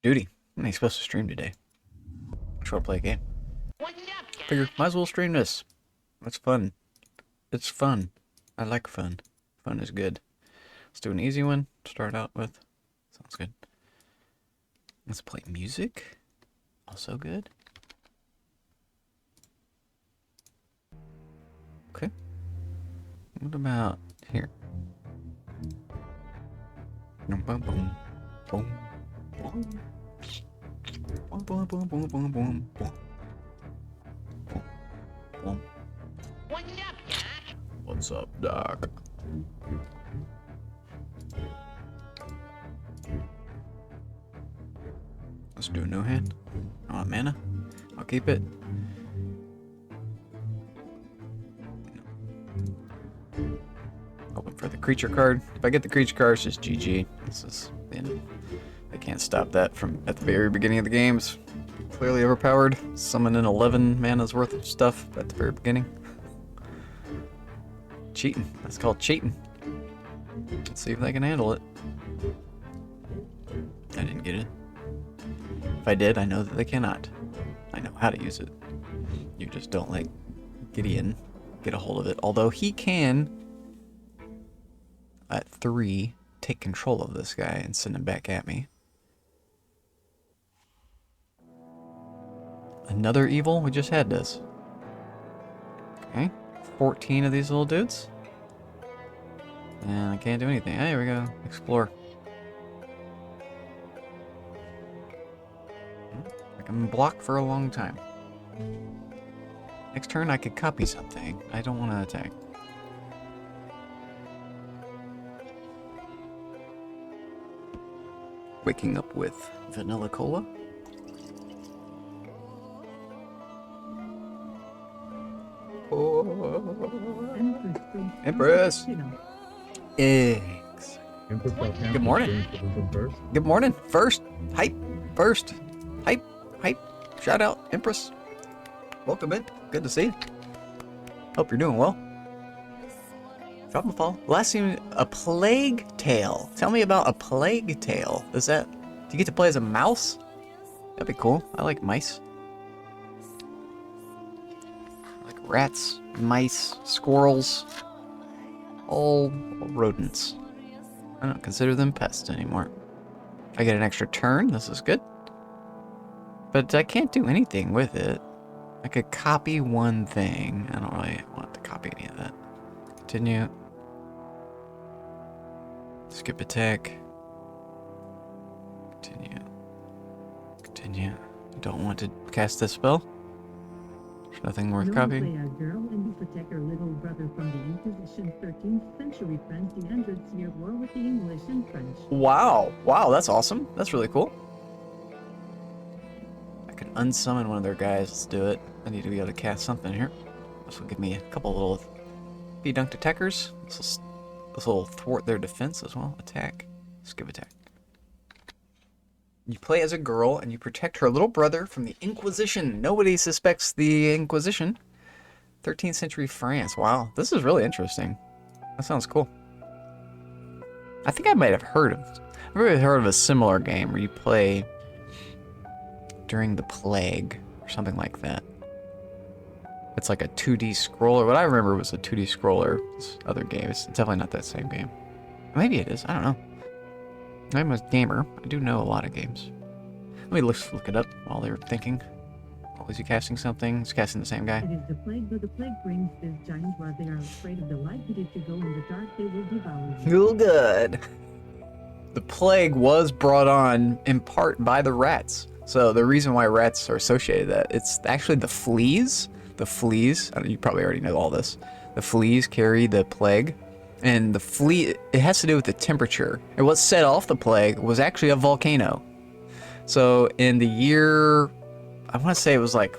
Duty. I ain't supposed to stream today. I just want to play a game. Figure, might as well stream this. That's fun. It's fun. I like fun. Fun is good. Let's do an easy one to start out with. Sounds good. Let's play music. Also good. Okay. What about here? Boom, boom, boom, boom, boom. Boom, boom, boom, boom, boom, boom, boom. Boom. What's up, Doc? What's up, Doc? Let's do a no hand. I want mana. I'll keep it. Hoping for the creature card. If I get the creature card, it's just GG. This is the end. They can't stop that from at the very beginning of the games. Clearly overpowered. Summon in 11 mana's worth of stuff at the very beginning. Cheating. That's called cheating. Let's see if they can handle it. I didn't get it. If I did, I know that they cannot. I know how to use it. You just don't let Gideon get a hold of it. Although he can, at 3, take control of this guy and send him back at me. Another evil? We just had this. Okay. 14 of these little dudes. And I can't do anything. Hey, here we go. Explore. I can block for a long time. Next turn I could copy something. I don't want to attack. Waking up with vanilla cola. Oh. Empress. Eggs. Good morning. Good morning. First. Hype. First. Hype. Hype. Shout out. Empress. Welcome in. Good to see you. Hope you're doing well. Drop a fall. Last scene, a plague tale. Tell me about a plague tale. Is that... Do you get to play as a mouse? That'd be cool. I like mice. Rats, mice, squirrels, all rodents. I don't consider them pests anymore. I get an extra turn, this is good. But I can't do anything with it. I could copy one thing. I don't really want to copy any of that. Continue. Skip attack. Continue. Continue. Don't want to cast this spell. There's nothing worth copying. You play a girl and you protect her little brother from the Inquisition 13th century France, the 100th-year war with the English and French. Wow. Wow, that's awesome. That's really cool. I can unsummon one of their guys. Let's do it. I need to be able to cast something here. This will give me a couple little B-dunked attackers. This will thwart their defense as well. Attack. Skip attack. You play as a girl and you protect her little brother from the Inquisition. Nobody suspects the Inquisition. 13th century France. Wow, this is really interesting. That sounds cool. I think I might have heard of... I've really heard of a similar game where you play during the plague or something like that. It's like a 2D scroller. What I remember was a 2D scroller. This other game. It's definitely not that same game. Maybe it is. I don't know. I'm a gamer. I do know a lot of games. Let me look it up while they're thinking. Oh, is he casting something? He's casting the same guy. It is the plague, but the plague brings this giant while they are afraid of the light, but if you go in the dark, they will devour you. Oh, good. The plague was brought on in part by the rats. So the reason why rats are associated with that, it's actually the fleas. The fleas, you probably already know all this. The fleas carry the plague. And the flea, it has to do with the temperature. And what set off the plague was actually a volcano. So in the year, I want to say it was like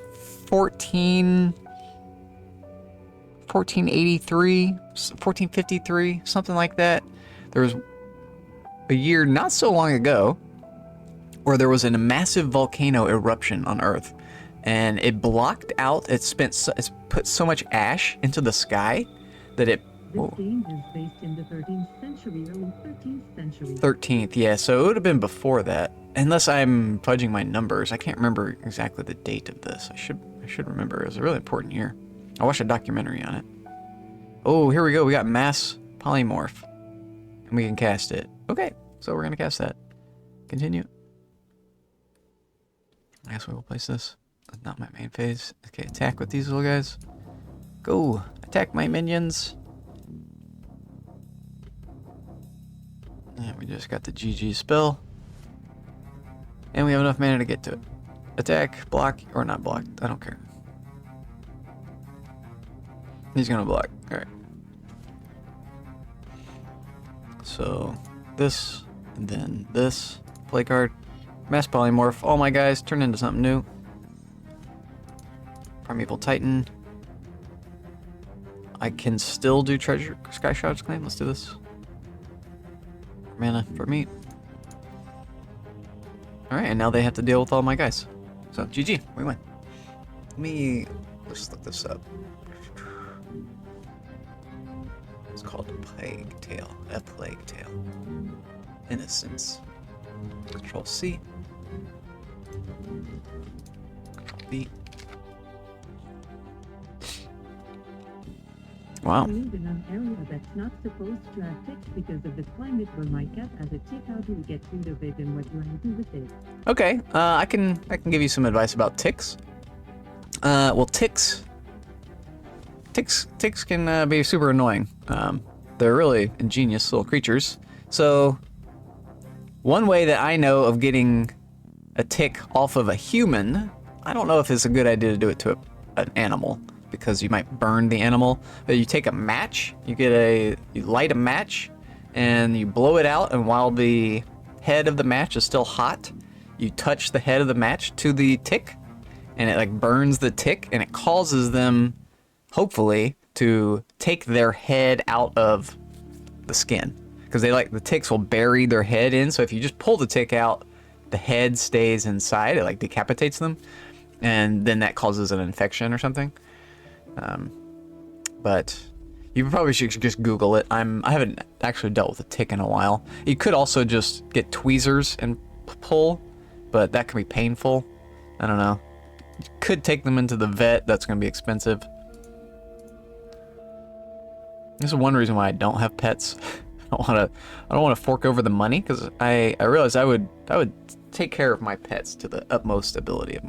1483, 1453, something like that. There was a year not so long ago where there was a massive volcano eruption on Earth. And it blocked out, it's put so much ash into the sky that it This Whoa. game is based in the 13th century, early 13th century. 13th, yeah, so it would have been before that. Unless I'm fudging my numbers. I can't remember exactly the date of this. I should remember. It was a really important year. I watched a documentary on it. Oh, here we go. We got mass polymorph. And we can cast it. Okay, so we're gonna cast that. Continue. I guess we will place this. That's not my main phase. Okay, attack with these little guys. Go! Attack my minions! And we just got the GG spell. And we have enough mana to get to it. Attack, block, or not block. I don't care. He's gonna block. Alright. So, this, and then this. Play card. Mass polymorph. All my guys turn into something new. Primeval Titan. I can still do Treasure Sky Shroud's Claim. Let's do this. Mana for me. Alright, and now they have to deal with all my guys. So, GG, we win. Let's look this up. It's called a Plague Tale. A Plague Tale. Innocence. Control C. Control V. Wow. We live in an area that's not supposed to have ticks because of the climate, where my cat has a tick. How do we get rid of it, and what do I do with it? Okay, I can give you some advice about ticks. Well, ticks can be super annoying. They're really ingenious little creatures. So, one way that I know of getting a tick off of a human, I don't know if it's a good idea to do it to an animal, because you might burn the animal. But you take a match, you light a match, and you blow it out, and while the head of the match is still hot, you touch the head of the match to the tick, and it like burns the tick, and it causes them, hopefully, to take their head out of the skin. Because the ticks will bury their head in, so if you just pull the tick out, the head stays inside, it like decapitates them, and then that causes an infection or something. But you probably should just Google it. I haven't actually dealt with a tick in a while. You could also just get tweezers and pull, but that can be painful. I don't know. You could take them into the vet. That's going to be expensive. This is one reason why I don't have pets. I don't want to fork over the money, because I realized I would take care of my pets to the utmost ability of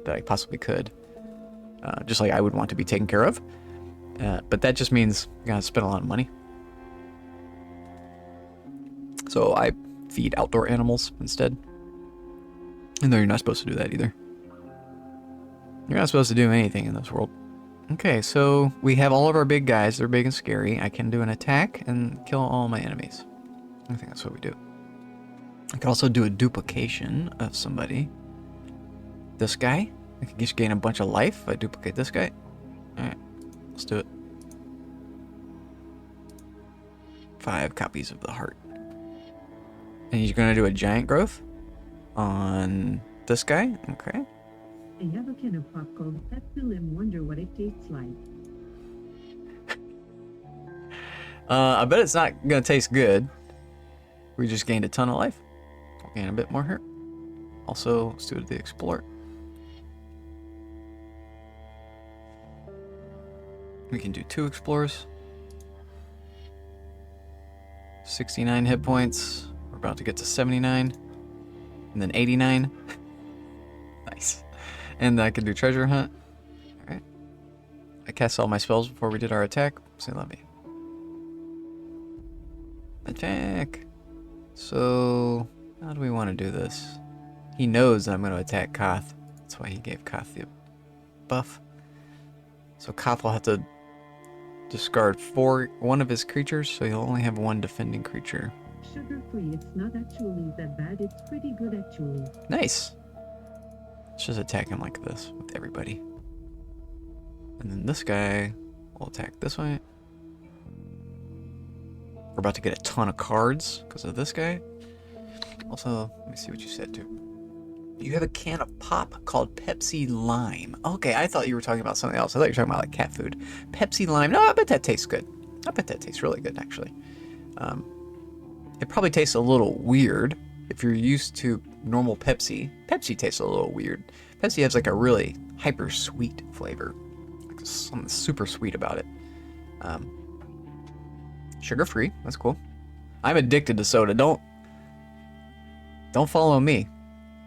that I possibly could. Just like I would want to be taken care of. But that just means you gotta spend a lot of money. So I feed outdoor animals instead. And though you're not supposed to do that either. You're not supposed to do anything in this world. Okay, so we have all of our big guys. They're big and scary. I can do an attack and kill all my enemies. I think that's what we do. I could also do a duplication of somebody. This guy. I can just gain a bunch of life if I duplicate this guy. Alright, let's do it. 5 copies of the heart. And he's gonna do a giant growth on this guy. Okay. I have a can of pop called Pepsil and wonder what it tastes like. I bet it's not gonna taste good. We just gained a ton of life. We'll gain a bit more here. Also, let's do it at the Explorer. We can do 2 Explorers. 69 hit points. We're about to get to 79. And then 89. Nice. And I can do Treasure Hunt. Alright. I cast all my spells before we did our attack. Say let me. Attack! So, how do we want to do this? He knows that I'm going to attack Koth. That's why he gave Koth the buff. So Koth will have to discard one of his creatures, so he'll only have 1 defending creature. Sugar-free, it's not actually that bad. It's pretty good, actually. Nice! Let's just attack him like this with everybody. And then this guy will attack this way. We're about to get a ton of cards because of this guy. Also, let me see what you said too. You have a can of pop called Pepsi Lime. Okay, I thought you were talking about something else. I thought you were talking about like cat food. Pepsi Lime. No, I bet that tastes good. I bet that tastes really good, actually. It probably tastes a little weird if you're used to normal Pepsi. Pepsi tastes a little weird. Pepsi has like a really hyper sweet flavor, like something super sweet about it. Sugar free, that's cool. I'm addicted to soda. Don't follow me,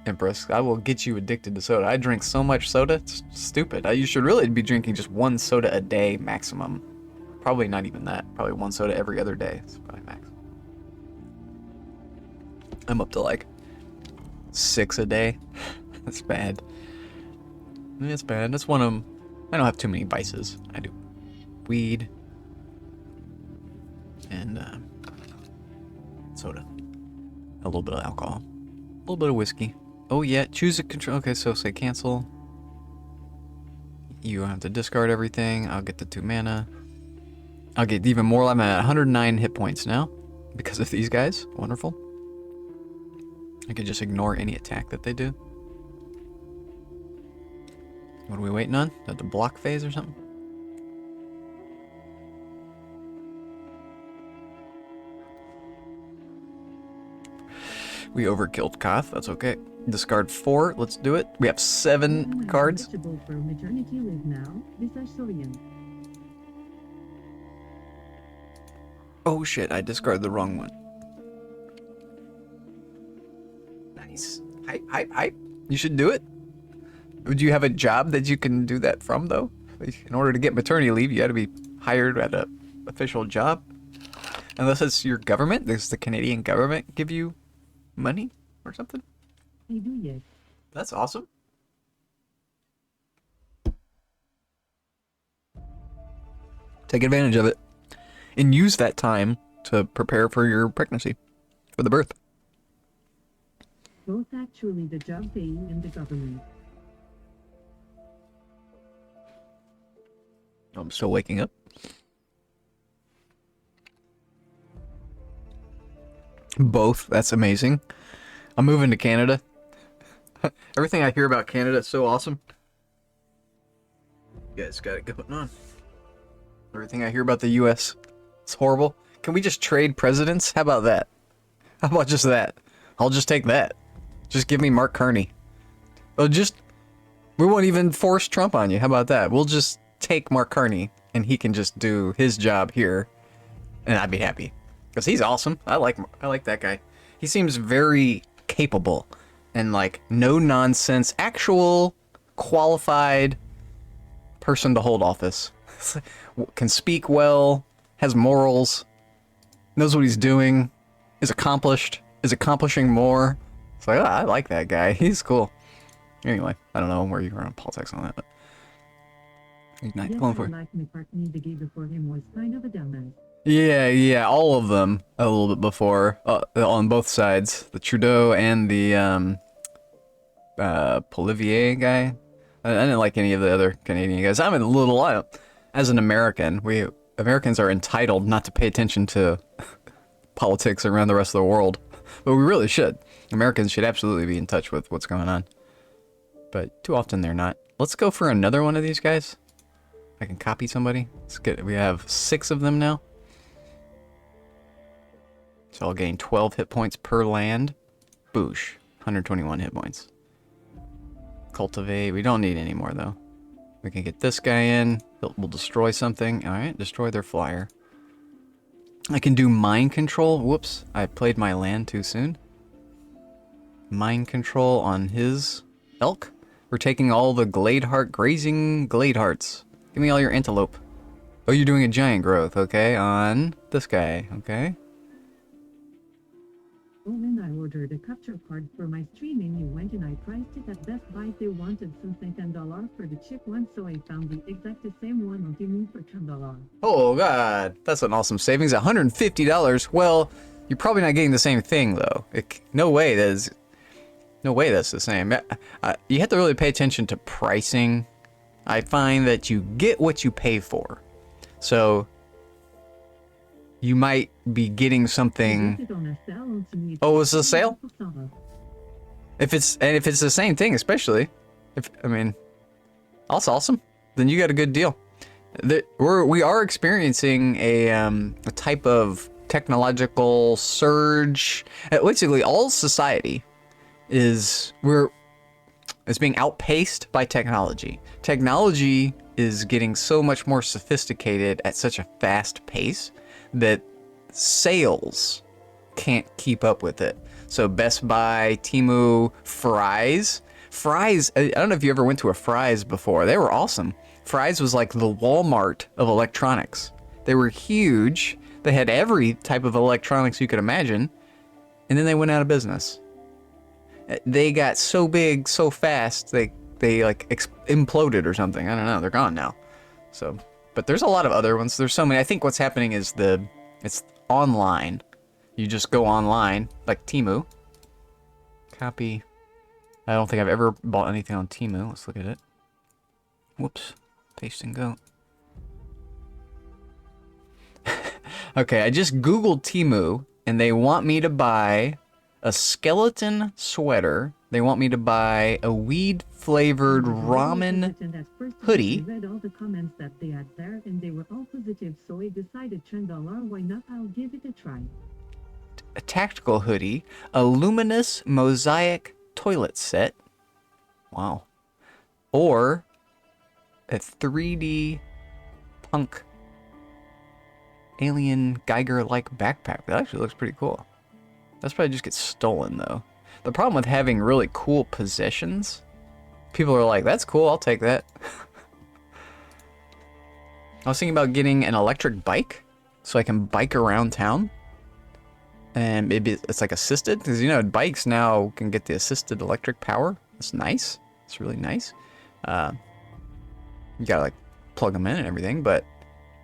Empress. I will get you addicted to soda. I drink so much soda, it's stupid. You should really be drinking just one soda a day maximum. Probably not even that. Probably one soda every other day. It's probably max. I'm up to like 6 a day. That's bad. It's bad. That's one of them. I don't have too many vices. I do weed and soda. A little bit of alcohol. A little bit of whiskey. Oh yeah, choose a control. Okay, so say cancel. You have to discard everything. I'll get the 2 mana. I'll get even more. I'm at 109 hit points now because of these guys. Wonderful. I could just ignore any attack that they do. What are we waiting on? At the block phase or something? We overkilled Koth. That's okay. Discard 4. Let's do it. We have 7 cards. Eligible for maternity leave now. Visasorian. Oh shit, I discarded the wrong one. Nice. Hype. You should do it. Would you have a job that you can do that from, though? In order to get maternity leave, you got to be hired at a official job. Unless it's your government. Does the Canadian government give you money or something? I do, yes. That's awesome. Take advantage of it. And use that time to prepare for your pregnancy. For the birth. Both actually the job paying and the government. I'm still waking up. Both. That's amazing. I'm moving to Canada. Everything I hear about Canada is so awesome. You guys got it going on. Everything I hear about the U.S. It's horrible. Can we just trade presidents? How about that? How about just that? I'll just take that. Just give me Mark Carney. We won't even force Trump on you. How about that? We'll just take Mark Carney and he can just do his job here and I'd be happy. Because he's awesome. I like that guy. He seems very capable and like no nonsense, actual qualified person to hold office. Can speak well, has morals, knows what he's doing, is accomplished, is accomplishing more. It's like, oh, I like that guy. He's cool. Anyway, I don't know where you are on politics on that, but he's not pulling for it. Like McCartney, the guy before him was kind of a dumbass. Yeah, all of them a little bit before, on both sides. The Trudeau and the Polivier guy. I didn't like any of the other Canadian guys. I'm a little, as an American, Americans are entitled not to pay attention to politics around the rest of the world, but we really should. Americans should absolutely be in touch with what's going on, but too often they're not. Let's go for another one of these guys. I can copy somebody. We have 6 of them now. So I'll gain 12 hit points per land. Boosh. 121 hit points. Cultivate. We don't need any more, though. We can get this guy in. We'll destroy something. Alright, destroy their flyer. I can do mind control. Whoops. I played my land too soon. Mind control on his elk. We're taking all the grazing glade hearts. Give me all your antelope. Oh, you're doing a giant growth, okay? On this guy, okay? Oh, when I ordered a capture card for my streaming, you went and I priced it at Best Buy. They wanted something $10 for the cheap one, so I found the exact same one on Temu for $10. Oh god, that's an awesome savings. $150. Well, you're probably not getting the same thing though. No way that's the same. You have to really pay attention to pricing. I find that you get what you pay for. So you might be getting something. Oh, it's a sale? If it's the same thing, especially that's awesome. Then you got a good deal. We are experiencing a type of technological surge. Basically, all society is being outpaced by technology. Technology is getting so much more sophisticated at such a fast pace that sales can't keep up with it. So Best Buy, Temu, Fry's, I don't know if you ever went to a Fry's before. They were awesome. Fry's was like the Walmart of electronics. They were huge. They had every type of electronics you could imagine. And then they went out of business. They got so big so fast they like imploded or something. I don't know. They're gone now. So, but there's a lot of other ones. There's so many. I think what's happening is it's online. You just go online, like Temu. Copy. I don't think I've ever bought anything on Temu. Let's look at it. Whoops. Paste and go. Okay, I just Googled Temu, and they want me to buy a skeleton sweater. They want me to buy a weed-flavored ramen hoodie. I read all the comments that they had there, and they were all positive, so I decided $10. Why not? I'll give it a try. A tactical hoodie, a luminous mosaic toilet set. Wow. Or a 3D punk alien Geiger-like backpack. That actually looks pretty cool. That's probably just gets stolen though. The problem with having really cool possessions, people are like, that's cool, I'll take that. I was thinking about getting an electric bike so I can bike around town. And maybe it's like assisted, because you know bikes now can get the assisted electric power. It's nice. It's really nice. You gotta like plug them in and everything, but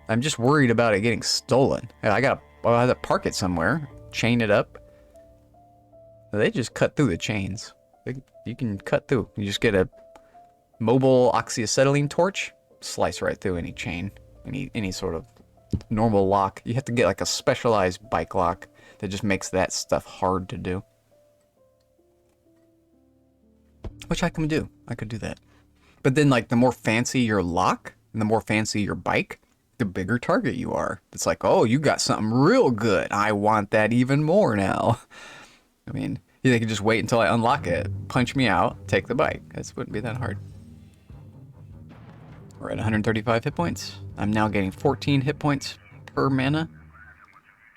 I'm just worried about it getting stolen. I have to park it somewhere, chain it up. They just cut through the chains. You can cut through. You just get a mobile oxyacetylene torch, slice right through any chain, any sort of normal lock. You have to get like a specialized bike lock that just makes that stuff hard to do. Which I can do. I could do that. But then like the more fancy your lock and the more fancy your bike, the bigger target you are. It's like, oh, you got something real good. I want that even more now. I mean, they could just wait until I unlock it, punch me out, take the bike. This wouldn't be that hard. We're at 135 hit points. I'm now getting 14 hit points per mana.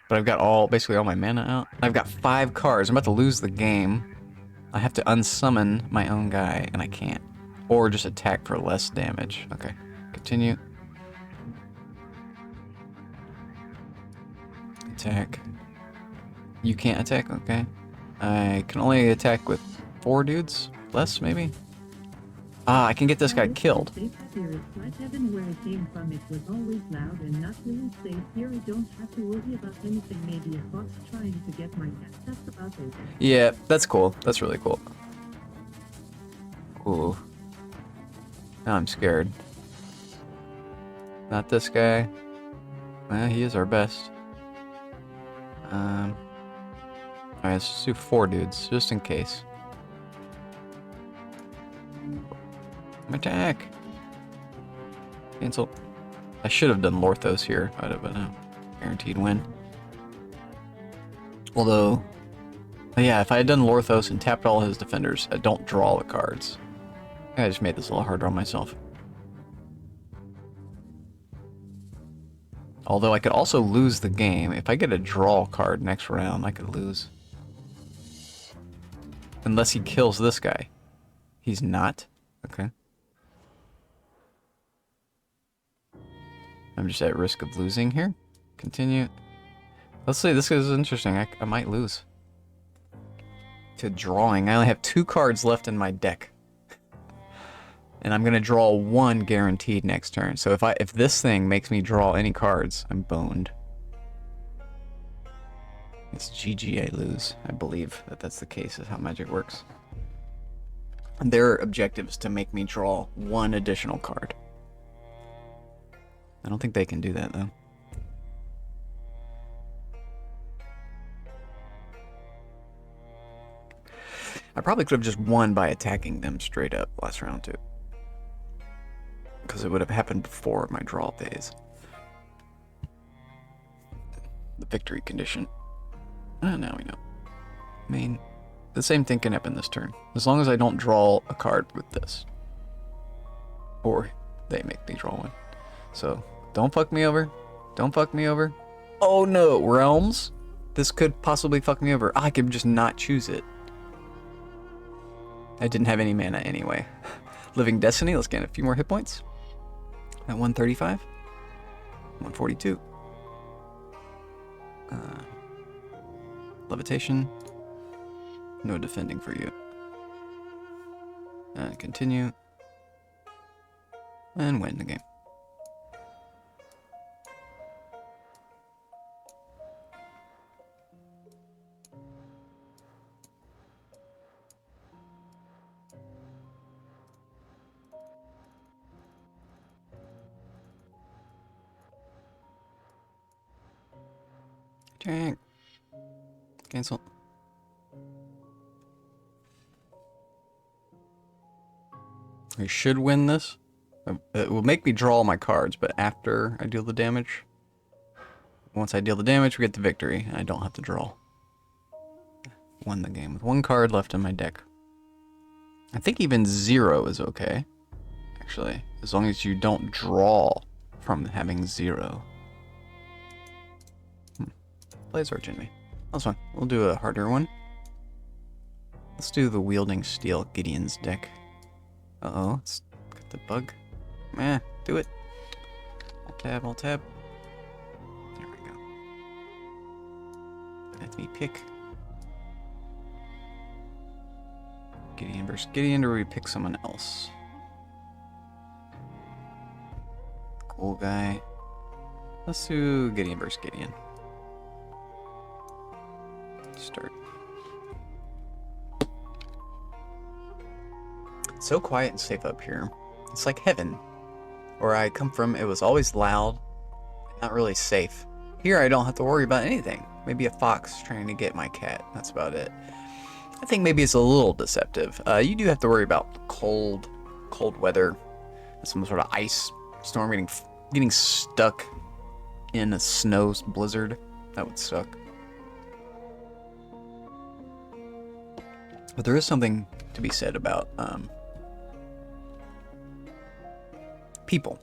But I've got basically all my mana out. I've got 5 cards. I'm about to lose the game. I have to unsummon my own guy, and I can't. Or just attack for less damage. Okay, continue. Attack. You can't attack? Okay. I can only attack with 4 dudes? Less, maybe? Ah, I can get this guy killed. Like heaven where it came from, it was always loud and not really safe. Here I don't have to worry about anything. Maybe a fox trying to get my cat. That's about it. Yeah, that's cool. That's really cool. Ooh. Now I'm scared. Not this guy. Well, he is our best. Alright, let's just do 4 dudes, just in case. Attack! Cancel. I should have done Lorthos here. I'd have been a guaranteed win. Although, yeah, if I had done Lorthos and tapped all his defenders, I don't draw the cards. I just made this a little harder on myself. Although I could also lose the game. If I get a draw card next round, I could lose. Unless he kills this guy. He's not? Okay. I'm just at risk of losing here. Continue. Let's see, this is interesting. I might lose. To drawing. I only have 2 cards left in my deck. And I'm gonna draw 1 guaranteed next turn. So if this thing makes me draw any cards, I'm boned. It's GG, I lose. I believe that that's the case, is how Magic works. And their objective is to make me draw 1 additional card. I don't think they can do that, though. I probably could have just won by attacking them straight up last round, too. because it would have happened before my draw phase. The victory condition. Now we know. I mean, the same thing can happen this turn. As long as I don't draw a card with this. Or they make me draw one. So, don't fuck me over. Don't fuck me over. Oh no, Realms? This could possibly fuck me over. I could just not choose it. I didn't have any mana anyway. Living Destiny, let's gain a few more hit points. At 135. 142. Levitation. No defending for you. Continue. And win the game. Dang. Cancel. I should win this. It will make me draw all my cards, but after I deal the damage. Once I deal the damage, we get the victory. I don't have to draw. Won the game with one card left in my deck. I think even 0 is okay. Actually, as long as you don't draw from having 0. Plays Archenemy. That's fine. We'll do a harder one. Let's do the Wielding Steel Gideon's deck. Uh-oh, it's got the bug. Do it. I'll tab. There we go. Let me pick. Gideon versus Gideon, or we pick someone else? Cool guy. Let's do Gideon versus Gideon. Start. It's so quiet and safe up here. It's like heaven. Where I come from, it was always loud, not really safe. Here, I don't have to worry about anything. Maybe a fox trying to get my cat. That's about it. I think maybe it's a little deceptive. You do have to worry about cold weather, some sort of ice storm, getting stuck in a snow blizzard. That would suck. But there is something to be said about people.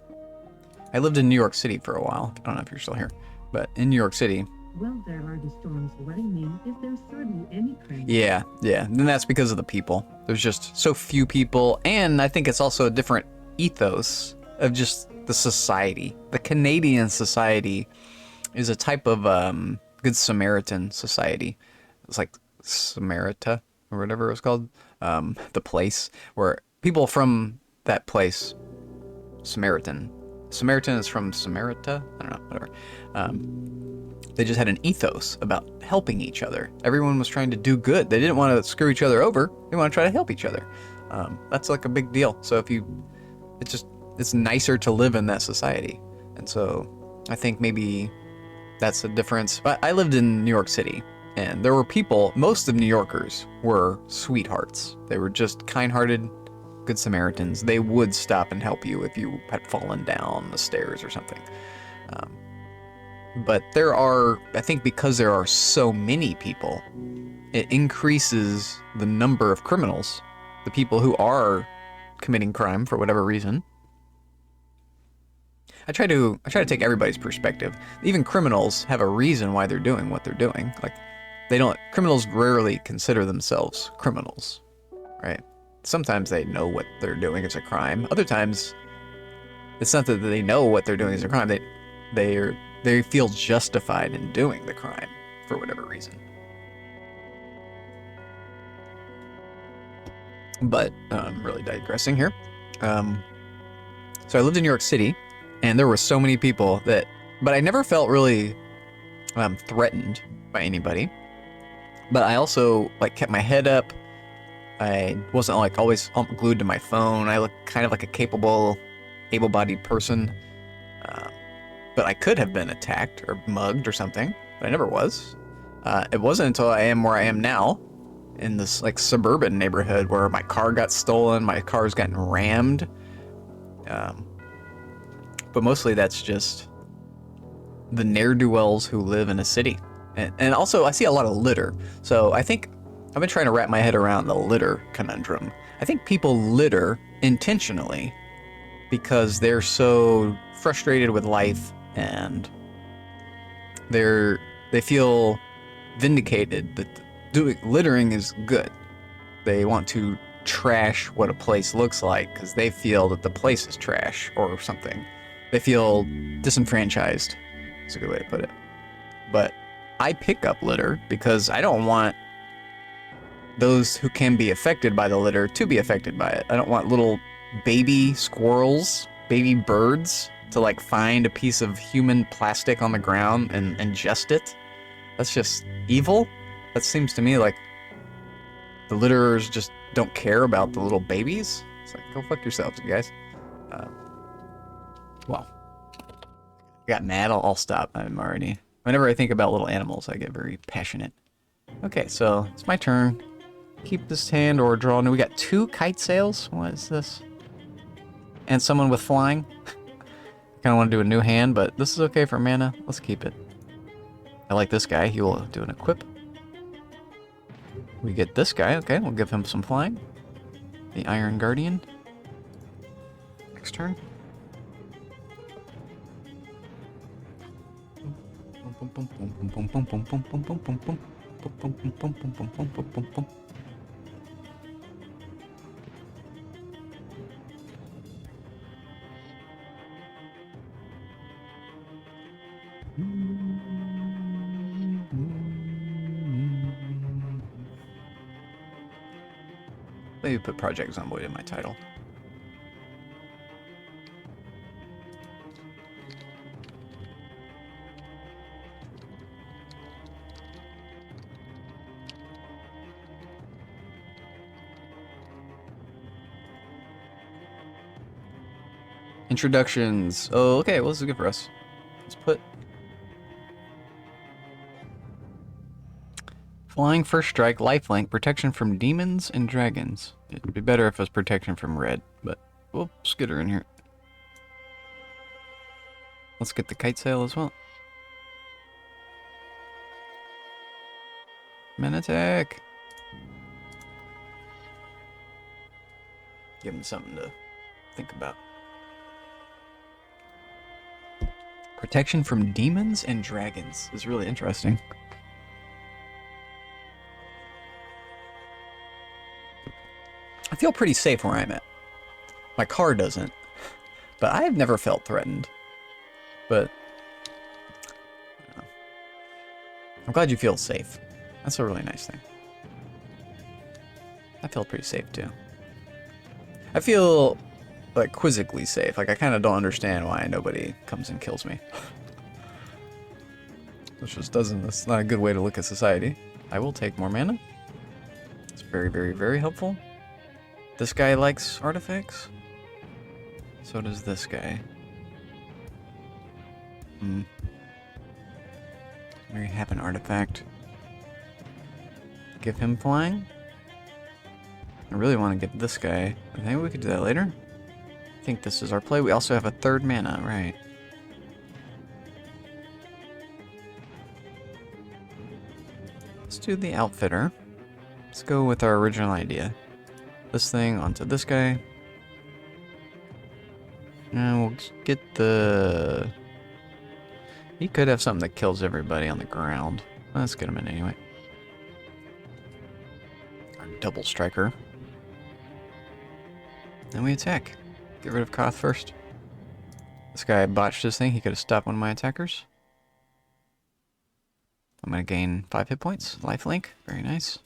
I lived in New York City for a while. I don't know if you're still here, but in New York City. Well, there are the storms. What I mean is there's certainly any crane. Yeah. And that's because of the people. There's just so few people, and I think it's also a different ethos of just the society. The Canadian society is a type of Good Samaritan society. It's like Samarita or whatever it was called. The place where people from that place, Samaritan is from Samarita? I don't know, whatever. They just had an ethos about helping each other. Everyone was trying to do good. They didn't want to screw each other over. They want to try to help each other. That's like a big deal. So it's nicer to live in that society. And so I think maybe that's the difference. I lived in New York City, and there were people, most of New Yorkers were sweethearts. They were just kind-hearted, Good Samaritans. They would stop and help you if you had fallen down the stairs or something. But there are, I think because there are so many people, it increases the number of criminals, the people who are committing crime for whatever reason. I try to take everybody's perspective. Even criminals have a reason why they're doing what they're doing. Like, criminals rarely consider themselves criminals, right? Sometimes they know what they're doing is a crime. Other times, it's not that they know what they're doing is a crime. They feel justified in doing the crime for whatever reason. But I'm really digressing here. So I lived in New York City, and there were so many people but I never felt really threatened by anybody. But I also kept my head up. I wasn't always glued to my phone. I looked kind of like a capable, able-bodied person. But I could have been attacked or mugged or something, but I never was. It wasn't until I am where I am now, in this suburban neighborhood where my car got stolen, my car's gotten rammed. but mostly that's just the ne'er-do-wells who live in a city. And also, I see a lot of litter. So I think I've been trying to wrap my head around the litter conundrum. I think people litter intentionally because they're so frustrated with life and they feel vindicated that littering is good. They want to trash what a place looks like because they feel that the place is trash or something. They feel disenfranchised. That's a good way to put it. But I pick up litter because I don't want those who can be affected by the litter to be affected by it. I don't want little baby squirrels, baby birds to like find a piece of human plastic on the ground and ingest it. That's just evil. That seems to me like the litterers just don't care about the little babies. It's like, go fuck yourselves, you guys. Well, I got mad. I'll stop. Whenever I think about little animals, I get very passionate. Okay, so it's my turn. Keep this hand or draw. We got 2 kite sails. What is this? And someone with flying. Kind of want to do a new hand, but this is okay for mana. Let's keep it. I like this guy. He will do an equip. We get this guy. Okay, we'll give him some flying. The Iron Guardian. Next turn. Maybe put Project Zomboid in my title. Introductions. Oh, okay, well, this is good for us. Let's put Flying First Strike, Lifelink, protection from demons and dragons. It'd be better if it was protection from red, but we'll just get her in here. Let's get the kite sail as well. Man attack. Give him something to think about. Protection from demons and dragons is really interesting. I feel pretty safe where I'm at. My car doesn't, but I've never felt threatened. But I'm glad you feel safe. That's a really nice thing. I feel pretty safe too. I feel like quizzically safe. Like I kind of don't understand why nobody comes and kills me. Which just doesn't, that's not a good way to look at society. I will take more mana. It's very, very, very helpful. This guy likes artifacts. So does this guy. Very happen artifact. Give him flying. I really want to give this guy. I think we could do that later. I think this is our play. We also have a 3rd mana, right? Let's do the outfitter. Let's go with our original idea. This thing onto this guy. And we'll get the... He could have something that kills everybody on the ground. Let's get him in anyway. Our double striker. Then we attack. Get rid of Koth first. This guy botched his thing. He could have stopped one of my attackers. I'm going to gain 5 hit points. Lifelink. Very nice.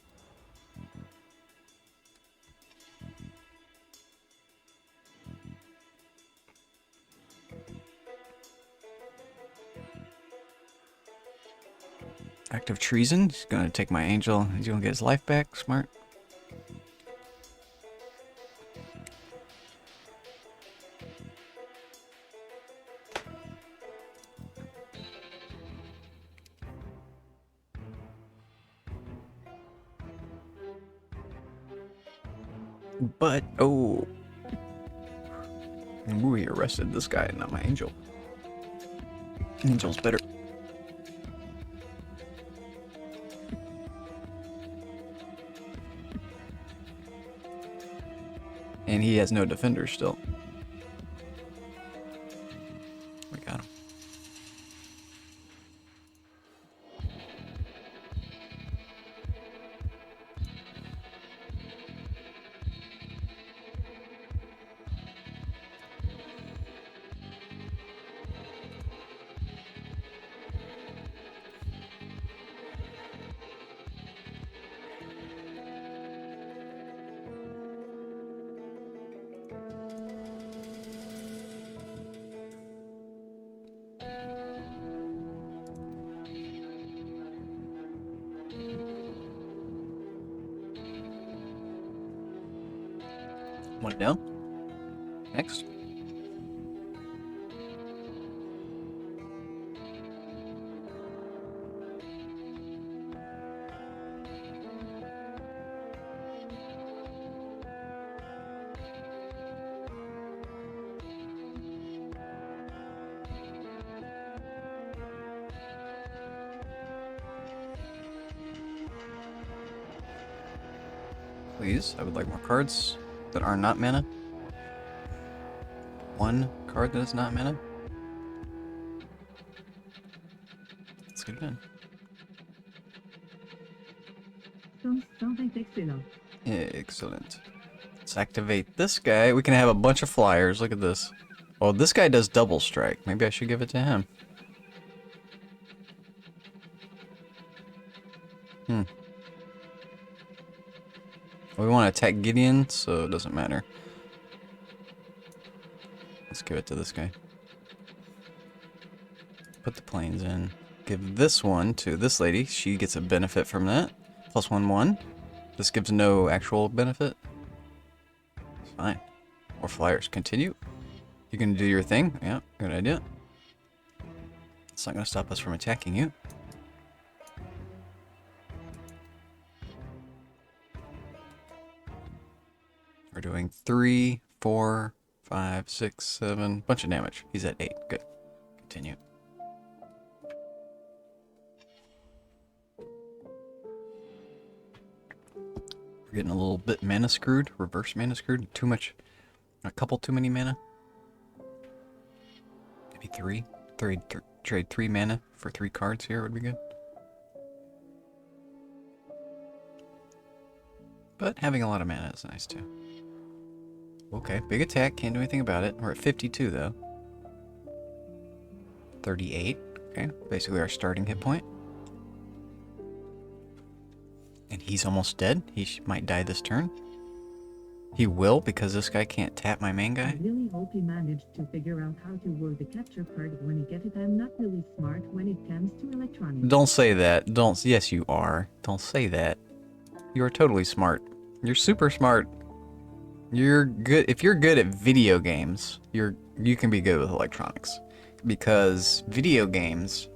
Act of treason. He's going to take my angel. He's going to get his life back. Smart. But, oh. We arrested this guy, not my angel. Angel's better. And he has no defender still. We got him. One down. Next. Please, I would like more cards that are not mana. One card that is not mana. Let's get it in. Ça va être excellent. Excellent. Let's activate this guy. We can have a bunch of flyers. Look at this. Oh, this guy does double strike. Maybe I should give it to him. We want to attack Gideon, so it doesn't matter. Let's give it to this guy. Put the planes in. Give this one to this lady. She gets a benefit from that. +1/1. This gives no actual benefit. Fine. More flyers. Continue. You can do your thing. Yeah, good idea. It's not going to stop us from attacking you. We're doing 3, 4, 5, 6, 7. Bunch of damage. He's at 8. Good. Continue. We're getting a little bit mana screwed. Reverse mana screwed. Too much. A couple too many mana. Maybe 3. Trade 3 mana for 3 cards here would be good. But having a lot of mana is nice too. Okay, big attack, can't do anything about it. We're at 52 though. 38, okay, basically our starting hit point. And he's almost dead. He might die this turn. He will, because this guy can't tap my main guy. I really hope he managed to figure out how to work the capture card when he get it. I'm not really smart when it comes to electronics. Don't say that. Yes, you are. Don't say that. You are totally smart. You're super smart. You're good. If you're good at video games, you can be good with electronics. Because video games,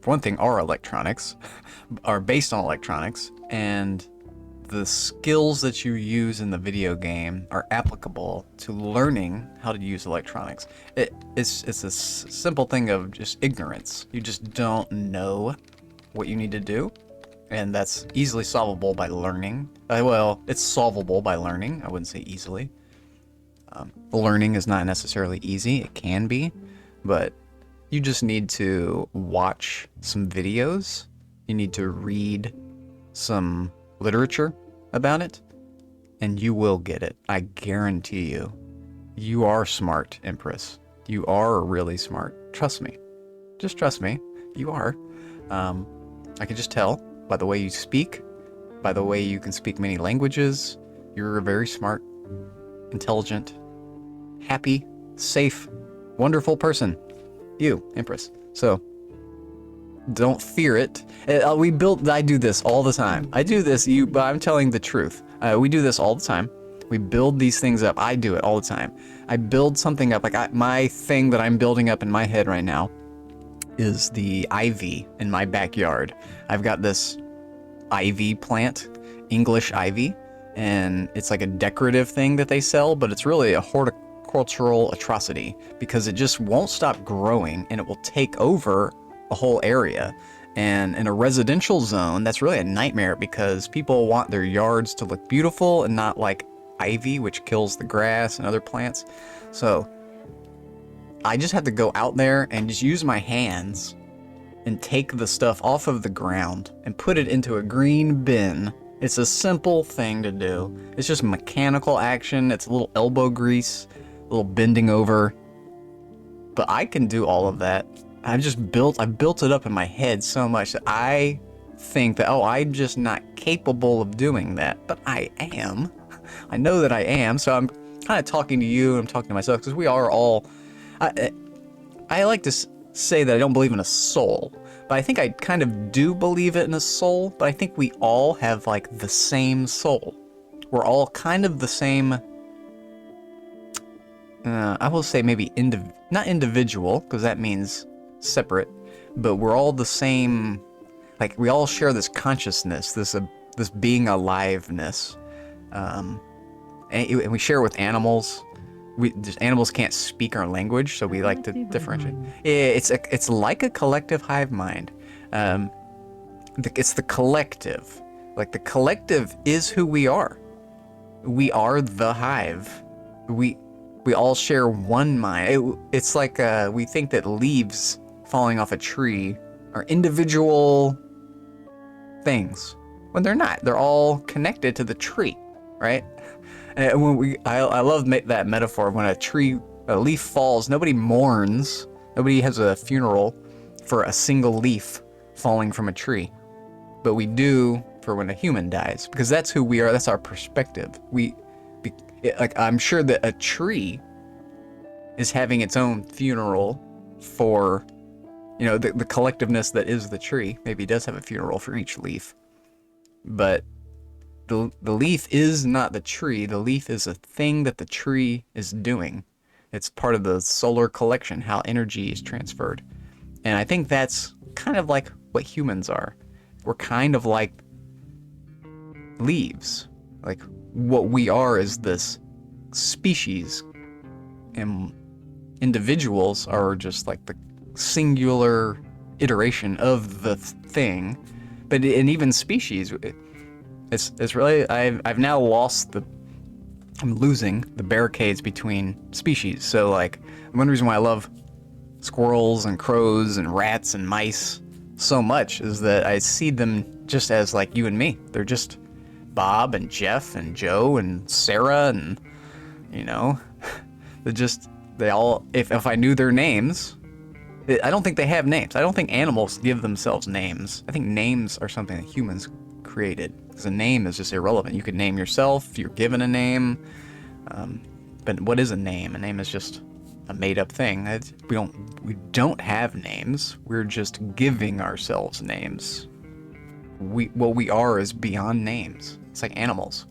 for one thing, are electronics, are based on electronics, and the skills that you use in the video game are applicable to learning how to use electronics. It's a simple thing of just ignorance. You just don't know what you need to do, and that's easily solvable by learning. Well, it's solvable by learning. I wouldn't say easily. Learning is not necessarily easy. It can be, but you just need to watch some videos. You need to read some literature about it, and you will get it. I guarantee you. You are smart, Empress. You are really smart. Trust me. Just trust me. You are. I can just tell by the way you speak, by the way you can speak many languages. You're a very smart, intelligent, happy, safe, wonderful person. You, Empress. So, don't fear it. I do this all the time. I do this, but I'm telling the truth. We do this all the time. We build these things up. I do it all the time. I build something up. Like my thing that I'm building up in my head right now is the ivy in my backyard. I've got this ivy plant, English ivy, and it's like a decorative thing that they sell, but it's really a agricultural atrocity because it just won't stop growing and it will take over a whole area. And in a residential zone, that's really a nightmare because people want their yards to look beautiful and not like ivy, which kills the grass and other plants. So I just have to go out there and just use my hands and take the stuff off of the ground and put it into a green bin. It's a simple thing to do. It's just mechanical action. It's a little elbow grease, a little bending over. But I can do all of that. I built it up in my head so much that I think that, oh, I'm just not capable of doing that. But I am. I know that I am. So I'm kind of talking to you and I'm talking to myself because we are all... I like to say that I don't believe in a soul, but I think I kind of do believe it in a soul, but I think we all have like the same soul. We're all kind of the same, I will say maybe not individual, because that means separate, but we're all the same, like we all share this consciousness, this being aliveness, and we share it with animals. Animals can't speak our language, so we like to differentiate. It's like a collective hive mind. It's the collective. Like the collective is who we are. We are the hive. We all share one mind. It's like we think that leaves falling off a tree are individual things when they're not. They're all connected to the tree, right? And when I love that metaphor. When a leaf falls, nobody mourns. Nobody has a funeral for a single leaf falling from a tree. But we do for when a human dies, because that's who we are. That's our perspective. I'm sure that a tree is having its own funeral for, the collectiveness that is the tree. Maybe it does have a funeral for each leaf. But the leaf is not the tree. The leaf is a thing that the tree is doing. It's part of the solar collection, how energy is transferred. And I think that's kind of like what humans are. We're kind of like leaves. Like what we are is this species, and individuals are just like the singular iteration of the thing. But in even species, it's really, I've now I'm losing the barricades between species. So like, one reason why I love squirrels and crows and rats and mice so much is that I see them just as like you and me. They're just Bob and Jeff and Joe and Sarah and, they all, if I knew their names, I don't think they have names. I don't think animals give themselves names. I think names are something that humans created. Because a name is just irrelevant. You could name yourself, you're given a name. But what is a name? A name is just a made-up thing. We don't have names. We're just giving ourselves names. What we are is beyond names. It's like animals.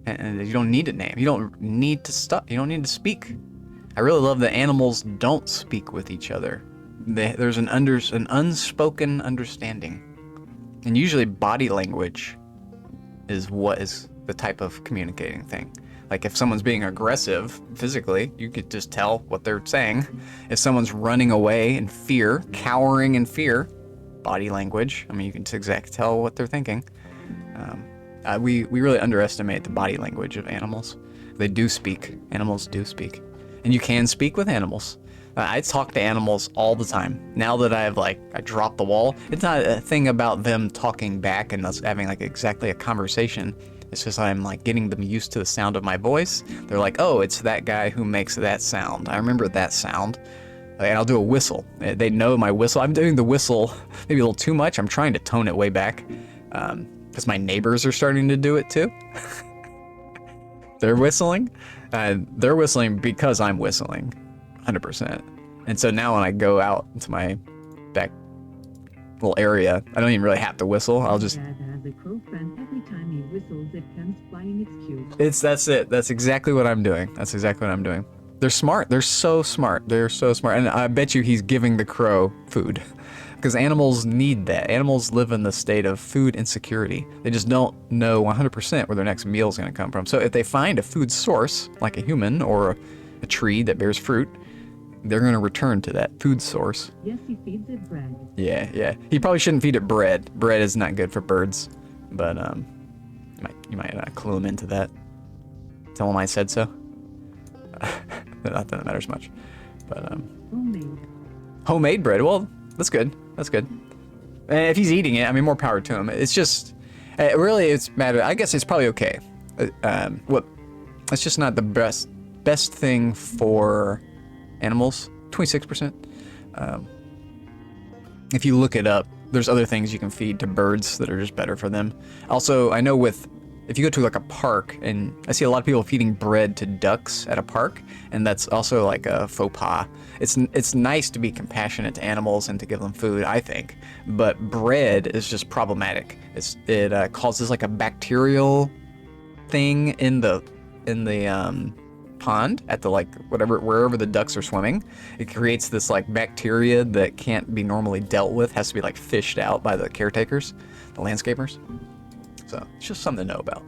And you don't need a name. You don't need to stop. You don't need to speak. I really love that animals don't speak with each other. There's an unspoken understanding. And usually body language is what is the type of communicating thing. Like if someone's being aggressive physically, you could just tell what they're saying. If someone's running away in fear, cowering in fear, body language, you can exactly tell what they're thinking. We really underestimate the body language of animals. They do speak. Animals do speak. And you can speak with animals. I talk to animals all the time. Now that I dropped the wall, it's not a thing about them talking back and us having exactly a conversation. It's just I'm getting them used to the sound of my voice. They're like, oh, it's that guy who makes that sound. I remember that sound. And I'll do a whistle. They know my whistle. I'm doing the whistle maybe a little too much. I'm trying to tone it way back. Because my neighbors are starting to do it too. They're whistling. They're whistling because I'm whistling. 100%. And so now when I go out into my back little area, I don't even really have to whistle. I'll just... Dad has a crow friend. Every time he whistles, it comes flying. It's cute. That's it. That's exactly what I'm doing. They're smart. They're so smart. And I bet you he's giving the crow food. Because animals need that. Animals live in the state of food insecurity. They just don't know 100% where their next meal is going to come from. So if they find a food source, like a human or a tree that bears fruit, they're going to return to that food source. Yes, he feeds it bread. Yeah. He probably shouldn't feed it bread. Bread is not good for birds, but you might clue him into that. Tell him I said so. Not that it matters much, but Homemade. homemade bread. Well, that's good. That's good. And if he's eating it, I mean, more power to him. It's just, really, it's matter. I guess it's probably okay. It's just not the best thing for animals. 26%. If you look it up, there's other things you can feed to birds that are just better for them. Also, I know if you go to like a park, and I see a lot of people feeding bread to ducks at a park, and that's also like a faux pas. It's nice to be compassionate to animals and to give them food, I think, but bread is just problematic. It causes like a bacterial thing in the pond at the wherever the ducks are swimming. It creates this like bacteria that can't be normally dealt with, has to be like fished out by the caretakers, the landscapers. So it's just something to know about.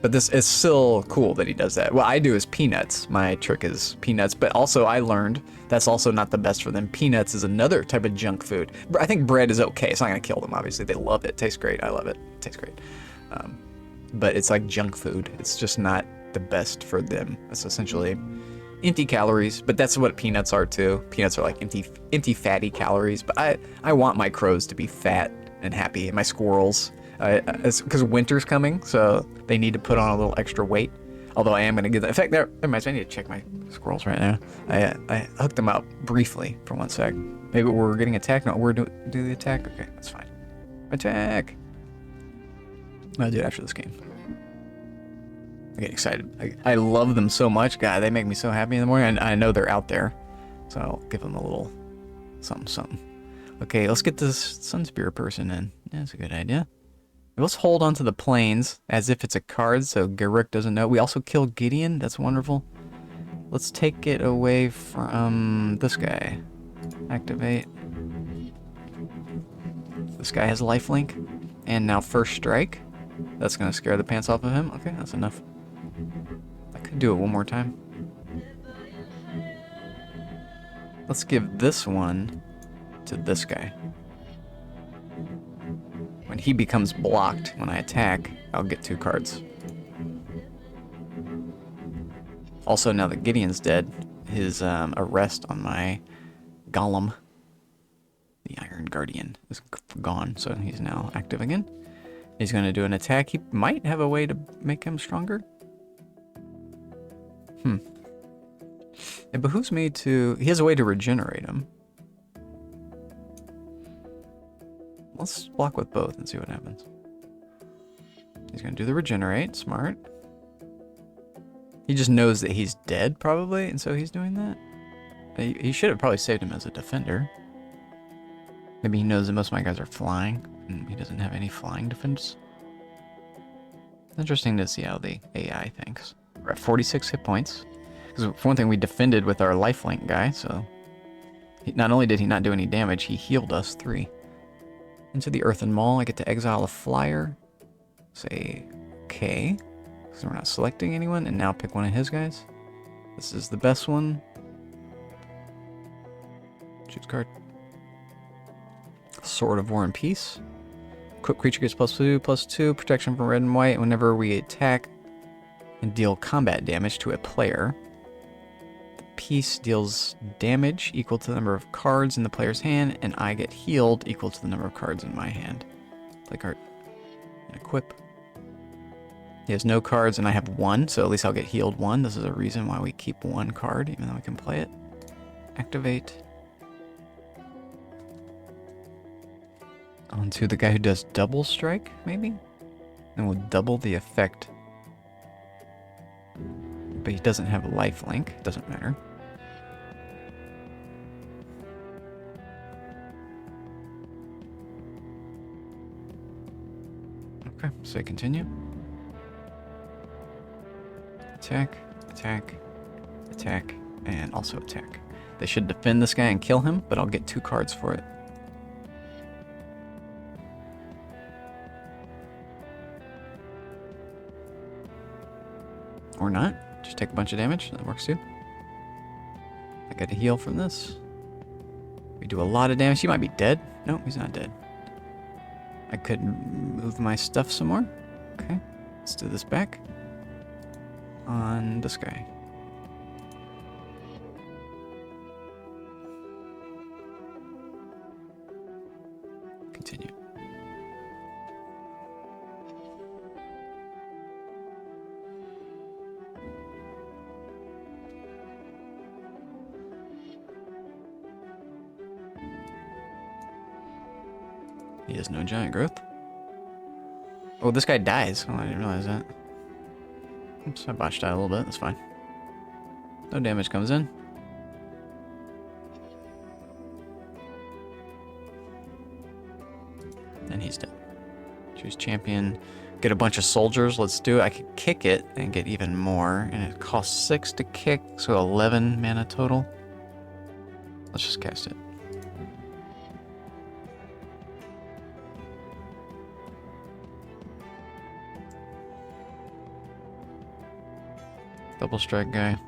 But this is still cool that he does that. What I do is peanuts. My trick is peanuts, but also I learned that's also not the best for them. Peanuts is another type of junk food. I think bread is okay. It's not gonna kill them, obviously. They love it. Tastes great. I love it. Tastes great. But it's like junk food. It's just not the best for them. It's essentially empty calories, but that's what peanuts are too. Peanuts are like empty fatty calories, but I want my crows to be fat and happy, and my squirrels, because winter's coming, so they need to put on a little extra weight. Although I am going to give them, in fact, there reminds me, I need to check my squirrels right now. I hooked them up briefly for 1 sec. Maybe we're getting attacked. No, we're do the attack. Okay, that's fine. Attack. I'll do it after this game. I get excited. I love them so much. God, they make me so happy in the morning. I know they're out there, so I'll give them a little something. Okay, let's get this Sun Spirit person in. Yeah, that's a good idea. Let's hold on to the planes as if it's a card so Garruk doesn't know. We also killed Gideon. That's wonderful. Let's take it away from this guy. Activate. This guy has lifelink. And now first strike. That's going to scare the pants off of him. Okay, that's enough. I could do it one more time. Let's give this one to this guy. When he becomes blocked when I attack, I'll get 2 cards. Also, now that Gideon's dead, his arrest on my golem, the Iron Guardian, is gone, so he's now active again. He's going to do an attack. He might have a way to make him stronger. It behooves me to... He has a way to regenerate him. Let's block with both and see what happens. He's going to do the regenerate. Smart. He just knows that he's dead, probably, and so he's doing that. He should have probably saved him as a defender. Maybe he knows that most of my guys are flying, and he doesn't have any flying defense. Interesting to see how the AI thinks. We're at 46 hit points. Because for one thing, we defended with our lifelink guy, so... Not only did he not do any damage, he healed us 3. Into the Earthen Maul, I get to exile a flyer. Say, okay. Because we're not selecting anyone, and now pick one of his guys. This is the best one. Choose card. Sword of War and Peace. Quick creature gets +2/+2, protection from red and white whenever we attack and deal combat damage to a player. The piece deals damage equal to the number of cards in the player's hand, and I get healed equal to the number of cards in my hand. Play card. And equip. He has no cards, and I have 1, so at least I'll get healed 1. This is a reason why we keep 1 card, even though we can play it. Activate. Onto the guy who does double strike, maybe? And we'll double the effect. But he doesn't have a lifelink. Doesn't matter. Okay, say continue. Attack, attack, attack, and also attack. They should defend this guy and kill him, but I'll get 2 cards for it. Or not. Just take a bunch of damage. That works too. I got to heal from this. We do a lot of damage. He might be dead. No, he's not dead. I could move my stuff some more. Okay. Let's do this back. On this guy. Continue. He has no giant growth. Oh, this guy dies. Oh, I didn't realize that. Oops, I botched out a little bit. That's fine. No damage comes in. And he's dead. Choose champion. Get a bunch of soldiers. Let's do it. I could kick it and get even more. And it costs 6 to kick, so 11 mana total. Let's just cast it. Double strike guy.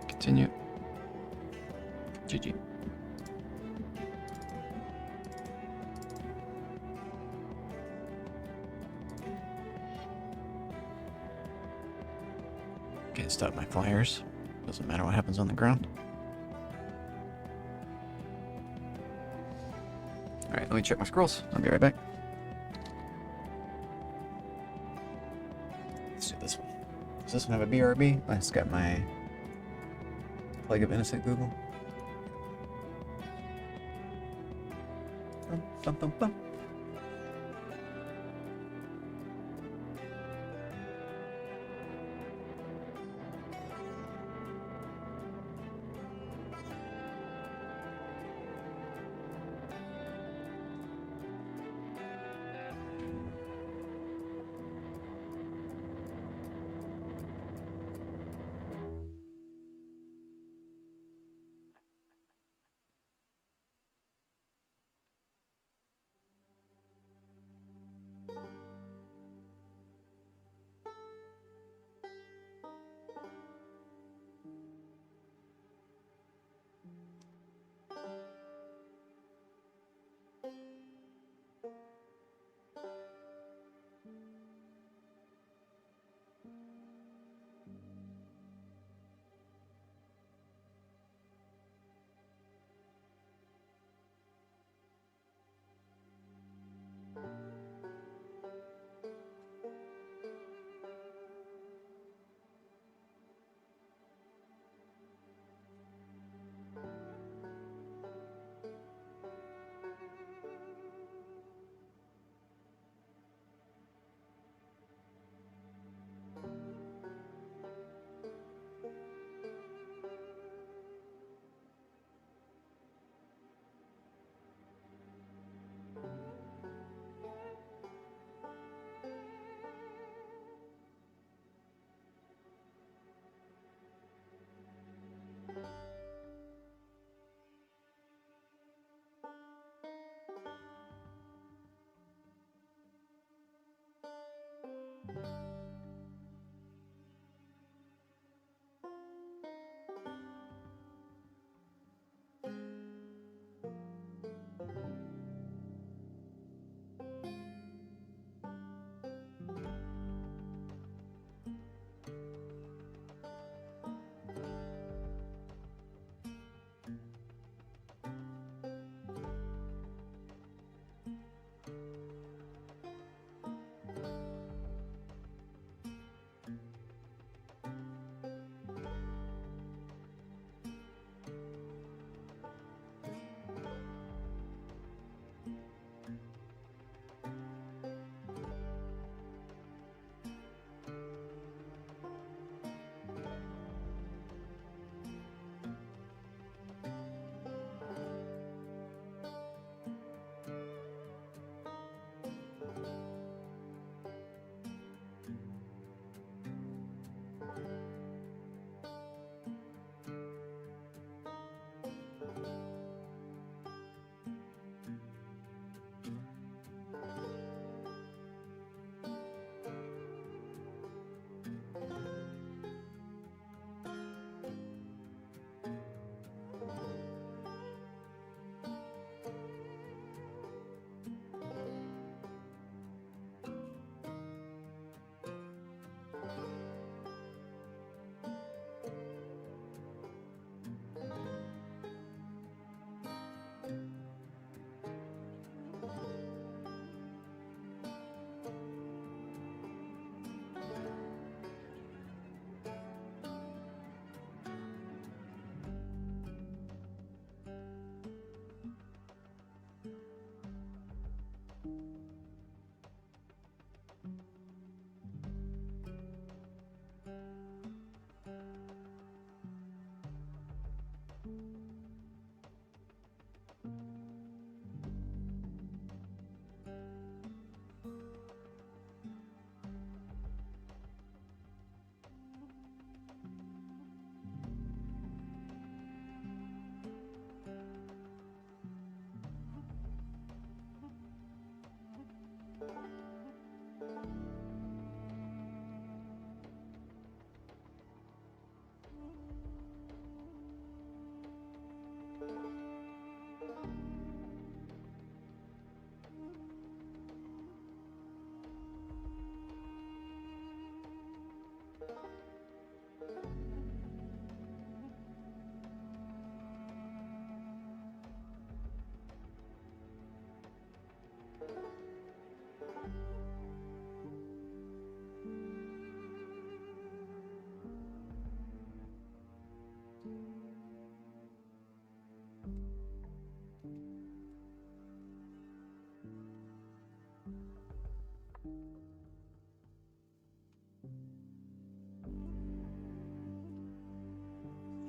Continue. GG. Can't stop my flyers. Doesn't matter what happens on the ground. Alright, let me check my scrolls. I'll be right back. Let's do this one. Does this one have a BRB? Oh, it's got my Plague of Innocent Google. Bum, bum, bum, bum.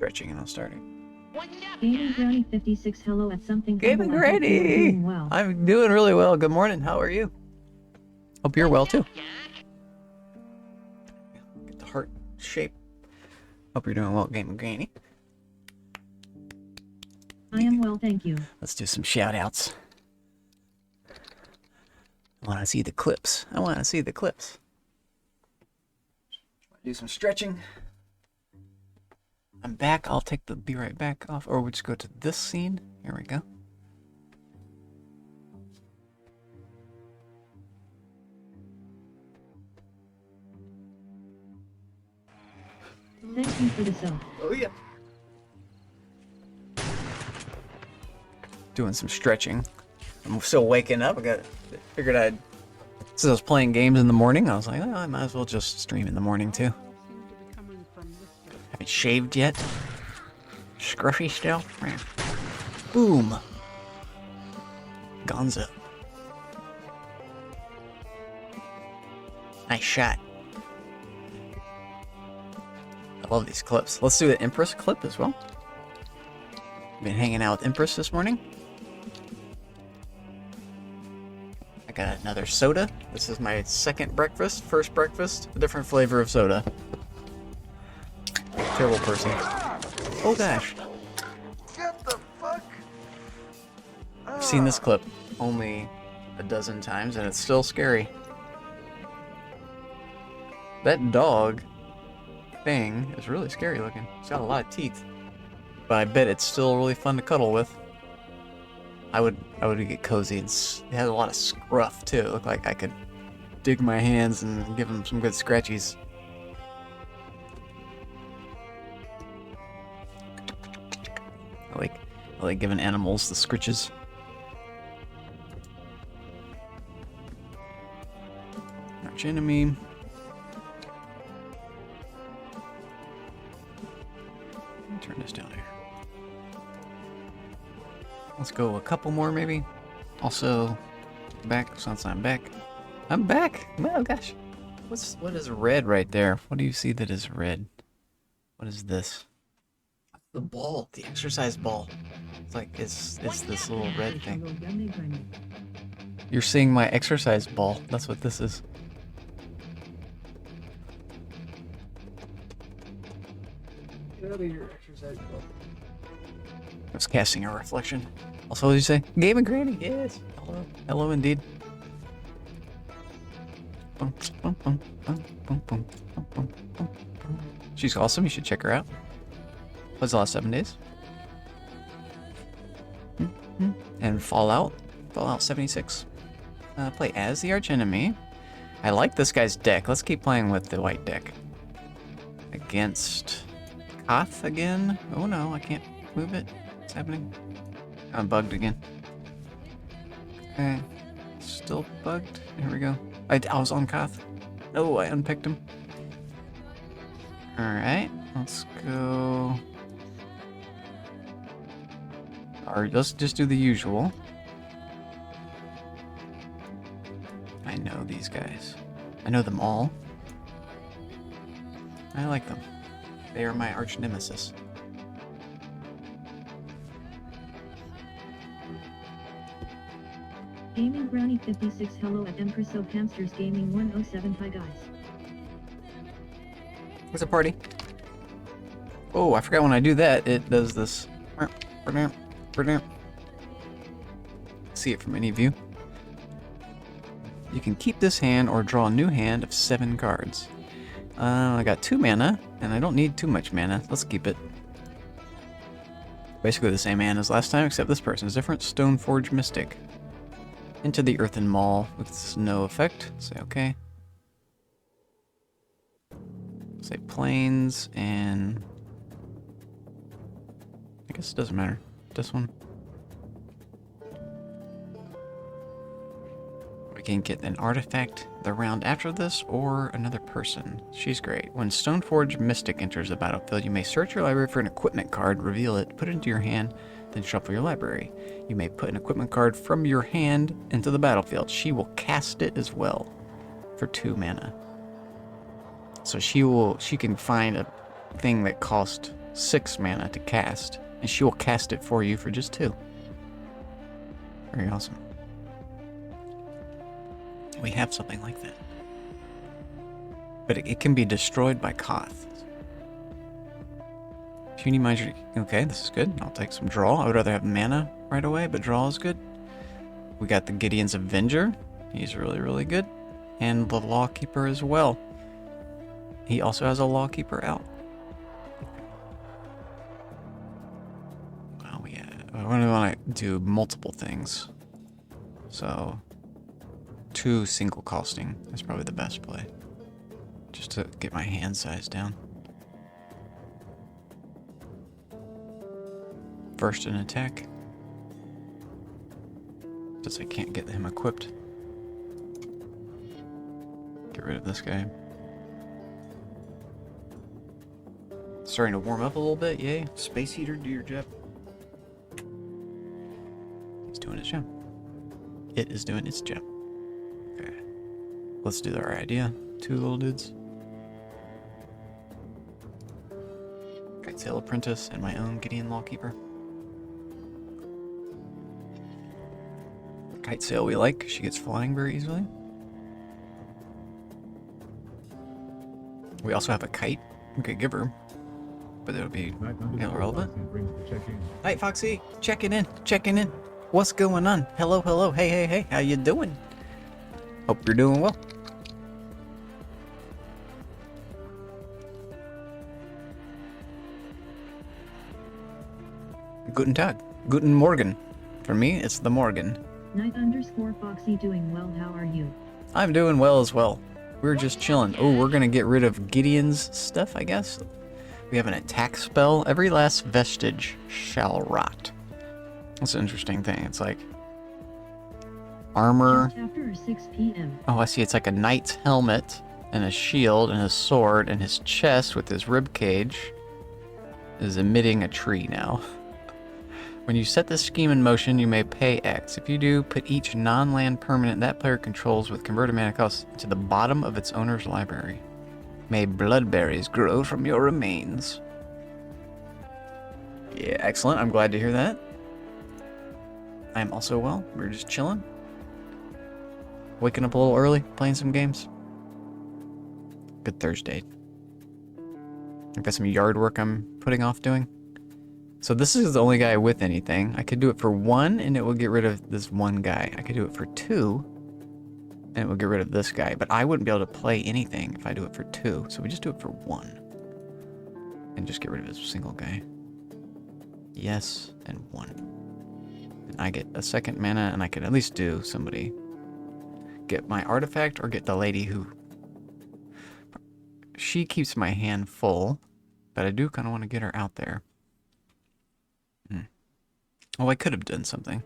Stretching and I'll start it. What's up, Gaming Jack? Granny 56 hello at something. Gaming Hello, I hope you are Granny! doing well. I'm doing really well. Good morning. How are you? Hope you're well What's too. up, Jack? Get the heart shape. Hope you're doing well, Gaming Granny. I am well, thank you. Let's do some shout outs. I want to see the clips. I want to see the clips. Do some stretching. I'm back. I'll take the be right back off. Or we'll just go to this scene. Here we go. Thank you for the sub. Oh, yeah. Doing some stretching. I'm still waking up. Figured I'd. Since I was playing games in the morning, I was like, oh, I might as well just stream in the morning too. Haven't shaved yet. Scruffy still. Boom. Gonzo. Nice shot. I love these clips. Let's do the Empress clip as well. Been hanging out with Empress this morning. I got another soda. This is my second breakfast. First breakfast, a different flavor of soda. Terrible person. Oh gosh. Get the fuck? I've seen this clip only a dozen times and it's still scary. That dog thing is really scary looking. It's got a lot of teeth. But I bet it's still really fun to cuddle with. I would get cozy. It has a lot of scruff too. It looked like I could dig my hands and give him some good scratchies. I like giving animals the scritches. Archenemy. Turn this down here. Let's go a couple more maybe. Also, back since I'm back. I'm back! Oh gosh. What is red right there? What do you see that is red? What is this? The ball, the exercise ball. It's like it's this little red thing. Hello, Gaming Granny. You're seeing my exercise ball. That's what this is. Get out of here, exercise ball. I was casting a reflection. Also, what did you say? Gaming Granny? Yes. Hello. Hello indeed. Bum, bum, bum, bum, bum, bum, bum, bum, bum. She's awesome. You should check her out. What's the last 7 days? And Fallout 76. Play as the Archenemy. I like this guy's deck. Let's keep playing with the white deck. Against Koth again. Oh no, I can't move it. What's happening? I'm bugged again. Okay. Still bugged. Here we go. I was on Koth. No, I unpicked him. Alright, let's go. Or let's just do the usual. I know these guys. I know them all. I like them. They are my arch nemesis. Gaming Granny 56 hello at Empress of Hamsters Gaming 107. Hi guys. It's a party. Oh, I forgot when I do that, it does this. See it from any view. You can keep this hand or draw a new hand of 7 cards. I got 2 mana, and I don't need too much mana. Let's keep it. Basically the same mana as last time, except this person is different. Stoneforge Mystic. Into the Earthen Maw with no effect. Say okay. Say Plains, and I guess it doesn't matter. This one. We can get an artifact the round after this, or another person. She's great. When Stoneforge Mystic enters the battlefield, you may search your library for an equipment card, reveal it, put it into your hand, then shuffle your library. You may put an equipment card from your hand into the battlefield. She will cast it as well for 2 mana. So she can find a thing that costs 6 mana to cast, and she will cast it for you for just 2. Very awesome. We have something like that. But it can be destroyed by Koth. Puny Miser. Okay, this is good. I'll take some draw. I would rather have mana right away, but draw is good. We got the Gideon's Avenger. He's really, really good. And the Lawkeeper as well. He also has a Lawkeeper out. Well, I want to do multiple things. So, 2 single costing is probably the best play. Just to get my hand size down. First an attack. Since I can't get him equipped. Get rid of this guy. Starting to warm up a little bit, yay. Space Heater, do your job. He's doing his job. It is doing its job. Okay. Let's do our idea. 2 little dudes. Kitesail Apprentice and my own Gideon Lawkeeper. Kitesail we like, she gets flying very easily. We also have a kite we could give her, but it'll be irrelevant. Hey Foxy, checking in. What's going on? Hello, hey, how you doing? Hope you're doing well. Guten Tag, Guten Morgen. For me, it's the Morgan. Night_Foxy doing well, how are you? I'm doing well as well. We're just chilling. Oh, we're gonna get rid of Gideon's stuff, I guess. We have an attack spell. Every last vestige shall rot. That's an interesting thing. It's like armor. Just after 6 p.m. Oh, I see. It's like a knight's helmet and a shield and a sword, and his chest with his rib cage is emitting a tree now. When you set this scheme in motion, you may pay X. If you do, put each non-land permanent that player controls with converted mana cost to the bottom of its owner's library. May bloodberries grow from your remains. Yeah, excellent. I'm glad to hear that. I'm also well. We're just chilling. Waking up a little early, playing some games. Good Thursday. I've got some yard work I'm putting off doing. So this is the only guy with anything. I could do it for 1 and it will get rid of this 1 guy. I could do it for 2 and it will get rid of this guy. But I wouldn't be able to play anything if I do it for 2. So we just do it for 1. And just get rid of this single guy. Yes, and 1. And I get a 2nd mana and I can at least do somebody. Get my artifact or get the lady who... She keeps my hand full. But I do kind of want to get her out there. Oh, I could have done something.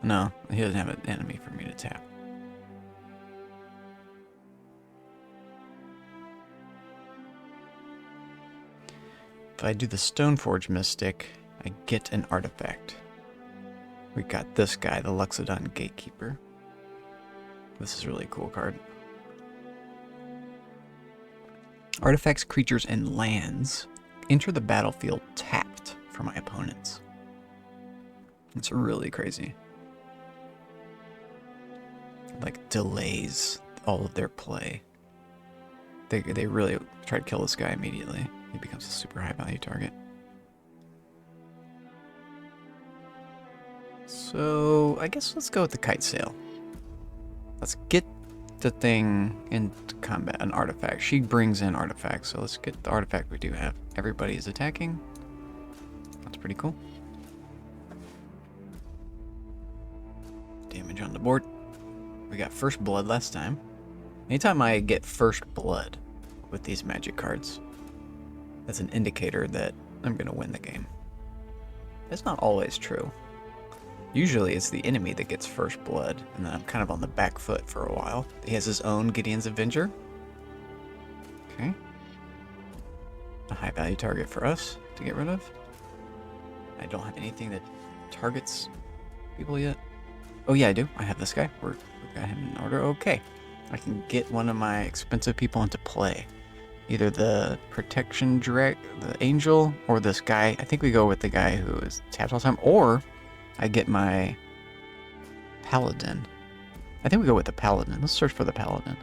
No, he doesn't have an enemy for me to tap. If I do the Stoneforge Mystic, I get an artifact. We got this guy, the Luxodon Gatekeeper. This is a really cool card. Artifacts, creatures, and lands enter the battlefield tapped for my opponents. It's really crazy. Like, delays all of their play. They really try to kill this guy immediately. He becomes a super high value target. So, I guess let's go with the Kitesail. Let's get the thing into combat, an artifact. She brings in artifacts, so let's get the artifact we do have. Everybody is attacking. That's pretty cool. Damage on the board. We got first blood last time. Anytime I get first blood with these magic cards, that's an indicator that I'm going to win the game. That's not always true. Usually it's the enemy that gets first blood, and then I'm kind of on the back foot for a while. He has his own Gideon's Avenger. Okay. A high value target for us to get rid of. I don't have anything that targets people yet. Oh yeah, I do. I have this guy. We got him in order. Okay. I can get one of my expensive people into play. either the protection direct, the angel, or this guy. I think we go with the guy who is tapped all the time, or I get my paladin. I think we go with the paladin. Let's search for the paladin.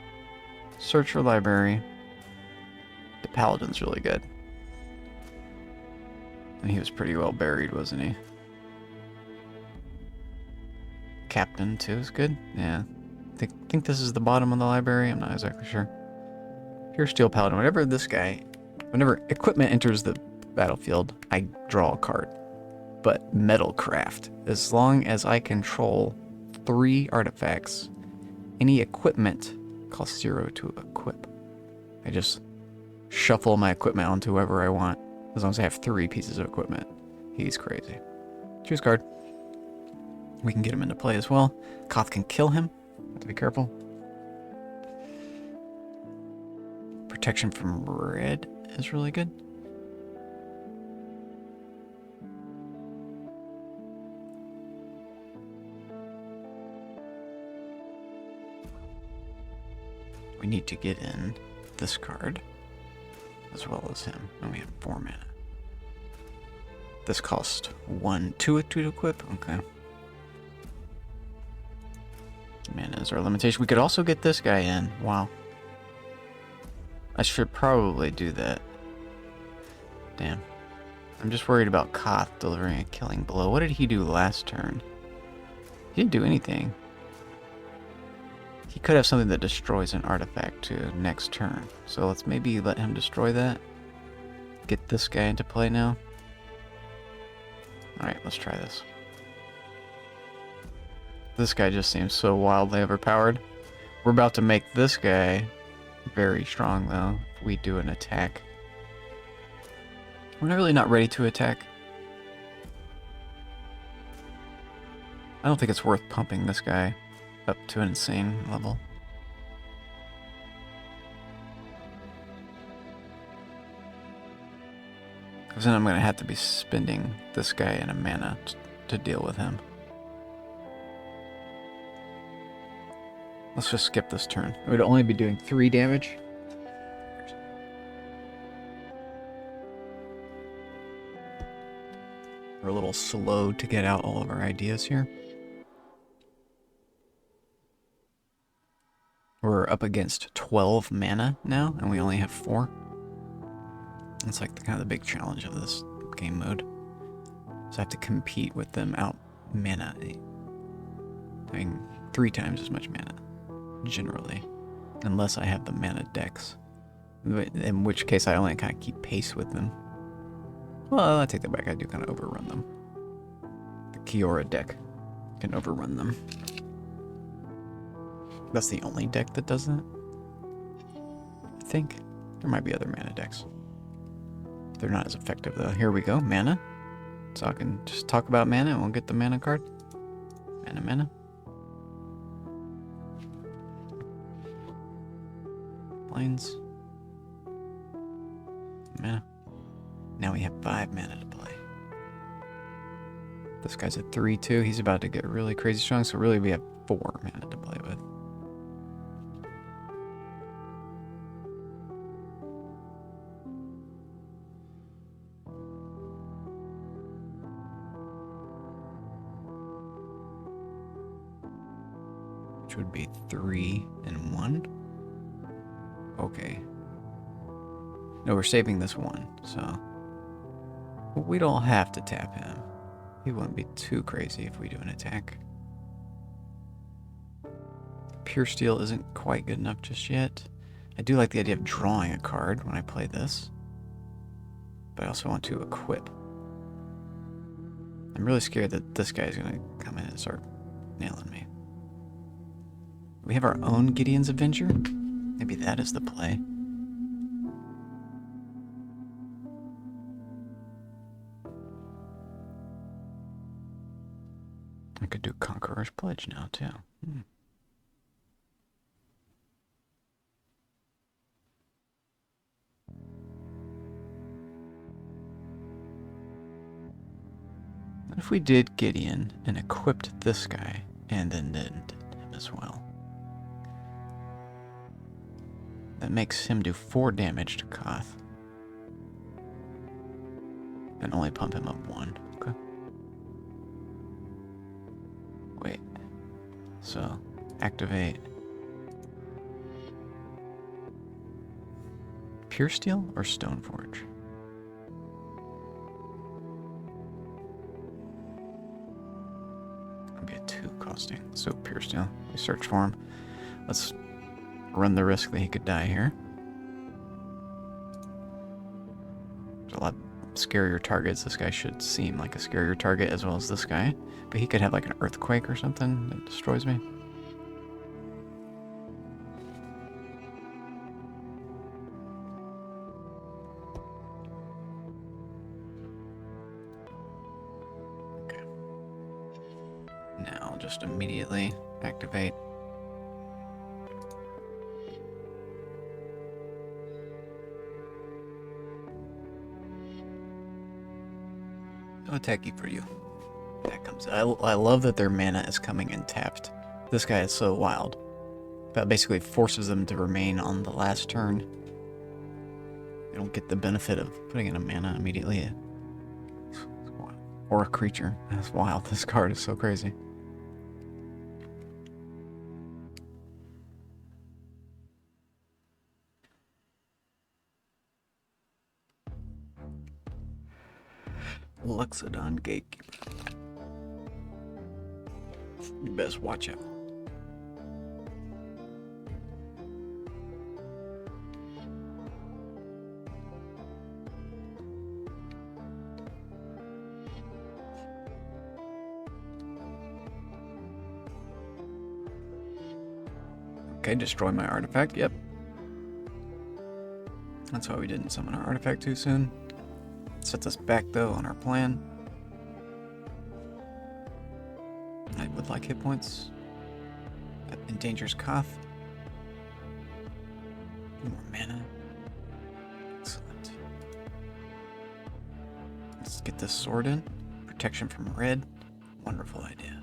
Search for library. The paladin's really good. And he was pretty well buried, wasn't he? Captain, too, is good. Yeah. I think this is the bottom of the library. I'm not exactly sure. Pure Steel Paladin. Whenever this guy... Whenever equipment enters the battlefield, I draw a card. But Metalcraft. As long as I control 3 artifacts, any equipment costs 0 to equip. I just shuffle my equipment onto whoever I want. As long as I have 3 pieces of equipment. He's crazy. Choose card. We can get him into play as well. Koth can kill him. Have to be careful. Protection from red is really good. We need to get in this card as well as him. And we have 4 mana. This cost 2 to equip. Okay. Mana is our limitation. We could also get this guy in. Wow. I should probably do that. Damn. I'm just worried about Koth delivering a killing blow. What did he do last turn? He didn't do anything. He could have something that destroys an artifact to next turn. So let's maybe let him destroy that. Get this guy into play now. Alright, let's try this. This guy just seems so wildly overpowered. We're about to make this guy very strong, though, if we do an attack. We're really not ready to attack. I don't think it's worth pumping this guy up to an insane level. Because then I'm going to have to be spending this guy in a mana to deal with him. Let's just skip this turn. It would only be doing 3 damage. We're a little slow to get out all of our ideas here. We're up against 12 mana now, and we only have 4. That's like kind of the big challenge of this game mode. So I have to compete with them out mana. Having 3 times as much mana. Generally, unless I have the mana decks, in which case I only kind of keep pace with them. Well, I take that back. I do kind of overrun them. The Kiora deck can overrun them. That's the only deck that does that. I think there might be other mana decks. They're not as effective though. Here we go, mana. So I can just talk about mana and we'll get the mana card. Mana. Plains. Mana. Now we have 5 mana to play. This guy's at 3-2. He's about to get really crazy strong, so really we have 4 mana to play with. Which would be 3 and 1. Okay. No, we're saving this 1, so we don't have to tap him. He wouldn't be too crazy if we do an attack. Pure Steel isn't quite good enough just yet. I do like the idea of drawing a card when I play this, but I also want to equip. I'm really scared that this guy's gonna come in and start nailing me. We have our own Gideon's Avenger? Maybe that is the play. I could do Conqueror's Pledge now, too. What if we did Gideon and equipped this guy and then did him as well? That makes him do 4 damage to Koth. And only pump him up 1. Okay. Wait. So, activate. Pure Steel or Stoneforge? That'd be a 2 costing. So, Pure Steel. We search for him. Let's run the risk that he could die here. There's a lot scarier targets. This guy should seem like a scarier target as well as this guy. But he could have like an earthquake or something that destroys me. Okay. Now just immediately activate. I'll attack you for you. That comes. I love that their mana is coming in tapped. This guy is so wild. That basically forces them to remain on the last turn. They don't get the benefit of putting in a mana immediately. Or a creature. That's wild. This card is so crazy. Luxodon Gatekeeper. You best watch out. Okay, destroy my artifact. Yep. That's why we didn't summon our artifact too soon. Sets us back, though, on our plan. I would like hit points. That endangers Koth. More mana. Excellent. Let's get this sword in. Protection from red. Wonderful idea.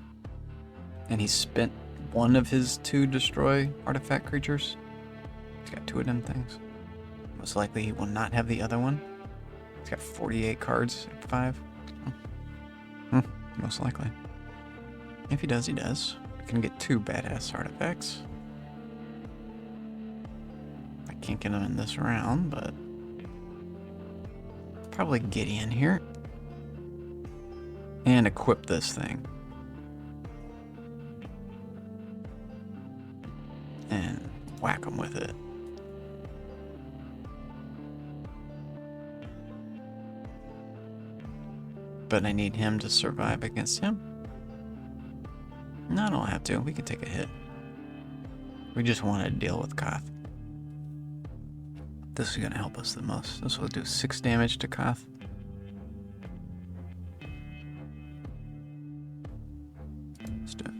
And he spent one of his 2 destroy artifact creatures. He's got 2 of them things. Most likely he will not have the other one. He's got 48 cards at 5. Most likely. If he does, he does. We can get 2 badass artifacts. I can't get them in this round, but probably Gideon here. And equip this thing. And whack him with it. But I need him to survive against him. No, I don't have to. We can take a hit. We just want to deal with Koth. This is going to help us the most. This will do 6 damage to Koth. Let's do it.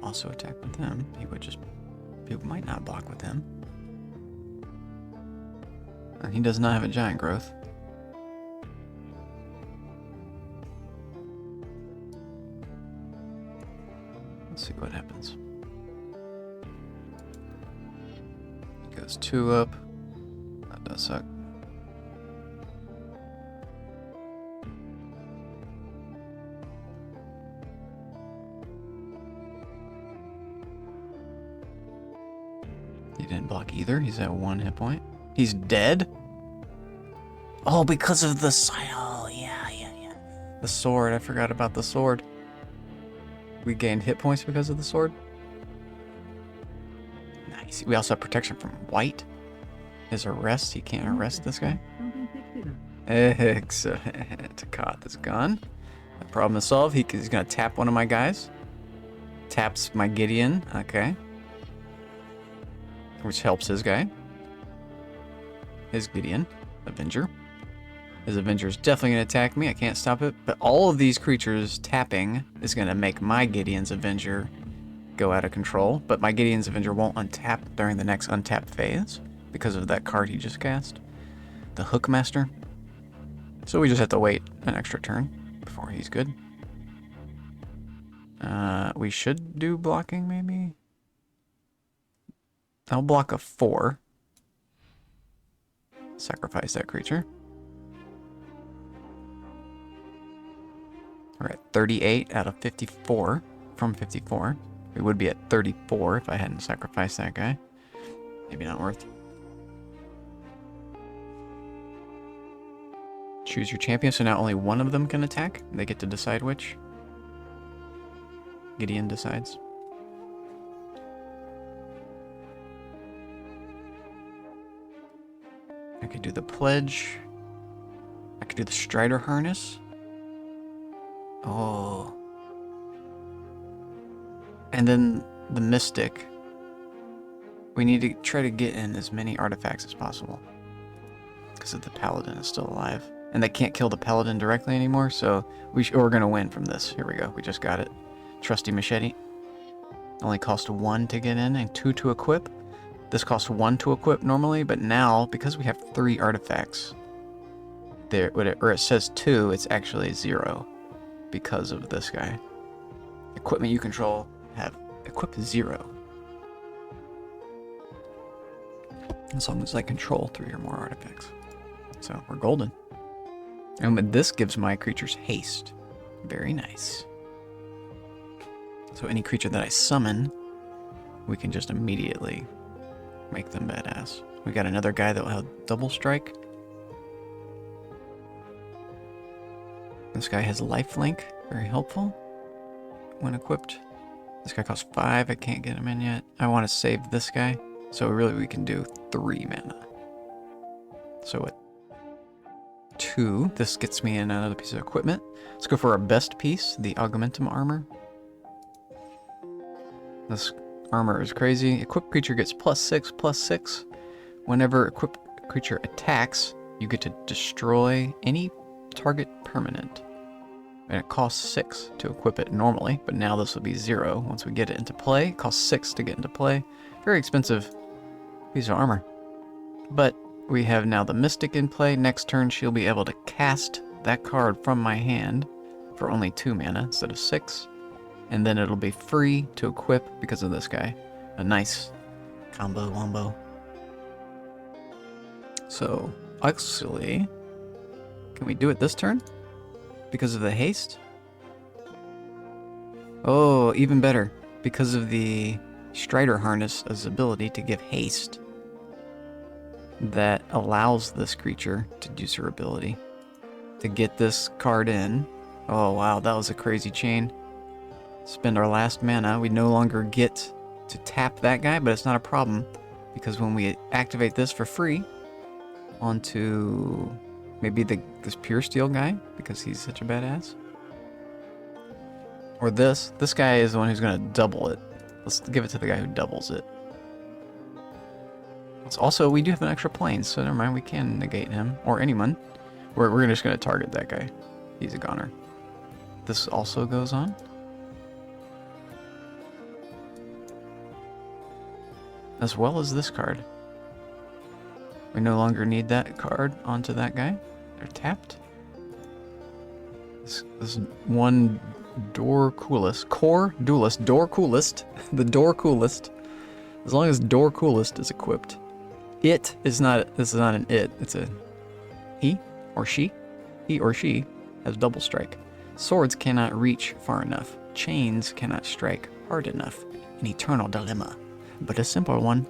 Also attack with him. He might not block with him. And he does not have a giant growth. Let's see what happens. He goes 2 up. That does suck. He didn't block either. He's at 1 hit point. He's dead? Oh, because of the... Oh, yeah. The sword. I forgot about the sword. We gained hit points because of the sword. Nice. We also have protection from white. His arrest. He can't arrest this guy. Excellent. Koth is gone. The problem is solved. He's going to tap one of my guys. Taps my Gideon. Okay. Which helps his guy. His Gideon. Avenger. His Avenger is definitely going to attack me. I can't stop it. But all of these creatures tapping is going to make my Gideon's Avenger go out of control. But my Gideon's Avenger won't untap during the next untap phase because of that card he just cast. The Hookmaster. So we just have to wait an extra turn before he's good. We should do blocking, maybe? I'll block a 4. Sacrifice that creature. We're at 38 out of 54 from 54. We would be at 34 if I hadn't sacrificed that guy. Maybe not worth. Choose your champion, so now only one of them can attack. They get to decide which. Gideon decides. I could do the pledge. I could do the Strider harness. Oh. And then the Mystic. We need to try to get in as many artifacts as possible. Because the Paladin is still alive. And they can't kill the Paladin directly anymore, so we're going to win from this. Here we go. We just got it. Trusty Machete. Only cost 1 to get in and 2 to equip. This costs 1 to equip normally, but now, because we have 3 artifacts, or it says 2, it's actually 0 because of this guy. Equipment you control have equip 0. As long as I control 3 or more artifacts. So we're golden. And this gives my creatures haste. Very nice. So any creature that I summon, we can just immediately make them badass. We got another guy that will have double strike. This guy has lifelink, very helpful when equipped. This guy costs 5, I can't get him in yet. I want to save this guy, so really we can do 3 mana. So at 2, this gets me in another piece of equipment. Let's go for our best piece, the Augmentum Armor. This armor is crazy. Equipped creature gets +6/+6. Whenever equipped creature attacks, you get to destroy any target permanent. And it costs 6 to equip it normally, but now this will be 0 once we get it into play. It costs 6 to get into play. Very expensive piece of armor. But we have now the Mystic in play. Next turn, she'll be able to cast that card from my hand for only 2 mana instead of 6. And then it'll be free to equip because of this guy. A nice combo wombo. So, actually, can we do it this turn? Because of the haste? Oh, even better. Because of the Strider Harness's ability to give haste. That allows this creature to use her ability. To get this card in. Oh wow, that was a crazy chain. Spend our last mana. We no longer get to tap that guy, but it's not a problem. Because when we activate this for free onto maybe this Pure Steel guy, because he's such a badass. Or this guy is the one who's going to double it. Let's give it to the guy who doubles it. It's also, we do have an extra plane, so never mind, we can negate him, or anyone. We're just going to target that guy. He's a goner. This also goes on. As well as this card. We no longer need that card onto that guy. They're tapped. This one Door Coolest. Core Duelist. Door Coolest. The Door Coolest. As long as Door Coolest is equipped. It is not, this is not an it. It's a he or she. He or she has double strike. Swords cannot reach far enough. Chains cannot strike hard enough. An eternal dilemma. But a simple one.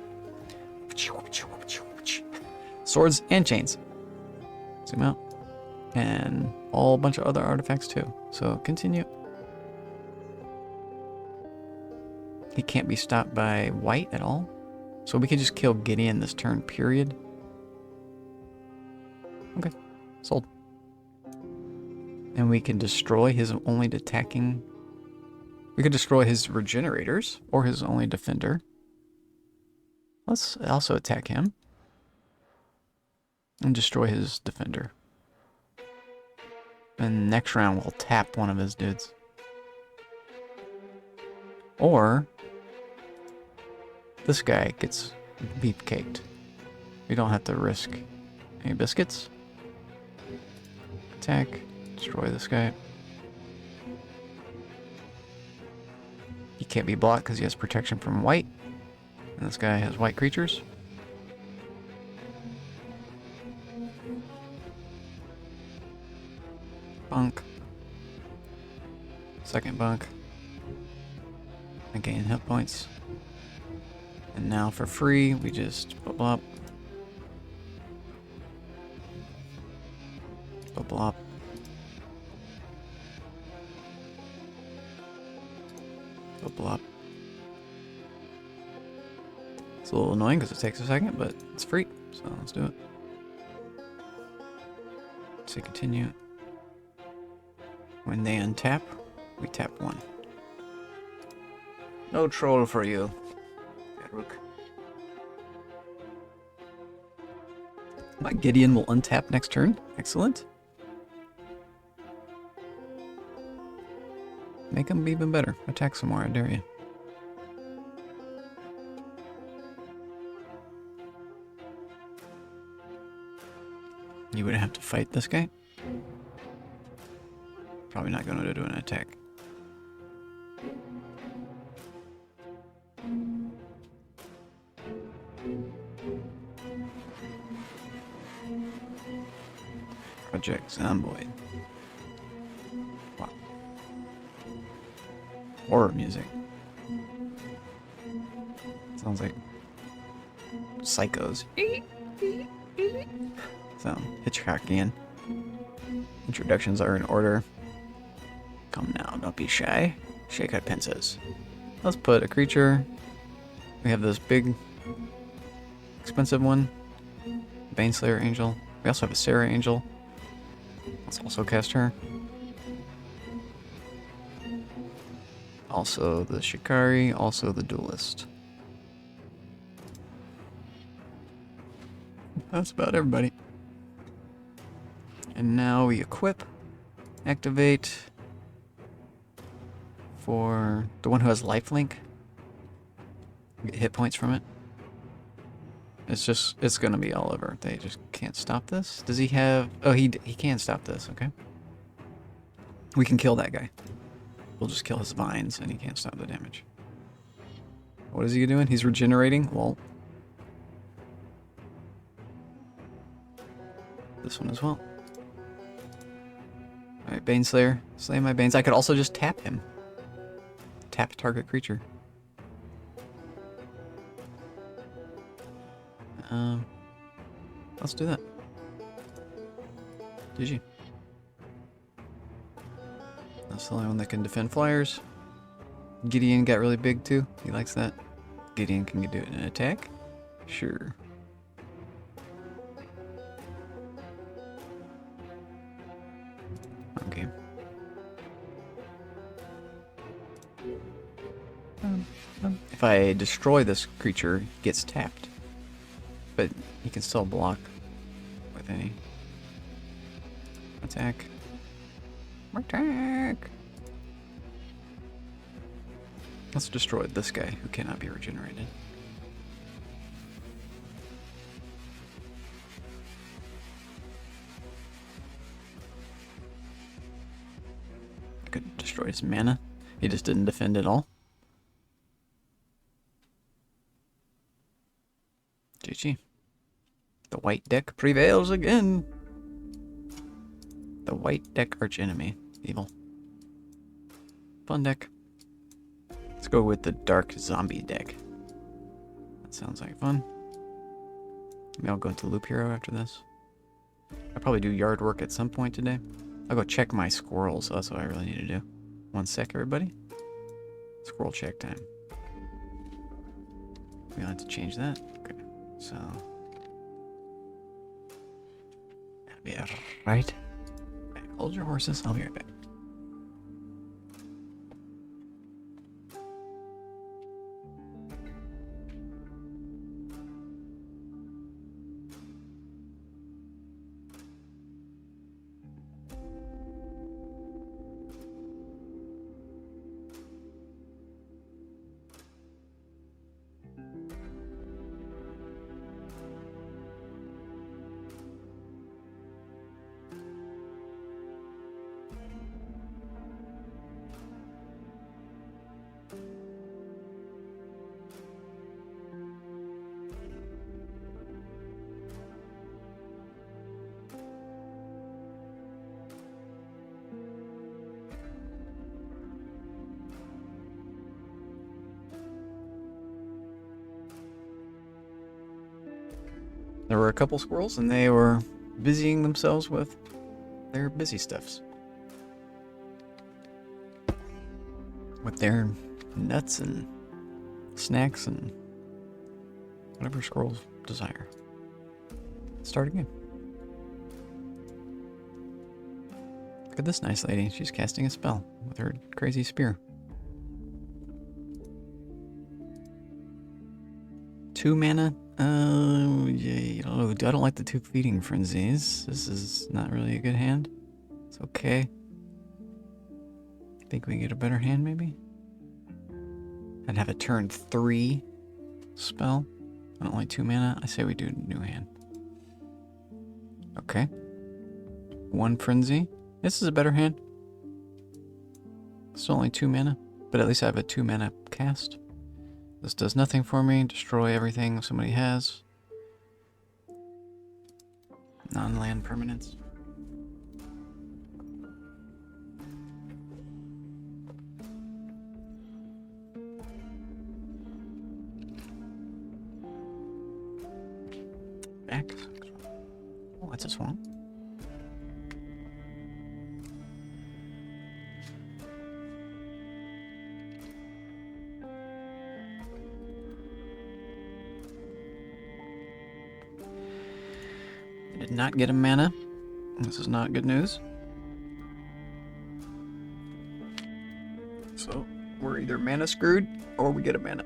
Swords and chains. Zoom out. And a bunch of other artifacts too. So continue. He can't be stopped by white at all. So we can just kill Gideon this turn, period. Okay. Sold. And we can destroy his only attacking... We could destroy his regenerators or his only defender. Let's also attack him. And destroy his defender. And next round we'll tap one of his dudes. Or this guy gets beefcaked. We don't have to risk any biscuits. attack. Destroy this guy. He can't be blocked because he has protection from white. And this guy has white creatures. Bunk. Second bunk. And gain hit points. And now for free, we just bubble up. Bubble up. Bubble up. It's a little annoying because it takes a second, but it's free, so let's do it. Say continue. When they untap, we tap 1. No troll for you, Rook. My Gideon will untap next turn. Excellent. Make him even better. Attack some more, I dare you. You would have to fight this guy. Probably not going to do an attack. Project Zomboid. Wow. Horror music. Sounds like Psychos. So, Hitchcockian. Introductions are in order. Come now, don't be shy. Shake out pincers. Let's put a creature. We have this big, expensive one. Baneslayer Angel. We also have a Sarah Angel. Let's also cast her. Also the Shikari, also the Duelist. That's about everybody. And now we equip, activate for the one who has lifelink. Get hit points from it. It's gonna be all over. They just can't stop this. Does he have, oh, he can stop this, okay. We can kill that guy. We'll just kill his vines and he can't stop the damage. What is he doing? He's regenerating? Well. This one as well. Alright, Baneslayer. Slay my Banes. I could also just tap him. Tap target creature. Let's do that. GG. That's the only one that can defend flyers. Gideon got really big too. He likes that. Gideon can do it in an attack. Sure. Okay. If I destroy this creature, it gets tapped. But he can still block with any attack. Attack! Let's destroy this guy who cannot be regenerated. I could destroy his mana. He just didn't defend at all. GG. The white deck prevails again. The white deck Archenemy. Evil. Fun deck. Let's go with the dark zombie deck. That sounds like fun. Maybe I'll go into Loop Hero after this. I'll probably do yard work at some point today. I'll go check my squirrels, so that's what I really need to do. 1 sec, everybody. Squirrel check time. We don't have to change that. Okay, so that'll be right. Okay, hold your horses. I'll be right back. There were a couple squirrels, and they were busying themselves with their busy stuffs. With their nuts and snacks and whatever squirrels desire. Start again. Look at this nice lady. She's casting a spell with her crazy spear. 2 mana? Yeah, I don't know. I don't like the 2 Fleeting Frenzies. This is not really a good hand. It's okay. Think we can get a better hand, maybe? I'd have a turn 3 spell. And only 2 mana. I say we do new hand. Okay. 1 Frenzy. This is a better hand. Still only 2 mana. But at least I have a 2 mana cast. This does nothing for me. Destroy everything somebody has. Non-land permanents. Back. Oh, that's a swamp. I did not get a mana. This is not good news. So, we're either mana screwed or we get a mana.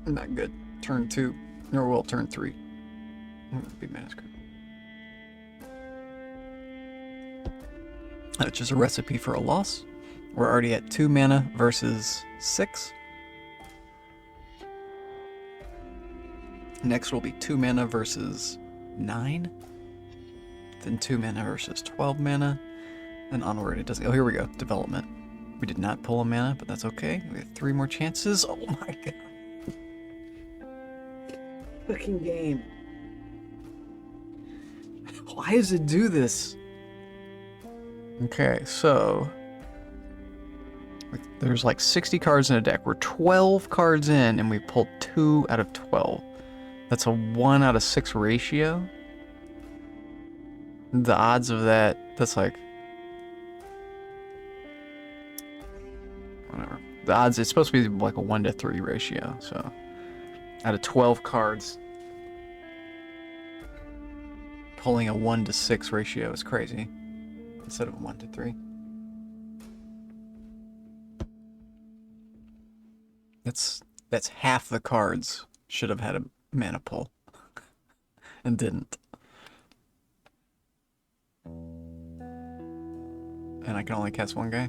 Not good. Turn 2. Or well, turn 3. Be mana screwed. Which is a recipe for a loss. We're already at 2 mana versus 6. Next will be 2 mana versus 9. Then 2 mana versus 12 mana. Then onward it doesn't. Oh, here we go. Development. We did not pull a mana, but that's okay. We have 3 more chances. Oh my god. Fucking game. Why does it do this? Okay, so there's like 60 cards in a deck. We're 12 cards in and we pulled 2 out of 12. That's a 1 out of 6 ratio. The odds of that's like whatever. The odds, it's supposed to be like a 1 to 3 ratio, so out of 12 cards, pulling a 1 to 6 ratio is crazy instead of a 1 to 3. That's half the cards should have had a mana pull and didn't. And I can only cast 1 guy,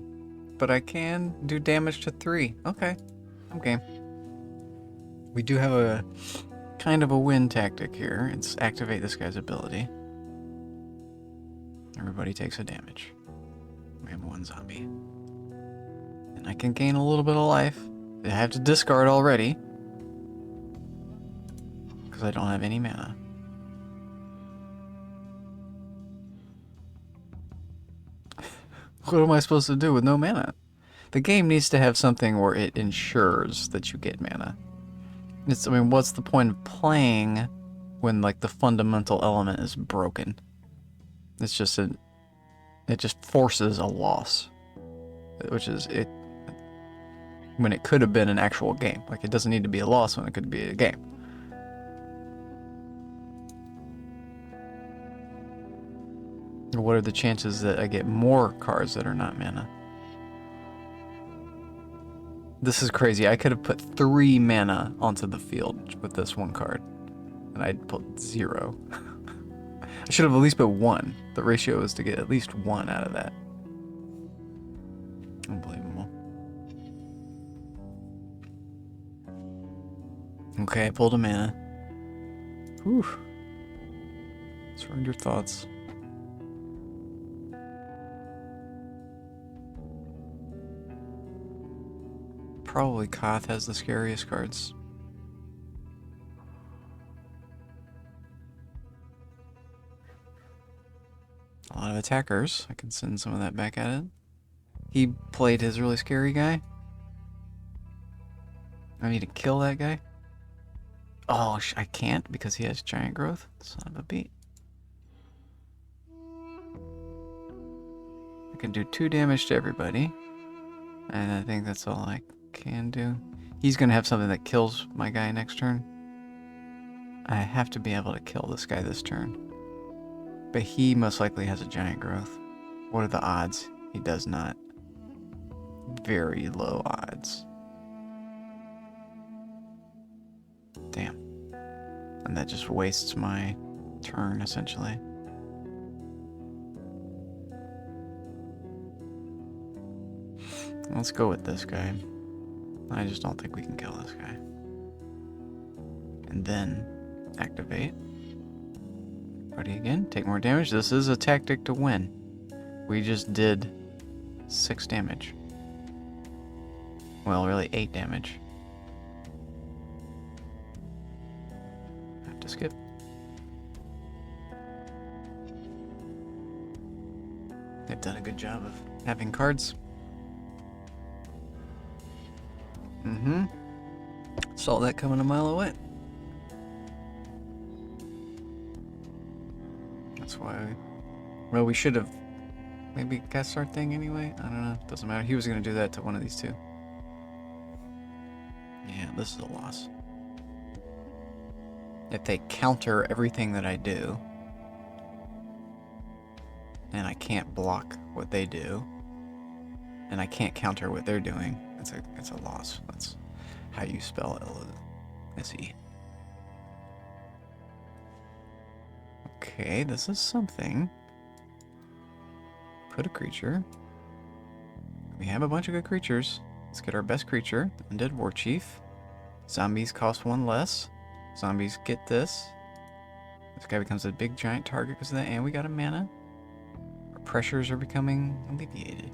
but I can do damage to 3. Okay, I'm game. We do have a kind of a win tactic here. It's activate this guy's ability. Everybody takes a damage. We have 1 zombie. And I can gain a little bit of life. I have to discard already. Because I don't have any mana. What am I supposed to do with no mana? The game needs to have something where it ensures that you get mana. I mean, what's the point of playing when, like, the fundamental element is broken? It's just it just forces a loss. Which is, when it could have been an actual game. Like, it doesn't need to be a loss when it could be a game. What are the chances that I get more cards that are not mana? This is crazy. I could have put 3 mana onto the field with this 1 card. And I'd put 0. I should have at least put 1. The ratio is to get at least 1 out of that. Unbelievable. Okay, I pulled a mana. Whew. Surrender thoughts. Probably Koth has the scariest cards. A lot of attackers. I can send some of that back at it. He played his really scary guy. I need to kill that guy. Oh, I can't because he has giant growth? Son of a beat. I can do 2 damage to everybody. And I think that's all I can do. He's going to have something that kills my guy next turn. I have to be able to kill this guy this turn. But he most likely has a giant growth. What are the odds? He does not. Very low odds. Damn. And that just wastes my turn, essentially. Let's go with this guy. I just don't think we can kill this guy. And then activate. Buddy again. Take more damage. This is a tactic to win. We just did 6 damage. Well, really 8 damage. Have to skip. They've done a good job of having cards. Saw that coming a mile away. That's why well, we should have maybe cast our thing anyway. I don't know. Doesn't matter. He was going to do that to one of these two. Yeah, this is a loss. If they counter everything that I do, and I can't block what they do, and I can't counter what they're doing, it's a loss. That's how you spell LSE. Okay, this is something. Put a creature. We have a bunch of good creatures. Let's get our best creature, Undead War Chief. Zombies cost 1 less. Zombies get this. This guy becomes a big giant target because of that, and we got a mana. Our pressures are becoming alleviated.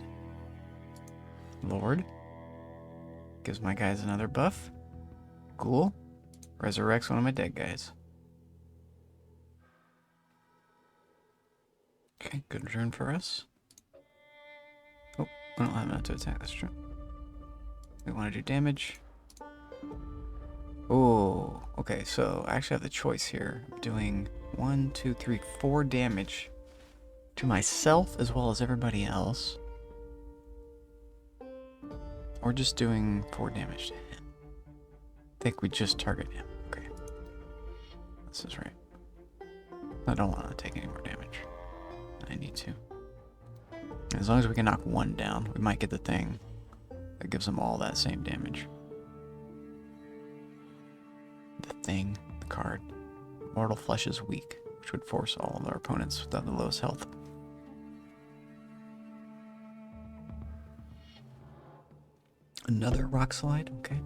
Lord. Gives my guys another buff. Ghoul. Resurrects one of my dead guys. Okay, good turn for us. Oh, I don't have enough to attack, that's true. We want to do damage. Oh, okay, so I actually have the choice here. I'm doing 1, 2, 3, 4 damage to myself as well as everybody else. Or just doing 4 damage to him. I think we just target him. Okay. This is right. I don't want to take any more damage. I need to. As long as we can knock 1 down, we might get the thing that gives them all that same damage. The thing, the card. Mortal Flesh is weak, which would force all of our opponents without the lowest health. Another rock slide, okay.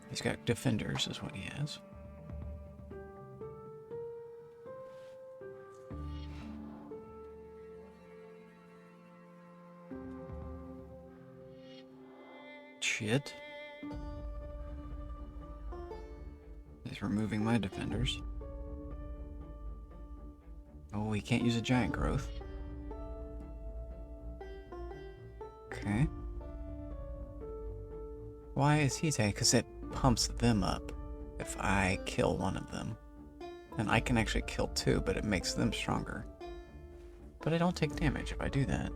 He's got defenders, is what he has. Shit. He's removing my defenders. Oh, he can't use a giant growth. Okay. Why is he taking? Because it pumps them up if I kill one of them. And I can actually kill 2, but it makes them stronger. But I don't take damage if I do that.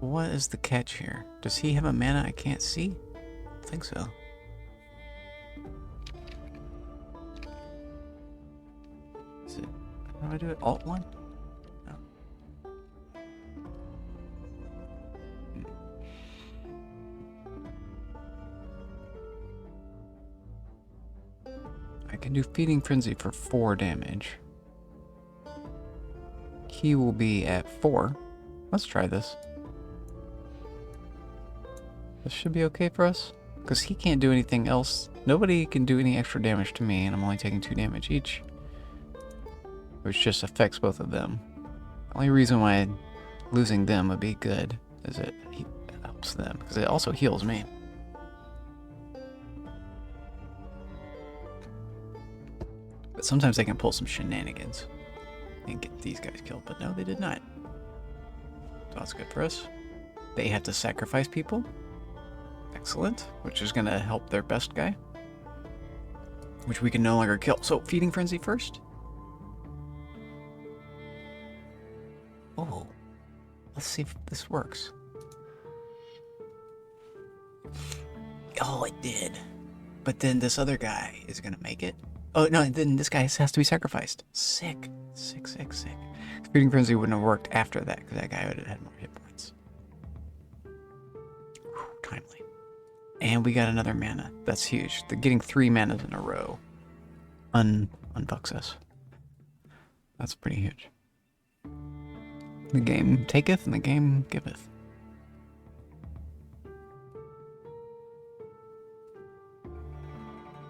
What is the catch here? Does he have a mana I can't see? I think so. Is it... How do I do it? Alt 1? No. I can do Feeding Frenzy for 4 damage. He will be at 4. Let's try this. This should be okay for us. Because he can't do anything else. Nobody can do any extra damage to me, and I'm only taking 2 damage each. Which just affects both of them. The only reason why losing them would be good is it helps them. Because it also heals me. But sometimes they can pull some shenanigans and get these guys killed. But no, they did not. So that's good for us. They have to sacrifice people. Excellent. Which is going to help their best guy. which we can no longer kill. So, Feeding Frenzy first. Oh, let's see if this works. Oh, it did. But then this other guy is gonna make it. Oh, no, then this guy has to be sacrificed. Sick. Sick. Feeding Frenzy wouldn't have worked after that, because that guy would have had more hit points. Whew, timely. And we got another mana. That's huge. They're getting 3 manas in a row. Unbucks us. That's pretty huge. The game taketh and the game giveth.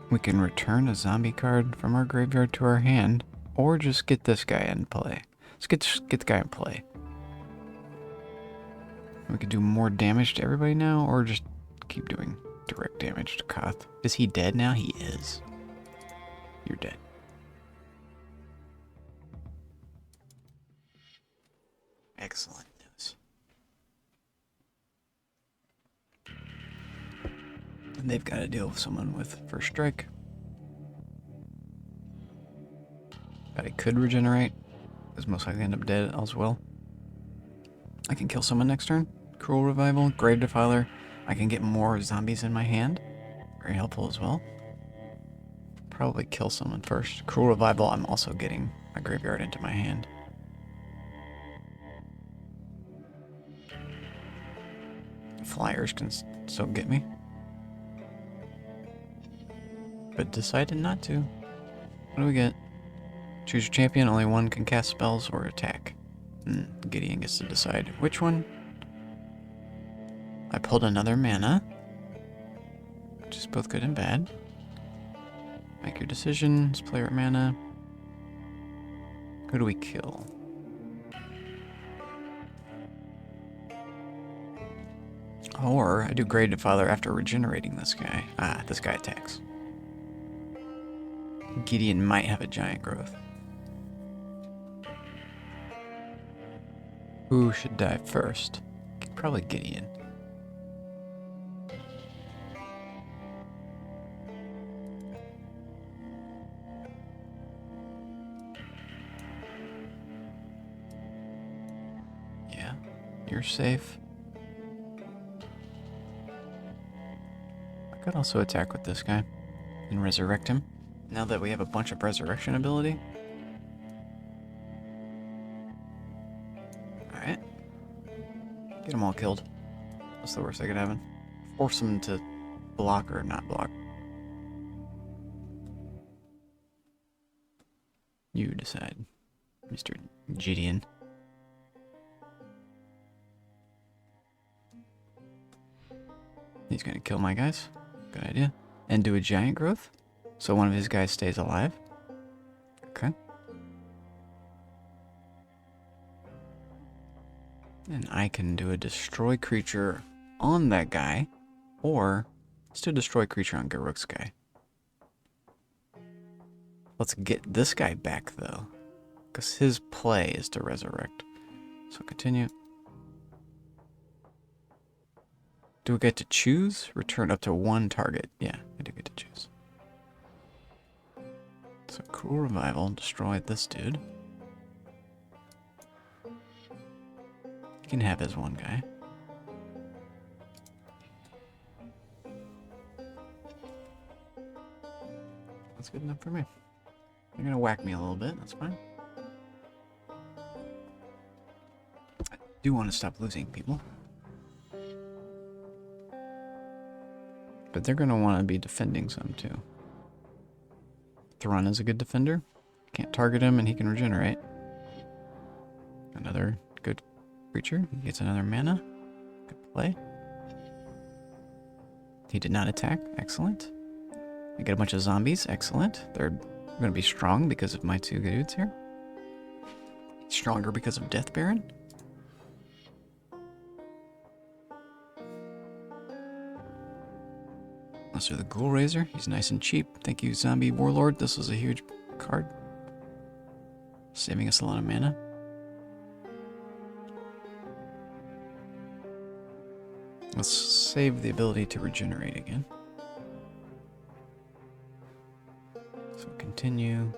We can return a zombie card from our graveyard to our hand, or just get this guy in play. Let's get the guy in play. We can do more damage to everybody now, or just keep doing direct damage to Koth. Is he dead now? He is. You're dead. Excellent news. And they've got to deal with someone with first strike. But I could regenerate. Is most likely end up dead as well. I can kill someone next turn. Cruel Revival, Grave Defiler. I can get more zombies in my hand. Very helpful as well. Probably kill someone first. Cruel Revival, I'm also getting a graveyard into my hand. Flyers can still get me. But decided not to. What do we get? Choose your champion, only one can cast spells or attack. Gideon gets to decide which one. I pulled another mana, which is both good and bad. Make your decisions, player mana. Who do we kill? Or I do Grave Defiler after regenerating this guy. Ah, this guy attacks. Gideon might have a giant growth. Who should die first? Probably Gideon. Yeah, you're safe. I could also attack with this guy and resurrect him. Now that we have a bunch of resurrection ability. Alright. Get them all killed. What's the worst that could happen? Force them to block or not block. You decide, Mr. Gideon. He's gonna kill my guys. Good idea. And do a giant growth. So one of his guys stays alive. Okay. And I can do a destroy creature on that guy, or let's do a destroy creature on Garruk's guy. Let's get this guy back though, because his play is to resurrect. So continue. Do we get to choose? Return up to 1 target. Yeah, I do get to choose. So Cruel Revival, destroy this dude. He can have his one guy. That's good enough for me. You're gonna whack me a little bit, that's fine. I do want to stop losing people. But they're gonna want to be defending some too. Thrun is a good defender. Can't target him and he can regenerate. Another good creature. He gets another mana. Good play. He did not attack. Excellent. I get a bunch of zombies. Excellent. They're going to be strong because of my 2 dudes here. Stronger because of Death Baron. Let's do the Ghoul Raiser. He's nice and cheap. Thank you, Zombie Warlord. This was a huge card. Saving us a lot of mana. Let's save the ability to regenerate again. Continue.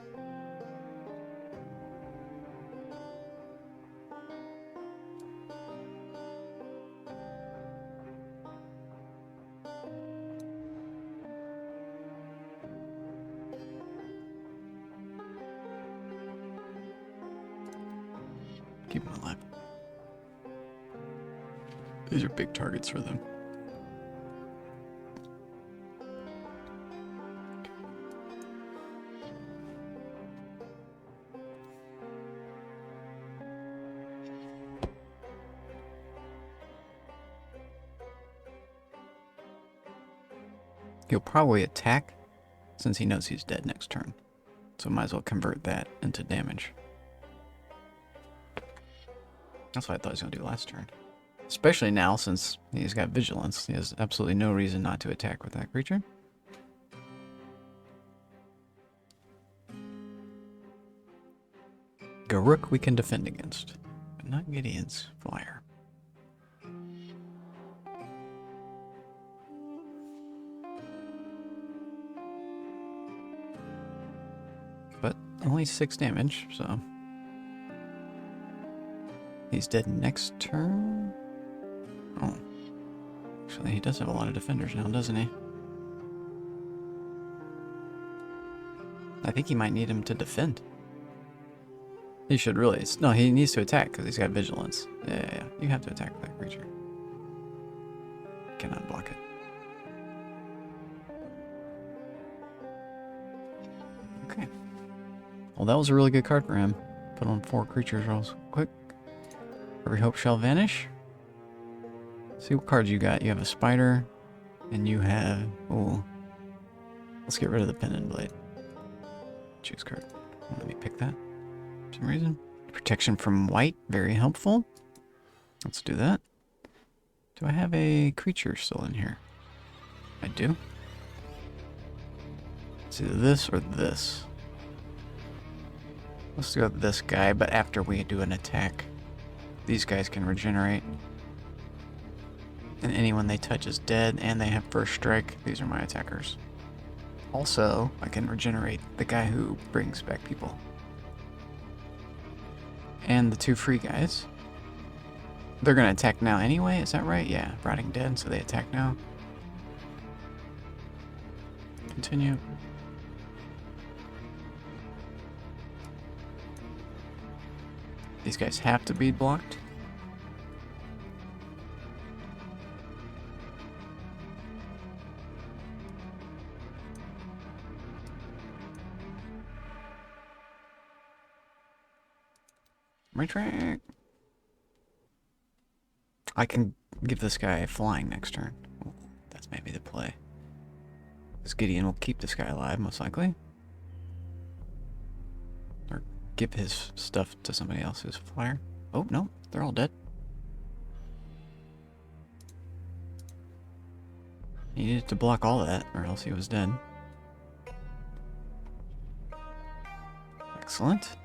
Keep them alive. These are big targets for them. He'll probably attack since he knows he's dead next turn. So might as well convert that into damage. That's what I thought he was going to do last turn. Especially now since he's got vigilance. He has absolutely no reason not to attack with that creature. Garruk we can defend against, but not Gideon's flyer. But only 6 damage, so he's dead next turn. Oh, actually, he does have a lot of defenders now, doesn't he? I think he might need him to defend. He should really. No, he needs to attack because he's got vigilance. Yeah. You have to attack that creature. Cannot block it. Okay. Well, that was a really good card for him. Put on 4 creatures real quick. Every hope shall vanish. See what cards you got. You have a spider, and you have. Oh, let's get rid of the pen and blade. Choose card. Let me pick that. For some reason. Protection from white, very helpful. Let's do that. Do I have a creature still in here? I do. It's either this or this. Let's go with this guy, but after we do an attack. These guys can regenerate. And anyone they touch is dead, and they have first strike. These are my attackers. Also, I can regenerate the guy who brings back people. And the 2 free guys. They're gonna attack now anyway, is that right? Yeah, Rotting Dead, so they attack now. Continue. These guys have to be blocked. Retract. I can give this guy flying next turn. Ooh, that's maybe the play. Because Gideon will keep this guy alive, most likely. Or give his stuff to somebody else who's a flyer. Oh, no. They're all dead. He needed to block all of that, or else he was dead. Excellent.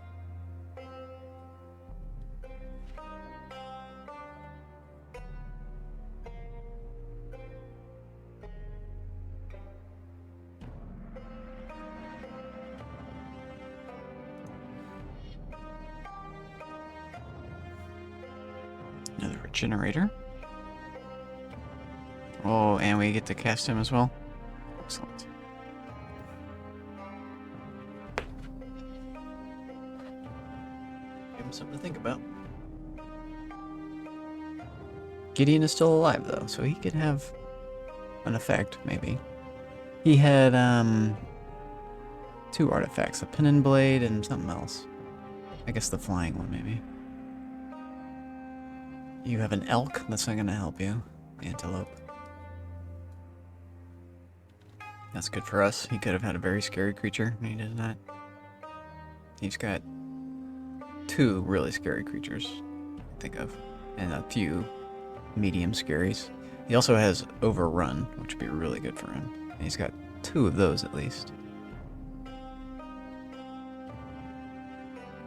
Another regenerator. Oh, and we get to cast him as well. Excellent. Give him something to think about. Gideon is still alive though, so he could have an effect, maybe. He had 2 artifacts, a pin and blade and something else. I guess the flying one, maybe. You have an elk, that's not gonna help you. Antelope. That's good for us. He could have had a very scary creature, and he does not. He's got 2 really scary creatures, I think of, and a few medium scaries. He also has Overrun, which would be really good for him. And he's got 2 of those at least.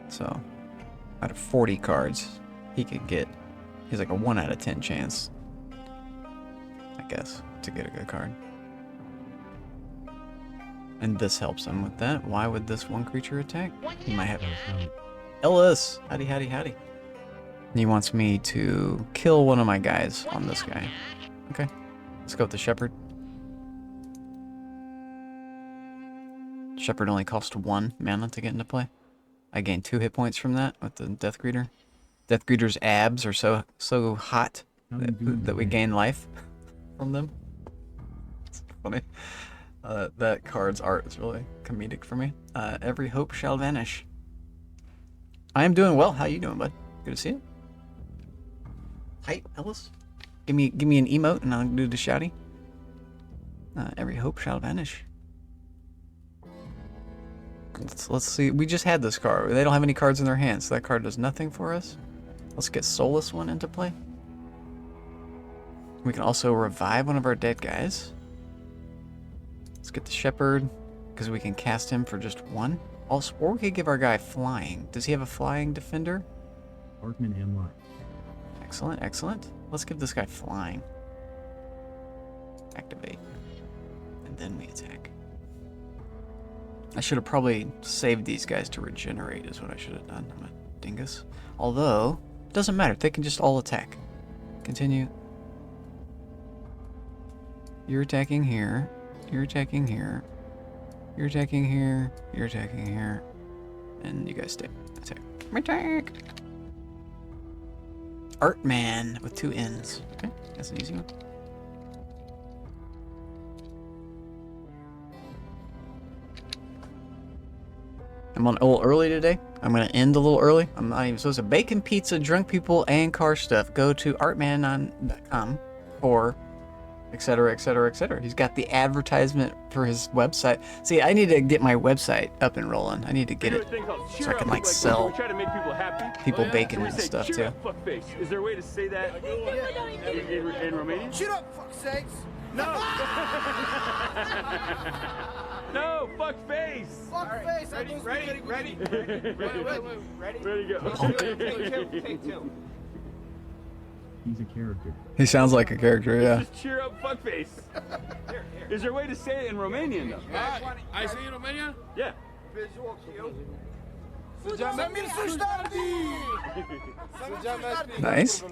So, out of 40 cards, he could get. He's like a 1 out of 10 chance, I guess, to get a good card. And this helps him with that. Why would this one creature attack? He might have... That's Ellis! Howdy, howdy, howdy. He wants me to kill one of my guys on this guy. Okay. Let's go with the Shepherd. Shepherd only cost 1 mana to get into play. I gain 2 hit points from that with the Death Greeter. Death Greeter's abs are so hot that we gain life from them. It's funny. That card's art is really comedic for me. Every hope shall vanish. I am doing well. How you doing, bud? Good to see you. Hi, Ellis. Give me an emote and I'll do the shouty. Every hope shall vanish. Let's see. We just had this card. They don't have any cards in their hands, so that card does nothing for us. Let's get Soulless One into play. We can also revive one of our dead guys. Let's get the Shepherd, because we can cast him for just 1. Also, or we could give our guy Flying. Does he have a Flying Defender? Arkman and Light. Excellent, excellent. Let's give this guy Flying. Activate. And then we attack. I should have probably saved these guys to regenerate is what I should have done. I'm a dingus. Although, it doesn't matter. They can just all attack. Continue. You're attacking here. You're attacking here. You're attacking here. You're attacking here. And you guys stay. Attack. Attack! Artman with 2 N's. Okay, that's an easy one. I'm on a little early today. I'm going to end a little early. I'm not even supposed to. Bacon, pizza, drunk people, and car stuff. Go to artman.com for etc, etc, etc. He's got the advertisement for his website. See, I need to get my website up and rolling. I need to get it so I can like sell people bacon and stuff too. Fuckface. Is there a way to say that in Romanian? Shut up, fuck sakes! No! No, fuck face! Fuck face! Ready? Ready, go. Take 2. He's a character. He sounds like a character, yeah. Just cheer up, fuck face. Is there a way to say it in Romanian though? I say in Romania? Yeah. Visual cue. Nice.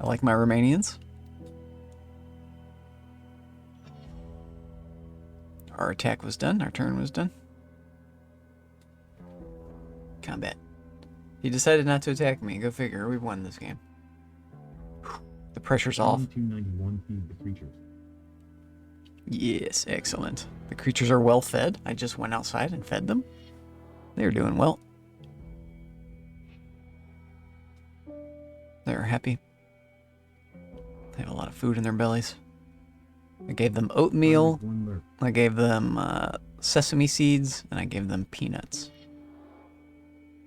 I like my Romanians. Our attack was done. Our turn was done. Combat. He decided not to attack me. Go figure. We've won this game. The pressure's off. 291 feed the creatures. Yes, excellent. The creatures are well fed. I just went outside and fed them. They're doing well. They're happy. They have a lot of food in their bellies. I gave them oatmeal. One lurk. I gave them sesame seeds, and I gave them peanuts.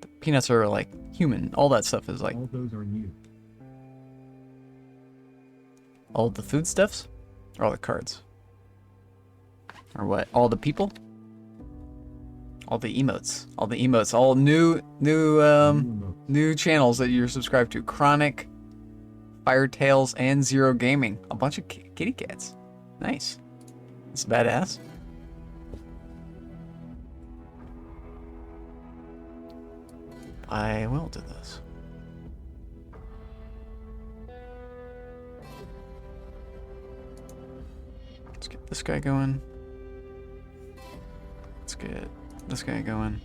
The peanuts are like human. All that stuff is like All those are new. all the foodstuffs, or all the cards, or what? All the people, all the emotes, all new new channels that you're subscribed to. Chronic, Firetails, and Zero Gaming. A bunch of kitty cats. Nice. It's badass. I will do this. Let's get this guy going. Let's get this guy going.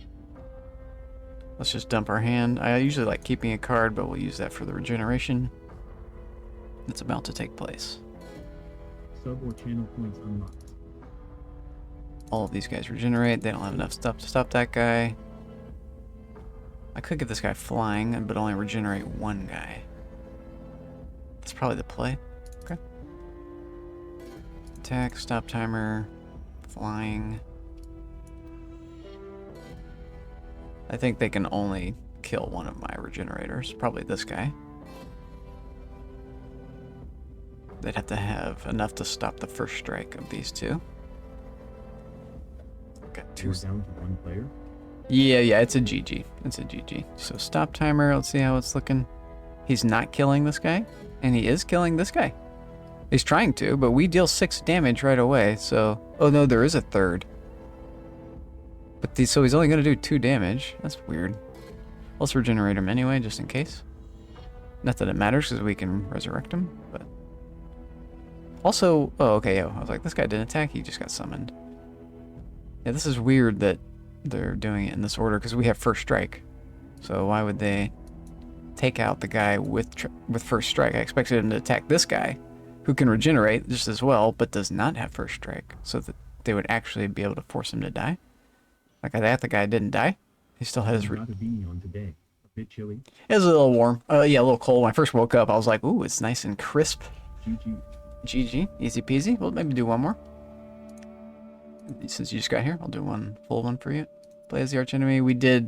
Let's just dump our hand. I usually like keeping a card, but we'll use that for the regeneration that's about to take place. Sub or channel points unlocked. All of these guys regenerate. They don't have enough stuff to stop that guy. I could give this guy flying, but only regenerate 1 guy. That's probably the play. Okay. Attack, stop timer, flying. I think they can only kill one of my regenerators. Probably this guy. They'd have to have enough to stop the first strike of these two. Got 2. We're down to 1 player. Yeah, it's a GG. It's a GG. So stop timer, let's see how it's looking. He's not killing this guy, and he is killing this guy. He's trying to, but we deal 6 damage right away, so... Oh no, there is a third. But so he's only going to do 2 damage. That's weird. Let's regenerate him anyway, just in case. Not that it matters, because we can resurrect him, but... Also... Oh, okay, I was like, this guy didn't attack, he just got summoned. Yeah, this is weird that they're doing it in this order, because we have first strike. So why would they take out the guy with first strike? I expected him to attack this guy, who can regenerate just as well, but does not have first strike, so that they would actually be able to force him to die. Like that, the guy didn't die. He still has. Got a beanie on today. A bit chilly. It was a little warm. Yeah, a little cold. When I first woke up, I was like, "Ooh, it's nice and crisp." GG. GG, easy peasy. We'll maybe do one more. Since you just got here, I'll do one full one for you. Play as the Archenemy.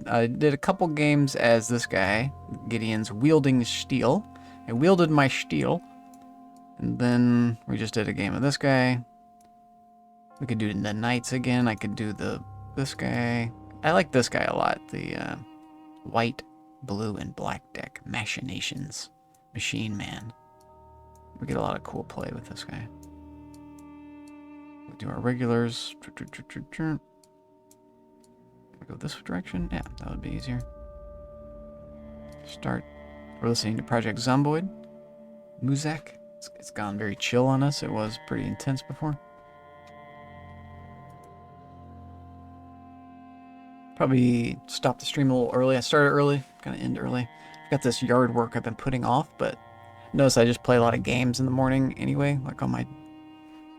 I did a couple games as this guy, Gideon's wielding steel. I wielded my steel, and then we just did a game of this guy. We could do the knights again. I could do this guy. I like this guy a lot. The white, blue, and black deck. Machinations. Machine Man. We get a lot of cool play with this guy. We'll do our regulars. Go this direction? Yeah, that would be easier. Start. We're listening to Project Zomboid. Muzak. It's gone very chill on us. It was pretty intense before. Probably stop the stream a little early. I started early, gonna end early. I've got this yard work I've been putting off, but notice I just play a lot of games in the morning anyway, like on my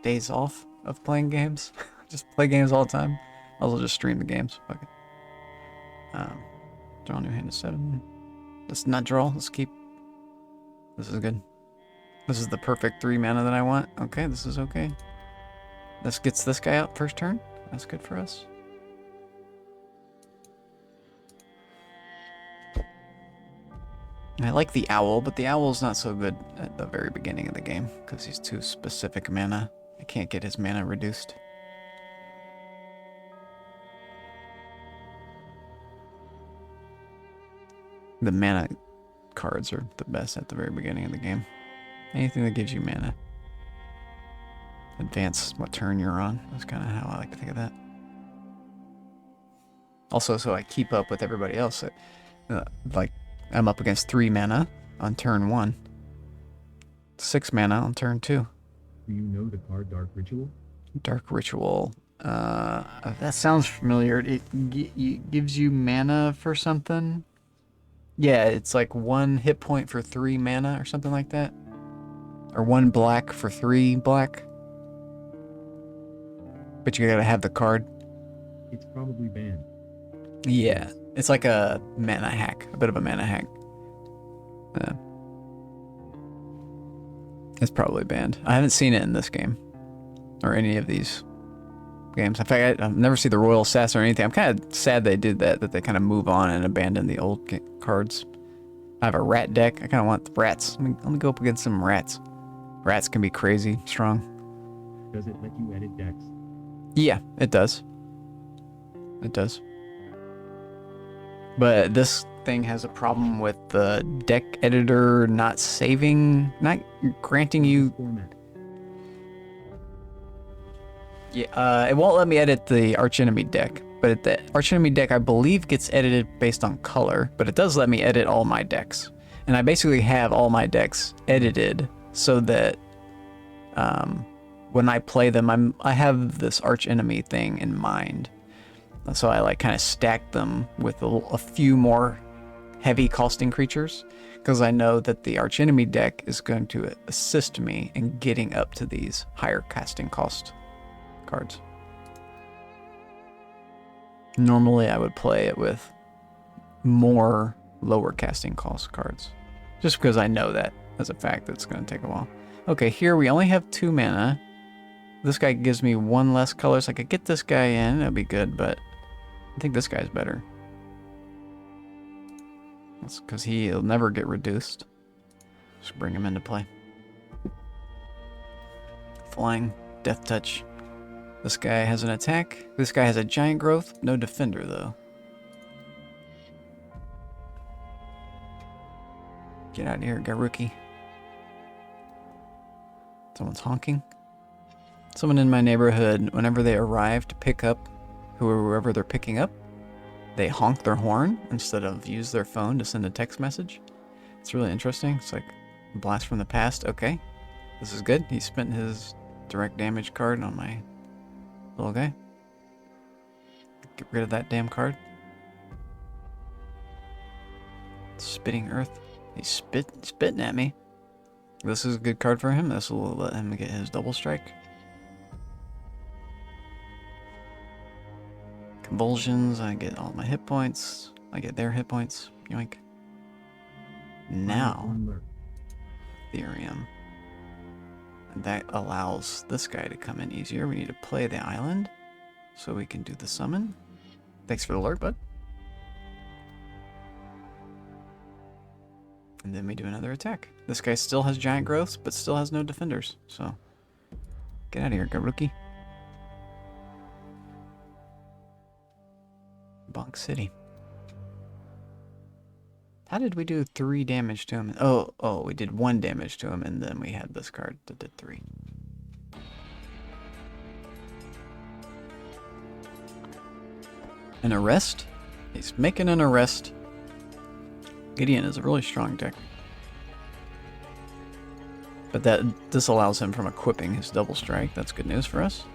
days off of playing games. Just play games all the time. I'll just stream the games. Fuck it. Draw new hand to 7. Let's not draw. Let's keep. This is good. This is the perfect 3 mana that I want. Okay, this is okay. This gets this guy out first turn. That's good for us. I like the owl, but the owl's not so good at the very beginning of the game because he's too specific mana. I can't get his mana reduced. The mana cards are the best at the very beginning of the game. Anything that gives you mana. Advance what turn you're on. That's kind of how I like to think of that. Also, so I keep up with everybody else. Like, I'm up against 3 mana on turn 1. 6 mana on turn 2. Do you know the card Dark Ritual? Dark Ritual. That sounds familiar. It gives you mana for something. Yeah, it's like 1 hit point for 3 mana or something like that. Or 1 black for 3 black. But you gotta have the card. It's probably banned. Yeah, it's like a mana hack. A bit of a mana hack. It's probably banned. I haven't seen it in this game. Or any of these games. In fact, I've never seen the Royal Assassin or anything. I'm kind of sad they did that they kind of move on and abandon the old cards. I have a rat deck. I kind of want the rats. Let me go up against some rats. Rats can be crazy strong. Does it let you edit decks? Yeah, it does. It does. But this thing has a problem with the deck editor not granting you... Format. Yeah, it won't let me edit the Archenemy deck, but the Archenemy deck I believe gets edited based on color, but it does let me edit all my decks. And I basically have all my decks edited so that when I play them, I have this Archenemy thing in mind. So I like kind of stack them with a few more heavy costing creatures, because I know that the Archenemy deck is going to assist me in getting up to these higher casting cost cards. Normally I would play it with more lower casting cost cards, just because I know that as a fact that's going to take a while. Okay, here we only have 2 mana. This guy gives me 1 less color, so I could get this guy in, that'd be good, but I think this guy's better. That's because he'll never get reduced. Just bring him into play. Flying, Death Touch. This guy has an attack. This guy has a giant growth. No defender, though. Get out of here, Garuki. Someone's honking. Someone in my neighborhood, whenever they arrive to pick up whoever they're picking up, they honk their horn instead of use their phone to send a text message. It's really interesting. It's like a blast from the past. Okay, this is good. He spent his direct damage card on my little guy. Get rid of that damn card. Spitting Earth. He's spitting at me. This is a good card for him. This will let him get his double strike. Convulsions. I get all my hit points. I get their hit points. Yoink. Now, Ethereum. And that allows this guy to come in easier. We need to play the island so we can do the summon. Thanks for the alert, bud. And then we do another attack. This guy still has giant growths, but still has no defenders. So, get out of here, Garuki. Bonk City. How did we do 3 damage to him? Oh, we did 1 damage to him, and then we had this card that did 3. An arrest? He's making an arrest. Gideon is a really strong deck. But this allows him from equipping his double strike. That's good news for us.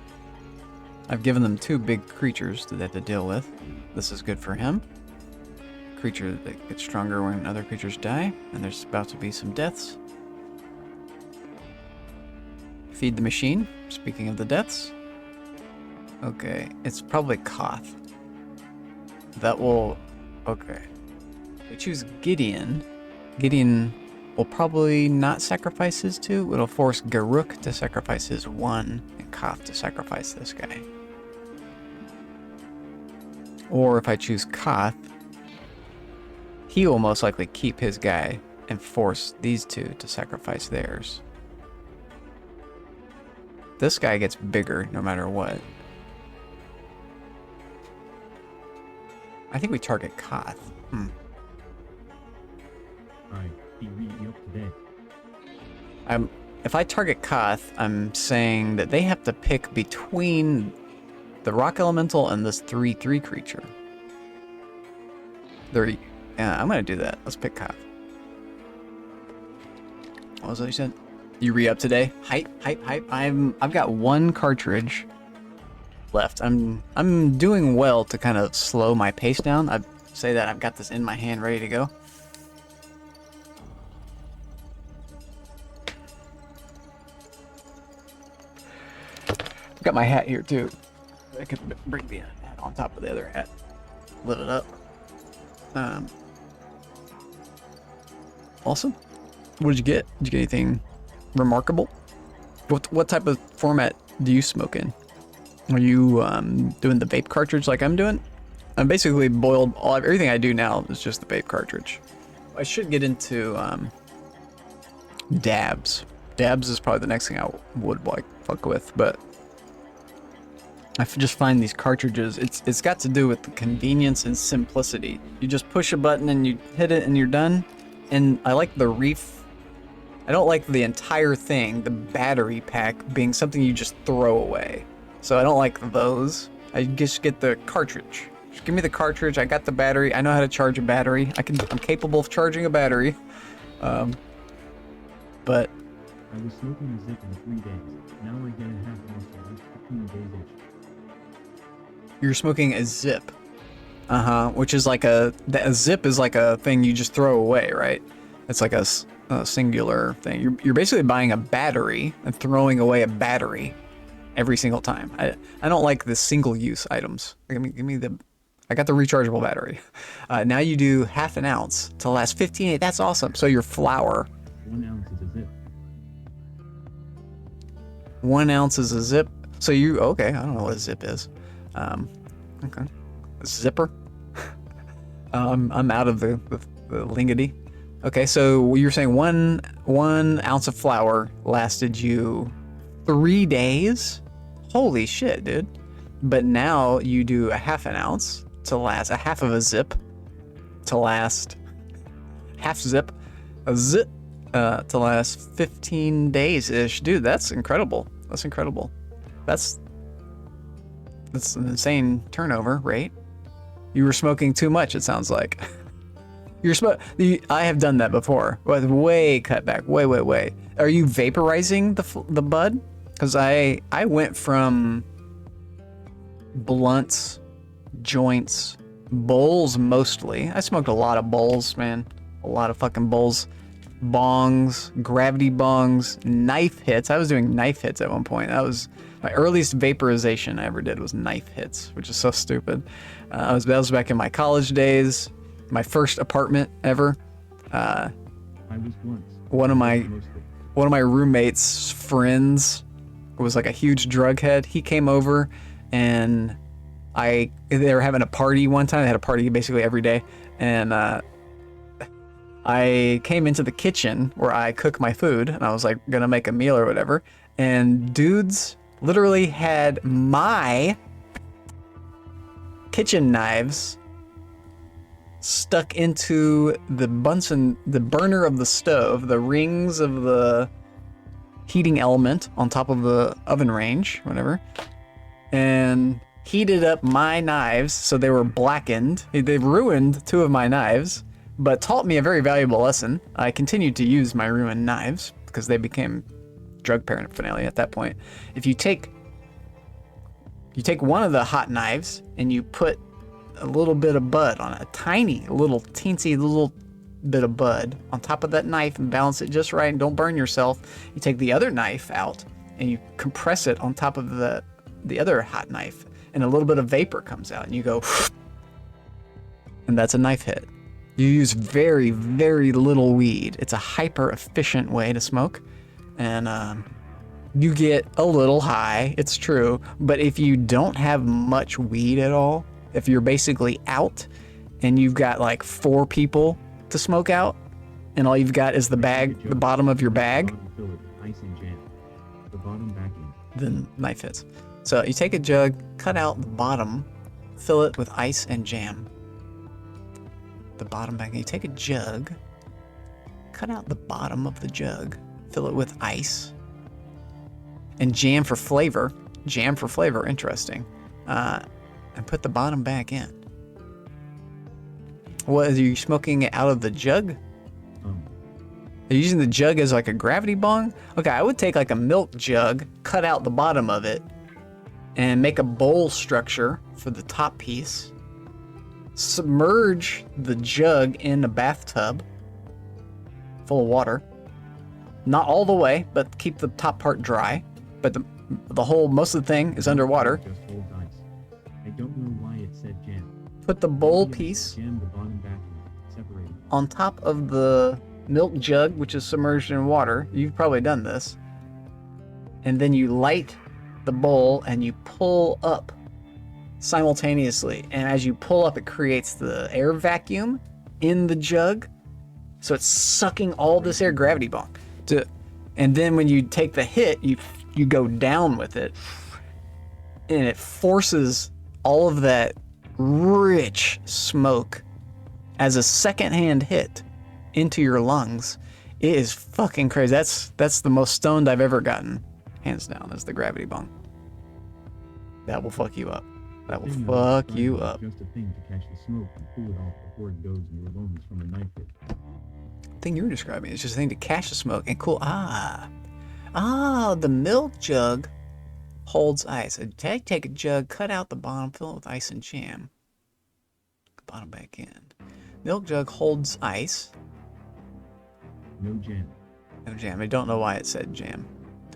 I've given them 2 big creatures that they have to deal with. This is good for him. Creature that gets stronger when other creatures die, and there's about to be some deaths. Feed the machine. Speaking of the deaths. Okay, it's probably Koth. That will... Okay. If we choose Gideon. Gideon will probably not sacrifice his 2. It'll force Garuk to sacrifice his 1, and Koth to sacrifice this guy. Or if I choose Koth, he will most likely keep his guy and force these 2 to sacrifice theirs. This guy gets bigger no matter what. I think we target Koth. Alright, be really up to date. If I target Koth, I'm saying that they have to pick between the Rock Elemental and this 3/3 creature. Yeah, I'm gonna do that. Let's pick Koth. What was that you said? You re-up today? Hype. I've got 1 cartridge left. I'm doing well to kind of slow my pace down. I'd say that I've got this in my hand ready to go. I've got my hat here too. I could bring the hat on top of the other hat. Lit it up. Awesome. What did you get? Did you get anything remarkable? What type of format do you smoke in? Are you doing the vape cartridge like I'm doing? I'm basically boiled everything I do now is just the vape cartridge. I should get into dabs. Dabs is probably the next thing I would like fuck with, but I just find these cartridges, it's got to do with the convenience and simplicity. You just push a button and you hit it and you're done. And I like the reef. I don't like the entire thing, the battery pack, being something you just throw away. So I don't like those. I just get the cartridge. Just give me the cartridge. I got the battery. I know how to charge a battery. I'm capable of charging a battery. But I was smoking a zip in 3 days. Now I get a half off for this 15 days each. you're smoking a zip. Which is like a zip is like a thing you just throw away, right? It's like a singular thing. You're basically buying a battery and throwing away a battery every single time. I don't like the single-use items. Give me the. I got the rechargeable battery. Now you do half an ounce to last 15 days. That's awesome. So your flour. 1 ounce is a zip. 1 ounce is a zip. So you okay? I don't know what a zip is. Okay, a zipper. I'm out of the lingity. Okay, so you're saying one ounce of flour lasted you 3 days? Holy shit, dude! But now you do a half an ounce to last a half of a zip to last half zip, a zip. to last 15 days-ish. Dude, that's incredible. That's incredible. That's an insane turnover rate. You were smoking too much, it sounds like. I have done that before, but way cut back, way. Are you vaporizing the bud? Because I went from blunts, joints, bowls mostly. I smoked a lot of bowls, man. A lot of fucking bowls. Bongs, gravity bongs, knife hits. I was doing knife hits at one point. That was my earliest vaporization I ever did was knife hits, which is so stupid. That was back in my college days. My first apartment ever. I was once. One of my roommates' friends was like a huge drug head. He came over and they were having a party one time. They had a party basically every day. And I came into the kitchen where I cook my food and I was like gonna make a meal or whatever. And dudes literally had my kitchen knives stuck into the burner of the stove, the rings of the heating element on top of the oven range, whatever, and heated up my knives so they were blackened. They ruined 2 of my knives, but taught me a very valuable lesson. I continued to use my ruined knives because they became drug paraphernalia at that point. If you take one of the hot knives and you put a little bit of bud on a tiny little teensy little bit of bud on top of that knife and balance it just right and don't burn yourself. You take the other knife out and you compress it on top of the other hot knife and a little bit of vapor comes out and you go and that's a knife hit. You use very, very little weed. It's a hyper efficient way to smoke and you get a little high, it's true, but if you don't have much weed at all, if you're basically out and you've got like 4 people to smoke out and all you've got is the bottom of your bag, then knife hits. So you take a jug, cut out the bottom, fill it with ice and jam. The bottom back, you take a jug, cut out the bottom of the jug, fill it with ice and jam for flavor. Interesting. And put the bottom back in. What, are you smoking it out of the jug? Are you using the jug as like a gravity bong? Okay, I would take like a milk jug, cut out the bottom of it, and make a bowl structure for the top piece. Submerge the jug in a bathtub full of water. Not all the way, but keep the top part dry. But most of the thing is underwater. Just hold ice. I don't know why it said jam. Put the bowl piece Jam the bottom back in, separate it. on top of the milk jug, which is submerged in water. You've probably done this. And then you light the bowl and you pull up simultaneously. And as you pull up, it creates the air vacuum in the jug. So it's sucking all this air, gravity bong. And then when you take the hit, you go down with it. And it forces all of that rich smoke as a secondhand hit into your lungs. It is fucking crazy. That's the most stoned I've ever gotten. Hands down, is the gravity bong. That will fuck you up. That will fuck you up. Just a thing to catch the smoke and cool it off before it goes in your lungs from a knife hit. The thing you were describing is just a thing to catch the smoke and cool. The milk jug holds ice. So take a jug, cut out the bottom, fill it with ice and jam. Bottom back in. Milk jug holds ice. No jam. No jam. I don't know why it said jam.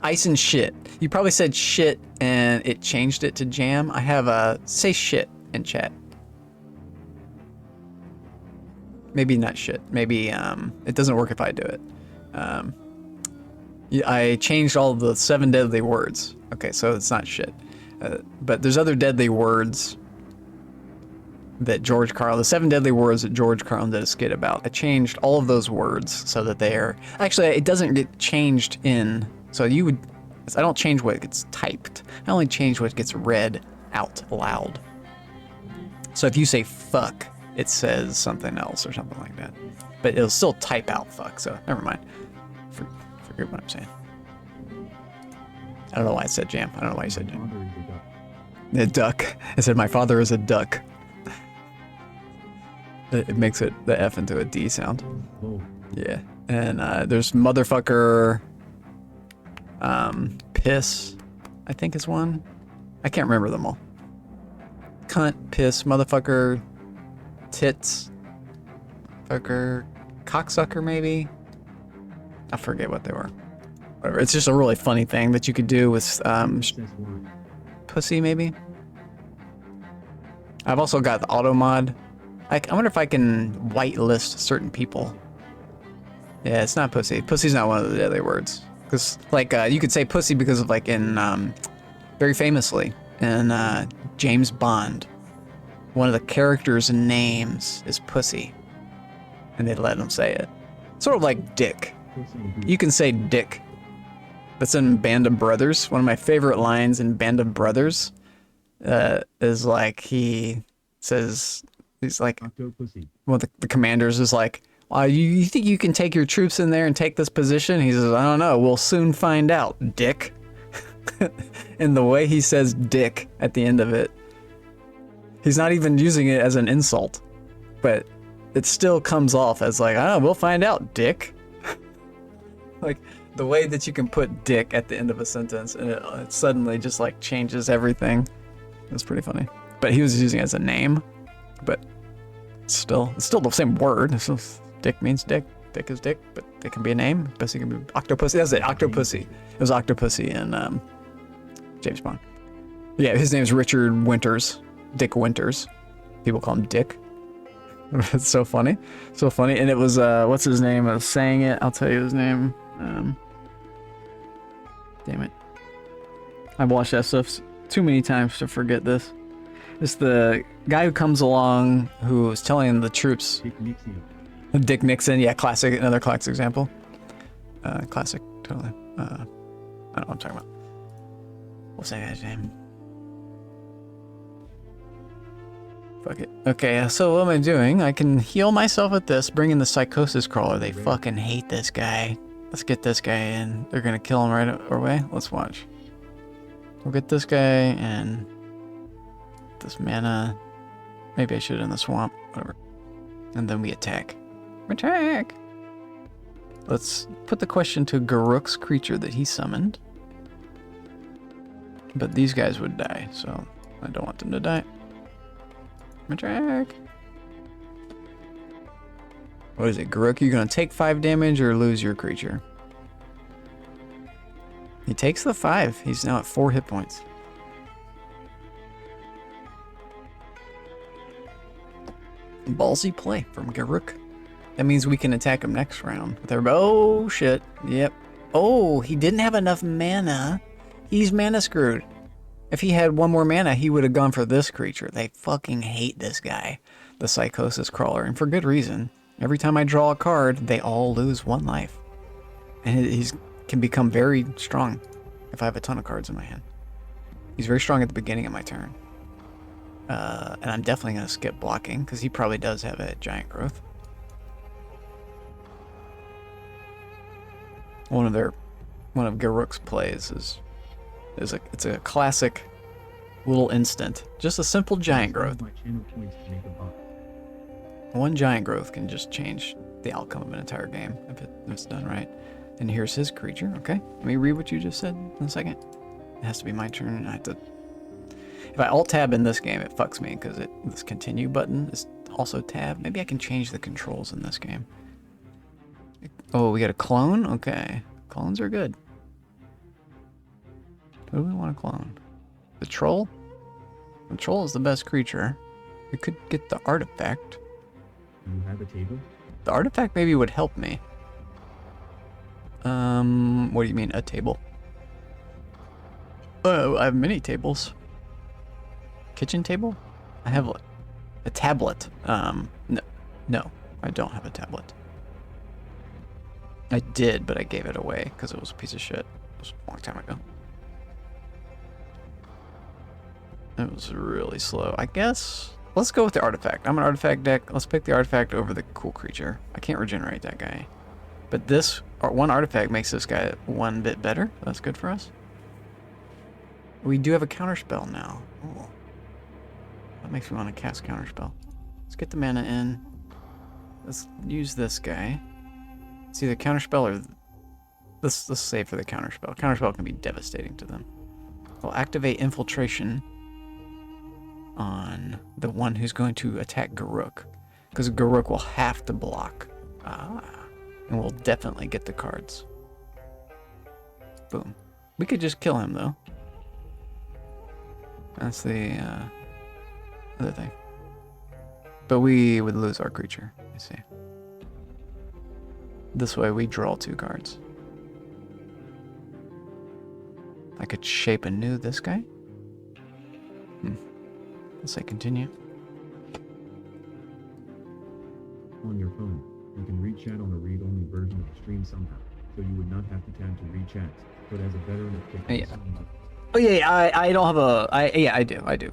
Ice and shit. You probably said shit and it changed it to jam. I have say shit in chat. Maybe not shit. Maybe it doesn't work if I do it. I changed all the 7 deadly words. Okay, so it's not shit. But there's other deadly words that the 7 deadly words that George Carlin did a skit about. I changed all of those words so that they are... Actually, it doesn't get changed in... So I don't change what gets typed. I only change what gets read out loud. So if you say fuck, it says something else or something like that. But it'll still type out fuck, so never mind. Forget what I'm saying. I don't know why I said jam. I don't know why you said jam. Father is a duck. A duck. I said my father is a duck. It makes it the F into a D sound. Oh, Yeah. And there's motherfucker. Piss, I think is one. I can't remember them all. Cunt, piss, motherfucker, tits, fucker, cocksucker maybe. I forget what they were. Whatever. It's just a really funny thing that you could do with says word. pussy maybe. I've also got the auto mod. I wonder if I can whitelist certain people. Yeah, it's not pussy. Pussy's not one of the other words. Because, like, you could say pussy because of, like, in, very famously, in James Bond, one of the characters' names is Pussy. And they let him say it. Sort of like dick. Pussy and You can say dick. That's in Band of Brothers. One of my favorite lines in Band of Brothers is, like, he says, he's like, Octopussy. one of the commanders is like, you think you can take your troops in there and take this position? He says, I don't know. We'll soon find out, dick. And the way he says dick at the end of it, he's not even using it as an insult, but it still comes off as like, we'll find out, dick. Like the way that you can put dick at the end of a sentence and it suddenly just like changes everything. It's pretty funny. But he was using it as a name, but it's still the same word. It's just, dick means dick. Dick is dick, but it can be a name. Pussy can be Octopussy. That's it, Octopussy. It was Octopussy in James Bond. Yeah, his name is Richard Winters. Dick Winters. People call him Dick. It's so funny. So funny. And it was, what's his name? I was saying it. I'll tell you his name. Damn it. I've watched that stuff too many times to forget this. It's the guy who comes along who is telling the troops. Dick Nixon. Dick Nixon, yeah, classic, another classic example. Classic, totally. I don't know what I'm talking about. What's that guy's name? Fuck it. Okay, so what am I doing? I can heal myself with this, bring in the psychosis crawler. They fucking hate this guy. Let's get this guy in. They're gonna kill him right away. Let's watch. We'll get this guy and this mana. Maybe I should in the swamp. Whatever. And then we attack. Attack! Let's put the question to Garuk's creature that he summoned. But these guys would die, so I don't want them to die. Attack! What is it, Garuk? You gonna take 5 damage or lose your creature? He takes the 5. He's now at 4 hit points. Ballsy play from Garuk. That means we can attack him next round with everybody. Oh shit. Yep. Oh, he didn't have enough mana. He's mana screwed. If he had 1 more mana, he would have gone for this creature. They fucking hate this guy, the Psychosis Crawler, and for good reason. Every time I draw a card, they all lose 1 life. And he can become very strong if I have a ton of cards in my hand. He's very strong at the beginning of my turn. And I'm definitely going to skip blocking, because he probably does have a giant growth. One of Garuk's plays it's a classic little instant. Just a simple giant growth. My channel points to make a buck. 1 giant growth can just change the outcome of an entire game if it's done right. And here's his creature. Okay, let me read what you just said in a second. It has to be my turn. I have to. If I alt tab in this game, it fucks me because this continue button is also tab. Maybe I can change the controls in this game. Oh, we got a clone? Okay. Clones are good. Who do we want to clone? The troll? The troll is the best creature. We could get the artifact. Do you have a table? The artifact maybe would help me. What do you mean, a table? Oh, I have many tables. Kitchen table? I have a tablet. No, I don't have a tablet. I did, but I gave it away because it was a piece of shit. It was a long time ago. It was really slow. I guess let's go with the artifact. I'm an artifact deck. Let's pick the artifact over the cool creature. I can't regenerate that guy. But this one artifact makes this guy 1 bit better. That's good for us. We do have a counterspell now. Ooh. That makes me want to cast counterspell. Let's get the mana in. Let's use this guy. It's either counterspell or... Let's save for the counterspell. Counterspell can be devastating to them. We'll activate infiltration on the one who's going to attack Garruk. Because Garruk will have to block. Ah. And we'll definitely get the cards. Boom. We could just kill him, though. That's the other thing. But we would lose our creature. You see. This way we draw 2 cards. I could shape anew this guy. Let's say continue. On your phone, you can read chat on a read-only version of the stream somehow, so you would not have to tab to read chats. But as a veteran of Yeah. Oh yeah, I don't have a... I do.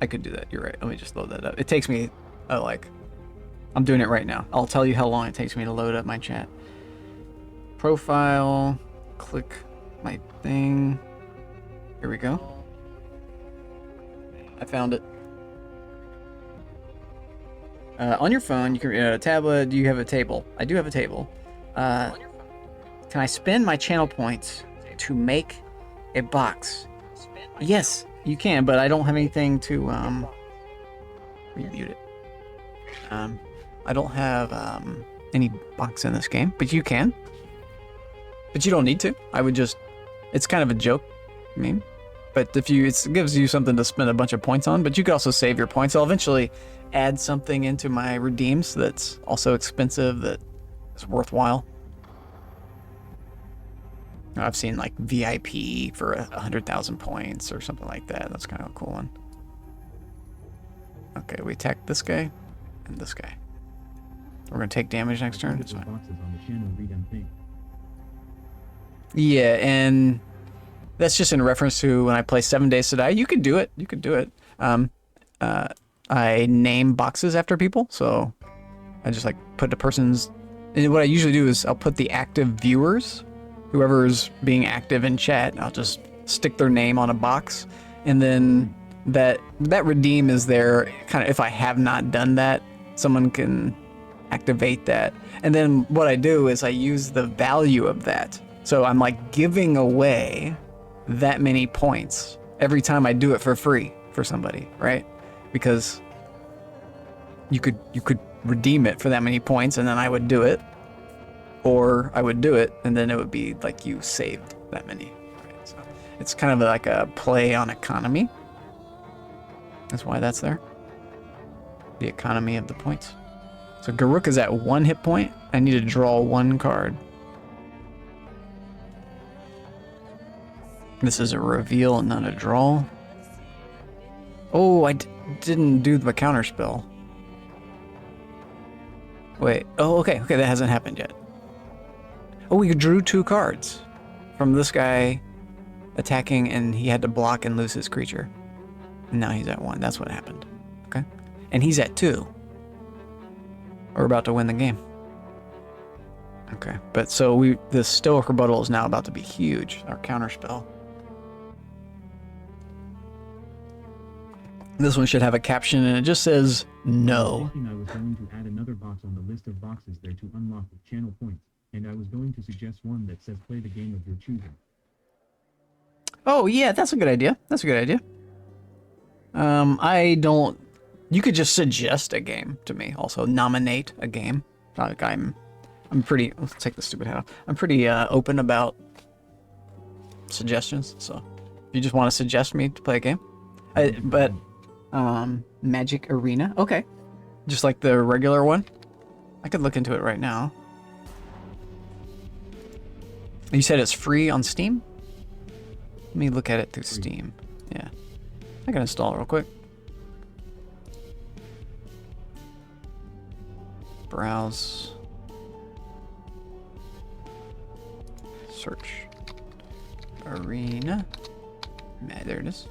I could do that, you're right. Let me just load that up. It takes me, I'm doing it right now. I'll tell you how long it takes me to load up my chat. Profile, click my thing. Here we go. I found it. On your phone, you can tablet. Do you have a table? I do have a table. Can I spend my channel points to make a box? Yes, you can, but I don't have anything to remute it. I don't have any box in this game, but you can. But you don't need to. I would just. It's kind of a joke, I mean. But if you, it gives you something to spend a bunch of points on. But you could also save your points. I'll eventually add something into my redeems that's also expensive, that is worthwhile. I've seen like VIP for 100,000 points or something like that. That's kind of a cool one. Okay, we attack this guy and this guy. We're gonna take damage next turn. That's fine. boxes on the channel read and think. Yeah, and that's just in reference to when I play 7 Days to Die. You could do it. You could do it. I name boxes after people, so I just like put the person's. And what I usually do is I'll put the active viewers, whoever's being active in chat. I'll just stick their name on a box, and then that redeem is there. Kind of if I have not done that, someone can activate that, and then what I do is I use the value of that. So I'm like giving away that many points every time I do it for free for somebody, right? Because you could redeem it for that many points and then I would do it, or I would do it and then it would be like you saved that many, right? So it's kind of like a play on economy. That's why that's there. The economy of the points. So Garruk is at 1 hit point. I need to draw 1 card. This is a reveal and not a draw. Oh, I didn't do the counter spell. Wait. Oh, okay. Okay, that hasn't happened yet. Oh, we drew 2 cards from this guy attacking, and he had to block and lose his creature. And now he's at 1. That's what happened. Okay. And he's at 2. We're about to win the game. Okay. But so the Stoic Rebuttal is now about to be huge. Our counter spell. This one should have a caption, and it just says no. I was going to add another box on the list of boxes there to unlock with channel points, and I was going to suggest one that says play the game of your choosing. Oh yeah, that's a good idea. That's a good idea. I don't. You could just suggest a game to me. Also nominate a game. Like I'm pretty. Let's take the stupid hat off. I'm pretty open about suggestions. So if you just want to suggest me to play a game, but. Magic Arena. Okay. Just like the regular one. I could look into it right now. You said it's free on Steam? Let me look at it through Steam. Yeah. I can install it real quick. Browse. Search. Arena. There it is.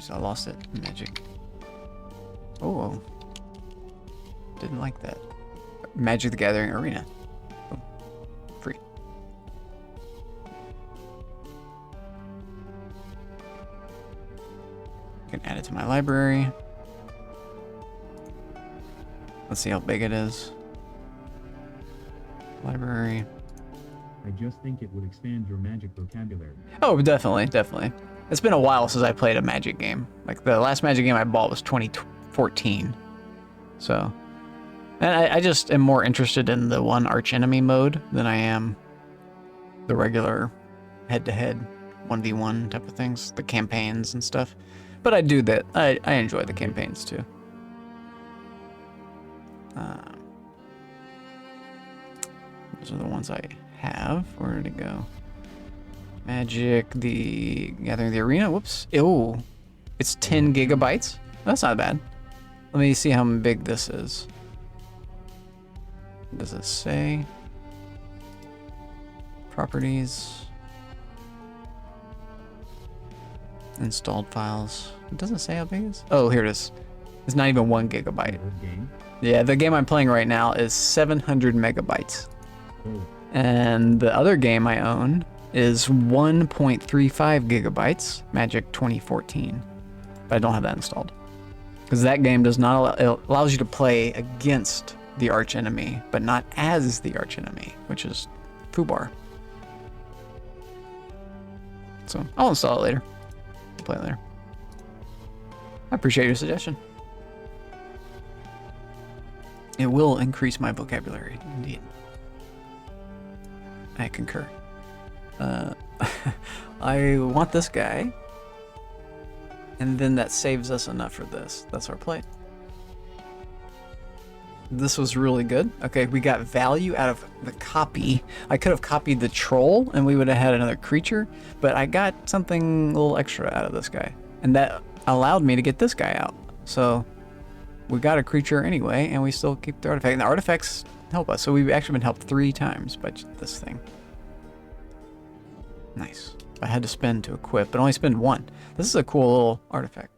I lost it. Magic. Oh. Didn't like that. Magic the Gathering Arena. Oh. I can add it to my library. Let's see how big it is. Library. I just think it would expand your magic vocabulary. Oh, definitely, definitely. It's been a while since I played a Magic game. Like the last Magic game I bought was 2014. So, and I just am more interested in the one Archenemy mode than I am the regular head-to-head 1v1 type of things, the campaigns and stuff. But I do that. I enjoy the campaigns too. Those are the ones I have. Where did it go? Magic, the Gathering the Arena. Whoops. Oh, it's 10 gigabytes. That's not bad. Let me see how big this is. What does it say? Properties. Installed files. It doesn't say how big it is. Oh, here it is. It's not even 1 gigabyte. Old game? Yeah, the game I'm playing right now is 700 megabytes. Oh, And the other game I own is 1.35 gigabytes, Magic 2014. But I don't have that installed. Because that game does not allow, it allows you to play against the Archenemy, but not as the Archenemy, which is Fubar. So I'll install it later. Play it later. I appreciate your suggestion. It will increase my vocabulary, indeed. I concur. I want this guy. And then that saves us enough for this. That's our play. This was really good. Okay, we got value out of the copy. I could have copied the troll and we would have had another creature, but I got something a little extra out of this guy. And that allowed me to get this guy out. So we got a creature anyway, and we still keep the artifact. And the artifacts help us. So we've actually been helped 3 times by this thing. Nice. I had to spend to equip, but only spend 1. This is a cool little artifact.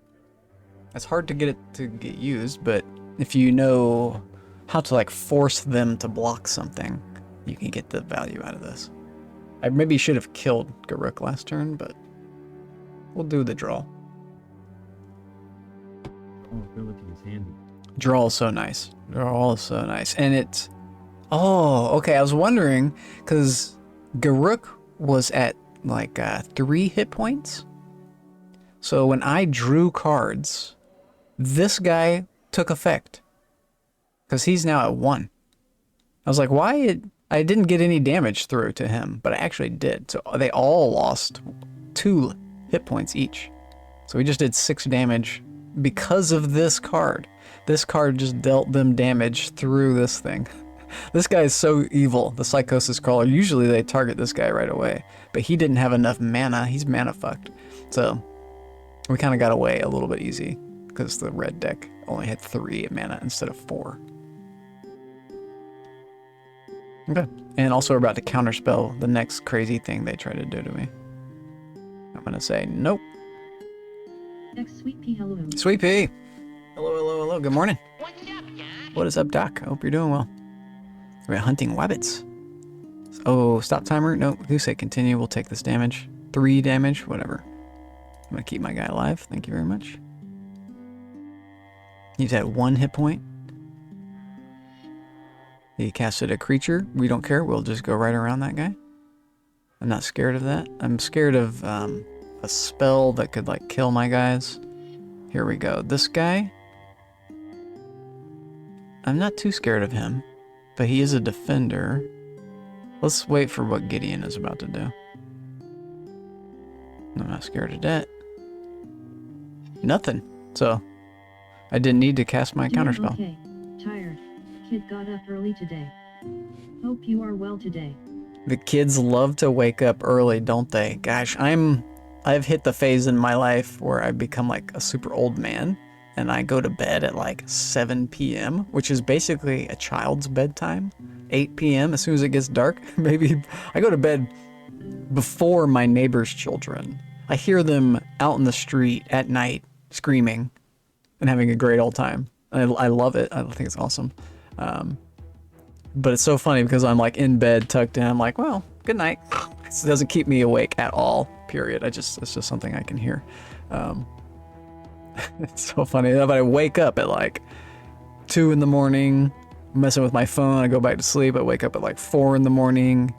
It's hard to get it to get used, but if you know how to like force them to block something, you can get the value out of this. I maybe should have killed Garruk last turn, but we'll do the draw. all ability is handy. Draw is so nice. Draw is so nice. And it's... Oh, okay. I was wondering, because Garruk was at like 3 hit points. So when I drew cards, this guy took effect. Because he's now at 1. I was like, why? I didn't get any damage through to him, but I actually did. So they all lost 2 hit points each. So we just did 6 damage because of this card. This card just dealt them damage through this thing. This guy is so evil, the Psychosis Crawler. Usually they target this guy right away, but he didn't have enough mana. He's mana fucked. So we kind of got away a little bit easy because the red deck only had 3 mana instead of 4. Okay. And also we're about to counterspell the next crazy thing they try to do to me. I'm going to say nope. Sweet Pea, hello. Sweet Pea. Hello, hello, hello. Good morning. What's up, Doc? What is up, Doc? I hope you're doing well. We're hunting wabbits. Oh, stop timer. No, who say continue? We'll take this damage. 3 damage, whatever. I'm going to keep my guy alive. Thank you very much. He's at 1 hit point. He casted a creature. We don't care. We'll just go right around that guy. I'm not scared of that. I'm scared of a spell that could like kill my guys. Here we go. This guy. I'm not too scared of him, but he is a defender. Let's wait for what Gideon is about to do. I'm not scared of that. Nothing. So I didn't need to cast my Doing counterspell. Okay. Tired. Kid got up early today. Hope you are well today. The kids love to wake up early, don't they? Gosh, I've hit the phase in my life where I become like a super old man and I go to bed at like 7 p.m., which is basically a child's bedtime. 8 p.m. as soon as it gets dark. Maybe I go to bed before my neighbor's children. I hear them out in the street at night screaming and having a great old time. I love it. I think it's awesome. But it's so funny because I'm like in bed tucked in. I'm like, well, good night. It doesn't keep me awake at all, period. It's just something I can hear. It's so funny. If I wake up at like 2 in the morning, messing with my phone, I go back to sleep. I wake up at like 4 in the morning.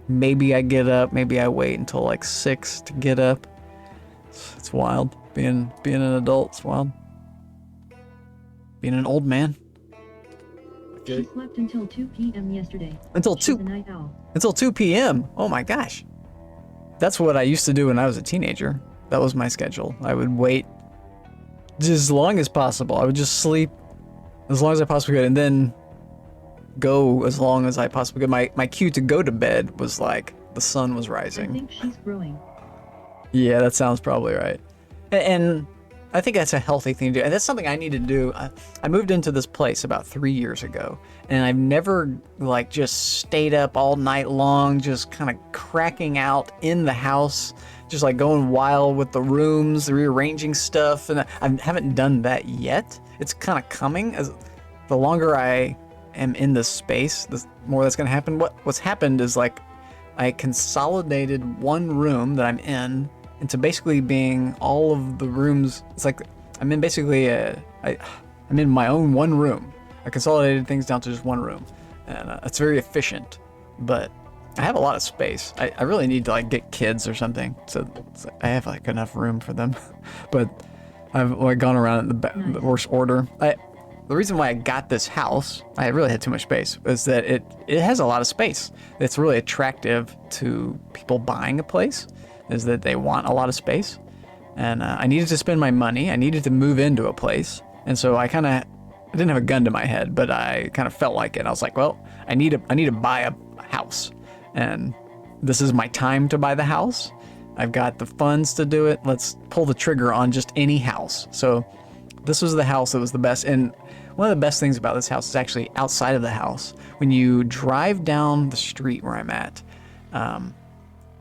Maybe I get up. Maybe I wait until like 6 to get up. It's wild. Being an adult, it's wild. Being an old man. She slept until 2 p.m. yesterday. Until She's 2 a night owl. until 2 p.m. Oh my gosh. That's what I used to do when I was a teenager. That was my schedule. I would wait just as long as possible. I would just sleep as long as I possibly could and then go as long as I possibly could. My cue to go to bed was like the sun was I rising. think she's growing. Yeah, that sounds probably right. And I think that's a healthy thing to do. And that's something I need to do. I moved into this place about 3 years ago, and I've never like just stayed up all night long, just kind of cracking out in the house, just like going wild with the rooms, rearranging stuff. And I haven't done that yet. It's kind of coming. As the longer I am in this space, the more that's going to happen. What's happened is like I consolidated one room that I'm in into basically being all of the rooms. It's like I'm in basically I'm in my own one room. I consolidated things down to just one room, and it's very efficient. But I have a lot of space. I really need to like get kids or something, so I have like enough room for them. But I've like gone around in the worst order. The reason why I got this house, I really had too much space, is that it has a lot of space. It's really attractive to people buying a place, is that they want a lot of space. And I needed to spend my money. I needed to move into a place. And so I didn't have a gun to my head, but I kind of felt like it. I was like, well, I need to buy a house. And this is my time to buy the house. I've got the funds to do it. Let's pull the trigger on just any house. So this was the house that was the best. And one of the best things about this house is actually outside of the house. When you drive down the street where I'm at,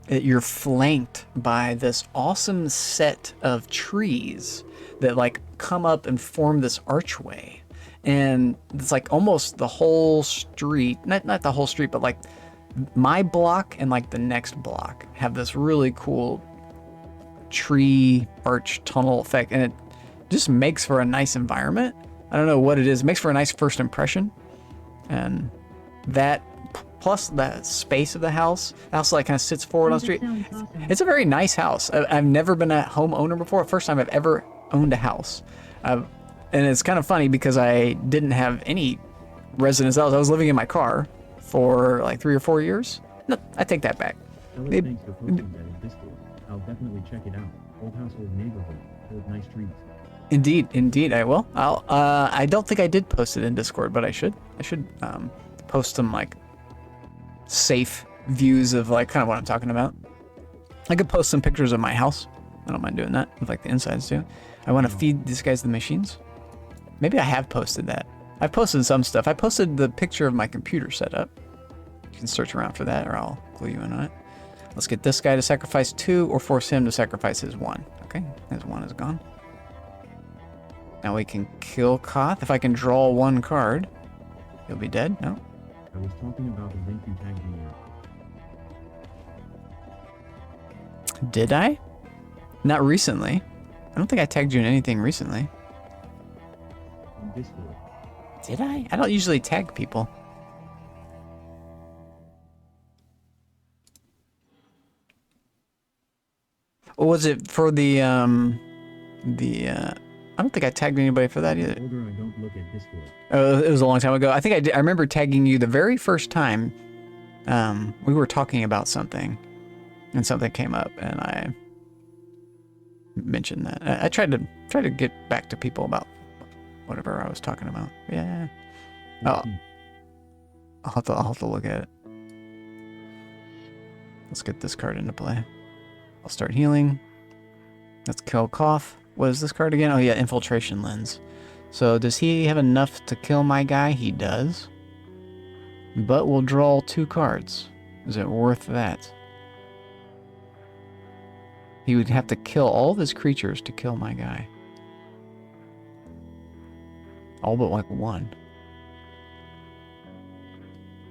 you're flanked by this awesome set of trees that like come up and form this archway. And it's like almost the whole street, not the whole street, but like my block and like the next block have this really cool tree arch tunnel effect. And it just makes for a nice environment. I don't know what it is. It makes for a nice first impression. And that plus the space of the house like kind of sits forward on the street. Awesome. It's a very nice house. I've never been a homeowner before. First time I've ever owned a house. And it's kind of funny because I didn't have any residence. I was living in my car for like 3 or 4 years. No, I take that back. Ellis, thanks for posting that in Discord. I'll definitely check it out. Old household neighborhood, full of nice trees. Indeed, I will. I don't think I did post it in Discord, but I should post some like safe views of like kind of what I'm talking about. I could post some pictures of my house. I don't mind doing that with like the insides too. I want to feed these guys the machines. Maybe I have posted that. I've posted some stuff. I posted the picture of my computer setup. You can search around for that, or I'll clue you in on it. Let's get this guy to sacrifice 2 or force him to sacrifice his 1. Okay, his 1 is gone. Now we can kill Koth. If I can draw 1 card, he'll be dead. No. I was talking about the link you tagged me in. Did I? Not recently. I don't think I tagged you in anything recently. On Discord. Did I? I don't usually tag people. Or was it for the I don't think I tagged anybody for that either. The older I don't look at Discord. It was a long time ago. I think I remember tagging you the very first time we were talking about something and something came up and I mentioned that. I tried to get back to people about whatever I was talking about. Yeah. Oh, I'll have to look at it. Let's get this card into play. I'll start healing. Let's kill Koth. What is this card again? Oh yeah, Infiltration Lens. So does he have enough to kill my guy? He does. But we'll draw 2 cards. Is it worth that? He would have to kill all of his creatures to kill my guy. All but like 1.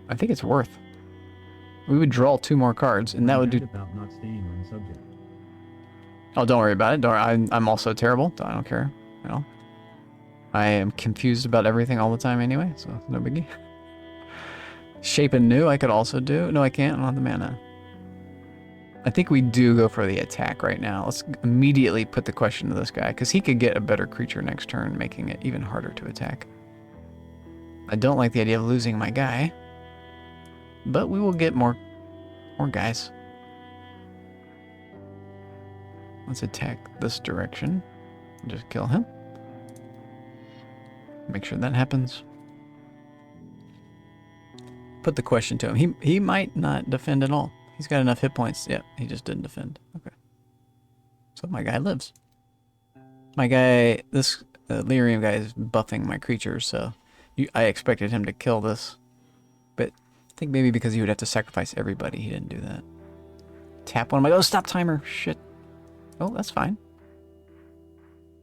I think it's worth. We would draw 2 more cards, and that would do. About not staying on subject. Oh, don't worry about it. I'm also terrible. I don't care. Well, I am confused about everything all the time anyway, so no biggie. Shape anew I could also do. No, I can't. I don't have the mana. I think we do go for the attack right now. Let's immediately put the question to this guy, because he could get a better creature next turn, making it even harder to attack. I don't like the idea of losing my guy, but we will get more guys. Let's attack this direction. Just kill him. Make sure that happens. Put the question to him. He might not defend at all. He's got enough hit points. Yep, he just didn't defend. Okay. So my guy lives. My guy, this Lyrium guy is buffing my creatures, so I expected him to kill this. But I think maybe because he would have to sacrifice everybody, he didn't do that. Tap one of my... Oh, stop timer! Shit. Oh, that's fine.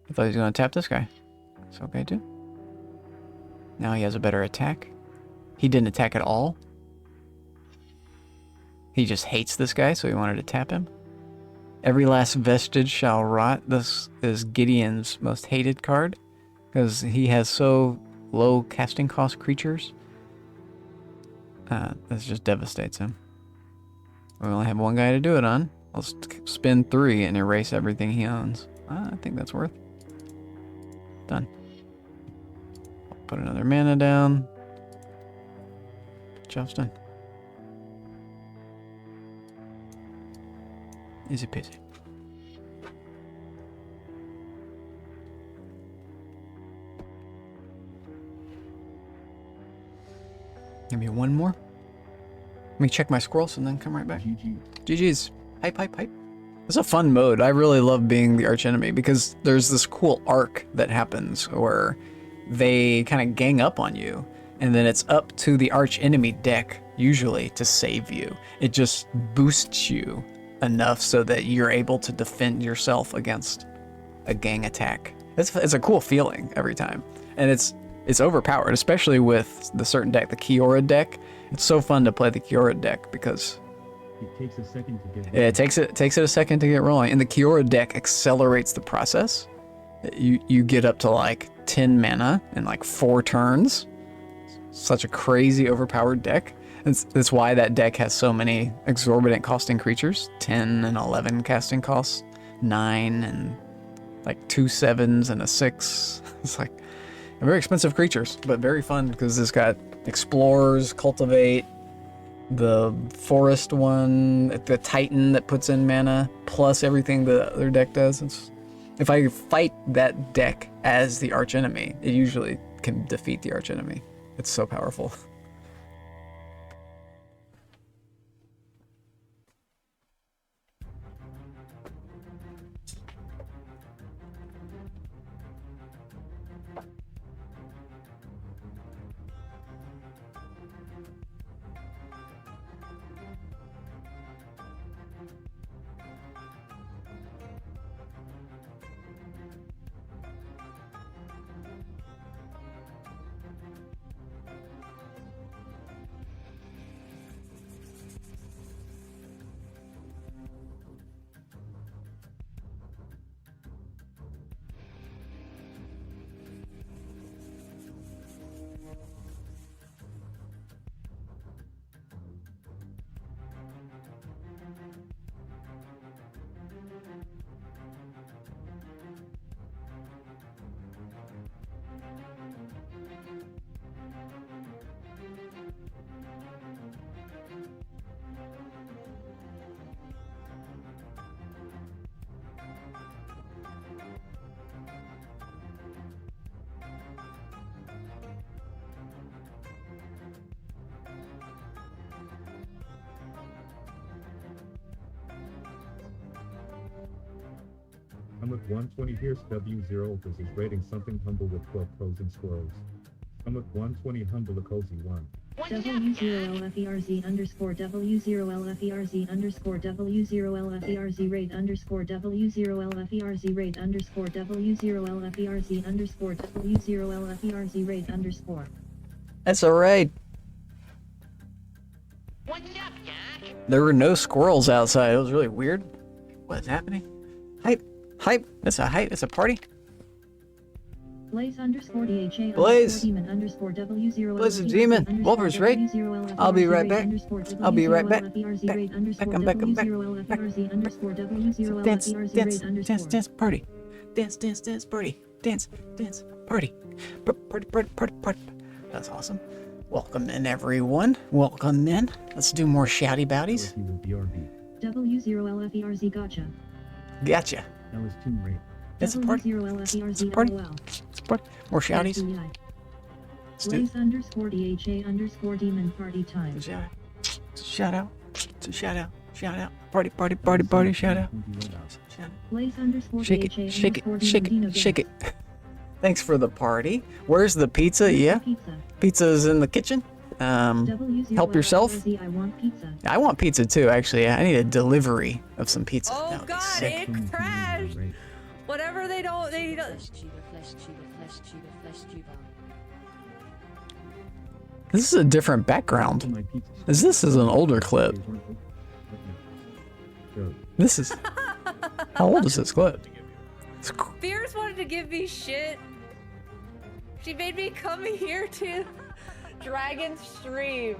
I thought he was going to tap this guy. It's okay too. Now he has a better attack. He didn't attack at all. He just hates this guy, so he wanted to tap him. Every last vestige shall rot. This is Gideon's most hated card, because he has so low casting cost creatures. This just devastates him. We only have one guy to do it on. I'll spend 3 and erase everything he owns. I think that's worth. Done. I'll put another mana down. Job's done. Easy peasy. Give me one more. Let me check my scrolls and then come right back. GG. GG's. Hype, hype, hype. It's a fun mode. I really love being the Archenemy because there's this cool arc that happens where they kind of gang up on you, and then it's up to the Archenemy deck, usually, to save you. It just boosts you enough so that you're able to defend yourself against a gang attack. It's a cool feeling every time. And it's overpowered, especially with the certain deck, the Kiora deck. It's so fun to play the Kiora deck because It takes a second to get... yeah, it takes it a second to get rolling. And the Kiora deck accelerates the process. You get up to like 10 mana in like 4 turns. Such a crazy overpowered deck. That's why that deck has so many exorbitant costing creatures. 10 and 11 casting costs. 9 and like 2 7s and a 6. It's like very expensive creatures, but very fun because it's got Explorers, Cultivate, the Forest one, the Titan that puts in mana, plus everything the other deck does. If I fight that deck as the Archenemy, it usually can defeat the Archenemy. It's so powerful. I'm with 120 here's W0 versus rating something humble with 12 pros and squirrels. I'm with 120 humble a cozy one. W0LFERZ underscore W0LFERZ underscore W0LFERZ rate underscore W0LFERZ rate underscore W0LFERZ underscore W0LFERZ rate underscore. That's alright. What's up, Doc? There were no squirrels outside. It was really weird. What's happening? Hype. Hype. It's a hype. It's a party. Blaze underscore DHA Blaze. demon underscore W0 Blaze the demon. Wolver's raid. I'll be right back. I'll be right back. Dance, dance, dance, dance, party. Dance, dance, dance, party. Dance, dance, party. Party. That's awesome. Welcome in, everyone. Welcome in. Let's do more shouty bouties. W0LFERZ gotcha. Gotcha. That was too great. It's a party. It's a party. It's a party. More shouties. Let's do Blaze underscore DHA underscore demon party time. it. It's a shout out. It's a shout out. Shout out. Party, shout out. Shout out. Blaze underscore Shake DHA it, shake underscore it, shake demon it, shake it. Thanks for the party. Where's the pizza? Yeah, Pizza. pizza's in the kitchen. Help yourself. W0LFERZ, I want pizza. I want pizza too, actually. I need a delivery of some pizza. That Oh would be god, sick. it crashed. Whatever they don't. This is a different background. This is an older clip. This is. How old is this clip? It's Fierce wanted to give me shit. She made me come here to Dragon Stream.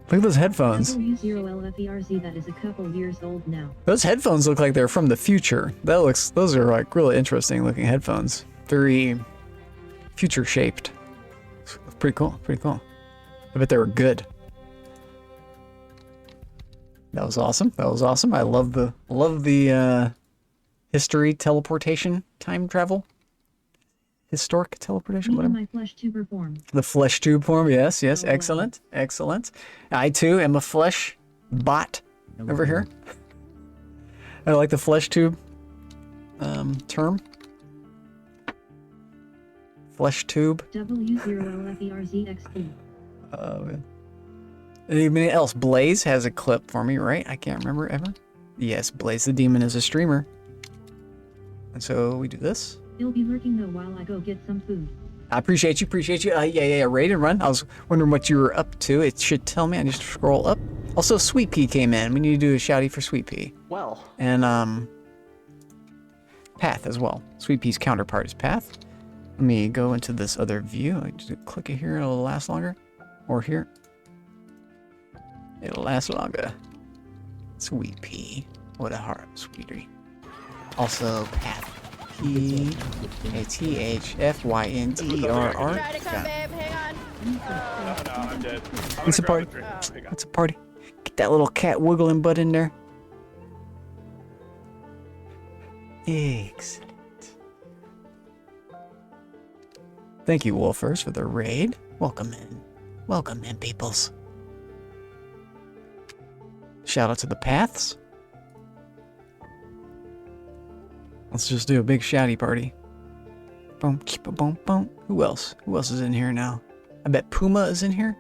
Look at those headphones. W0LFERZ, that is a couple years old now. Those headphones look like they're from the future. Those are like really interesting looking headphones. Very future shaped. Pretty cool. Pretty cool. I bet they were good. That was awesome. That was awesome. I love the history teleportation time travel. Historic teleportation, whatever. My flesh to perform. The flesh tube form, yes, yes, Oh, wow. excellent, excellent. I too am a flesh bot over here. I like the flesh tube term. Flesh tube. W0LFERZXP. Oh, man. Anybody else? Blaze has a clip for me, right? I can't remember ever. Yes, Blaze the Demon is a streamer. And so we do this. He'll be lurking though while I go get some food. I appreciate you, yeah, raid and run. I was wondering what you were up to. It should tell me. I just scroll up. Also, Sweet Pea came in. We need to do a shouty for Sweet Pea. Well. And, Path as well. Sweet Pea's counterpart is Path. Let me go into this other view. I just click it here, it'll last longer. Or here. It'll last longer. Sweet Pea. What a heart, sweetie. Also, Path. P-A-T-H-F-Y-N-D-E-R-R. Try to come, babe. Hang on. No, I'm dead. It's a party. It's a party. Get that little cat wiggling butt in there. Excellent. Thank you, Wolfers, for the raid. Welcome in. Welcome in, peoples. Shout out to the Paths. Let's just do a big shouty party. Boom, keep a boom, boom. Who else? Who else is in here now? I bet Puma is in here.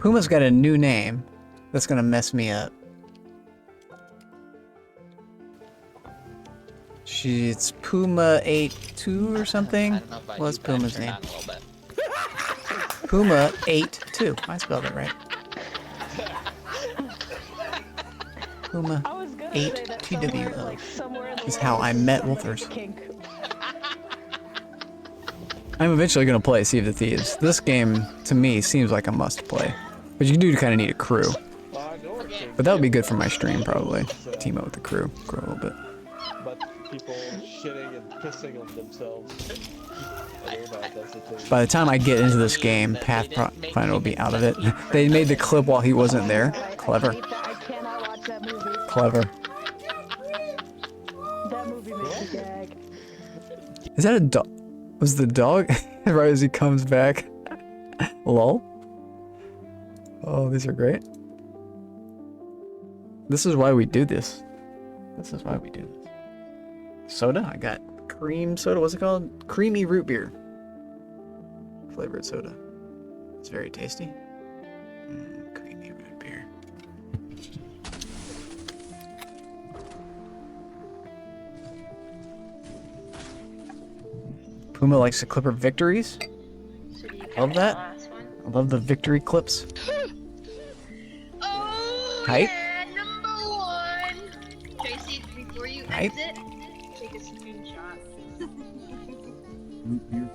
Puma's got a new name. That's gonna mess me up. It's Puma 82 or something. What's Puma's name? Puma 82. I spelled it right. Puma 8 TWO is how I met Wolfers. I'm eventually going to play Sea of the Thieves. This game, to me, seems like a must play. But you do kind of need a crew. But that would be good for my stream, probably. Team up with the crew. Grow a little bit. But people shitting and pissing on themselves. By the time I get into this game, Path probably will be out of it. They made the clip while he wasn't there. Clever. I cannot watch that movie. Clever. That movie makes me gag. Is that a dog? Was the dog right as he comes back? Lol. Oh, these are great. This is why we do this. This is why we do this. Soda? I got cream soda. What's it called? Creamy root beer. Flavored soda. It's very tasty. Creamy root beer. Puma likes to clip her victories. Love that. I love the victory clips. Oh, Hype. yeah, number one. Tracy, before you Hype. exit, take a screenshot.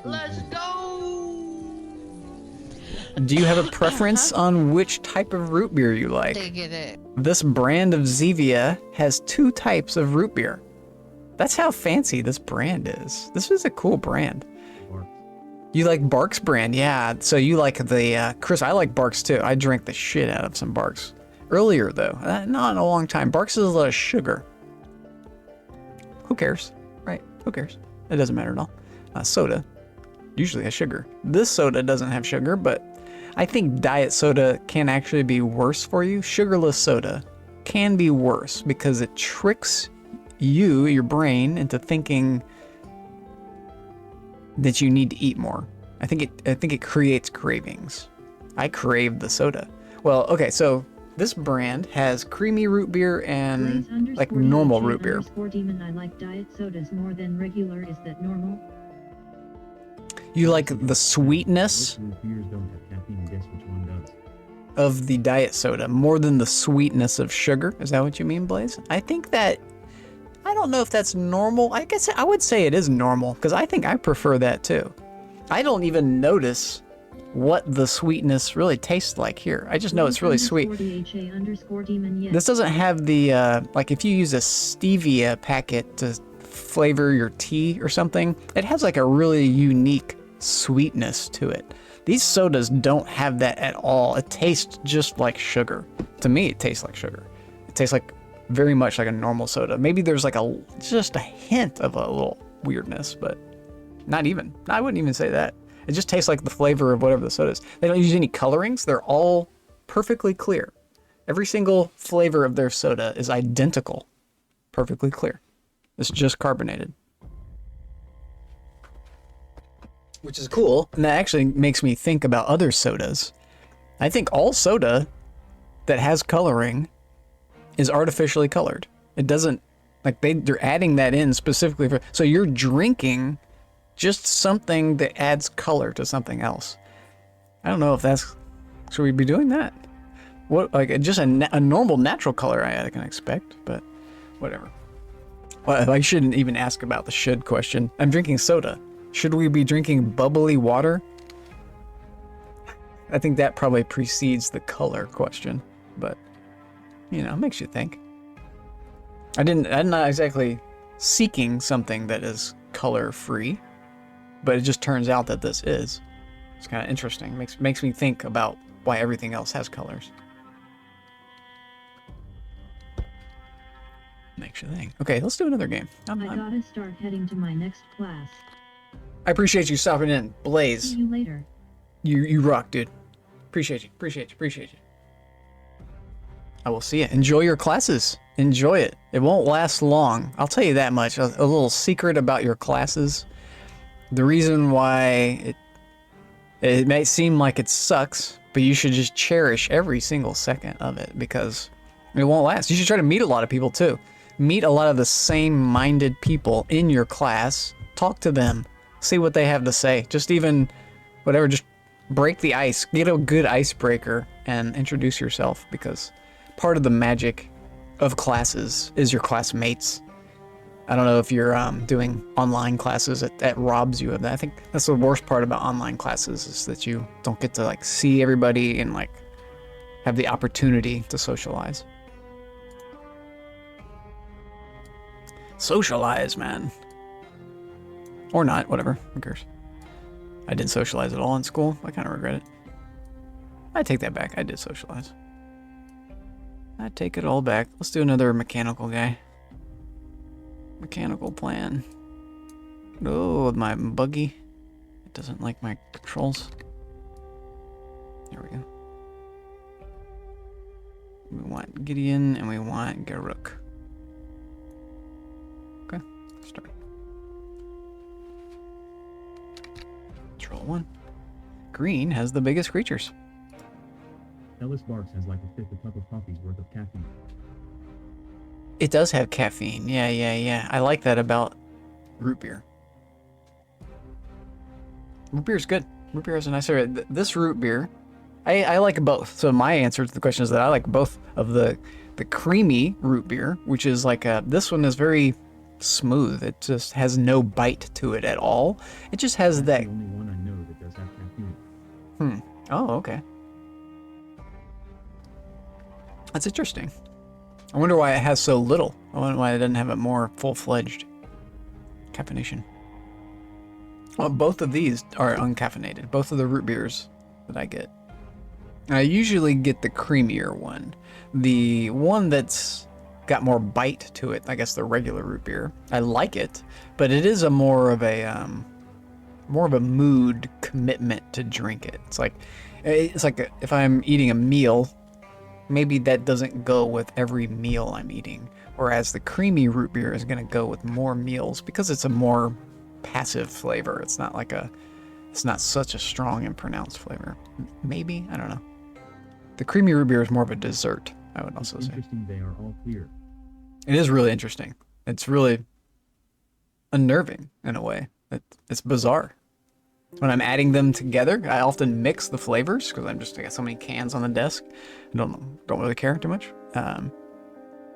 Let's go! Do you have a preference on which type of root beer you like? They get it. This brand of Zevia has 2 types of root beer. That's how fancy this brand is. This is a cool brand. You like Barks brand, yeah. So you like the, Chris, I like Barks too. I drank the shit out of some Barks. Earlier though, not in a long time. Barks is a lot of sugar. Who cares, right? Who cares? It doesn't matter at all. Soda usually has sugar. This soda doesn't have sugar, but I think diet soda can actually be worse for you. Sugarless soda can be worse because it tricks you, your brain, into thinking that you need to eat more. I think it creates cravings. I crave the soda. Well, okay, so this brand has creamy root beer and like normal root beer. Demon, I like diet sodas more than regular. Is that normal? You like the sweetness Most root beers don't have caffeine. Guess which one does? of the diet soda more than the sweetness of sugar. Is that what you mean, Blaze? I think that, I don't know if that's normal. I guess I would say it is normal because I think I prefer that too. I don't even notice what the sweetness really tastes like here. I just know it's really sweet. Demon, yes. This doesn't have the, like if you use a stevia packet to flavor your tea or something, it has like a really unique sweetness to it. These sodas don't have that at all. It tastes just like sugar. To me, it tastes like sugar. It tastes like very much like a normal soda. Maybe there's like just a hint of a little weirdness, but not even. I wouldn't even say that. It just tastes like the flavor of whatever the soda is. They don't use any colorings. They're all perfectly clear. Every single flavor of their soda is identical. Perfectly clear. It's just carbonated. Which is cool. And that actually makes me think about other sodas. I think all soda that has coloring is artificially colored. It doesn't, like they're adding that in specifically for, so you're drinking just something that adds color to something else. I don't know if that's, should we be doing that? What, like just a normal natural color I can expect, but whatever. Well, I shouldn't even ask about the should question. I'm drinking soda. Should we be drinking bubbly water? I think that probably precedes the color question, but you know, it makes you think. I'm not exactly seeking something that is color free, but it just turns out that this is. It's kind of interesting. Makes me think about why everything else has colors. Makes you think. Okay, let's do another game. I gotta start heading to my next class. I appreciate you stopping in, Blaze. See you later. You rock, dude. Appreciate you. I will see you. Enjoy your classes. Enjoy it. It won't last long. I'll tell you that much. A little secret about your classes. The reason why it may seem like it sucks, but you should just cherish every single second of it because it won't last. You should try to meet a lot of people too. Meet a lot of the same-minded people in your class. Talk to them. See what they have to say. Just even, whatever, just break the ice. Get a good icebreaker and introduce yourself because part of the magic of classes is your classmates. I don't know if you're doing online classes, that robs you of that. I think that's the worst part about online classes is that you don't get to like see everybody and like have the opportunity to socialize. Socialize, man. Or not, whatever, who cares. I didn't socialize at all in school. I kind of regret it. I take that back, I did socialize. I take it all back. Let's do another mechanical guy. Mechanical plan. Oh, my buggy. It doesn't like my controls. There we go. We want Gideon and we want Garuk. Okay, start. Control 1. Green has the biggest creatures. Ellis Barks has like a fifth a cup of coffee's worth of caffeine. It does have caffeine. Yeah. I like that about root beer. Root beer is good. Root beer has a nice flavor. This root beer, I like both. So my answer to the question is that I like both of the creamy root beer, which is like this one is very smooth. It just has no bite to it at all. It just has That's that. the only one I know that does have caffeine. Oh, okay. That's interesting. I wonder why it has so little. I wonder why it doesn't have a more full-fledged caffeination. Well, both of these are uncaffeinated. Both of the root beers that I get. I usually get the creamier one. The one that's got more bite to it, I guess the regular root beer. I like it, but it is a more of a mood commitment to drink it. It's like if I'm eating a meal, maybe that doesn't go with every meal I'm eating. Whereas the creamy root beer is going to go with more meals because it's a more passive flavor. It's not such a strong and pronounced flavor. Maybe, I don't know. The creamy root beer is more of a dessert, I would also say. Interesting, they are all clear. It is really interesting. It's really unnerving in a way. It's bizarre. When I'm adding them together, I often mix the flavors because I got so many cans on the desk. I don't really care too much.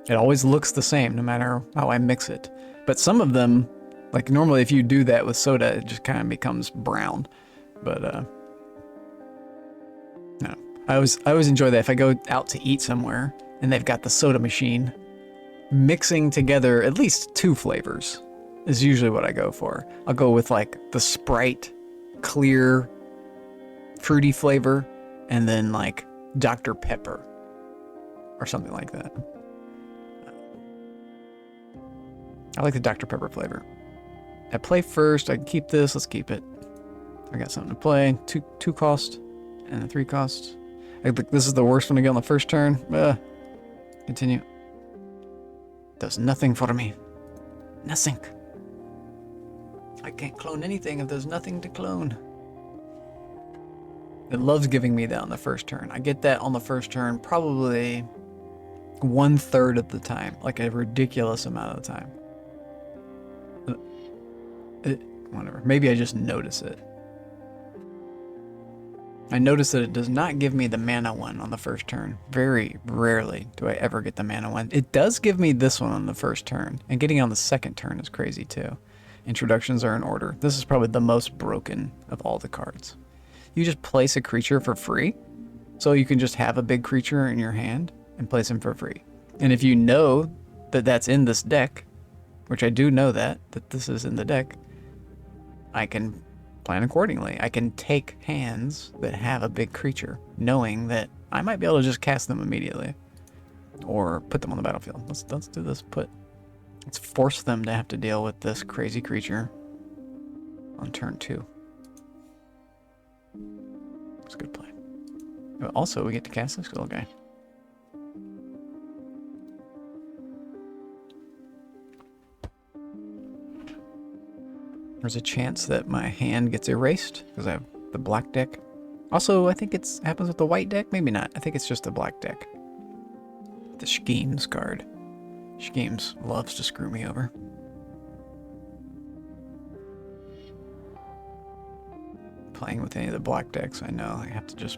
It always looks the same no matter how I mix it. But some of them, like normally if you do that with soda, it just kind of becomes brown. But no, I always enjoy that if I go out to eat somewhere and they've got the soda machine, mixing together at least 2 flavors is usually what I go for. I'll go with like the Sprite clear fruity flavor and then like Dr. Pepper or something like that. I like the Dr. Pepper flavor. I play first. I can keep this. Let's keep it. I got something to play. Two cost and a 3 cost. I think this is the worst one to get on the first turn. Continue. Does nothing for me. Nothing. I can't clone anything if there's nothing to clone. It loves giving me that on the first turn. I get that on the first turn probably 1/3 of the time. Like a ridiculous amount of the time. Whatever. Maybe I just notice it. I notice that it does not give me the mana one on the first turn. Very rarely do I ever get the mana one. It does give me this one on the first turn. And getting it on the second turn is crazy too. Introductions are in order. This is probably the most broken of all the cards. You just place a creature for free. So you can just have a big creature in your hand and place him for free. And if you know that that's in this deck, which I do know that this is in the deck, I can plan accordingly. I can take hands that have a big creature, knowing that I might be able to just cast them immediately. Or put them on the battlefield. Let's do this. Let's force them to have to deal with this crazy creature on turn 2. It's a good play. Also, we get to cast this little guy. There's a chance that my hand gets erased because I have the black deck. Also, I think it happens with the white deck. Maybe not. I think it's just the black deck. The Schemes card. Schemes loves to screw me over. Playing with any of the black decks, I know I have to just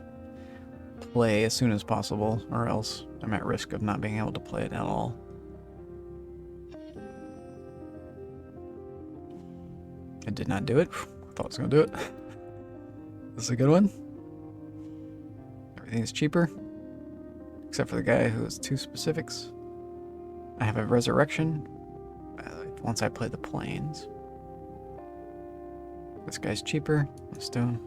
play as soon as possible, or else I'm at risk of not being able to play it at all. I did not do it. I thought I was going to do it. This is a good one. Everything's cheaper. Except for the guy who has 2 specifics. I have a resurrection. Once I play the planes. This guy's cheaper. Let's do him.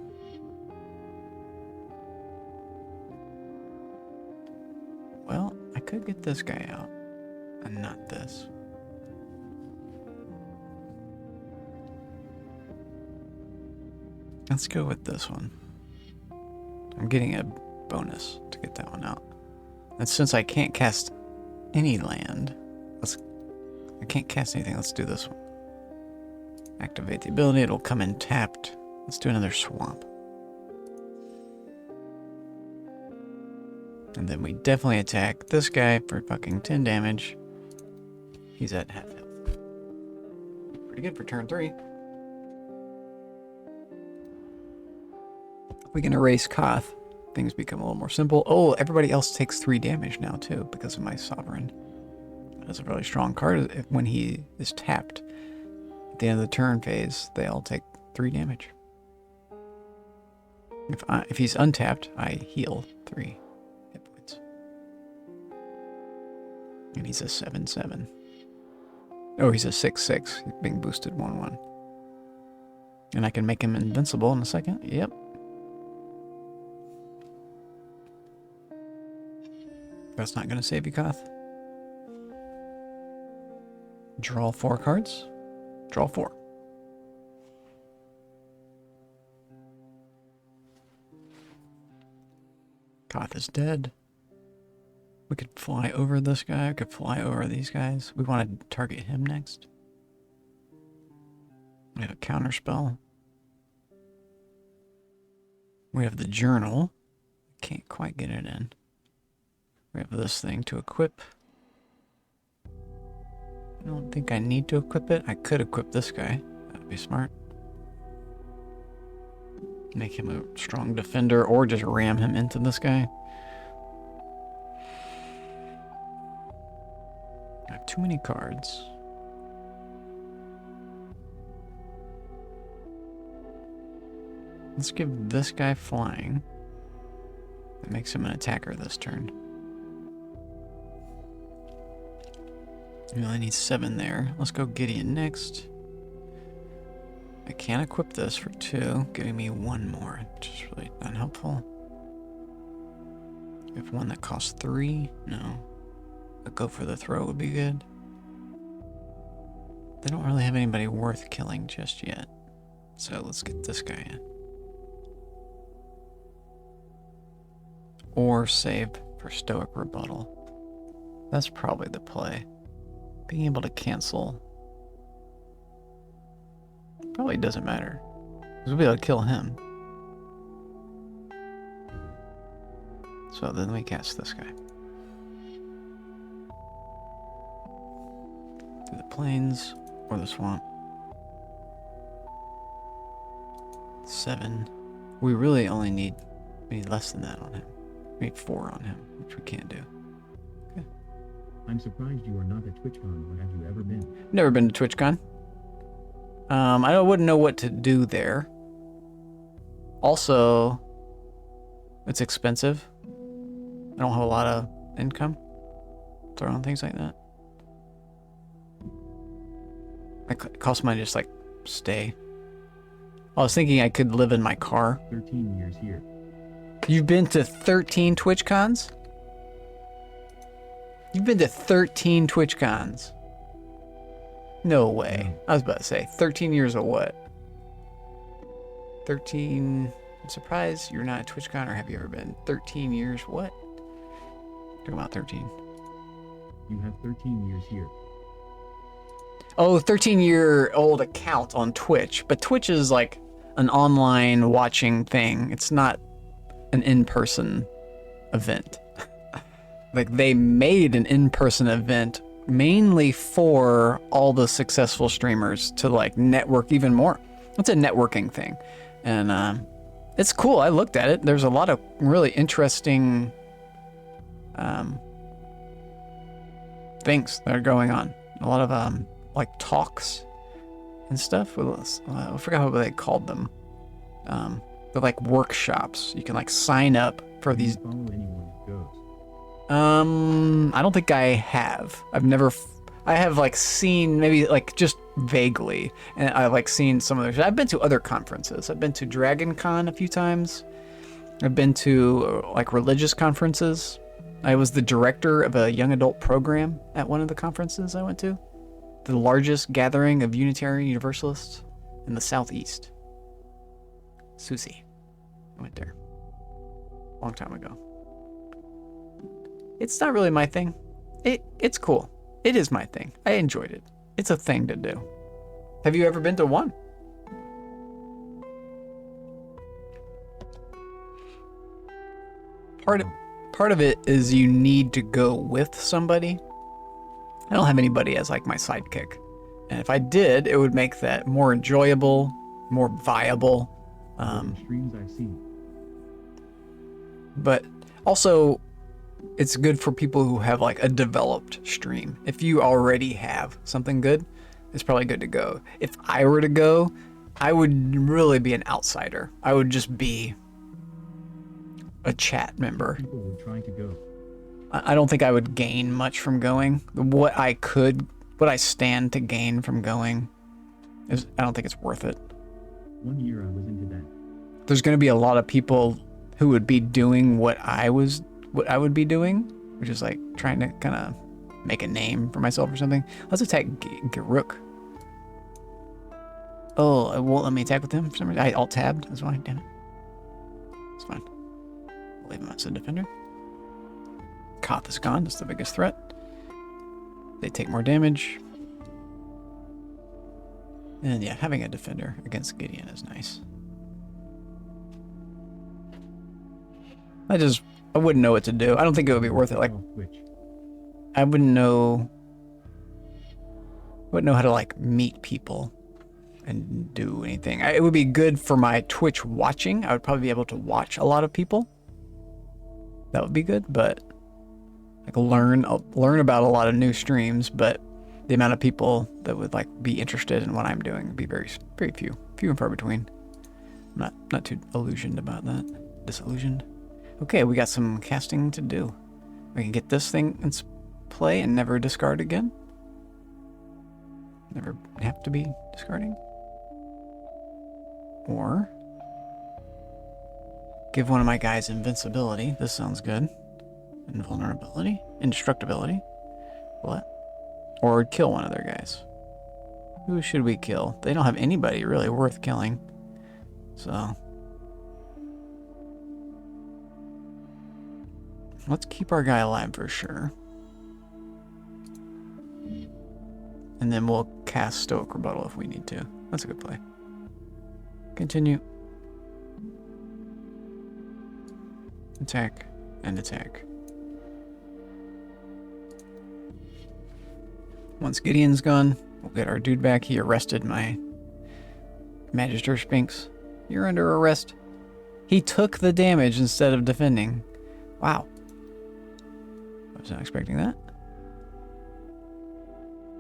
Well, I could get this guy out. And not this. Let's go with this one. I'm getting a bonus to get that one out. And since I can't cast any land, I can't cast anything. Let's do this one. Activate the ability. It'll come in tapped. Let's do another swamp. And then we definitely attack this guy for fucking 10 damage. He's at half health. Pretty good for turn 3. We can erase Koth. Things become a little more simple. Oh, everybody else takes 3 damage now too because of my sovereign. That's a really strong card. When he is tapped at the end of the turn phase, they all take 3 damage. If he's untapped, I heal 3 hit points. And he's a 7/7. Oh, he's a 6/6. He's being boosted 1/1. And I can make him invincible in a second. Yep. That's not going to save you, Koth. Draw 4 cards. Draw 4. Koth is dead. We could fly over this guy. We could fly over these guys. We want to target him next. We have a counter spell. We have the journal. Can't quite get it in. We have this thing to equip. I don't think I need to equip it. I could equip this guy. That would be smart. Make him a strong defender, or just ram him into this guy. I have too many cards. Let's give this guy flying. That makes him an attacker this turn. We only need 7 there. Let's go Gideon next. I can't equip this for 2, giving me 1 more, which is really unhelpful. We have one that costs 3. No. A go for the throw would be good. They don't really have anybody worth killing just yet. So let's get this guy in. Or save for Stoic Rebuttal. That's probably the play. Being able to cancel probably doesn't matter, because we'll be able to kill him. So then we cast this guy. Through the plains or the swamp. 7. We really only need, we need less than that on him. We need 4 on him, which we can't do. Okay. I'm surprised you are not at TwitchCon. Where have you ever been? Never been to TwitchCon. I wouldn't know what to do there. Also, it's expensive. I don't have a lot of income. Throw on things like that. It costs money to just like stay. I was thinking I could live in my car. 13 years here. You've been to 13 TwitchCons? You've been to 13 TwitchCons? No way. I was about to say, 13 years of what? 13... I'm surprised you're not at TwitchCon, or have you ever been? 13 years what? Talking about 13. You have 13 years here. Oh, 13-year-old account on Twitch. But Twitch is like an online watching thing. It's not an in-person event. Like, they made an in-person event mainly for all the successful streamers to like network even more. It's a networking thing. And it's cool. I looked at it. There's a lot of really interesting things that are going on. A lot of like talks and stuff. I forgot what they called them. They're like workshops. You can like sign up for these. Follow anyone who goes. I don't think I have. I have like seen maybe like just vaguely, and I've like seen some of those. I've been to other conferences. I've been to Dragon Con a few times. I've been to like religious conferences. I was the director of a young adult program at one of the conferences I went to. The largest gathering of Unitarian Universalists in the Southeast. Susie. I went there. Long time ago. It's not really my thing. It's cool. It is my thing. I enjoyed it. It's a thing to do. Have you ever been to one? Part of it is you need to go with somebody. I don't have anybody as like my sidekick. And if I did, it would make that more enjoyable, more viable. Streams I've seen. But also, it's good for people who have like a developed stream. If you already have something good, it's probably good to go. If I were to go, I would really be an outsider. I would just be a chat member. People were trying to go. I don't think I would gain much from going. What I stand to gain from going is, I don't think it's worth it. 1 year I was into that. There's going to be a lot of people who would be doing what I would be doing, which is like trying to kind of make a name for myself or something. Let's attack Garuk. Oh, it won't let me attack with him for some reason. I alt-tabbed. That's why. Damn it. It's fine. I'll leave him as a defender. Koth is gone. That's the biggest threat. They take more damage. And yeah, having a defender against Gideon is nice. I wouldn't know what to do. I don't think it would be worth it. Like, I wouldn't know how to like meet people and do anything. It would be good for my Twitch watching. I would probably be able to watch a lot of people. That would be good, but like learn about a lot of new streams, but the amount of people that would like be interested in what I'm doing would be very few and far between. I'm not too disillusioned about that. Disillusioned. Okay, we got some casting to do. We can get this thing in play and never discard again. Never have to be discarding. Or give one of my guys invincibility. This sounds good. Invulnerability. Indestructibility. What? Or kill one of their guys. Who should we kill? They don't have anybody really worth killing. So let's keep our guy alive for sure. And then we'll cast Stoic Rebuttal if we need to. That's a good play. Continue. Attack and attack. Once Gideon's gone, we'll get our dude back. He arrested my Magister Sphinx. You're under arrest. He took the damage instead of defending. Wow. I was not expecting that.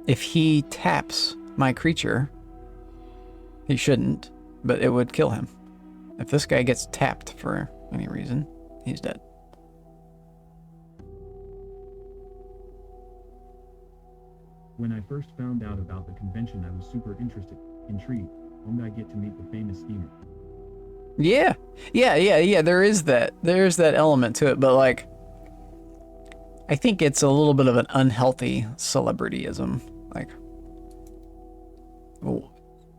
If he taps my creature, he shouldn't, but it would kill him. If this guy gets tapped for any reason, he's dead. When I first found out about the convention, I was super intrigued. When I get to meet the famous schemer. Yeah. There is that. There's that element to it, but like, I think it's a little bit of an unhealthy celebrityism. Like,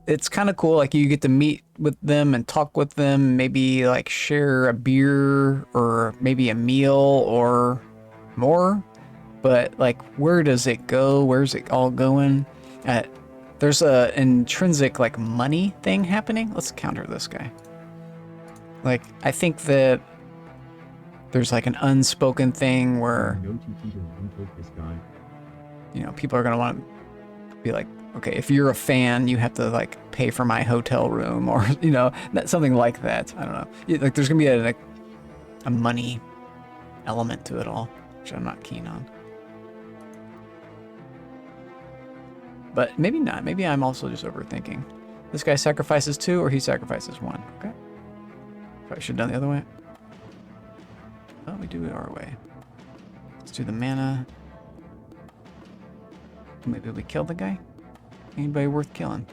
it's kind of cool. Like, you get to meet with them and talk with them, maybe like share a beer or maybe a meal or more. But like, where does it go? Where's it all going? There's a intrinsic like money thing happening. Let's counter this guy. Like, I think that there's like an unspoken thing where, you know, people are going to want to be like, okay, if you're a fan, you have to like pay for my hotel room, or, you know, something like that. I don't know. Like, there's going to be a money element to it all, which I'm not keen on. But maybe not. Maybe I'm also just overthinking. This guy sacrifices 2 or he sacrifices 1. Okay. Probably should have done the other way. Oh, we do it our way. Let's do the mana. Maybe we kill the guy? Anybody worth killing?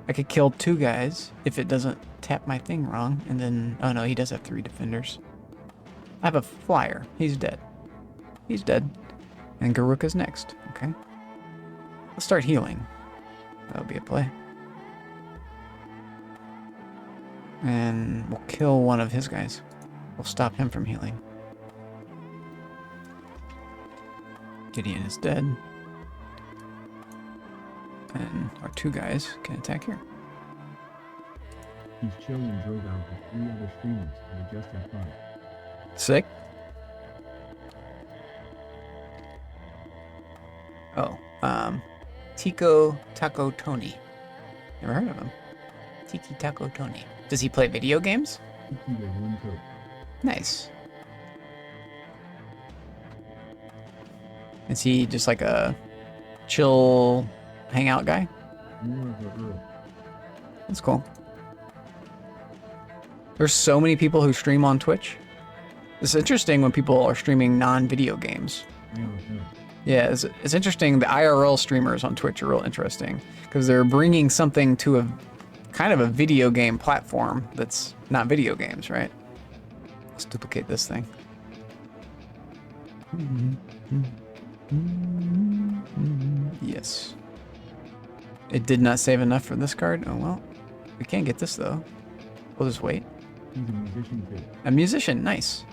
I could kill 2 guys if it doesn't tap my thing wrong. And then, oh no, he does have 3 defenders. I have a flyer. He's dead. He's dead. And Garuka's next. Okay. Let's start healing. That'll be a play. And we'll kill one of his guys. We'll stop him from healing. Gideon is dead. And our 2 guys can attack here. He's chill and drove out with 3 other streamers, and they just had fun. Sick. Oh, Tico Taco Tony. Never heard of him. Tiki Taco Tony. Does he play video games? Nice. Is he just like a chill hangout guy? More of a Earl. That's cool. There's so many people who stream on Twitch. It's interesting when people are streaming non-video games. Yeah. Yeah, it's interesting. The IRL streamers on Twitch are real interesting because they're bringing something to a kind of a video game platform that's not video games, right? Let's duplicate this thing. Yes. It did not save enough for this card. Oh well. We can't get this though. We'll just wait. He's a musician too. A musician, nice.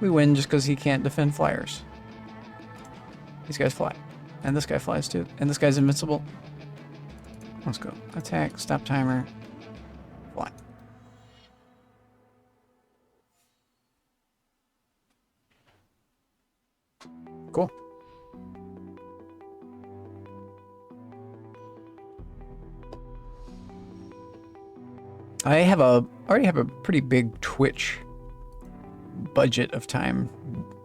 We win just because he can't defend flyers. These guys fly. And this guy flies too. And this guy's invincible. Let's go. Attack, stop timer, fly. Cool. I already have a pretty big Twitch budget of time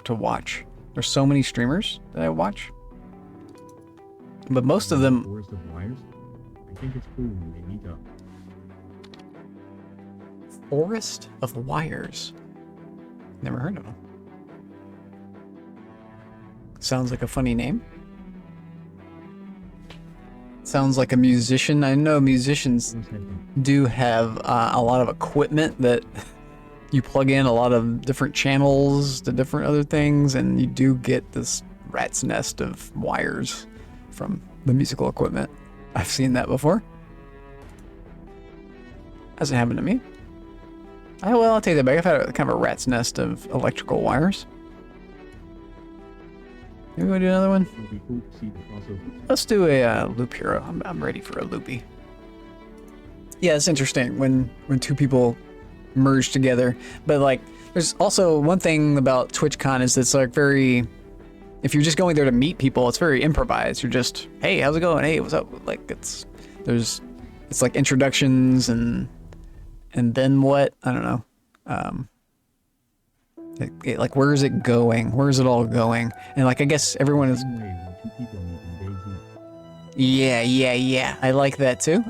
to watch. There's so many streamers that I watch, but most of them. Forest of Wires. I think it's cool when they meet up. Forest of Wires. Never heard of them. Sounds like a funny name. Sounds like a musician. I know musicians do have a lot of equipment that you plug in a lot of different channels to different other things, and you do get this rat's nest of wires from the musical equipment. I've seen that before. Hasn't happened to me. Oh, well, I'll take that back. I've had a kind of a rat's nest of electrical wires. Maybe we'll do another one. It'll be cool to see the crossover. Let's do a Loop Hero. I'm ready for a loopy. Yeah, it's interesting when two people merge together. But like, there's also one thing about TwitchCon is it's like very. If you're just going there to meet people, it's very improvised. You're just, hey, how's it going? Hey, what's up? Like it's like introductions and then what? I don't know. Like where is it going? Where is it all going? And like I guess everyone is. Same way when two people meet in DayZ. Yeah. I like that too.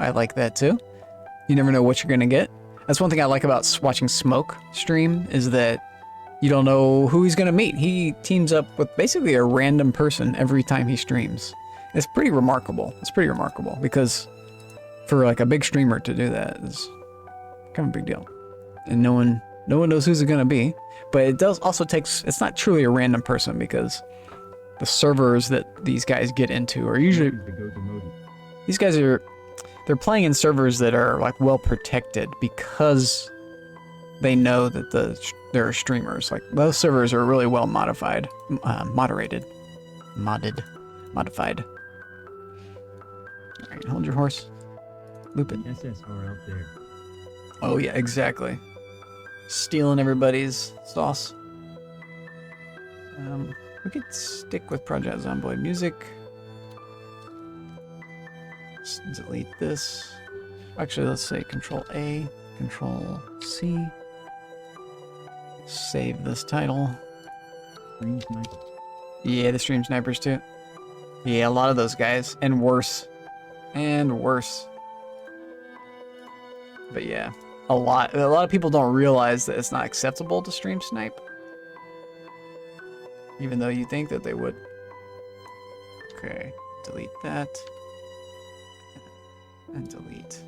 You never know what you're gonna get. That's one thing I like about watching Smoke stream is that you don't know who he's gonna meet. He teams up with basically a random person every time he streams. It's pretty remarkable. Because for like a big streamer to do that is kind of a big deal. And no one knows who's it gonna be. But it does also it's not truly a random person because the servers that these guys get into are usually these guys they're playing in servers that are like well protected because they know that there are streamers. Like those servers are really well modified, modified. All right, hold your horse. Loop it. SSR out there. Oh yeah, exactly. Stealing everybody's sauce. We could stick with Project Zomboid music. Let's delete this. Actually, let's say Control A, Control C. Save this title. Stream snipers. Yeah, the stream snipers too. Yeah, a lot of those guys, and worse, But yeah. A lot of people don't realize that it's not acceptable to stream snipe. Even though you think that they would. Okay, delete that. And delete.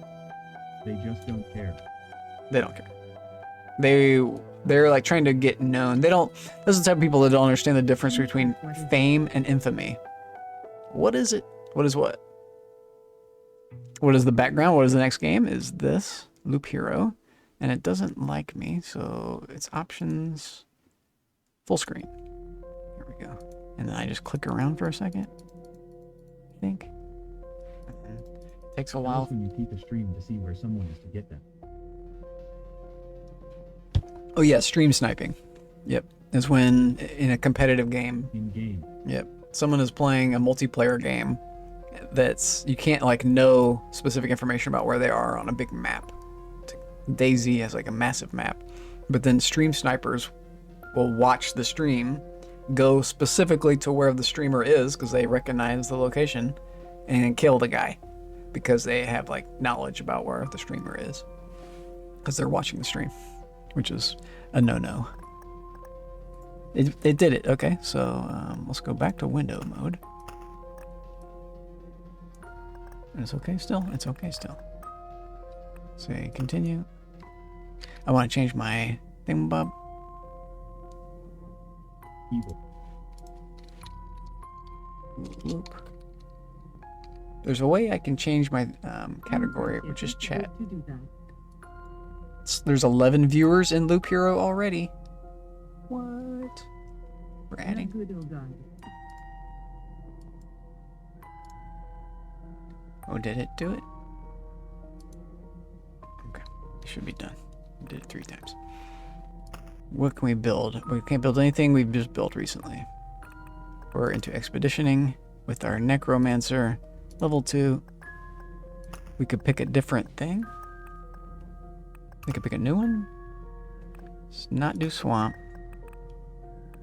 They just don't care. They don't care. They're like trying to get known. Those are the type of people that don't understand the difference between fame and infamy. What is it? What is what? What is the background? What is the next game? Is this Loop Hero, and it doesn't like me, so it's options, full screen. Here we go. And then I just click around for a second, I think. It takes a How while. often you keep a stream to see where someone is to get them? Oh yeah, stream sniping. Yep. Is when in a competitive game. In game. Yep. Someone is playing a multiplayer game you can't like know specific information about where they are on a big map. DayZ has like a massive map, but then stream snipers will watch the stream, go specifically to where the streamer is because they recognize the location, and kill the guy because they have like knowledge about where the streamer is because they're watching the stream, which is a no-no. It did it. Okay, so let's go back to window mode. It's okay still? It's okay still. Say continue. I want to change my thingamabob. Evil. Loop. There's a way I can change my category, which is chat. To do that. There's 11 viewers in Loop Hero already. What? We're adding. Good old God. Oh, did it do it? Okay, it should be done. We did it 3 times. What can we build? We can't build anything we've just built recently. We're into expeditioning with our Necromancer. Level 2. We could pick a different thing. We could pick a new one. Let's not do swamp.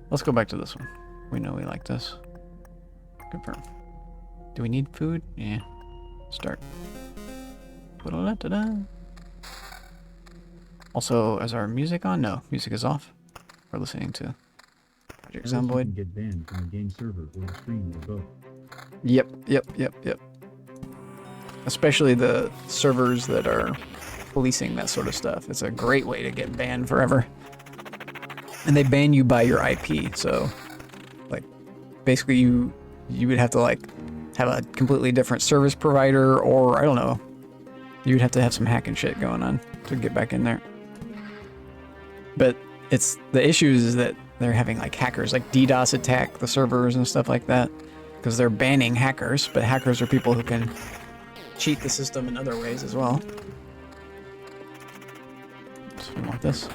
Let's go back to this one. We know we like this. Confirm. Do we need food? Yeah. Start. Da-da-da-da-da. Also, is our music on? No, music is off. We're listening to Project Else you Zomboid. can get banned from the game server or the stream or both. Yep. Especially the servers that are policing that sort of stuff. It's a great way to get banned forever. And they ban you by your IP, so like basically you would have to like have a completely different service provider, or I don't know. You'd have to have some hacking shit going on to get back in there. But it's the issues is that they're having like hackers like DDoS attack the servers and stuff like that because they're banning hackers, but hackers are people who can cheat the system in other ways as well. So we want this.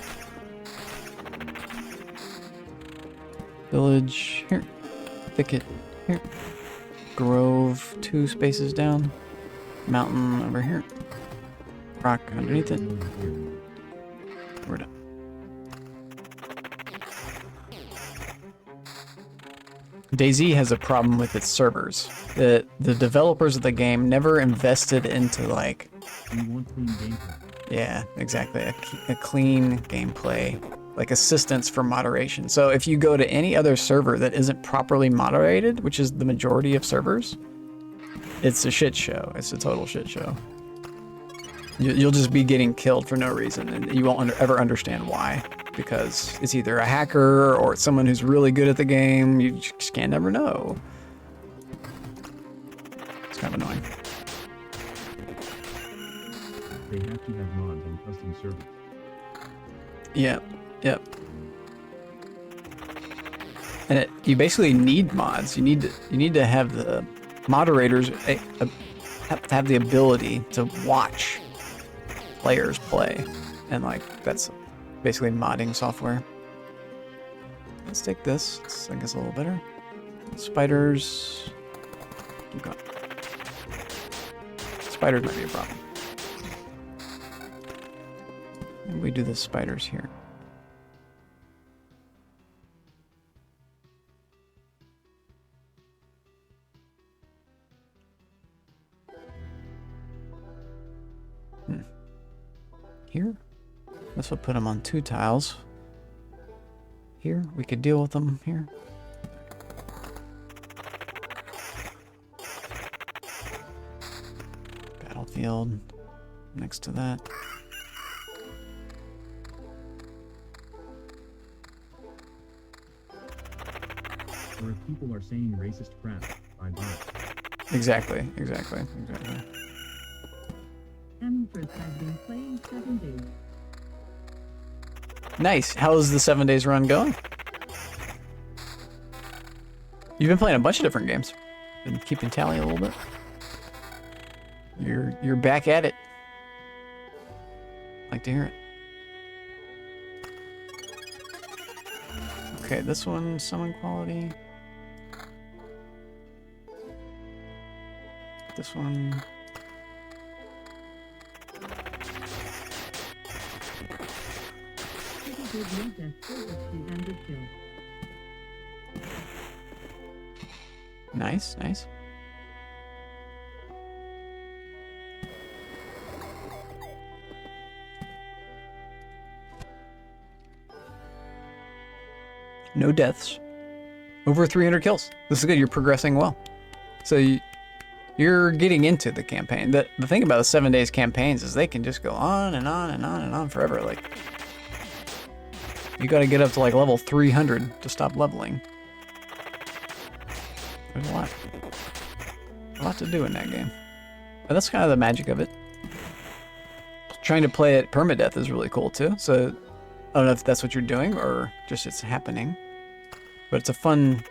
Village here. Thicket here. Grove 2 spaces down. Mountain over here. Rock underneath it. We're done. DayZ has a problem with its servers. The developers of the game never invested into like... We want clean gameplay. Yeah, exactly. A clean gameplay. Like assistance for moderation. So if you go to any other server that isn't properly moderated, which is the majority of servers, it's a shit show. It's a total shit show. You'll just be getting killed for no reason, and you won't ever understand why. Because it's either a hacker or it's someone who's really good at the game. You just can't never know. It's kind of annoying. They have to have mods on custom servers. Yep. And you basically need mods. You need to have the moderators have to have the ability to watch players play, and like that's basically modding software. Let's take this. I think it's a little better. Spiders. Keep going. Spiders might be a problem. Maybe we do the spiders here. Here? This will put them on 2 tiles. Here, we could deal with them here. Battlefield next to that. Or if people are saying racist crap, I buy it. Exactly. Empress has been playing 7 days. Nice. How's the 7 days run going? You've been playing a bunch of different games. Been keeping tally a little bit. You're back at it. Like to hear it. Okay, this one, summon quality. This one. Pretty good look at service and the kill. Nice, nice. No deaths. Over 300 kills. This is good. You're progressing well. So you're getting into the campaign. The thing about the 7 days campaigns is they can just go on and on and on and on forever. Like, you got to get up to like level 300 to stop leveling. There's a lot to do in that game. But that's kind of the magic of it. Trying to play it permadeath is really cool too. So I don't know if that's what you're doing or just it's happening. But it's a fun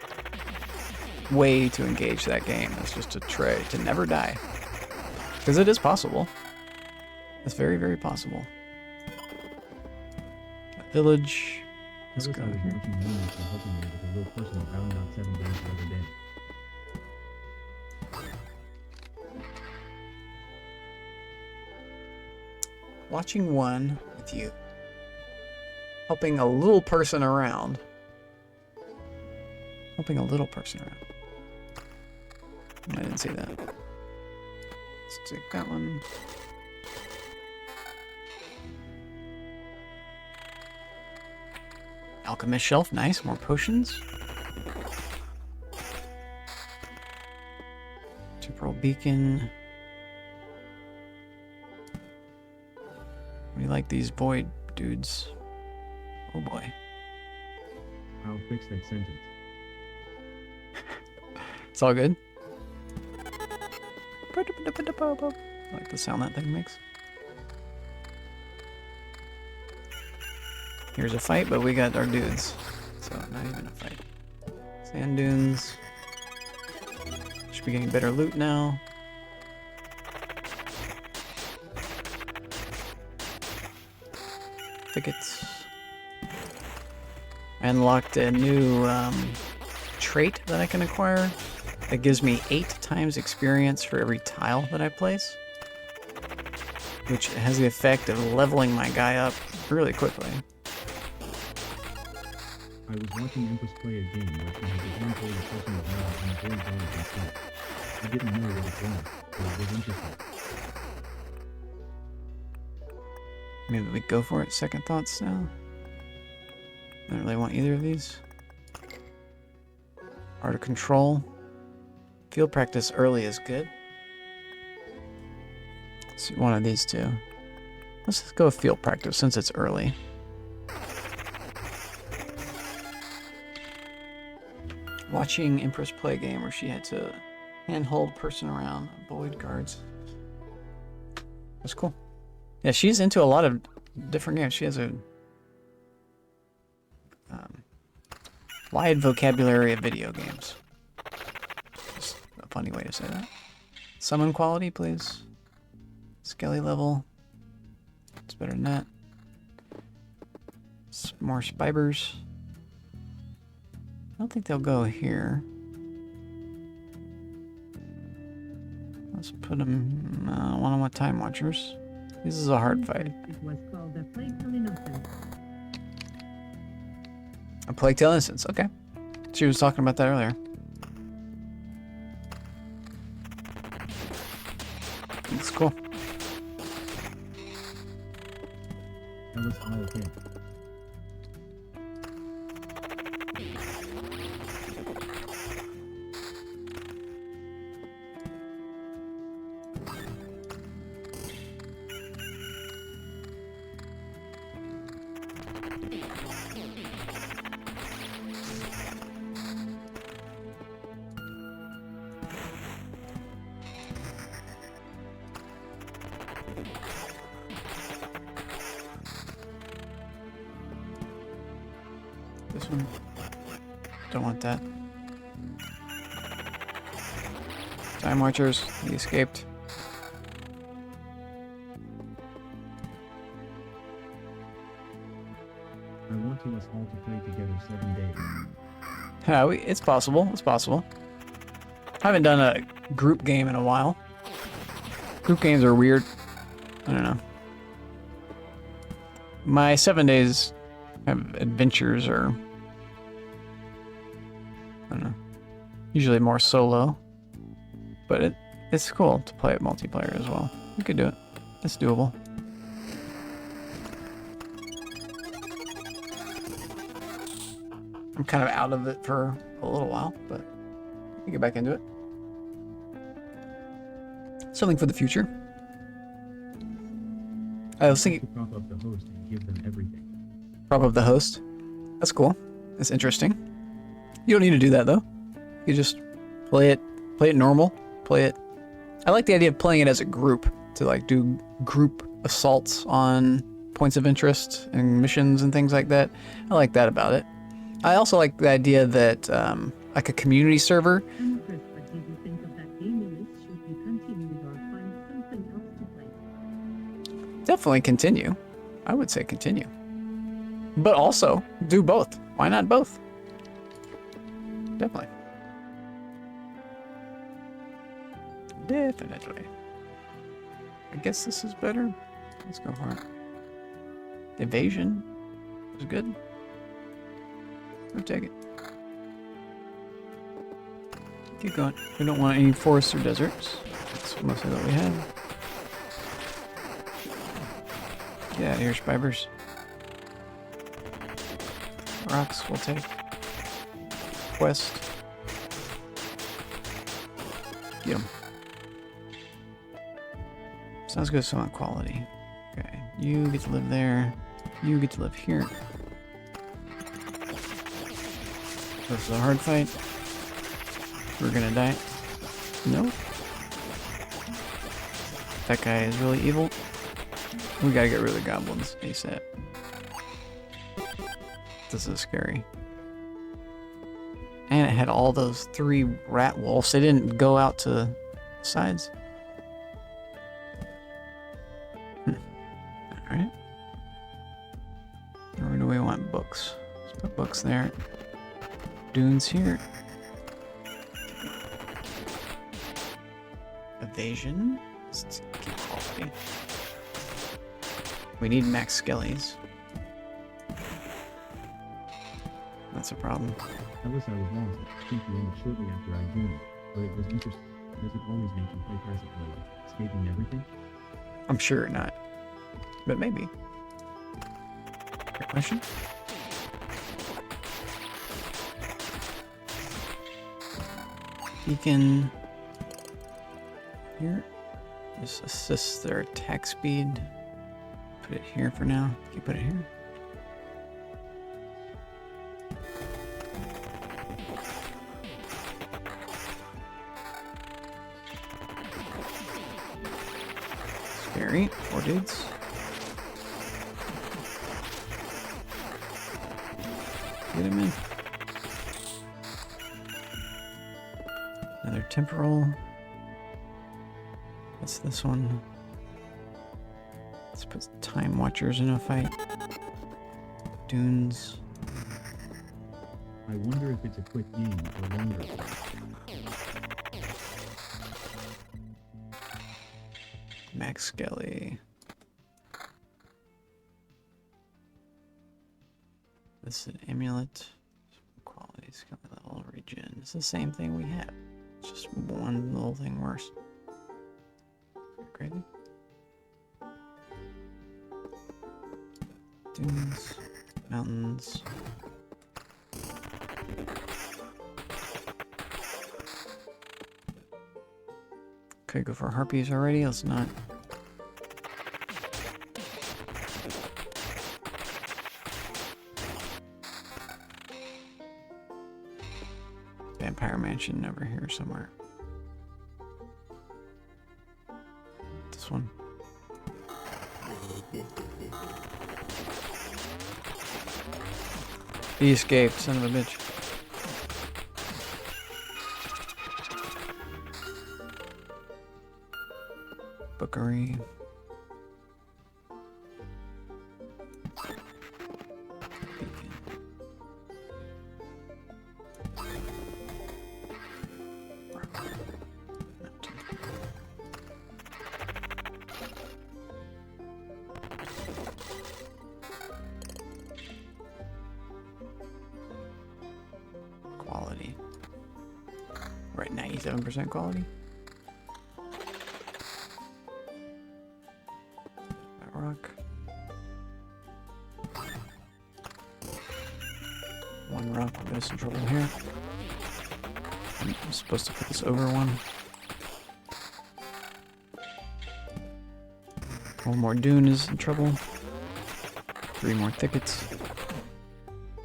way to engage that game. It's just to try to never die. Because it is possible. It's very, very possible. Village. Let's go here. Watching one with you. Helping a little person around. Helping a little person around. I didn't see that. Let's take that one. Alchemist shelf, nice. More potions. Temporal beacon. We like these void dudes. Oh boy. I'll fix that sentence. It's all good. I like the sound that thing makes. Here's a fight, but we got our dudes. So, not even a fight. Sand dunes. Should be getting better loot now. Tickets. I unlocked a new trait that I can acquire. That gives me 8 times experience for every tile that I place. Which has the effect of leveling my guy up really quickly. I was watching Empress play a game where she had a handful of personal values and very valuable stuff. I didn't know what it was, but it was interesting. Maybe we go for it. Second thoughts now. I don't really want either of these. Art of Control. Field practice early is good. Let's see one of these two. Let's just go with field practice since it's early. Watching Empress play a game where she had to handhold person around, avoid guards. That's cool. Yeah, she's into a lot of different games. She has a wide vocabulary of video games. Just a funny way to say that. Summon quality, please. Skelly level. It's better than that. More spibers. I don't think they'll go here. Let's put them. I don't want Time Watchers. This is a hard fight. It was called a Plague Tale Innocence. A Plague Tale Innocence. Okay. She was talking about that earlier. Looks cool. That was all okay. This one. Don't want that. Time Watchers. He escaped. I want us all to play together 7 days. Yeah, it's possible. It's possible. I haven't done a group game in a while. Group games are weird. I don't know. My 7 days have adventures or I don't know. Usually more solo. But it's cool to play it multiplayer as well. You could do it. It's doable. I'm kind of out of it for a little while, but you get back into it. Something for the future. I was thinking. Prop up the host and give them everything. Prop up the host. That's cool. That's interesting. You don't need to do that though. You just play it normal. Play it. I like the idea of playing it as a group to like do group assaults on points of interest and missions and things like that. I like that about it. I also like the idea that like a community server. I'm Chris, what did you think of that game list? Should we continue or find something else to play? Definitely continue. I would say continue. But also do both. Why not both? Definitely. Definitely. I guess this is better. Let's go for it. Evasion is good. We'll take it. Keep going. We don't want any forests or deserts. That's mostly what we have. Get out of here, spiders. Rocks we'll take. Quest. Get 'em. Sounds good, so on quality. Okay, you get to live there. You get to live here. This is a hard fight. We're gonna die. No. That guy is really evil. We gotta get rid of the goblins ASAP. This is scary. And it had all those 3 rat wolves. They didn't go out to the sides. Alright. Where do we want books? Let's put books there. Dunes here. Evasion. Let's keep quality. We need max skellies. That's a problem. I wish I was wrong. I think you ended shortly after I joined it, but it was interesting. Does it always make you play present mode, escaping everything? I'm sure not. But maybe. Great question. Beacon here. Just assists their attack speed. Put it here for now. Can you put it here? Scary. 4 dudes. Get him in. Another temporal. What's this one? Let's put time watchers in a fight. Dunes. I wonder if it's a quick game or longer. Max Skelly. This is an amulet. Quality, Skelly level, regen. It's the same thing we have. It's just one little thing worse. Crazy. Dunes, mountains. Okay, go for harpies already. Let's not. Vampire mansion over here somewhere. This one. He escaped, son of a bitch. Bookery. Beacon. Quality. Right, 97% quality. That rock. One rock will get us in trouble here. I'm supposed to put this over one. One more dune is in trouble. 3 more thickets.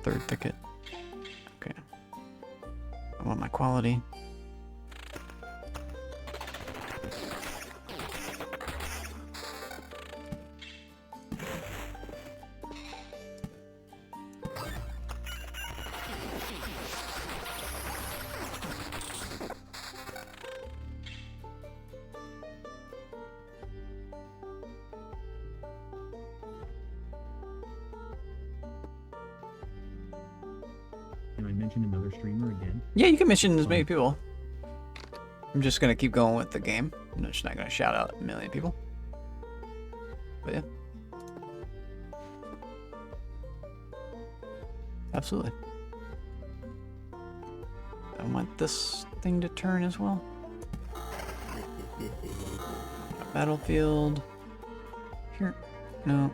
3rd thicket. Okay. I want my quality. Can I mention another streamer again? Yeah, you can mention as many people. I'm just gonna keep going with the game. I'm just not gonna shout out a million people. But yeah. Absolutely. I want this thing to turn as well. A battlefield. Here. No.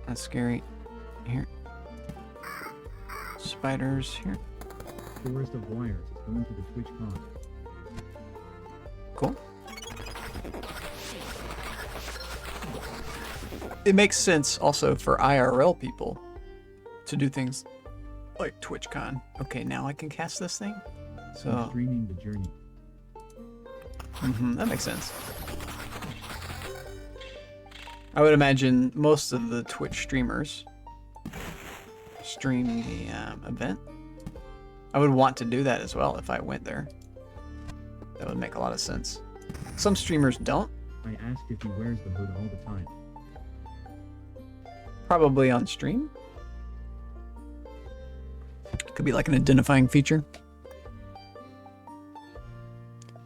That's scary. Here. Spiders here. Forest of Wires is going to the TwitchCon. Cool. It makes sense also for IRL people to do things like TwitchCon. Okay, now I can cast this thing. I'm So, streaming The Journey. that makes sense. I would imagine most of the Twitch streamers stream the event. I would want to do that as well if I went there. That would make a lot of sense. Some streamers don't. I asked if he wears the hood all the time. Probably on stream. Could be like an identifying feature.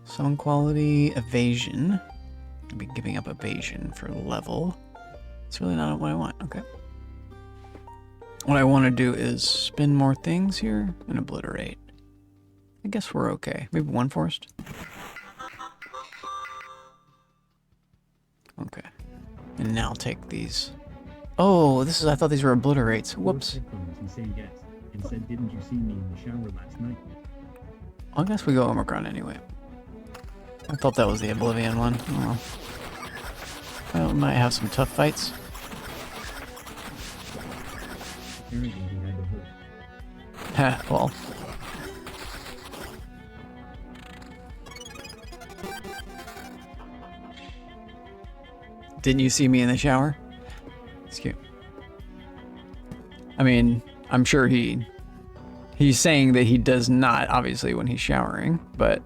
Sound quality, evasion. I'll be giving up evasion for level. It's really not what I want. Okay. What I want to do is spin more things here and obliterate. I guess we're okay. Maybe one forest. Okay. And now take these. Oh, this is. I thought these were obliterates. Whoops. He said yes, and said, "Didn't you see me in the shower last night?" I guess we go Omicron anyway. I thought that was the Oblivion one. Oh well. Well, we might have some tough fights. Apparently he had the hood. Ha, well. Didn't you see me in the shower? It's cute. I mean, I'm sure he's saying that he does not, obviously, when he's showering, but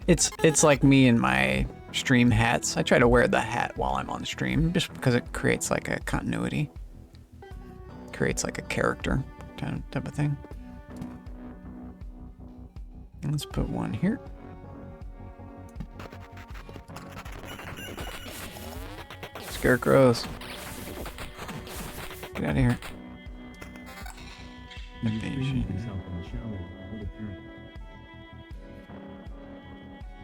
it's like me and my stream hats. I try to wear the hat while I'm on stream just because it creates like a continuity. Creates like a character type of thing. And let's put one here. Scarecrows. Get out of here. He was Evasion. cleaning himself in the shower with the hood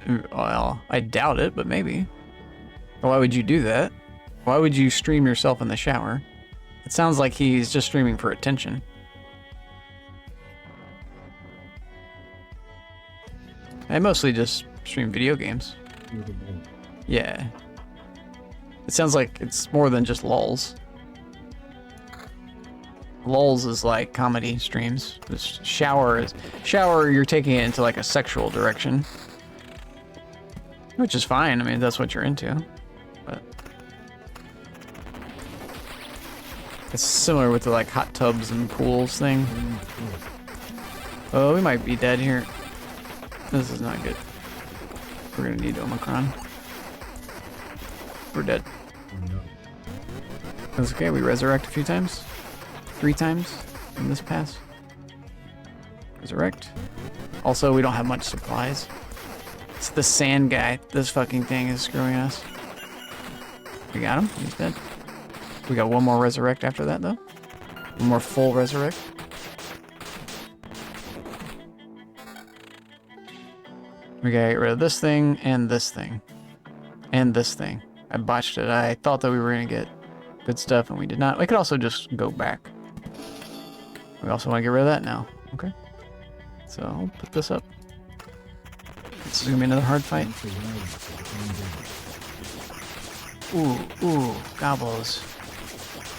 apparent. Well, I doubt it, but maybe. Why would you do that? Why would you stream yourself in the shower? It sounds like he's just streaming for attention. I mostly just stream video games. He was a boy. Yeah. It sounds like it's more than just lulz. Lulz is like comedy streams. This shower, you're taking it into like a sexual direction. Which is fine. I mean, that's what you're into. But it's similar with the like hot tubs and pools thing. Oh, we might be dead here. This is not good. We're gonna need Omicron. We're dead. Oh no. That's okay. We resurrect a few times. 3 times in this pass. Resurrect. Also, we don't have much supplies. It's the sand guy. This fucking thing is screwing us. We got him. He's dead. We got one more resurrect after that, though. One more full resurrect. We gotta get rid of this thing and this thing. And this thing. I botched it. I thought that we were gonna get good stuff and we did not. We could also just go back. We also want to get rid of that now. Okay. So I'll put this up. This is gonna be another hard fight. Ooh, gobos.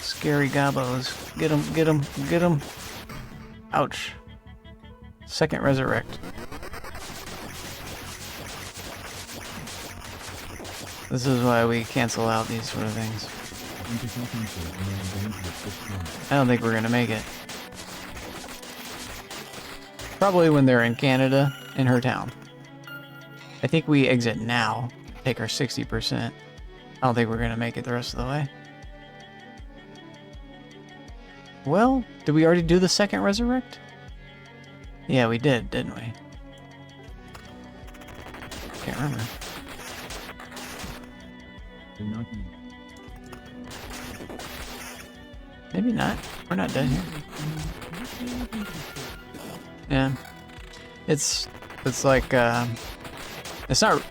Scary gobos. Get him, get him, get him. Ouch. Second resurrect. This is why we cancel out these sort of things. I don't think we're gonna make it. Probably when they're in Canada, in her town. I think we exit now, take our 60%. I don't think we're gonna make it the rest of the way. Well, did we already do the second resurrect? Yeah, we did, didn't we? Can't remember. Maybe not. We're not done here. Yeah. It's like, it's not,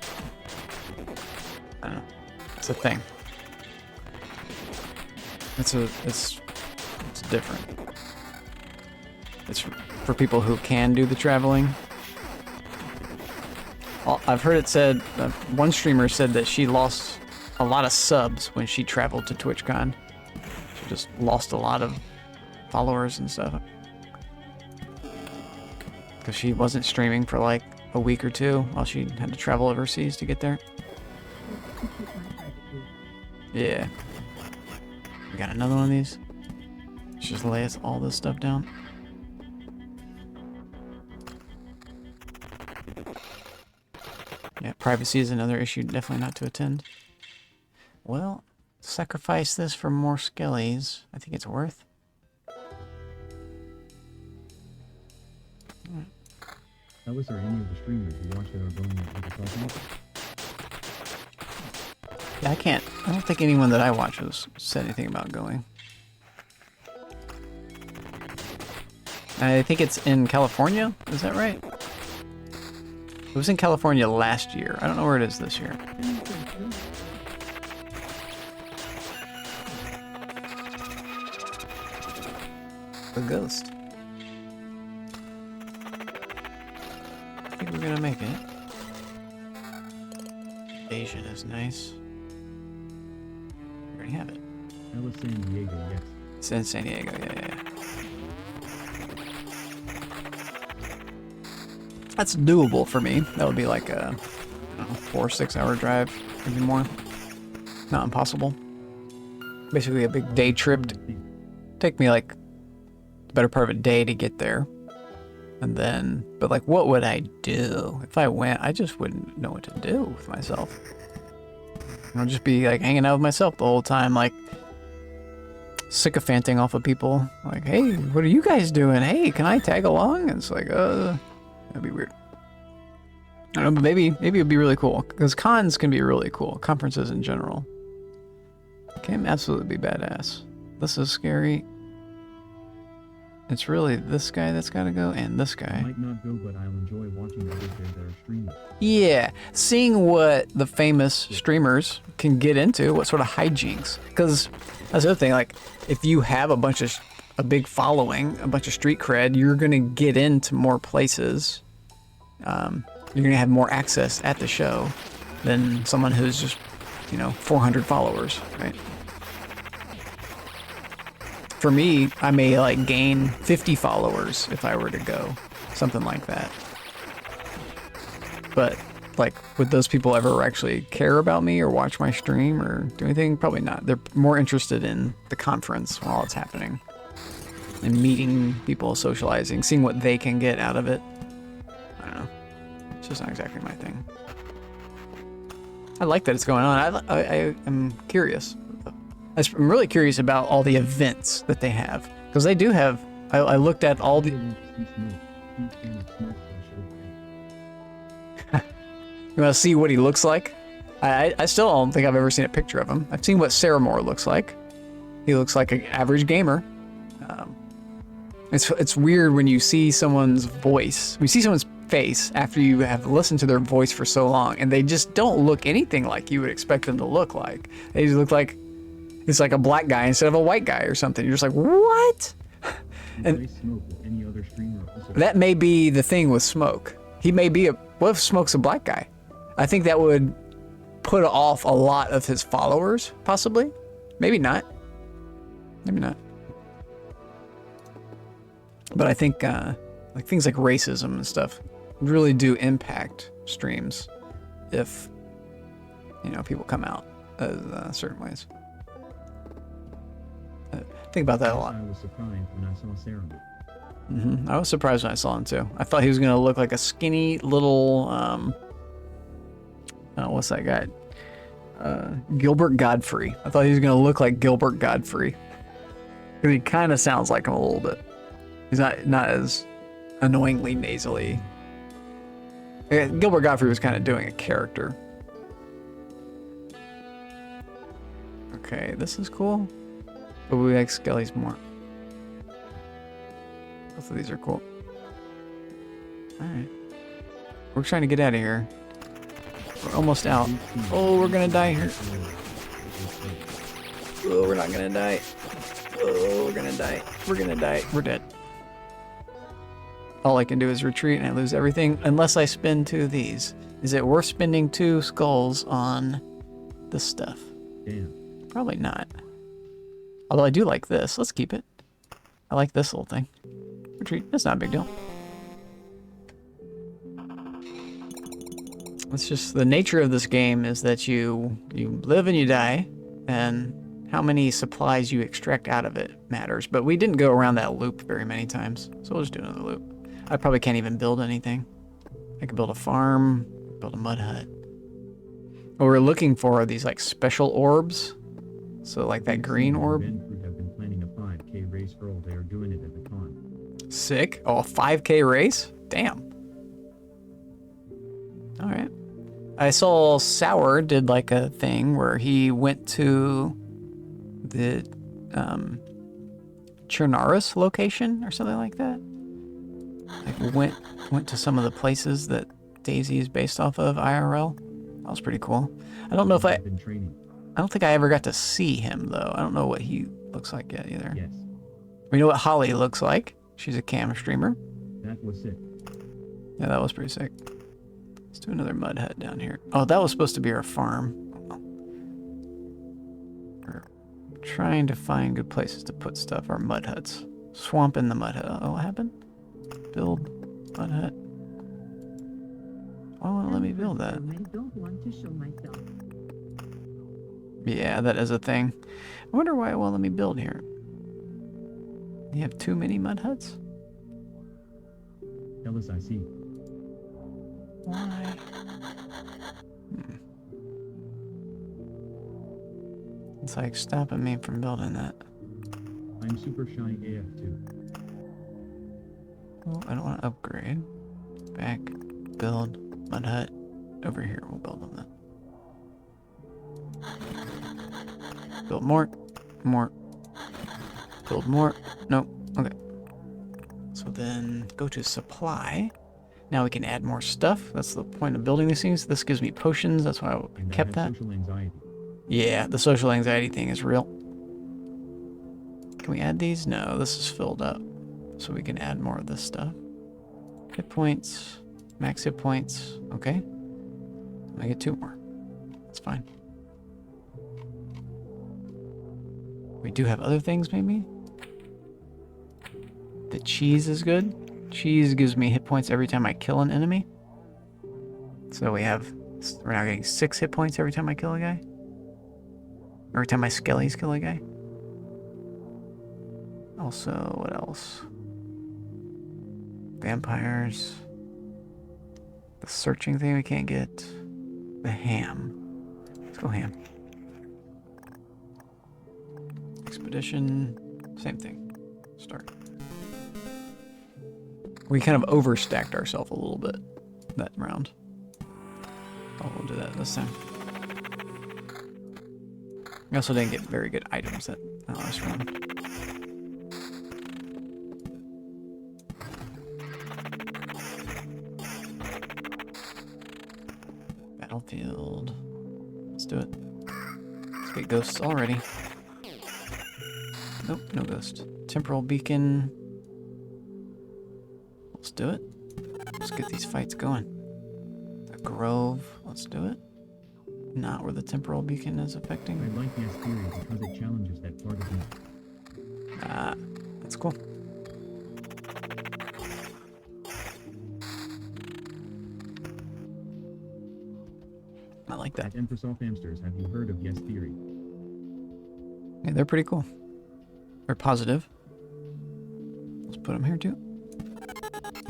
I don't know. It's a thing. It's different. It's for people who can do the traveling. I've heard it said, one streamer said that she lost a lot of subs when she traveled to TwitchCon. She just lost a lot of followers and stuff. Because she wasn't streaming for like a week or two while she had to travel overseas to get there. Yeah. We got another one of these. Let's just lay us all this stuff down. Yeah, privacy is another issue, definitely not to attend. Well, sacrifice this for more skellies. I think it's worth. How was there any of the streamers you watched that are going to the talking? Yeah, I don't think anyone that I watch said anything about going. I think it's in California, is that right? It was in California last year. I don't know where it is this year. The ghost. I think we're gonna make it. Asian is nice. We already have it. That was San Diego, yes. It's in San Diego, yeah. That's doable for me. That would be like a, I don't know, 4 or 6 hour drive, maybe more. Not impossible. Basically a big day trip. Take me like the better part of a day to get there. And then, but like what would I do? If I went, I just wouldn't know what to do with myself. I'll just be like hanging out with myself the whole time, like sycophanting off of people. Like, hey, what are you guys doing? Hey, can I tag along? And it's like, that'd be weird. I don't know, but maybe it'd be really cool. Because cons can be really cool. Conferences in general can absolutely be badass. This is scary. It's really this guy that's gotta go and this guy. I might not go, but I'll enjoy watching others that are streaming. Yeah, seeing what the famous streamers can get into, what sort of hijinks. Because that's the other thing, like, if you have a big following, a bunch of street cred, you're gonna get into more places. You're gonna have more access at the show than someone who's just, 400 followers, right? For me, I may like gain 50 followers if I were to go, something like that. But like, would those people ever actually care about me or watch my stream or do anything? Probably not. They're more interested in the conference while it's happening and meeting people, socializing, seeing what they can get out of it. I don't know. It's just not exactly my thing. I like that it's going on. I am curious. I'm really curious about all the events that they have. Because they do have... I looked at all the... You want to see what he looks like? I still don't think I've ever seen a picture of him. I've seen what Sarah Moore looks like. He looks like an average gamer. It's weird when you see someone's voice. When you see someone's face after you have listened to their voice for so long, and they just don't look anything like you would expect them to look like. They just look like it's like a black guy instead of a white guy or something. You're just like, what? And that may be the thing with Smoke. He may be what if Smoke's a black guy? I think that would put off a lot of his followers, possibly. Maybe not. Maybe not. But I think like things like racism and stuff really do impact streams if, you know, people come out as certain ways. Think about that a lot. I was surprised when I saw Sarah. I was surprised when I saw him too. I thought he was gonna look like a skinny little what's that guy? Gilbert Godfrey. I thought he was gonna look like Gilbert Godfrey. Because he kind of sounds like him a little bit. He's not as annoyingly nasally. Gilbert Godfrey was kind of doing a character. Okay, this is cool. But we like Skelly's more. Both of these are cool. Alright. We're trying to get out of here. We're almost out. Oh, we're gonna die here. Oh, we're not gonna die. Oh, we're gonna die. We're gonna die. We're dead. All I can do is retreat and I lose everything unless I spin 2 of these. Is it worth spending 2 skulls on this stuff? Damn. Probably not. Although I do like this. Let's keep it. I like this little thing. Retreat. That's not a big deal. It's just the nature of this game is that you live and you die, and how many supplies you extract out of it matters. But we didn't go around that loop very many times, so we'll just do another loop. I probably can't even build anything. I could build a farm, build a mud hut. What we're looking for are these like special orbs. So like that green orb. Have been planning a 5K race for all. They are doing it at the con. Sick. Oh, a 5K race? Damn. All right. I saw Sour did like a thing where he went to the Chernarus location or something like that. Like went to some of the places that Daisy is based off of IRL. That was pretty cool. I don't know if I don't think I ever got to see him though. I don't know what he looks like yet either. Yes. We know what Holly looks like. She's a cam streamer. That was it. Yeah, that was pretty sick. Let's do another mud hut down here. Oh, that was supposed to be our farm. We're trying to find good places to put stuff. Our mud huts. Swamp in the mud hut. Oh, what happened? Build mud hut. Why won't it let me build that? I don't want to show myself. Yeah, that is a thing. I wonder why it won't let me build here. You have too many mud huts? Tell us I see. Why? It's like stopping me from building that. I'm super shy AF too. Oh, I don't want to upgrade. Back, build, mud hut. Over here, we'll build on that. Build more. Build more. Nope. Okay. So then go to supply. Now we can add more stuff. That's the point of building these things. This gives me potions. That's why I kept that. Social anxiety. Yeah, the social anxiety thing is real. Can we add these? No, this is filled up. So we can add more of this stuff. Hit points. Max hit points. Okay. I get 2 more. That's fine. We do have other things, maybe? The cheese is good. Cheese gives me hit points every time I kill an enemy. So we're now getting 6 hit points every time I kill a guy. Every time my skellies kill a guy. Also, what else? Vampires. The searching thing we can't get. The ham. Let's go ham. Expedition. Same thing. Start. We kind of overstacked ourselves a little bit that round. Oh, we'll do that this time. We also didn't get very good items that last round. Battlefield. Let's do it. Let's get ghosts already. Nope, no ghost. Temporal beacon. Let's do it. Let's get these fights going. A grove. Let's do it. Not where the temporal beacon is affecting. I like yes theory because it challenges that part of me. Ah, that's cool. I like that. At Empressoft Hamsters, have you heard of yes theory? Yeah, they're pretty cool. They're positive. Let's put them here too.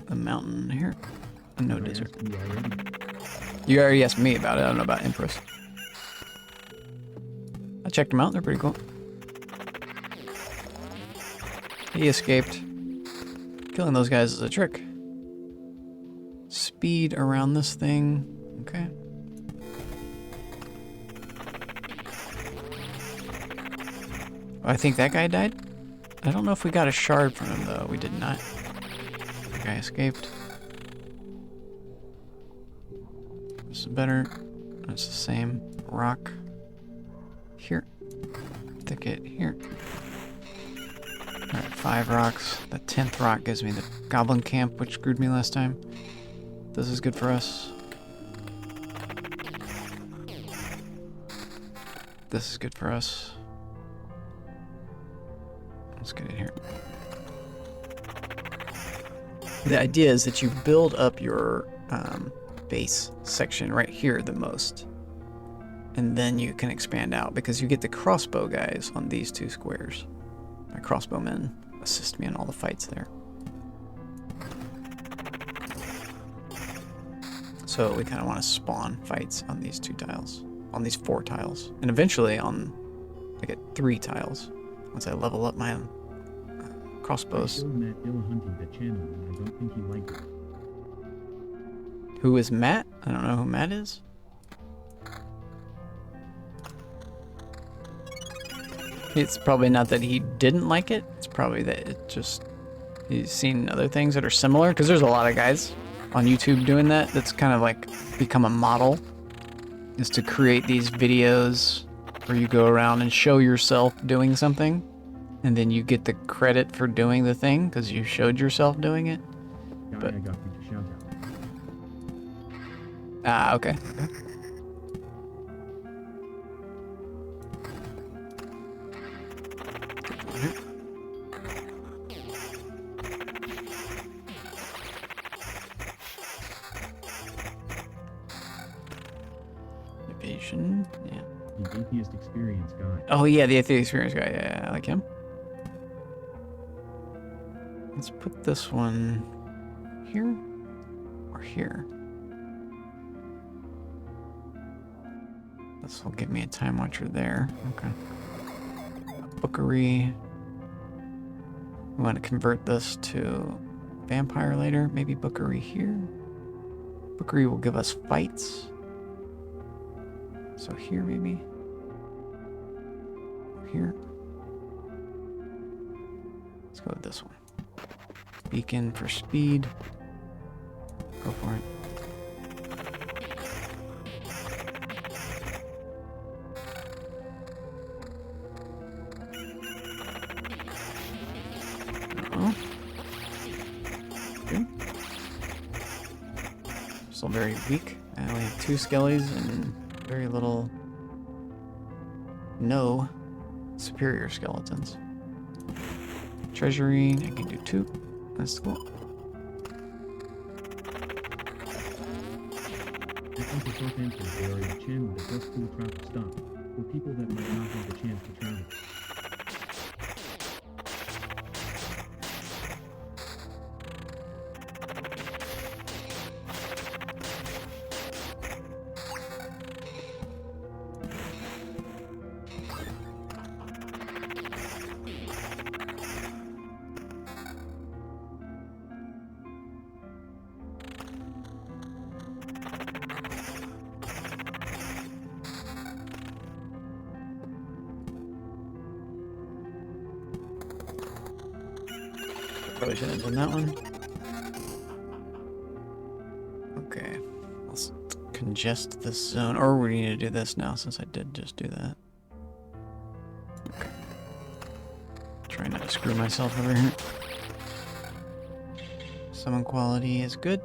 The mountain here. And no Have I desert. asked you already? You already asked me about it. I don't know about Empress. I checked them out. They're pretty cool. He escaped. Killing those guys is a trick. Speed around this thing. Okay. Oh, I think that guy died. I don't know if we got a shard from him though. We did not. The guy escaped. This is better. It's the same. Rock here. Thicket here. Alright, 5 rocks. The 10th rock gives me the goblin camp, which screwed me last time. This is good for us. This is good for us. Let's get in here. The idea is that you build up your base section right here the most. And then you can expand out because you get the crossbow guys on these 2 squares. My crossbowmen assist me in all the fights there. So we kind of want to spawn fights on these 2 tiles. On these 4 tiles. And eventually on, I get 3 tiles. Once I level up my crossbows. I showed Matt Dillahunty the channel and I don't think he liked it. Who is Matt? I don't know who Matt is. It's probably not that he didn't like it. It's probably that it just he's seen other things that are similar. Because there's a lot of guys on YouTube doing that. That's kind of like become a model. Is to create these videos where you go around and show yourself doing something. And then you get the credit for doing the thing because you showed yourself doing it. Guy, But- I got you to shout out. Ah, okay. Evasion, yeah. The atheist experience guy. Oh yeah, the atheist experience guy. Yeah, I like him. Let's put this one here or here. This will give me a time watcher there. Okay. A bookery. We want to convert this to vampire later. Maybe bookery here. Bookery will give us fights. So here maybe. Here. Let's go with this one. Beacon for speed. Go for it. Good. Still very weak. I only have 2 skellies and very little, no superior skeletons. Treasury, I can do 2. That's cool. At Empressoft Hamsters, they are a channel that does cool travel stuff for people that might not have the chance to travel. Probably shouldn't have done that one. Okay, let's Congest this zone. Or we need to do this now since I did just do that. Okay. Trying not to screw myself over here. Summon quality is good.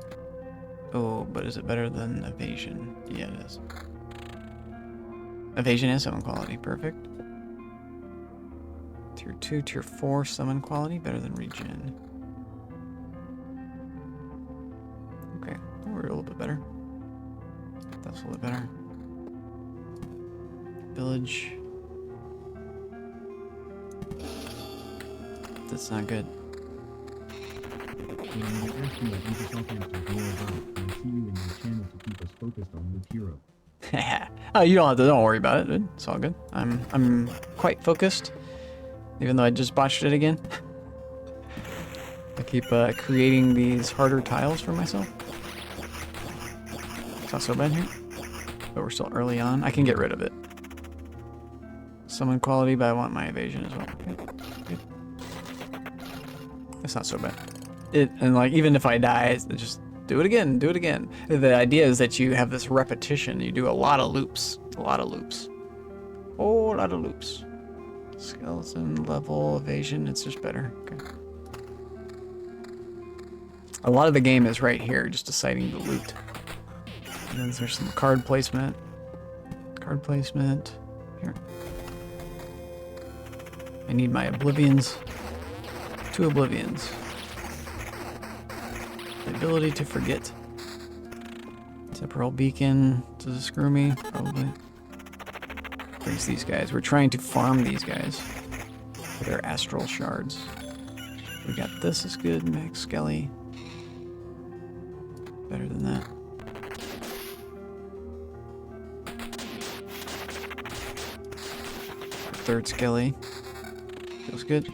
Oh, but is it better than evasion? Yeah, it is. Evasion is summon quality. Perfect. Tier 2, Tier 4 summon quality. Better than regen. Okay, we're a little bit better. That's a little bit better. Village. That's not good. When I asked you at Microsoft answers more about it, I see you in your channel to keep us focused on Loop Hero. Oh, you don't have to. Don't worry about it, dude. It's all good. I'm quite focused, even though I just botched it again. I keep creating these harder tiles for myself. It's not so bad here, but we're still early on. I can get rid of it. Summon quality, but I want my evasion as well. Good. It's not so bad. And like even if I die, it's just do it again, do it again. The idea is that you have this repetition. You do a lot of loops. A lot of loops. Whole lot of loops. Skeleton level evasion, it's just better. Okay. A lot of the game is right here, just deciding the loot. And then there's some card placement. Card placement. Here. I need my oblivions. 2 oblivions. The ability to forget. Temporal beacon. Does it screw me? Probably. Brings these guys. We're trying to farm these guys for their astral shards. We got this is good. Max Skelly. Better than that. Third Skelly. Feels good.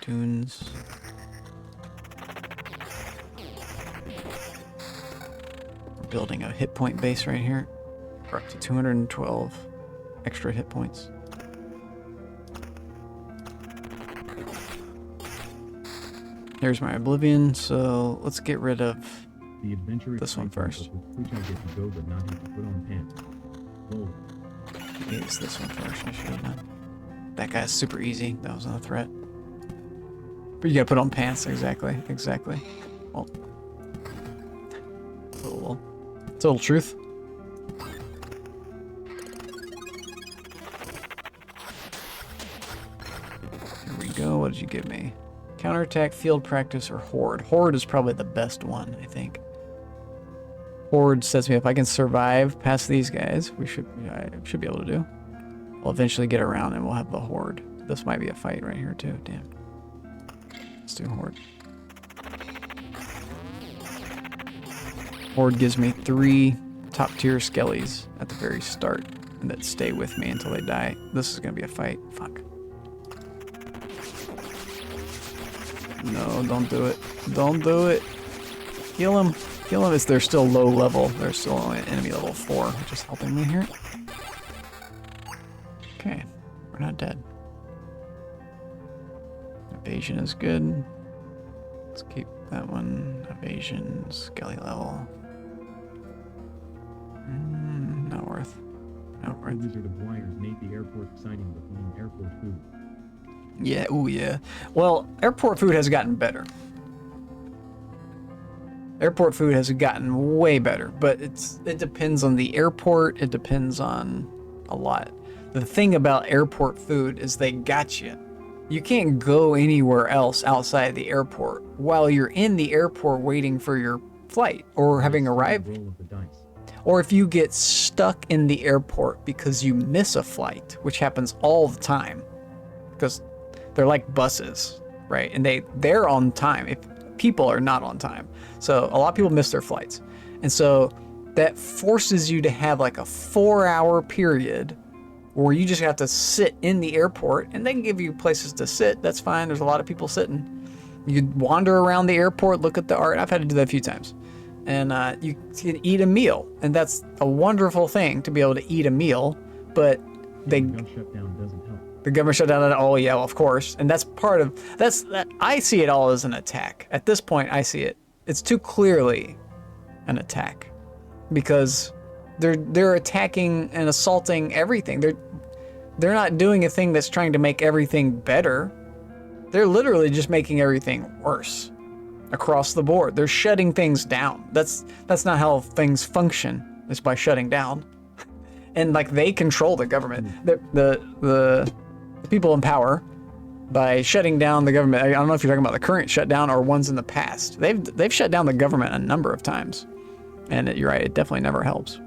Tunes. We're building a hit point base right here. We're up to 212 extra hit points. Here's my Oblivion, so let's get rid of The adventure this one first. Which I get to go but not have to put on pants. Oh, Use this one first. I should have done. That guy's super easy. That wasn't a threat. But you gotta put on pants. Exactly. Exactly. Well, it's a little truth. Here we go. What did you give me? Counterattack, field practice, or horde. Horde is probably the best one, I think. Horde sets me up. I can survive past these guys. I should be able to do. We'll eventually get around and we'll have the horde. This might be a fight right here too. Damn. Let's do horde. Horde gives me 3 top tier skellies at the very start and that stay with me until they die. This is gonna be a fight. Fuck. No, don't do it. Don't do it. Kill him. Kill him. They're still low level. They're still only at enemy level 4, which is helping me here. Okay. We're not dead. Evasion is good. Let's keep that one. Evasion, skelly level. Not worth. Not the worth. Wizard of Wires made the airport exciting with eating airport food. Yeah, ooh yeah. Well, airport food has gotten better. Airport food has gotten way better, but it depends on the airport, it depends on a lot. The thing about airport food is they got you. You can't go anywhere else outside the airport while you're in the airport waiting for your flight or having arrived. Roll of the dice. Or if you get stuck in the airport because you miss a flight, which happens all the time. Because they're like buses, right? And they're on time if people are not on time. So a lot of people miss their flights. And so that forces you to have like a 4-hour period where you just have to sit in the airport, and they can give you places to sit. That's fine. There's a lot of people sitting. You wander around the airport, look at the art. I've had to do that a few times. And you can eat a meal. And that's a wonderful thing to be able to eat a meal. But The gun shutdown doesn't help. the government shut down. Oh yeah, well, of course. And that's part of that. I see it all as an attack. At this point, I see it. It's too clearly an attack, because they're attacking and assaulting everything. They're not doing a thing that's trying to make everything better. They're literally just making everything worse across the board. They're shutting things down. That's not how things function. It's by shutting down. And like, they control the government. The people in power, by shutting down the government. I don't know if you're talking about the current shutdown or ones in the past. They've shut down the government a number of times, and you're right, it definitely never helps.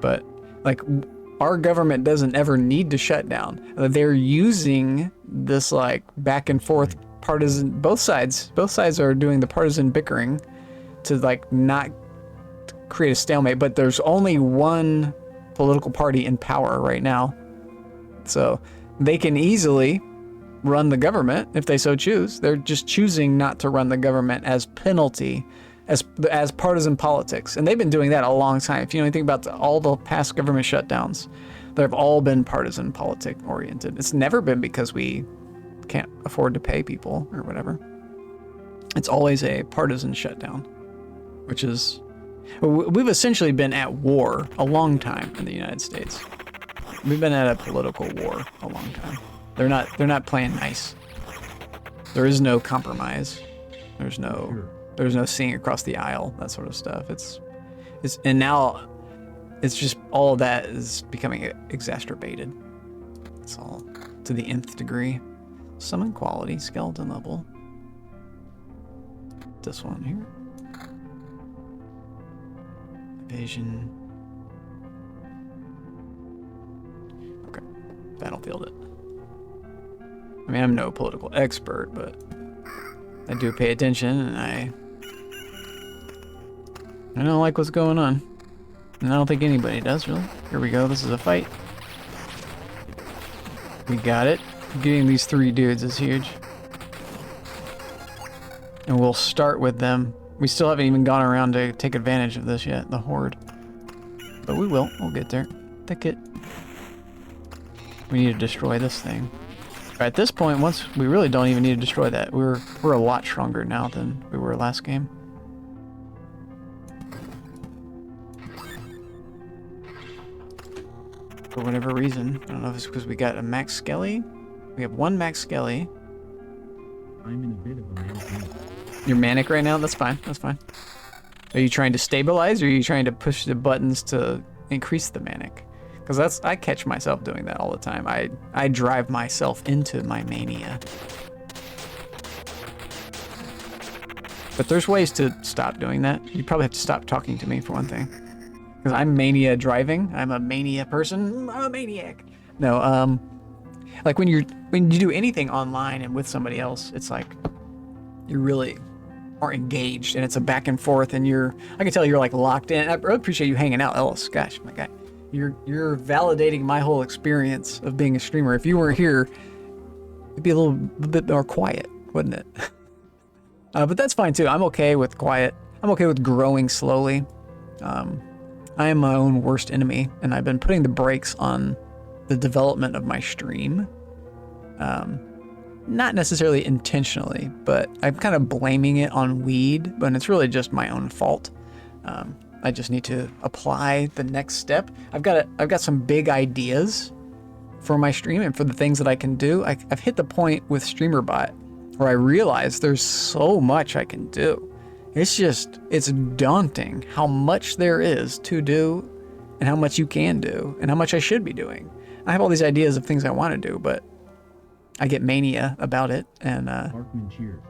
But like, our government doesn't ever need to shut down. They're using this like back and forth partisan. Both sides are doing the partisan bickering to like not create a stalemate. But there's only one political party in power right now, so they can easily run the government if they so choose. They're just choosing not to run the government as penalty, as partisan politics. And they've been doing that a long time. If you know anything about all the past government shutdowns, they've all been partisan politic oriented. It's never been because we can't afford to pay people or whatever. It's always a partisan shutdown, which is, we've essentially been at war a long time in the United States. We've been at a political war a long time. They're not playing nice. There is no compromise. There's no seeing across the aisle, that sort of stuff. And now it's just all of that is becoming exacerbated. It's all to the nth degree. Summon quality, skeleton level. This one here. Evasion. Okay, battlefield it. I mean, I'm no political expert, but I do pay attention, and I don't like what's going on. And I don't think anybody does, really. Here we go, this is a fight. We got it. Getting these 3 dudes is huge. And we'll start with them. We still haven't even gone around to take advantage of this yet, the horde. But we will, we'll get there. Thicket. We need to destroy this thing. At this point, once we really don't even need to destroy that. We're a lot stronger now than we were last game. For whatever reason, I don't know if it's because we got a max skelly. We have 1 max skelly. I'm in a bit of a manic. You're manic right now? That's fine. That's fine. Are you trying to stabilize, or are you trying to push the buttons to increase the manic? Because I catch myself doing that all the time. I drive myself into my mania. But there's ways to stop doing that. You probably have to stop talking to me, for one thing. Because I'm mania driving. I'm a mania person. I'm a maniac. No, like when you do anything online and with somebody else, it's like you really are engaged, and it's a back and forth, and I can tell you're like locked in. I really appreciate you hanging out, Ellis. Gosh, my guy. You're validating my whole experience of being a streamer. If you weren't here, it'd be a little bit more quiet, wouldn't it? But that's fine too. I'm okay with quiet. I'm okay with growing slowly. I am my own worst enemy, and I've been putting the brakes on the development of my stream. Not necessarily intentionally, but I'm kind of blaming it on weed, but it's really just my own fault. I just need to apply the next step. I've got some big ideas for my stream and for the things that I can do. I've hit the point with StreamerBot where I realize there's so much I can do. It's daunting how much there is to do and how much you can do and how much I should be doing. I have all these ideas of things I want to do, but I get mania about it, and Cheers.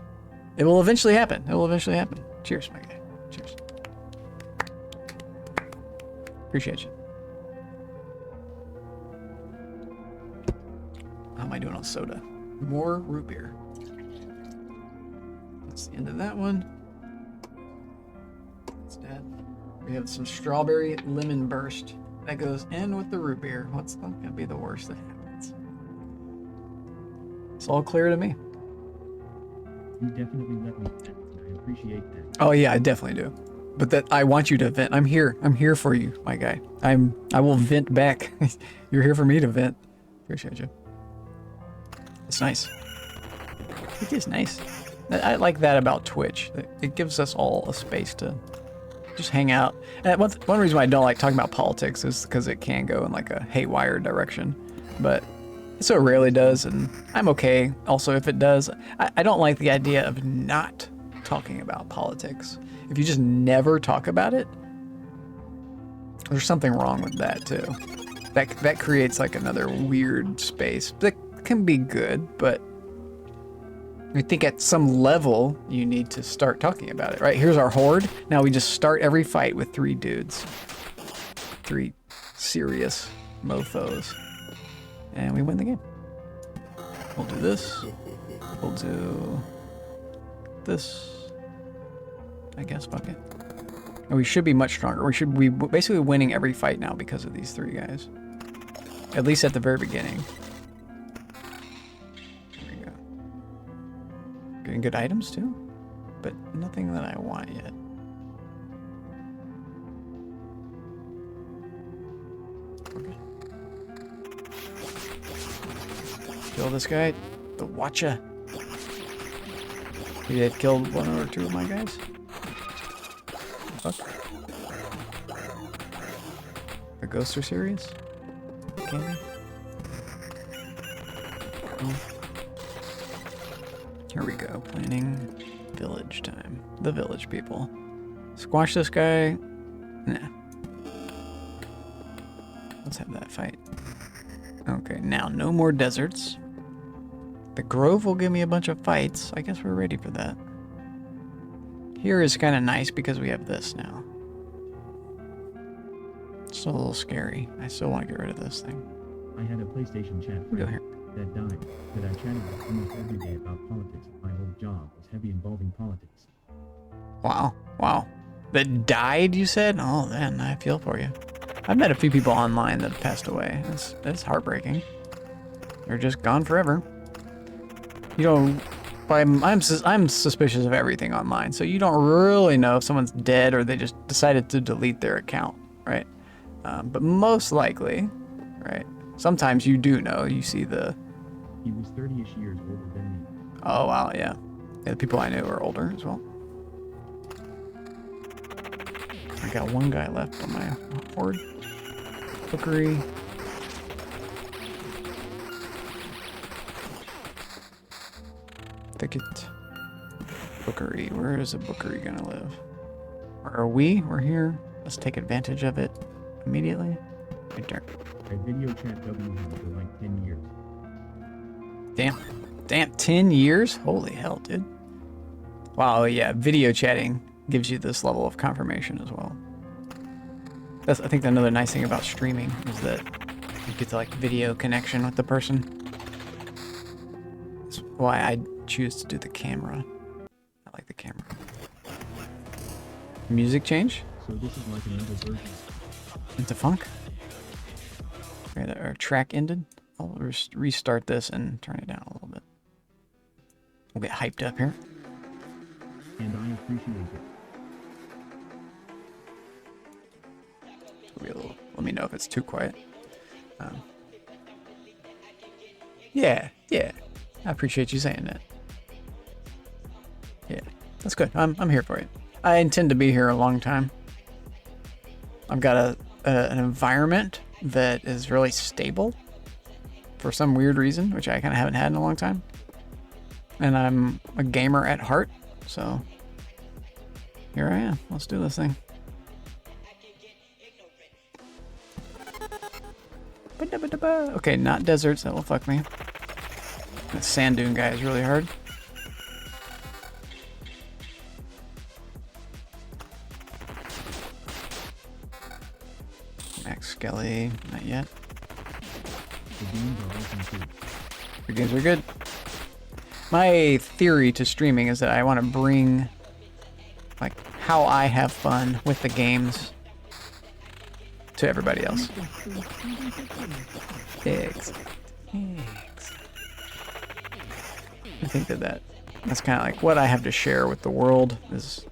it will eventually happen. It will eventually happen. Cheers, my guy. Cheers. Appreciate you. How am I doing on soda? More root beer. That's the end of that one. That's that. We have some strawberry lemon burst that goes in with the root beer. What's going to be the worst that happens? It's all clear to me. You definitely let me vent. I appreciate that. Oh yeah, I definitely do. But that I want you to vent. I'm here. I'm here for you, my guy. I will vent back. You're here for me to vent. Appreciate you. It's nice. It is nice. I like that about Twitch. It gives us all a space to just hang out. And one reason why I don't like talking about politics is because it can go in like a haywire direction, but it so rarely does, and I'm okay also if it does. I don't like the idea of not talking about politics. If you just never talk about it, there's something wrong with that too. That creates like another weird space that can be good, but I think at some level you need to start talking about it, right? Here's our horde. Now we just start every fight with 3 dudes. 3 serious mofos. And we win the game. We'll do this. We'll do this. I guess, fuck it. And we should be much stronger. We should be basically winning every fight now because of these 3 guys. At least at the very beginning. There we go. Getting good items too, but nothing that I want yet. Okay. Kill this guy, the Watcher. He had killed 1 or 2 of my guys. Fuck. The ghosts are serious? Can they? Oh. Here we go. Planning village time. The village people. Squash this guy. Nah. Let's have that fight. Okay, now no more deserts. The Grove will give me a bunch of fights. I guess we're ready for that. Here is kind of nice because we have this now. It's still a little scary. I still want to get rid of this thing. I had a PlayStation chat friend that died, that I chatted with almost every day about politics. My old job was heavy involving politics. Wow. Wow. That died, you said? Oh, man, I feel for you. I've met a few people online that have passed away. It's heartbreaking. They're just gone forever. You don't... I'm suspicious of everything online, so you don't really know if someone's dead or they just decided to delete their account, right? But most likely, right? Sometimes you do know. You see the... He was 30-ish years older than me. Oh, wow, yeah. Yeah, the people I knew are older as well. I got 1 guy left on my horde. Bookery. Thicket. Bookery. Where is a bookery gonna live? Where are we? We're here. Let's take advantage of it immediately. Right there. I video chat W for like 10 years. Damn. Damn, 10 years? Holy hell, dude. Wow, yeah, video chatting gives you this level of confirmation as well. That's, I think, another nice thing about streaming is that you get to like video connection with the person. That's why I choose to do the camera. I like the camera. Music change? So this is like another version. Into funk? Okay, our track ended. I'll restart this and turn it down a little bit. We'll get hyped up here. And I appreciate it. Let me know if it's too quiet. Yeah. I appreciate you saying that. Yeah, that's good. I'm here for you. I intend to be here a long time. I've got an environment that is really stable for some weird reason, which I kind of haven't had in a long time. And I'm a gamer at heart, so here I am. Let's do this thing. Okay, not deserts. That will fuck me. That sand dune guy is really hard. Max Skelly, not yet. The games are good. My theory to streaming is that I want to bring like how I have fun with the games to everybody else. I think that's kind of like what I have to share with the world is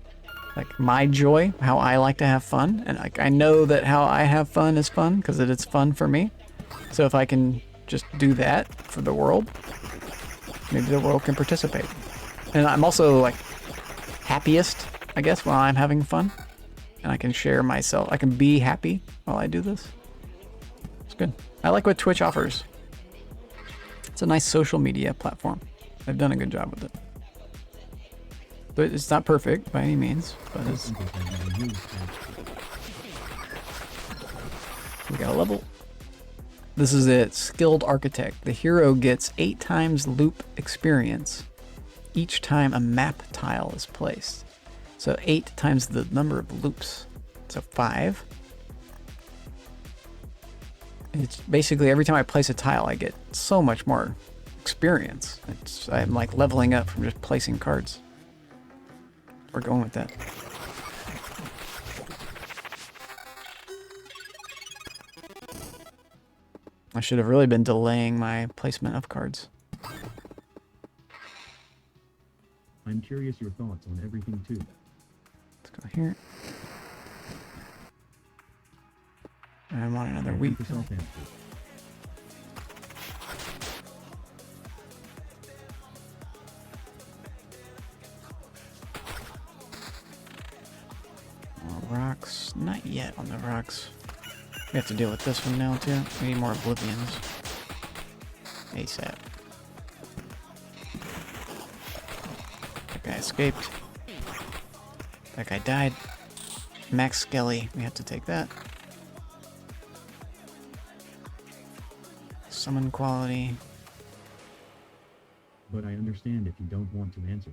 like my joy, how I like to have fun, and like I know that how I have fun is fun because it's fun for me. So if I can just do that for the world, maybe the world can participate. And I'm also like happiest, I guess, while I'm having fun. And I can share myself. I can be happy while I do this. It's good. I like what Twitch offers. It's a nice social media platform. They've done a good job with it. But it's not perfect by any means. But it's... We got a level. This is it. Skilled Architect. The hero gets 8 times loop experience each time a map tile is placed. So 8 times the number of loops. So 5. It's basically every time I place a tile, I get so much more experience. I'm like leveling up from just placing cards. We're going with that. I should have really been delaying my placement of cards. I'm curious your thoughts on everything too. Let's go here. I want another wheat. Rocks. Not yet on the rocks. We have to deal with this one now too. We need more oblivions. ASAP. That guy escaped. That guy died. Max Skelly. We have to take that. Summon quality. But I understand if you don't want to answer.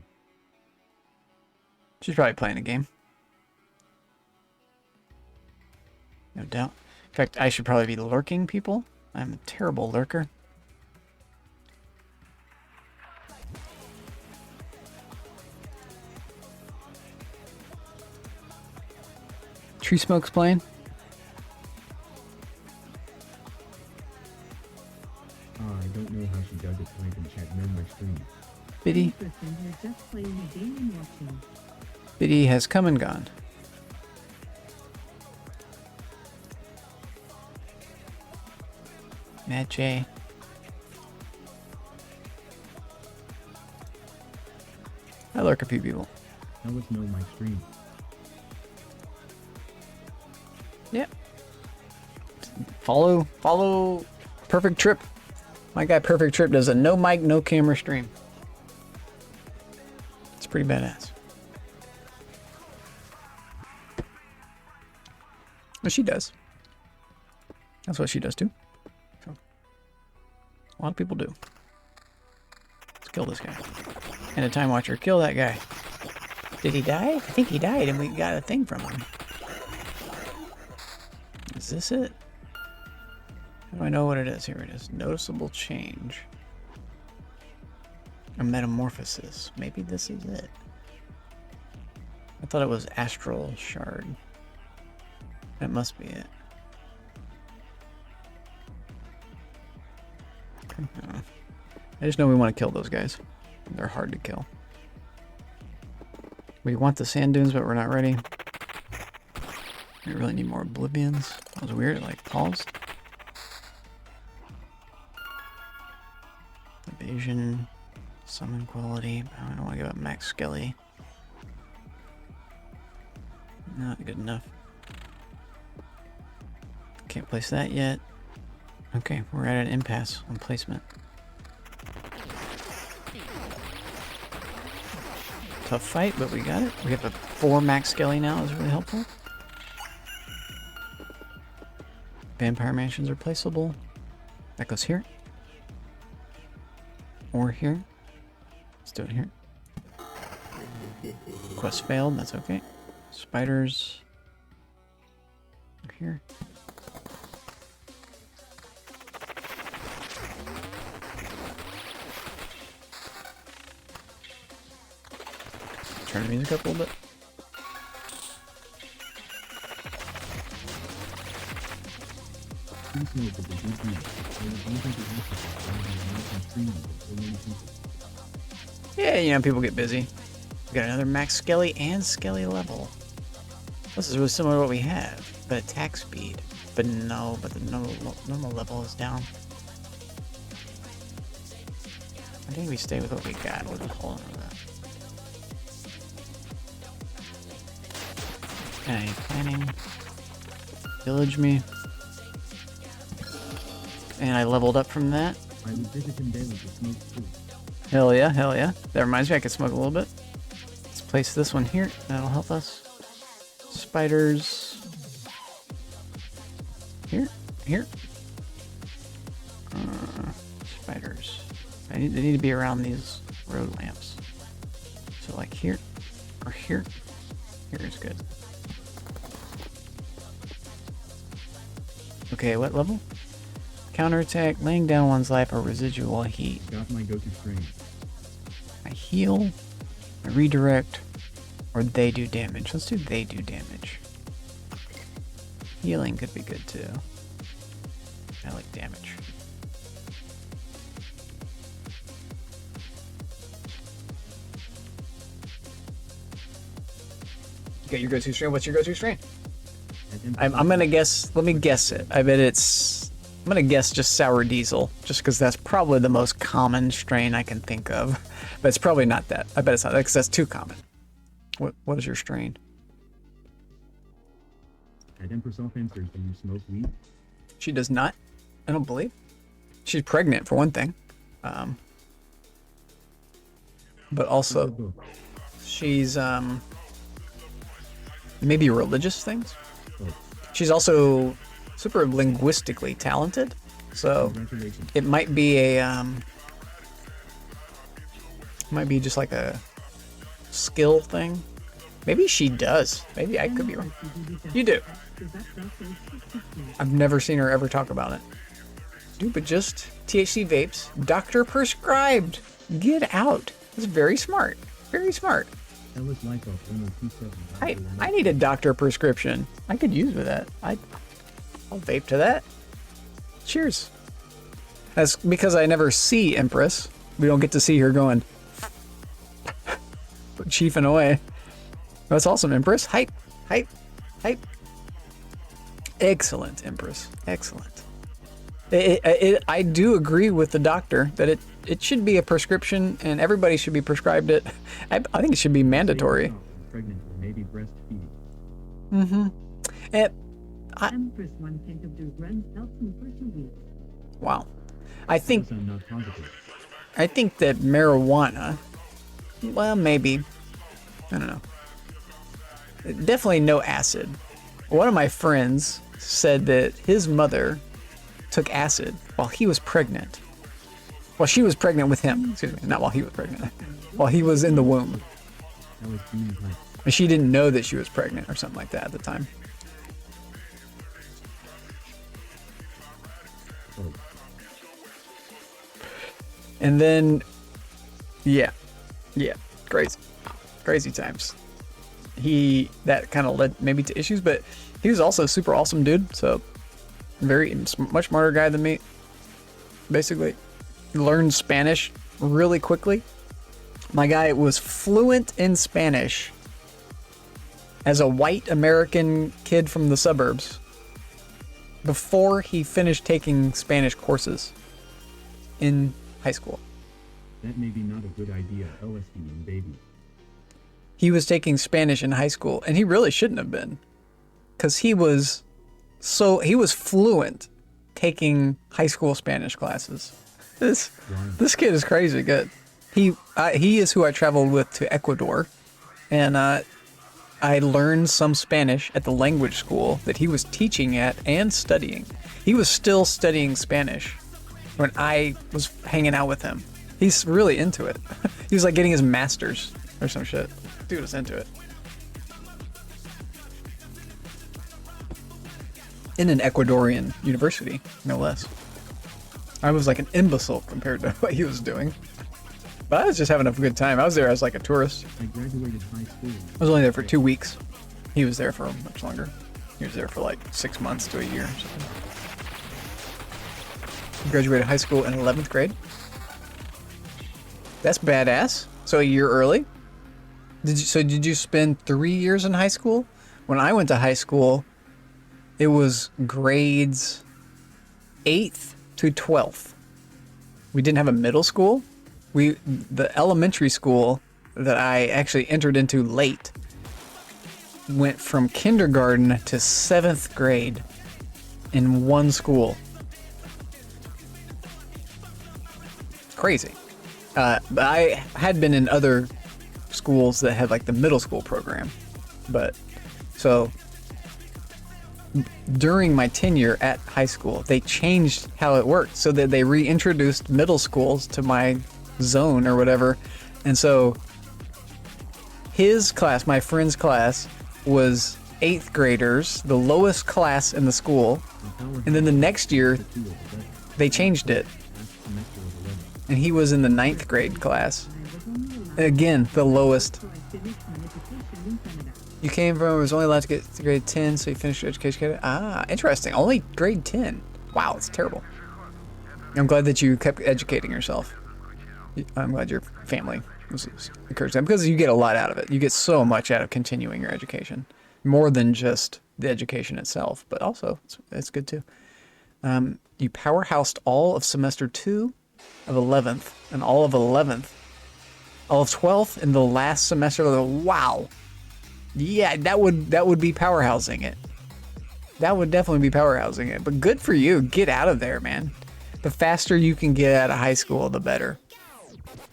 She's probably playing a game. No doubt. In fact, I should probably be lurking people. I'm a terrible lurker. Tree Smoke's playing. I don't know how she does it. I can chat near my stream. Biddy. Interesting, you're just playing a game and watching. Biddy has come and gone. Matt J. I lurk a few people. Now let's know my stream. Yep. Follow Perfect Trip. My guy Perfect Trip does a no mic, no camera stream. It's pretty badass. But she does. That's what she does too. So, a lot of people do. Let's kill this guy. And a time watcher, kill that guy. Did he die? I think he died and we got a thing from him. Is this it? How do I know what it is? Here it is. Noticeable change. A metamorphosis. Maybe this is it. I thought it was Astral Shard. That must be it. I just know we want to kill those guys. They're hard to kill. We want the sand dunes, but we're not ready. We really need more oblivions. That was weird, it like paused. Evasion, summon quality. I don't want to give up Max Skelly. Not good enough. Can't place that yet. Okay, we're at an impasse on placement. Tough fight, but we got it. We have a 4 Max Skelly now, is really helpful. Vampire Mansions are placeable. That goes here. Or here. Let's do it here. Quest failed, that's okay. Spiders. Are here. Turn the music up a little bit. Yeah, you know, people get busy. We got another Max Skelly and Skelly level. This is really similar to what we have, but attack speed. But no, but the normal level is down. I think we stay with what we got. We'll just hold on to that. Okay, planning. Village me. And I leveled up from that. I would visit him daily to smoke too. Hell yeah, hell yeah. That reminds me, I could smoke a little bit. Let's place this one here. That'll help us. Spiders. Here, here. Spiders. They need to be around these road lamps. So like here, or here. Here is good. Okay, what level? Counterattack, laying down one's life, or residual heat. Got my go-to strain. I heal, I redirect, or they do damage. Let's do they do damage. Healing could be good too. I like damage. You got your go-to strain? What's your go-to strain? I'm gonna guess, let me guess it. I bet it's, I'm gonna guess just sour diesel, just because that's probably the most common strain I can think of. But it's probably not that. I bet it's not that, because that's too common. What is your strain? At Empress off answers, do you smoke weed? She does not. I don't believe. She's pregnant for one thing. But also, she's maybe religious things. She's also super linguistically talented, so it might be a might be just like a skill thing. Maybe she does. Maybe I could be wrong. You do. I've never seen her ever talk about it. Stupid, just THC vapes, doctor prescribed. Get out. That's very smart. Very smart. I need a doctor prescription. I could use with that. I'll vape to that. Cheers. That's because I never see Empress. We don't get to see her going chiefing away. That's awesome, Empress. Hype, hype, hype. Excellent, Empress. Excellent. I do agree with the doctor that it should be a prescription and everybody should be prescribed it. I think it should be mandatory. Pregnant or maybe breastfeeding. Mm-hmm. Empress one pint of their runs Elton for 2 weeks. Wow. I think I'm not positive. that marijuana, well, maybe. I don't know. Definitely no acid. One of my friends said that his mother took acid while he was pregnant. Well, she was pregnant with him. Excuse me, not while he was pregnant. While he was in the womb. And she didn't know that she was pregnant or something like that at the time. And then, yeah, crazy times. That kind of led maybe to issues, but he was also a super awesome dude. So much smarter guy than me. Basically, learned Spanish really quickly. My guy was fluent in Spanish as a white American kid from the suburbs before he finished taking Spanish courses in high school. That may be not a good idea. LSD and baby. He was taking Spanish in high school, and he really shouldn't have been, because he was fluent taking high school Spanish classes. This kid is crazy good. He is who I traveled with to Ecuador, and I learned some Spanish at the language school that he was teaching at and studying. He was still studying Spanish when I was hanging out with him. He's really into it. He was like getting his master's or some shit. Dude was into it. In an Ecuadorian university, no less. I was like an imbecile compared to what he was doing. But I was just having a good time. I was there as like a tourist. I graduated high school. I was only there for 2 weeks. He was there for much longer. He was there for like 6 months to a year or something. He graduated high school in 11th grade. That's badass. So a year early. Did you spend 3 years in high school? When I went to high school, it was grades 8th to 12th. We didn't have a middle school. The elementary school that I actually entered into late went from kindergarten to 7th grade in one school. Crazy. But I had been in other schools that had like the middle school program. But so during my tenure at high school, they changed how it worked so that they reintroduced middle schools to my zone or whatever. And so his class, my friend's class, was 8th graders, the lowest class in the school. And then the next year, they changed it. And he was in the 9th grade class. Again, the lowest. You came from, was only allowed to get to grade 10, so you finished your education. Ah, interesting. Only grade 10. Wow, it's terrible. I'm glad that you kept educating yourself. I'm glad your family was encouraged that because you get a lot out of it. You get so much out of continuing your education. More than just the education itself, but also it's good too. You powerhoused all of semester 2 of 11th and all of 11th, all of 12th in the last semester. Wow. Yeah, that would be powerhousing it. That would definitely be powerhousing it. But good for you. Get out of there, man. The faster you can get out of high school, the better.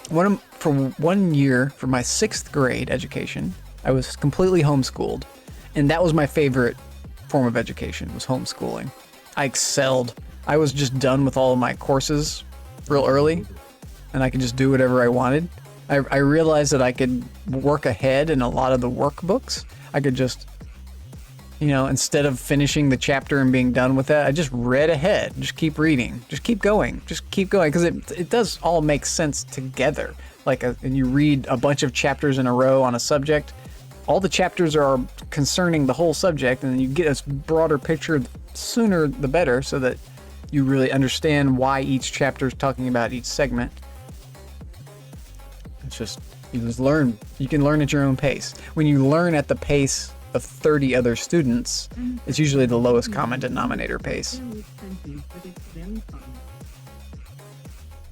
For 1 year, for my 6th grade education, I was completely homeschooled. And that was my favorite form of education, was homeschooling. I excelled. I was just done with all of my courses real early, and I could just do whatever I wanted. I realized that I could work ahead in a lot of the workbooks. I could just, instead of finishing the chapter and being done with that, I just read ahead. Just keep reading. Just keep going. Just keep going. Because it does all make sense together. And you read a bunch of chapters in a row on a subject. All the chapters are concerning the whole subject, and then you get a broader picture sooner the better so that you really understand why each chapter is talking about each segment. It's just, you just learn. You can learn at your own pace. When you learn at the pace of 30 other students, it's usually the lowest common denominator pace.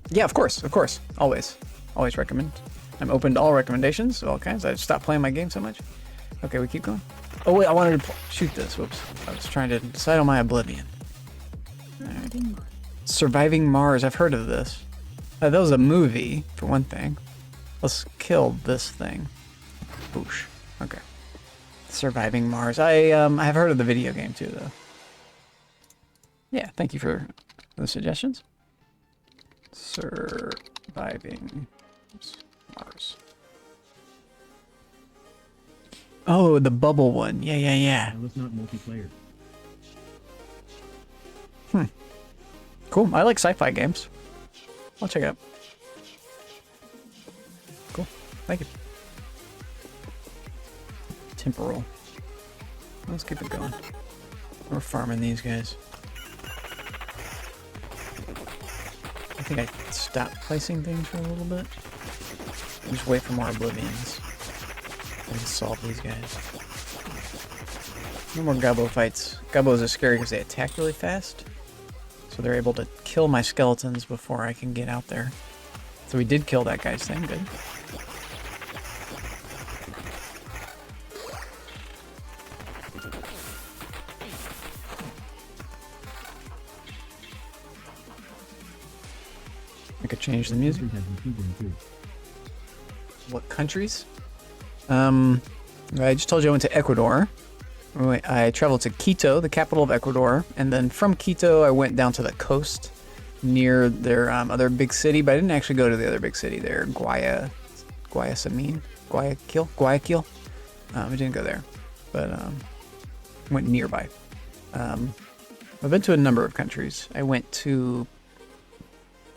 Yeah, of course. Always recommend. I'm open to all recommendations, all kinds. I stopped playing my game so much. Okay, we keep going. Oh wait, I wanted to shoot this. Whoops. I was trying to decide on my oblivion. Right. Surviving Mars. I've heard of this. That was a movie, for one thing. Let's kill this thing. Boosh. Okay. Surviving Mars. I've heard of the video game too, though. Yeah, thank you for the suggestions. Surviving Mars. Oh, the bubble one. Yeah. That was not multiplayer. Cool. I like sci-fi games. I'll check it out. Cool. Thank you. Temporal. Let's keep it going. We're farming these guys. I think I stopped placing things for a little bit. Just wait for more oblivions. And just solve these guys. No more Gobbo fights. Gobbos are scary because they attack really fast. So they're able to kill my skeletons before I can get out there. So we did kill that guy's thing, good. I could change the music. What countries? I just told you I went to Ecuador. I traveled to Quito, the capital of Ecuador, and then from Quito I went down to the coast near their other big city, but I didn't actually go to the other big city there, Guayaquil. I didn't go there, but went nearby. I've been to a number of countries. I went to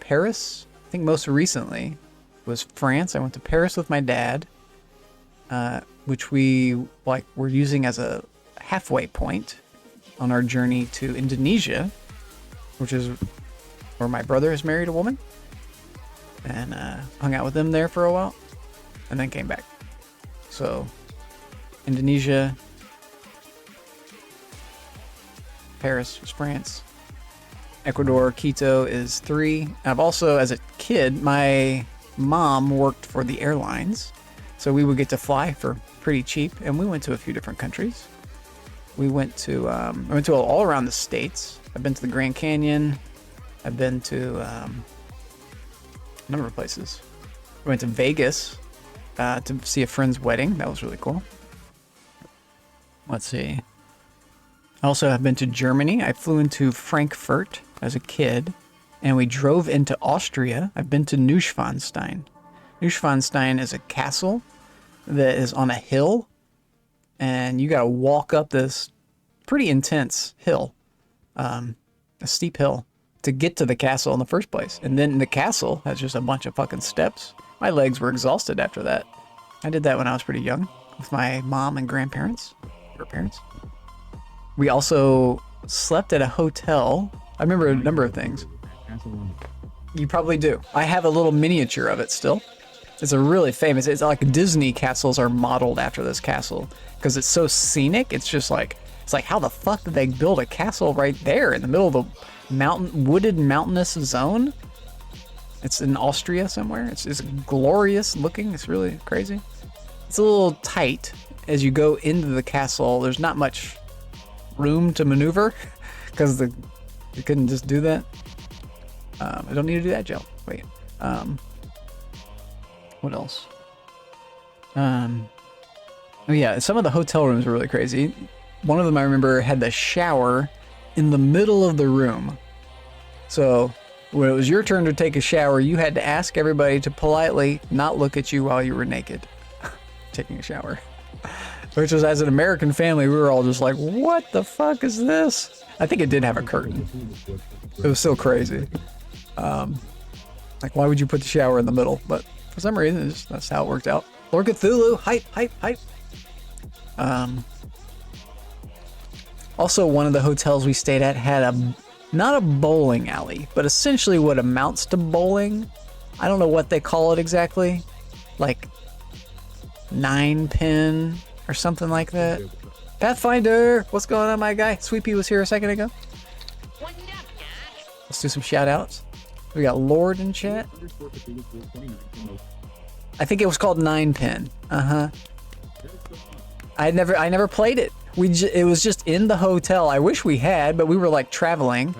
Paris. I think most recently was France. I went to Paris with my dad, which we were using as a halfway point on our journey to Indonesia, which is where my brother has married a woman, and hung out with them there for a while and then came back. So Indonesia, Paris is France, Ecuador, Quito is 3. I've also, as a kid, my mom worked for the airlines, so we would get to fly for pretty cheap, and we went to a few different countries. We went to I went to all around the states. I've been to the Grand Canyon. I've been to a number of places. We went to Vegas to see a friend's wedding. That was really cool. Let's see. I also have been to Germany. I flew into Frankfurt as a kid, and we drove into Austria. I've been to Neuschwanstein. Neuschwanstein is a castle that is on a hill, and you gotta walk up this pretty intense hill, a steep hill, to get to the castle in the first place. And then the castle has just a bunch of fucking steps. My legs were exhausted after that. I did that when I was pretty young with my mom and grandparents, her parents. We also slept at a hotel. I remember a number of things. You probably do. I have a little miniature of it still. It's a really famous, it's like Disney castles are modeled after this castle because it's so scenic. It's just like, it's like, how the fuck did they build a castle right there in the middle of the wooded mountainous zone? It's in Austria somewhere. It's glorious looking. It's really crazy. It's a little tight as you go into the castle. There's not much room to maneuver because you couldn't just do that. I don't need to do that, Jill. Wait. What else? Oh yeah, some of the hotel rooms were really crazy. One of them I remember had the shower in the middle of the room. So when it was your turn to take a shower, you had to ask everybody to politely not look at you while you were naked taking a shower. Which was, as an American family, we were all just like, what the fuck is this? I think it did have a curtain. It was so crazy. Like, why would you put the shower in the middle? But for some reason, that's how it worked out. Lord Cthulhu, hype, hype, hype. Also, one of the hotels we stayed at had not a bowling alley, but essentially what amounts to bowling. I don't know what they call it exactly. Like 9-pin or something like that. Pathfinder, what's going on, my guy? Sweepy was here a second ago. Let's do some shout outs. We got Lord in chat. I think it was called 9-pin. I never played it. It was just in the hotel. I wish we had, but we were like traveling,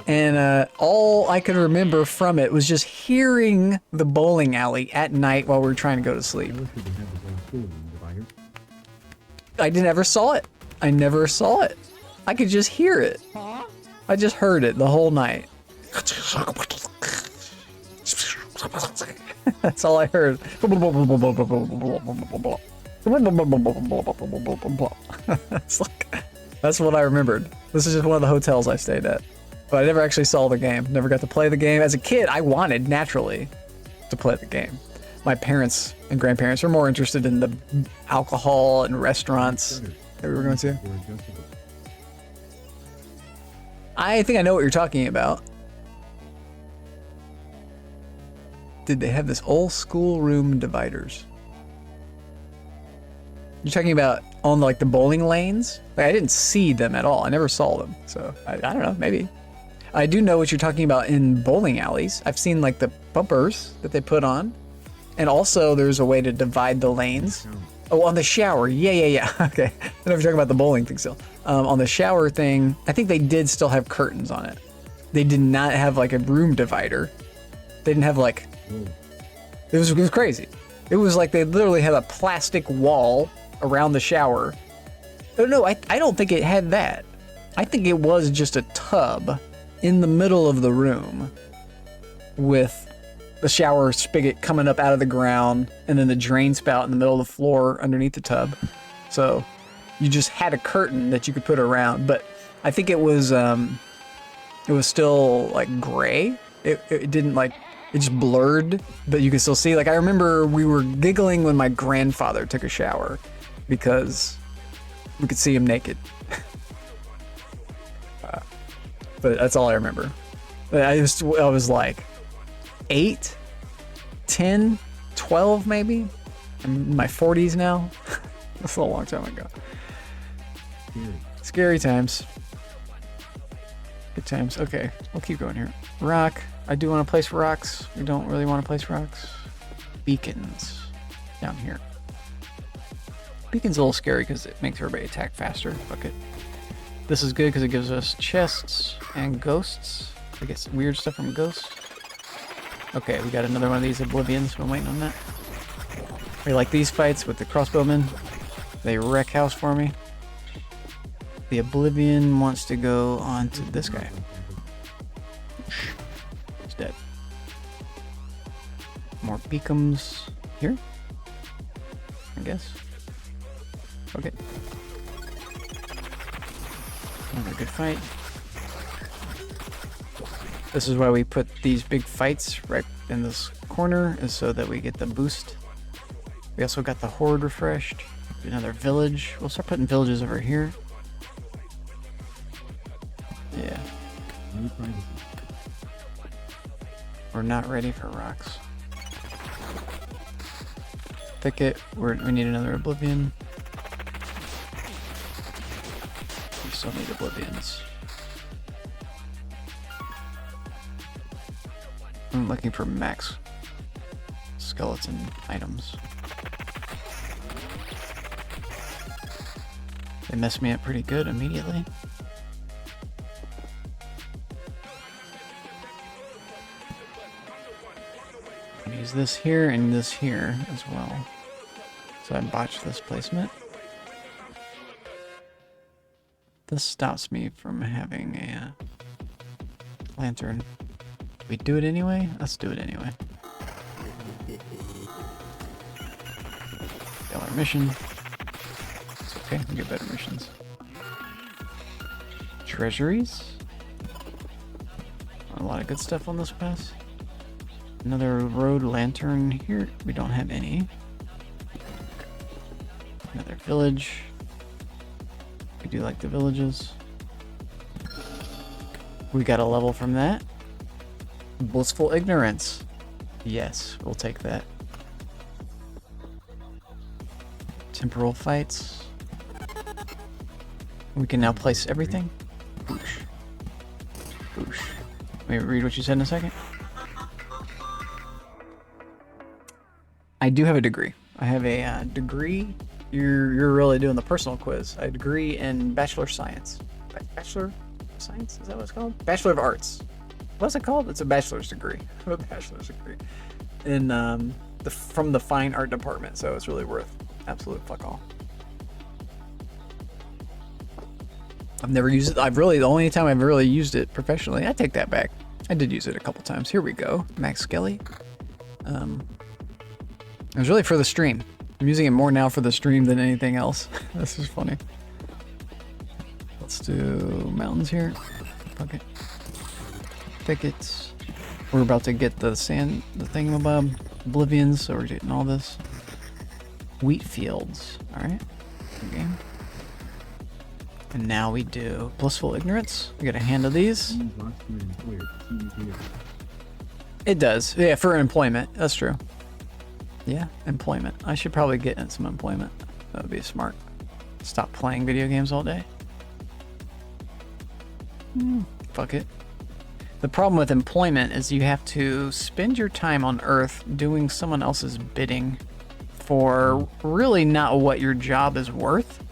and all I could remember from it was just hearing the bowling alley at night while we were trying to go to sleep. I never saw it. I never saw it. I could just hear it. I just heard it the whole night. That's all I heard. It's like, that's what I remembered. This is just one of the hotels I stayed at. But I never actually saw the game. Never got to play the game. As a kid, I wanted, naturally, to play the game. My parents and grandparents were more interested in the alcohol and restaurants that we were going to. I think I know what you're talking about. Did they have this old school room dividers? You're talking about on like the bowling lanes? Like, I didn't see them at all. I never saw them. So I don't know, maybe. I do know what you're talking about in bowling alleys. I've seen like the bumpers that they put on. And also there's a way to divide the lanes. Oh, on the shower. Yeah. Okay. I don't know if you're talking about the bowling thing still. On the shower thing, I think they did still have curtains on it. They did not have like a room divider. They didn't have like, it was crazy. It was like they literally had a plastic wall around the shower. Oh no, I don't think it had that. I think it was just a tub in the middle of the room with the shower spigot coming up out of the ground and then the drain spout in the middle of the floor underneath the tub. So you just had a curtain that you could put around, but I think it was still like gray. It didn't like, it just blurred, but you could still see. Like, I remember we were giggling when my grandfather took a shower because we could see him naked. But that's all I remember. I was like 8, 10, 12 maybe. I'm in my 40s now. That's a long time ago. Scary times. Good times. Okay, we'll keep going here. Rock. I do want to place rocks. We don't really want to place rocks. Beacons. Down here. Beacon's a little scary because it makes everybody attack faster. Fuck it. This is good because it gives us chests and ghosts. We get some weird stuff from ghosts. Okay, we got another one of these Oblivions. I'm waiting on that. I like these fights with the crossbowmen. They wreck house for me. The Oblivion wants to go on to this guy. He's dead. More beacons here, I guess. Okay. Another good fight. This is why we put these big fights right in this corner, is so that we get the boost. We also got the horde refreshed. Another village. We'll start putting villages over here. Yeah. We're not ready for rocks. Thicket. We need another Oblivion. We still need Oblivions. I'm looking for max skeleton items. They messed me up pretty good immediately. I'm gonna use this here and this here as well. So I botched this placement. This stops me from having a lantern. Do we do it anyway? Let's do it anyway. Got our mission. It's okay, we get better missions. Treasuries. A lot of good stuff on this pass. Another road lantern here. We don't have any. Another village. We do like the villages. We got a level from that. Blissful ignorance. Yes, we'll take that. Temporal fights. We can now place everything. Boosh. Boosh. Let me read what you said in a second. I do have a degree. I have a degree. You're really doing the personal quiz. A degree in Bachelor Science. Bachelor Science? Is that what it's called? Bachelor of Arts. What's it called? It's a bachelor's degree. A bachelor's degree. In from the fine art department, so it's really worth absolute fuck all. I've never used it. The only time I've really used it professionally. I take that back. I did use it a couple times. Here we go. Max Skelly. It was really for the stream. I'm using it more now for the stream than anything else. This is funny. Let's do mountains here. Okay. Thickets. We're about to get the thingamabob. Oblivions, so we're getting all this. Wheat fields. Alright. Good game. And now we do Blissful Ignorance. We got a hand of these. It does. Yeah, for employment. That's true. Yeah, employment. I should probably get in some employment. That would be smart. Stop playing video games all day. Fuck it. The problem with employment is you have to spend your time on Earth doing someone else's bidding for really not what your job is worth.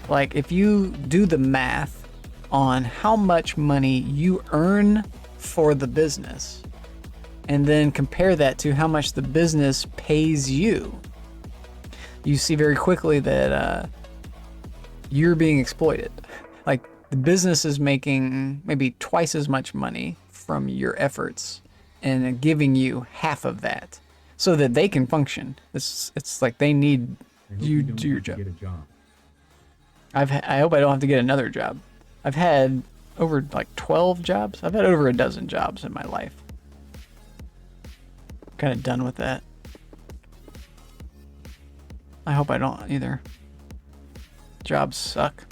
Like, if you do the math on how much money you earn for the business, and then compare that to how much the business pays you, you see very quickly that you're being exploited. Like, the business is making maybe twice as much money from your efforts and giving you half of that so that they can function. It's like they need you to do your job. I hope I don't have to get another job. I've had over like 12 jobs. I've had over a dozen jobs in my life. Kind of done with that. I hope I don't either. Jobs suck.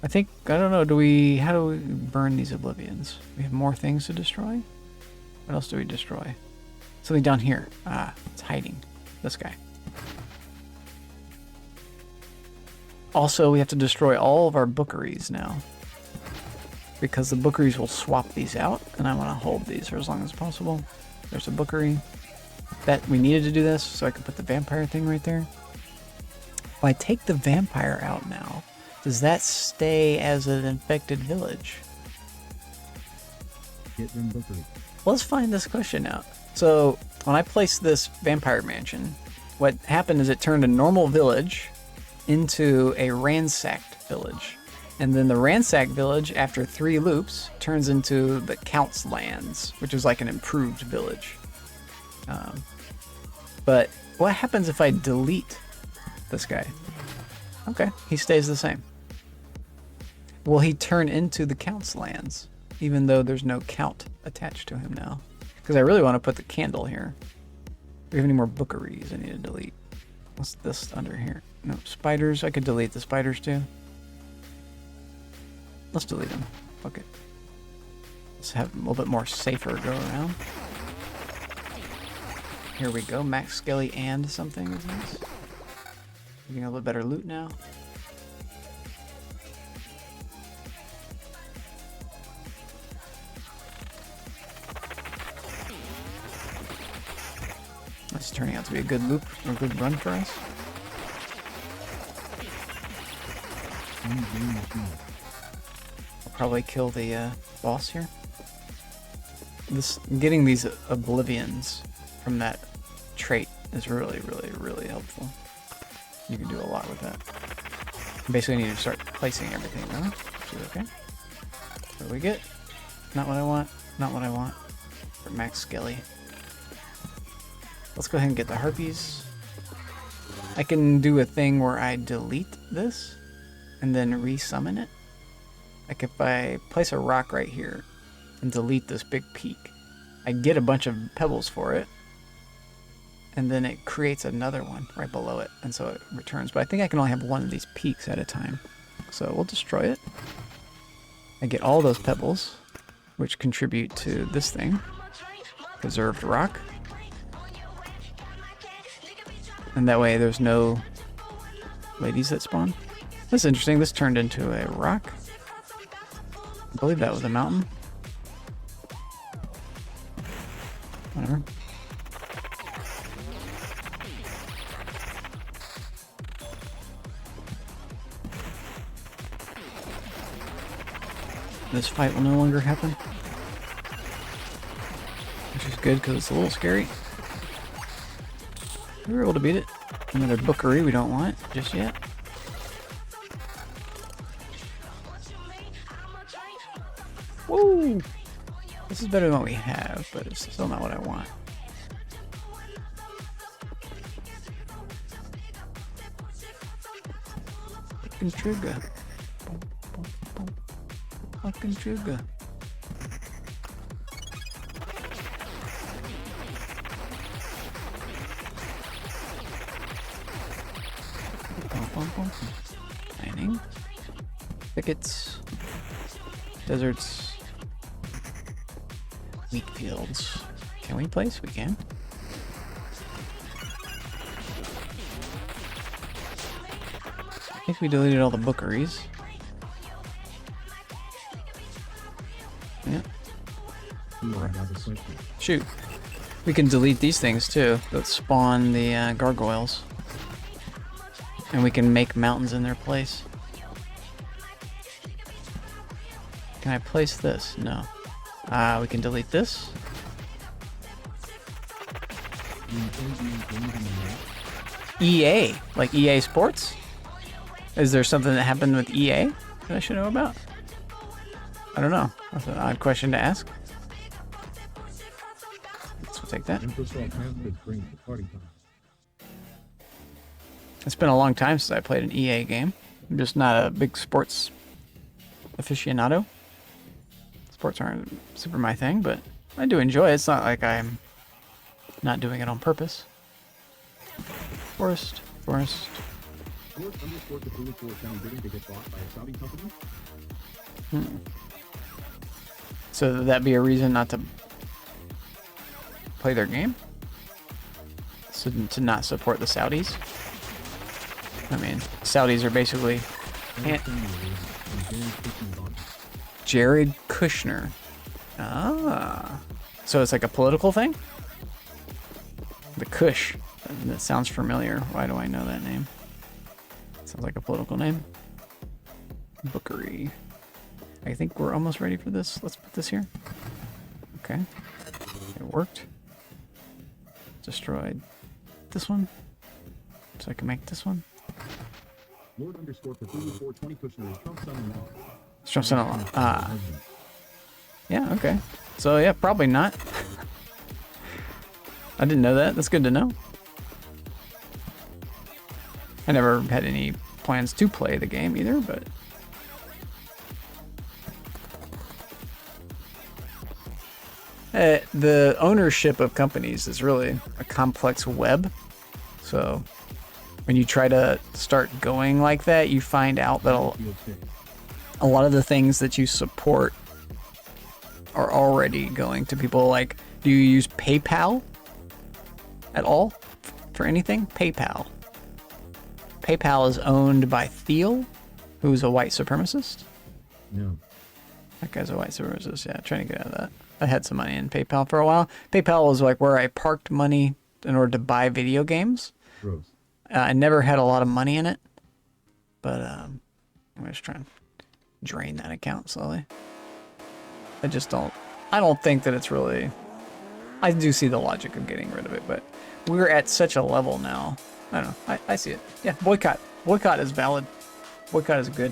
I don't know, how do we burn these Oblivions? We have more things to destroy? What else do we destroy? Something down here. Ah, it's hiding. This guy. Also, we have to destroy all of our bookeries now. Because the bookeries will swap these out, and I want to hold these for as long as possible. There's a bookery. That we needed to do this, so I could put the vampire thing right there. If I take the vampire out now, does that stay as an infected village? Get them bookery. Let's find this question out. So when I placed this vampire mansion, what happened is it turned a normal village into a ransacked village. And then the ransacked village, after 3 loops, turns into the Count's lands, which is like an improved village. But what happens if I delete this guy? Okay, he stays the same. Will he turn into the Count's lands, even though there's no Count attached to him now? Because I really want to put the candle here. Do we have any more bookeries I need to delete? What's this under here? No, spiders. I could delete the spiders too. Let's delete them. Fuck it. Let's have a little bit more safer go around. Here we go. Max Skelly and something is nice. Getting a little better loot now. This is turning out to be a good loop, or a good run for us. I'll probably kill the boss here. Getting these oblivions from that trait is really, really, really helpful. You can do a lot with that. Basically, I need to start placing everything now, which is okay. What do we get? Not what I want. Not what I want. For Max Skelly. Let's go ahead and get the harpies. I can do a thing where I delete this and then resummon it. Like if I place a rock right here and delete this big peak, I get a bunch of pebbles for it, and then it creates another one right below it, and so it returns. But I think I can only have one of these peaks at a time. So we'll destroy it. I get all those pebbles, which contribute to this thing. Preserved rock. And that way there's no ladies that spawn. This is interesting. This turned into a rock. I believe that was a mountain. Whatever. This fight will no longer happen. Which is good because it's a little scary. We were able to beat it. Another bookery we don't want just yet. Woo! This is better than what we have, but it's still not what I want. Fucking trigger. Fucking trigger. Mining. Thickets. Deserts. Wheat fields. Can we place? We can. I think we deleted all the bookeries. Yeah. Shoot. We can delete these things too that spawn the gargoyles. And we can make mountains in their place. Can I place this? No. We can delete this. EA, like EA Sports? Is there something that happened with EA that I should know about? I don't know. That's an odd question to ask. Let's take that. It's been a long time since I played an EA game. I'm just not a big sports aficionado. Sports aren't super my thing, but I do enjoy it. It's not like I'm not doing it on purpose. Forest. So would that be a reason not to play their game? So to not support the Saudis? I mean, Saudis are basically... Jared Kushner. Ah. So it's like a political thing? The Kush. That sounds familiar. Why do I know that name? Sounds like a political name. Bookery. I think we're almost ready for this. Let's put this here. Okay. It worked. Destroyed this one. So I can make this one. Lord underscore for 3420 Kushner, Trump son-in-law. Trump son-in-law. Yeah, okay. So yeah, probably not. I didn't know that. That's good to know. I never had any plans to play the game either, but... the ownership of companies is really a complex web. So when you try to start going like that, you find out that a lot of the things that you support are already going to people. Like, do you use PayPal at all for anything? PayPal. PayPal is owned by Thiel, who's a white supremacist. No. That guy's a white supremacist. Yeah, trying to get out of that. I had some money in PayPal for a while. PayPal was like where I parked money in order to buy video games. Gross. I never had a lot of money in it, but I'm just trying to drain that account slowly. I don't think that it's really... I do see the logic of getting rid of it, but we're at such a level now. I don't know. I see it. Yeah, boycott. Boycott is valid. Boycott is good.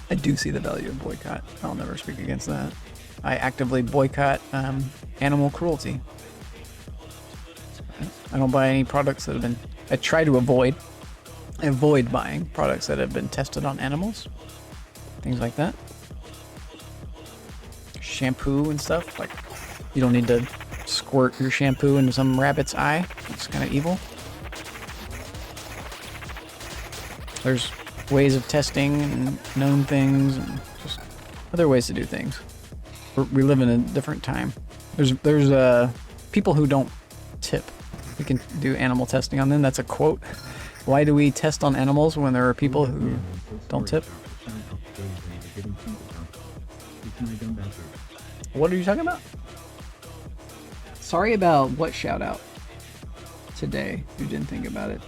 I do see the value of boycott. I'll never speak against that. I actively boycott animal cruelty. I don't buy any products that have been... I try to avoid buying products that have been tested on animals. Things like that. Shampoo and stuff. Like, you don't need to squirt your shampoo into some rabbit's eye. It's kind of evil. There's ways of testing and known things and just other ways to do things. We live in a different time. There's people who don't tip. We can do animal testing on them. That's a quote. Why do we test on animals when there are people who don't tip? What are you talking about? Sorry about what shout out today. You didn't think about it.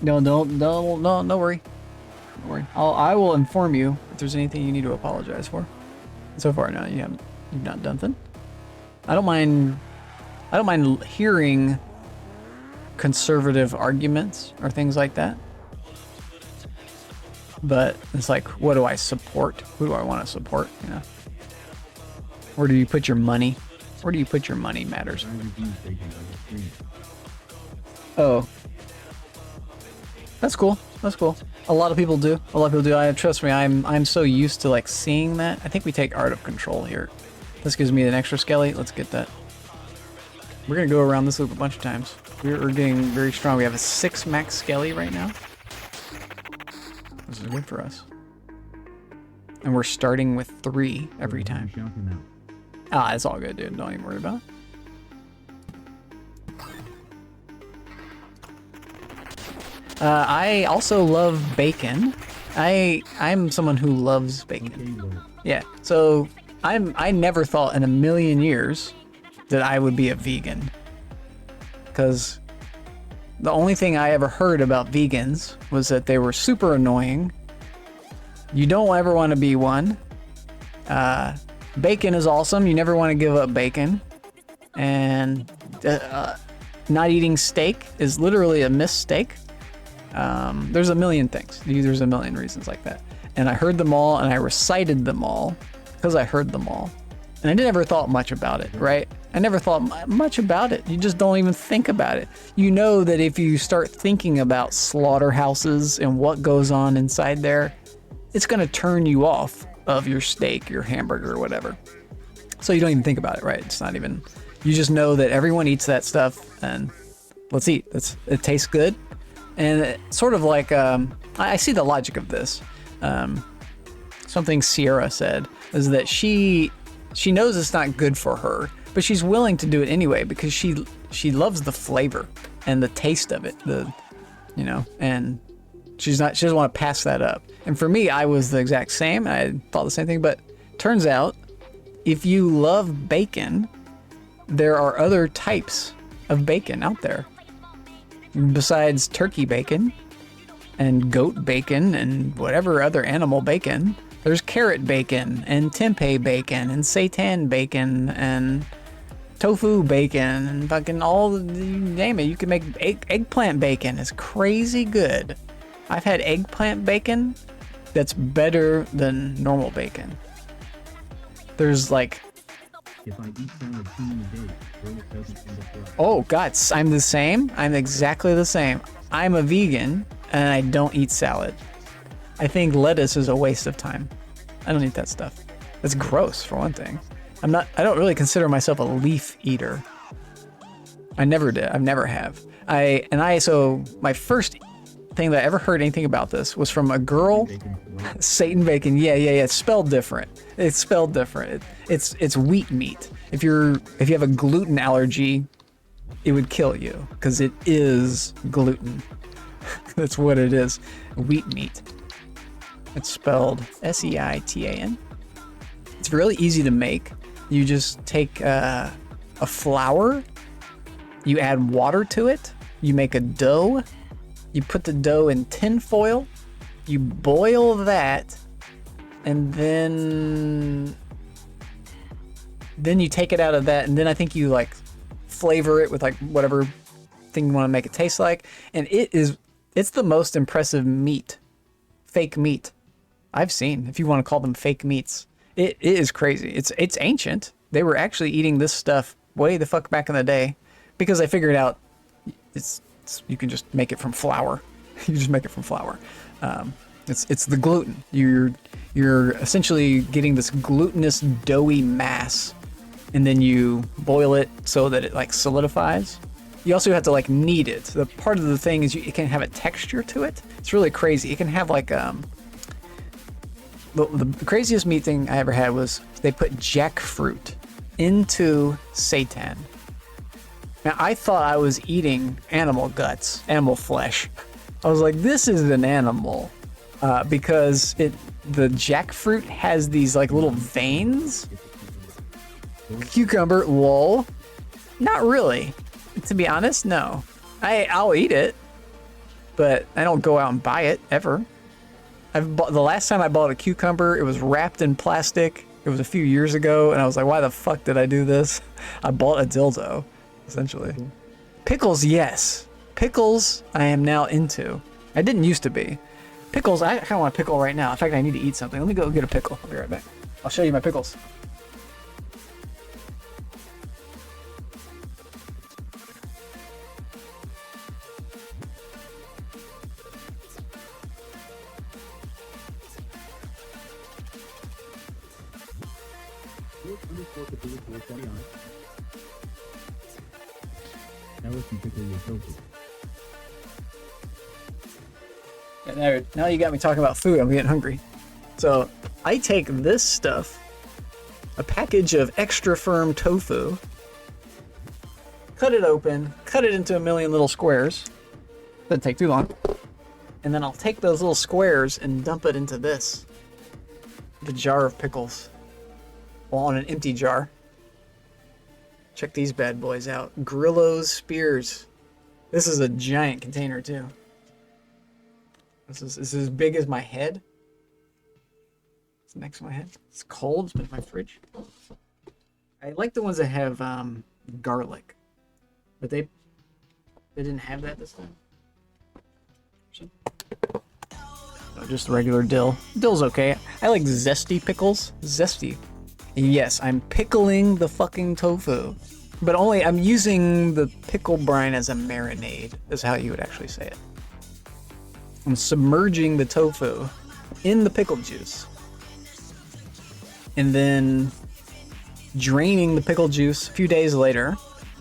No worry. Don't worry. I will inform you if there's anything you need to apologize for. So far, no, you've not done anything. I don't mind hearing conservative arguments or things like that. But it's like, what do I support? Who do I want to support? You know? Where do you put your money? Where do you put your money matters. Oh. That's cool. That's cool. A lot of people do. Trust me, I'm so used to like seeing that. I think we take Art of Control here. This gives me an extra skelly. Let's get that. We're gonna go around this loop a bunch of times. We're getting very strong. We have a 6 max skelly right now. This is good for us. And we're starting with 3 every time. It's all good, dude. Don't even worry about it. I also love bacon. I'm someone who loves bacon. Yeah. So I never thought in a million years that I would be a vegan. Because the only thing I ever heard about vegans was that they were super annoying. You don't ever want to be one. Bacon is awesome. You never want to give up bacon. And not eating steak is literally a mistake. There's a million things. There's a million reasons like that. And I heard them all and I recited them all because I heard them all. And I never thought much about it, right? I never thought much about it. You just don't even think about it. You know that if you start thinking about slaughterhouses and what goes on inside there, it's going to turn you off of your steak, your hamburger, or whatever. So you don't even think about it, right? It's not even... You just know that everyone eats that stuff and let's eat. It tastes good. And it's sort of like... I see the logic of this. Something Sierra said is that she knows it's not good for her, but she's willing to do it anyway because she loves the flavor and the taste of it, and she doesn't want to pass that up. And for me, I was the exact same. I thought the same thing, but turns out if you love bacon, there are other types of bacon out there. besides turkey bacon and goat bacon and whatever other animal bacon, there's carrot bacon and tempeh bacon and seitan bacon and tofu bacon and fucking all, you name it. You can make eggplant bacon. It's crazy good. I've had eggplant bacon that's better than normal bacon. There's like, If I eat salad 2 in a day, then it doesn't end up right. oh God, I'm the same. I'm exactly the same. I'm a vegan and I don't eat salad. I think lettuce is a waste of time. I don't eat that stuff. It's gross for one thing. I don't really consider myself a leaf eater. I never did. I've never have. So my first thing that I ever heard anything about this was from a girl. Satan bacon. Yeah. It's spelled different. It's spelled different. It's wheat meat. If you have a gluten allergy, it would kill you because it is gluten. That's what it is. Wheat meat. It's spelled Seitan. It's really easy to make. You just take a flour, you add water to it, you make a dough, you put the dough in tin foil, you boil that, and then you take it out of that, and then I think you like flavor it with like whatever thing you want to make it taste like, and it's the most impressive meat, fake meat I've seen, if you want to call them fake meats. It is crazy. It's ancient. They were actually eating this stuff way the fuck back in the day because they figured out you can just make it from flour. You just make it from flour. It's the gluten. You're essentially getting this glutinous doughy mass, and then you boil it so that it like solidifies. You also have to like knead it. The part of the thing is it can have a texture to it. It's really crazy. It can have like the craziest meat thing I ever had was they put jackfruit into seitan. Now, I thought I was eating animal guts, animal flesh. I was like, this is an animal. Because the jackfruit has these like little veins. Cucumber, lol. Not really. To be honest, no. I'll eat it, but I don't go out and buy it, ever. The last time I bought a cucumber, it was wrapped in plastic. It was a few years ago, and I was like, why the fuck did I do this? I bought a dildo, essentially. Pickles, yes. Pickles, I am now into. I didn't used to be. Pickles, I kind of want a pickle right now. In fact, I need to eat something. Let me go get a pickle. I'll be right back. I'll show you my pickles. That was some pickle with tofu. Now you got me talking about food. I'm getting hungry. So I take this stuff, a package of extra firm tofu, cut it open, cut it into a million little squares. Doesn't take too long. And then I'll take those little squares and dump it into the jar of pickles. Well, on an empty jar. Check these bad boys out. Grillo's Spears. This is a giant container too. This is as big as my head. It's next to my head. It's cold. It's been in my fridge. I like the ones that have garlic, but they didn't have that this time. No, just regular dill. Dill's okay. I like zesty pickles. Zesty. Yes, I'm pickling the fucking tofu. But I'm using the pickle brine as a marinade, is how you would actually say it. I'm submerging the tofu in the pickle juice. And then draining the pickle juice a few days later,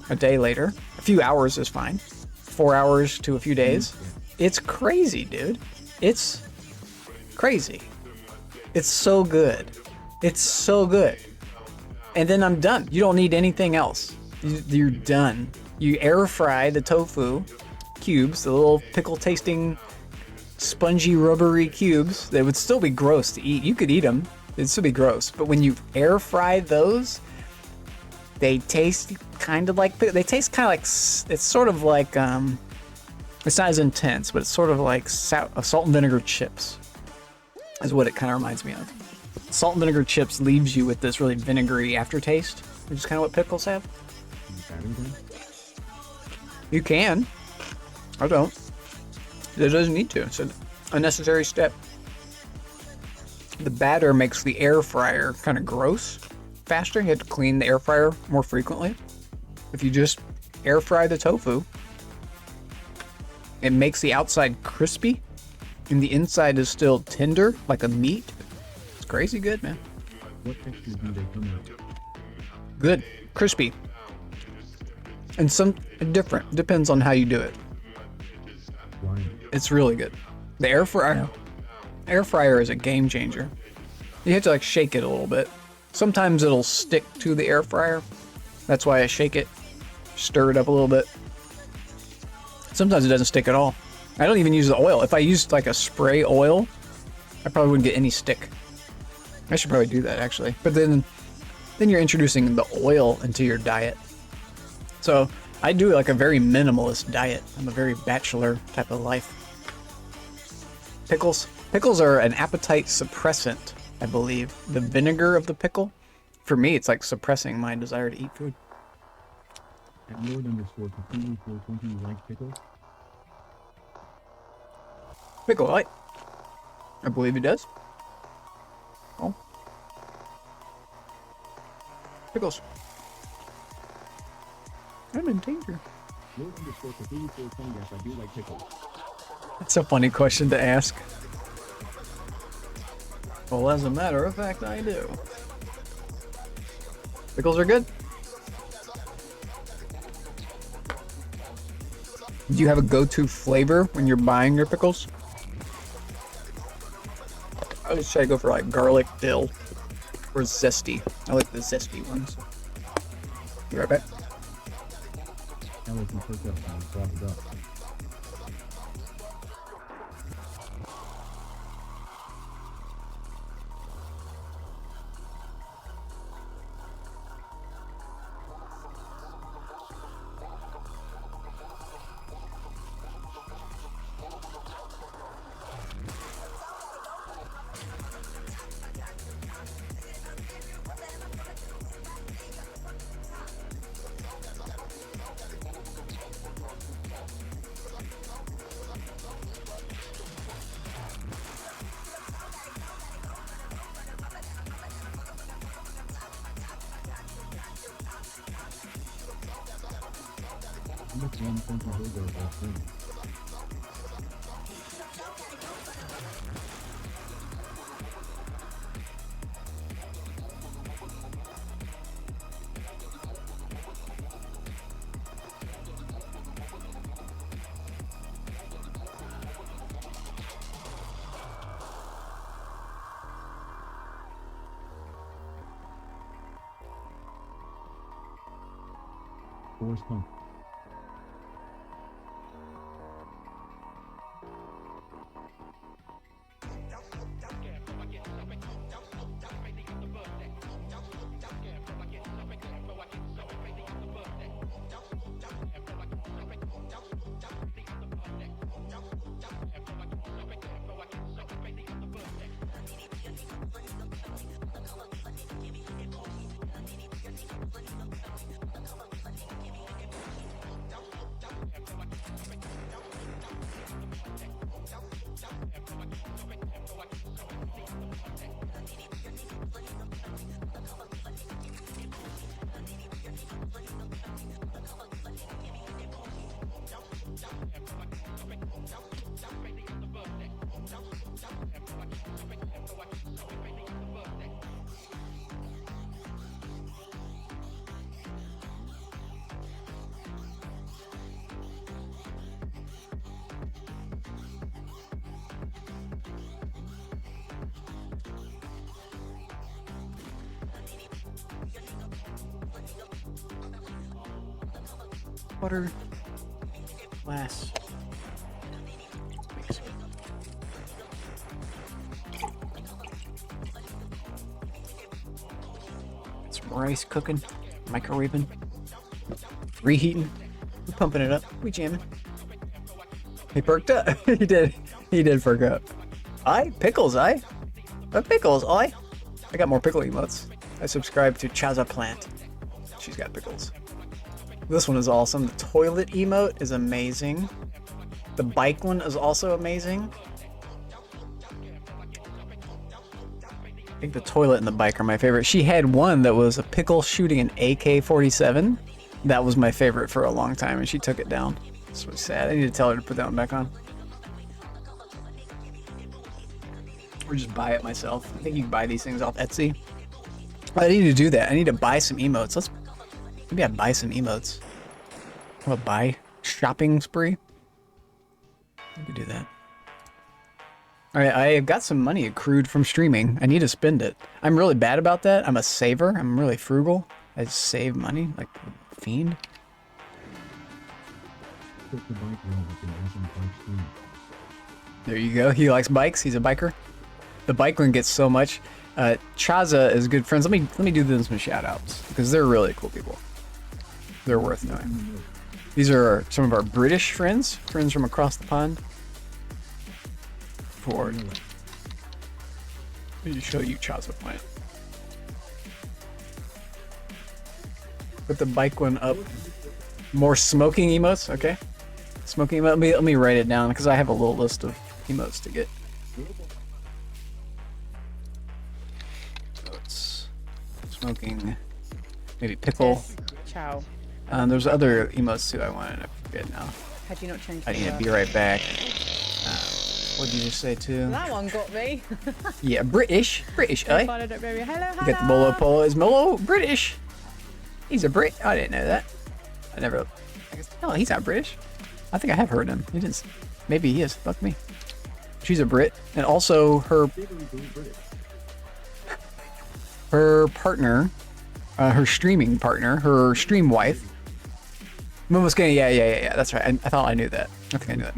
a day later. A few hours is fine. 4 hours to a few days. It's crazy, dude. It's crazy. It's so good. It's so good. And then I'm done. You don't need anything else. You're done. You air fry the tofu cubes, the little pickle tasting spongy rubbery cubes. They would still be gross to eat. You could eat them. It'd still be gross. But when you air fry those, they taste kind of like it's sort of like It's not as intense, but it's sort of like salt and vinegar chips is what it kind of reminds me of. Salt and vinegar chips leaves you with this really vinegary aftertaste, which is kind of what pickles have. You can. I don't. It doesn't need to. It's an unnecessary step. The batter makes the air fryer kind of gross faster. You have to clean the air fryer more frequently. If you just air fry the tofu, it makes the outside crispy and the inside is still tender like a meat. It's crazy good, man. What texture do they come out? Good. Crispy. And some different. Depends on how you do it. Why? It's really good. The air fryer is a game changer. You have to like shake it a little bit. Sometimes it'll stick to the air fryer. That's why I shake it, stir it up a little bit. Sometimes it doesn't stick at all. I don't even use the oil. If I used like a spray oil, I probably wouldn't get any stick. I should probably do that actually. But then you're introducing the oil into your diet. So I do like a very minimalist diet. I'm a very bachelor type of life. Pickles. Pickles are an appetite suppressant, I believe. The vinegar of the pickle, for me, it's like suppressing my desire to eat food. At Lord_Cthulhu420, you like pickles? Pickle light. I believe he does. Oh. Pickles. I'm in danger. Lord_Cthulhu420, yes, I do like pickles. That's a funny question to ask. Well, as a matter of fact, I do. Pickles are good. Do you have a go-to flavor when you're buying your pickles? I would say go for like garlic, dill, or zesty. I like the zesty ones. Be right back. Now we can cook up and drop it up. Which one think you will go best in? Forrest Pump. Water glass. Some rice cooking, microwaving, reheating. We're pumping it up. We jamming. He perked up. He did. He did perk up. Pickles, But pickles, I got more pickle emotes. I subscribe to Chaza Plant. She's got pickles. This one is awesome. The toilet emote is amazing. The bike one is also amazing. I think the toilet and the bike are my favorite. She had one that was a pickle shooting an AK-47. That was my favorite for a long time, and she took it down. It's really sad. I need to tell her to put that one back on. Or just buy it myself. I think you can buy these things off Etsy. I need to do that. I need to buy some emotes. Maybe I buy some emotes. Have a buy shopping spree. I could do that. Alright, I've got some money accrued from streaming. I need to spend it. I'm really bad about that. I'm a saver. I'm really frugal. I just save money like a fiend. There you go. He likes bikes. He's a biker. The bike one gets so much. Chaza is good friends. Let me do them some shout outs because they're really cool people. They're worth knowing. These are some of our British friends from across the pond. Let me show you Chaza Plant. Put the bike one up. More smoking emotes, okay? Smoking emote. Let me write it down because I have a little list of emotes to get. Emotes. Smoking. Maybe pickle. Ciao. There's other emotes too I wanted to forget now. Had you not changed? I need to be right back. What did you just say too? That one got me. Yeah, British, eh? Hello, hello. You got the Molo Polo. Is Molo British? He's a Brit. I didn't know that. No, he's not British. I think I have heard him. He didn't. Maybe he is. Fuck me. She's a Brit, and also her partner, her streaming partner, her stream wife. Yeah. That's right. I thought I knew that. I think I knew that.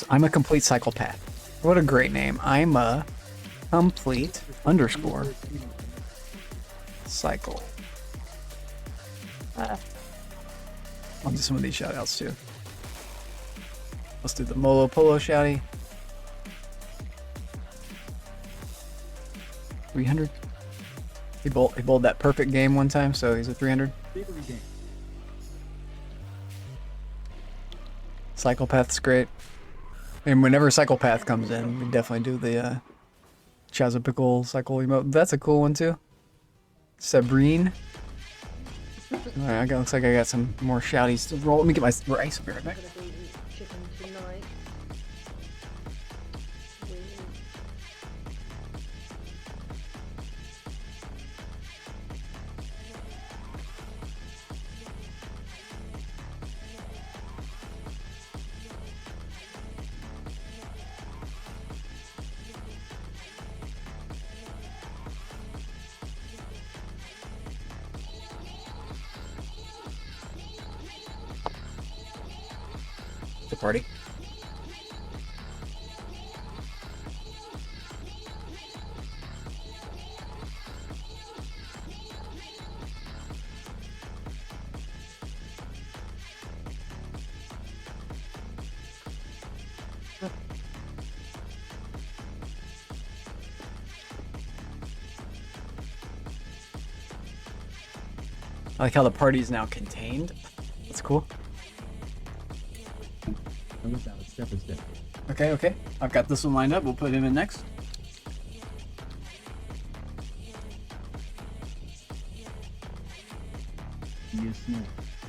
I'm a complete psychopath. What a great name. I'm a complete _ cycle. I'll do some of these shout outs too. Let's do the Molo Polo shouty. 300. He bowled that perfect game one time, so he's a 300. Psychopath's great. And whenever Psychopath comes in, we definitely do the Chaza Pickle cycle emote. That's a cool one too. Sabrine. Alright, looks like I got some more shouties to roll. Let me get my rice. I'll be right back. The party. I like how the party is now contained. That's cool. Okay. I've got this one lined up. We'll put him in next.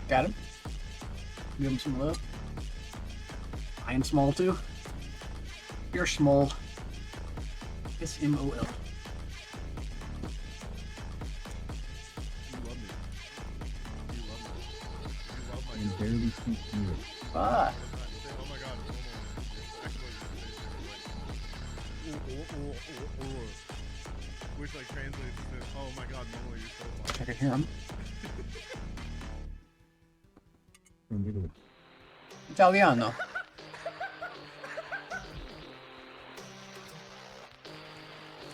Got him. Give him some love. I am small too. You're small. SMOL. Barely speak English. Ah. Which like translates to, oh my god, Momo, you're so fun. I can hear him. From Italy. Italiano.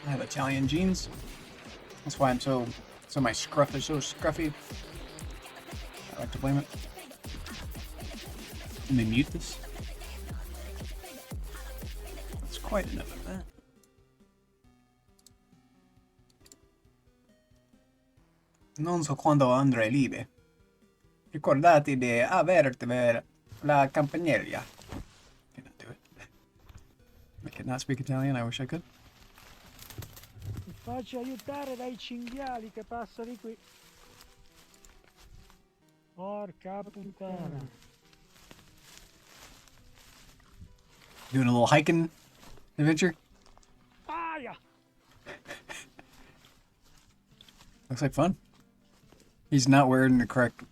I have Italian genes. That's why I'm so my scruff is so scruffy. I like to blame it. Let me mute this. That's quite enough of that. Non so quando andrei live. Ricordate di averter la campanella. Cannot do it. I cannot speak Italian. I wish I could. Mi faccio aiutare dai cinghiali che passa di qui. Porca puttana. Doing a little hiking adventure. Aia! Looks like fun. He's not wearing the correct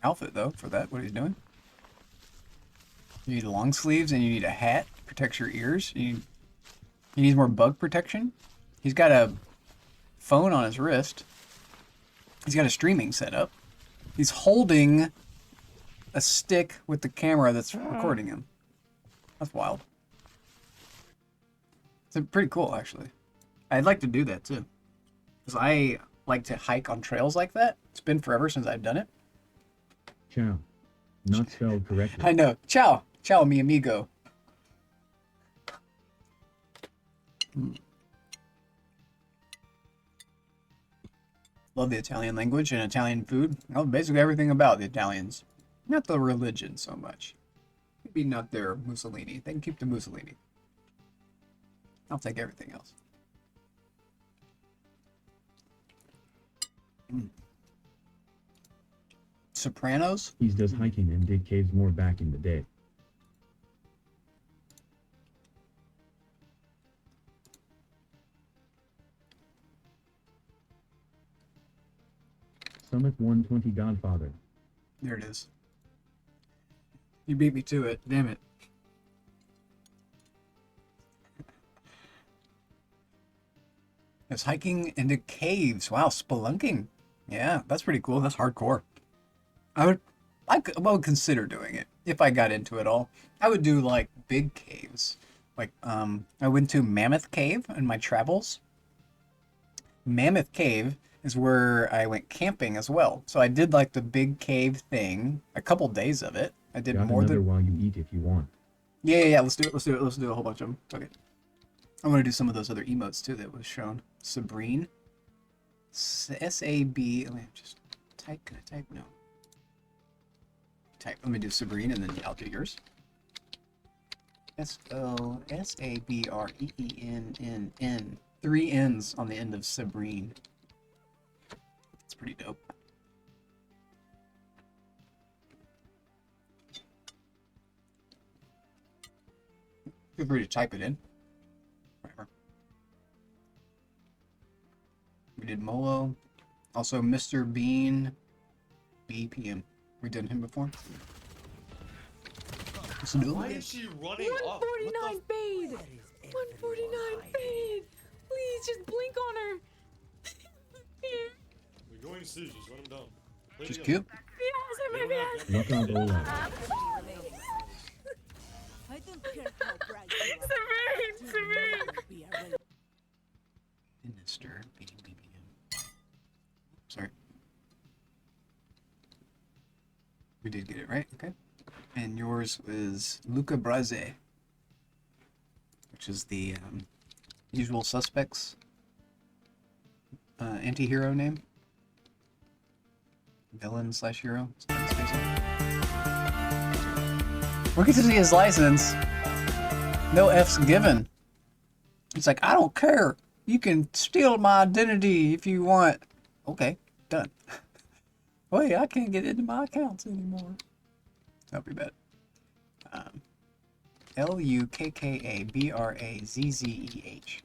outfit though for that. What he's doing. You need long sleeves and you need a hat to protect your ears. He needs more bug protection. He's got a phone on his wrist. He's got a streaming setup. He's holding a stick with the camera that's recording him. That's wild. It's pretty cool, actually. I'd like to do that, too. Because I like to hike on trails like that. It's been forever since I've done it. Ciao. Not spelled correctly. I know. Ciao. Ciao, mi amigo. Love the Italian language and Italian food. I love basically everything about the Italians. Not the religion so much. Maybe not their Mussolini. They can keep the Mussolini. I'll take everything else. Sopranos? He does hiking and dig caves more back in the day. Summit 120 Godfather. There it is. You beat me to it. Damn it. It's hiking into caves. Wow, spelunking. Yeah, that's pretty cool. That's hardcore. I would consider doing it if I got into it all. I would do like big caves. Like I went to Mammoth Cave in my travels. Mammoth Cave is where I went camping as well. So I did like the big cave thing, a couple days of it. I did Got more another than while you eat if you want. yeah. Let's do it. Let's do a whole bunch of them. Okay. I'm gonna do some of those other emotes too that was shown. Sabrine. S-A-B. Let me just type. Can I type? No. Type. Let me do Sabrine and then I'll do yours. S-O-S-A-B-R-E-E-N-N-N. 3 N's on the end of Sabrine. It's pretty dope. Feel free to type it in. Whatever. We did Molo. Also Mr. Bean. BPM. We done him before? Let's do Why it. is she running up? 149 fade! 149 fade! Please, just blink on her! We're going to see. Just run him down. Play She's together. cute. Yes, I'm yes! Knock on the line. I don't care how bright you are. Mr. BPM. Sorry. We did get it right, okay. And yours is Luca Braze, which is the Usual Suspects anti-hero name. Villain slash hero. We're getting to see his license. No F's given. It's like, I don't care. You can steal my identity if you want. Okay, done. Wait, I can't get into my accounts anymore. That'll be bad. L-U-K-K-A-B-R-A-Z-Z-E-H.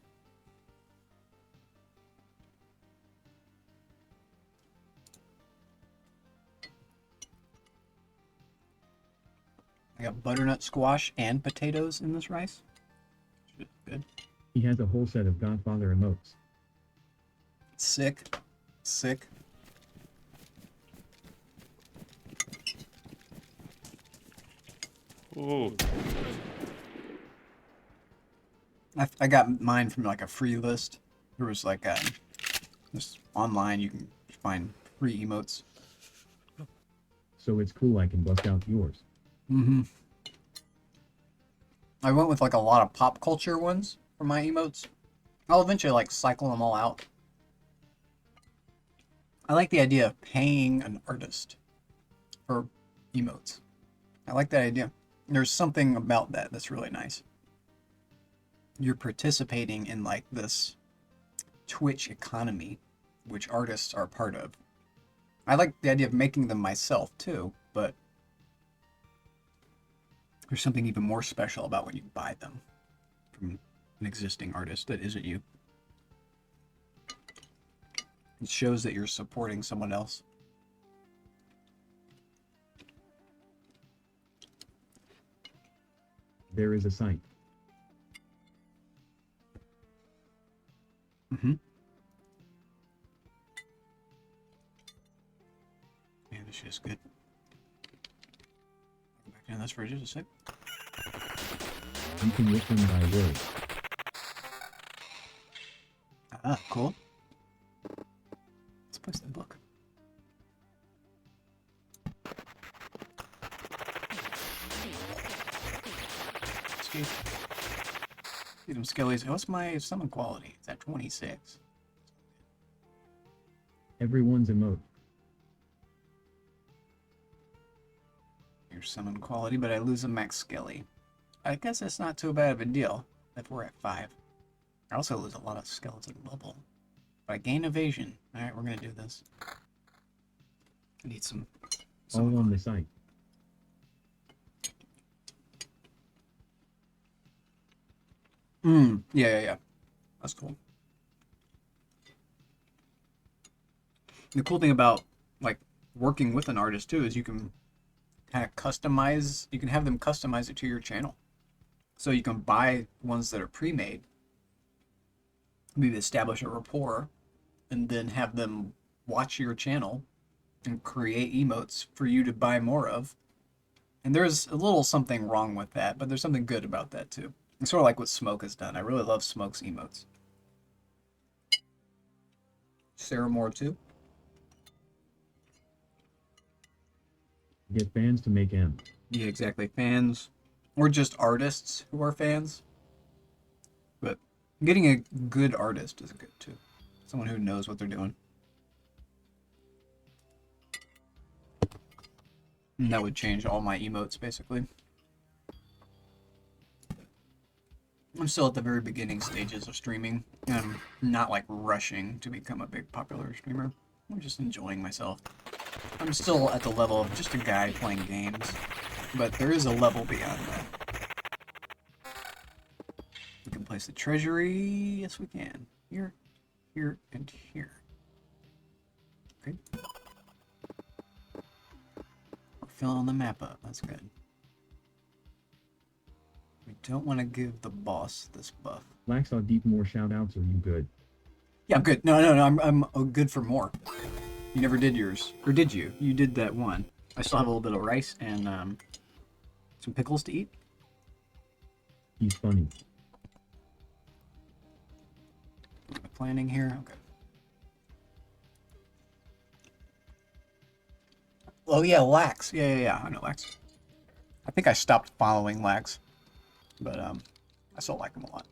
I got butternut squash and potatoes in this rice. Good. He has a whole set of Godfather emotes. Sick. Sick. Ooh. I got mine from like a free list. There was like just online you can find free emotes. So it's cool I can bust out yours. Mm-hmm. I went with like a lot of pop culture ones for my emotes. I'll eventually like cycle them all out. I like the idea of paying an artist for emotes. I like that idea. There's something about that that's really nice. You're participating in like this Twitch economy, which artists are part of. I like the idea of making them myself too, but there's something even more special about when you buy them from an existing artist that isn't you. It shows that you're supporting someone else. There is a site. Mm-hmm. Yeah, this shit is good. Go back down this for just a sec. You can listen by word. Ah, cool. Let's place the book. Escape. Get them skellies. What's my summon quality? It's at 26. Everyone's emote. Here's summon quality, but I lose a max skelly. I guess that's not too bad of a deal if we're at 5. I also lose a lot of skeleton level. But I gain evasion. Alright, we're gonna do this. I need some All on the site. Yeah. That's cool. The cool thing about like working with an artist too is you can kind of customize, you can have them customize it to your channel. So you can buy ones that are pre-made, maybe establish a rapport, and then have them watch your channel and create emotes for you to buy more of. And there's a little something wrong with that, but there's something good about that too. It's sort of like what Smoke has done. I really love Smoke's emotes. Sarah Moore too. Get fans to make M. Yeah, exactly. Fans, or just artists who are fans. But getting a good artist is good too. Someone who knows what they're doing. And that would change all my emotes, basically. I'm still at the very beginning stages of streaming, and I'm not like rushing to become a big popular streamer. I'm just enjoying myself. I'm still at the level of just a guy playing games, but there is a level beyond that. We can place the treasury. Yes, we can. Here, here, and here. Okay. We're filling the map up. That's good. We don't want to give the boss this buff. Laxaw Deep more shoutouts, are you good? Yeah, I'm good. No, I'm good for more. You never did yours. Or did you? You did that one. I still have a little bit of rice and some pickles to eat. He's funny. Planning here? Okay. Oh yeah, Lax. Yeah. I know Lax. I think I stopped following Lax. But I still like him a lot.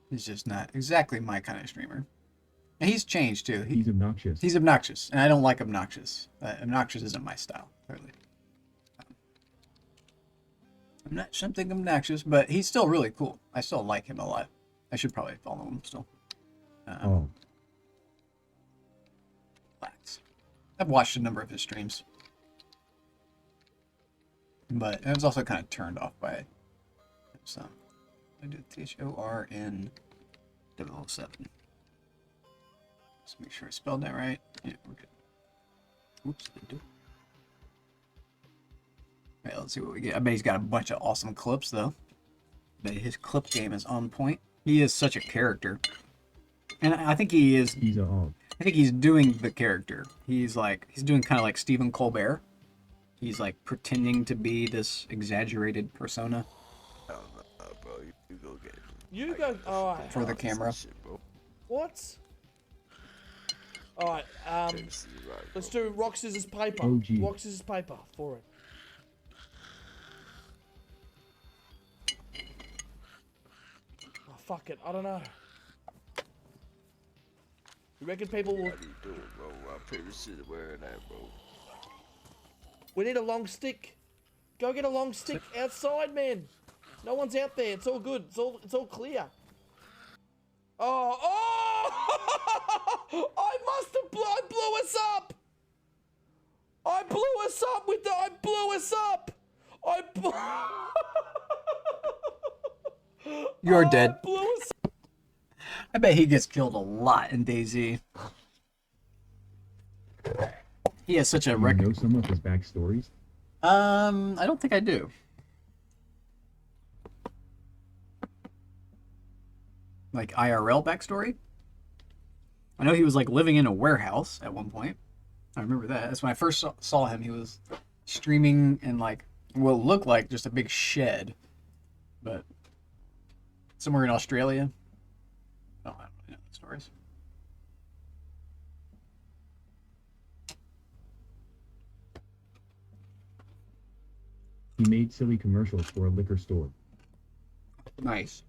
He's just not exactly my kind of streamer. And he's changed too. He's obnoxious. He's obnoxious, and I don't like obnoxious. Obnoxious isn't my style, clearly. I'm not something obnoxious, but he's still really cool. I still like him a lot. I should probably follow him still. Oh. Lax. I've watched a number of his streams. But I was also kind of turned off by it. So, I did THORN 007. Let's make sure I spelled that right. Yeah, we're good. Oops, didn't do it. Alright, let's see what we get. I bet he's got a bunch of awesome clips, though. I bet his clip game is on point. He is such a character. And I think he is... He's a hog. I think he's doing the character. He's doing kind of like Stephen Colbert. He's like pretending to be this exaggerated persona. Bro, you go get it. You go. Alright. For the camera. Shit, bro. What? Alright, let's do rock, scissors, paper. OG. Rock, scissors, paper for it. fuck it. I don't know. You reckon people will... What are you doing, bro? I'm pretty sure wearing that, bro. We need a long stick. Go get a long stick outside, man. No one's out there. It's all good. It's all clear. Oh! I must have I blew us up. I blew us up with the... I blew us up. You're dead. I blew us up. I bet he gets killed a lot in DayZ. He has such a Do you record. know some of his backstories? I don't think I do. Like IRL backstory? I know he was like living in a warehouse at one point. I remember that. That's when I first saw him. He was streaming in like what looked like just a big shed, but somewhere in Australia. Oh, I don't really know the stories. He made silly commercials for a liquor store Nice.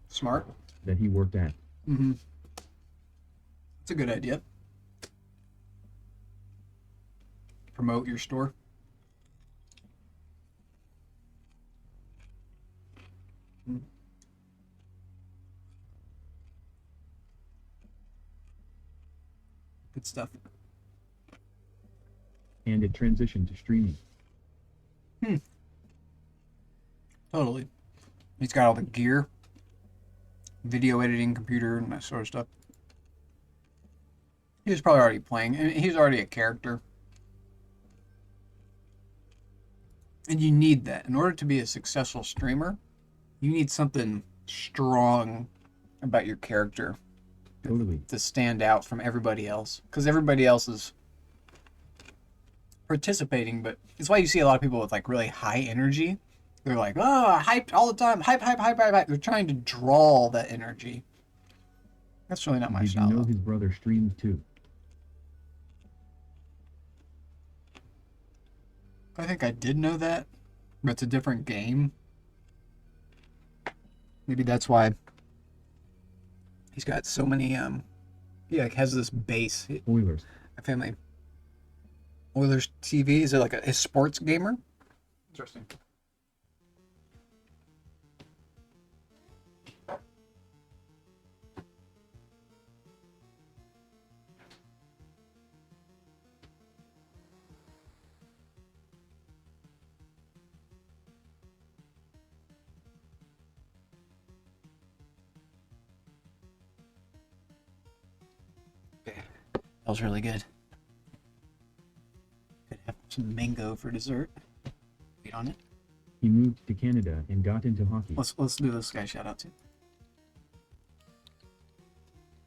Smart. that he worked at. Mm-hmm. It's a good idea. Promote your store. Good stuff. And it transitioned to streaming. Totally. He's got all the gear, video editing, computer, and that sort of stuff. He was probably already playing, and he's already a character. And you need that. In order to be a successful streamer, you need something strong about your character Totally. to stand out from everybody else. Because everybody else is participating, but it's why you see a lot of people with like really high energy. They're like, oh, hyped all the time. Hype, hype, hype, hype, hype. They're trying to draw that energy. That's really not my Did style. you know though. his brother streamed too? I think I did know that, but it's a different game. Maybe that's why he's got so many, he like has this base. Spoilers. My family. Oilers TV, is it like a sports gamer? Interesting. That was really good. Could have some mango for dessert. Wait on it. He moved to Canada and got into hockey. Let's do this guy shout out to.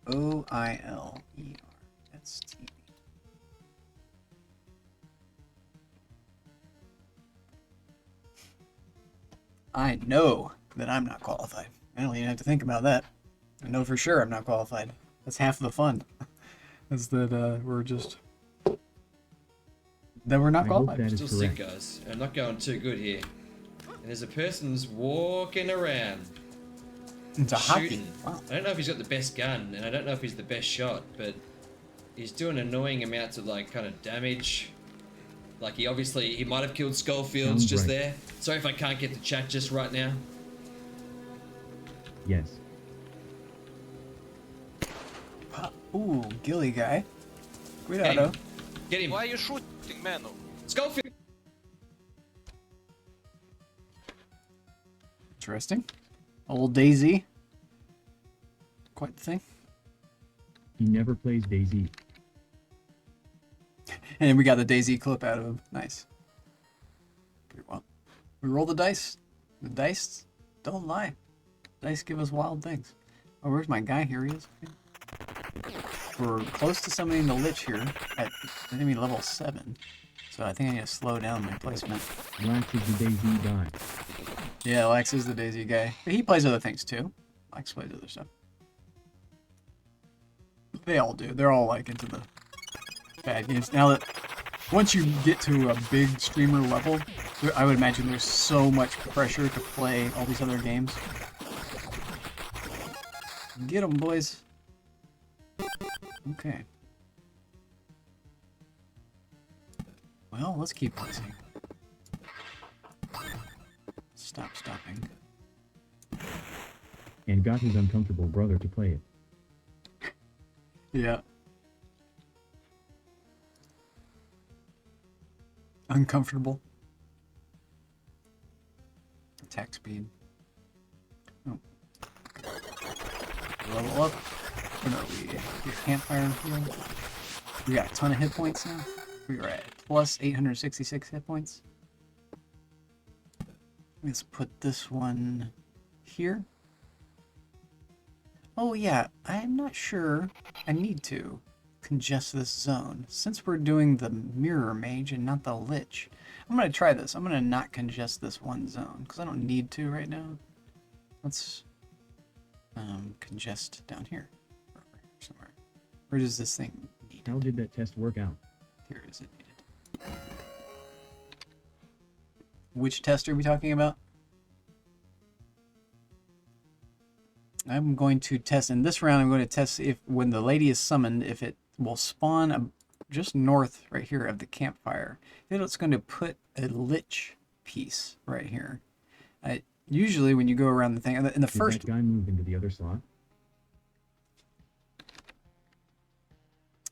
OILERSTV. I know that I'm not qualified. I don't even have to think about that. I know for sure I'm not qualified. That's half the fun. Is that we're just that we're not I hope qualified. that is Still sick, correct. guys. I'm not going too good here. And there's a person's walking around It's a hockey. shooting. Wow. I don't know if he's got the best gun, and I don't know if he's the best shot, but he's doing annoying amounts of like kind of damage. Like he might have killed Schofields Sounds just right. there. Sorry if I can't get the chat just right now. Yes. Ooh, Gilly guy. Hey, Cuidado. get him. Why are you shooting, man? Schofield. Interesting. Old Daisy. Quite the thing. He never plays DayZ. And we got the Daisy clip out of him. Nice. Pretty well. We roll the dice. The dice don't lie. Dice give us wild things. Oh, where's my guy? Here he is. We're close to summoning the Lich here at enemy level 7. So I think I need to slow down my placement. Lax is the DayZ guy. Yeah, Lex is the Daisy guy. But he plays other things too. Lex plays other stuff. They all do. They're all like into the bad games. Now that once you get to a big streamer level, I would imagine there's so much pressure to play all these other games. Get them, boys. Okay. Well, let's keep pressing. Stop stopping. And got his uncomfortable brother to play it. Yeah. Uncomfortable. Attack speed. Oh. Level up. What are we? Your campfire heal. We got a ton of hit points now. We are at plus 866 hit points. Let's put this one here. Oh yeah, I'm not sure I need to congest this zone. Since we're doing the mirror mage and not the lich, I'm going to try this. I'm going to not congest this one zone because I don't need to right now. Let's congest down here somewhere. Where does this thing need? How did that test work out? Here is it needed. Which test are we talking about? I'm going to test in this round. I'm going to test if when the lady is summoned, if it will spawn just north right here of the campfire. Then it's going to put a lich piece right here. Usually when you go around the thing, in the first that guy moved into the other slot.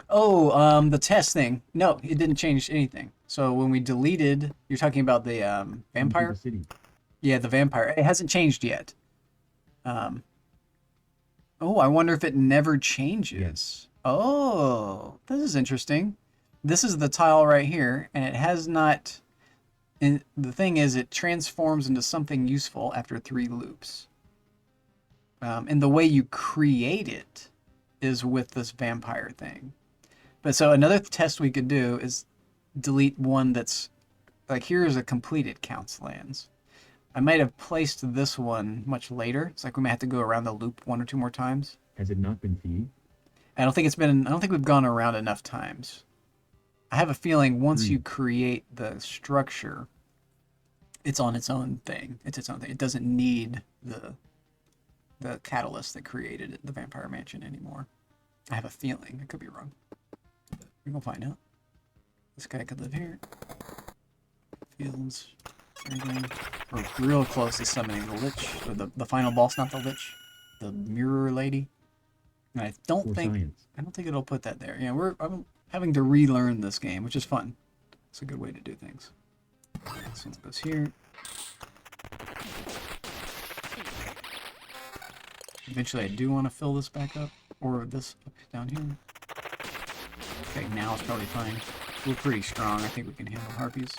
Oh, the test thing. No, it didn't change anything. So when we deleted, you're talking about the vampire? The city. Yeah, the vampire. It hasn't changed yet. Oh, I wonder if it never changes. Yes. Oh, this is interesting. This is the tile right here, and it has not... And the thing is, it transforms into something useful after 3 loops. And the way you create it is with this vampire thing. But so another test we could do is delete one that's... Like, here's a completed counts lands. I might have placed this one much later. It's like we might have to go around the loop 1 or 2 more times. Has it not been feed? I don't think we've gone around enough times. I have a feeling once 3. you create the structure, it's on its own thing. It's its own thing. It doesn't need the catalyst that created it, the Vampire Mansion anymore. I have a feeling. I could be wrong. We're gonna find out. This guy could live here. Fields. Everything. We're real close to summoning the Lich, or the final boss, not the Lich, the Mirror Lady. And I don't think it'll put that there. Yeah, I'm having to relearn this game, which is fun. It's a good way to do things. This one goes here. Eventually, I do want to fill this back up, or this up down here. Okay, now it's probably fine. We're pretty strong. I think we can handle harpies.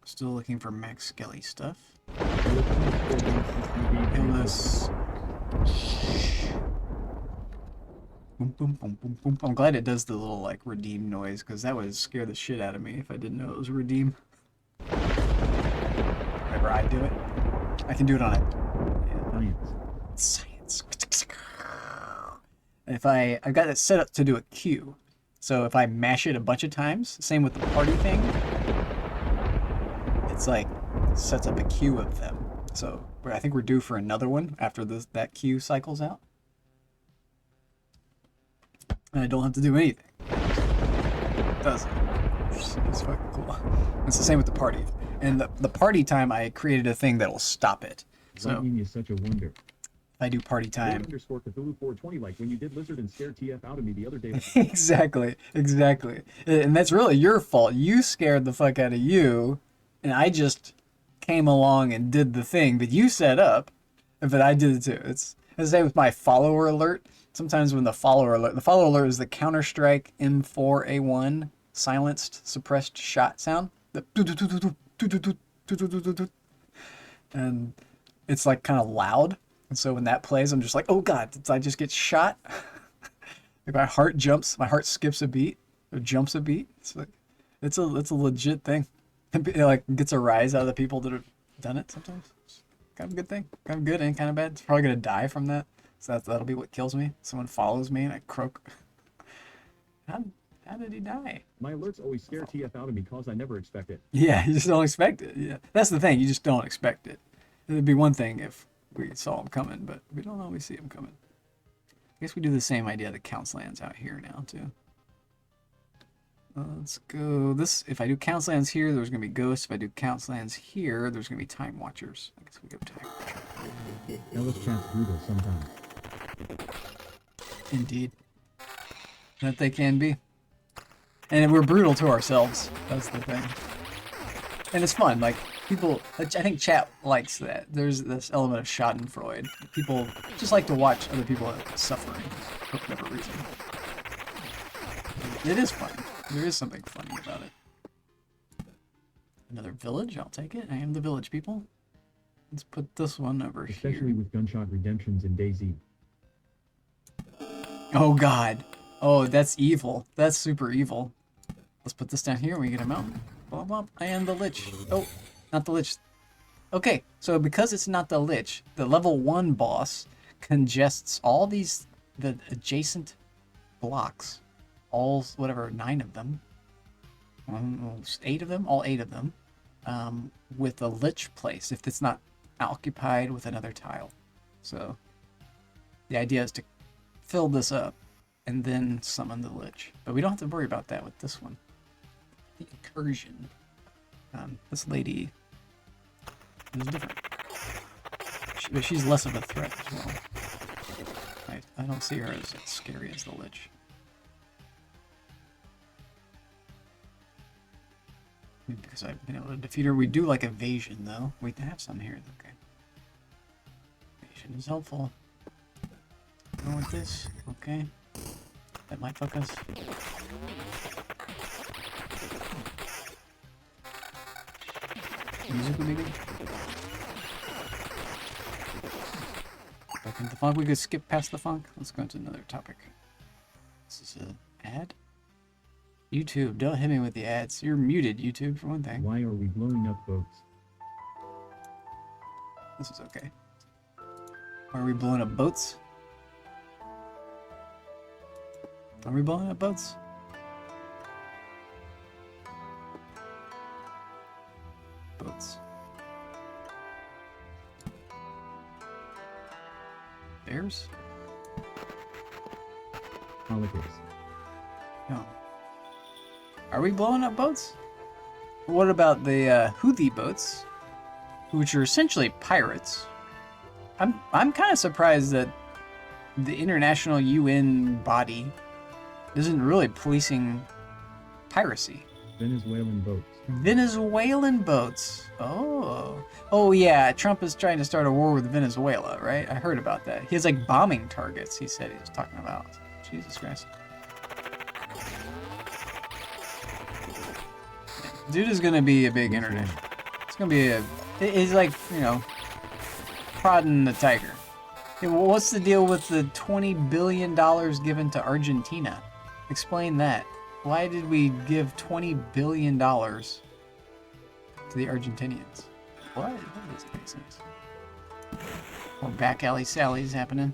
Still looking for Max Skelly stuff. Illness. Boom, boom, boom, boom, boom. I'm glad it does the little, like, redeem noise, because that would scare the shit out of me if I didn't know it was redeem. Whenever I do it. I can do it on it. Science. If I've got it set up to do a queue. So if I mash it a bunch of times, same with the party thing, it's like, sets up a queue of them. So I think we're due for another one after that queue cycles out. And I don't have to do anything. It does it. It's fucking cool. It's the same with the party. And the party time, I created a thing that'll stop it. So Lightning is such a wonder. If I do party time. Underscore Cthulhu 420, like when you did Lizard and scared TF out of me the other day. Exactly. And that's really your fault. You scared the fuck out of you, and I just came along and did the thing that you set up, but I did it too. It's the same with my follower alert. Sometimes when the follower alert is the Counter-Strike M4A1 silenced suppressed shot sound. And it's like kind of loud. And so when that plays, I'm just like, oh god, did I just get shot? Like my heart jumps, my heart skips a beat, or jumps a beat. It's like, it's a legit thing. It like gets a rise out of the people that have done it sometimes. It's kind of a good thing. Kind of good and kind of bad. It's probably gonna die from that. So that'll be what kills me. Someone follows me and I croak. How did he die? My alerts always scare TF out of me cause I never expect it. Yeah, you just don't expect it. Yeah, that's the thing. You just don't expect it. It'd be one thing if we saw him coming, but we don't always see him coming. I guess we do the same idea that counts lands out here now too. Let's go. This if I do counts lands here, there's gonna be ghosts. If I do counts lands here, there's gonna be time watchers. I guess we go time watcher. Ellis chat's brutal sometimes. Indeed, that they can be. And we're brutal to ourselves. That's the thing. And it's fun. Like, people... I think chat likes that. There's this element of schadenfreude. People just like to watch other people suffering for whatever reason. It is fun. There is something funny about it. Another village? I'll take it. I am the village people. Let's put this one over Especially here. with gunshot redemptions in DayZ. Oh, God. Oh, that's evil. That's super evil. Let's put this down here and we get him out. Blah, blah. I am the Lich. Oh, not the Lich. Okay, so because it's not the Lich, the level 1 boss congests all the adjacent blocks. All, whatever, 9 of them. 8 of them? All 8 of them. With a Lich place, if it's not occupied with another tile. So, the idea is to fill this up and then summon the Lich. But we don't have to worry about that with this one. The incursion. This lady is different. But she's less of a threat as well. I don't see her as scary as the Lich. Because I've been able to defeat her. We do like evasion though. We have some here. Okay. Evasion is helpful. Go with this. Okay. That might fuck us. Music would be good. Back into the funk. We could skip past the funk. Let's go into another topic. This is an ad? YouTube, don't hit me with the ads. You're muted, YouTube, for one thing. Why are we blowing up boats? This is okay. Are we blowing up boats? Are we blowing up boats? Boats. Bears? Politics. No. Are we blowing up boats? What about the Houthi boats, which are essentially pirates? I'm kind of surprised that the international UN body isn't really policing piracy. Venezuelan boats. Venezuelan boats. Oh yeah. Trump is trying to start a war with Venezuela, right? I heard about that. He has like bombing targets. He said he was talking about. Jesus Christ. Dude is gonna be a big internet. It's gonna be he's like, you know, prodding the tiger. Hey, well, what's the deal with the $20 billion given to Argentina? Explain that. Why did we give $20 billion to the Argentinians? What? That doesn't make sense. More back alley sallies happening.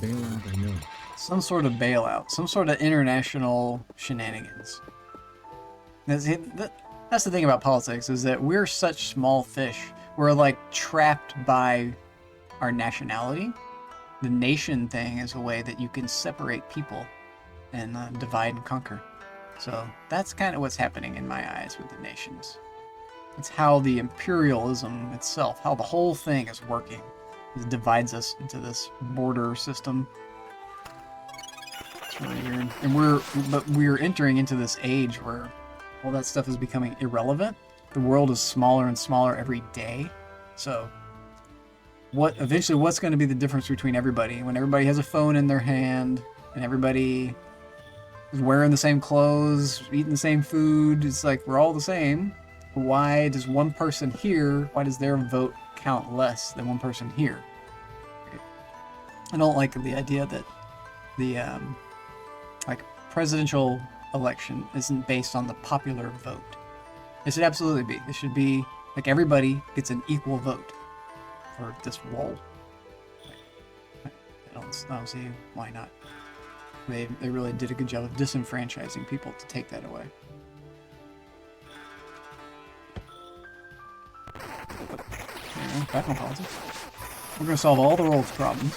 Bailout, I know. Some sort of bailout. Some sort of international shenanigans. That's the thing about politics, is that we're such small fish. We're like trapped by our nationality. The nation thing is a way that you can separate people and divide and conquer. So that's kind of what's happening in my eyes with the nations. It's how the imperialism itself, how the whole thing is working. It divides us into this border system. It's really weird. And we're entering into this age where all that stuff is becoming irrelevant. The world is smaller and smaller every day. So eventually what's going to be the difference between everybody when everybody has a phone in their hand and everybody is wearing the same clothes, eating the same food? It's like we're all the same. Why does one person here, why does their vote count less than one person here? I don't like the idea that the like presidential election isn't based on the popular vote. It should absolutely be. It should be like everybody gets an equal vote for this role. I don't see why not. They really did a good job of disenfranchising people to take that away. There, back on politics. We're gonna solve all the world's problems.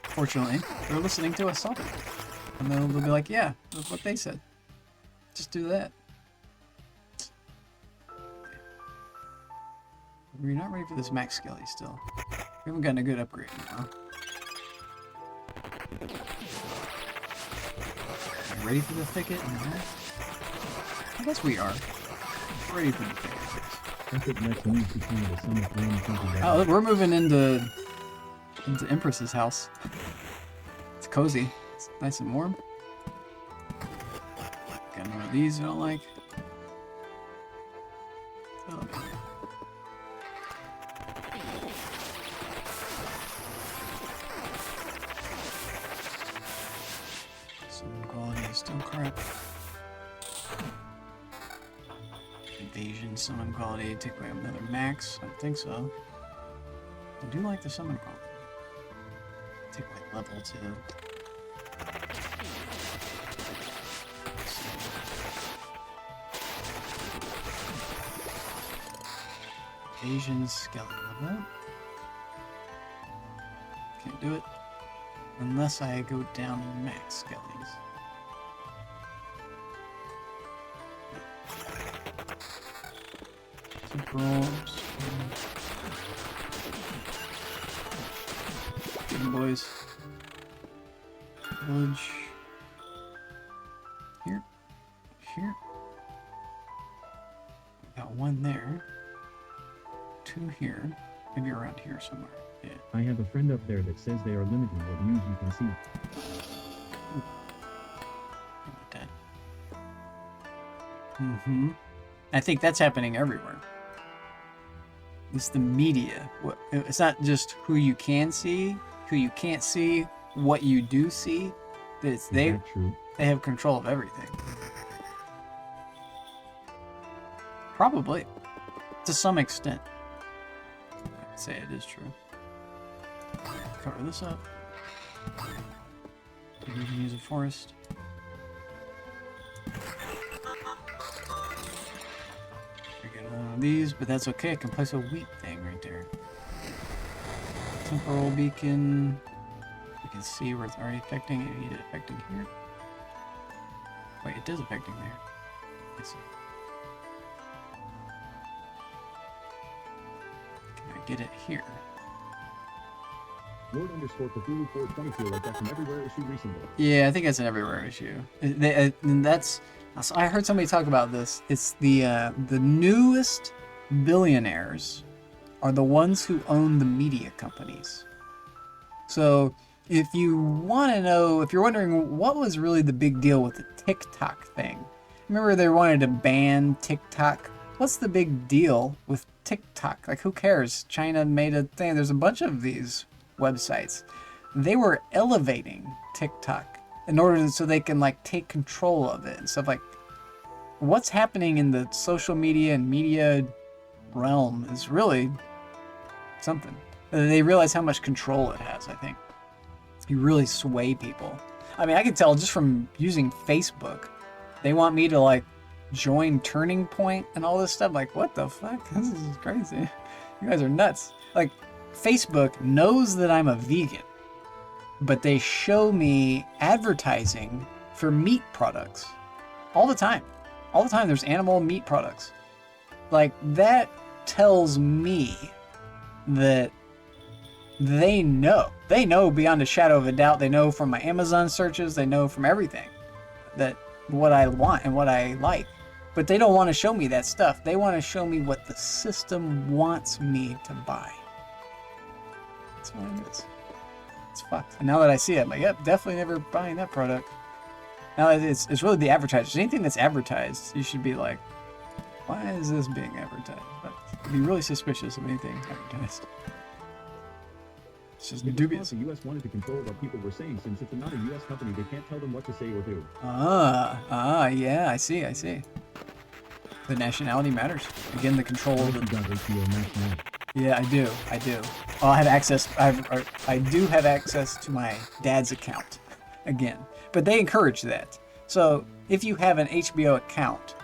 Fortunately, they're listening to us solve it. And they'll be like, yeah, that's what they said. Just do that. We're not ready for this max skelly still. We haven't gotten a good upgrade now. Are you ready for the thicket? No. I guess we are. Ready for the thicket. Oh, look, we're moving into Empress's house. It's cozy. It's nice and warm. Got one of these I don't like. Oh, okay. Some quality is still crap. Invasion, summon quality, take away another max. I don't think so. I do like the summon quality. Take away level 2. Asian skeleton level. Can't do it unless I go down in max skellies. Temporals. Good boys. Village. Here. Here. Got one there. 2 here. Maybe around here somewhere. Yeah. I have a friend up there that says they are limiting what views you can see. How about that? I think that's happening everywhere. It's the media. It's not just who you can see, who you can't see, what you do see. It's they have control of everything. Probably. To some extent. I'd say it is true. Cover this up. We can use a forest. One of these, but that's okay. I can place a wheat thing right there. Temporal beacon. We can see where it's already affecting it. Need it affecting here. Wait, it does affecting there. I see. Can I get it here? Lord_Cthulhu420 like that's an everywhere issue recently. Yeah, I think that's an everywhere issue. And that's. I heard somebody talk about this. It's the newest billionaires are the ones who own the media companies. So if you want to know, if you're wondering what was really the big deal with the TikTok thing, remember they wanted to ban TikTok. What's the big deal with TikTok? Like, who cares? China made a thing. There's a bunch of these websites. They were elevating TikTok in order so they can like take control of it and stuff. Like, what's happening in the social media and media realm is really something. They realize how much control it has, I think. You really sway people. I mean, I can tell just from using Facebook, they want me to like join Turning Point and all this stuff. Like, what the fuck? This is crazy. You guys are nuts. Like, Facebook knows that I'm a vegan, but they show me advertising for meat products all the time. All the time there's animal meat products. Like, that tells me that they know. They know beyond a shadow of a doubt. They know from my Amazon searches. They know from everything that what I want and what I like. But they don't want to show me that stuff. They want to show me what the system wants me to buy. That's what it is. It's fucked. And now that I see it, I'm like, yep, definitely never buying that product. Now it's really the advertisers. Anything that's advertised, you should be like, why is this being advertised? But be really suspicious of anything advertised. It's just dubious. The U.S. wanted to control what people were saying. Since it's not a U.S. company, they can't tell them what to say or do. Yeah, I see. The nationality matters. Again, the control of the... Yeah, I do. I do. Well, I have access. I do have access to my dad's account again, but they encourage that. So if you have an HBO account,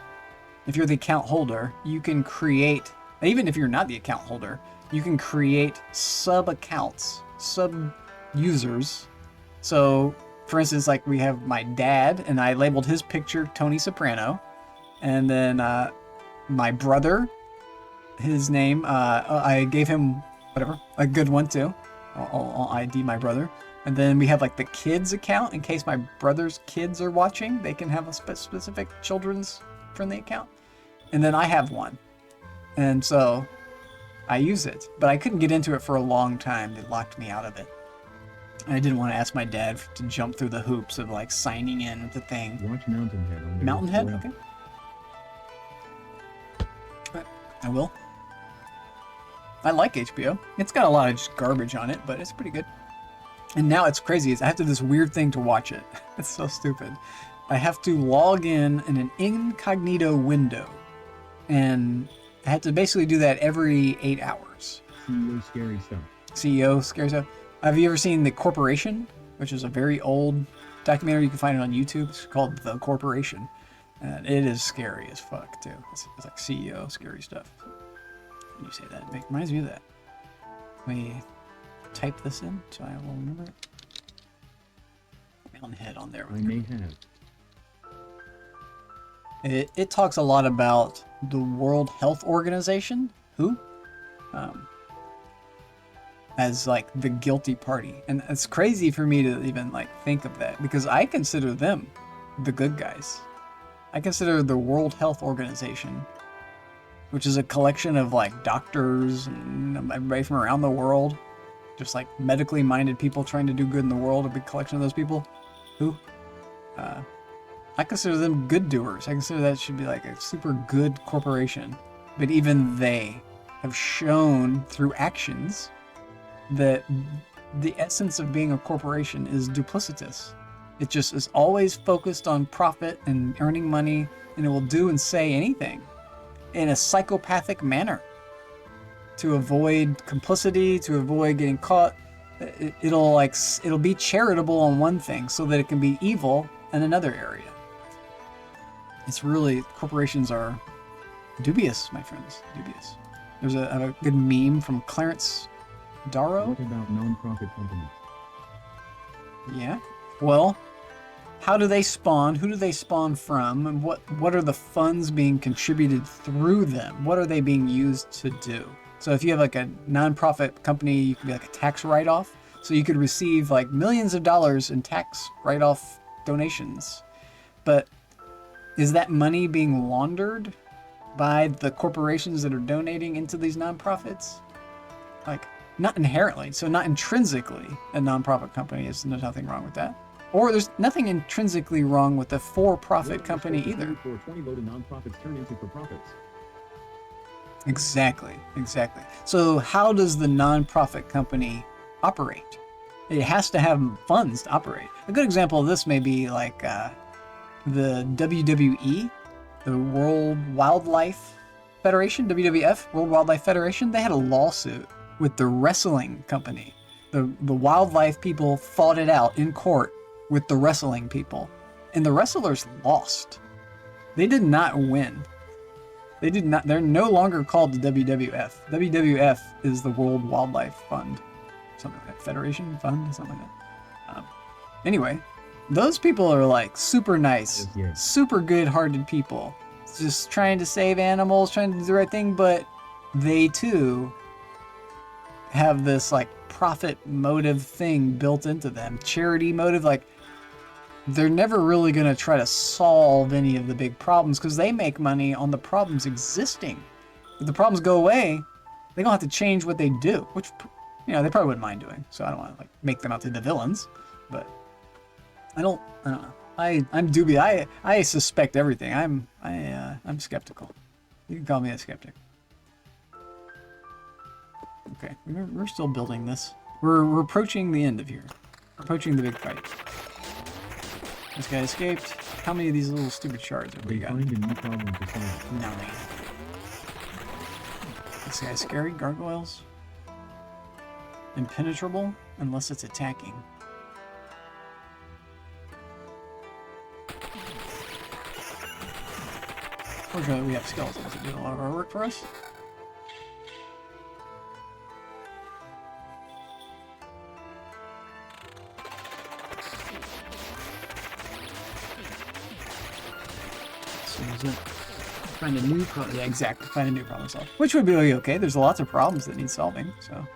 if you're the account holder, you can create. Even if you're not the account holder, you can create sub accounts, sub users. So, for instance, like we have my dad, and I labeled his picture Tony Soprano, and then my brother. His name, I gave him, whatever, a good one too. I'll ID my brother. And then we have like the kids account in case my brother's kids are watching. They can have a specific children's friendly account. And then I have one. And so I use it. But I couldn't get into it for a long time. They locked me out of it. I didn't want to ask my dad to jump through the hoops of like signing in with the thing. Watch Mountain Head on there. Mountain Head? Okay. I will. I like HBO. It's got a lot of just garbage on it, but it's pretty good. And now it's crazy. I have to do this weird thing to watch it. It's so stupid. I have to log in an incognito window. And I have to basically do that every 8 hours. CEO scary stuff. CEO scary stuff. Have you ever seen The Corporation? Which is a very old documentary. You can find it on YouTube. It's called The Corporation. And it is scary as fuck, too. It's like CEO scary stuff. When you say that, it reminds me of that. Let me type this in so I will remember it. Mountain Head on there. I may have. It talks a lot about the World Health Organization, WHO, as like the guilty party. And it's crazy for me to even like think of that because I consider them the good guys. I consider the World Health Organization, which is a collection of like doctors and everybody from around the world, just like medically minded people trying to do good in the world, a big collection of those people. Who? I consider them good doers. I consider that should be like a super good corporation. But even they have shown through actions that the essence of being a corporation is duplicitous. It just is always focused on profit and earning money, and it will do and say anything in a psychopathic manner to avoid complicity, to avoid getting caught. It'll be charitable on one thing so that it can be evil in another area. It's really, corporations are dubious, my friends, dubious. There's a good meme from Clarence Darrow. What about non-profit companies? Yeah. Well, how do they spawn? Who do they spawn from? And what are the funds being contributed through them? What are they being used to do? So if you have like a non-profit company, you could be like a tax write-off. So you could receive like millions of dollars in tax write-off donations. But is that money being laundered by the corporations that are donating into these nonprofits? Like, not inherently, so not intrinsically a nonprofit company. There's nothing wrong with that. Or there's nothing intrinsically wrong with a for-profit company either. For 20 voted nonprofits turn into for-profits. Exactly. So how does the nonprofit company operate? It has to have funds to operate. A good example of this may be like the WWE, the World Wildlife Federation, WWF, World Wildlife Federation. They had a lawsuit with the wrestling company. The wildlife people fought it out in court with the wrestling people. And the wrestlers lost. They did not win. They did not. They're no longer called the WWF. WWF is the World Wildlife Fund. Something like that. Federation Fund? Something like that. Anyway, those people are like super nice, super good-hearted people. Just trying to save animals, trying to do the right thing, but they too have this like profit motive thing built into them. Charity motive, like they're never really going to try to solve any of the big problems because they make money on the problems existing. If the problems go away, they don't have to change what they do, which, you know, they probably wouldn't mind doing. So I don't want to like make them out to the villains, but I don't know. I'm dubious. I suspect everything. I'm skeptical. You can call me a skeptic. Okay, we're still building this. We're approaching the end of here. We're approaching the big fight. This guy escaped. How many of these little stupid shards have we got? 9. This guy's scary. Gargoyles. Impenetrable unless it's attacking. Fortunately, we have skeletons that do a lot of our work for us. So is it find a new problem? Yeah, exactly. Find a new problem to solve. Which would be okay. There's lots of problems that need solving, so.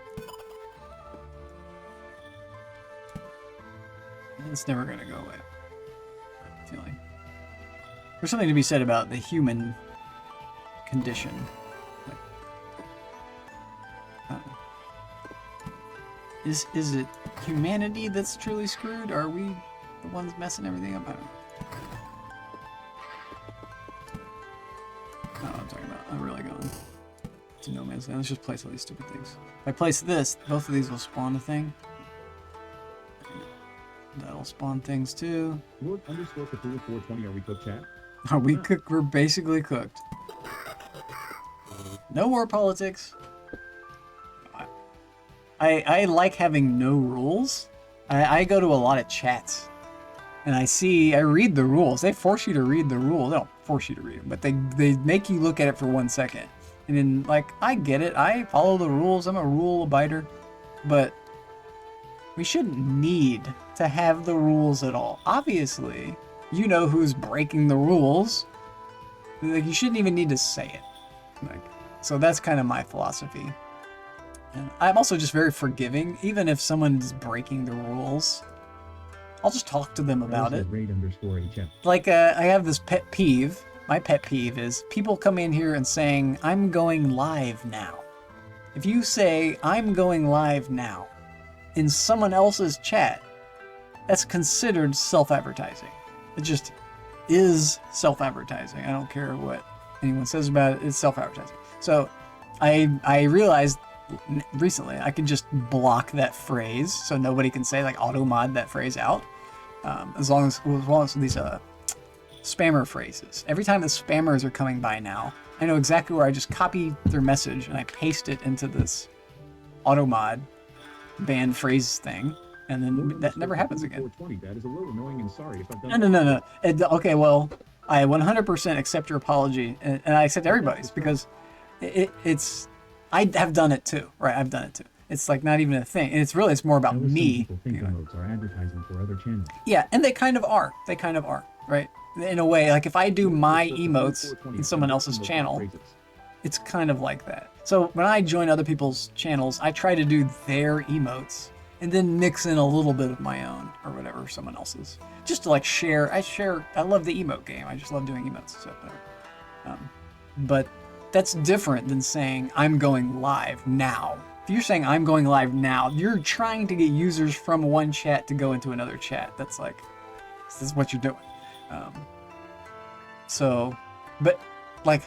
It's never gonna go away. I'm feeling. There's something to be said about the human condition. Like, is it humanity that's truly screwed? Are we the ones messing everything up? I don't know. I don't know what I'm talking about. I'm really going to no man's land. Let's just place all these stupid things. If I place this, both of these will spawn a thing. That'll spawn things too. Lord underscore Cthulhu 420, are we cooked, chat? Are we cooked? We're basically cooked. No more politics. I like having no rules. I go to a lot of chats. And I read the rules. They force you to read the rules. They don't force you to read them, but they make you look at it for 1 second. And then, like, I get it. I follow the rules. I'm a rule abider. But we shouldn't need to have the rules at all. Obviously, you know who's breaking the rules. Like, you shouldn't even need to say it. Like, so that's kind of my philosophy. And I'm also just very forgiving. Even if someone's breaking the rules, I'll just talk to them about it. Like, I have this pet peeve. My pet peeve is people come in here and saying, I'm going live now. If you say, I'm going live now, in someone else's chat, that's considered self-advertising. It just is self-advertising. I don't care what anyone says about it. It's self-advertising. So I realized recently I can just block that phrase so nobody can say, like, auto mod that phrase out. As long as these spammer phrases. Every time the spammers are coming by now, I know exactly where I just copy their message and I paste it into this auto mod banned phrase thing, and then that never happens again. That is a little annoying and sorry if I've done No. Okay, well, I 100% accept your apology, and I accept everybody's, because it's I have done it too, right? I've done it too. It's like not even a thing, and it's more about me. Emotes are advertising for other channels. Yeah, and they kind of are. They kind of are, right? In a way, like if I do my emotes in someone else's channel, it's kind of like that. So when I join other people's channels, I try to do their emotes and then mix in a little bit of my own or whatever, someone else's, just to like share. I love the emote game. I just love doing emotes. So, but that's different than saying I'm going live now. If you're saying I'm going live now, you're trying to get users from one chat to go into another chat. That's like, this is what you're doing. But like,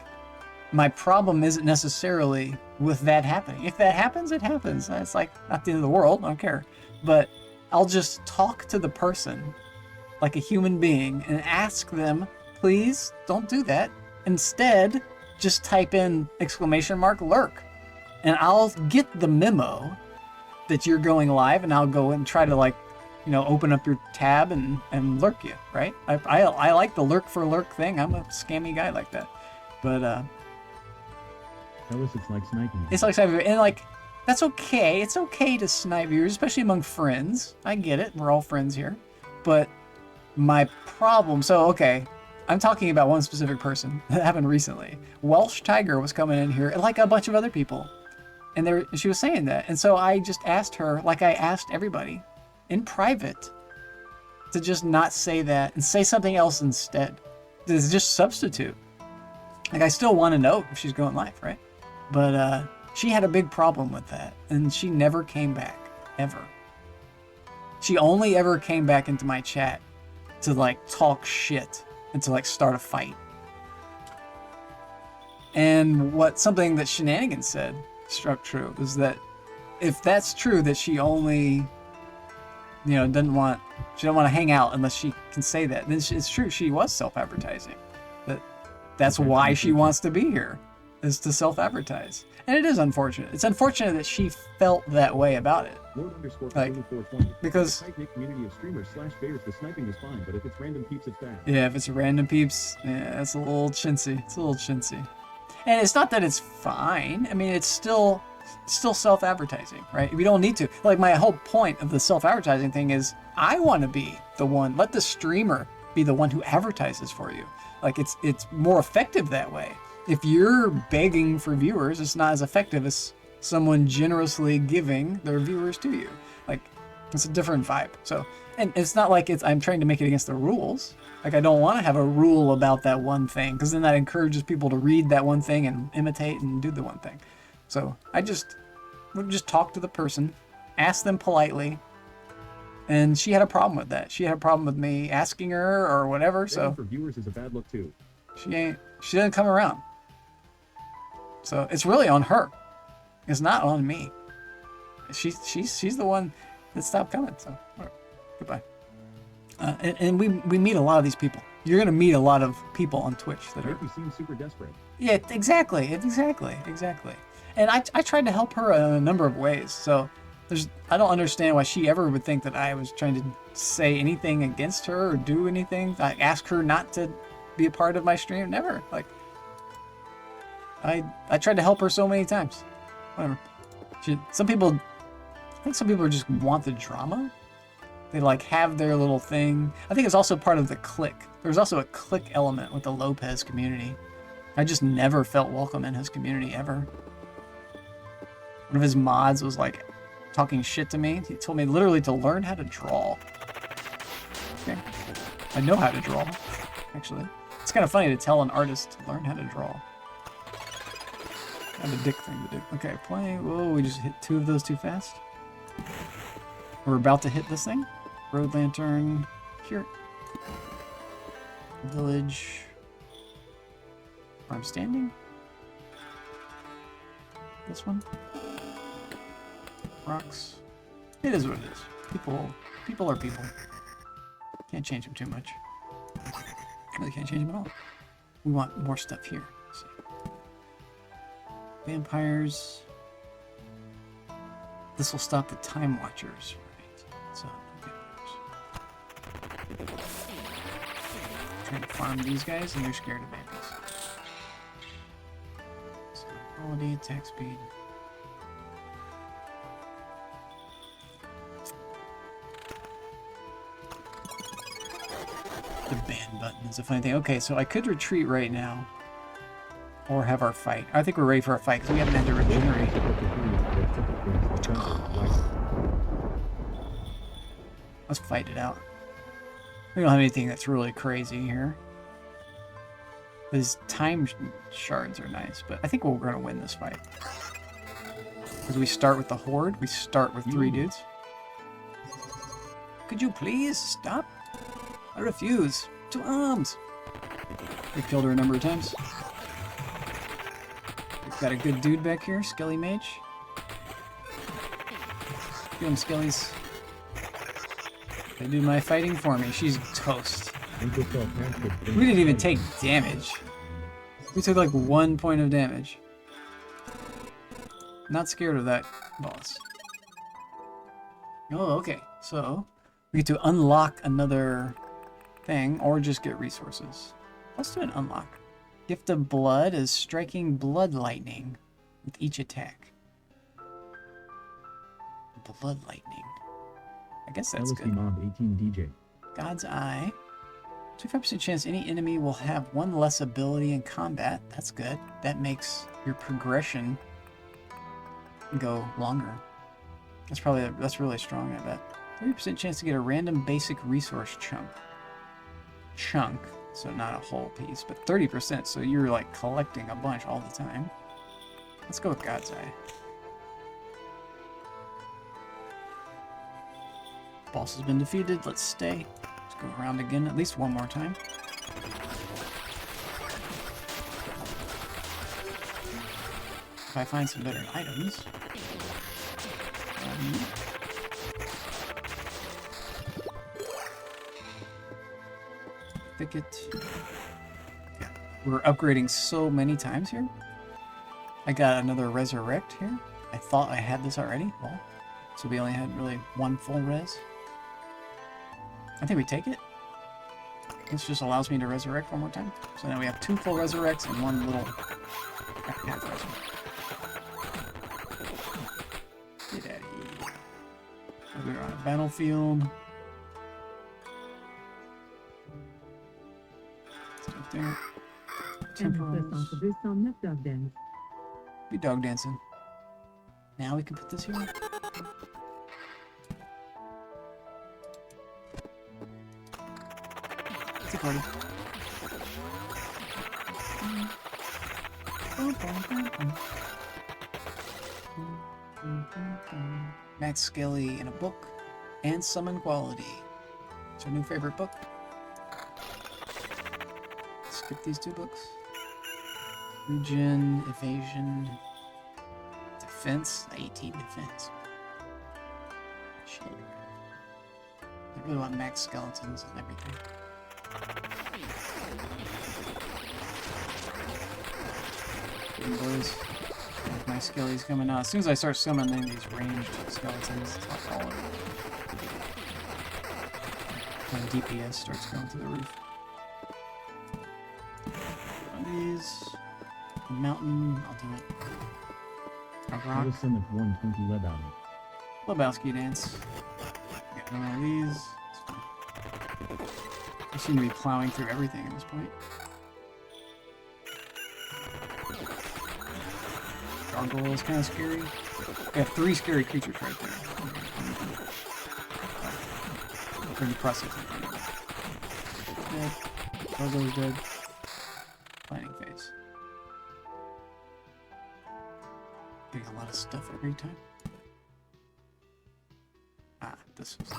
my problem isn't necessarily with that happening. If that happens, it happens. It's like not the end of the world. I don't care. But I'll just talk to the person like a human being and ask them, please don't do that. Instead, just type in !lurk. And I'll get the memo that you're going live, and I'll go and try to, like, you know, open up your tab and lurk you, right? I like the lurk for lurk thing. I'm a scammy guy like that. But Ellis, it's like sniping. It's like sniping, and like, that's okay. It's okay to snipe viewers, especially among friends. I get it. We're all friends here. But my problem, so okay, I'm talking about one specific person that happened recently. Welsh Tiger was coming in here, and like a bunch of other people. And she was saying that. And so I just asked her, like I asked everybody, in private, to just not say that and say something else instead. To just substitute. Like, I still want to know if she's going live, right? But she had a big problem with that. And she never came back. Ever. She only ever came back into my chat to, like, talk shit and to, like, start a fight. And something that Shenanigans said struck true is that if that's true, that she only, you know, doesn't want to hang out unless she can say that, then it's true, she was self-advertising. That's why she wants to be here. is to self-advertise. And it is unfortunate. It's unfortunate that she felt that way about it. Like, because community of streamers /bears, the sniping is fine, but if it's random peeps, it's bad. yeah, if it's random peeps, yeah, that's a little chintzy. It's a little chintzy. And it's not that it's fine. I mean, it's still self-advertising, right? We don't need to. Like, my whole point of the self-advertising thing is I want to be the one. Let the streamer be the one who advertises for you. Like, it's more effective that way. If you're begging for viewers, it's not as effective as someone generously giving their viewers to you. Like, it's a different vibe. So, and it's not like I'm trying to make it against the rules. Like, I don't want to have a rule about that one thing, because then that encourages people to read that one thing and imitate and do the one thing. So I would just talk to the person, ask them politely, and she had a problem with that. She had a problem with me asking her or whatever. So for viewers is a bad look too. She didn't come around. So it's really on her. It's not on me. She's the one that stopped coming. So all right, goodbye. And we meet a lot of these people. You're gonna meet a lot of people on Twitch that are. You seem super desperate. Yeah, exactly. And I tried to help her in a number of ways. So I don't understand why she ever would think that I was trying to say anything against her or do anything. I asked her not to be a part of my stream. Never. Like, I tried to help her so many times. Whatever. I think some people just want the drama. They like have their little thing. I think it's also part of the clique. There's also a clique element with the Lopez community. I just never felt welcome in his community ever. One of his mods was like talking shit to me. He told me literally to learn how to draw. Okay. I know how to draw, actually. It's kind of funny to tell an artist to learn how to draw. Kind of a dick thing to do. Okay, playing. Whoa, we just hit 2 of those too fast. We're about to hit this thing. Road lantern. Here. Village. Where I'm standing. This one. Rocks. It is what it is. People are people. Can't change them too much. Really can't change them at all. We want more stuff here. Let's see. Vampires. This will stop the time watchers. Right. So, vampires. Trying to farm these guys, and they're scared of vampires. So, quality, attack speed. The ban button is a funny thing. Okay, so I could retreat right now. Or have our fight. I think we're ready for our fight, because we haven't had to regenerate. Let's fight it out. We don't have anything that's really crazy here. These time shards are nice, but I think we're going to win this fight. Because we start with the horde. We start with 3 dudes. Could you please stop? I refuse. 2 arms. We've killed her a number of times. We've got a good dude back here, Skelly Mage. Get him, Skellies. They do my fighting for me. She's toast. We didn't even take damage. We took like 1 point of damage. Not scared of that boss. Oh, okay. So, we get to unlock another thing, or just get resources. Let's do an unlock. Gift of Blood is striking blood lightning with each attack. Blood lightning. I guess that's good. Mom 18 DJ. God's Eye. 25% chance any enemy will have 1 less ability in combat. That's good. That makes your progression go longer. That's really strong, I bet. 30% chance to get a random basic resource chunk. So not a whole piece, but 30%. So you're like collecting a bunch all the time. Let's go with God's Eye. Boss has been defeated. Let's stay. Let's go around again at least 1 more time. If I find some better items. Thicket. Yeah. We're upgrading so many times here. I got another resurrect here. I thought I had this already. Well, so we only had really one full res. I think we take it. This just allows me to resurrect one more time. So now we have 2 full resurrects and 1 little half resurrect. Get out of here. So we're on a battlefield. Right there. Temporals. Be dog dancing. Now we can put this here. It's a party. Max Skelly in a book and summon quality. It's our new favorite book. Skip these 2 books. Regen, evasion, defense, 18 defense. Shit. I really want max skeletons and everything. Hey boys, my skellies coming out. As soon as I start summoning these ranged skeletons, I'll call it. When DPS starts going through the roof. These. Mountain, I'll do it. A rock. Listen at 120 Lebowski. Lebowski dance. Got one of these. I seem to be plowing through everything at this point. Gargoyle is kind of scary. I have 3 scary creatures right there. Pretty impressive. Dead. Gargoyle's dead. Planning phase. Getting a lot of stuff every time. Ah, this was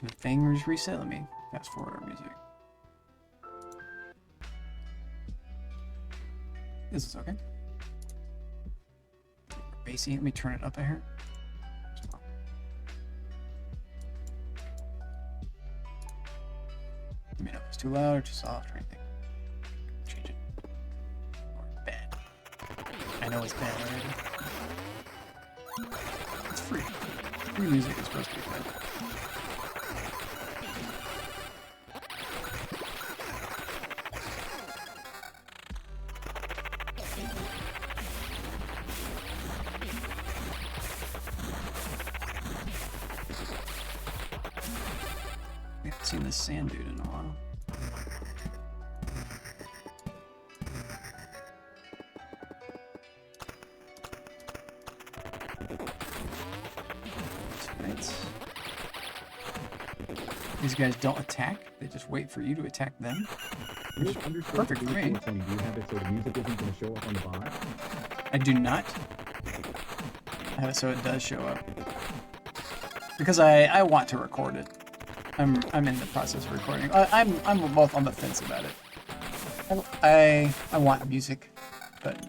the thingers reset. Let me fast forward our music. This is okay. Bassy, let me turn it up a hair. Let me know if it's too loud or too soft or anything. Change it. Or bad. I know it's bad already. It's free. Free music is supposed to be bad. I haven't seen this sand dude in a while. These guys don't attack, they just wait for you to attack them. Which is perfect for me. Do you have it so the music isn't going to show up on the bottom? I do not. I have it so it does show up. Because I want to record it. I'm in the process of recording. I'm both on the fence about it. I want music, but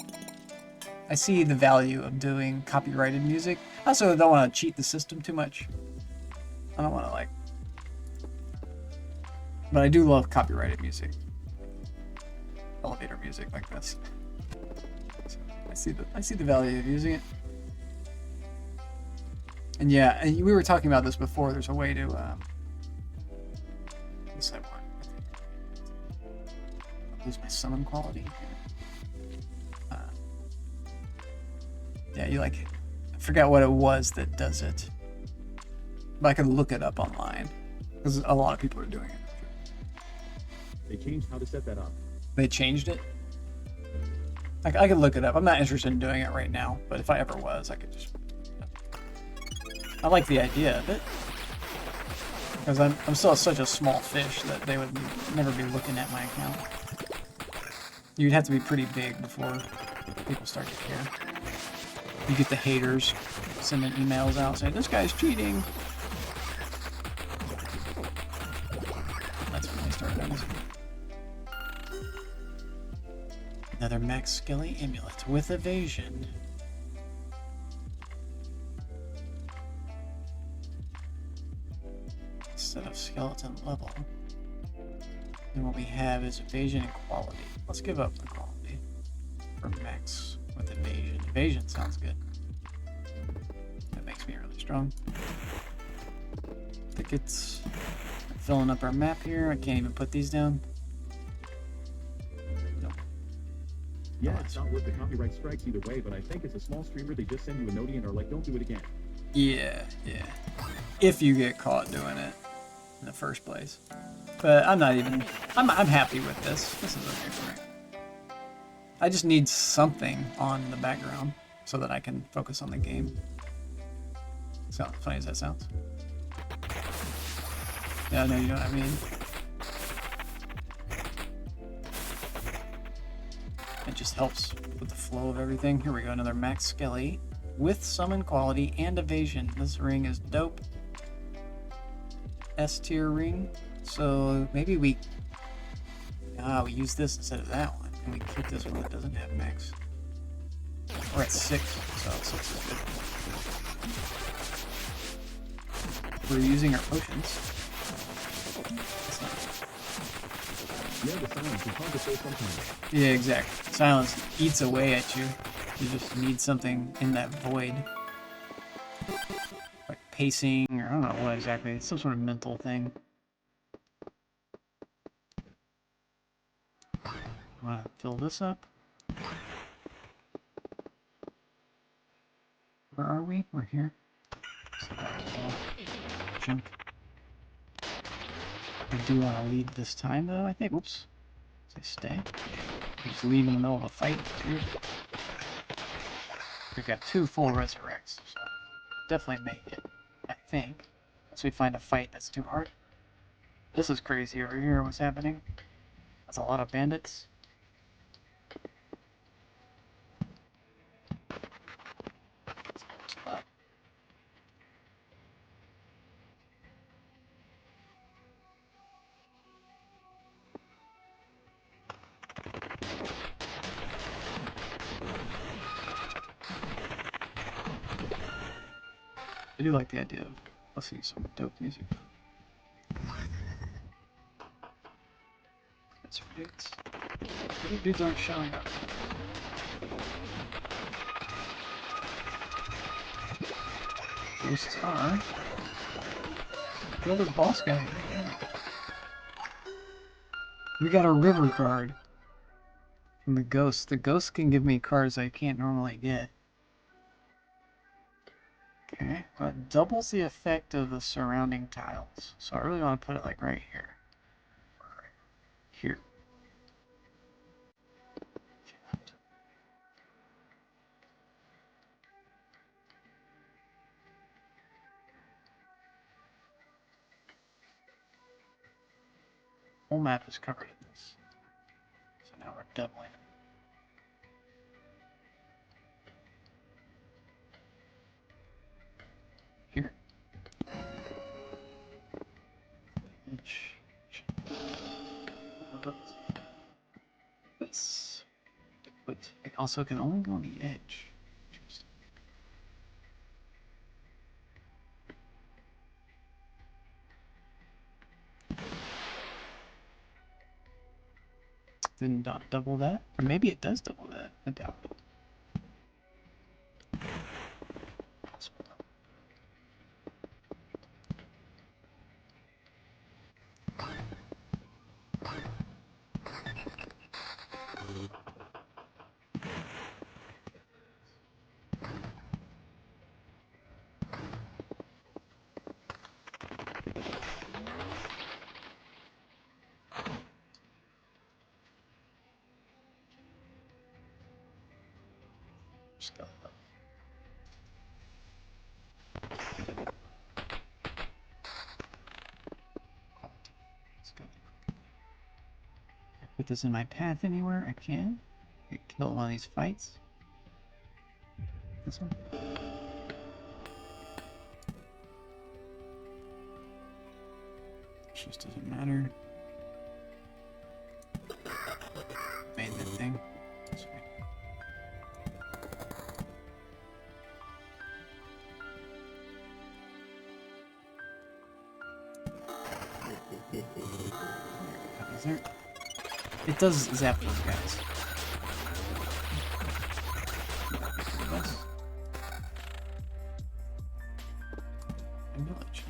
I see the value of doing copyrighted music. I also don't want to cheat the system too much. I don't want to like, but I do love copyrighted music. Elevator music like this. So I see the value of using it. And yeah, and we were talking about this before. There's a way to this I want. I'll lose my summon quality. Yeah, you like, I forgot what it was that does it, but I could look it up online because a lot of people are doing it. They changed how to set that up. They changed it? I could look it up. I'm not interested in doing it right now, but if I ever was, I could just... I like the idea of it. Because I'm still such a small fish that they would never be looking at my account. You'd have to be pretty big before people start to care. You get the haters sending emails out saying, this guy's cheating. That's when they start noticing. Another Max Skelly amulet with evasion. Instead of skeleton level. And what we have is evasion and quality. Let's give up the quality for max with evasion. Evasion sounds good. That makes me really strong. Tickets. Filling up our map here. I can't even put these down. Nope. Yeah, it's not worth the copyright strikes either way, but I think as a small streamer, they just send you a note and are like, don't do it again. Yeah. If you get caught doing it in the first place. But I'm not even... I'm happy with this. This is okay for me. I just need something on in the background so that I can focus on the game. So, funny as that sounds. Yeah, no, you know what I mean. It just helps with the flow of everything. Here we go, another max skelly with summon quality and evasion. This ring is dope. S tier ring. So maybe we use this instead of that one, and we keep this one that doesn't have max. We're at 6, so 6 is good. We're using our potions. Yeah, exactly. Silence eats away at you. You just need something in that void. Like pacing, or I don't know what exactly. It's some sort of mental thing. Want to fill this up? Where are we? We're here. Jump. I do want to lead this time, though, I think. Oops. Say stay. Just leave in the middle of a fight, too. We've got 2 full resurrects, so definitely make it, I think. Unless we find a fight that's too hard. This is crazy over here, what's happening? That's a lot of bandits. I do like the idea of listening to some dope music. That's for dudes. The dudes aren't showing up. Ghosts are. Another boss guy. We got a river card from the ghost. The ghost can give me cards I can't normally get. Okay, well, it doubles the effect of the surrounding tiles. So I really want to put it like right here. Here. Whole map is covered in this. So now we're doubling it. Here. This. But it also can only go on the edge. Did not double that? Or maybe it does double that. I doubt it. Possible. Just go. Let's go. Put this in my path anywhere I can. Kill one of these fights. This one. Just doesn't matter. Made that thing. Sorry. Is there? It does zap those guys. This. A village.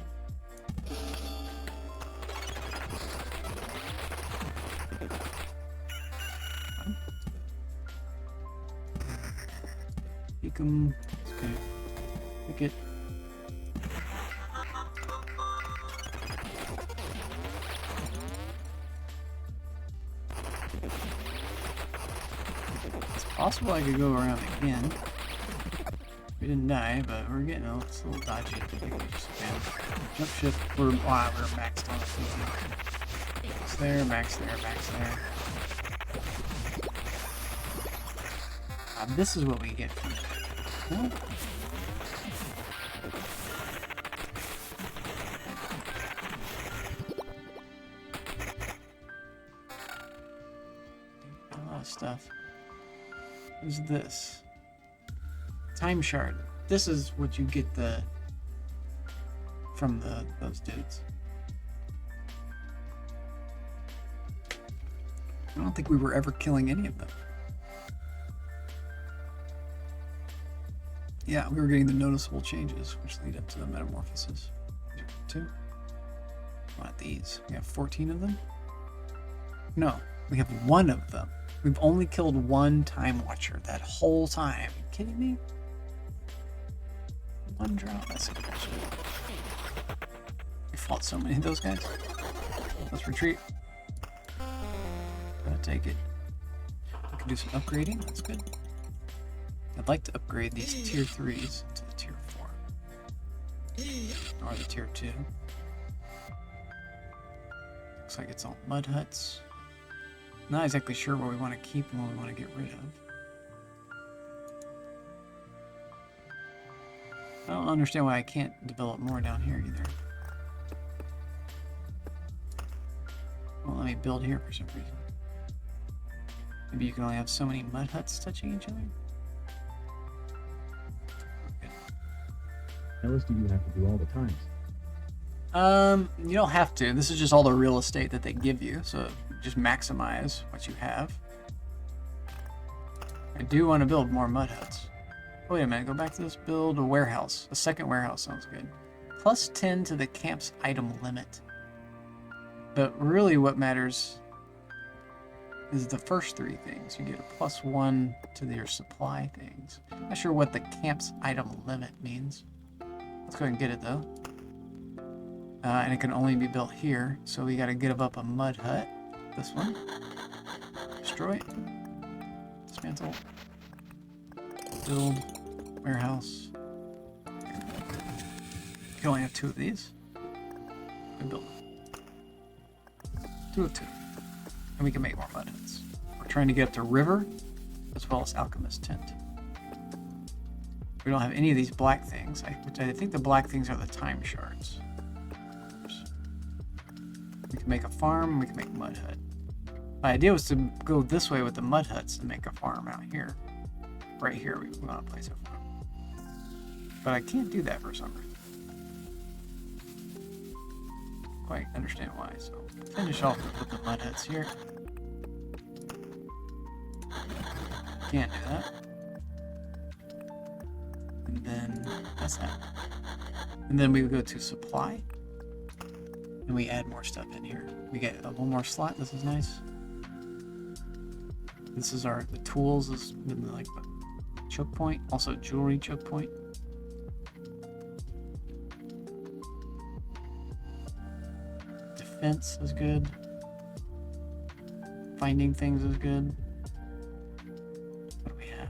Peek 'em. Okay. Pick it. It's possible I could go around again. We didn't die, but we're getting a little dodgy. I think we just jump ship. We're maxed on the max there, max there, max there. This is what we get from it. A lot of stuff. What's this? Time shard. This is what you get from those dudes. I don't think we were ever killing any of them. Yeah, we were getting the noticeable changes, which lead up to the metamorphosis. 2. Not these. We have 14 of them? No, we have 1 of them. We've only killed 1 Time Watcher that whole time. Are you kidding me? 1 drop. That's bullshit. We fought so many of those guys. Let's retreat. Gotta take it. We can do some upgrading. That's good. I'd like to upgrade these tier 3s to the tier 4. Or the tier 2. Looks like it's all mud huts. Not exactly sure what we want to keep and what we want to get rid of. I don't understand why I can't develop more down here either. Won't let me build here for some reason. Maybe you can only have so many mud huts touching each other? How else do you have to do all the times? You don't have to. This is just all the real estate that they give you, so just maximize what you have. I do want to build more mud huts. Wait a minute, go back to this. Build a warehouse. A second warehouse sounds good. Plus 10 to the camp's item limit. But really what matters is the first 3 things. You get a plus 1 to your supply things. Not sure what the camp's item limit means. Let's go ahead and get it though. And it can only be built here, so we gotta give up a mud hut. This one. Destroy. Dismantle. Build. Warehouse. You can only have 2 of these. We build 2 of 2. And we can make more mud huts. We're trying to get up to river, as well as alchemist tent. We don't have any of these black things, which I think the black things are the time shards. We can make a farm, we can make a mud hut. My idea was to go this way with the mud huts and make a farm out here. Right here, we want to place a farm. But I can't do that for some reason. Quite understand why, so finish off with the mud huts here. Can't do that. And then that's that. And then we would go to supply. And we add more stuff in here. We get 1 more slot. This is nice. This is the tools. This is like the choke point. Also jewelry choke point. Defense is good. Finding things is good. What do we have?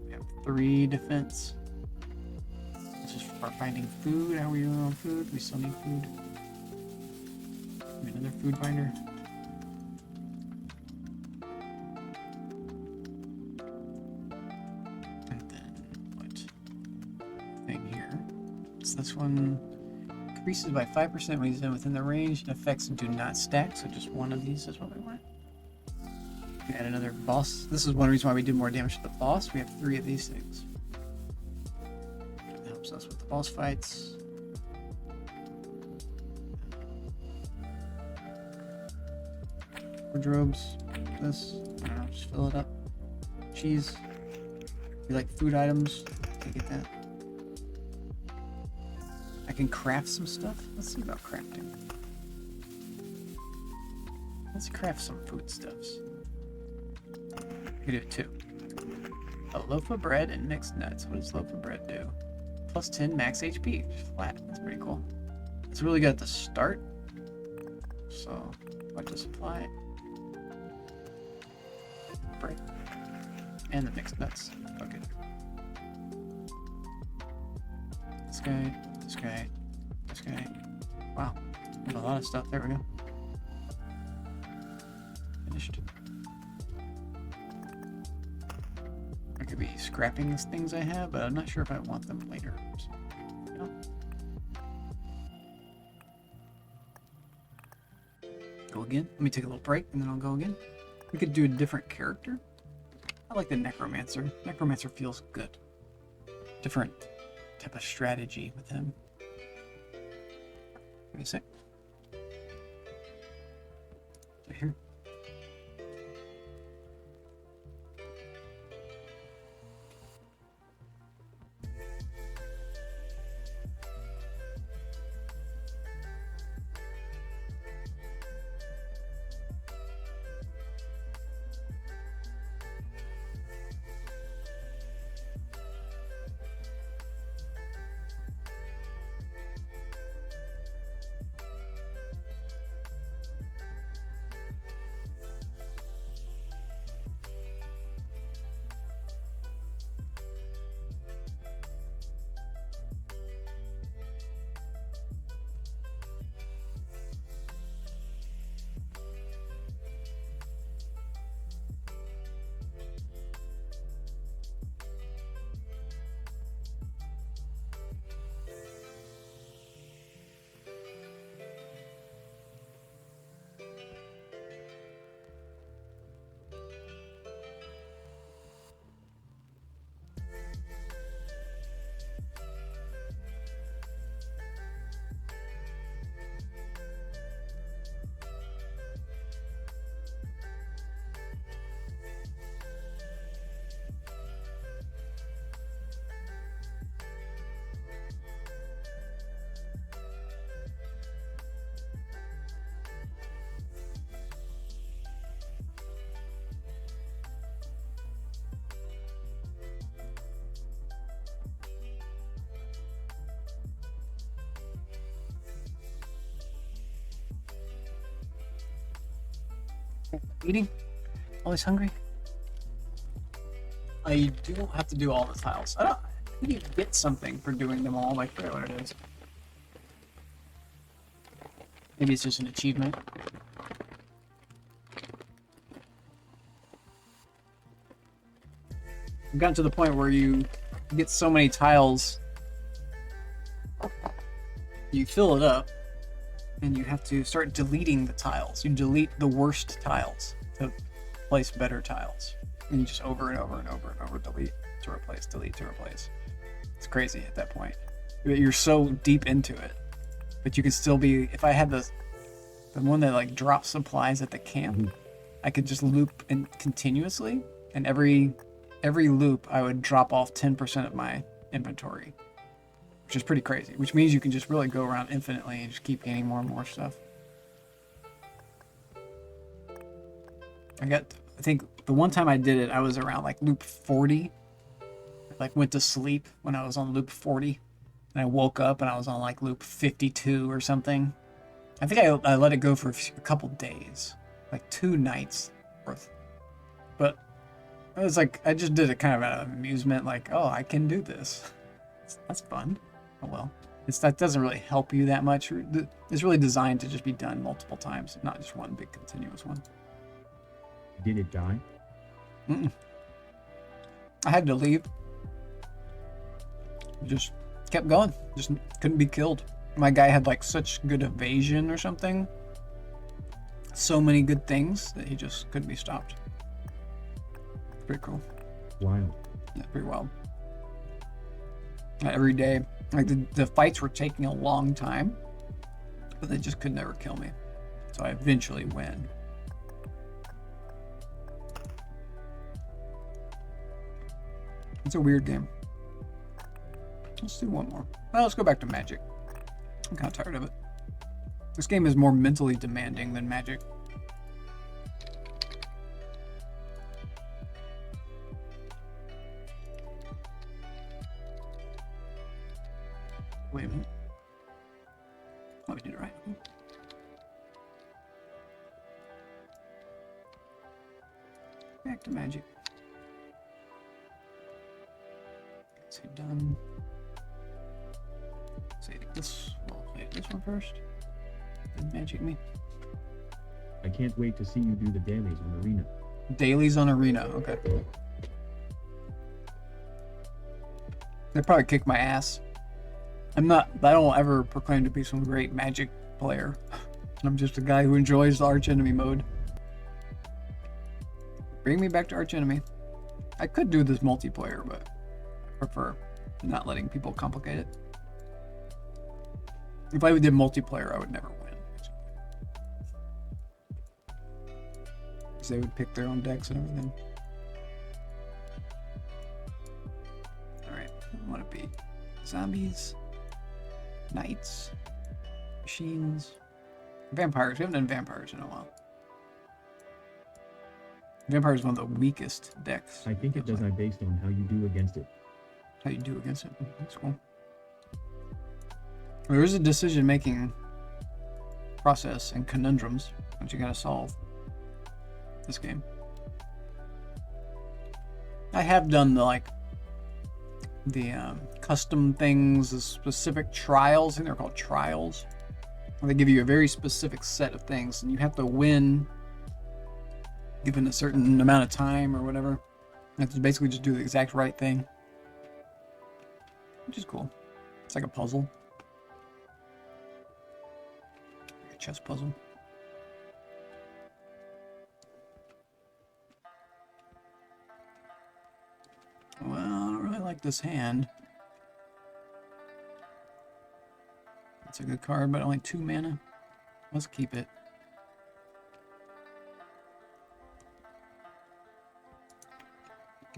We have 3 defense. This is for finding food. How are we doing on food? We still need food. Another food binder. And then what thing here? It's this one. Increases by 5% when he's within the range, and effects do not stack, so just 1 of these is what we want. We add another boss. This is one reason why we do more damage to the boss. We have 3 of these things. That helps us with the boss fights. wardrobes. This, I don't know, just fill it up. Cheese. You like food items? Can get that. I can craft some stuff. Let's see about crafting. Let's craft some foodstuffs. I can do 2. A loaf of bread and mixed nuts. What does loaf of bread do? Plus 10 max HP. Flat. That's pretty cool. It's really good at the start. So, I'll just apply it. Bread. And the mixed nuts. Okay. This guy, this guy, this guy. Wow. There's a lot of stuff. There we go. Finished. I could be scrapping these things I have, but I'm not sure if I want them later. So, no. Go again. Let me take a little break and then I'll go again. We could do a different character. I like the Necromancer. Necromancer feels good. Different type of strategy with him. Give me a sec. Right here. Eating? Always hungry? I do have to do all the tiles. I think you get something for doing them all. I forget what it is. Maybe it's just an achievement. I've gotten to the point where you get so many tiles, you fill it up, and you have to start deleting the tiles. You delete the worst tiles to place better tiles. And you just over and over and over and over delete to replace, delete to replace. It's crazy at that point. You're so deep into it. But you can still be, if I had the one that like drops supplies at the camp, I could just loop and continuously, and every loop I would drop off 10% of my inventory. Which is pretty crazy, which means you can just really go around infinitely and just keep gaining more and more stuff. I think the one time I did it, I was around like loop 40. I like went to sleep when I was on loop 40. And I woke up and I was on like loop 52 or something. I think I let it go for a couple days, like 2 nights worth. But it was like, I just did it kind of out of amusement, like, oh, I can do this. That's fun. Oh well, that doesn't really help you that much. It's really designed to just be done multiple times, not just one big continuous one. Did it die? I had to leave. Just kept going. Just couldn't be killed. My guy had like such good evasion or something. So many good things that he just couldn't be stopped. Pretty cool. Wild. Yeah, pretty wild. Every day. Like the fights were taking a long time, but they just could never kill me. So I eventually win. It's a weird game. Let's do one more. Well, let's go back to Magic. I'm kind of tired of it. This game is more mentally demanding than Magic. Wait a minute. Oh, we did it right. Back to Magic. Say done. Say this. Well, say this one first. Then Magic me. I can't wait to see you do the dailies on Arena. Dailies on Arena. Okay. They probably kick my ass. I don't ever proclaim to be some great Magic player. I'm just a guy who enjoys the Archenemy mode. Bring me back to Archenemy. I could do this multiplayer, but I prefer not letting people complicate it. If I did multiplayer, I would never win. Because they would pick their own decks and everything. Alright, I want to be zombies, knights, machines, vampires. We haven't done vampires in a while. Vampire is one of the weakest decks. I think it does not based on how you do against it. How you do against it. That's cool. There is a decision-making process and conundrums that you gotta solve this game. I have done the custom things, the specific trials. I think they're called trials. Where they give you a very specific set of things, and you have to win given a certain amount of time or whatever. You have to basically just do the exact right thing. Which is cool. It's like a puzzle. Like a chess puzzle. Well, I don't really like this hand. That's a good card, but only 2 mana. Let's keep it.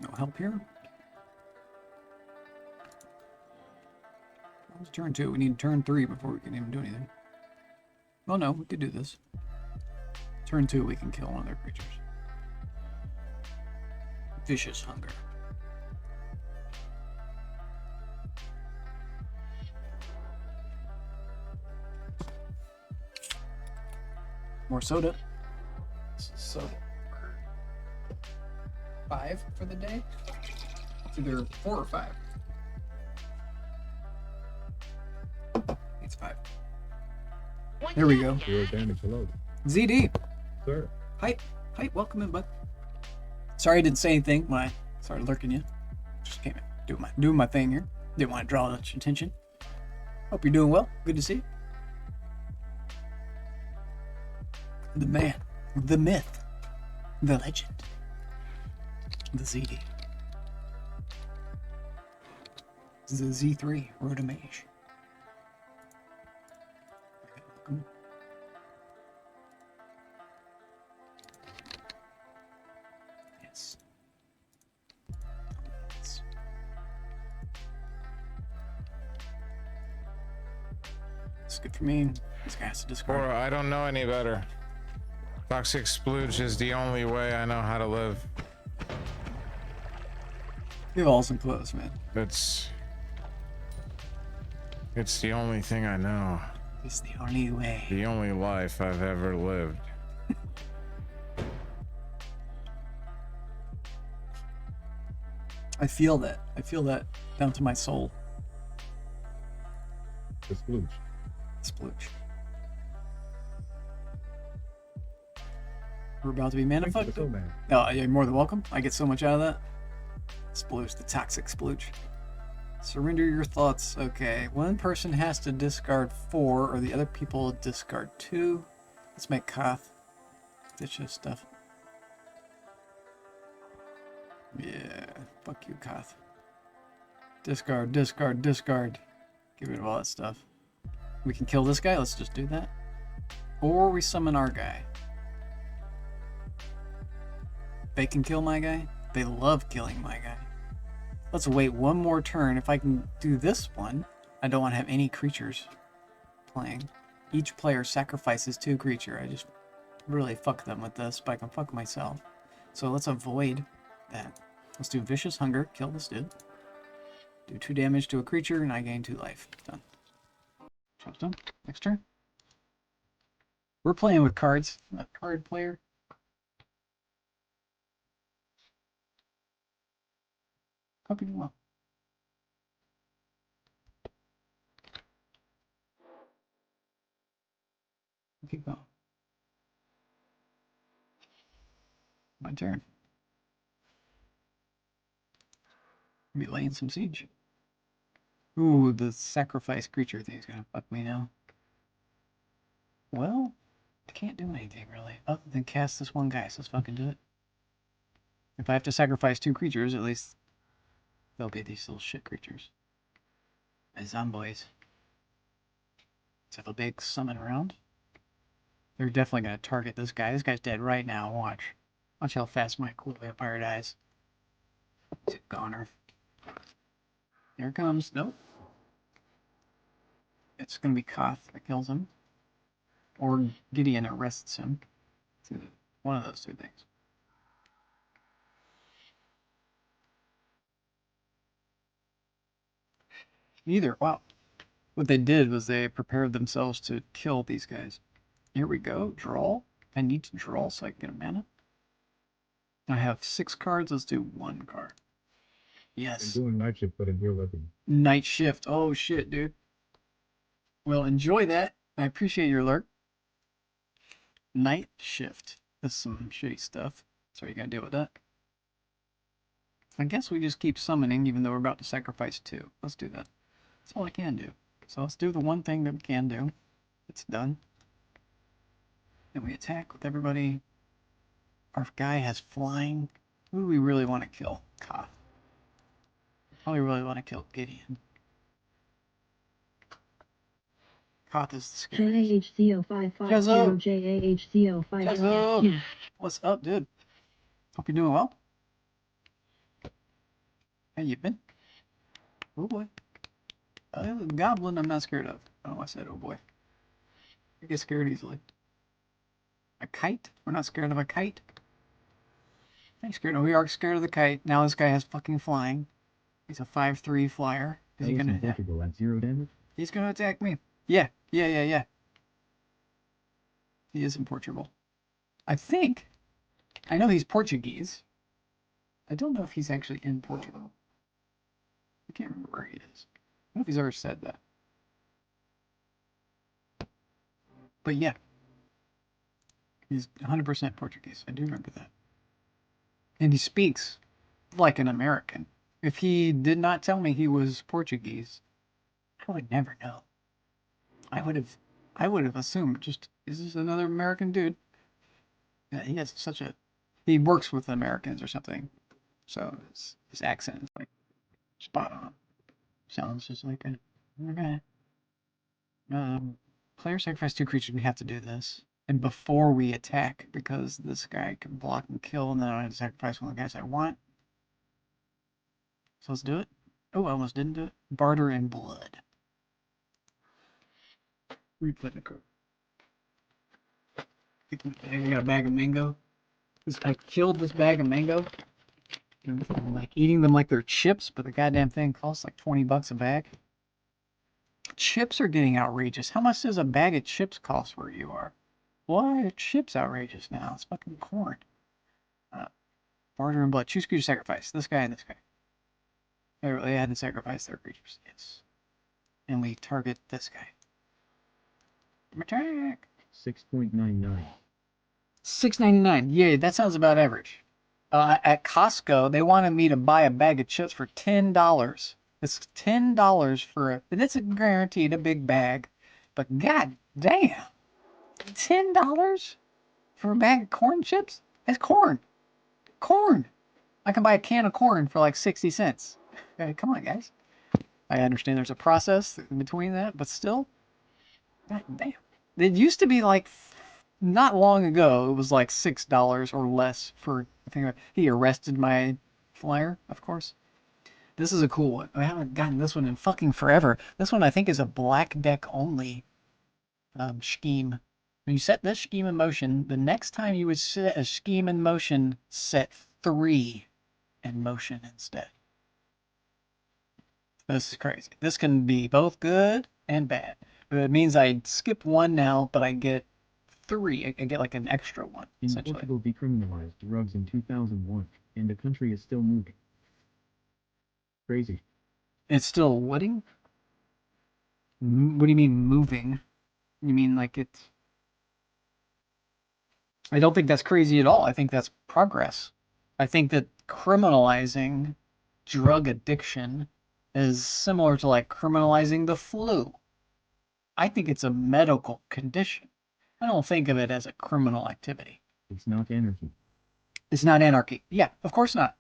No help here. It's turn 2. We need turn 3 before we can even do anything. Well, no, we could do this. Turn 2, we can kill one of their creatures. Vicious Hunger. More soda. Soda. 5 for the day? It's either 4 or 5. It's 5. There we go. Zero damage, hello. ZD. Sir. Hi, welcome in, bud. Sorry I didn't say anything when I started lurking you. Just came in, doing my thing here. Didn't want to draw much attention. Hope you're doing well. Good to see you. The man, the myth, the legend, the ZD. The Z3, Road Mage. Yes. It's good for me. This guy has to discard. Or I don't know any better. Toxic splooge is the only way I know how to live. You've all some clothes, man. It's the only thing I know. It's the only way. The only life I've ever lived. I feel that. I feel that down to my soul. The splooge. Splooge. We're about to be mana fucked. So bad. Oh, you're more than welcome. I get so much out of that. Splooge, the toxic splooge. Surrender your thoughts. Okay, one person has to discard 4, or the other people discard 2. Let's make Koth ditch his stuff. Yeah, fuck you, Koth. Discard, discard, discard. Get rid of all that stuff. We can kill this guy. Let's just do that. Or we summon our guy. They can kill my guy. They love killing my guy. Let's wait one more turn. If I can do this one, I don't want to have any creatures playing. Each player sacrifices 2 creatures. I just really fuck them with this, but I can fuck myself. So let's avoid that. Let's do Vicious Hunger. Kill this dude. Do 2 damage to a creature, and I gain 2 life. Done. Job's done. Next turn. We're playing with cards. A card player. Hope you do well. Keep going. My turn. Be laying some siege. Ooh, the sacrifice creature thing's gonna fuck me now. Well, I can't do anything really, other than cast this one guy, so let's fucking do it. If I have to sacrifice 2 creatures, at least they'll be these little shit creatures. My zomboys. Let's have a big summon around. They're definitely gonna target this guy. This guy's dead right now, watch. Watch how fast my cool vampire dies. Goner. Here it comes. Nope. It's gonna be Koth that kills him. Or Gideon arrests him. One of those 2 things. Either. Wow. What they did was they prepared themselves to kill these guys. Here we go. Draw. I need to draw so I can get a mana. I have 6 cards. Let's do 1 card. Yes. I'm doing night shift, but in year 11. Night shift. Oh shit, dude. Well, enjoy that. I appreciate your lurk. Night shift. That's some shitty stuff. So you gotta deal with that. I guess we just keep summoning even though we're about to sacrifice 2. Let's do that. That's all I can do. So let's do the one thing that we can do. It's done. Then we attack with everybody. Our guy has flying. Who do we really want to kill? Koth. Probably really want to kill Gideon. Koth is the scariest. JAHCO550JAHCO5. What's up, dude? Hope you're doing well. How you been? Oh boy. Goblin I'm not scared of. Oh, I said oh boy. I get scared easily. A kite? We're not scared of a kite? I'm scared. No, we are scared of the kite. Now this guy has fucking flying. He's a 5/3 flyer. Is he gonna attack? At 0 damage? He's gonna attack me. Yeah. He is in Portugal. I think. I know he's Portuguese. I don't know if he's actually in Portugal. I can't remember where he is. I don't know if he's ever said that. But yeah. He's 100% Portuguese. I do remember that. And he speaks like an American. If he did not tell me he was Portuguese, I would never know. I would have assumed just, is this another American dude? Yeah, he has such a, he works with Americans or something. So his accent is like spot on. Sounds just like a, okay. Player sacrifice 2 creatures, we have to do this. And before we attack, because this guy can block and kill, and then I have to sacrifice one of the guys I want. So let's do it. Oh, I almost didn't do it. Barter and blood. Replay the code. I got a bag of mango. I killed this bag of mango. I'm like eating them like they're chips, but the goddamn thing costs like 20 bucks a bag. Chips are getting outrageous. How much does a bag of chips cost where you are? Why are chips outrageous now? It's fucking corn. Barter and blood. Choose creature sacrifice. This guy and this guy. They had to sacrifice their creatures. Yes. And we target this guy. Attack! 6.99. $6.99. Yeah, that sounds about average. At Costco, they wanted me to buy a bag of chips for $10. It's $10 for a, and it's guaranteed a big bag. But god damn. $10 for a bag of corn chips? That's corn. Corn. I can buy a can of corn for like 60 cents. Okay, come on, guys. I understand there's a process in between that, but still. God damn. It used to be like, not long ago, it was like $6 or less for, I think he arrested my flyer, of course. This is a cool one. I haven't gotten this one in fucking forever. This one I think is a black deck only scheme. When you set this scheme in motion, the next time you would set a scheme in motion, set 3 in motion instead. This is crazy. This can be both good and bad. It means I skip 1 now, but I get 3. I get like an extra 1, essentially. Portugal decriminalized drugs in 2001, and the country is still moving. Crazy. It's still whatting? What do you mean moving? You mean like it's... I don't think that's crazy at all. I think that's progress. I think that criminalizing drug addiction is similar to like criminalizing the flu. I think it's a medical condition. I don't think of it as a criminal activity. It's not anarchy. It's not anarchy. Yeah, of course not.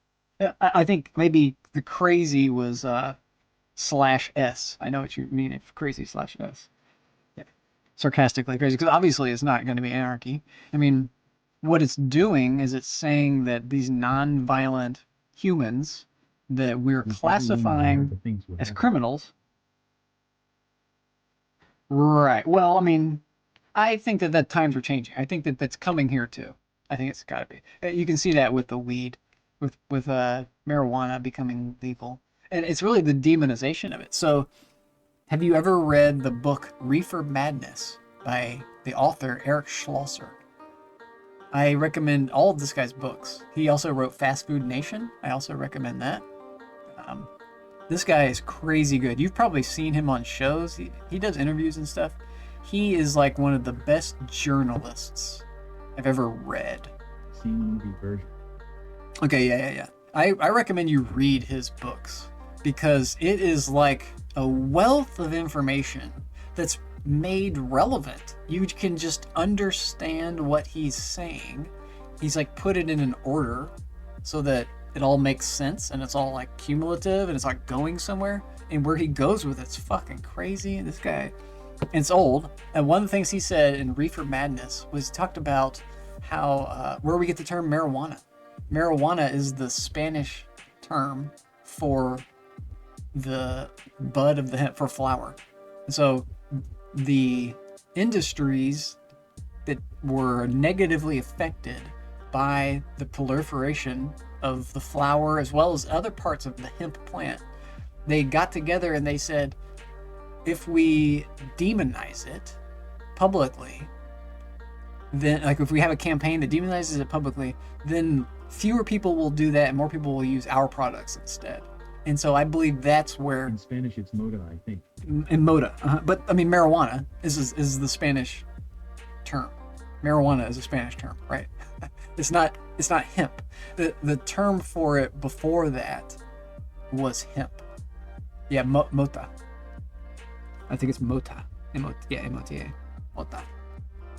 I think maybe the crazy was /S. I know what you mean if crazy /S. Yeah. Sarcastically crazy, because obviously it's not going to be anarchy. I mean, what it's doing is it's saying that these non-violent humans that we're classifying as criminals. Right. Well, I mean, I think that times are changing. I think that that's coming here too. I think it's got to be. You can see that with the weed, with marijuana becoming legal, and it's really the demonization of it. So, have you ever read the book Reefer Madness by the author Eric Schlosser? I recommend all of this guy's books. He also wrote Fast Food Nation. I also recommend that. This guy is crazy good. You've probably seen him on shows. He does interviews and stuff. He is like one of the best journalists I've ever read. Seen movie version. Okay, yeah. I recommend you read his books because it is like a wealth of information that's made relevant. You can just understand what he's saying. He's like put it in an order so that it all makes sense and it's all like cumulative and it's like going somewhere, and where he goes with it's fucking crazy. This guy, and it's old, and one of the things he said in Reefer Madness was he talked about how where we get the term marijuana. Marijuana is the Spanish term for the bud of the hemp, for flower. And so the industries that were negatively affected by the proliferation of the flower as well as other parts of the hemp plant, they got together and they said, if we demonize it publicly, then like if we have a campaign that demonizes it publicly, then fewer people will do that and more people will use our products instead. And so I believe that's where in Spanish it's moda, I think. In moda, but I mean marijuana is the Spanish term. Marijuana is a Spanish term, right? It's not hemp. The term for it before that was hemp. Yeah, mota. I think it's mota. M-O-T-A. Mota.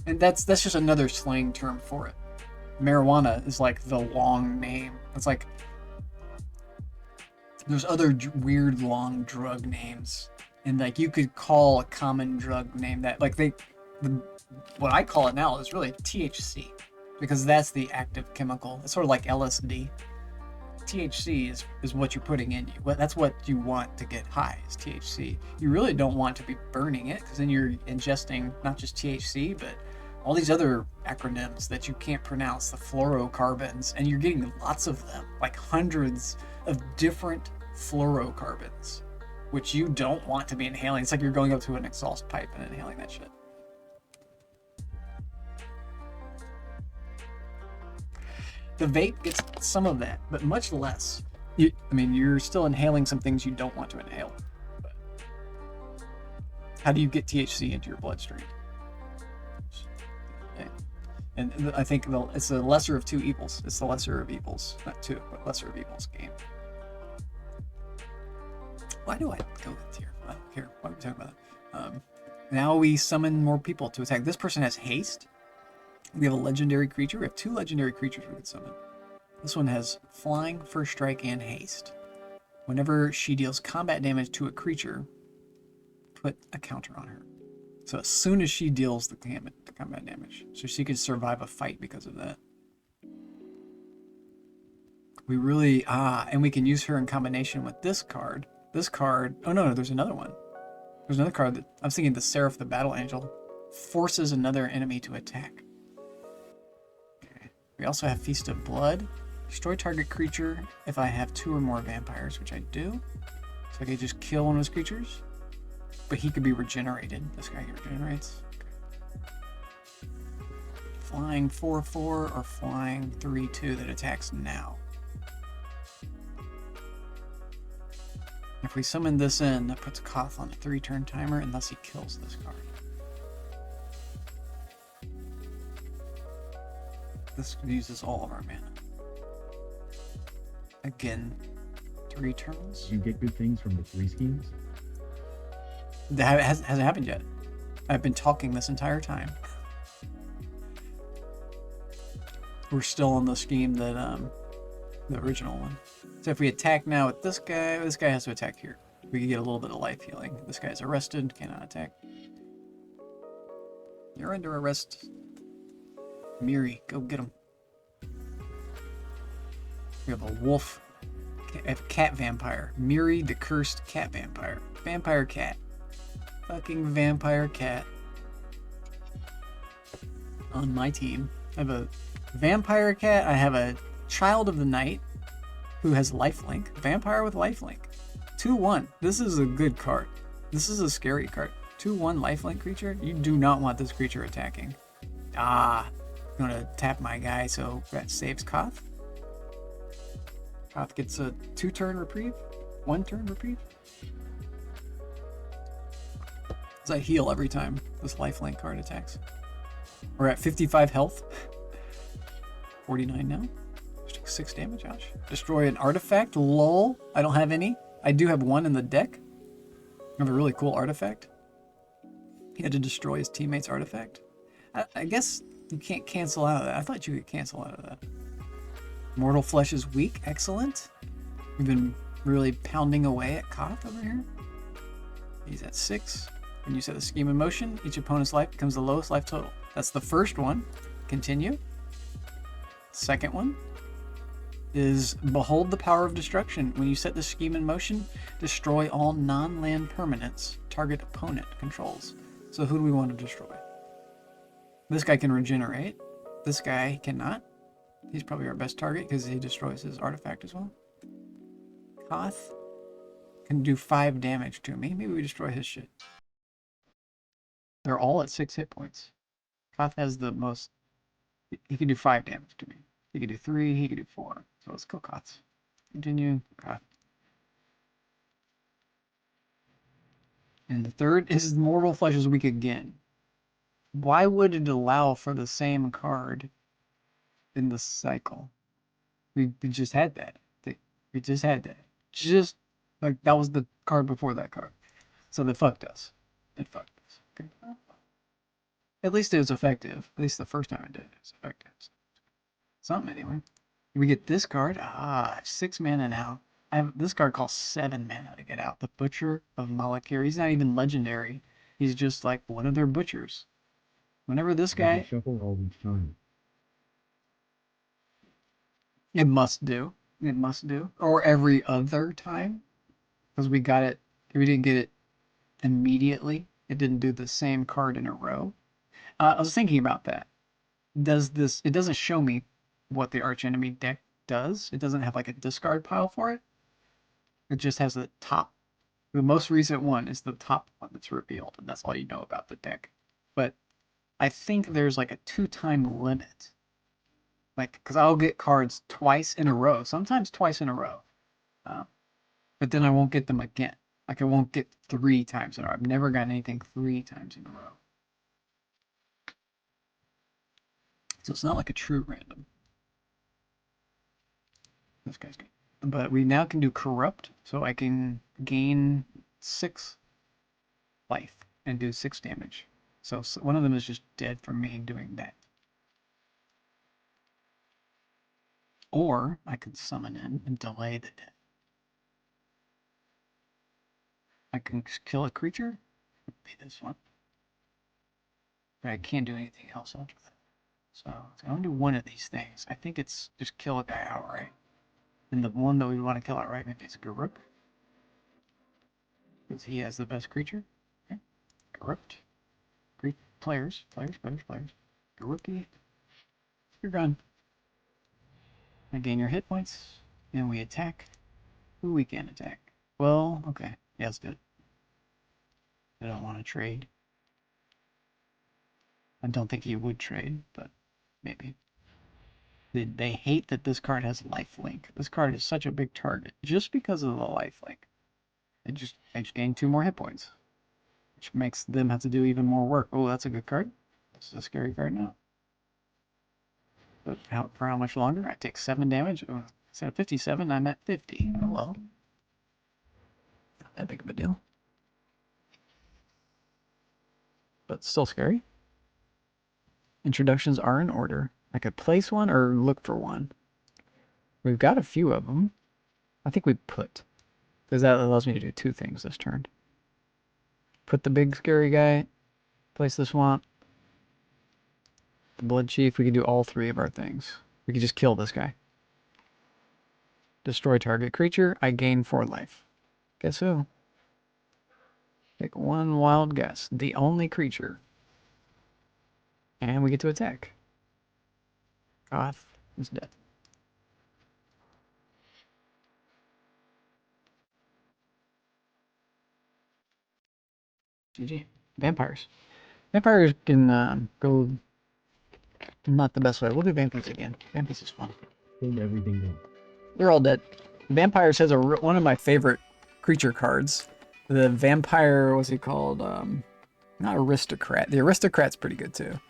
And that's just another slang term for it. Marijuana is like the long name. It's like there's other weird long drug names, and like you could call a common drug name that like what I call it now is really THC, because that's the active chemical. It's sort of like LSD. THC is what you're putting in you. That's what you want to get high, is THC. You really don't want to be burning it, because then you're ingesting not just THC, but all these other acronyms that you can't pronounce, the fluorocarbons, and you're getting lots of them, like hundreds of different fluorocarbons, which you don't want to be inhaling. It's like you're going up to an exhaust pipe and inhaling that shit. The vape gets some of that, but much less. You're still inhaling some things you don't want to inhale. But how do you get THC into your bloodstream? And I think it's the lesser of two evils. It's the lesser of evils. Not two, but lesser of evils game. Why do I go here? Here, why are we talking about that? Now we summon more people to attack. This person has haste. We have a legendary creature. We have 2 legendary creatures we can summon. This one has flying, first strike, and haste. Whenever she deals combat damage to a creature, put a counter on her. So as soon as she deals the combat damage, so she could survive a fight because of that. We really, and we can use her in combination with this card. This card, oh no, there's another one. There's another card that, I was thinking the Seraph the Battle Angel. Forces another enemy to attack. Okay. We also have Feast of Blood. Destroy target creature if I have 2 or more vampires, which I do. So I can just kill one of those creatures. But he could be regenerated. This guy regenerates. Okay. Flying 4/4 or flying 3/2 that attacks now. If we summon this in, that puts Koth on a 3-turn timer unless he kills this card. This uses all of our mana. Again, 3 turns. You get good things from the 3 schemes? That hasn't happened yet. I've been talking this entire time. We're still on the scheme that, the original one. So if we attack now with this guy has to attack here. We can get a little bit of life healing. This guy's arrested, cannot attack. You're under arrest. Miri, go get him. We have a wolf, a cat vampire. Miri, the cursed cat vampire. Vampire cat. Fucking vampire cat. On my team. I have a vampire cat. I have a child of the night who has lifelink. Vampire with lifelink. 2/1. This is a good card. This is a scary card. 2/1 lifelink creature. You do not want this creature attacking. I'm gonna tap my guy so that saves Koth. Koth gets a 2-turn reprieve. 1-turn reprieve. As I heal every time this lifelink card attacks. We're at 55 health. 49 now. Just took 6 damage, ouch. Destroy an artifact, lol. I don't have any. I do have 1 in the deck. I have a really cool artifact. He had to destroy his teammate's artifact. I guess you can't cancel out of that. I thought you could cancel out of that. Mortal Flesh is weak. Excellent. We've been really pounding away at Koth over here. He's at 6. When you set the scheme in motion, each opponent's life becomes the lowest life total. That's the first one. Continue. Second one is Behold the Power of Destruction. When you set the scheme in motion, destroy all non-land permanents target opponent controls. So who do we want to destroy? This guy can regenerate. This guy cannot. He's probably our best target because he destroys his artifact as well. Koth can do 5 damage to me. Maybe we destroy his shit. They're all at 6 hit points. Koth has the most. He can do 5 damage to me. He can do 3, he can do 4. So let's kill Koth. Continue. Koth. And the third is Mortal Flesh is weak again. Why would it allow for the same card in the cycle? We just had that. We just had that. Just like that was the card before that card. So they fucked us. It fucked us. Okay. At least it was effective. At least the first time I did it was effective. Something anyway. We get this card. 6 mana now. I have this card costs 7 mana to get out. The Butcher of Malakir. He's not even legendary. He's just like one of their butchers. Whenever this guy. Shuffle all each time. It must do. It must do. Or every other time. Because we got it. We didn't get it immediately. It didn't do the same card in a row. I was thinking about that. Does this. It doesn't show me what the Archenemy deck does. It doesn't have like a discard pile for it. It just has the top. The most recent one is the top one that's revealed. And that's all you know about the deck. But I think there's like a 2-time limit. Like, because I'll get cards twice in a row. Sometimes twice in a row. But then I won't get them again. Like, I won't get 3 times in a row. I've never gotten anything 3 times in a row. So it's not like a true random. This guy's good. But we now can do Corrupt. So I can gain 6 life and do 6 damage. So one of them is just dead from me doing that. Or I could summon in and delay the death. I can kill a creature. It would be this one. But I can't do anything else after that. So I'm going to do one of these things. I think it's just kill a guy outright. And the one that we want to kill outright maybe is Garuk. Because he has the best creature. Okay. Garuk. Great players. Garuki. You're gone. I gain your hit points. And we attack. Who we can attack. Well, okay. Yeah, let's do it. I don't want to trade. I don't think he would trade, but maybe. They hate that this card has lifelink. This card is such a big target just because of the lifelink. I just gained 2 more hit points, which makes them have to do even more work. Oh, that's a good card. This is a scary card now. But for how much longer? I take 7 damage. Oh, instead of 57, I'm at 50. Oh well. Not that big of a deal. But still scary. Introductions are in order. I could place one or look for one. We've got a few of them. I think we put. Because that allows me to do 2 things this turn. Put the big scary guy. Place the swamp. The blood chief. We can do all 3 of our things. We could just kill this guy. Destroy target creature. I gain 4 life. Guess who? Take 1 wild guess. The only creature. And we get to attack. Goth is dead. GG. Vampires. Vampires can go not the best way. We'll do vampires again. Vampires is fun. Hold everything down. They're all dead. Vampires has one of my favorite creature cards. The vampire, what's he called? Not aristocrat. The aristocrat's pretty good too.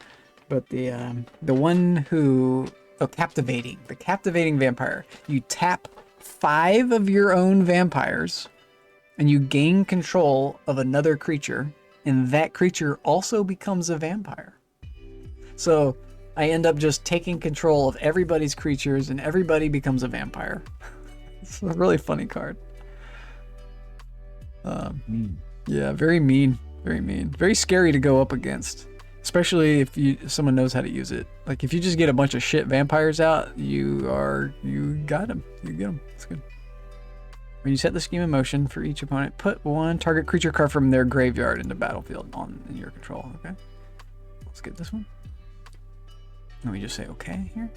But the one who the captivating vampire. You tap 5 of your own vampires, and you gain control of another creature, and that creature also becomes a vampire. So I end up just taking control of everybody's creatures, and everybody becomes a vampire. It's a really funny card. Yeah, very mean. Very mean. Very scary to go up against. Especially if someone knows how to use it. Like if you just get a bunch of shit vampires out, you got them. You get them. It's good. When you set the scheme in motion for each opponent, put 1 target creature card from their graveyard into battlefield in your control. Okay. Let's get this one. Let me just say okay here.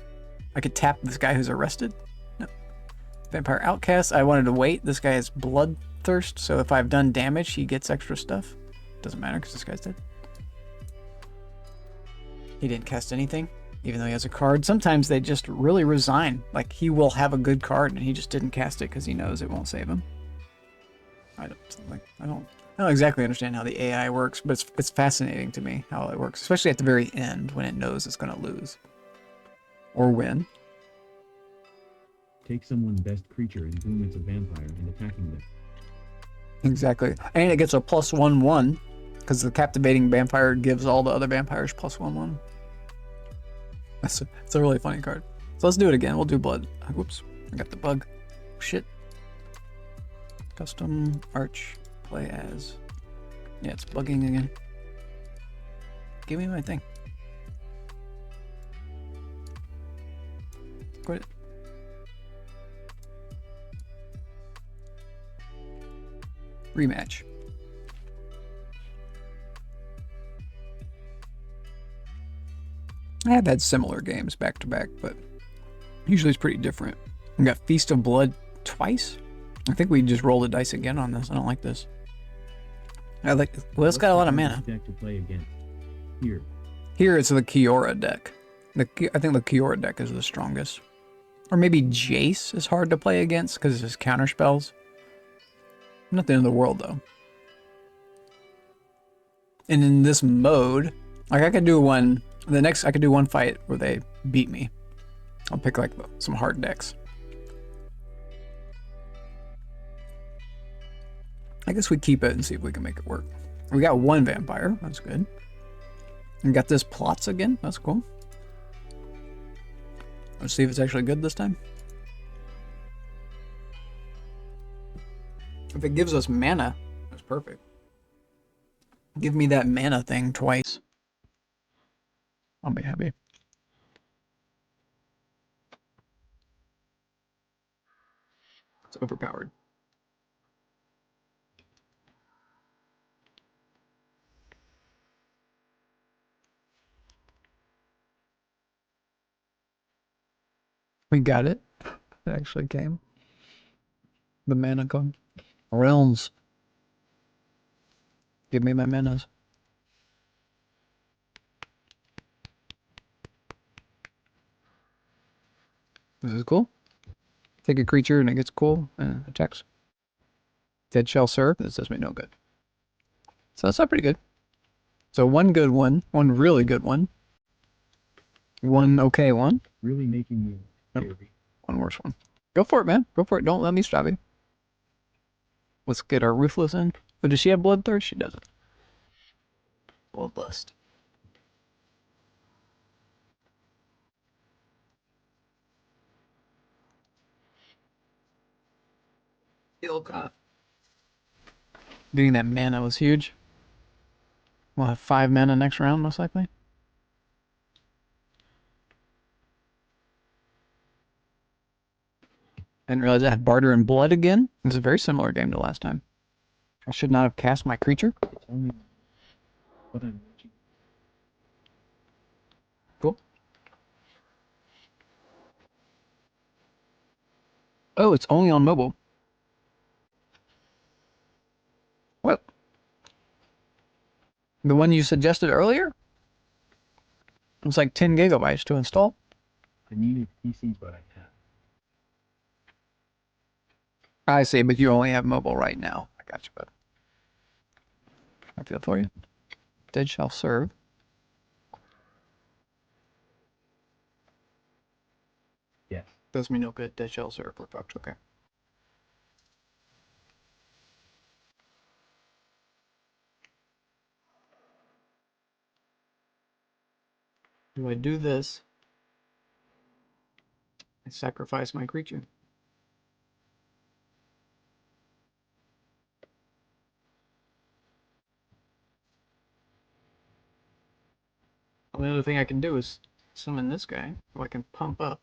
I could tap this guy who's arrested. No. Vampire Outcast. I wanted to wait. This guy has Bloodthirst, so if I've done damage, he gets extra stuff. Doesn't matter because this guy's dead. He didn't cast anything, even though he has a card. Sometimes they just really resign. Like, he will have a good card, and he just didn't cast it because he knows it won't save him. I don't exactly understand how the AI works, but it's fascinating to me how it works, especially at the very end when it knows it's going to lose. Or win. Take someone's best creature and boom, it's a vampire and attacking them. Exactly. And it gets a +1/1 because the captivating vampire gives all the other vampires +1/1. It's a really funny card. So let's do it again. We'll do blood. Whoops. I got the bug. Shit. Custom arch play as. Yeah, it's bugging again. Give me my thing. Quit it. Rematch. I have had similar games back to back, but usually it's pretty different. We got Feast of Blood twice. I think we just rolled the dice again on this. I don't like this. Well, it's got a lot of mana. Deck to play against. Here it's the Kiora deck. I think the Kiora deck is the strongest. Or maybe Jace is hard to play against because it's counter spells. Not the end of the world though. And in this mode, like I could do one. I could do one fight where they beat me. I'll pick like some hard decks. I guess we keep it and see if we can make it work. We got 1 vampire. That's good. We got this plots again. That's cool. Let's see if it's actually good this time. If it gives us mana, that's perfect. Give me that mana thing twice. I'll be happy. overpowered. We got it. It actually came. The mana card. Realms. Give me my manas. This is cool. Take a creature and it gets cool and attacks. Dead shall serve. This does me no good. So that's not pretty good. So one good one, one really good one, one okay one, Really making you one worse one. Go for it, man. Go for it. Don't let me stop you. Let's get our Ruthless in. Oh, does she have Bloodthirst? She doesn't. Bloodlust. Getting that mana was huge. We'll have 5 mana next round, most likely. Didn't realize I had Barter and Blood again. It's a very similar game to last time. I should not have cast my creature. Cool. Oh, it's only on mobile. What? The one you suggested earlier? It was like 10 gigabytes to install. I needed PC, but I can't. I see, but you only have mobile right now. I got you, bud. I feel for you. Dead shall serve. Yes. Does me no good. Dead shall serve. We're fucked. Okay. Do I do this? I sacrifice my creature. The only other thing I can do is summon this guy, who I can pump up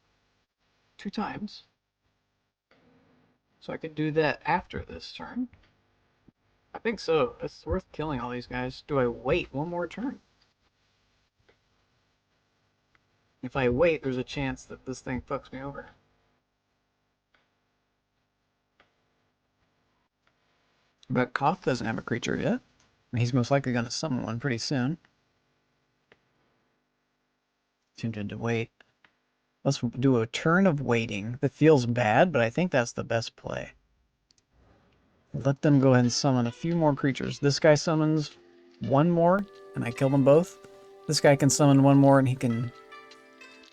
2 times. So I could do that after this turn. I think so. It's worth killing all these guys. Do I wait one more turn? If I wait, there's a chance that this thing fucks me over. But Koth doesn't have a creature yet. He's most likely going to summon one pretty soon. Tempted to wait. Let's do a turn of waiting. That feels bad, but I think that's the best play. Let them go ahead and summon a few more creatures. This guy summons one more, and I kill them both. This guy can summon one more, and he can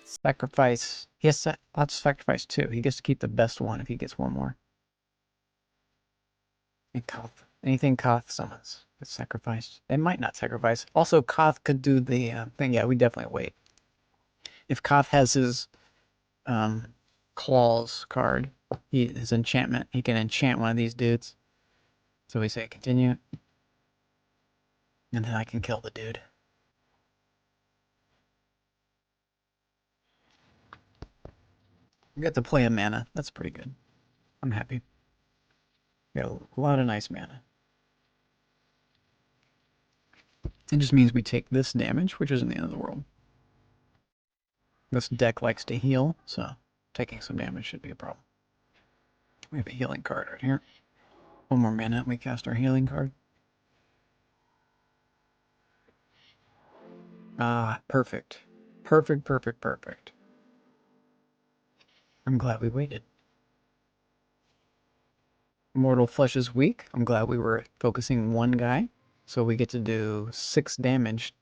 sacrifice. He has to sacrifice 2. He gets to keep the best one if he gets one more. And Koth. Anything Koth summons is sacrificed. It might not sacrifice. Also, Koth could do the thing. Yeah, we definitely wait. If Koth has his Claws card, his enchantment, he can enchant one of these dudes. So we say continue. And then I can kill the dude. We got to play a mana. That's pretty good. I'm happy. Got a lot of nice mana. It just means we take this damage, which isn't the end of the world. This deck likes to heal, so taking some damage should be a problem. We have a healing card right here. One more mana, we cast our healing card. Ah, perfect. Perfect, perfect, perfect. I'm glad we waited. Mortal Flesh is weak. I'm glad we were focusing one guy. So we get to do 6 damage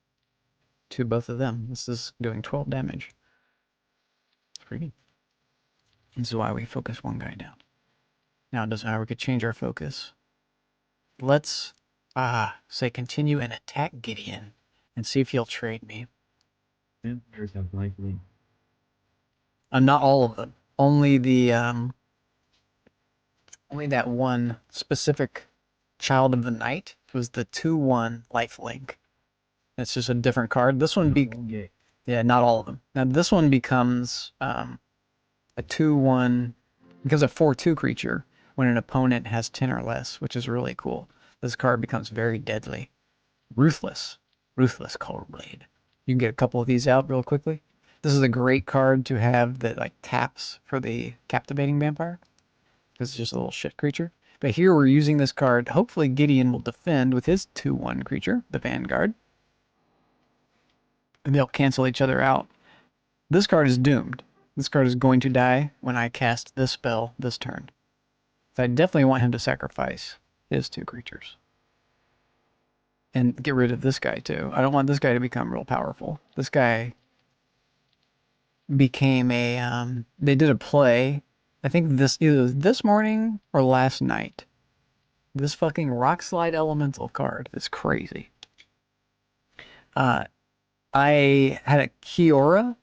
to both of them. This is doing 12 damage. It's pretty good. This is why we focus one guy down. Now it doesn't matter, we could change our focus. Let's say continue and attack Gideon and see if he'll trade me. Vampires have lifelink. Not all of them. Only the only that one specific Child of the Night was the 2/1 lifelink. It's just a different card. This one yeah, not all of them. Now this one becomes a 2/1, becomes a 4/2 creature when an opponent has 10 or less, which is really cool. This card becomes very deadly. Ruthless. Ruthless Cold Blade. You can get a couple of these out real quickly. This is a great card to have that like taps for the Captivating Vampire. This is just a little shit creature. But here we're using this card. Hopefully Gideon will defend with his 2/1 creature, the Vanguard. And they'll cancel each other out. This card is doomed. This card is going to die when I cast this spell this turn. So I definitely want him to sacrifice his 2 creatures. And get rid of this guy too. I don't want this guy to become real powerful. This guy became a, they did a play, I think either this morning or last night. This fucking Rockslide Elemental card is crazy. I had a Kiora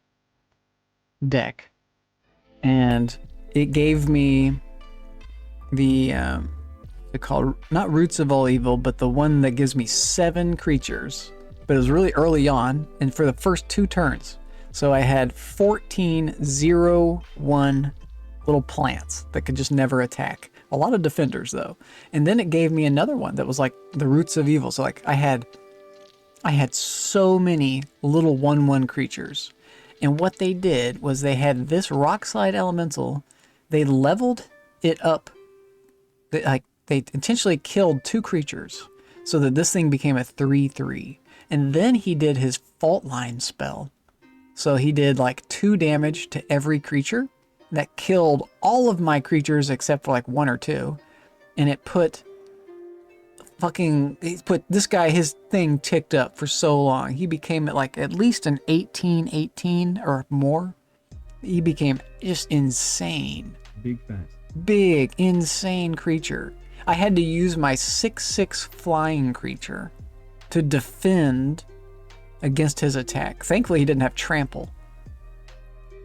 deck, and it gave me the they call not Roots of All Evil, but the one that gives me 7 creatures. But it was really early on, and for the first 2 turns. So I had 14 0/1 little plants that could just never attack. A lot of defenders though. And then it gave me another one that was like the Roots of Evil. So like I had so many little 1/1 creatures. And what they did was they had this Rockslide Elemental, they leveled it up. They intentionally killed 2 creatures so that this thing became a 3/3. And then he did his Fault Line spell. So he did like 2 damage to every creature. That killed all of my creatures except for like 1 or 2. And it put this guy, his thing ticked up for so long. He became like at least an 18 or more. He became just insane. Big, insane creature. I had to use my 6/6 flying creature to defend against his attack. Thankfully, he didn't have trample.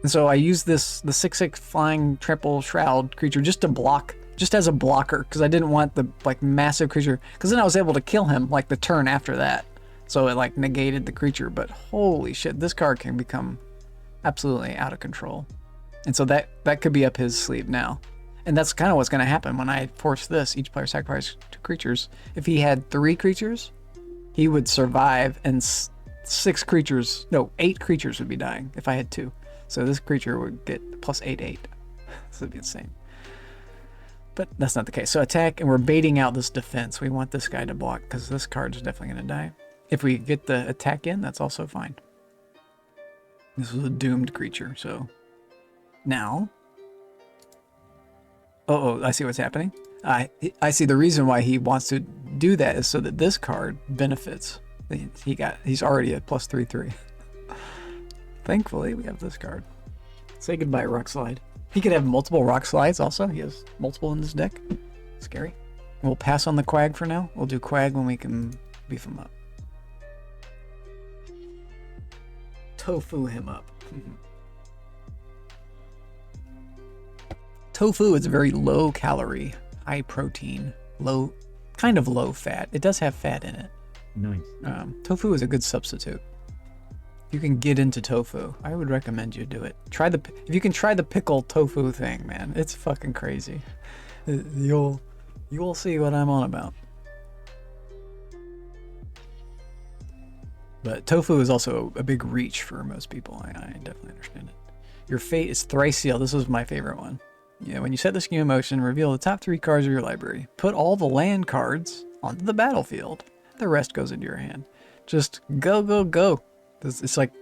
And so I used the 6/6 flying trample shroud creature just to block, just as a blocker, because I didn't want the like massive creature, because then I was able to kill him like the turn after that. So it like negated the creature, but holy shit, this card can become absolutely out of control. And so that could be up his sleeve now. And that's kind of what's going to happen when I force this. Each player sacrifices 2 creatures. If he had 3 creatures, he would survive, and 8 creatures would be dying if I had 2. So this creature would get plus 8/8. This would be insane. But that's not the case. So attack, and we're baiting out this defense. We want this guy to block because this card is definitely going to die. If we get the attack in, that's also fine. This is a doomed creature, so now. Oh, I see what's happening. I see the reason why he wants to do that is so that this card benefits. He's already at plus 3/3. Thankfully, we have this card. Say goodbye, Rockslide. He could have multiple Rockslides also. He has multiple in this deck. Scary. We'll pass on the Quag for now. We'll do Quag when we can beef him up. Tofu him up. Tofu is very low calorie, high protein, kind of low fat. It does have fat in it. Nice. Tofu is a good substitute. If you can get into tofu, I would recommend you do it. If you can try the pickle tofu thing, man, it's fucking crazy. You'll see what I'm on about. But tofu is also a big reach for most people. I definitely understand it. Your fate is thrice sealed. This was my favorite one. Yeah, when you set the scheme in motion, reveal the top 3 cards of your library. Put all the land cards onto the battlefield. The rest goes into your hand. Just go, go, go. It's like,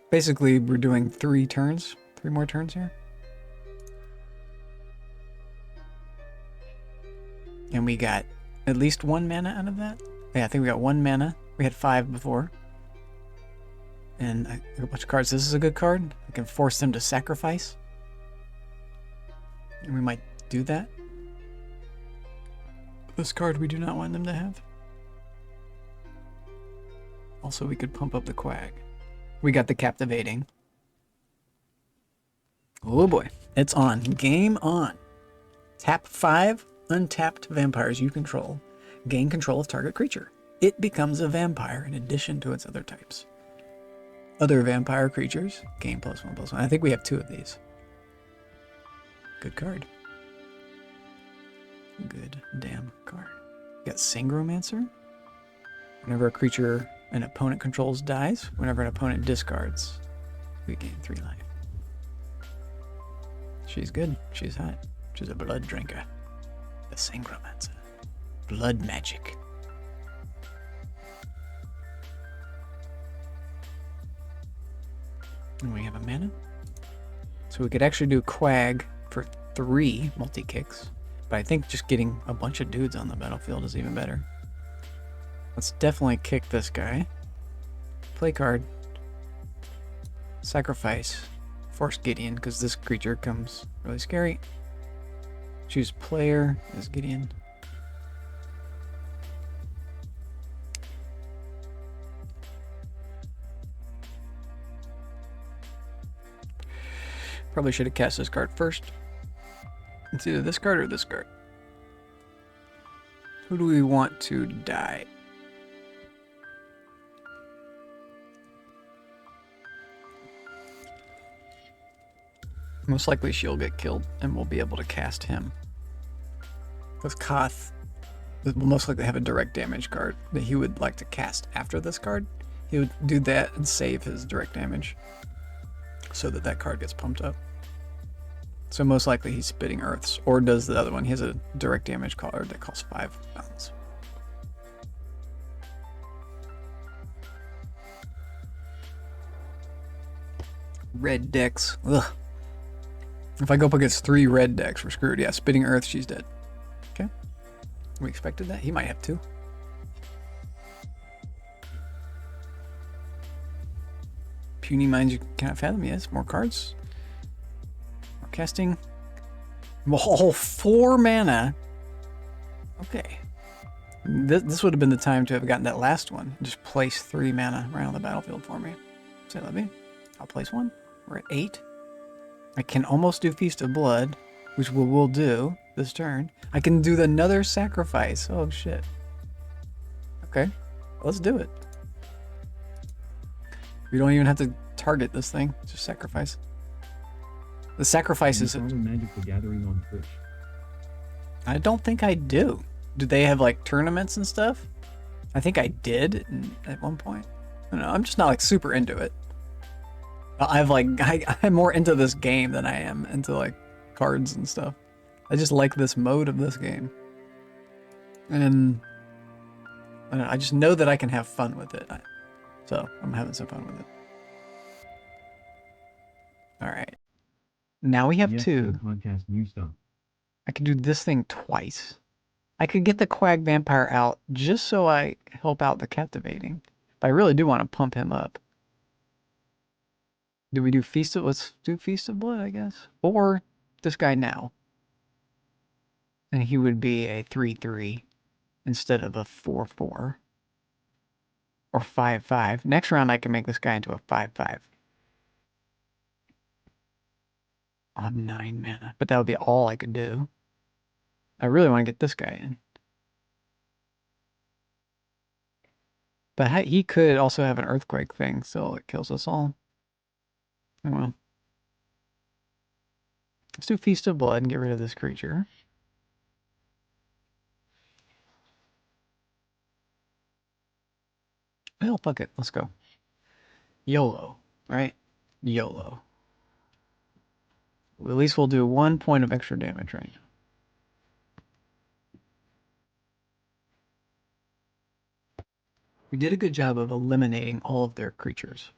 basically, we're doing 3 turns. 3 more turns here. And we got at least 1 mana out of that. Yeah, I think we got 1 mana. We had 5 before. And a bunch of cards. This is a good card. I can force them to sacrifice. And we might do that. This card we do not want them to have. Also, we could pump up the Quag. We got the Captivating. Oh boy. It's on. Game on. Tap 5 untapped vampires you control. Gain control of target creature. It becomes a vampire in addition to its other types. Other vampire creatures gain +1/+1. I think we have 2 of these. Good card. good damn card. You got Sangromancer. Whenever a creature an opponent controls dies, whenever an opponent discards, we gain 3 life. She's good. She's hot. She's a blood drinker. The Sangromancer. Blood magic. And we have a mana. So we could actually do Quag for 3 multi-kicks. But I think just getting a bunch of dudes on the battlefield is even better. Let's definitely kick this guy. Play card. Sacrifice. Force Gideon, because this creature comes really scary. Choose player as Gideon. Probably should have cast this card first. It's either this card or this card. Who do we want to die? Most likely she'll get killed and we'll be able to cast him. Because Koth will most likely have a direct damage card that he would like to cast after this card. He would do that and save his direct damage so that that card gets pumped up. So most likely he's spitting earths, or does the other one. He has a direct damage card that costs 5 bounce. Red decks. Ugh. If I go up against 3 red decks, we're screwed. Yeah, spitting earth, she's dead. Okay. We expected that. He might have 2. Puny Minds you cannot fathom. Yes, more cards. More casting. Oh, 4 mana. Okay. This would have been the time to have gotten that last one. Just place 3 mana around the battlefield for me. Say, let me. I'll place 1. We're at 8. I can almost do Feast of Blood, which we will do this turn. I can do another sacrifice. Oh, shit. Okay. Let's do it. We don't even have to target this thing. Just sacrifice. The sacrifice is... Magic the Gathering on Twitch. I don't think I do. Do they have, like, tournaments and stuff? I think I did at one point. I don't know. I'm just not, like, super into it. I'm more into this game than I am into like cards and stuff. I just like this mode of this game. And I don't know, I just know that I can have fun with it. So I'm having some fun with it. Alright. Now we have 2. Podcast new stuff. I could do this thing twice. I could get the Quag Vampire out just so I help out the Captivating. But I really do want to pump him up. Do we do Feast of... Let's do Feast of Blood, I guess. Or this guy now. And he would be a 3/3 instead of a 4/4. Or 5/5. Next round I can make this guy into a 5/5. On 9 mana. But that would be all I could do. I really want to get this guy in. But he could also have an Earthquake thing, so it kills us all. Oh well. Let's do Feast of Blood and get rid of this creature. Well, fuck it. Let's go. YOLO, right? YOLO. Well, at least we'll do 1 point of extra damage right now. We did a good job of eliminating all of their creatures.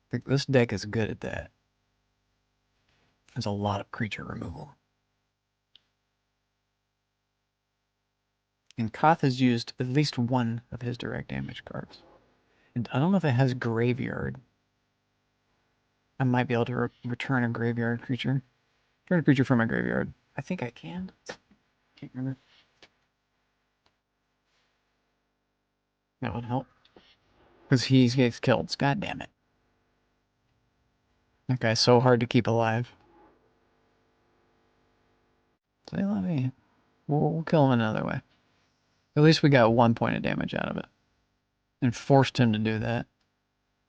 I think this deck is good at that. There's a lot of creature removal. And Koth has used at least 1 of his direct damage cards. And I don't know if it has Graveyard. I might be able to return a graveyard creature. Return a creature from my graveyard. I think I can. Can't remember. That would help. Because he gets killed. God damn it. That guy's so hard to keep alive. So let me... We'll kill him another way. At least we got 1 point of damage out of it. And forced him to do that.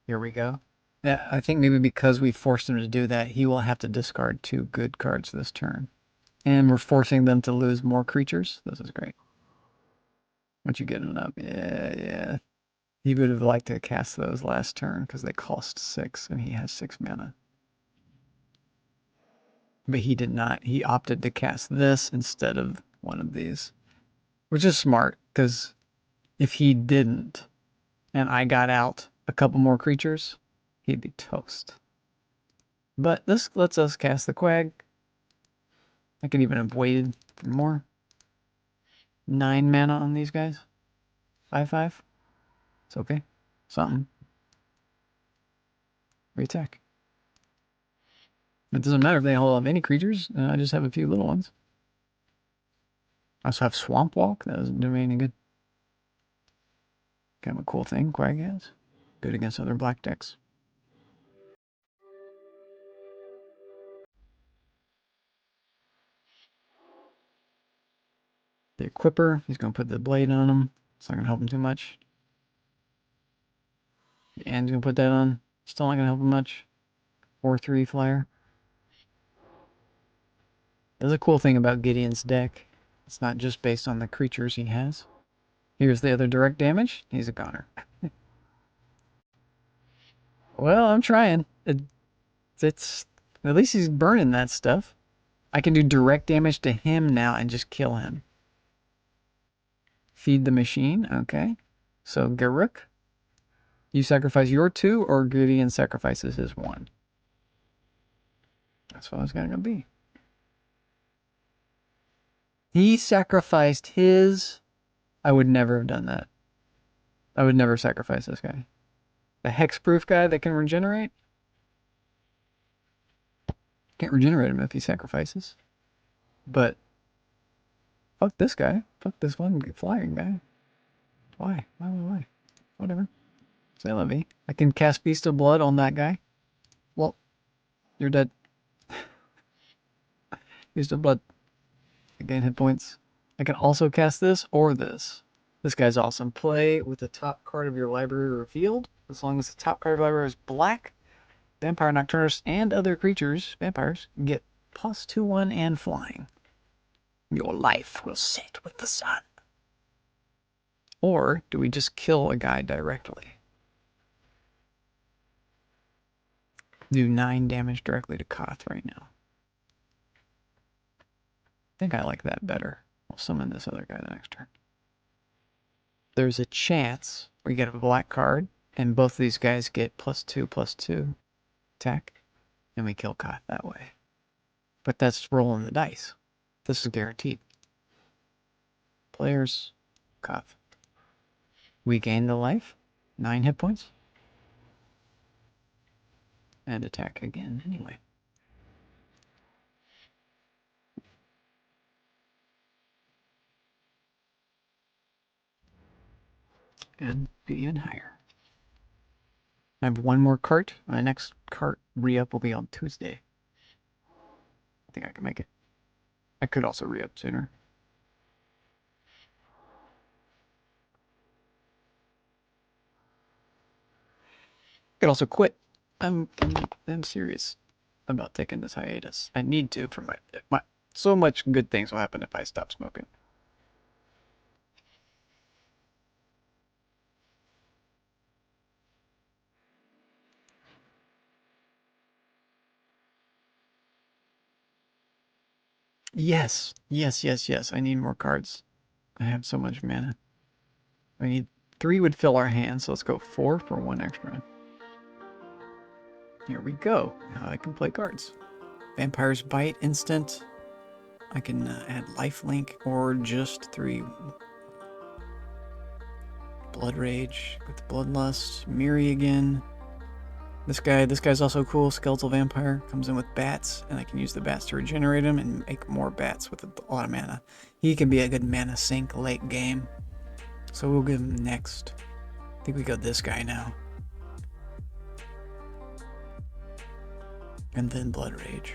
Here we go. Yeah, I think maybe because we forced him to do that, he will have to discard 2 good cards this turn. And we're forcing them to lose more creatures. This is great. Once you get it up, yeah. He would have liked to cast those last turn because they cost 6 and he has 6 mana. But he did not. He opted to cast this instead of one of these. Which is smart, because if he didn't, and I got out a couple more creatures, he'd be toast. But this lets us cast the Quag. I could even have waited for more. 9 mana on these guys. 5/5. It's okay. Something. Re-attack. It doesn't matter if they all have any creatures. I just have a few little ones. I also have Swamp Walk. That doesn't do me any good. Kind of a cool thing Quag has. Good against other black decks. The Equipper, he's going to put the blade on him. It's not going to help him too much. And he's going to put that on. Still not going to help him much. 4/3 flyer. There's a cool thing about Gideon's deck. It's not just based on the creatures he has. Here's the other direct damage. He's a goner. Well, I'm trying. It's at least he's burning that stuff. I can do direct damage to him now and just kill him. Feed the machine. Okay. So Garruk, you sacrifice your 2 or Gideon sacrifices his 1. That's what it's gonna be. He sacrificed his. I would never have done that. I would never sacrifice this guy. The hexproof guy that can regenerate? Can't regenerate him if he sacrifices. But fuck this guy. Fuck this one flying guy. Why? Why? Whatever. Say la vie. I can cast Beast of Blood on that guy. Well, you're dead. Beast of Blood. I gain hit points. I can also cast this or this. This guy's awesome. Play with the top card of your library revealed. As long as the top card of your library is black, Vampire Nocturnus and other creatures, vampires, get +2/1 and flying. Your life will set with the sun. Or do we just kill a guy directly? Do 9 damage directly to Koth right now. I think I like that better. I'll summon this other guy the next turn. There's a chance we get a black card, and both of these guys get +2/+2 attack, and we kill Koth that way. But that's rolling the dice. This is guaranteed. Players, Koth. We gain the life, 9 hit points, and attack again anyway. And be even higher. I have 1 more cart. My next cart re-up will be on Tuesday. I think I can make it. I could also re-up sooner. I could also quit. I'm serious about taking this hiatus. I need to for my so much good things will happen if I stop smoking. Yes. I need more cards. I have so much mana. I need 3 would fill our hands, so let's go 4 for 1 extra. Here we go. Now I can play cards. Vampire's Bite instant. I can add lifelink or just 3. Blood Rage with Bloodlust. Miri again. This guy's also cool. Skeletal Vampire. Comes in with bats, and I can use the bats to regenerate him and make more bats with a lot of mana. He can be a good mana sink late game. So we'll give him next. I think we got this guy now. And then Blood Rage.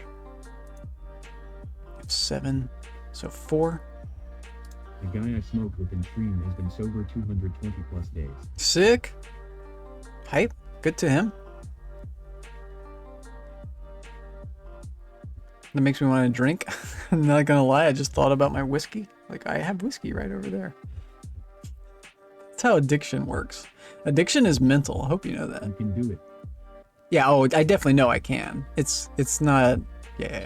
7. So 4. The guy I smoked with in stream has been sober 220+ days. Sick. Hype. Good to him. That makes me want to drink. I'm not gonna lie, I just thought about my whiskey. Like, I have whiskey right over there. That's how addiction works. Addiction is mental. I hope you know that. You can do it. Yeah, oh, I definitely know I can. It's not... Yeah,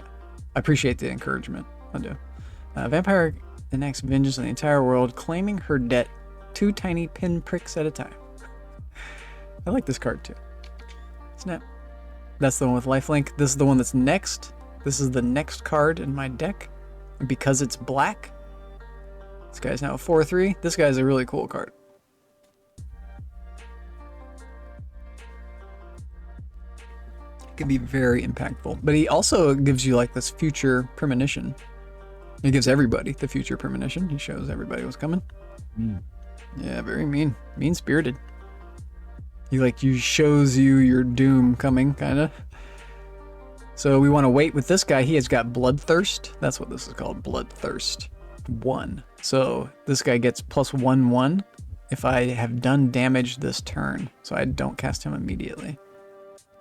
I appreciate the encouragement. I do. Vampire enacts vengeance on the entire world, claiming her debt 2 tiny pinpricks at a time. I like this card too. Snap. That's the one with lifelink. This is the one that's next. This is the next card in my deck. And because it's black, this guy's now a 4/3. This guy's a really cool card. It can be very impactful. But he also gives you like this future premonition. He gives everybody the future premonition. He shows everybody what's coming. Yeah, very mean. Mean-spirited. He shows you your doom coming, kind of. So we want to wait with this guy. He has got Bloodthirst. That's what this is called, Bloodthirst 1. So this guy gets +1/1 if I have done damage this turn. So I don't cast him immediately.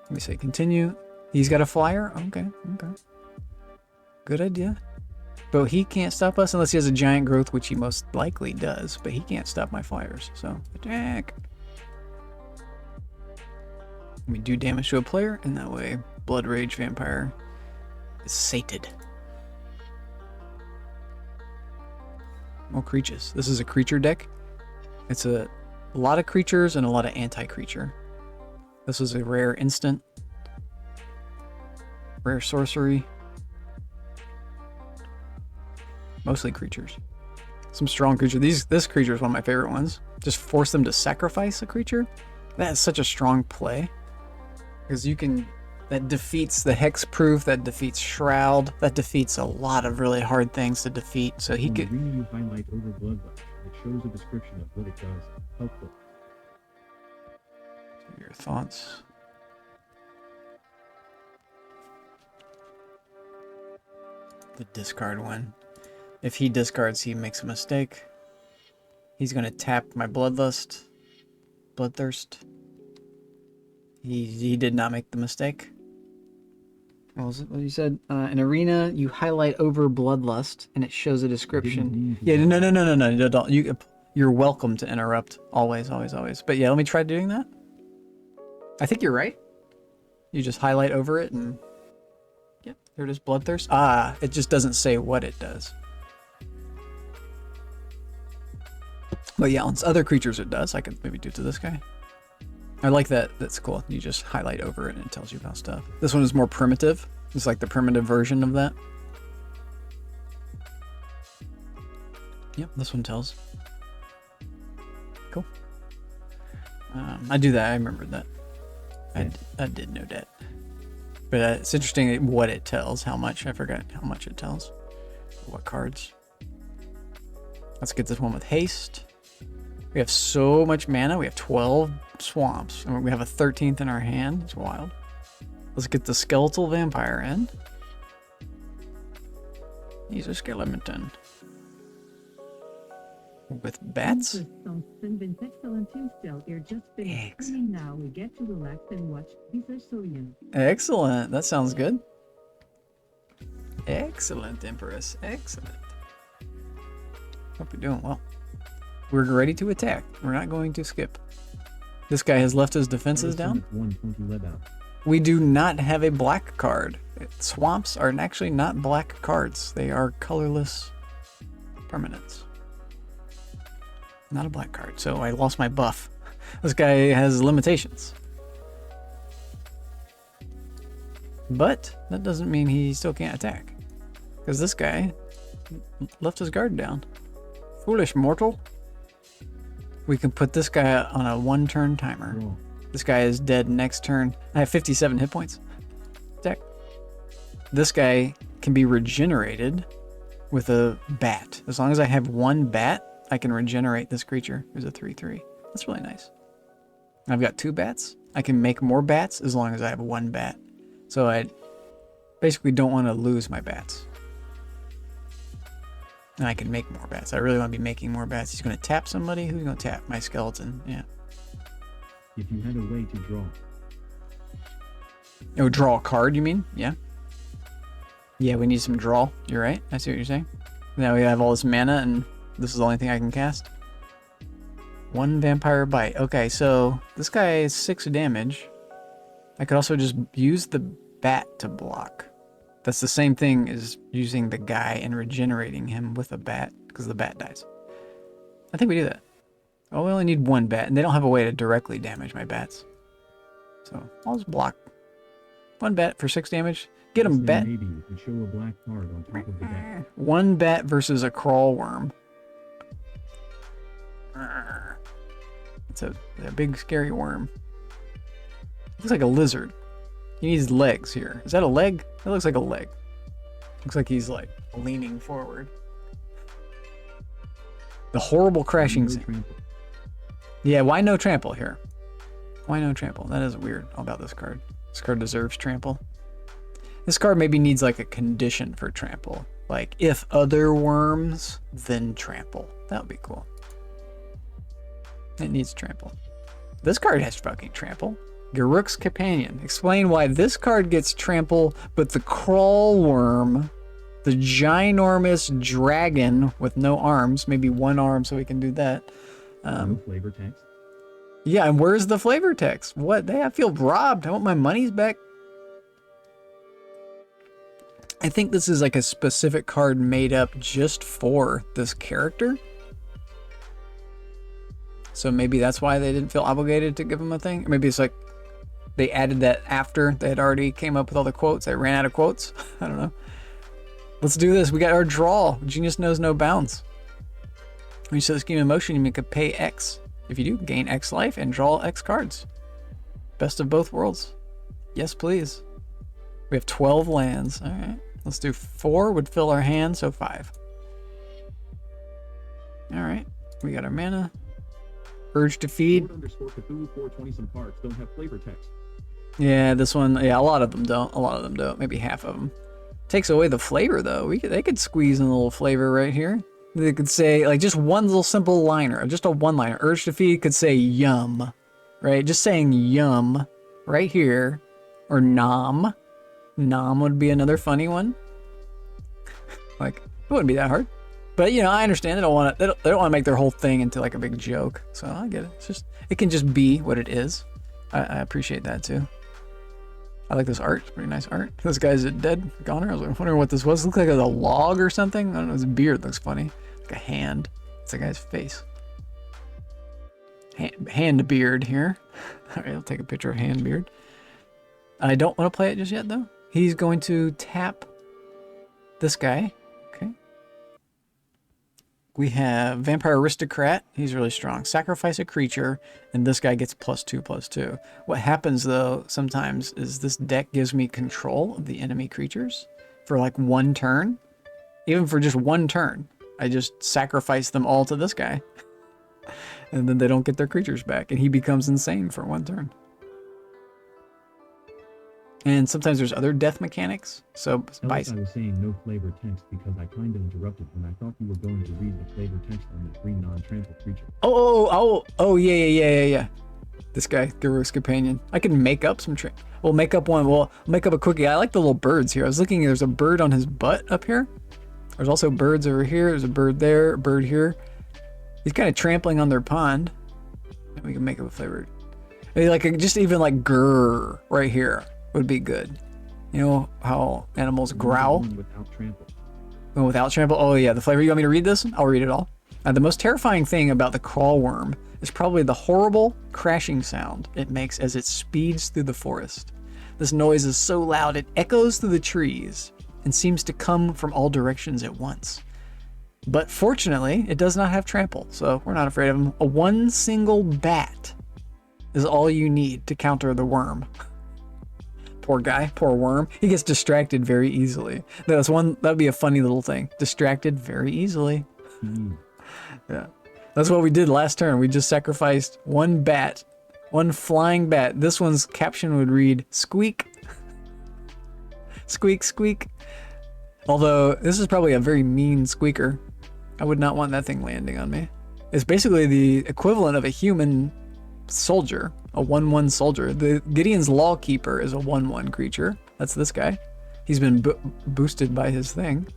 Let me say continue. He's got a flyer? Okay. Good idea. But he can't stop us unless he has a giant growth, which he most likely does. But he can't stop my flyers. So attack. We do damage to a player, and that way Blood Rage Vampire is sated. More creatures. This is a creature deck. It's a lot of creatures and a lot of anti-creature. This is a rare instant. Rare sorcery. Mostly creatures. Some strong creatures. This creature is one of my favorite ones. Just force them to sacrifice a creature. That is such a strong play. Because you can, that defeats the hexproof, that defeats Shroud, that defeats a lot of really hard things to defeat. So he could. You highlight over Bloodlust. It shows a description of what it does. Helpful. Your thoughts. The discard one. If he discards, he makes a mistake. He's gonna tap my Bloodlust, Bloodthirst. He did not make the mistake. What was it? What you said? In Arena, you highlight over Bloodlust, and it shows a description. Yeah, no, don't. You're welcome to interrupt. Always. But yeah, let me try doing that. I think you're right. You just highlight over it, and yep, there it is, Bloodthirst. Ah, it just doesn't say what it does. But yeah, on other creatures it does. I could maybe do it to this guy. I like that. That's cool. You just highlight over it and it tells you about stuff. This one is more primitive. It's like the primitive version of that. Yep, this one tells. Cool. I do that. I remembered that. I did know that. But it's interesting what it tells. How much. I forgot how much it tells. What cards. Let's get this one with haste. We have so much mana. We have 12 swamps. And we have a 13th in our hand. It's wild. Let's get the skeletal vampire in. He's a skeleton. With bats? Been excellent too still. You're just finished now. We get to relax and watch. These are so young. Excellent. That sounds good. Excellent, Empress. Excellent. Hope you're doing well. We're ready to attack. We're not going to skip. This guy has left his defenses down. We do not have a black card. Swamps are actually not black cards. They are colorless permanents. Not a black card. So I lost my buff. This guy has limitations. But that doesn't mean he still can't attack. Because this guy left his guard down. Foolish mortal. We can put this guy on a 1-turn timer. This guy is dead next turn. I have 57 hit points. Attack. This guy can be regenerated with a bat. As long as I have 1 bat, I can regenerate this creature. There's a 3/3. That's really nice. I've got 2 bats. I can make more bats as long as I have 1 bat. So I basically don't want to lose my bats. And I can make more bats. I really want to be making more bats. He's going to tap somebody. Who's going to tap? My skeleton. Yeah. If you had a way to draw. Oh, draw a card, you mean? Yeah. Yeah, we need some draw. You're right. I see what you're saying. Now we have all this mana, and this is the only thing I can cast. 1 vampire bite. Okay, so this guy is 6 damage. I could also just use the bat to block. That's the same thing as using the guy and regenerating him with a bat, because the bat dies. I think we do that. Oh, we only need 1 bat, and they don't have a way to directly damage my bats. So I'll just block. 1 bat for 6 damage. Get him, bat. Maybe you could show a black card on top of the bat. 1 bat versus a crawl worm. It's a big scary worm. Looks like a lizard. He needs legs here. Is that a leg? That looks like a leg. Looks like he's like leaning forward. The horrible crashing sound. Yeah, why no trample here? Why no trample? That is weird about this card. This card deserves trample. This card maybe needs like a condition for trample. Like, if other worms, then trample. That would be cool. It needs trample. This card has fucking trample. Garruk's Companion. Explain why this card gets trample, but the crawl worm, the ginormous dragon with no arms, maybe 1 arm so we can do that. No flavor text. Yeah, and where's the flavor text? What? I feel robbed. I want my monies back. I think this is like a specific card made up just for this character. So maybe that's why they didn't feel obligated to give him a thing. Or maybe it's like they added that after they had already came up with all the quotes. They ran out of quotes. I don't know. Let's do this. We got our draw. Genius knows no bounds. When you set the scheme in motion, you make a pay X. If you do, gain X life and draw X cards. Best of both worlds. Yes, please. We have 12 lands. All right. Let's do 4 would fill our hand, so 5. All right. We got our mana. Urge to feed. _Cthulhu 420 some cards don't have flavor text. Yeah, this one. Yeah, a lot of them don't. A lot of them don't. Maybe half of them. Takes away the flavor though. They could squeeze in a little flavor right here. They could say like just one little simple liner, just a 1-liner. Urge to feed could say yum, right? Just saying yum right here, or nom. Nom would be another funny one. Like, it wouldn't be that hard. But you know, I understand they don't want to. They don't want to make their whole thing into like a big joke. So I get it. It's just it can just be what it is. I appreciate that too. I like this art. It's pretty nice art. This guy's a dead goner. I was wondering what this was. It looks like a log or something. I don't know. His beard looks funny. Like a hand. It's a guy's face. Hand beard here. All right, I'll take a picture of hand beard. I don't want to play it just yet though. He's going to tap this guy. Okay. We have Vampire Aristocrat. He's really strong. Sacrifice a creature, and this guy gets +2/+2. What happens though sometimes is this deck gives me control of the enemy creatures for like 1 turn. Even for just 1 turn. I just sacrifice them all to this guy. And then they don't get their creatures back, and he becomes insane for 1 turn. And sometimes there's other death mechanics. So I was saying no flavor text because I kind of interrupted when I thought you were going to read the flavor text on the 3 non-trample creature. Oh, yeah. This guy, Garruk's Companion. I can make up some we'll make up one. We'll make up a quickie. I like the little birds here. I was looking, there's a bird on his butt up here. There's also birds over here. There's a bird there, a bird here. He's kind of trampling on their pond. We can make up a flavor. Maybe like just even like grrr right here would be good. You know how animals growl? Without trample. Without trample? Oh yeah, the flavor. You want me to read this? I'll read it all. The most terrifying thing about the crawl worm is probably the horrible crashing sound it makes as it speeds through the forest. This noise is so loud it echoes through the trees and seems to come from all directions at once. But fortunately, it does not have trample, so we're not afraid of him. A 1 single bat is all you need to counter the worm. Poor guy, poor worm. He gets distracted very easily. That'd be a funny little thing. Distracted very easily. Yeah. That's what we did last turn. We just sacrificed 1 bat. 1 flying bat. This one's caption would read, squeak. Squeak, squeak. Although, this is probably a very mean squeaker. I would not want that thing landing on me. It's basically the equivalent of a human soldier. A 1/1 soldier. The Gideon's Lawkeeper is a 1/1 creature. That's this guy. He's been boosted by his thing.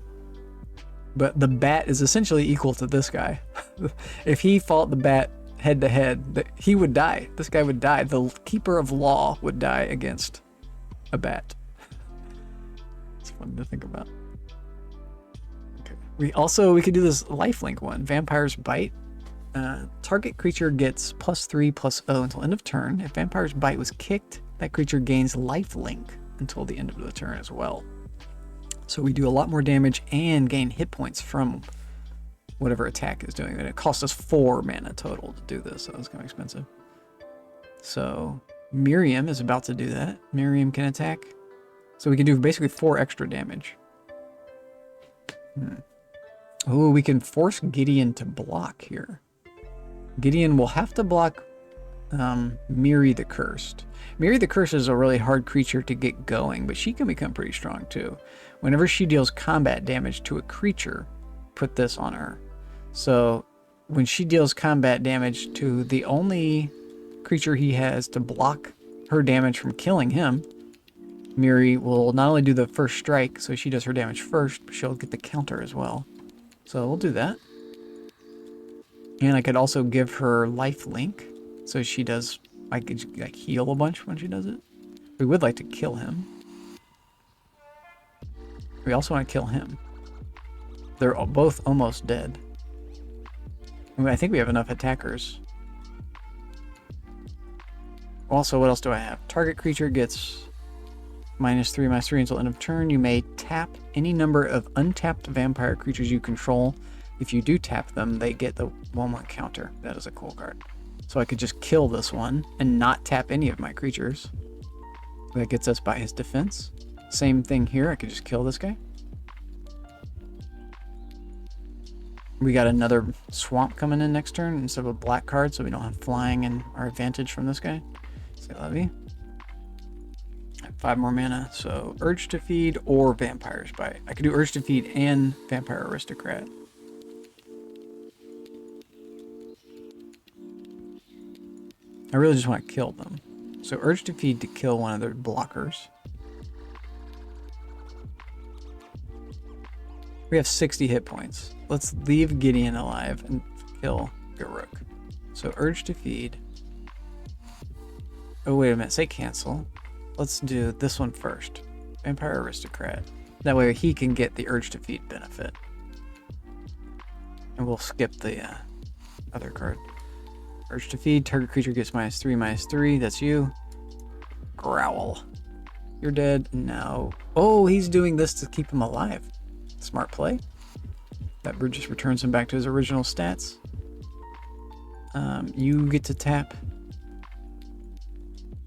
But the bat is essentially equal to this guy. If he fought the bat head to head, he would die. This guy would die. The Keeper of Law would die against a bat. It's fun to think about. Okay. We could do this lifelink one. Vampire's Bite. Target creature gets +3/+0 until end of turn. If Vampire's Bite was kicked, that creature gains lifelink until the end of the turn as well. So we do a lot more damage and gain hit points from whatever attack is doing it. It cost us 4 mana total to do this, so it's kind of expensive. So Miriam is about to do that. Miriam can attack. So we can do basically 4 extra damage. Oh, we can force Gideon to block here. Gideon will have to block Miri the Cursed. Miri the Cursed is a really hard creature to get going, but she can become pretty strong too. Whenever she deals combat damage to a creature, put this on her. So when she deals combat damage to the only creature he has to block her damage from killing him, Miri will not only do the first strike, so she does her damage first, but she'll get the counter as well. So we'll do that. And I could also give her life link, so she does, I could like heal a bunch when she does it. We would like to kill him. We also want to kill him. They're both almost dead. I think we have enough attackers. Also, what else do I have? Target creature gets -3/3 until end of turn. You may tap any number of untapped vampire creatures you control. If you do tap them, they get the 1/1 counter. That is a cool card. So I could just kill this one and not tap any of my creatures. That gets us by his defense. Same thing here. I could just kill this guy. We got another swamp coming in next turn instead of a black card, so we don't have flying and our advantage from this guy. Say Levy. 5 more mana, so Urge to Feed or Vampire's Bite. I could do Urge to Feed and Vampire Aristocrat. I really just want to kill them. So Urge to Feed to kill one of their blockers. We have 60 hit points. Let's leave Gideon alive and kill Garruk. So Urge to Feed. Oh, wait a minute. Say cancel. Let's do this one first. Vampire Aristocrat. That way he can get the Urge to Feed benefit. And we'll skip the other card. Urge to Feed. Target creature gets -3/3. That's you. Growl. You're dead. No. Oh, he's doing this to keep him alive. Smart play. That just returns him back to his original stats. You get to tap.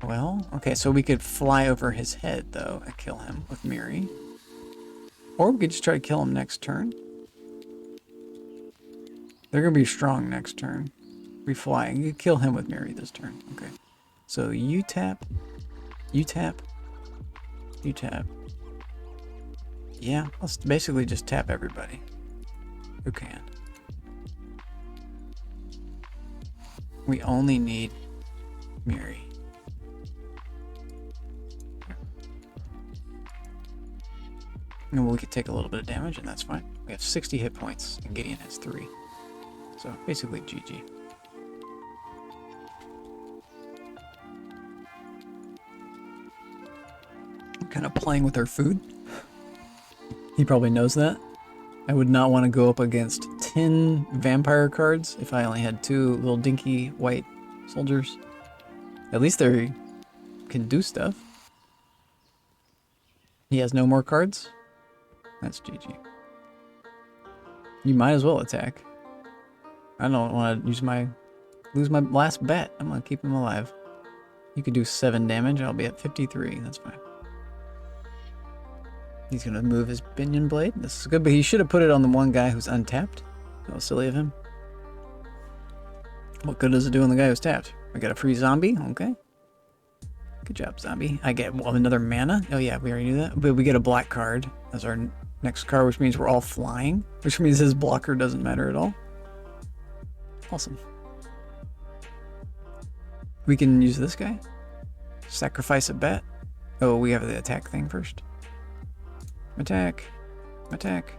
Well, okay, so we could fly over his head, though, and kill him with Miri. Or we could just try to kill him next turn. They're going to be strong next turn. We fly. You kill him with Miri this turn. Okay. So you tap. You tap. You tap. Yeah, let's basically just tap everybody who can. We only need Miri. And we could take a little bit of damage, and that's fine. We have 60 hit points, and Gideon has 3. So basically GG. I'm kind of playing with our food. He probably knows that. I would not want to go up against 10 vampire cards if I only had 2 little dinky white soldiers. At least they can do stuff. He has no more cards. That's GG. You might as well attack. I don't want to lose my last bet. I'm going to keep him alive. You could do 7 damage. I'll be at 53. That's fine. He's going to move his Pinion Blade. This is good, but he should have put it on the one guy who's untapped. That was silly of him. What good does it do on the guy who's tapped? I got a free zombie. Okay. Good job, zombie. I get another mana. Oh yeah, we already knew that. But we get a black card as our next card, which means we're all flying. Which means his blocker doesn't matter at all. Awesome. We can use this guy. Sacrifice a bet. Oh, we have the attack thing first. Attack. Attack.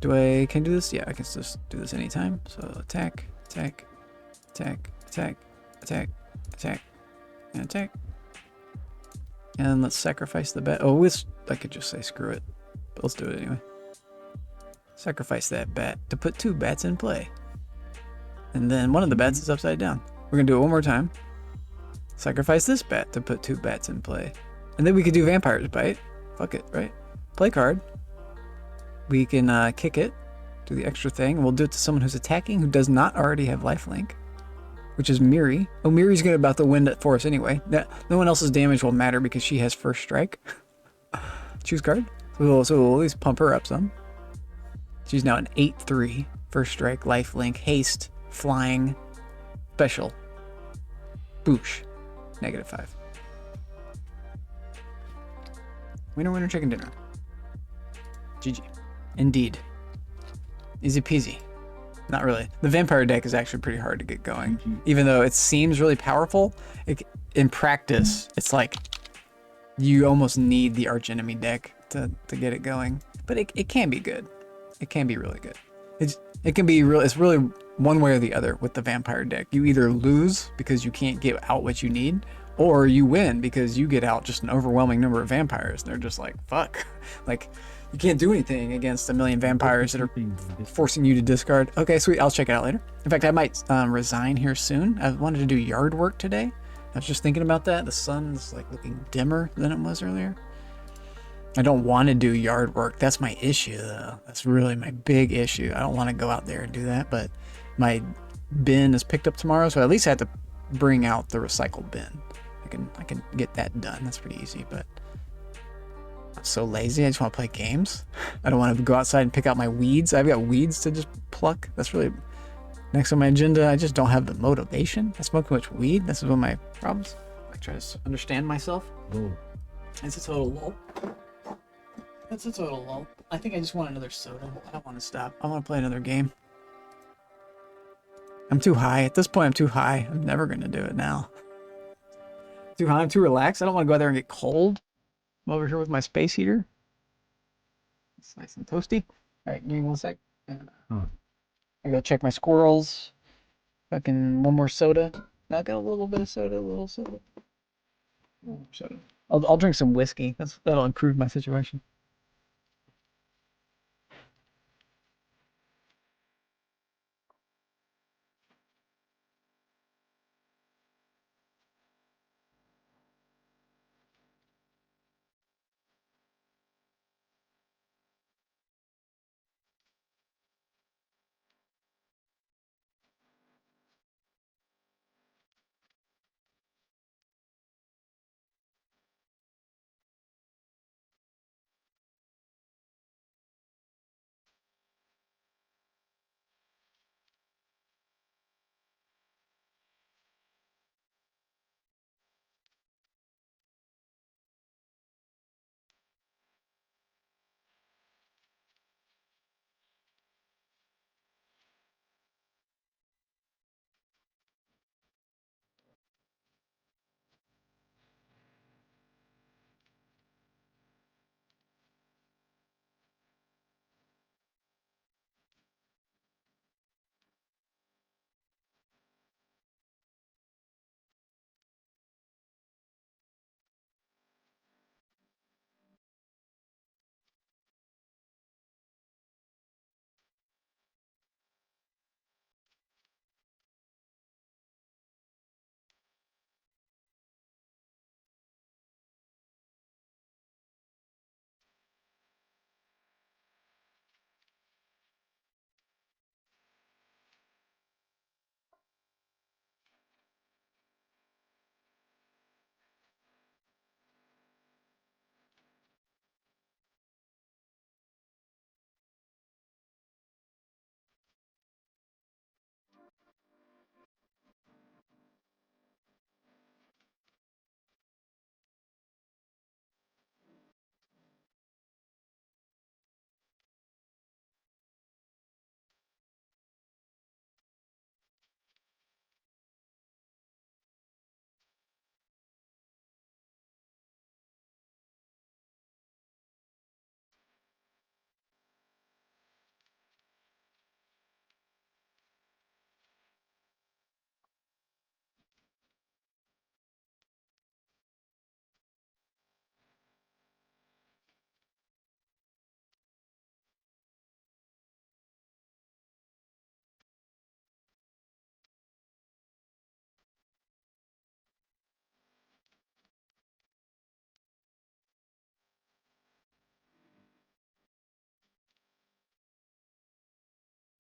Can I do this? Yeah, I can just do this anytime. So attack, attack, attack, attack, attack, attack, and attack. And let's sacrifice the bat. Oh, I could just say screw it. But let's do it anyway. Sacrifice that bat to put 2 bats in play. And then one of the bats is upside down. We're going to do it one more time. Sacrifice this bat to put 2 bats in play. And then we could do Vampire's Bite. Fuck it, right? Play card. We can kick it. Do the extra thing. We'll do it to someone who's attacking who does not already have lifelink. Which is Miri. Oh, Miri's going to about to win it for us anyway. No one else's damage will matter because she has first strike. Choose card. So we'll at least pump her up some. She's now an 8-3. First strike, lifelink, haste, flying, special. Boosh. -5. Winner, winner, chicken dinner. GG. Indeed. Easy peasy. Not really. The vampire deck is actually pretty hard to get going. Even though it seems really powerful, in practice, it's like you almost need the Archenemy deck to get it going. But it can be good. It can be really good. It can be real. It's really one way or the other with the vampire deck. You either lose because you can't get out what you need, or you win because you get out just an overwhelming number of vampires. They're just like, fuck. Like, you can't do anything against a million vampires that are forcing you to discard. Okay, sweet. I'll check it out later. In fact, I might resign here soon. I wanted to do yard work today. I was just thinking about that. The sun's like looking dimmer than it was earlier. I don't want to do yard work. That's my issue, though. That's really my big issue. I don't want to go out there and do that, but my bin is picked up tomorrow, so at least I have to bring out the recycle bin. I can get that done. That's pretty easy, but I'm so lazy. I just want to play games. I don't want to go outside and pick out my weeds. I've got weeds to just pluck. That's really next on my agenda. I just don't have the motivation. I smoke too much weed. This is one of my problems. I try to understand myself. It's a total lull. It's a total lull. I think I just want another soda. I don't want to stop. I want to play another game. I'm too high. At this point, I'm too high. I'm never going to do it now. Too high. I'm too relaxed. I don't want to go out there and get cold. I'm over here with my space heater. It's nice and toasty. All right, give me 1 sec. I go check my squirrels. Fucking one more soda. I got a little bit of soda, a little soda. Soda. I'll drink some whiskey. That'll improve my situation.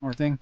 more thing.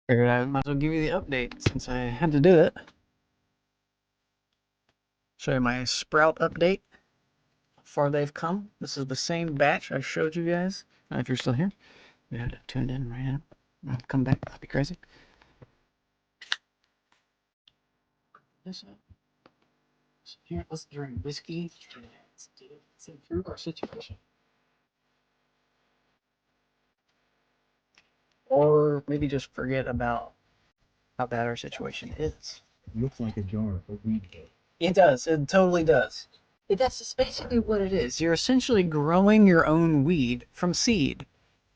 Figured I might as well give you the update since I had to do it. Show you my sprout update. How far they've come. This is the same batch I showed you guys. If you're still here, you had it tuned in right now. I'll come back. That'd be crazy. This up. So here, let's drink whiskey. Let's improve our situation. Or maybe just forget about how bad our situation is. Looks like a jar of weed. It does. It totally does. That's basically what it is. You're essentially growing your own weed from seed.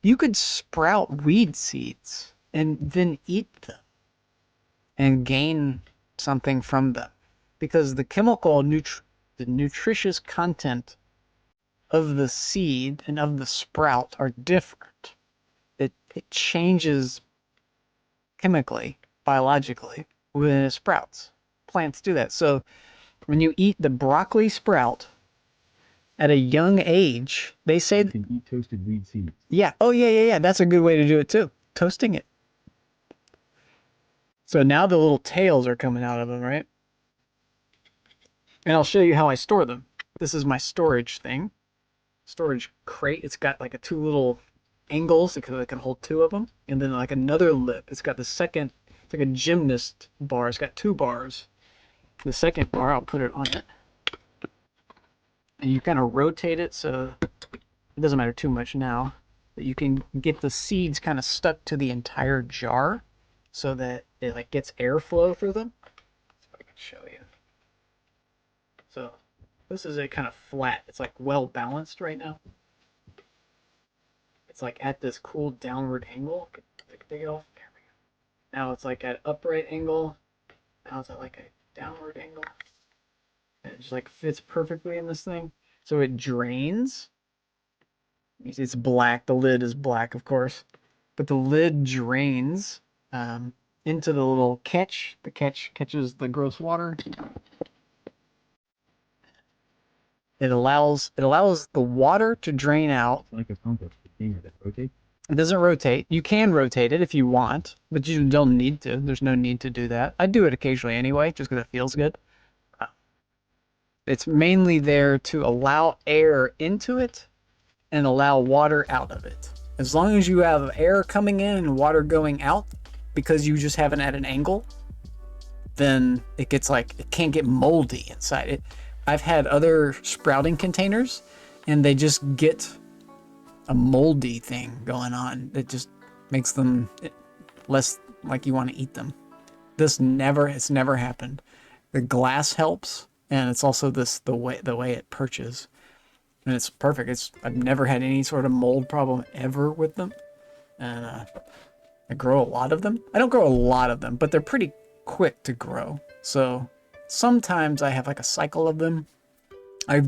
You could sprout weed seeds and then eat them and gain something from them, because the chemical the nutritious content of the seed and of the sprout are different. It changes chemically, biologically, when it sprouts. Plants do that. So when you eat the broccoli sprout at a young age, they say You can eat toasted weed seeds. yeah. Oh, yeah. That's a good way to do it too. Toasting it. So now the little tails are coming out of them, right? And I'll show you how I store them. This is my storage thing. Storage crate. It's got like two little angles because I can hold two of them. And then like another lip. It's got the second, it's like a gymnast bar. It's got 2 bars. The second bar, I'll put it on it. And you kind of rotate it so it doesn't matter too much now. But you can get the seeds kind of stuck to the entire jar so that it like gets airflow through them. Let's see if I can show you. So this is a kind of flat. It's like well balanced right now. It's like at this cool downward angle. Take it off. There we go. Now it's like at upright angle. Now it's at like a downward angle. And it just like fits perfectly in this thing. So it drains. It's black. The lid is black, of course. But the lid drains into the little catch. The catch catches the gross water. It allows the water to drain out. It's like a compost container that rotates. It doesn't rotate. You can rotate it if you want, but you don't need to. There's no need to do that. I do it occasionally anyway, just because it feels good. It's mainly there to allow air into it and allow water out of it. As long as you have air coming in and water going out, because you just have it at an angle, then it gets like, it can't get moldy inside it. I've had other sprouting containers and they just get a moldy thing going on. It just makes them less like you want to eat them. It's never happened. The glass helps, and it's also the way it perches. And it's perfect. I've never had any sort of mold problem ever with them. And I grow a lot of them. I don't grow a lot of them, but they're pretty quick to grow. So sometimes I have like a cycle of them. I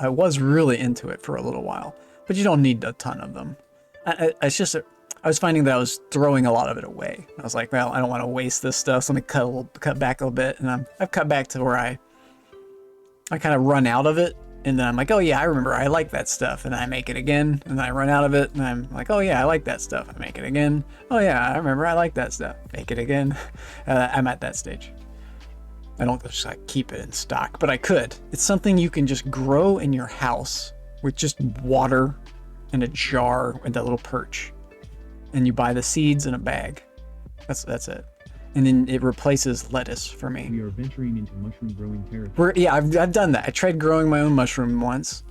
was really into it for a little while, but you don't need a ton of them. I was finding that I was throwing a lot of it away. I was like, well, I don't want to waste this stuff, so let me cut back a little bit. And I've cut back to where I kind of run out of it. And then I'm like, oh yeah, I remember I like that stuff. And I make it again. And then I run out of it. And I'm like, oh yeah, I like that stuff. I make it again. Oh yeah, I remember I like that stuff. Make it again. I'm at that stage. I don't just like keep it in stock, but I could. It's something you can just grow in your house with just water and a jar and that little perch. And you buy the seeds in a bag. That's it. And then it replaces lettuce for me. We are venturing into mushroom growing territory. Yeah, I've done that. I tried growing my own mushroom once.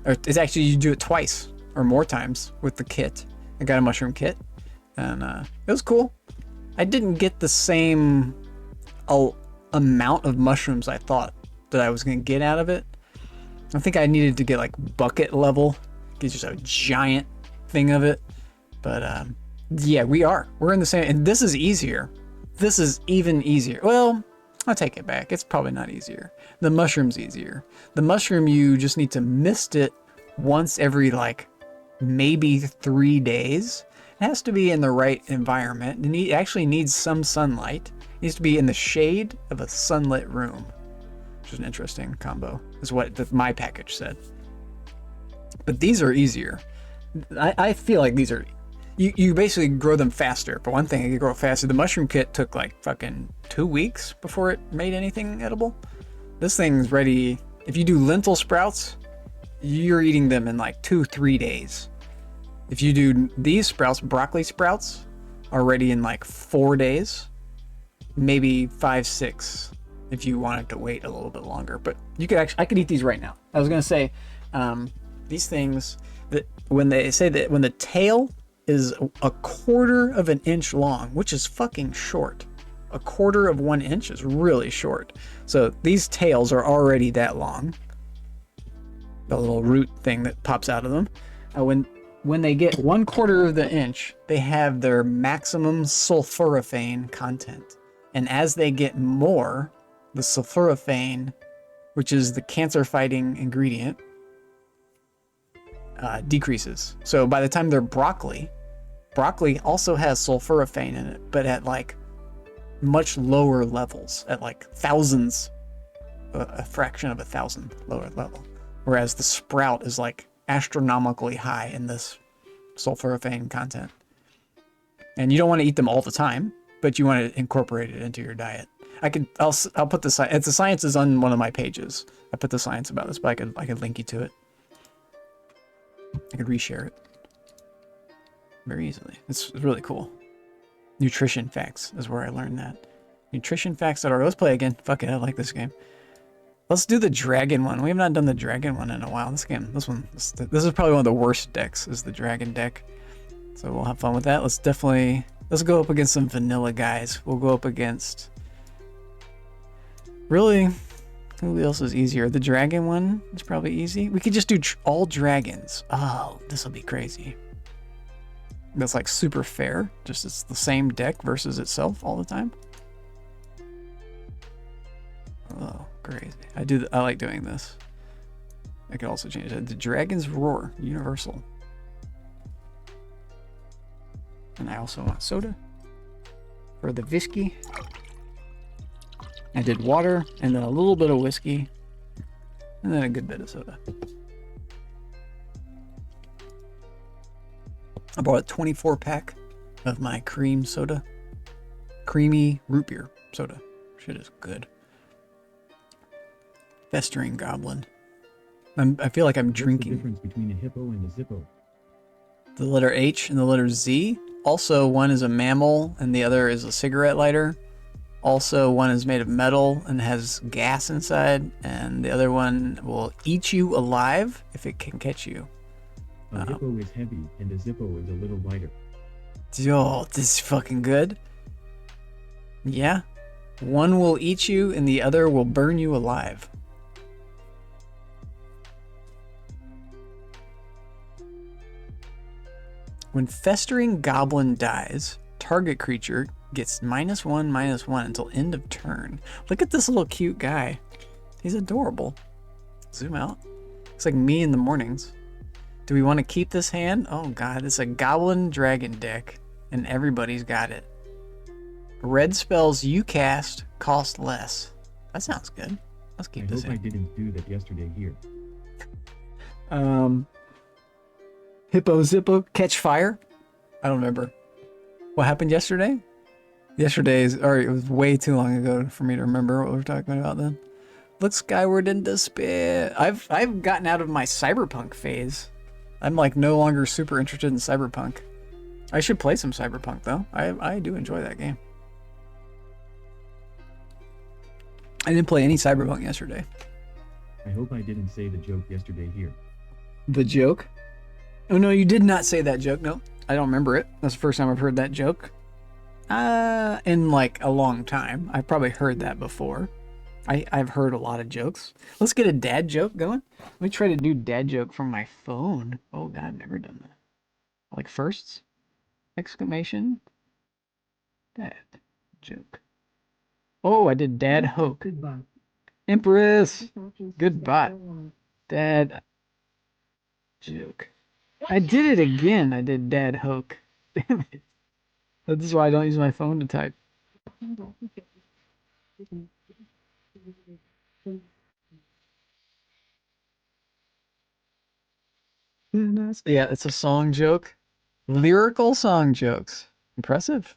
Or it's actually, you do it twice. or more times with the kit. I got a mushroom kit, and it was cool. I didn't get the same amount of mushrooms I thought that I was gonna get out of it. I think I needed to get like bucket level, get just a giant thing of it. But yeah, we're in the same, and this is easier. This is even easier. Well, I'll take it back. It's probably not easier. The mushroom's easier. The mushroom, you just need to mist it once every like maybe 3 days. It has to be in the right environment. It actually needs some sunlight. It needs to be in the shade of a sunlit room, which is an interesting combo, is what my package said. But these are easier. I feel like these are, you basically grow them faster. For one thing, you grow faster. The mushroom kit took like fucking 2 weeks before it made anything edible. This thing's ready. If you do lentil sprouts, you're eating them in like 2-3 days. If you do these sprouts, broccoli sprouts, are ready in like 4 days, maybe 5-6 if you wanted to wait a little bit longer. But you could actually, I could eat these right now. I was gonna say, these things, that when they say that when the tail is 1/4 of an inch long, which is fucking short. 1/4 of 1 inch is really short. So these tails are already that long. The little root thing that pops out of them. When they get 1/4 of the inch, they have their maximum sulforaphane content. And as they get more, the sulforaphane, which is the cancer-fighting ingredient, decreases. So by the time they're broccoli also has sulforaphane in it, but at like much lower levels, at like thousands, a fraction of 1,000 lower level. Whereas the sprout is like astronomically high in this sulforaphane content. And you don't want to eat them all the time, but you want to incorporate it into your diet. I'll put the science. The science is on one of my pages. I put the science about this, but I could link you to it. I could reshare it very easily. It's really cool. Nutrition facts is where I learned that. Nutritionfacts.org. Let's play again. Fuck it, I like this game. Let's do the dragon one. We have not done the dragon one in a while. This is probably one of the worst decks, is the dragon deck. So we'll have fun with that. Let's go up against some vanilla guys. We'll go up against, really, who else is easier? The dragon one is probably easy. We could just do all dragons. Oh, this will be crazy. That's like super fair. Just it's the same deck versus itself all the time. Oh, crazy. I like doing this. I could also change it. The Dragon's Roar, universal. And I also want soda for the whiskey. I did water and then a little bit of whiskey and then a good bit of soda. I bought a 24 pack of my cream soda. Creamy root beer soda. Shit is good. Festering Goblin. I feel like I'm drinking. What's the difference between a hippo and a zippo? The letter H and the letter Z. Also, one is a mammal and the other is a cigarette lighter. Also, one is made of metal and has gas inside, and the other one will eat you alive if it can catch you. A hippo is heavy and a zippo is a little lighter. Yo, this is fucking good. Yeah. One will eat you and the other will burn you alive. When Festering Goblin dies, target creature gets -1/-1 until end of turn. Look at this little cute guy. He's adorable. Zoom out. Looks like me in the mornings. Do we want to keep this hand? Oh god, it's a Goblin Dragon deck, and everybody's got it. Red spells you cast cost less. That sounds good. Let's keep this in. I hope I didn't do that yesterday here. Hippo Zippo catch fire? I don't remember. What happened yesterday? It was way too long ago for me to remember what we were talking about then. Look skyward in despair. I've gotten out of my Cyberpunk phase. I'm like no longer super interested in Cyberpunk. I should play some Cyberpunk though. I do enjoy that game. I didn't play any Cyberpunk yesterday. I hope I didn't say the joke yesterday here. The joke? Oh no, you did not say that joke. No, I don't remember it. That's the first time I've heard that joke. In like a long time. I've probably heard that before. I've heard a lot of jokes. Let's get a dad joke going. Let me try to do dad joke from my phone. Oh god, I've never done that. Like firsts? Exclamation? Dad joke. Oh, I did dad hoke. Good bot. Empress! Good bot. Dad joke. I did it again. I did dad hoke. Damn it. This is why I don't use my phone to type. Yeah, it's a song joke. Lyrical song jokes. Impressive.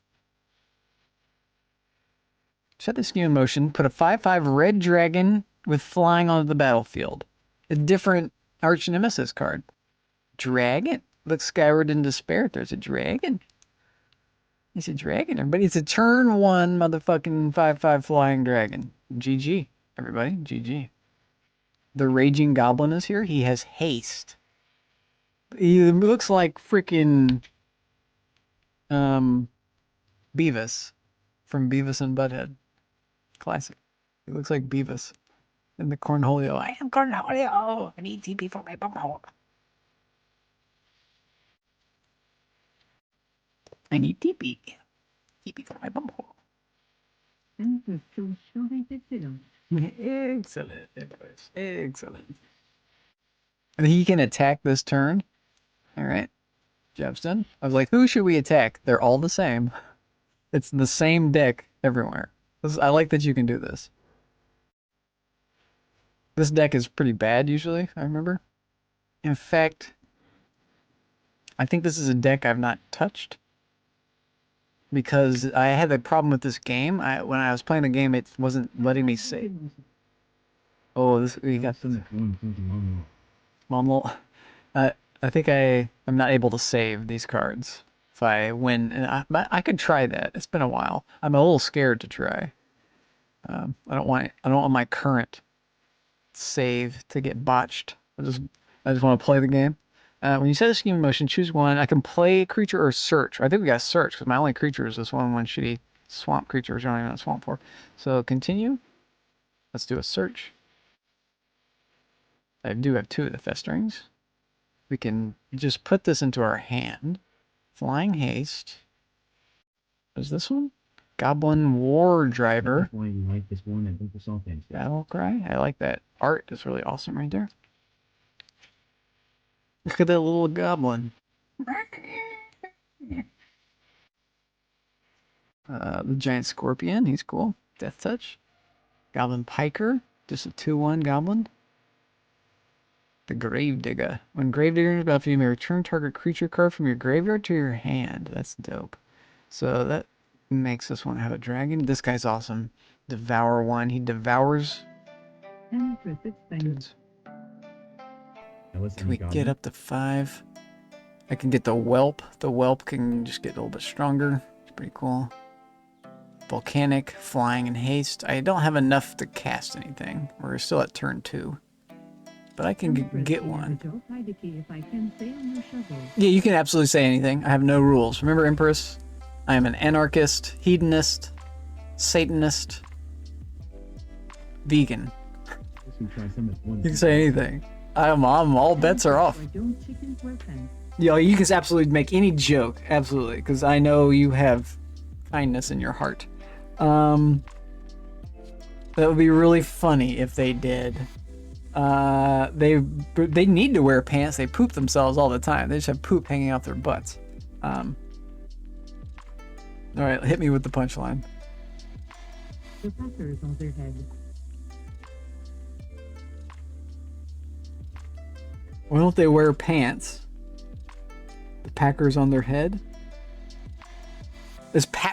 Set the SKU in motion. Put a 5/5 red dragon with flying onto the battlefield. A different arch nemesis card. Dragon. Look skyward in despair. There's a dragon. It's a dragon, everybody. It's a turn 1 motherfucking 5/5 flying dragon. GG, everybody. GG. The Raging Goblin is here. He has haste. He looks like freaking Beavis from Beavis and Butthead. Classic. He looks like Beavis in the Cornholio. I am Cornholio. I need TP for my bumhole. I need TP. TP for my bumhole. Excellent. Excellent. And he can attack this turn. All right. Job's done. I was like, who should we attack? They're all the same. It's the same deck everywhere. I like that you can do this. This deck is pretty bad usually, I remember. In fact, I think this is a deck I've not touched. Because I had a problem with this game. When I was playing the game, it wasn't letting me save. Oh, we got some... Mumble. I think I'm not able to save these cards if I win. And I could try that. It's been a while. I'm a little scared to try. I don't want my current save to get botched. I just want to play the game. When you set a scheme in motion, choose one. I can play creature or search. I think we got search because my only creature is this one shitty swamp creature which I don't even have swamp for. So continue. Let's do a search. I do have 2 of the festerings. We can just put this into our hand. Flying haste. What is this one? Goblin War Driver. Battle Cry. I like that. Art is really awesome right there. Look at that little goblin. The giant scorpion. He's cool. Death Touch. Goblin Piker. Just a 2/1 goblin. The Gravedigger. When Gravedigger is battlefield, you may return target creature card from your graveyard to your hand. That's dope. So that makes this one have a dragon. This guy's awesome. Devour 1. He devours. Dudes. Can we get up to 5? I can get the Whelp. The Whelp can just get a little bit stronger. It's pretty cool. Volcanic, flying, and haste. I don't have enough to cast anything. We're still at turn 2. But I can get one. Yeah, you can absolutely say anything. I have no rules. Remember, Empress? I am an anarchist, hedonist, Satanist, vegan. You can say anything. I'm all bets are off. Yeah, you can absolutely make any joke. Absolutely. Because I know you have kindness in your heart. That would be really funny if they did. They need to wear pants. They poop themselves all the time. They just have poop hanging out their butts. All right, hit me with the punchline. The Packers on their head. Why don't they wear pants? The Packers on their head?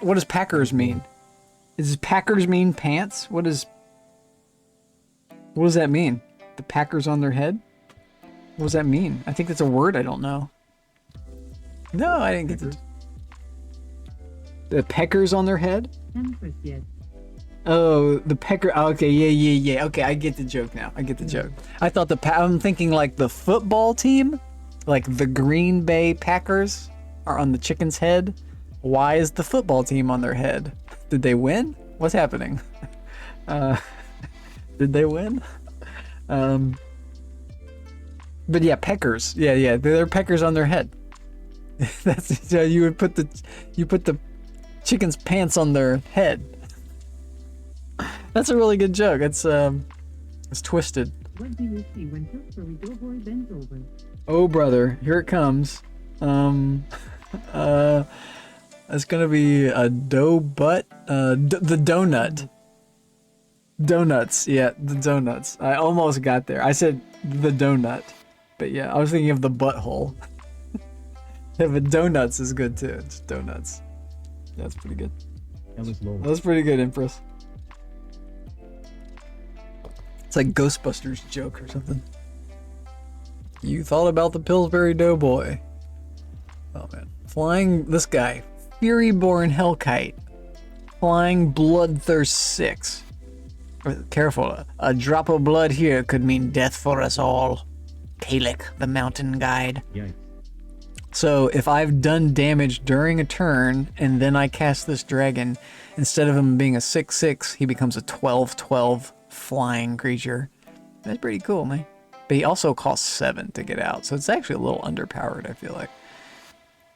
What does Packers mean? Does Packers mean pants? What does that mean? The Packers on their head? What does that mean? I think that's a word I don't know. No, I didn't get the peckers on their head? Empress, yes. Oh, the pecker. Okay, yeah. Okay, I get the joke now. I get the joke. I thought I'm thinking like the football team, Like the Green Bay Packers are on the chicken's head. Why is the football team on their head? Did they win? What's happening? Did they win? But yeah, peckers. Yeah, they're peckers on their head. That's you would put the chicken's pants on their head. That's a really good joke. It's twisted. What do you see when Pillsbury Doughboy bends over? Oh brother, here it comes. It's gonna be a dough butt. The donut. Donuts, yeah, the donuts. I almost got there. I said the donut, but yeah, I was thinking of the butthole. Yeah, but donuts is good too. It's donuts. Yeah, that's pretty good. That was pretty good, Empress. It's like Ghostbusters joke or something. You thought about the Pillsbury Doughboy. Oh man. Flying this guy. Furyborn Hellkite. Flying Bloodthirst 6. Careful, a drop of blood here could mean death for us all. Kalik, the mountain guide. Yikes. So if I've done damage during a turn and then I cast this dragon, instead of him being a 6/6, he becomes a 12/12 flying creature. That's pretty cool, man. But he also costs 7 to get out, so it's actually a little underpowered, I feel like.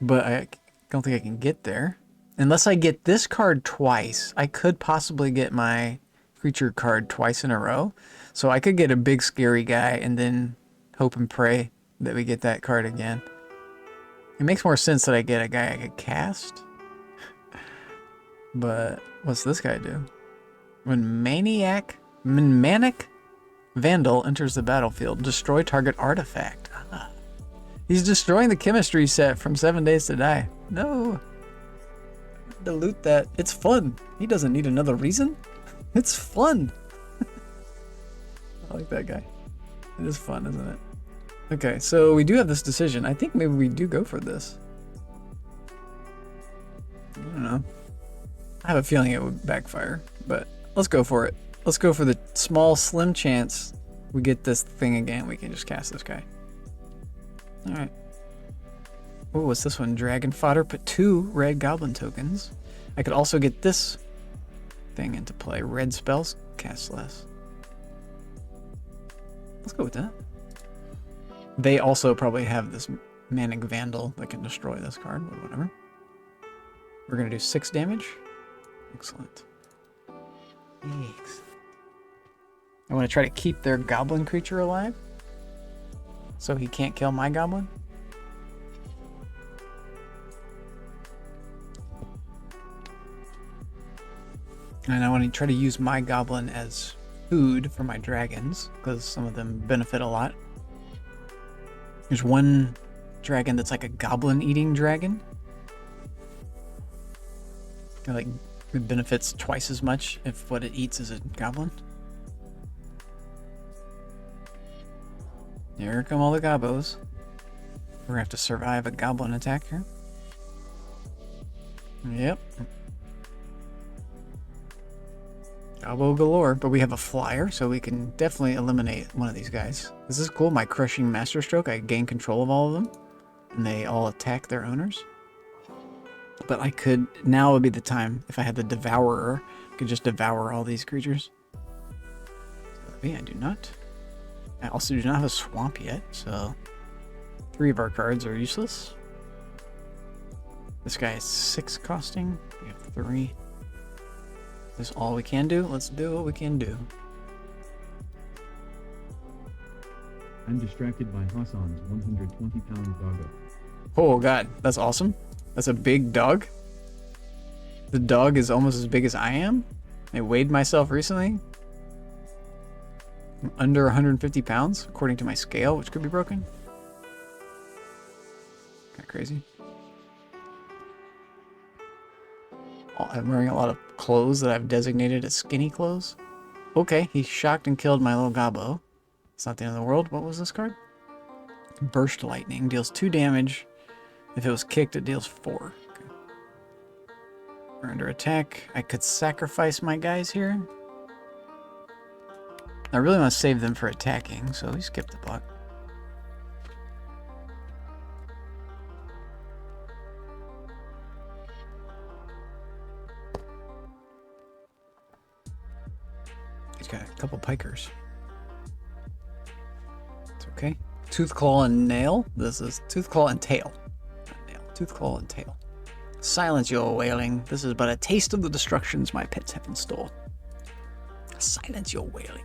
But I don't think I can get there. Unless I get this card twice, I could possibly get my creature card twice in a row. So I could get a big scary guy and then hope and pray that we get that card again. It makes more sense that I get a guy I could cast. But what's this guy do? When Manic Vandal enters the battlefield, destroy target artifact. Ah. He's destroying the chemistry set from 7 Days to Die. No. Delete that. It's fun. He doesn't need another reason. It's fun. I like that guy. It is fun, isn't it? Okay, so we do have this decision. I think maybe we do go for this. I don't know. I have a feeling it would backfire, but let's go for it. Let's go for the small, slim chance we get this thing again. We can just cast this guy. Alright. Oh, what's this one? Dragon fodder. Put 2 red goblin tokens. I could also get this thing into play. Red spells, cast less. Let's go with that. They also probably have this Manic Vandal that can destroy this card, but whatever. We're going to do 6 damage. Excellent. Excellent. I want to try to keep their goblin creature alive, so he can't kill my goblin. And I want to try to use my goblin as food for my dragons, because some of them benefit a lot. There's one dragon that's like a goblin eating dragon. Like, it benefits twice as much if what it eats is a goblin. Here come all the gobos. We're gonna have to survive a goblin attack here. Yep. Gobbo galore, but we have a flyer, so we can definitely eliminate one of these guys. This is cool. My crushing masterstroke, I gain control of all of them, and they all attack their owners. But I could, now would be the time, if I had the devourer, I could just devour all these creatures. I do not. I also do not have a swamp yet, so 3 of our cards are useless. This guy is 6 costing. We have 3. Is this all we can do? Let's do what we can do. I'm distracted by Hassan's 120-pound doggo. Oh god, that's awesome. That's a big dog. The dog is almost as big as I am. I weighed myself recently. I'm under 150 pounds, according to my scale, which could be broken. Kind of crazy. I'm wearing a lot of clothes that I've designated as skinny clothes. Okay, he shocked and killed my little gobbo. It's not the end of the world. What was this card? Burst Lightning. Deals 2 damage. If it was kicked, it deals 4. Okay. We're under attack. I could sacrifice my guys here. I really want to save them for attacking, so we skip the block. couple pikers. It's okay. Tooth, claw, and nail. This is tooth, claw, and tail. Not nail. Tooth, claw, and tail. Silence your wailing. This is but a taste of the destructions my pets have in store. Silence your wailing.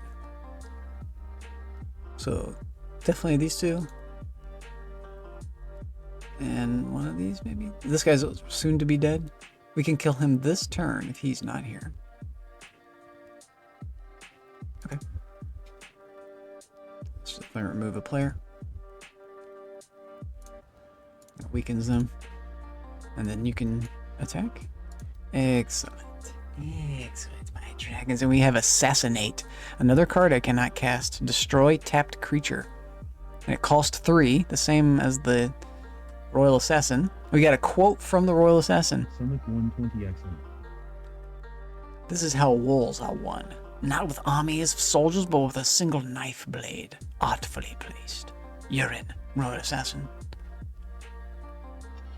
So, definitely these two. And one of these, maybe? This guy's soon to be dead. We can kill him this turn if he's not here. Okay. Let's just remove a player. That weakens them. And then you can attack. Excellent. Excellent, my dragons. And we have Assassinate. Another card I cannot cast. Destroy tapped creature. And it costs 3, the same as the Royal Assassin. We got a quote from the Royal Assassin. Summit 120 excellent. This is how walls are won. Not with armies of soldiers, but with a single knife blade, artfully placed. You're in, Royal Assassin.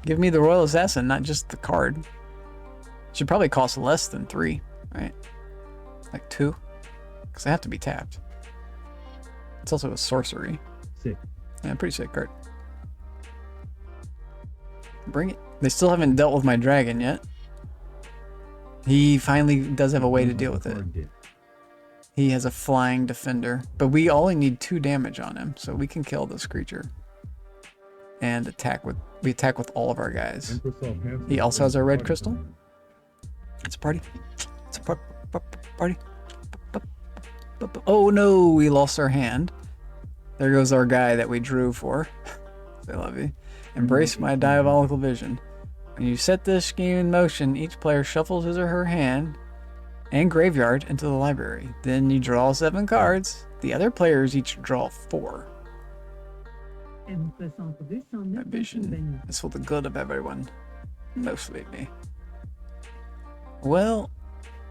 Give me the Royal Assassin, not just the card. Should probably cost less than 3, right? Like 2? Because they have to be tapped. It's also a sorcery. Sick. Yeah, pretty sick card. Bring it. They still haven't dealt with my dragon yet. He finally does have a way to deal with it. He has a flying defender, but we only need 2 damage on him, so we can kill this creature. And we attack with all of our guys. He also has our red crystal. It's a party. It's a party. Oh no, we lost our hand. There goes our guy that we drew for. I love you. Embrace my diabolical vision. When you set this scheme in motion, each player shuffles his or her hand and graveyard into the library. Then you draw 7 cards. The other players each draw 4. My vision is for the good of everyone. Mostly me. Well,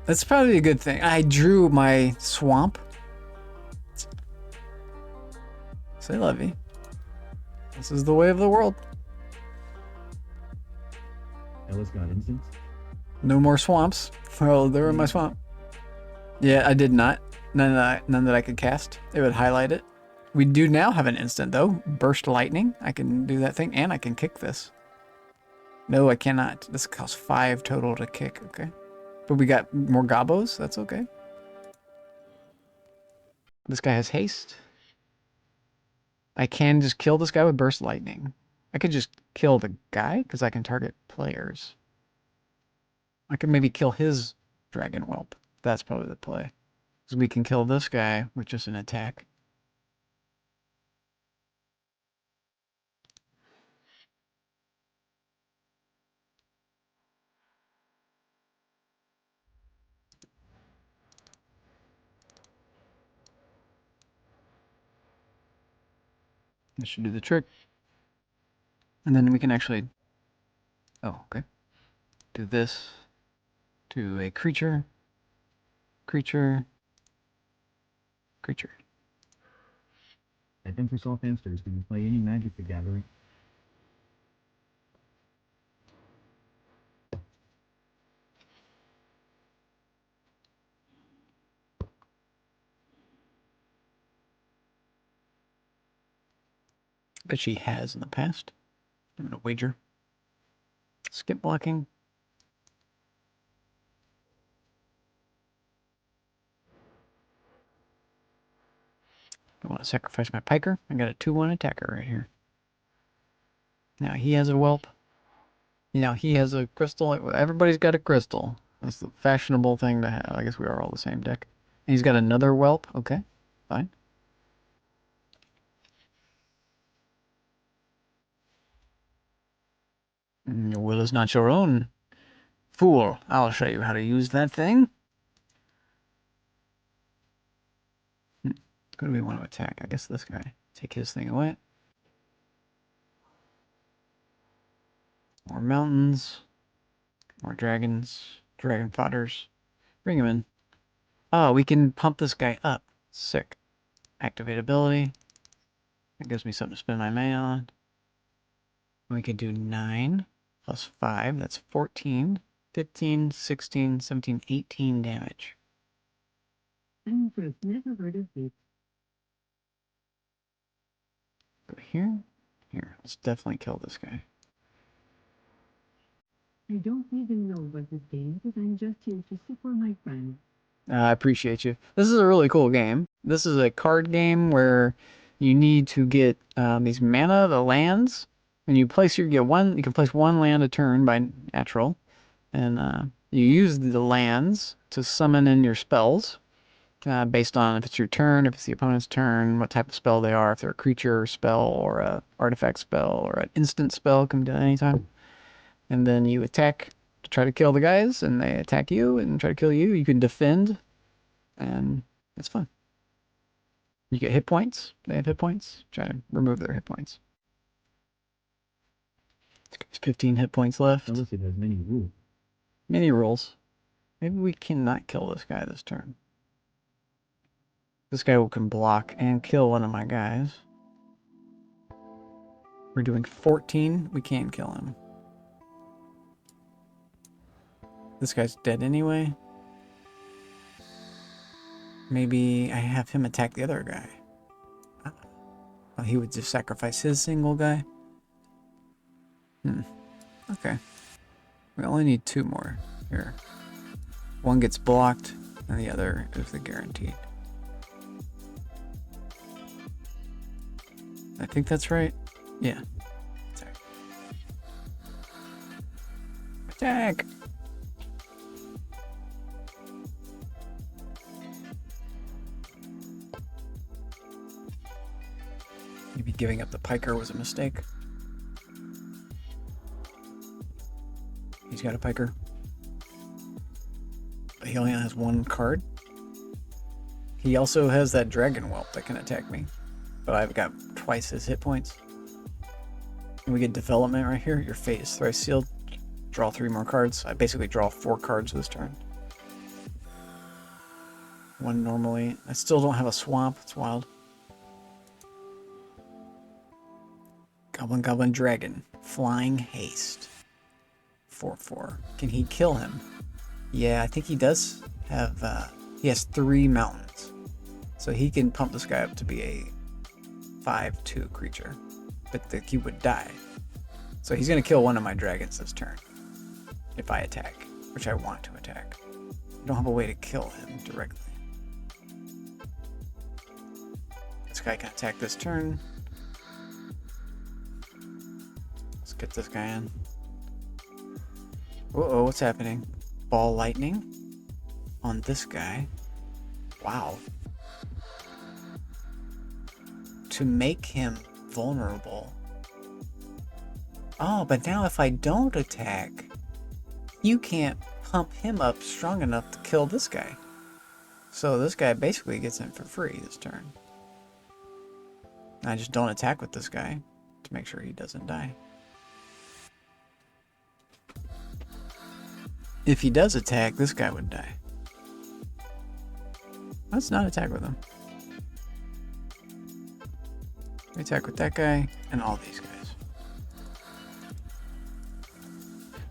that's probably a good thing. I drew my swamp. Say lovey. This is the way of the world. Ella's got instants. No more swamps. Well, they're in my swamp. Yeah, I did not. None that I could cast. It would highlight it. We do now have an instant though. Burst lightning. I can do that thing, and I can kick this. No, I cannot. This costs 5 total to kick. Okay, but we got more gobos. That's okay. This guy has haste. I can just kill this guy with burst lightning. I could just kill the guy because I can target players. I can maybe kill his dragon whelp. That's probably the play. Because we can kill this guy with just an attack. This should do the trick. And then we can actually... Oh, okay. Do this to a creature. Creature. Creature. I think we saw hamsters. Did you play any Magic the Gathering? But she has in the past. I'm gonna wager. Skip blocking. I want to sacrifice my piker. I got a 2/1 attacker right here. Now he has a whelp. Now he has a crystal. Everybody's got a crystal. That's the fashionable thing to have. I guess we are all the same deck. And he's got another whelp. Okay, fine. Your will is not your own. Fool, I'll show you how to use that thing. Who do we want to attack? I guess this guy. Take his thing away. More mountains. More dragons. Dragon fodders. Bring him in. Oh, we can pump this guy up. Sick. Activate ability. That gives me something to spend my mana on. We could do 9 plus 5. That's 14. 15, 16, 17, 18 damage. I'm impressed. Never heard of it. Go here. Here. Let's definitely kill this guy. I don't even know what this game is. I'm just here to support my friend. I appreciate you. This is a really cool game. This is a card game where you need to get these mana, the lands, and you can place one land a turn by natural, and you use the lands to summon in your spells, based on if it's your turn, if it's the opponent's turn, what type of spell they are, if they're a creature spell or a artifact spell or an instant spell, can be done anytime. And then you attack to try to kill the guys, and they attack you and try to kill you. You can defend, and it's fun. You get hit points. They have hit points. Try to remove their hit points. There's 15 hit points left. Unless it has many rules. Many rules. Maybe we cannot kill this guy this turn. This guy can block and kill one of my guys. We're doing 14. We can't kill him. This guy's dead anyway. Maybe I have him attack the other guy. Oh, he would just sacrifice his single guy. Okay. We only need 2 more here. One gets blocked, and the other is the guaranteed. I think that's right. Yeah. Attack. Attack! Maybe giving up the piker was a mistake. He's got a piker. But he only has 1 card. He also has that dragon whelp that can attack me. But I've got twice his hit points. And we get development right here. Your fate is thrice sealed. Draw 3 more cards. I basically draw 4 cards this turn. 1 normally. I still don't have a swamp. It's wild. Goblin Goblin Dragon. Flying Haste. 4/4. Can he kill him? Yeah, I think he does have, he has 3 mountains. So he can pump this guy up to be a 5/2 creature. But he would die. So he's going to kill one of my dragons this turn. If I attack. Which I want to attack. I don't have a way to kill him directly. This guy can attack this turn. Let's get this guy in. Uh-oh, what's happening? Ball lightning on this guy. Wow. To make him vulnerable. Oh, but now if I don't attack, you can't pump him up strong enough to kill this guy. So this guy basically gets in for free this turn. I just don't attack with this guy to make sure he doesn't die. If he does attack, this guy would die. Let's not attack with him. We attack with that guy and all these guys.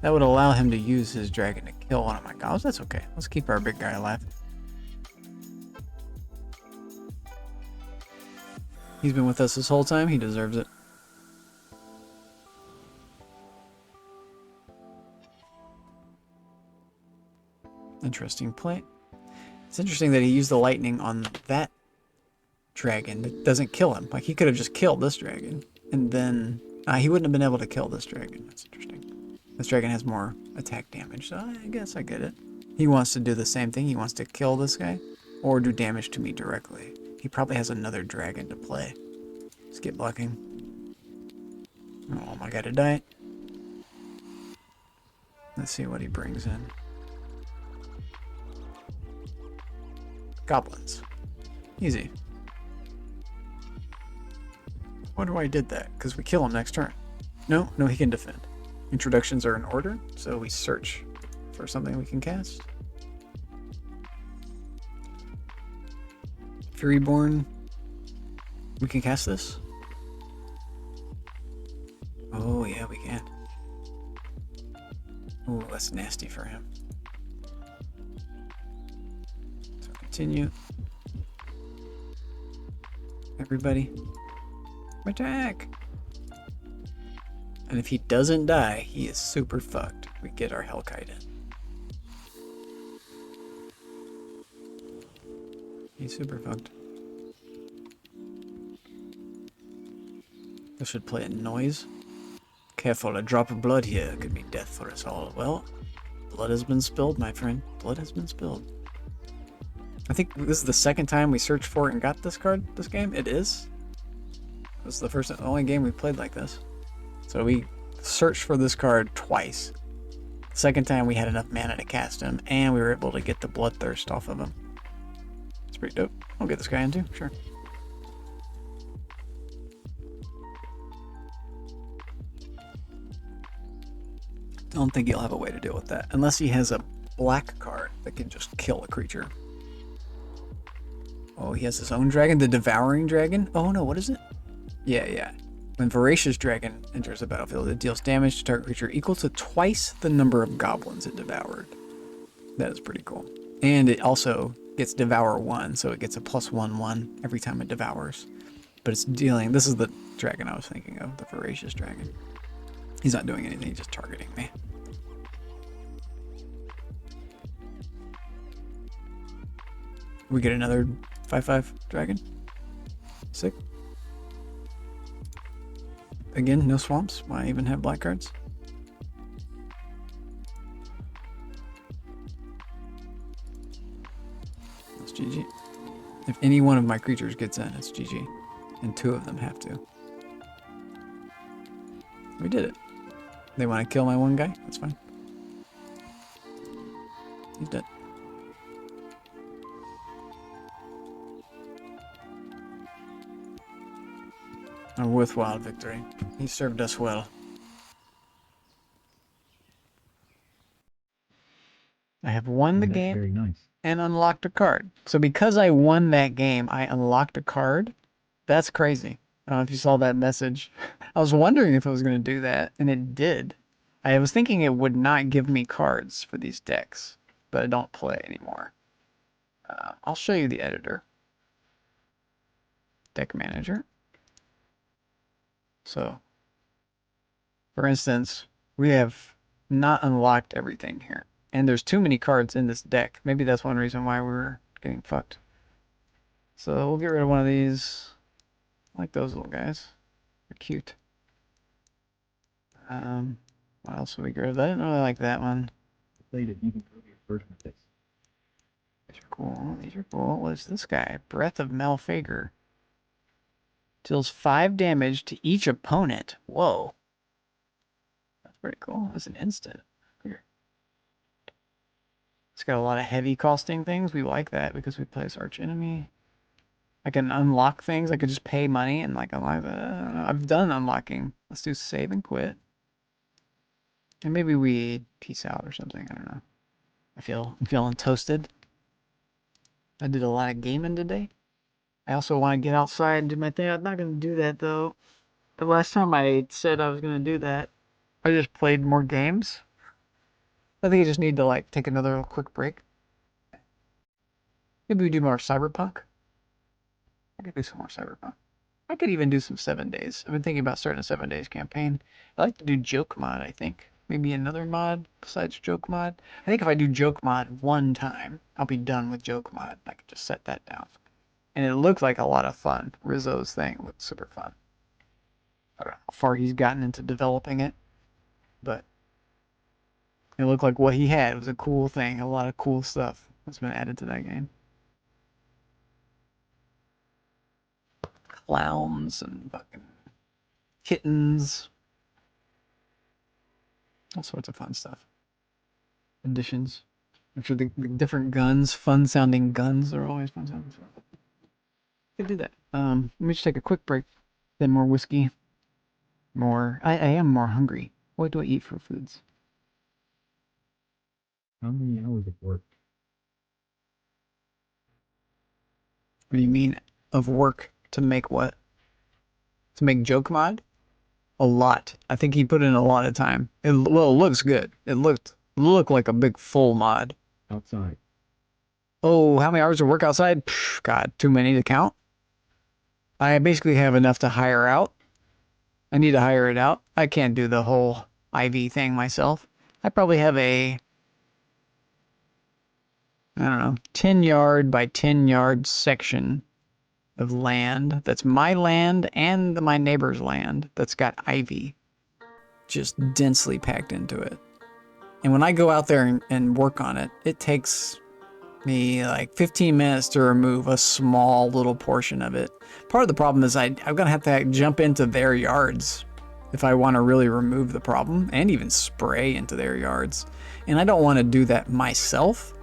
That would allow him to use his dragon to kill one of my goblins. That's okay. Let's keep our big guy alive. He's been with us this whole time. He deserves it. Interesting play. It's interesting that he used the lightning on that dragon. It doesn't kill him. Like, he could have just killed this dragon. And then he wouldn't have been able to kill this dragon. That's interesting. This dragon has more attack damage, so I guess I get it. He wants to do the same thing. He wants to kill this guy or do damage to me directly. He probably has another dragon to play. Let's get blocking. Oh, my god, to die. Let's see what he brings in. Goblins. Easy. Wonder why he did that. Because we kill him next turn. No, he can defend. Introductions are in order, so we search for something we can cast. Furyborn. We can cast this? Oh, yeah, we can. Oh, that's nasty for him. So continue. everybody. Attack! And if he doesn't die, he is super fucked. We get our Hellkite in. He's super fucked. This should play a noise. Careful, a drop of blood here could be death for us all. Well, blood has been spilled, my friend. Blood has been spilled. I think this is the second time we searched for it and got this card this game. It is. This is the only game we played like this. So we searched for this card twice. The second time we had enough mana to cast him, and we were able to get the Bloodthirst off of him. It's pretty dope. I'll get this guy in too, sure. Don't think he'll have a way to deal with that. Unless he has a black card that can just kill a creature. Oh, he has his own dragon? The Devouring Dragon? Oh no, what is it? Yeah. When Voracious Dragon enters the battlefield, it deals damage to target creature equal to twice the number of goblins it devoured. That is pretty cool. And it also gets Devour 1, so it gets a +1/1 every time it devours. But it's dealing... This is the dragon I was thinking of, the Voracious Dragon. He's not doing anything, he's just targeting me. We get another 5/5 dragon. Sick. Again, no swamps. Why even have black cards? That's GG. If any one of my creatures gets in, it's GG. And two of them have to. We did it. They want to kill my one guy? That's fine. He's dead. A worthwhile victory. He served us well. I have won the game Very nice. and unlocked a card. So because I won that game, I unlocked a card. That's crazy. I don't know if you saw that message. I was wondering if it was going to do that, and it did. I was thinking it would not give me cards for these decks, but I don't play anymore. I'll show you the editor. Deck manager. So, for instance, we have not unlocked everything here. And there's too many cards in this deck. Maybe that's one reason why we're getting fucked. So we'll get rid of one of these. I like those little guys. They're cute. What else would we get rid of? I didn't really like that one. Played it even earlier version of this. These are cool. These are cool. What's this guy? Breath of Malfager. Deals 5 damage to each opponent. Whoa. That's pretty cool. That's an instant. Here. It's got a lot of heavy costing things. We like that because we play as Archenemy. I can unlock things. I could just pay money and like unlock that. I don't know. I've done unlocking. Let's do save and quit. And maybe we peace out or something. I don't know. I'm feeling toasted. I did a lot of gaming today. I also want to get outside and do my thing. I'm not going to do that though. The last time I said I was going to do that, I just played more games. I think I just need to like take another quick break. Maybe we do more Cyberpunk. I could do some more Cyberpunk. I could even do some 7 days. I've been thinking about starting a 7 days campaign. I like to do joke mod, I think. Maybe another mod besides joke mod. I think if I do joke mod one time, I'll be done with joke mod. I could just set that down. And it looked like a lot of fun. Rizzo's thing looked super fun. I don't know how far he's gotten into developing it, but it looked like what he had was a cool thing. A lot of cool stuff that's been added to that game. Clowns and fucking kittens. All sorts of fun stuff. Additions. I'm sure the different guns, fun-sounding guns are always fun-sounding stuff. Could do that. Let me just take a quick break. Then more whiskey. More. I am more hungry. What do I eat for foods? How many hours of work? What do you mean of work to make what? To make joke mod? A lot. I think he put in a lot of time. Well, it looks good. It looked like a big full mod. Outside. Oh, how many hours of work outside? Pff, God, too many to count. I basically have enough to hire out. I need to hire it out. I can't do the whole IV thing myself. I probably have a, I don't know, 10 yard by 10 yard section of land that's my land and my neighbor's land that's got ivy just densely packed into it. And when I go out there and work on it, it takes me like 15 minutes to remove a small little portion of it. Part of the problem is I'm going to have to jump into their yards if I want to really remove the problem, and even spray into their yards. And I don't want to do that myself.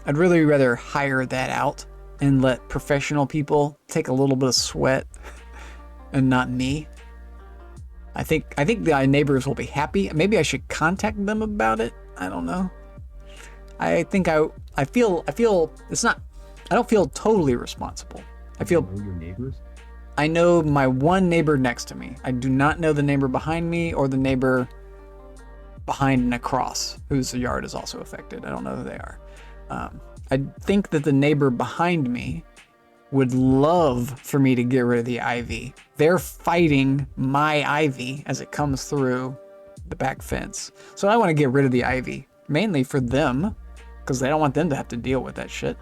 I'd really rather hire that out and let professional people take a little bit of sweat and not me. I think the neighbors will be happy. Maybe I should contact them about it. I don't know. I think I feel it's not, I don't feel totally responsible. I feel Know your neighbors? I know my one neighbor next to me. I do not know the neighbor behind me or the neighbor behind and across, whose yard is also affected. I don't know who they are. I think that the neighbor behind me would love for me to get rid of the ivy. They're fighting my ivy as it comes through the back fence. So I want to get rid of the ivy, mainly for them, because they don't want them to have to deal with that shit.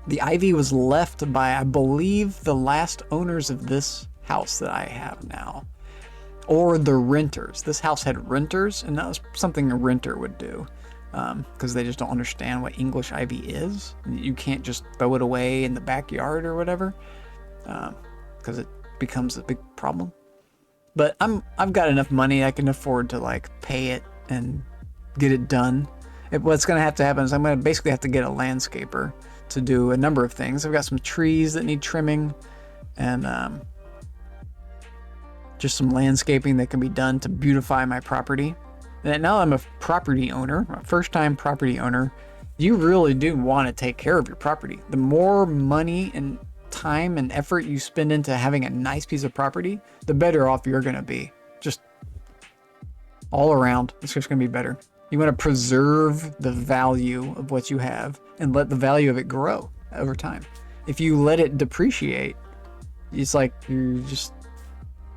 The ivy was left by, I believe, the last owners of this house that I have now, or the renters. This house had renters, and that was something a renter would do, because they just don't understand what English ivy is. You can't just throw it away in the backyard or whatever, because it becomes a big problem. But I've got enough money I can afford to like pay it and get it done. What's going to have to happen is I'm going to basically have to get a landscaper to do a number of things. I've got some trees that need trimming, and just some landscaping that can be done to beautify my property. And now I'm a property owner, a first-time property owner. You really do want to take care of your property. The more money and time and effort you spend into having a nice piece of property, the better off you're going to be. Just all around, it's just going to be better. You want to preserve the value of what you have and let the value of it grow over time. If you let it depreciate, it's like you're just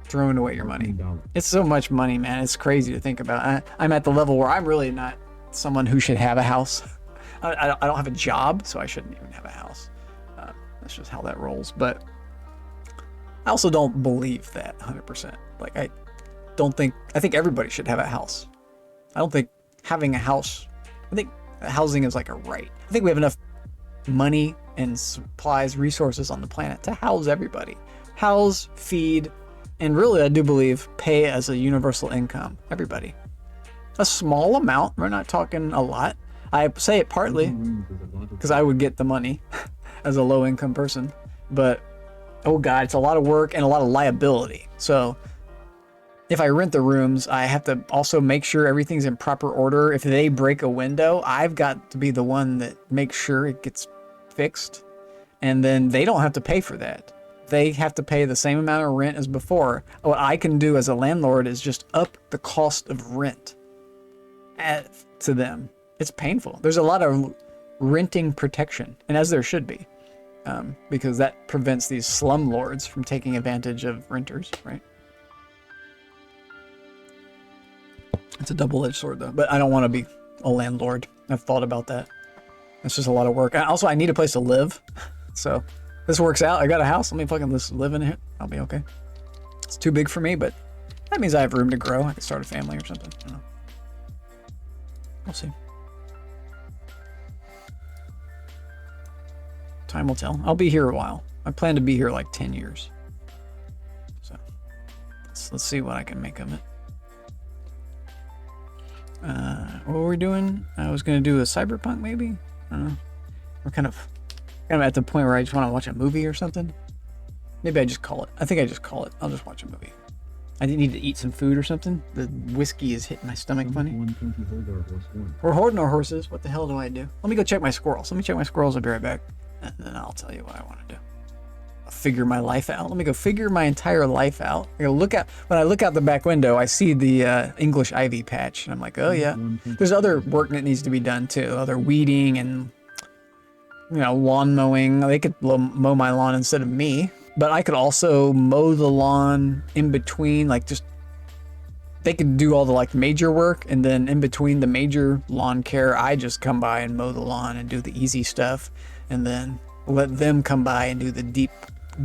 throwing away your money. It's so much money, man. It's crazy to think about. I'm at the level where I'm really not someone who should have a house. I don't have a job, so I shouldn't even have a house. That's just how that rolls. But I also don't believe that 100%. Like, I think everybody should have a house. I don't think having a house, I think housing is like a right. I think we have enough money and supplies, resources on the planet to house everybody. House, feed, and really I do believe pay as a universal income. Everybody. A small amount. We're not talking a lot. I say it partly because I would get the money as a low income person. But, oh God, it's a lot of work and a lot of liability. So if I rent the rooms, I have to also make sure everything's in proper order. If they break a window, I've got to be the one that makes sure it gets fixed. And then they don't have to pay for that. They have to pay the same amount of rent as before. What I can do as a landlord is just up the cost of rent to them. It's painful. There's a lot of renting protection, and as there should be, because that prevents these slumlords from taking advantage of renters, right? It's a double-edged sword, though. But I don't want to be a landlord. I've thought about that. It's just a lot of work. Also, I need a place to live. So, this works out. I got a house. Let me fucking live in it. I'll be okay. It's too big for me, but that means I have room to grow. I can start a family or something. I don't know. We'll see. Time will tell. I'll be here a while. I plan to be here like 10 years. So, let's see what I can make of it. What were we doing? I was gonna do a Cyberpunk, maybe? I don't know. We're kind of at the point where I just want to watch a movie or something. Maybe I just call it. I think I just call it. I'll just watch a movie. I need to eat some food or something. The whiskey is hitting my stomach funny. We're hoarding our horses. What the hell do I do? Let me go check my squirrels. Let me check my squirrels. I'll be right back. And then I'll tell you what I want to do. I'll figure my life out. Let me go figure my entire life out. I go when I look out the back window, I see the English ivy patch. And I'm like, oh yeah. There's other work that needs to be done too. Other weeding and, lawn mowing. They could mow my lawn instead of me. but I could also mow the lawn in between, like just they could do all the like major work, and then in between the major lawn care, I just come by and mow the lawn and do the easy stuff, and then let them come by and do the deep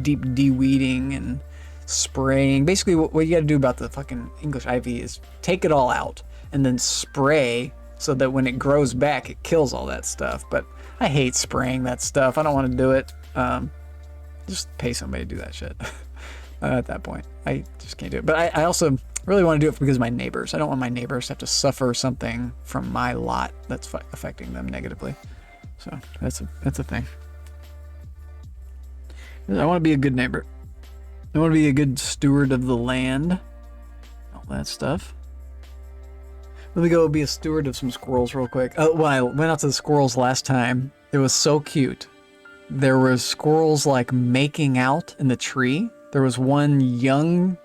de-weeding and spraying. Basically, what you got to do about the fucking English ivy is take it all out and then spray so that when it grows back, it kills all that stuff. But I hate spraying that stuff. I don't want to do it. Just pay somebody to do that shit. At that point, I just can't do it. But I also really want to do it because of my neighbors. I don't want my neighbors to have to suffer something from my lot that's affecting them negatively. So that's a thing. I want to be a good neighbor. I want to be a good steward of the land. All that stuff. Let me go be a steward of some squirrels real quick. Oh, when I went out to the squirrels last time, it was so cute. There were squirrels like making out in the tree. There was one young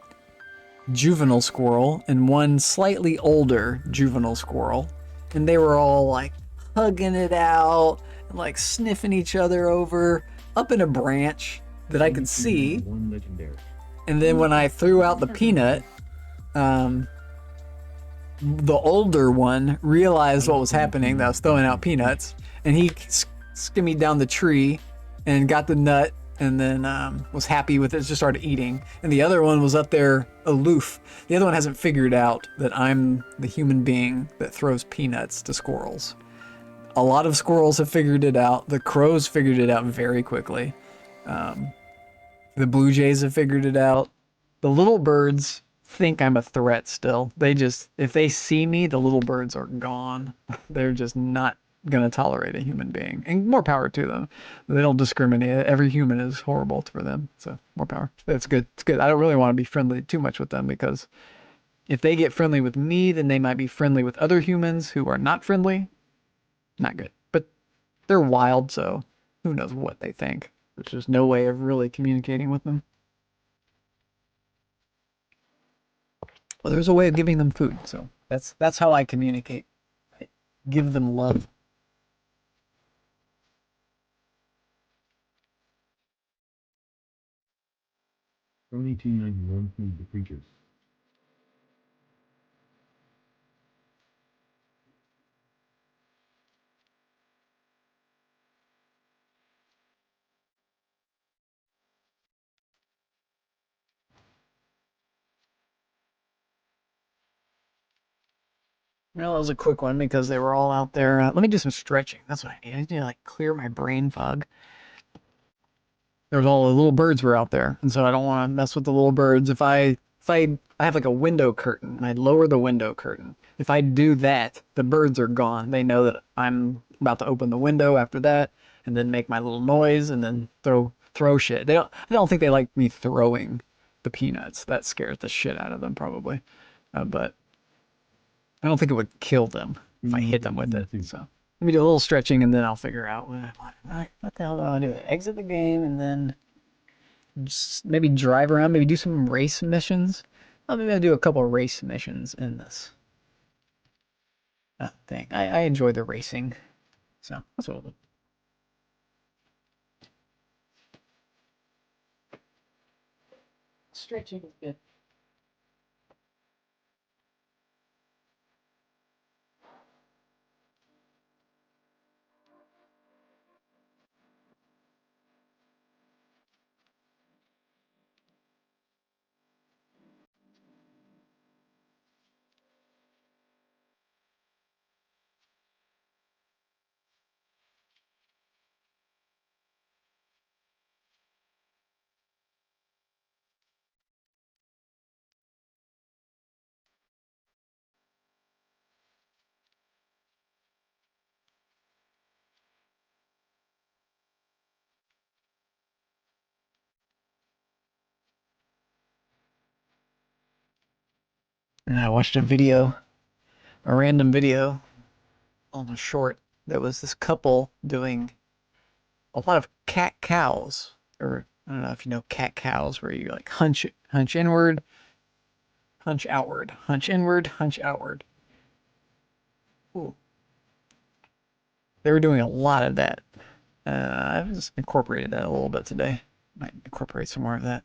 juvenile squirrel and one slightly older juvenile squirrel. And they were all like hugging it out and like sniffing each other over up in a branch that I could see. And then when I threw out the peanut, the older one realized what was happening, that I was throwing out peanuts, and he skimmied down the tree and got the nut and then was happy with it, just started eating. And the other one was up there aloof. The other one hasn't figured out that I'm the human being that throws peanuts to squirrels. A lot of squirrels have figured it out. The crows figured it out very quickly. The blue jays have figured it out. The little birds think I'm a threat still. They just, if they see me, the little birds are gone. They're just not gonna tolerate a human being. And more power to them. They don't discriminate. Every human is horrible for them. So more power. That's good. It's good. I don't really want to be friendly too much with them, because if they get friendly with me, then they might be friendly with other humans who are not friendly. Not good. But they're wild, so who knows what they think. There's just no way of really communicating with them. Well, there's a way of giving them food, so that's how I communicate. I give them love. Only 291 feed the creatures. Well, that was a quick one because they were all out there. Let me do some stretching. That's what I need. I need to like clear my brain fog. There was all the little birds were out there, and so I don't want to mess with the little birds. If I have like a window curtain, and I lower the window curtain. If I do that, the birds are gone. They know that I'm about to open the window after that, and then make my little noise, and then throw shit. I don't think they like me throwing the peanuts. That scares the shit out of them probably, but I don't think it would kill them if I hit them with it. So let me do a little stretching, and then I'll figure out what the hell do I want to do. Exit the game, and then just maybe drive around, maybe do some race missions. Oh, maybe I'll do a couple of race missions in this thing. I enjoy the racing, so that's what we'll do. Stretching is good. And I watched a random video on a short that was this couple doing a lot of cat cows, or I don't know if you know cat cows, where you like hunch inward, hunch outward, hunch inward, hunch outward. Ooh. They were doing a lot of that. I've just incorporated that a little bit today. Might incorporate some more of that.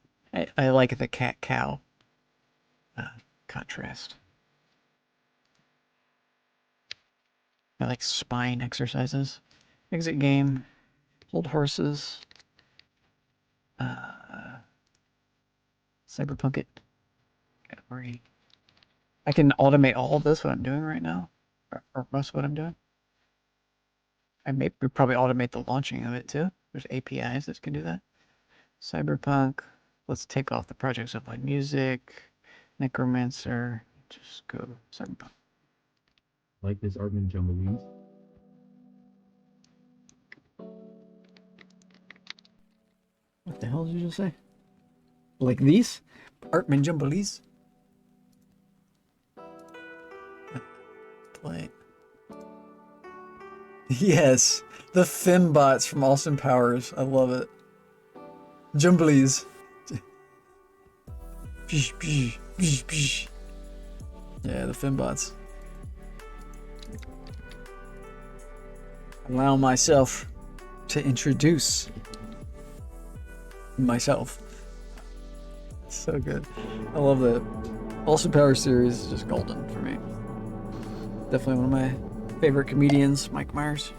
I like the cat-cow contrast. I like spine exercises. Exit game. Hold horses. Cyberpunk it. Category. I can automate all of this, what I'm doing right now. Or most of what I'm doing. I may probably automate the launching of it too. There's APIs that can do that. Cyberpunk. Let's take off the projects of like music, Necromancer. Just go Cyberpunk. Like this Artman Jumblees. What the hell did you just say? Like these? Artman Jumblees? Play. Yes, the fembots from Austin Powers. I love it. Jumblees. Yeah, the fembots. Allow myself to introduce myself. So good. I love that. Austin Powers series is just golden for me. Definitely one of my favorite comedians, Mike Myers.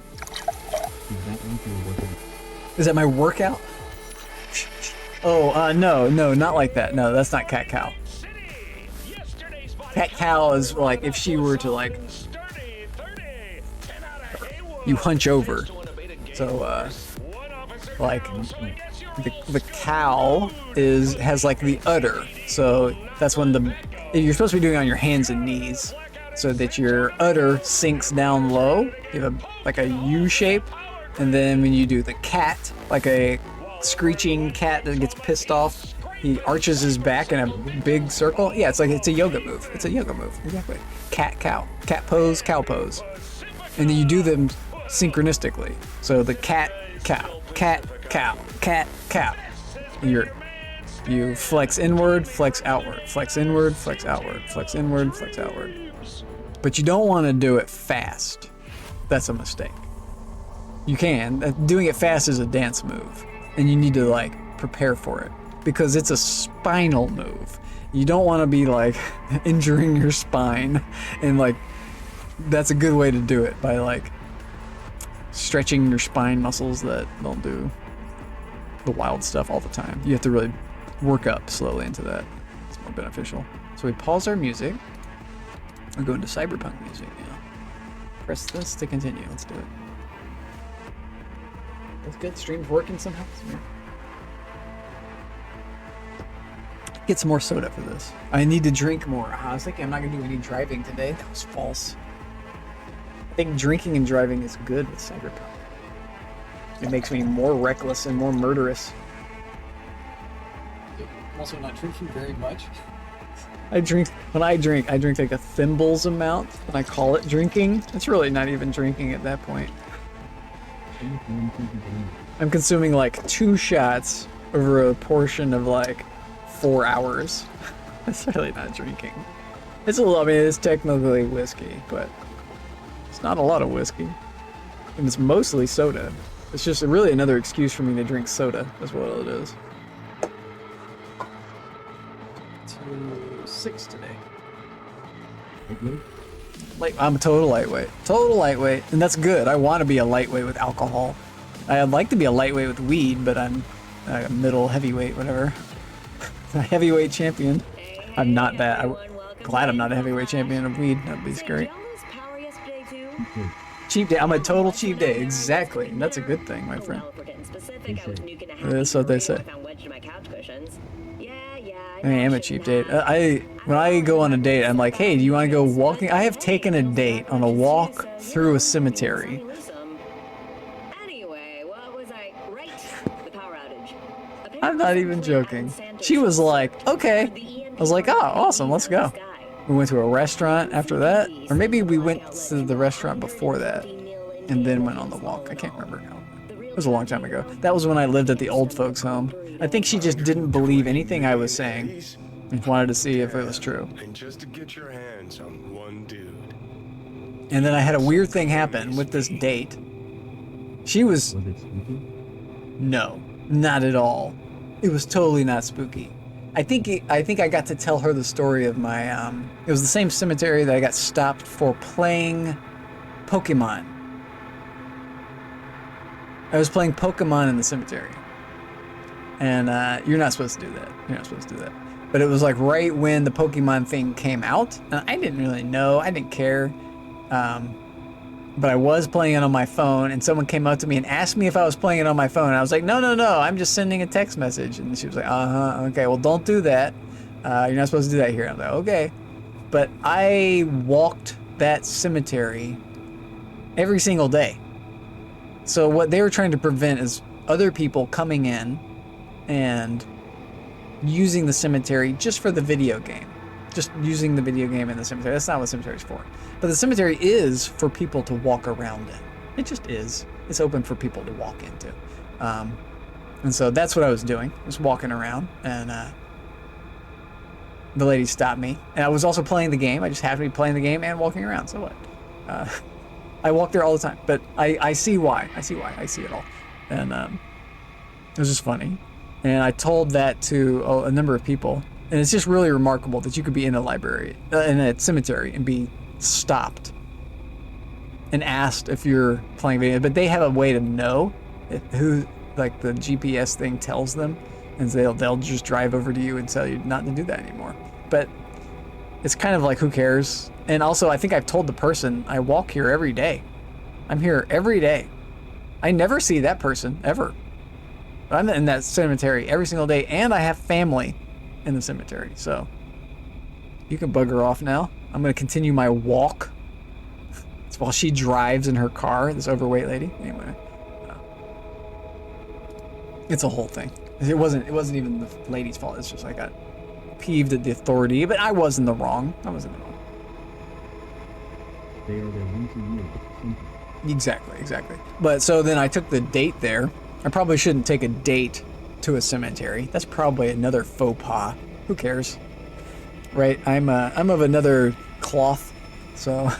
Is that my workout? Oh, no, not like that. No, that's not cat cow. Cat cow is like if she were to like, you hunch over. So, like the cow has like the udder. So that's when you're supposed to be doing it on your hands and knees, so that your udder sinks down low. You have like a U shape, and then when you do the cat, like a screeching cat that gets pissed off, he arches his back in a big circle. Yeah, it's a yoga move. It's a yoga move. Exactly. Cat, cow. Cat pose, cow pose. And then you do them synchronistically. So the cat, cow, cat, cow, cat, cow. You flex inward, flex outward, flex inward, flex outward, flex inward, flex outward. But you don't want to do it fast. That's a mistake. You can. Doing it fast is a dance move. And you need to like prepare for it, because it's a spinal move. You don't want to be like injuring your spine, and like that's a good way to do it, by like stretching your spine muscles that don't do the wild stuff all the time. You have to really work up slowly into that. It's more beneficial. So we pause our music. We're going to Cyberpunk music now. Press this to continue. Let's do it. That's good. Stream's working somehow. Get some more soda for this. I need to drink more. I was thinking I'm not going to do any driving today. That was false. I think drinking and driving is good with Cyberpunk. It makes me more reckless and more murderous. I'm also not drinking very much. When I drink like a thimbles amount, and I call it drinking. It's really not even drinking at that point. I'm consuming like 2 shots over a portion of like 4 hours. That's really not drinking. It's a little, I mean, it's technically whiskey, but it's not a lot of whiskey. And it's mostly soda. It's just really another excuse for me to drink soda. That's what it is. 2-6 today. I'm a total lightweight. Total lightweight. And that's good. I want to be a lightweight with alcohol. I'd like to be a lightweight with weed, but I'm a middle heavyweight, whatever. A heavyweight champion. I'm not that. I'm glad I'm not a heavyweight champion of weed. That'd be scary. Cheap day. I'm a total cheap day. Exactly. And that's a good thing, my friend. That's what they say. I am a cheap date. When I go on a date, I'm like, hey, do you want to go walking? I have taken a date on a walk through a cemetery. I'm not even joking. She was like, okay. I was like, oh, awesome, let's go. We went to a restaurant after that, or maybe we went to the restaurant before that and then went on the walk. I can't remember now. It was a long time ago. That was when I lived at the old folks' home. I think she just didn't believe anything I was saying and wanted to see if it was true. And just to get your hands on one dude. And then I had a weird thing happen with this date. She was... Was it spooky? No, not at all. It was totally not spooky. I think I got to tell her the story of my it was the same cemetery that I got stopped for playing Pokemon. I was playing Pokemon in the cemetery. And you're not supposed to do that. You're not supposed to do that. But it was like right when the Pokemon thing came out. And I didn't really know. I didn't care. But I was playing it on my phone, and someone came up to me and asked me if I was playing it on my phone. And I was like, no, I'm just sending a text message. And she was like, okay, well, don't do that. You're not supposed to do that here. I was like, okay. But I walked that cemetery every single day. So what they were trying to prevent is other people coming in and using the cemetery just for the video game. Just using the video game in the cemetery. That's not what the cemetery's for. But the cemetery is for people to walk around in. It just is. It's open for people to walk into. And so that's what I was doing. I was walking around, and the lady stopped me. And I was also playing the game. I just happened to be playing the game and walking around. So what? I walk there all the time. But I see why. I see why. I see it all. And it was just funny. And I told that to a number of people. And it's just really remarkable that you could be in a library, in a cemetery, and be stopped and asked if you're playing video. But they have a way to know who, like the GPS thing tells them, and so they'll just drive over to you and tell you not to do that anymore. But it's kind of like, who cares? And also, I think I've told the person, I walk here every day. I'm here every day. I never see that person ever. But I'm in that cemetery every single day, and I have family in the cemetery, so you can bugger off now. I'm gonna continue my walk. It's while she drives in her car, this overweight lady. Anyway, it's a whole thing. It wasn't even the lady's fault. It's just I got peeved at the authority, but I was in the wrong. I was in the wrong. They are their routine. Exactly. But so then I took the date there. I probably shouldn't take a date to a cemetery. That's probably another faux pas. Who cares? Right? I'm of another cloth, so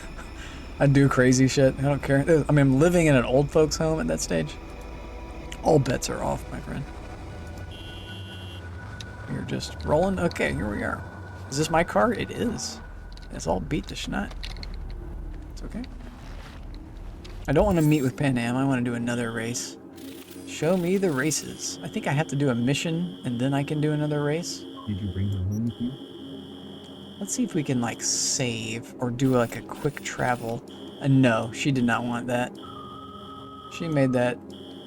I do crazy shit. I don't care. I mean, I'm living in an old folks home at that stage. All bets are off, my friend. You're just rolling? Okay, here we are. Is this my car? It is. It's all beat to schnot. It's okay. I don't want to meet with Pan Am. I want to do another race. Show me the races. I think I have to do a mission and then I can do another race. Did you bring her home with you? Let's see if we can like save or do like a quick travel. No, she did not want that. She made that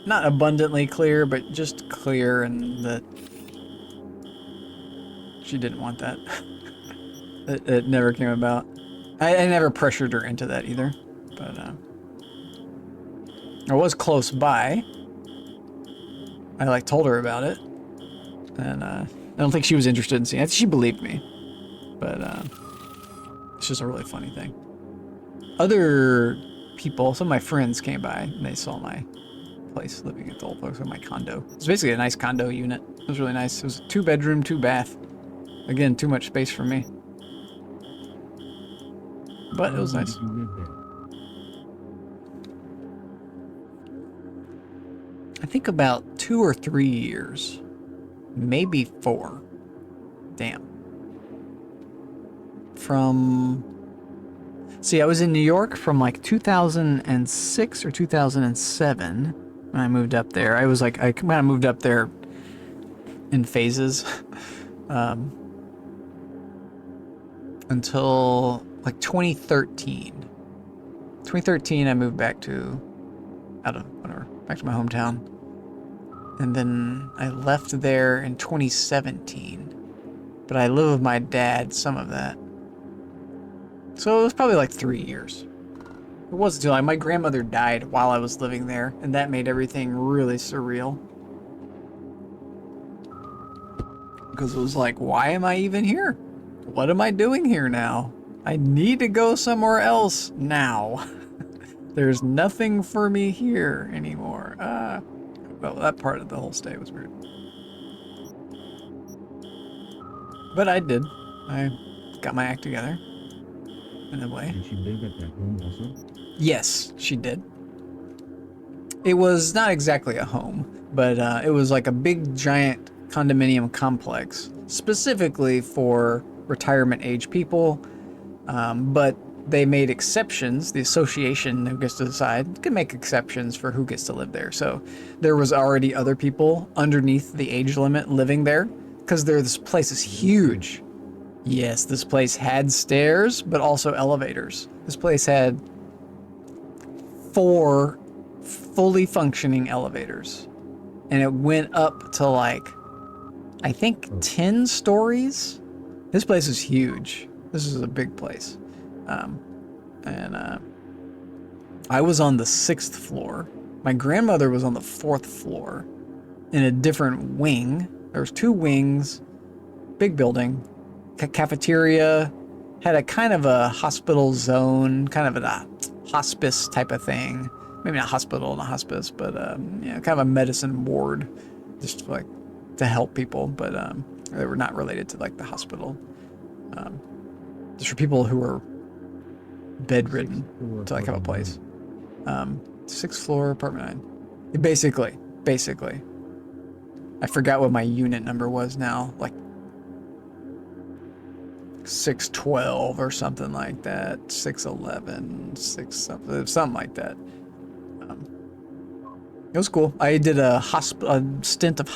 not abundantly clear, but just clear, and that she didn't want that. It never came about. I never pressured her into that either, but I was close by. I like told her about it, and I don't think she was interested in seeing it. She believed me, but it's just a really funny thing. Other people, some of my friends came by and they saw my place living at the old folks, or my condo. It's basically a nice condo unit. It was really nice. It was a 2-bedroom, 2-bath. Again, too much space for me, but it was nice. Did you live there? I think about 2 or 3 years, maybe 4. Damn. See, I was in New York from like 2006 or 2007 when I moved up there. I kind of moved up there in phases until like 2013. 2013, I moved back to back to my hometown. And then I left there in 2017. But I lived with my dad some of that. So it was probably like 3 years. It wasn't too long. My grandmother died while I was living there, and that made everything really surreal. Because it was like, why am I even here? What am I doing here now? I need to go somewhere else now. There's nothing for me here anymore. Well, that part of the whole stay was weird. But I did. I got my act together. In a way. Did she live at that home also? Yes, she did. It was not exactly a home, but it was like a big, giant condominium complex, specifically for retirement age people, but they made exceptions. The association who gets to decide can make exceptions for who gets to live there. So there was already other people underneath the age limit living there, because this place is huge. Yes, this place had stairs, but also elevators. This place had 4 fully functioning elevators, and it went up to like, I think 10 stories. This place is huge. This is a big place. I was on the 6th floor. My grandmother was on the 4th floor in a different wing. There was 2 wings, big building, cafeteria, had a kind of a hospital zone, kind of a hospice type of thing. Maybe not hospital, not hospice, but yeah, kind of a medicine ward, just like to help people, but they were not related to like the hospital. Just for people who are bedridden to like have a place. 6th floor, apartment 9. Basically. I forgot what my unit number was now, like 612 or something like that, 611, 6 something like that. It was cool. I did a stint of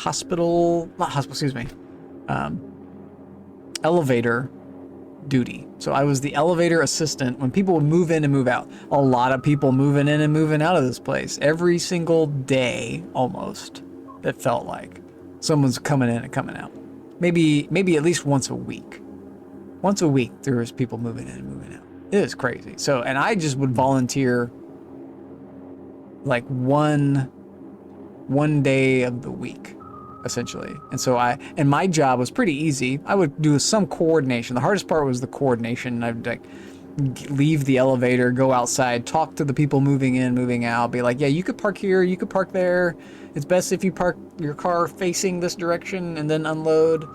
elevator duty. So I was the elevator assistant when people would move in and move out. A lot of people moving in and moving out of this place every single day, almost. It felt like someone's coming in and coming out. Maybe at least once a week. Once a week there was people moving in and moving out. It is crazy. So, and I just would volunteer like one day of the week, essentially. And so my job was pretty easy. I would do some coordination. The hardest part was the coordination. I'd like leave the elevator, go outside, talk to the people moving in, moving out, be like, yeah, you could park here, you could park there. It's best if you park your car facing this direction and then unload.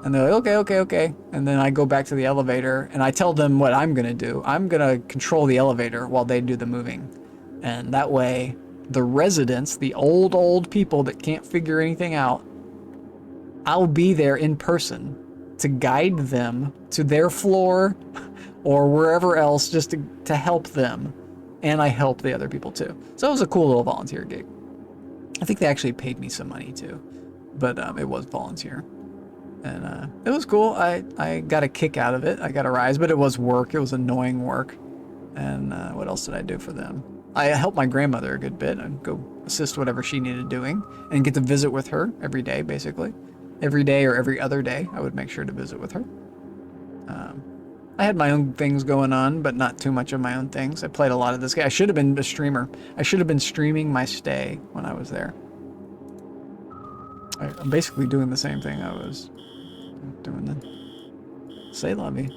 And they're like, okay. And then I go back to the elevator and I tell them what I'm gonna do. I'm gonna control the elevator while they do the moving. And that way, the residents, the old people that can't figure anything out, I'll be there in person to guide them to their floor or wherever else, just to help them. And I help the other people too. So it was a cool little volunteer gig. I think they actually paid me some money too, but it was volunteer. And it was cool. I got a kick out of it. I got a rise, but it was work. It was annoying work. And what else did I do for them? I helped my grandmother a good bit. I'd go assist whatever she needed doing and get to visit with her every day, basically. Every day or every other day, I would make sure to visit with her. I had my own things going on, but not too much of my own things. I played a lot of this game. I should have been a streamer. I should have been streaming my stay when I was there. I'm basically doing the same thing I was doing then. Say lovey.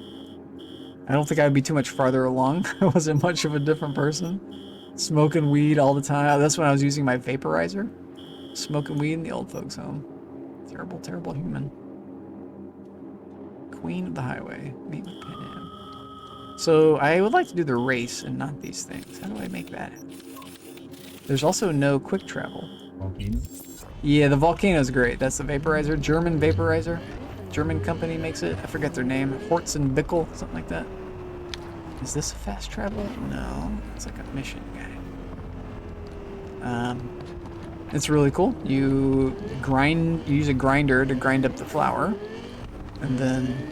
I don't think I'd be too much farther along. I wasn't much of a different person. Smoking weed all the time. That's when I was using my vaporizer. Smoking weed in the old folks' home. Terrible, terrible human. Queen of the highway. Meet with Pan Am. So I would like to do the race and not these things. How do I make that happen? There's also no quick travel. Volcano? Yeah, the volcano's great. That's the vaporizer. German vaporizer. German company makes it. I forget their name. Hortz and Bickel, something like that. Is this a fast travel? No, it's like a mission guide. It's really cool. You use a grinder to grind up the flour, and then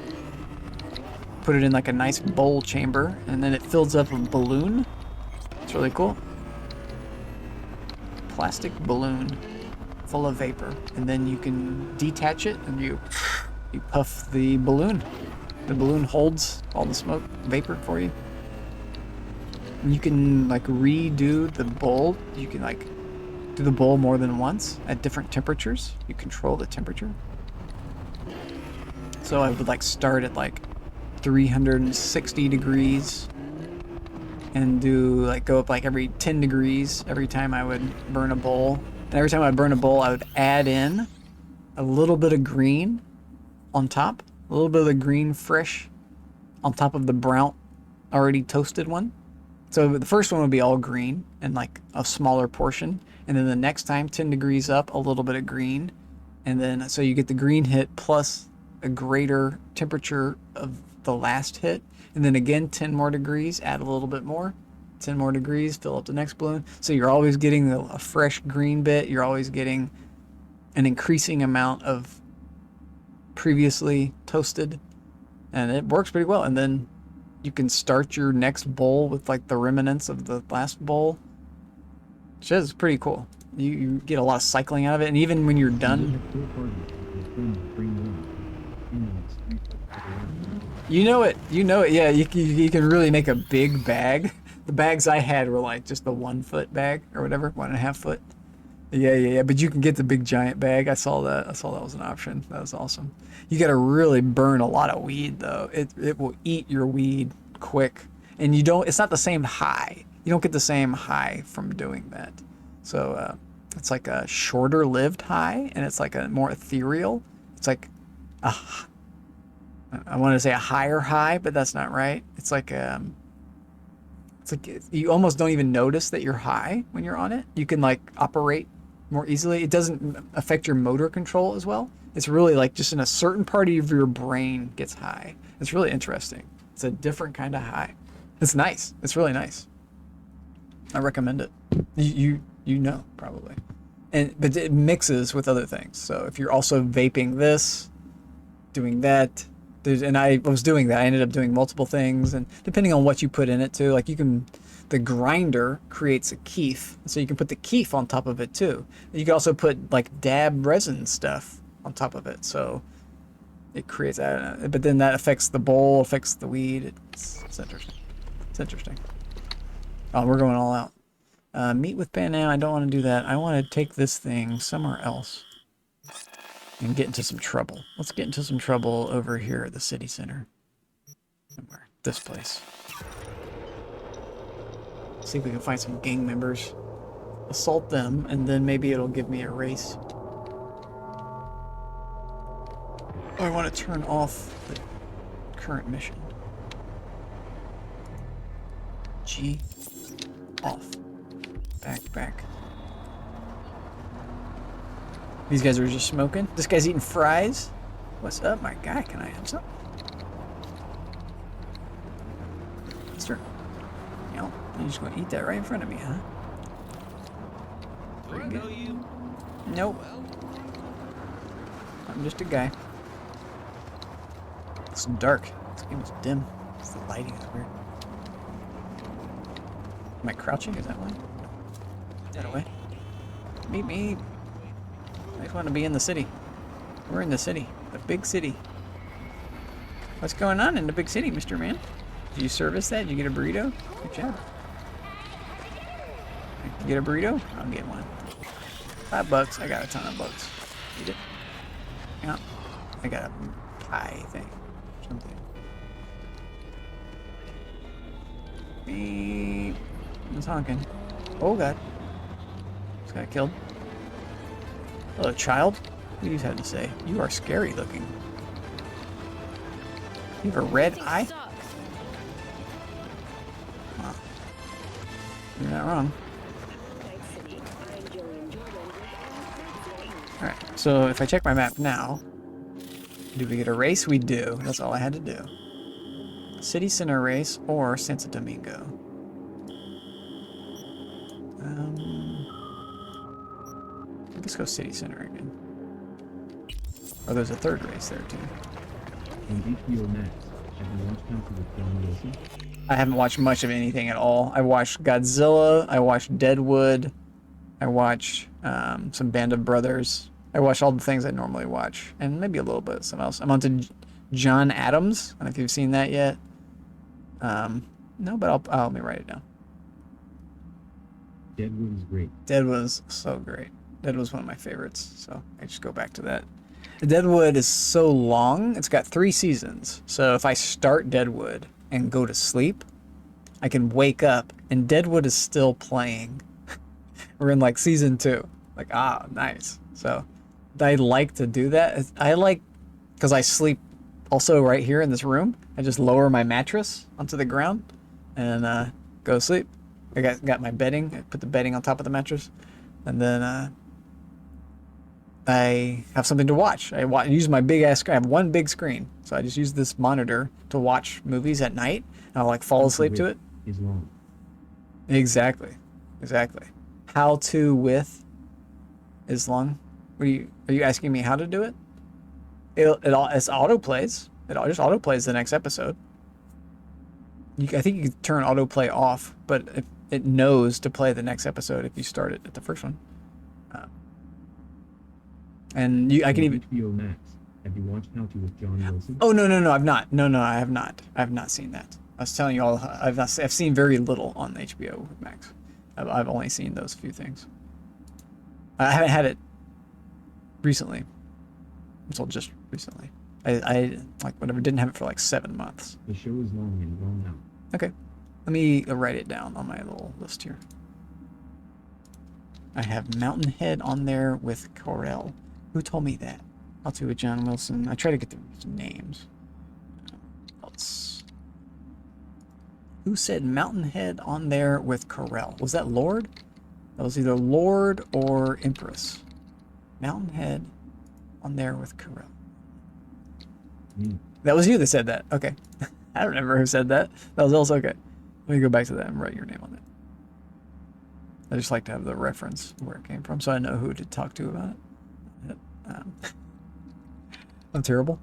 put it in like a nice bowl chamber, and then it fills up a balloon. It's really cool. Plastic balloon full of vapor, and then you can detach it, and you puff the balloon. The balloon holds all the smoke vapor for you. You can like redo the bowl. You can like do the bowl more than once at different temperatures. You control the temperature. So I would like start at like 360 degrees and do like go up like every 10 degrees every time I would burn a bowl. And every time I burn a bowl, I would add in a little bit of green on top, a little bit of the green fresh on top of the brown already toasted one. So the first one would be all green and like a smaller portion. And then the next time, 10 degrees up, a little bit of green. And then so you get the green hit plus a greater temperature of the last hit. And then again, 10 more degrees, add a little bit more. 10 more degrees, fill up the next balloon. So you're always getting a fresh green bit. You're always getting an increasing amount of previously toasted. And it works pretty well. And then you can start your next bowl with like the remnants of the last bowl. Which is pretty cool. You get a lot of cycling out of it. And even when you're done... You know it, yeah, you can really make a big bag. The bags I had were like just the 1 foot bag or whatever, 1.5 foot. Yeah, but you can get the big giant bag. I saw that was an option. That was awesome. You gotta really burn a lot of weed though. It will eat your weed quick. And it's not the same high. You don't get the same high from doing that. So it's like a shorter lived high and it's like a more ethereal. It's like I want to say a higher high, but that's not right. It's like you almost don't even notice that you're high when you're on it. You can like operate more easily. It doesn't affect your motor control as well. It's really like just in a certain part of your brain gets high. It's really interesting. It's a different kind of high. It's nice. It's really nice. I recommend it. You know probably, but it mixes with other things. So if you're also vaping this, doing that. And I was doing that. I ended up doing multiple things, and depending on what you put in it too, like the grinder creates a keef, so you can put the keef on top of it too. You can also put like dab resin stuff on top of it, so it creates. I don't know, but then that affects the bowl, affects the weed. It's interesting. It's interesting. Oh, we're going all out. Meet with Pan now. I don't want to do that. I want to take this thing somewhere else. And get into some trouble. Let's get into some trouble over here at the city center. Somewhere. This place. See if we can find some gang members. Assault them, and then maybe it'll give me a race. Oh, I want to turn off the current mission. G. Off. Back. These guys are just smoking. This guy's eating fries. What's up, my guy? Can I have some? Mister. You know, you're just gonna eat that right in front of me, huh? Pretty good. Nope. I'm just a guy. It's dark. This game is dim. It's the lighting is weird. Am I crouching? Is that why? That away. Meet me. I just want to be in the city. We're in the city. The big city. What's going on in the big city, Mr. Man? Did you service that? Did you get a burrito? Good job. You get a burrito? I'll get one. $5. I got a ton of bucks. Eat it. Yeah. I got a pie thing. Something. Beep. It's honking. Oh god. Just got killed. Hello, child. What do you have to say? You are scary looking. You have a red eye? Wow. You're not wrong. Alright, so if I check my map now, do we get a race? We do. That's all I had to do. City Center race or Santo Domingo. Let's go City Center again. Oh, there's a third race there too. I haven't watched much of anything at all. I watched Godzilla, I watched Deadwood, I watched some Band of Brothers. I watched all the things I normally watch, and maybe a little bit of something else. I'm on to John Adams. I don't know if you've seen that yet. No, but let me write it down. Deadwood is great. Deadwood was so great. Deadwood was one of my favorites, so I just go back to that. Deadwood is so long. It's got 3 seasons. So if I start Deadwood and go to sleep, I can wake up and Deadwood is still playing. We're in like season 2. Like, nice. So I like to do that. I like, because I sleep also right here in this room. I just lower my mattress onto the ground and go to sleep. I got my bedding. I put the bedding on top of the mattress, and then I have something to watch. I use my big ass screen. I have one big screen, so I just use this monitor to watch movies at night. And I'll like fall asleep to it. Is long. Exactly. How to with is long. Are you asking me how to do it? It's auto plays. It just auto plays the next episode. I think you can turn autoplay off, but it knows to play the next episode if you start it at the first one. And I can even. HBO Max. Have you watched How to with John Wilson? Oh no, I've not. No, I have not. I have not seen that. I was telling you all. I've seen very little on HBO Max. I've only seen those few things. I haven't had it recently. Until just recently. I like whatever, didn't have it for like 7 months. The show is long and drawn out. Okay. Let me write it down on my little list here. I have Mountain Head on there with Corel. Who told me that? I'll do with John Wilson. I try to get the names. Who said Mountain Head on there with Corel? Was that Lord? That was either Lord or Empress. Mountain Head on there with Corel. That was you that said that. Okay. I don't remember who said that. That was also okay. Let me go back to that and write your name on it. I just like to have the reference where it came from so I know who to talk to about it. I'm terrible.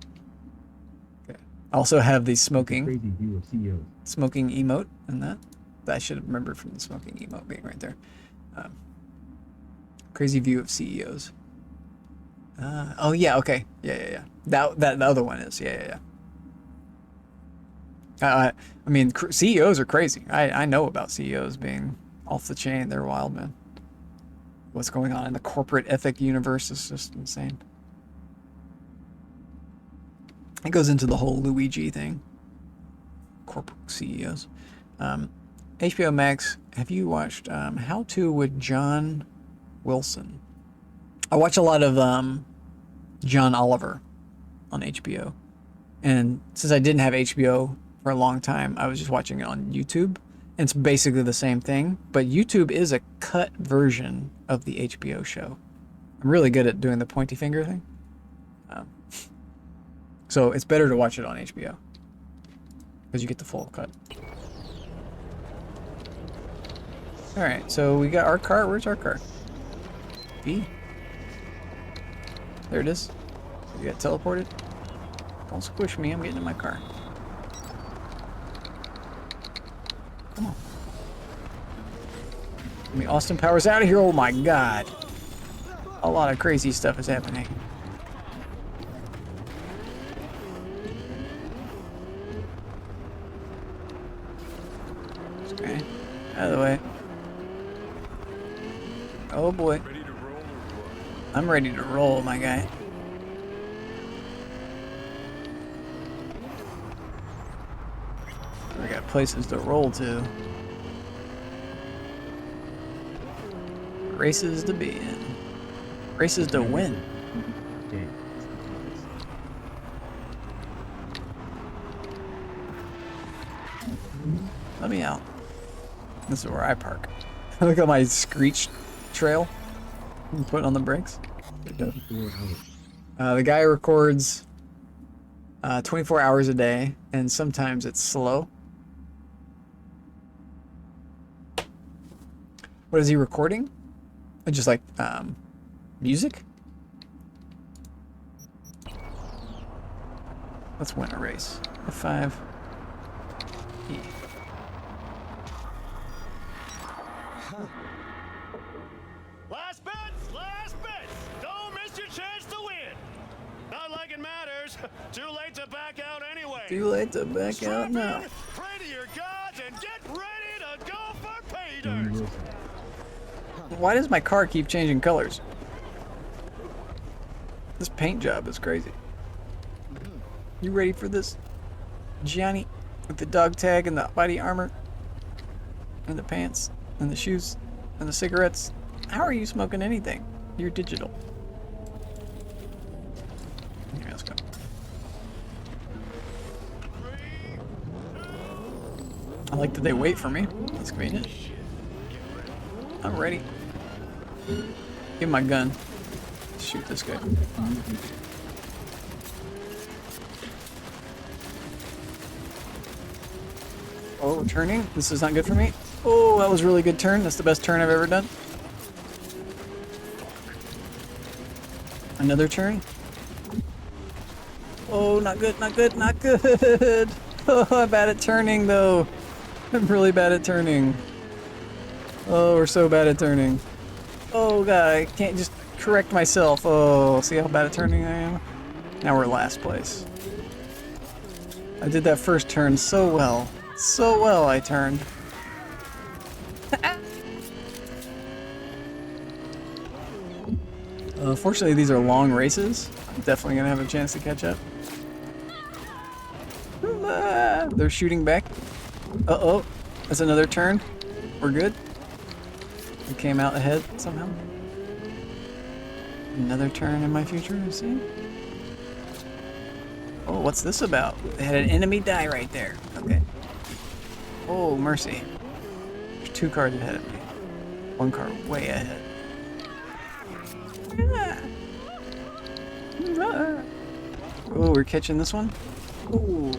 Okay. I also have the smoking emote and that. I should have remembered from the smoking emote being right there. Crazy view of CEOs. Oh yeah, okay. Yeah. That the other one is. Yeah. I mean, CEOs are crazy. I know about CEOs being off the chain. They're wild, man. What's going on in the corporate ethic universe is just insane. It goes into the whole Luigi thing. Corporate CEOs. HBO Max, have you watched How To with John Wilson? I watch a lot of John Oliver on HBO. And since I didn't have HBO for a long time, I was just watching it on YouTube. And it's basically the same thing, but YouTube is a cut version of the HBO show. I'm really good at doing the pointy finger thing. So it's better to watch it on HBO because you get the full cut. Alright, so we got our car. Where's our car? B? There it is. You got teleported. Don't squish me, I'm getting in my car. Come on. I mean, Austin Powers out of here. Oh my god. A lot of crazy stuff is happening. Okay. Out of the way. Oh boy. I'm ready to roll, my guy. We got places to roll to. Races to be in. Races to win. Let me out. This is where I park. Look at my screech trail. I'm putting on the brakes. The guy records 24 hours a day, and sometimes it's slow. What is he recording? Just like music? Let's win a race. F5. E. Last bets! Last bets! Don't miss your chance to win! Not like it matters. Too late to back out anyway. Too late to back out now. Pray to your gods and get ready to go for pay dirt! Why does my car keep changing colors? This paint job is crazy. You ready for this, Gianni? With the dog tag and the body armor? And the pants? And the shoes? And the cigarettes? How are you smoking anything? You're digital. Here, let's go. I like that they wait for me. That's convenient. I'm ready. Give my gun. shoot this guy. Oh, turning. This is not good for me. Oh, that was a really good turn. That's the best turn I've ever done. Another turn. Oh, not good, not good, not good. Oh, I'm bad at turning, though. I'm really bad at turning. Oh, we're so bad at turning. Oh, God, I can't just correct myself. Oh, see how bad at turning I am? Now we're last place. I did that first turn so well. So well I turned. Fortunately, these are long races. I'm definitely gonna have a chance to catch up. They're shooting back. Uh-oh. That's another turn. We're good. We came out ahead somehow. Another turn in my future, you see? Oh, what's this about? They had an enemy die right there. Okay. Oh, mercy. There's 2 cars ahead of me. 1 car way ahead. Oh, we're catching this one. Ooh.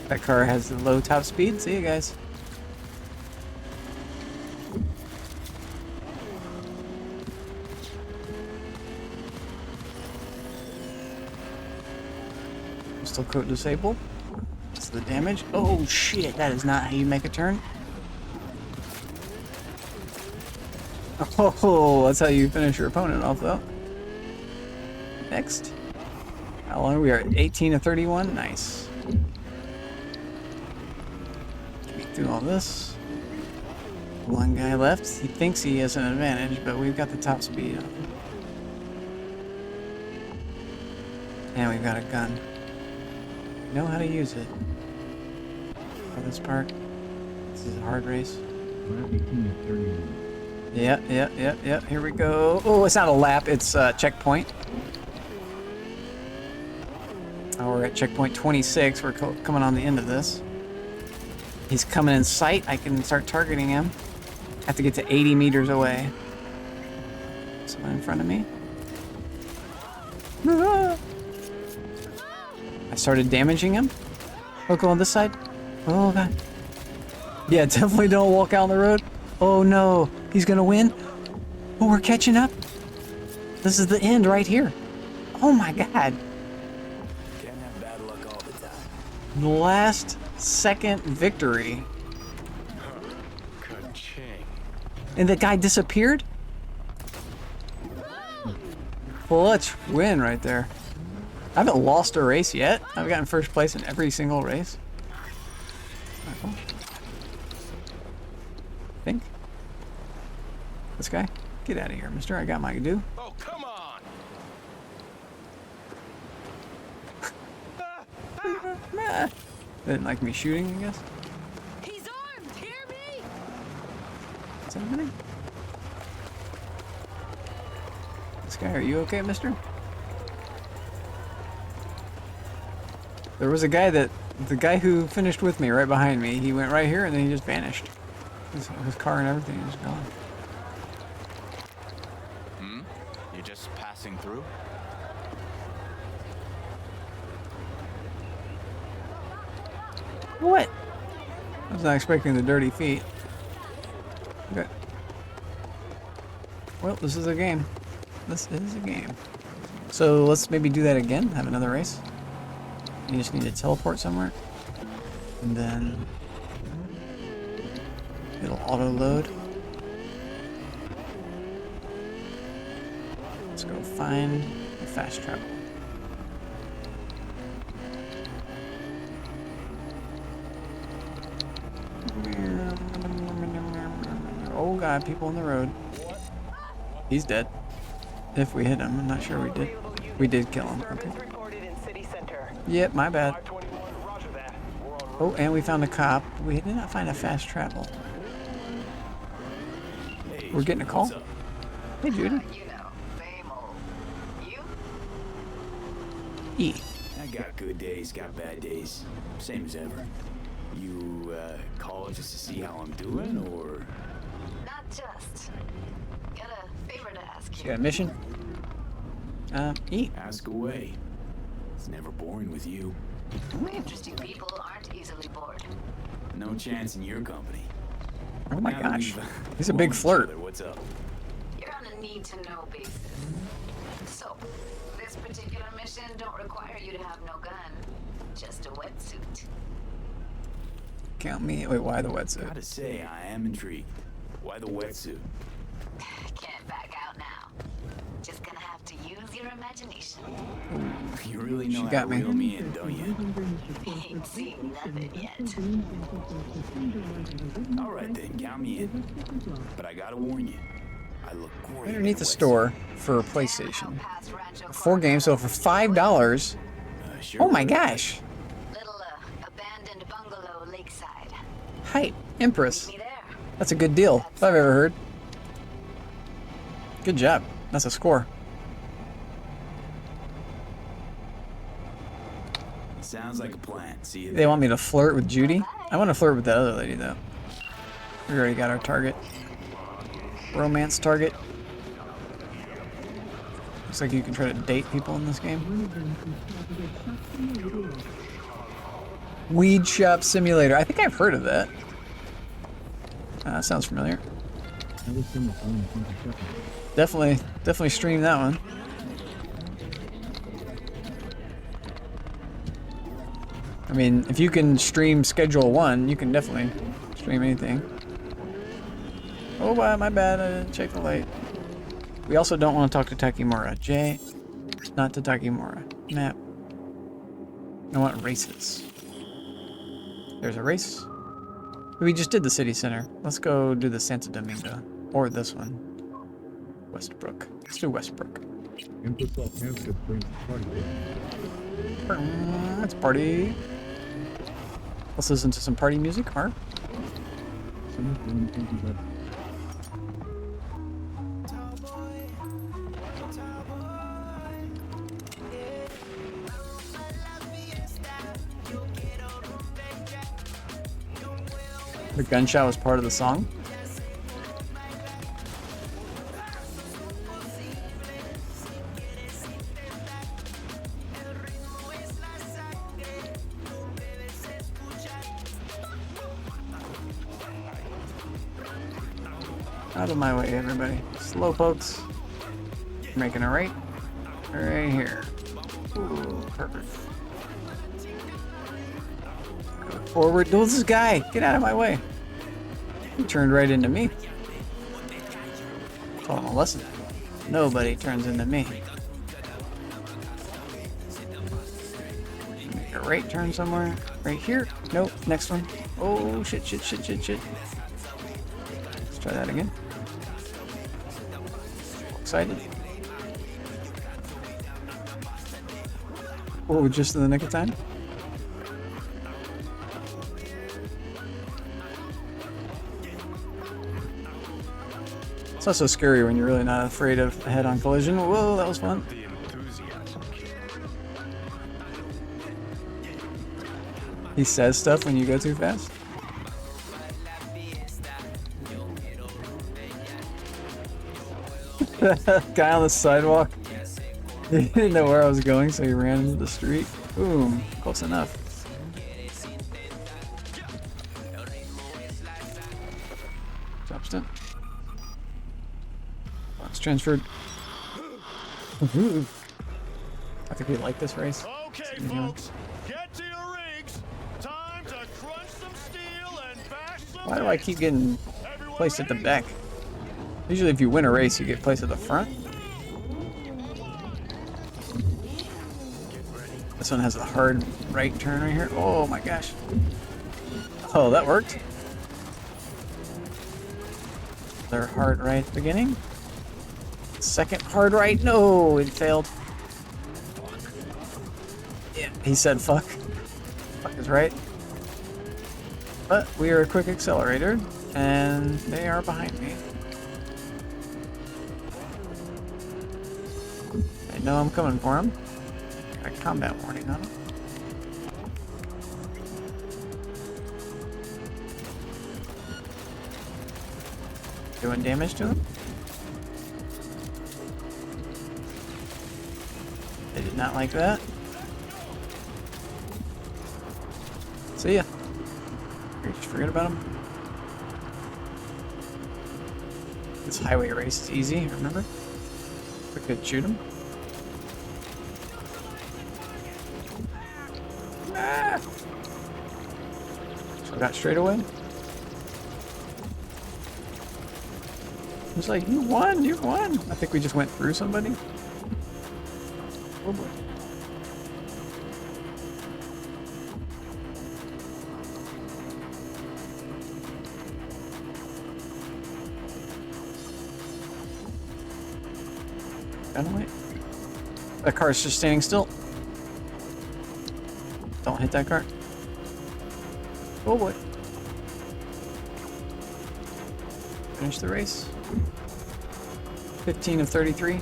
That car has the low top speed. See you guys. Still coat disabled. That's the damage. Oh shit, that is not how you make a turn. Oh, that's how you finish your opponent off though. Next. How long are we? Are 18 to 31? Nice. Get through all this. 1 guy left. He thinks he has an advantage, but we've got the top speed on him. And we've got a gun. We know how to use it. For this part. This is a hard race. Yep. Here we go. Oh, it's not a lap. It's a checkpoint. Oh, we're at checkpoint 26. We're coming on the end of this. He's coming in sight. I can start targeting him. Have to get to 80 meters away. Someone in front of me. I started damaging him. Look on this side. Oh, God. Yeah, definitely don't walk out on the road. Oh, no. He's going to win. Oh, we're catching up. This is the end right here. Oh, my God. The last second victory. And the guy disappeared? Well, let's win right there. I haven't lost a race yet. I've gotten first place in every single race. Cool. Think. This guy? Get out of here, mister. I got my due. Oh, come on! They didn't like me shooting, I guess. He's armed. Hear me? What's happening? This guy, are you okay, mister? There was a guy the guy who finished with me right behind me, he went right here and then he just vanished. His car and everything is gone. You're just passing through? What? I was not expecting the dirty feet. Okay. Well, this is a game. This is a game. So let's maybe do that again, have another race. You just need to teleport somewhere. And then it'll auto load. Let's go find a fast travel. Oh God, people on the road. He's dead. If we hit him, I'm not sure we did. We did kill him. Okay. Yep, my bad. Oh, and we found a cop. We did not find a fast travel. We're getting a call. Hey, Judy. E. I got good days, got bad days. Same as ever. You, call just to see how I'm doing, or? Not just. Got a favor to ask. ask Got a mission? Eat. Ask away. It's never boring with you. Interesting people aren't easily bored. No chance in your company. Oh my Now that gosh. we've, He's a known big each flirt. other, what's up? You're on a need-to-know basis. So, this particular mission don't require you to have no gun, just a wetsuit. Count me. Wait, why the wetsuit? Gotta say, I am intrigued. Why the wetsuit? Can't back out now. Just gonna have to use your imagination. You really She know how got to me. reel me in, don't you? Ain't seen nothing yet. All right then, count me in. But I gotta warn you, I look great. Underneath the in a store for PlayStation. Past Rancho 4 games, so for $5. wetsuit. Sure. Oh my gosh. Little abandoned bungalow lakeside. Hype. Empress. Me there. That's a good deal, if I've ever heard. Good job. That's a score. Sounds like a plan. See you They there. want me to flirt with Judy? I want to flirt with that other lady, though. We already got our target. Romance target. Looks like you can try to date people in this game. Weed Shop Simulator. I think I've heard of that. Sounds familiar. Definitely stream that one. I mean, if you can stream Schedule 1, you can definitely stream anything. Oh, wow, my bad. I didn't check the light. We also don't want to talk to Takimura. J, not to Takimura. Map. I want races. There's a race. We just did the city center. Let's go do the Santo Domingo. Or this one. Westbrook. Let's do Westbrook. Empress Alcanza brings party. Let's party. Let's listen to some party music, Mark. The gunshot was part of the song. Out of my way, everybody. Slow pokes. Making a right. Right here. Ooh, perfect. Go forward. Who's this guy? Get out of my way. He turned right into me. Taught him a lesson. Nobody turns into me. Make a right turn somewhere. Right here. Nope. Next one. Oh, shit. Let's try that again. Excited. Oh, just in the nick of time. It's also scary when you're really not afraid of a head-on collision. Whoa, that was fun. He says stuff when you go too fast. Guy on the sidewalk. He didn't know where I was going, so he ran into the street. Boom, close enough. Drop stint. Box transferred. I think we like this race. Okay, folks, get to your rigs. Time to crunch some steel and bash some. Why do I keep getting placed at the back? Usually if you win a race, you get placed at the front. This one has a hard right turn right here. Oh my gosh. Oh, that worked. Their hard right at the beginning. Second hard right. No, it failed. Yeah, he said fuck. Fuck is right. But we are a quick accelerator, and they are behind me. I know I'm coming for him. Got a combat warning on him. Doing damage to him. They did not like that. See ya. Just forget about them. This highway race is easy, remember? We could shoot him. Ah! So I got straight away. It's like, you won, you won. I think we just went through somebody. Oh boy. Wait. That car's just standing still. Don't hit that car. Oh boy. Finish the race. 15 of 33.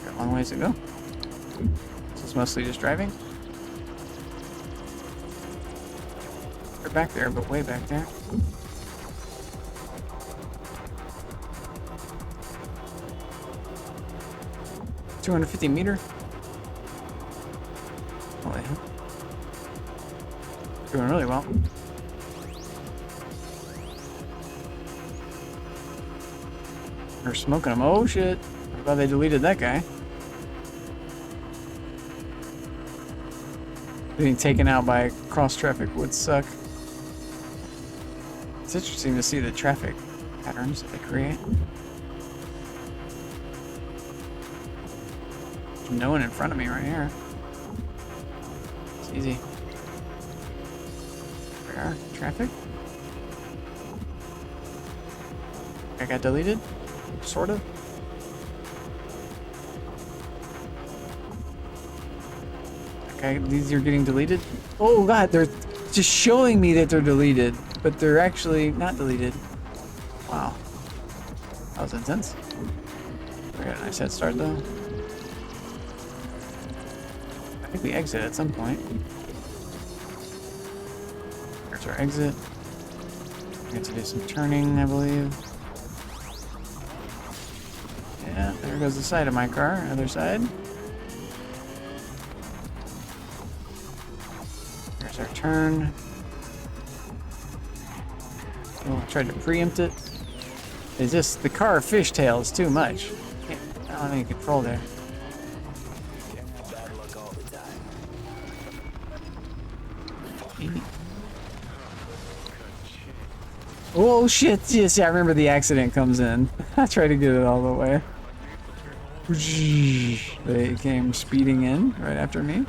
Got a long ways to go. This is mostly just driving. We're back there, but way back there. $250 meter. Oh yeah. Doing really well. They're smoking them. Oh shit. I'm glad they deleted that guy. Being taken out by cross traffic would suck. It's interesting to see the traffic patterns that they create. There's no one in front of me right here. It's easy. Where? Traffic? I got deleted? Sort of. Okay, these are getting deleted. Oh god, they're just showing me that they're deleted, but they're actually not deleted. Wow. That was intense. We got a nice head start though. I think we exit at some point. There's our exit. We have to do some turning, I believe. Yeah, there goes the side of my car. Other side. There's our turn. Oh, I tried to preempt it. It's just the car fishtails too much. I don't have any control there. Oh shit, yes, yeah, I remember the accident comes in. I tried to get it all the way. They came speeding in right after me.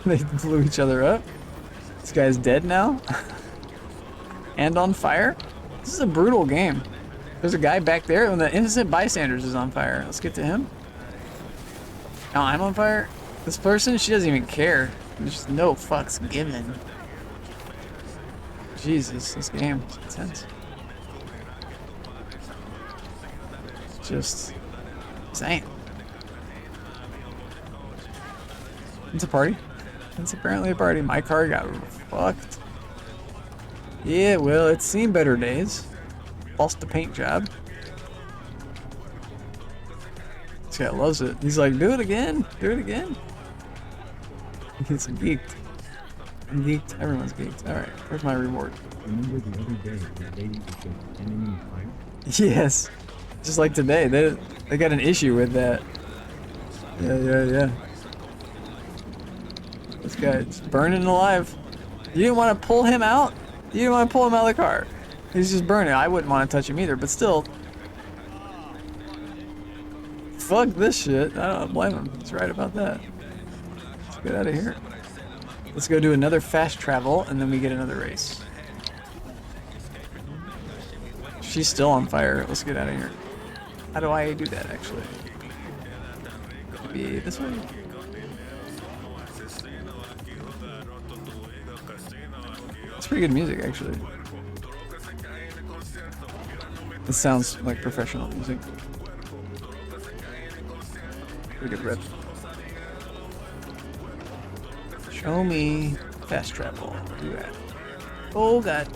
They blew each other up. This guy's dead now. And on fire. This is a brutal game. There's a guy back there and the innocent bystanders is on fire. Let's get to him. Now I'm on fire. This person, she doesn't even care. There's no fucks given. Jesus, this game is intense. Just insane. It's a party. It's apparently a party. My car got fucked. Yeah, well, it's seen better days. Lost the paint job. This guy loves it. He's like, do it again. Do it again. He's geeked. I'm geeked. Everyone's geeked. Alright, where's my reward? Remember the other day, the lady with the enemy fire? Yes. Just like today. They got an issue with that. Yeah. This guy's burning alive. You didn't want to pull him out? You didn't want to pull him out of the car. He's just burning. I wouldn't want to touch him either, but still. Fuck this shit. I don't blame him. He's right about that. Let's get out of here. Let's go do another fast travel, and then we get another race. She's still on fire. Let's get out of here. How do I do that, actually? Maybe this way? It's pretty good music, actually. This sounds like professional music. Pretty good riff. Show me fast travel. Do that. Oh god.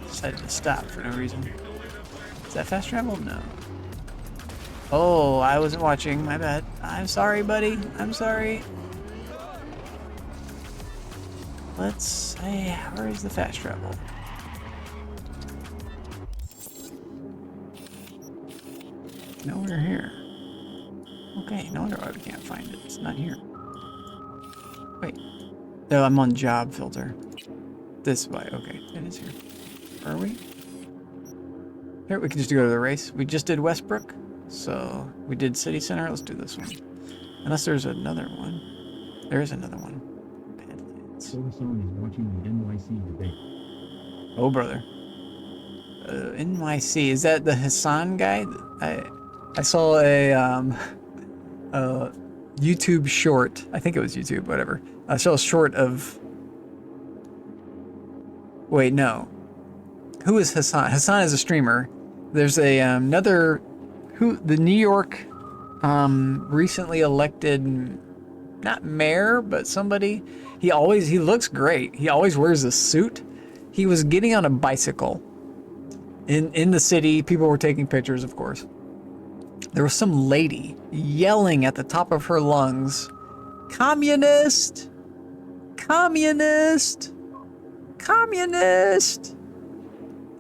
Decided to stop for no reason. Is that fast travel? No. Oh, I wasn't watching. My bad. I'm sorry, buddy. I'm sorry. Let's... Hey, where is the fast travel? Nowhere here. Okay, no wonder why we can't find it. It's not here. Wait. No, I'm on job filter. This way. Okay, it is here. Are we? Here, we can just go to the race. We just did Westbrook. So, we did City Center. Let's do this one. Unless there's another one. There is another one. Silverstone is watching the NYC debate. Oh, brother. NYC. Is that the Hassan guy? I saw a YouTube short. I think it was YouTube, whatever. I saw a short of... Wait, no. Who is Hassan? Hassan is a streamer. There's a another... The New York recently elected, not mayor, but somebody. He looks great. He always wears a suit. He was getting on a bicycle in the city. People were taking pictures, of course. There was some lady yelling at the top of her lungs, "Communist! Communist! Communist!"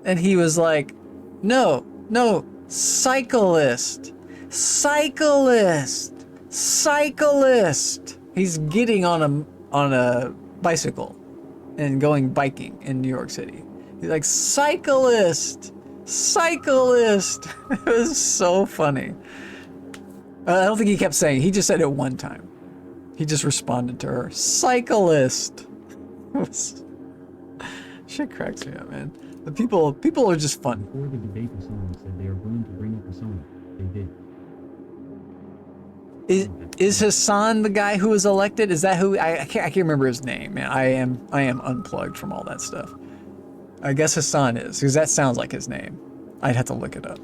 And he was like, "No, no, cyclist! Cyclist! Cyclist!" He's getting on a bicycle and going biking in New York City. He's like, "Cyclist! Cyclist!" It was so funny. I don't think he kept saying it. He just said it one time. He just responded to her, "Cyclist." Shit cracks me up, man. The people are just fun. Before the debate, Hassan said they are going to bring up Hassan. They did. Is Hassan the guy who was elected? Is that who? I can't remember his name, man. I am unplugged from all that stuff. I guess Hassan is, because that sounds like his name. I'd have to look it up.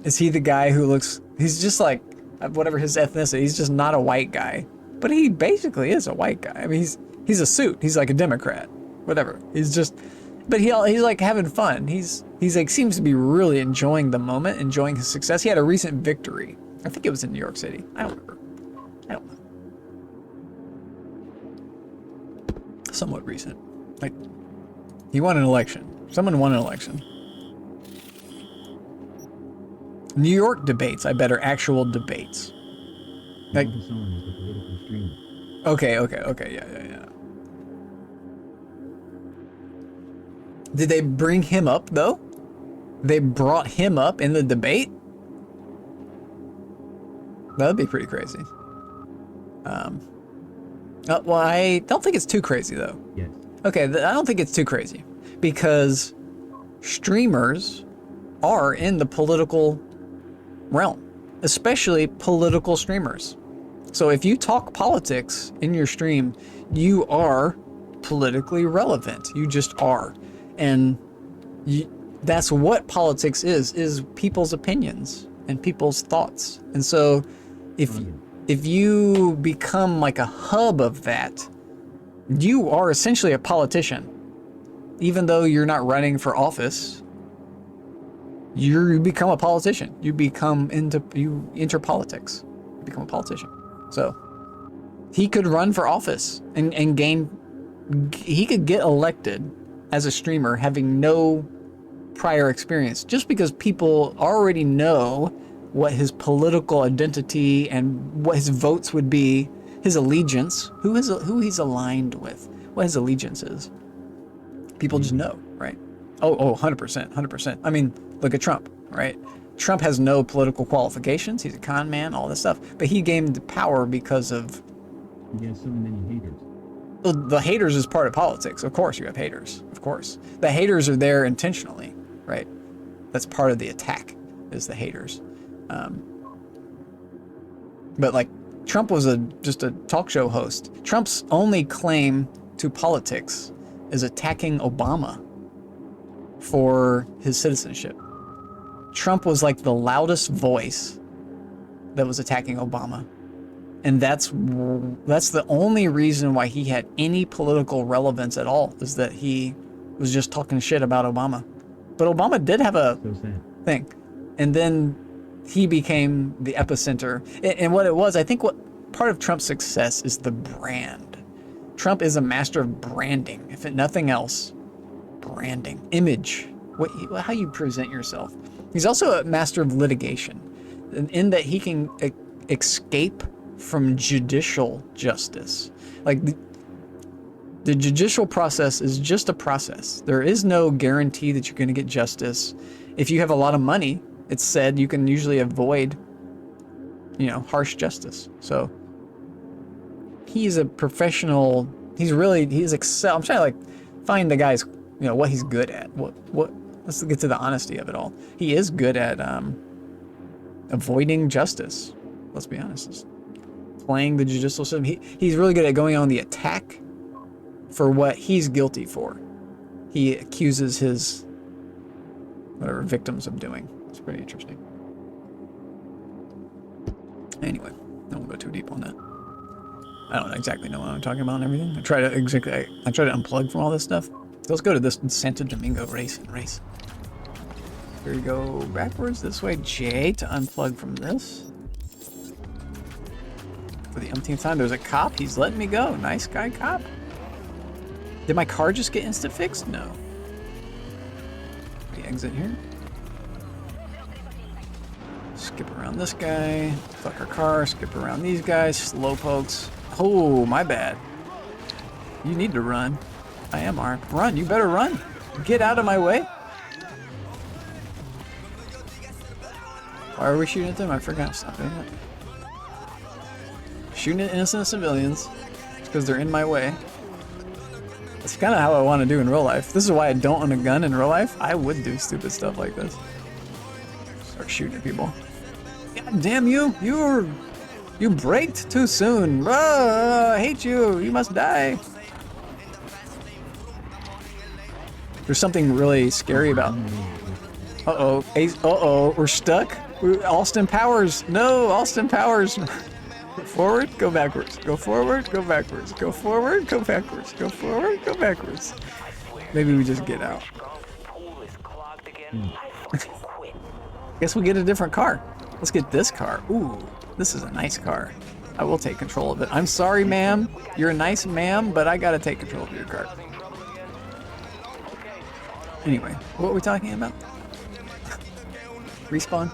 Is he the guy who looks... He's just like, whatever his ethnicity, he's just not a white guy. But he basically is a white guy. I mean, he's a suit. He's like a Democrat. Whatever. He's just... But he's like having fun. He's like, seems to be really enjoying the moment, enjoying his success. He had a recent victory. I think it was in New York City. I don't remember. I don't know. Somewhat recent. Like, he won an election. Someone won an election. New York debates, I bet, are actual debates. Like, okay, yeah. Did they bring him up, though? They brought him up in the debate? That'd be pretty crazy. Well, I don't think it's too crazy, though. Yes. Okay, I don't think it's too crazy. Because streamers are in the political realm. Especially political streamers. So if you talk politics in your stream, you are politically relevant. You just are. And that's what politics is people's opinions and people's thoughts. And so if you become like a hub of that, you are essentially a politician. Even though you're not running for office, you become a politician. You enter politics. You become a politician. So he could run for office and he could get elected as a streamer having no prior experience, just because people already know what his political identity and what his votes would be, his allegiance, who he's aligned with, what his allegiance is. People just know, right? Oh, 100%. I mean, look at Trump, right? Trump has no political qualifications. He's a con man, all this stuff. But he gained power because of... He has so many haters. Well, the haters is part of politics. Of course you have haters. Of course. The haters are there intentionally, right? That's part of the attack, is the haters. But like, Trump was just a talk show host. Trump's only claim to politics is attacking Obama for his citizenship. Trump was like the loudest voice that was attacking Obama. And that's the only reason why he had any political relevance at all, is that he was just talking shit about Obama. But Obama did have a thing. And then he became the epicenter. And what it was, I think what part of Trump's success is the brand. Trump is a master of branding, if nothing else. Branding, image, how you present yourself. He's also a master of litigation, in that he can escape from judicial justice. Like the judicial process is just a process. There is no guarantee that you're going to get justice. If you have a lot of money, it's said you can usually avoid, harsh justice. So he's a professional. He's excel. I'm trying to find the guy's, what he's good at. Let's get to the honesty of it all. He is good at avoiding justice. Let's be honest. Playing the judicial system. He's really good at going on the attack for what he's guilty for. He accuses his victims of doing. It's pretty interesting. Anyway, I won't go too deep on that. I don't exactly know what I'm talking about and everything. I try to unplug from all this stuff. Let's go to this Santo Domingo race. Here we go backwards this way, J, to unplug from this. For the umpteenth time, there's a cop. He's letting me go. Nice guy, cop. Did my car just get instant fixed? No. We exit here. Skip around this guy. Fuck our car. Skip around these guys. Slow pokes. Oh, my bad. You need to run. I am armed. Run. You better run. Get out of my way. Why are we shooting at them? I forgot to stop doing that. Shooting at innocent civilians because they're in my way. That's kind of how I want to do in real life. This is why I don't own a gun in real life. I would do stupid stuff like this. Start shooting at people. God damn you! You braked too soon. I hate you. You must die. There's something really scary about. Uh-oh, we're stuck. Austin Powers. No, Austin Powers. Forward, go backwards. Go forward, go backwards. Go forward, go backwards. Go forward, go backwards. Maybe we just get out. Guess we get a different car. Let's get this car. Ooh, this is a nice car. I will take control of it. I'm sorry, ma'am. You're a nice ma'am, but I gotta take control of your car. Anyway, what are we talking about? Respawn?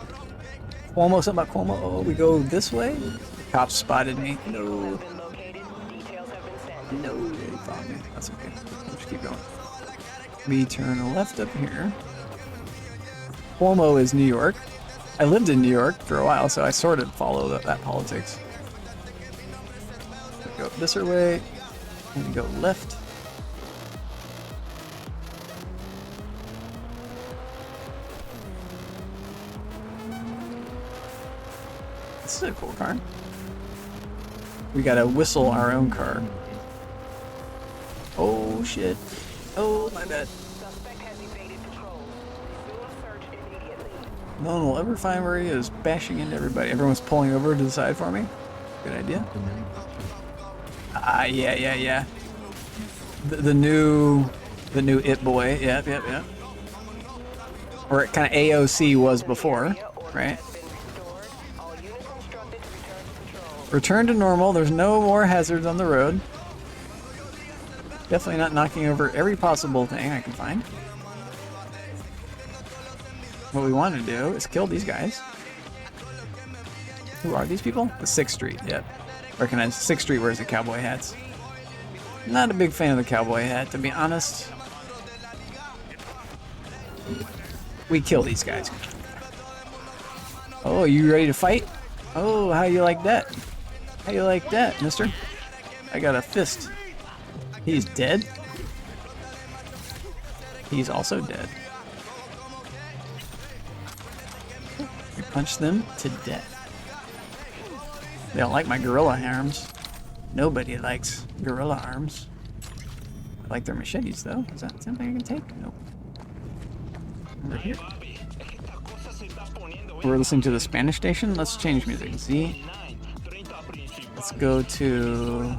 Cuomo, something about Cuomo. Oh, we go this way? Cops spotted me. No. No, they found me. That's okay. We'll just keep going. We turn left up here. Cuomo is New York. I lived in New York for a while, so I sort of follow that politics. We go this way, and we go left. This is a cool car. We gotta whistle our own car. Oh shit. Oh, my bad. No one will ever find where he is, bashing into everybody. Everyone's pulling over to the side for me. Good idea. Yeah. The new It Boy. Yep. Or kind of AOC was before, right? Return to normal. There's no more hazards on the road. Definitely not knocking over every possible thing I can find. What we want to do is kill these guys. Who are these people? The 6th Street, yep. Recognize 6th Street wears the cowboy hats. Not a big fan of the cowboy hat, to be honest. We kill these guys. Oh, you ready to fight? Oh, how you like that? How you like that, mister? I got a fist. He's dead. He's also dead. We punch them to death. They don't like my gorilla arms. Nobody likes gorilla arms. I like their machetes, though. Is that something I can take? Nope. Over here. We're listening to the Spanish station. Let's change music. Z. Let's go to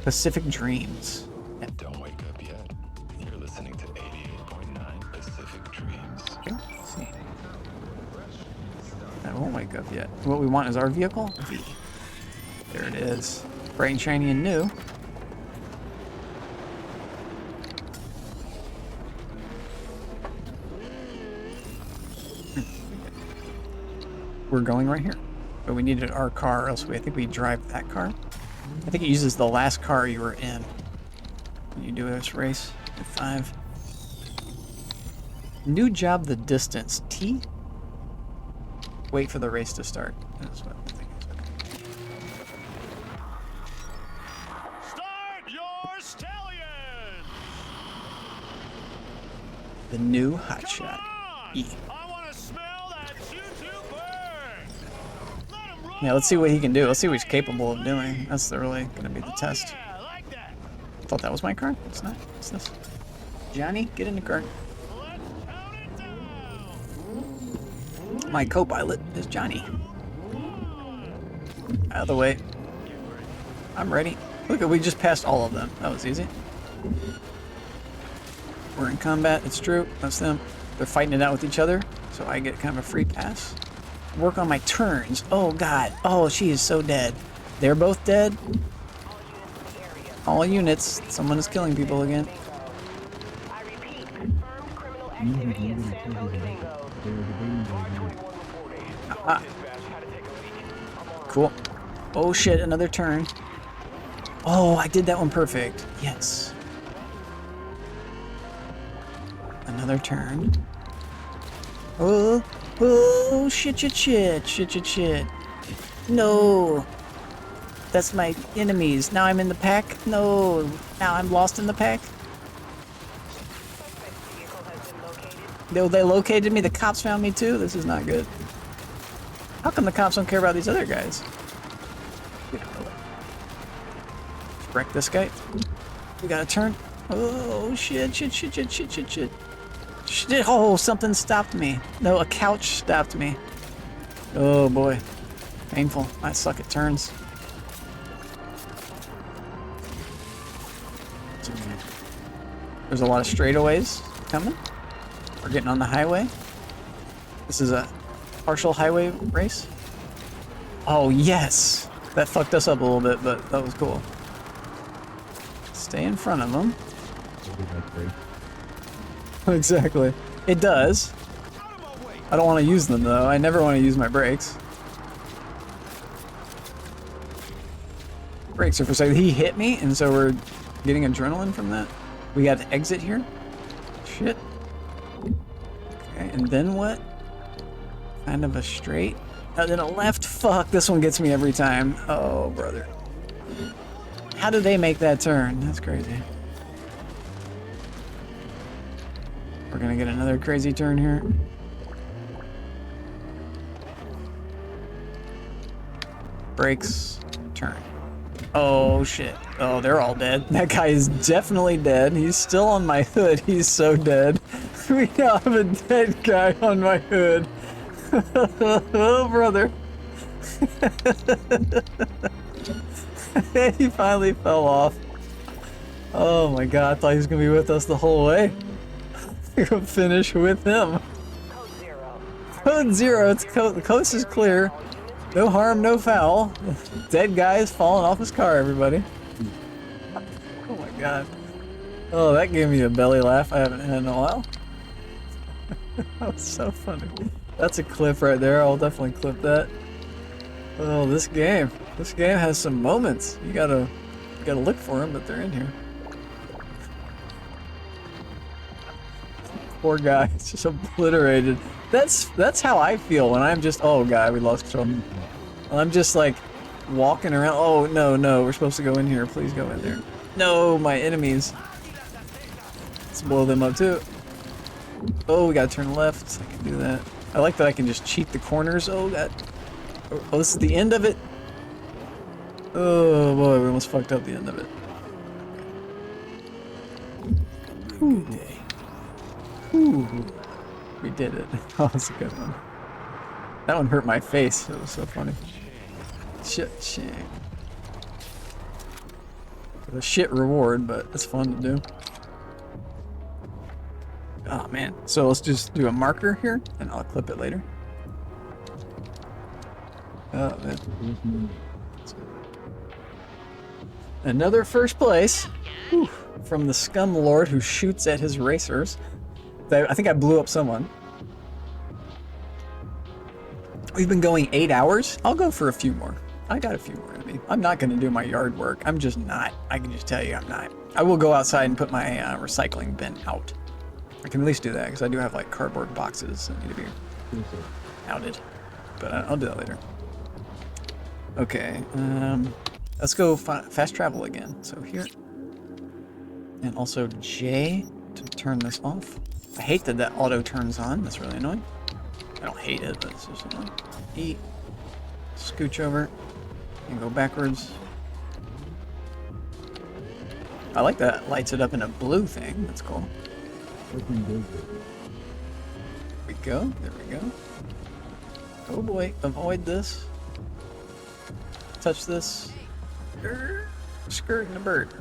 Pacific Dreams. Yep. Don't wake up yet. You're listening to 88.9 Pacific Dreams. Okay, let's see. of yet. What we want is our vehicle. V. There it is. Bright and shiny and new. We're going right here. But we needed our car, or else I think we drive that car. I think it uses the last car you were in. When you do this race at 5. New job, the distance. T? Wait for the race to start. That's what I think is okay. Start your stallion! The new hotshot. E. I want to smell that choo-choo burn! Yeah, let's see what he can do. Let's see what he's capable of doing. That's really going to be the test. I thought that was my car. It's not. What's this? Johnny, get in the car. My co-pilot is Johnny. Out of the way. I'm ready. Look, we just passed all of them. That was easy. We're in combat. It's true. That's them. They're fighting it out with each other, so I get kind of a free pass. Work on my turns. Oh, God. Oh, she is so dead. They're both dead. All units. Someone is killing people again. Ah. Cool. Oh shit, another turn. Oh, I did that one perfect. Yes. Another turn. Oh, shit. No. That's my enemies. Now I'm in the pack. No. Now I'm lost in the pack. They located me. The cops found me too. This is not good. How come the cops don't care about these other guys? Let's wreck this guy. We got a turn. Oh shit. Shit. Oh, something stopped me. No, a couch stopped me. Oh boy. Painful. I suck at turns. It's okay. There's a lot of straightaways coming. We're getting on the highway. This is a partial highway race. Oh, yes! That fucked us up a little bit, but that was cool. Stay in front of them. Exactly. It does. I don't want to use them, though. I never want to use my brakes. Brakes are for sale. He hit me, and so we're getting adrenaline from that. We got to exit here. Shit. Okay, and then what? Kind of a straight. And then a left. Fuck, this one gets me every time. Oh, brother. How do they make that turn? That's crazy. We're gonna get another crazy turn here. Brakes. Turn. Oh, shit. Oh, they're all dead. That guy is definitely dead. He's still on my hood. He's so dead. We now have a dead guy on my hood. Oh, brother. He finally fell off. Oh my god, I thought he was going to be with us the whole way. We're going to finish with him. Code 0. The coast is clear. No harm, no foul. Dead guy is falling off his car, everybody. Oh my god. Oh, that gave me a belly laugh I haven't had in a while. That was so funny. That's a clip right there. I'll definitely clip that. Oh, this game has some moments. You gotta look for them, but they're in here. Poor guy, it's just obliterated. That's how I feel when I'm just, oh god, we lost control. I'm just like walking around. Oh no, we're supposed to go in here. Please go in there. No, my enemies. Let's blow them up too. Oh, we gotta turn left. I can do that. I like that I can just cheat the corners. Oh god. Oh, this is the end of it. Oh boy, we almost fucked up the end of it. Ooh. Ooh. We did it. Oh, that's a good one. That one hurt my face. It was so funny. Shit. A shit reward, but it's fun to do. Oh man. So let's just do a marker here, and I'll clip it later. Oh, man. Another first place. Whew. From the scum lord who shoots at his racers. I think I blew up someone. We've been going 8 hours. I'll go for a few more. I got a few more in me. I'm not going to do my yard work. I'm just not. I can just tell you I'm not. I will go outside and put my recycling bin out. I can at least do that because I do have like cardboard boxes that need to be outed. But I'll do that later. Okay. Let's go fast travel again. So here. And also J to turn this off. I hate that auto turns on. That's really annoying. I don't hate it, but it's just annoying. E. Scooch over. And go backwards. I like that it lights it up in a blue thing. That's cool. There we go. There we go. Oh boy. Avoid this. Touch this. Skirt and a bird.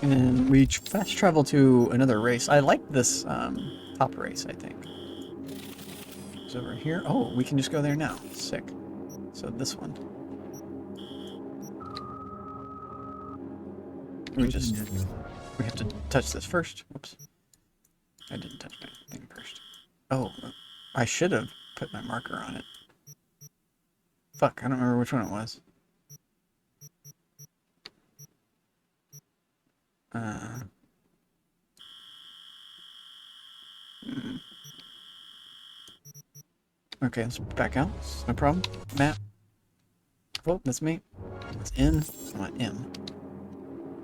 And we fast travel to another race. I like this top race, I think. It's over here. Oh, we can just go there now. Sick. So this one. We have to touch this first. Whoops. I didn't touch my thing first. Oh, I should have put my marker on it. Fuck, I don't remember which one it was. Okay, let's back out. No problem. Map. Oh, that's me. It's N. I want M.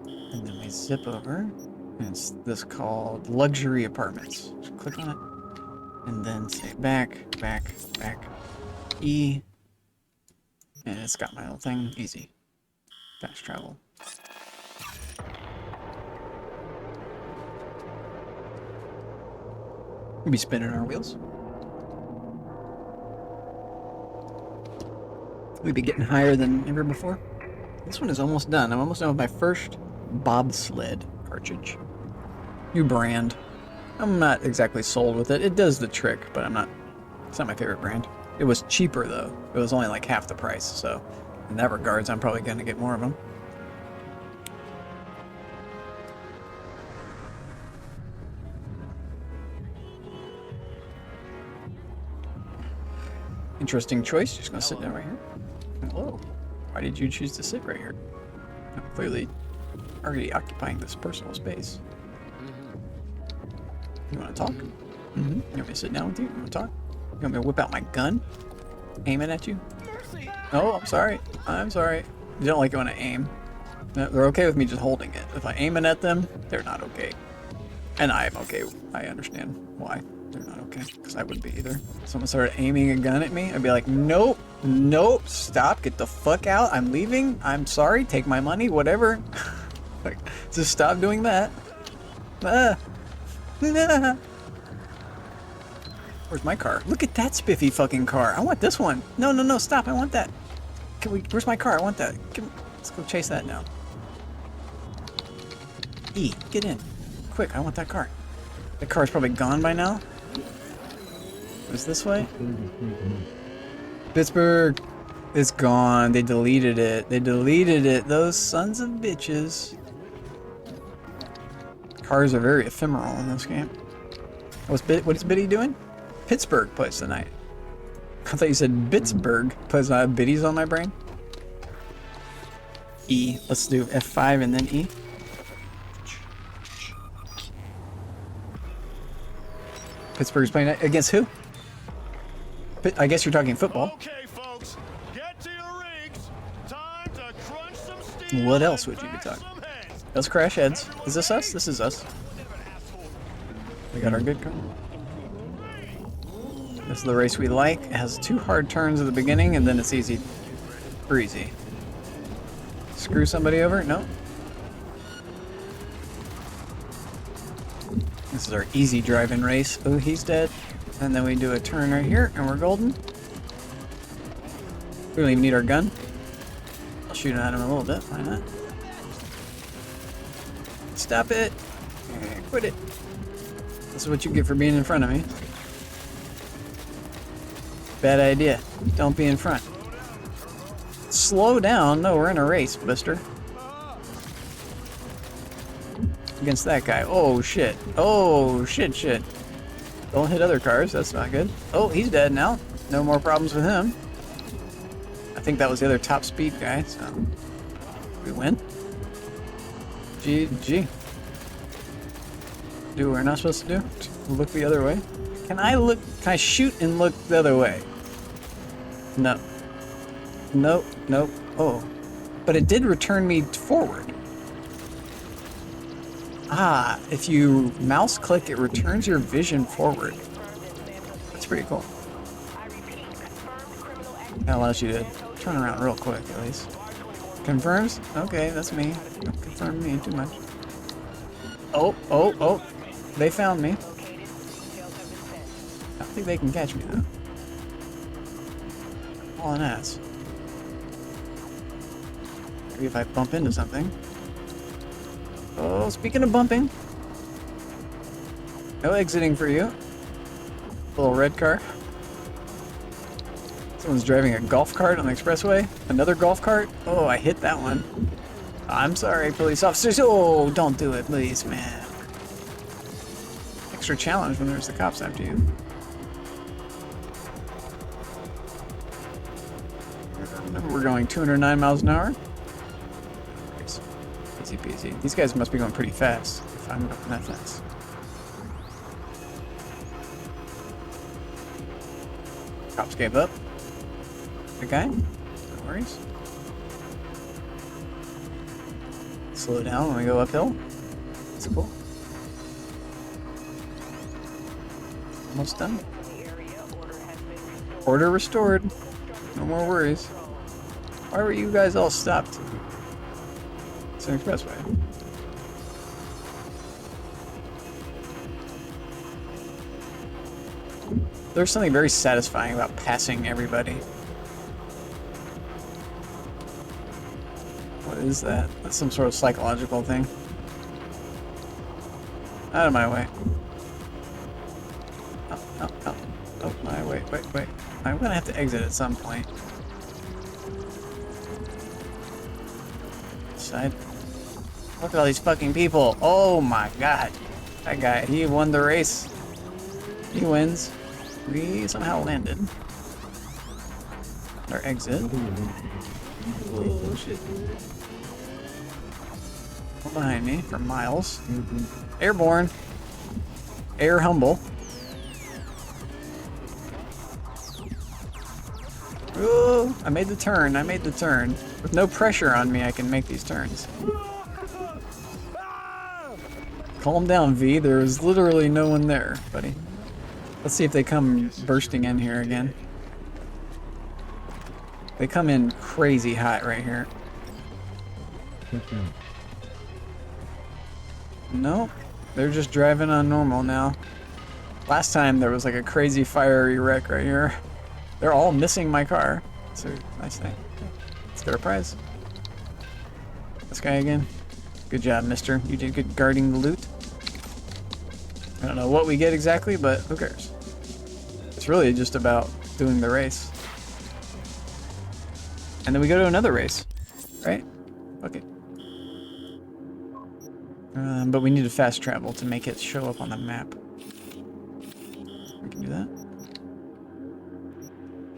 And then we zip over. And it's this called Luxury Apartments. Just click on it. And then say back, back, back. E. And it's got my little thing. Easy. Fast travel. We'll be spinning our wheels. We'd be getting higher than ever before. This one is almost done. I'm almost done with my first bobsled cartridge. New brand. I'm not exactly sold with it. It does the trick, but it's not my favorite brand. It was cheaper though. It was only like half the price, so in that regards, I'm probably going to get more of them. Interesting choice. Just gonna sit down right here. Hello. Why did you choose to sit right here? I'm clearly already occupying this personal space. You want to talk? You want me to sit down with you? You want to talk? You want me to whip out my gun? Aim it at you? Oh, I'm sorry. I'm sorry. You don't like it when I aim. They're okay with me just holding it. If I aim it at them, they're not okay. And I am okay. I understand why they're not okay. Because I wouldn't be either. If someone started aiming a gun at me, I'd be like, nope, nope, stop, get the fuck out. I'm leaving. I'm sorry. Take my money, whatever. Like, just stop doing that. Where's my car? Look at that spiffy fucking car. I want this one. No, no, no, stop. I want that. Where's my car? I want that. Let's go chase that now. E, get in. Quick, I want that car. The car's probably gone by now. Is this way? Pittsburgh. It's gone. They deleted it. They deleted it. Those sons of bitches. Cars are very ephemeral in this game. What is Biddy doing? Pittsburgh plays tonight. I thought you said Pittsburgh plays biddies on my brain. E. Let's do F5 and then E. Pittsburgh's playing against who? I guess you're talking football. Okay, folks, get to your rigs. Time to crunch some steel. What else would you be talking? Let's crash heads. Is this us? This is us. We got our good car. This is the race we like. It has 2 hard turns at the beginning, and then it's easy. Breezy. Screw somebody over? No. This is our easy driving race. Oh, he's dead. And then we do a turn right here, and we're golden. We don't even need our gun. I'll shoot at him a little bit. Why not? Stop it. Quit it. This is what you get for being in front of me. Bad idea. Don't be in front. Slow down. No, we're in a race, mister. Against that guy. Oh, shit. Oh, shit. Don't hit other cars. That's not good. Oh, he's dead now. No more problems with him. I think that was the other top speed guy, so we win. GG. Do what we're not supposed to do? Look the other way? Can I shoot and look the other way? No. Nope. Oh. But it did return me forward. Ah, if you mouse click, it returns your vision forward. That's pretty cool. That allows you to turn around real quick, at least. Confirms? Okay, that's me. Don't confirm me too much. Oh. They found me. I don't think they can catch me, though. All an ass. Maybe if I bump into something. Oh, speaking of bumping. No exiting for you. Little red car. Someone's driving a golf cart on the expressway. Another golf cart. Oh, I hit that one. I'm sorry, police officers. Oh, don't do it, please, man. Extra challenge when there's the cops after you. Remember, we're going 209 miles an hour. Easy peasy. These guys must be going pretty fast if I'm going that fast. Cops gave up. Good guy. No worries. Slow down when we go uphill. That's cool. Almost done. Order restored. No more worries. Why were you guys all stopped? It's an expressway. There's something very satisfying about passing everybody. What is that? That's some sort of psychological thing. Out of my way. Oh, my wait. I'm gonna have to exit at some point. Side. Look at all these fucking people. Oh my god. That guy, he won the race. He wins. We somehow landed. Our exit. Oh shit. Behind me for miles. Airborne. Air humble. Ooh, I made the turn. With no pressure on me, I can make these turns. Calm down, V. There is literally no one there, buddy. Let's see if they come bursting in here again. They come in crazy hot right here. Nope. They're just driving on normal now. Last time there was like a crazy fiery wreck right here. They're all missing my car. It's a nice thing. Let's get our prize. This guy again. Good job, mister. You did good guarding the loot. I don't know what we get exactly, but who cares? It's really just about doing the race. And then we go to another race, right? Okay. But we need to fast travel to make it show up on the map. We can do that.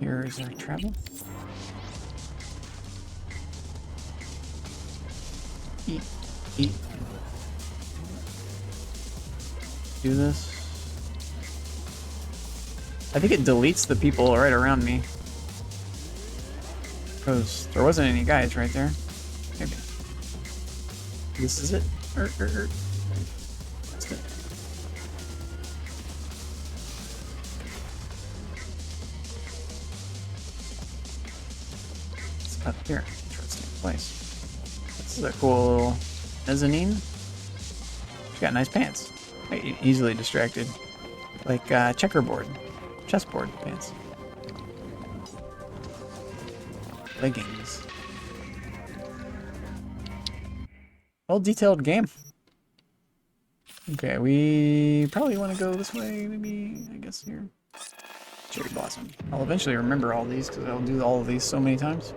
Here is our travel. Eat. Do this. I think it deletes the people right around me. Because there wasn't any guys right there. Maybe. This is it. That's it. It's up here. Interesting place. This is a cool little mezzanine. She's got nice pants. Easily distracted. Like checkerboard. Chessboard pants. Leggings. Well detailed game. Okay, we probably want to go this way, maybe, I guess here. Cherry Blossom. I'll eventually remember all these because I'll do all of these so many times.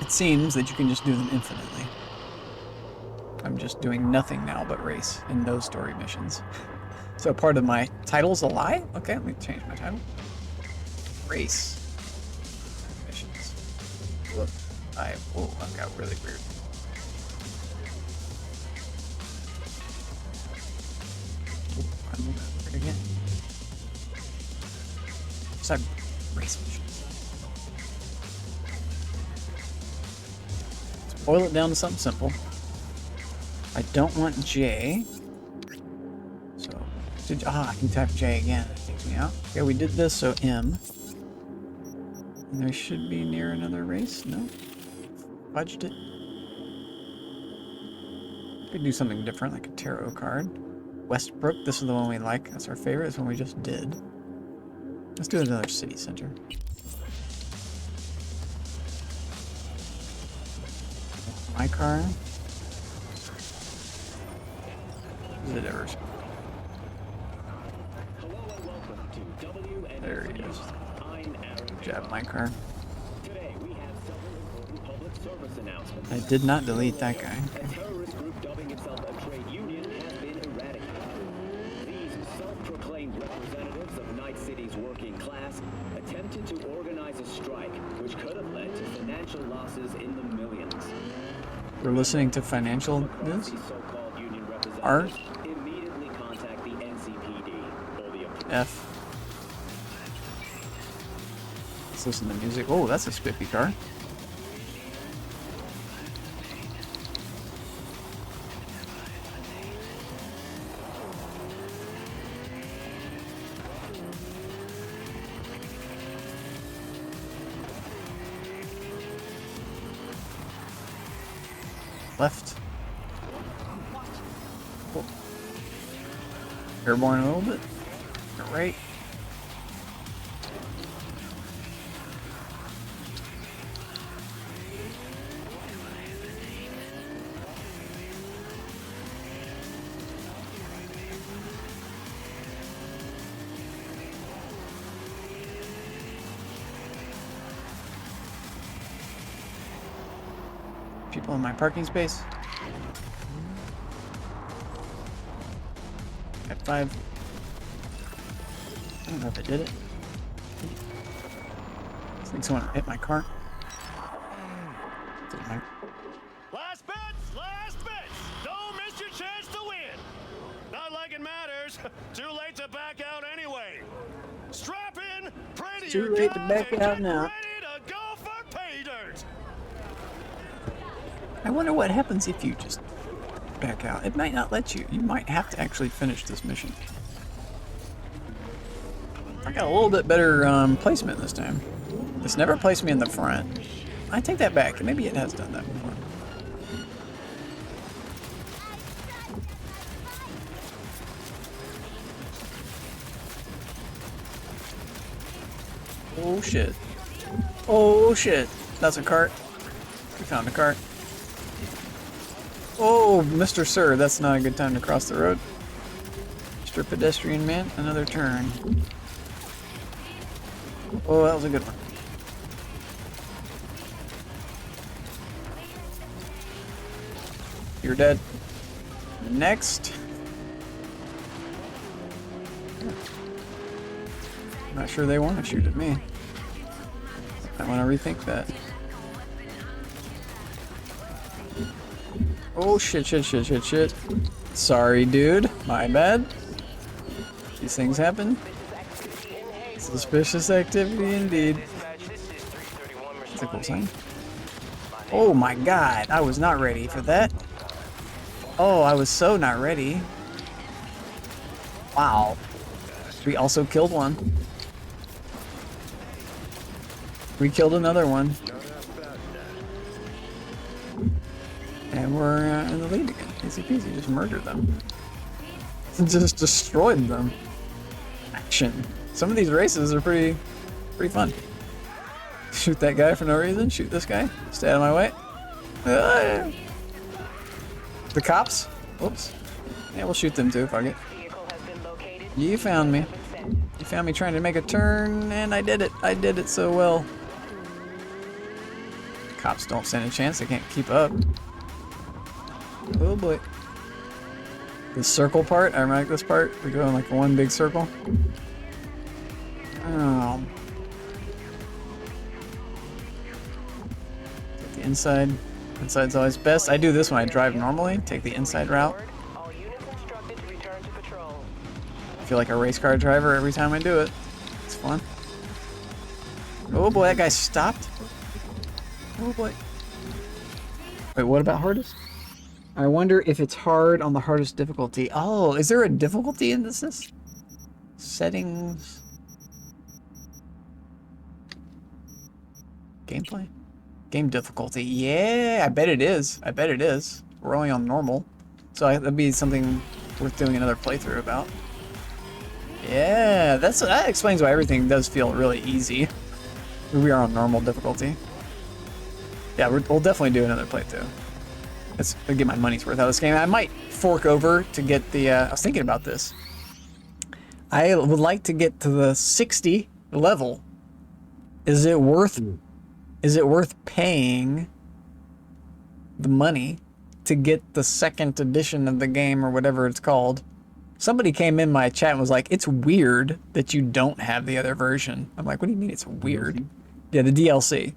It seems that you can just do them infinitely. I'm just doing nothing now but race in those story missions. So part of my title's a lie? Okay, let me change my title. Race missions. Look, I've got really weird. I'm moving over again. Race missions. Let's boil it down to something simple. I don't want J. So, I can type J again. That takes me out. Okay, we did this, so M. And there should be near another race. No? Fudged it. Could do something different, like a tarot card. Westbrook, this is the one we like. That's our favorite. It's one we just did. Let's do another city center. My car. Is it ever? There he is. Jab my car. I did not delete that guy. Representatives of Night City's working class attempted to organize a strike, which could have led to financial losses in the millions. We're listening to financial news? R? Immediately contact the NCPD or the F. Let's listen to music. Oh, that's a spiffy car. Left. Oh. Airborne a little bit. Right. People in my parking space. At 5. I don't know if I did it. I think someone hit my car. Last bets, last bets. Don't miss your chance to win. Not like it matters. Too late to back out anyway. Strap in, pray to Too your late to gods, back and out get now. ready to go for pay dirt. I wonder what happens if you just back out. It might not let you. You might have to actually finish this mission. I got a little bit better placement this time. This never placed me in the front. I take that back. Maybe it has done that before. Oh shit. Oh shit. That's a cart. We found a cart. Oh, Mr. Sir, that's not a good time to cross the road. Mr. Pedestrian Man, another turn. Oh, that was a good one. You're dead. Next. Not sure they want to shoot at me. I want to rethink that. Oh shit, shit, shit, shit, shit. Sorry, dude. My bad. These things happen. Suspicious activity indeed. That's a cool sign. Oh my god, I was not ready for that. Oh, I was so not ready. Wow. We also killed one. We killed another one. And we're in the lead again. Easy peasy, just murdered them. Just destroyed them. Action. Some of these races are pretty fun. Shoot that guy for no reason. Shoot this guy. Stay out of my way. The cops? Whoops. Yeah, we'll shoot them too, fuck it. You found me. You found me trying to make a turn, and I did it. I did it so well. Cops don't stand a chance. They can't keep up. Oh boy. The circle part, I like this part. We go in like one big circle. Oh. Take the inside. Inside's always best. I do this when I drive normally. Take the inside route. I feel like a race car driver every time I do it. It's fun. Oh boy, that guy stopped. Oh boy. Wait, what about hardest? I wonder if it's hard on the hardest difficulty. Oh, is there a difficulty in this? Settings. Gameplay? Game difficulty. Yeah, I bet it is. I bet it is. We're only on normal. So that'd be something worth doing another playthrough about. Yeah, that explains why everything does feel really easy. We are on normal difficulty. Yeah, we'll definitely do another playthrough. I'll get my money's worth out of this game. I might fork over to get the, I was thinking about this. I would like to get to the 60 level. Is it worth paying the money to get the second edition of the game or whatever it's called? Somebody came in my chat and was like, it's weird that you don't have the other version. I'm like, what do you mean it's weird? Yeah, the DLC.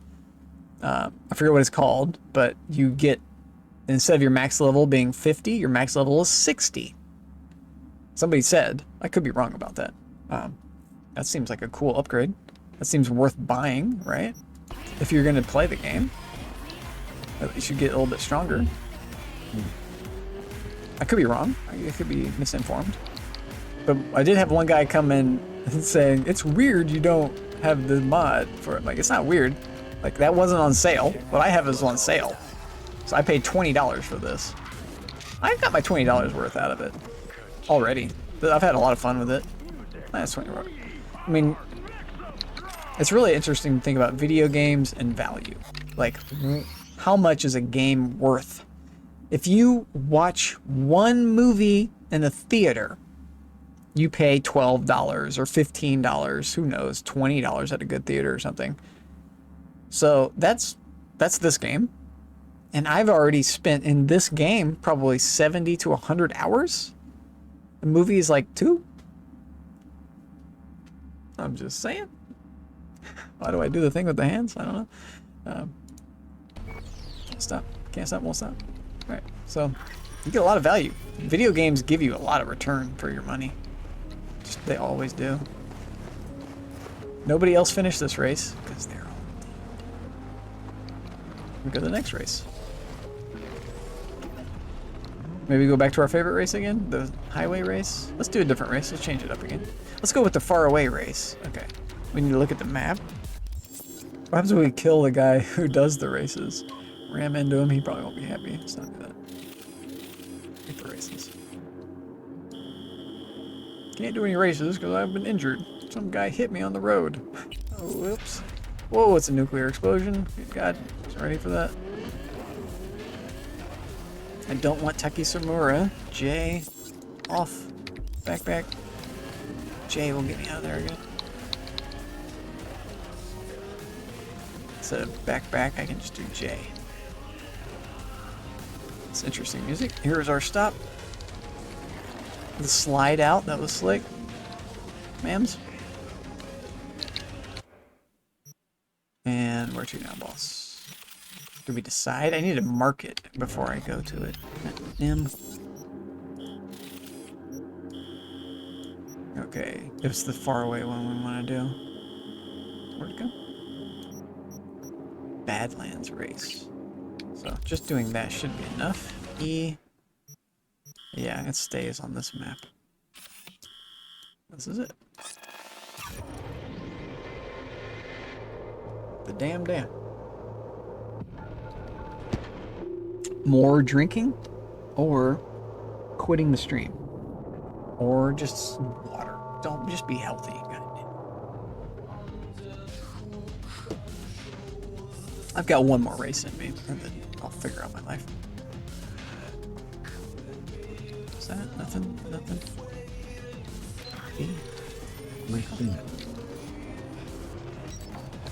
I forget what it's called, but you get, instead of your max level being 50, your max level is 60. Somebody said. I could be wrong about that. That seems like a cool upgrade. That seems worth buying, right? If you're going to play the game, at least you get a little bit stronger. I could be wrong. I could be misinformed. But I did have one guy come in saying, it's weird you don't have the mod for it. Like, it's not weird. Like, that wasn't on sale. What I have is on sale. So I paid $20 for this. I got my $20 worth out of it already. I've had a lot of fun with it. That's $20. I mean, it's really interesting to think about video games and value. Like, how much is a game worth? If you watch one movie in the theater, you pay $12 or $15, who knows, $20 at a good theater or something. So that's this game. And I've already spent in this game probably 70 to 100 hours. The movie is like 2. I'm just saying. Why do I do the thing with the hands? I don't know. Can't stop. Can't stop, won't stop. Alright, so you get a lot of value. Video games give you a lot of return for your money. Just, they always do. Nobody else finished this race because they're all dead. We go to the next race. Maybe go back to our favorite race again? The highway race? Let's do a different race. Let's change it up again. Let's go with the far away race. Okay. We need to look at the map. What happens when we kill the guy who does the races? Ram into him, he probably won't be happy. Let's not do that. Hate the races. Can't do any races because I've been injured. Some guy hit me on the road. Oh, whoops. Whoa, it's a nuclear explosion. Good God, I wasn't ready for that. I don't want Taki Samura. Jay, off. Back. Jay will get me out of there again. Instead of back, I can just do J. It's interesting music. Here's our stop. The slide out, that was slick. Ma'ams. And where to now, boss? Do we decide? I need to mark it before I go to it. M. Okay, it's the far away one we want to do. Where'd it go? Badlands race. So just doing that should be enough. E. Yeah, it stays on this map. This is it. The damn. More drinking, or quitting the stream, or just water. Don't just be healthy. I've got one more race in me, and then I'll figure out my life. that? Nothing? Nothing? Okay.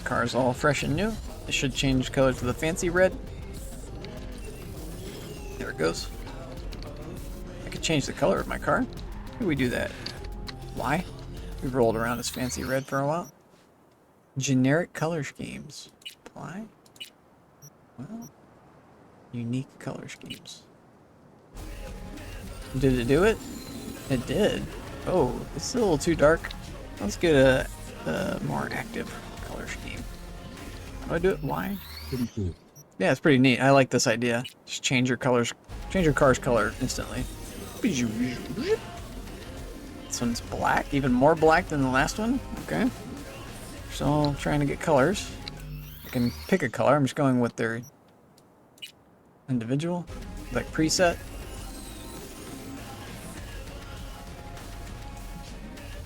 Car's all fresh and new. It should change color to the fancy red. There it goes. I could change the color of my car. How do we do that? Why? We've rolled around as fancy red for a while. Generic color schemes. Apply. Well, unique color schemes. Did it do it? It did. Oh, it's a little too dark. Let's get a more active color scheme. How do I do it? Why? Pretty cool. Yeah, it's pretty neat. I like this idea. Just change your colors, change your car's color instantly. This one's black, even more black than the last one. Okay. So trying to get colors. I can pick a color. I'm just going with their individual, like preset.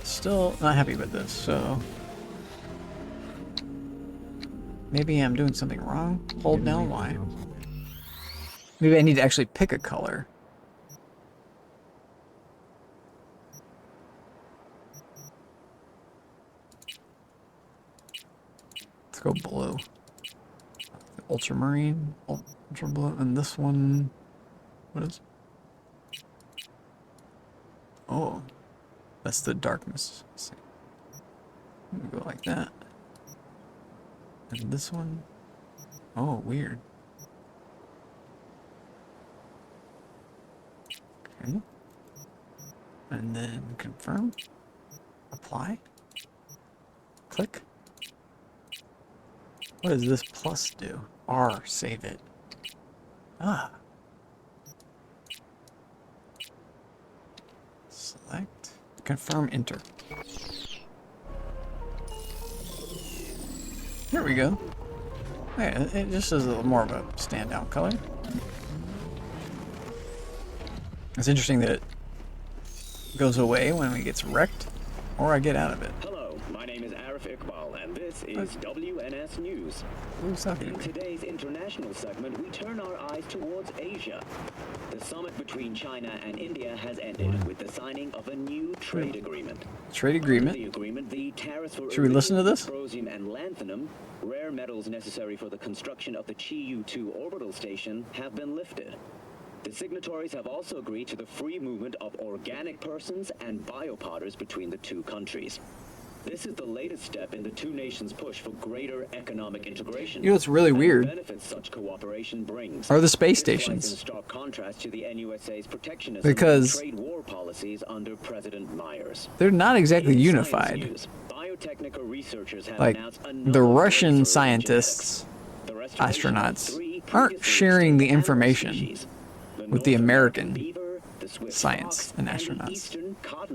Still not happy with this, so maybe I'm doing something wrong. Hold down Y. Maybe I need to actually pick a color. Let's go blue. Ultramarine, ultra blue, and this one, what is? Oh, that's the darkness. Let's see. Let me go like that. And this one, oh, weird. Okay. And then confirm, apply, click. What does this plus do? R, save it. Ah. Select, confirm, enter. There we go. Yeah, it just is a little more of a standout color. It's interesting that it goes away when it gets wrecked, or I get out of it. Hello, my name is Arif Iqbal, and this is WNS News. In today's international segment, we turn our eyes towards Asia. The summit between China and India has ended with the signing of a new trade agreement. Trade agreement? Under the agreement, the tariffs for Should we listen to this? dysprosium and lanthanum, rare metals necessary for the construction of the Chi-Yu-2 orbital station, have been lifted. The signatories have also agreed to the free movement of organic persons and biopodders between the two countries. This is the latest step in the two nations' push for greater economic integration. You know what's really weird? Benefits such cooperation brings Are the space This lies stations. in stark contrast to the NUSA's protectionism Because and trade war policies under President Myers. they're not exactly In science unified. news, Biotechnica researchers have Like, announced the Russian scientists, astronauts, aren't sharing the information with the American science and astronauts.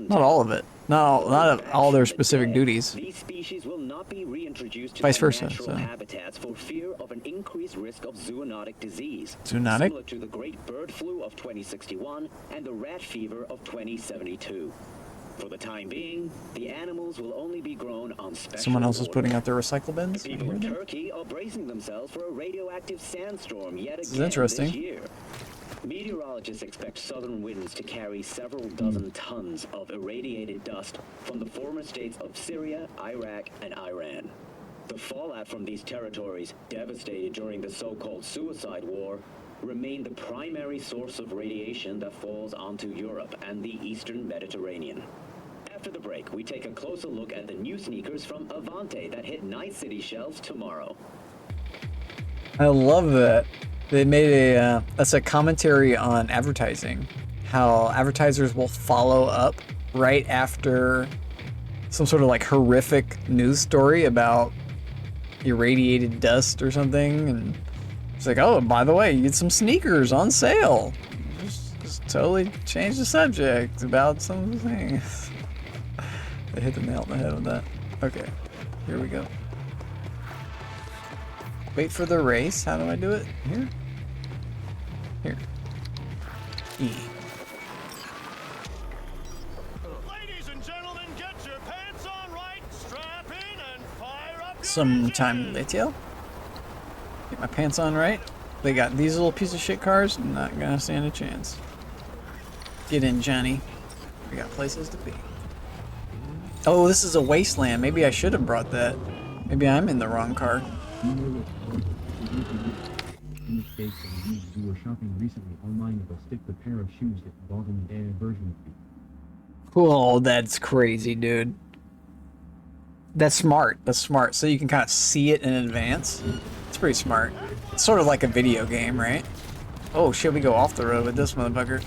Not all of it. Not all their specific duties. These species will not be reintroduced to Vice their versa, natural so. habitats for fear of an increased risk of zoonotic disease. Zoonotic? Similar to the great bird flu of 2061 and the rat fever of 2072. For the time being, the animals will only be grown on special Someone else is orders. putting out their recycle bins. I People hear in them. Turkey are bracing themselves for a radioactive sandstorm yet This is again interesting. this year. Meteorologists expect southern winds to carry several dozen tons of irradiated dust from the former states of Syria, Iraq, and Iran. The fallout from these territories, devastated during the so-called suicide war, remain the primary source of radiation that falls onto Europe and the eastern Mediterranean. After the break, we take a closer look at the new sneakers from Avante that hit Night City shelves tomorrow. I love that. They made that's a commentary on advertising. How advertisers will follow up right after some sort of like horrific news story about irradiated dust or something. And it's like, oh, by the way, you get some sneakers on sale. Just totally change the subject about something. They hit the nail on the head with that. Okay, here we go. Wait for the race. How do I do it? Here? Here. E. Ladies and gentlemen, get your pants on right, strap in, and fire up your Sometime later. Get my pants on right. They got these little piece of shit cars. Not gonna stand a chance. Get in, Johnny. We got places to be. Oh, this is a wasteland. Maybe I should have brought that. Maybe I'm in the wrong car. In the States, we were shopping recently online with a stick the pair of shoes that involved in the AI version of you. Oh, that's crazy, dude. That's smart. That's smart. So you can kind of see it in advance. It's pretty smart. It's sort of like a video game, right? Oh shit, we go off the road with this motherfucker.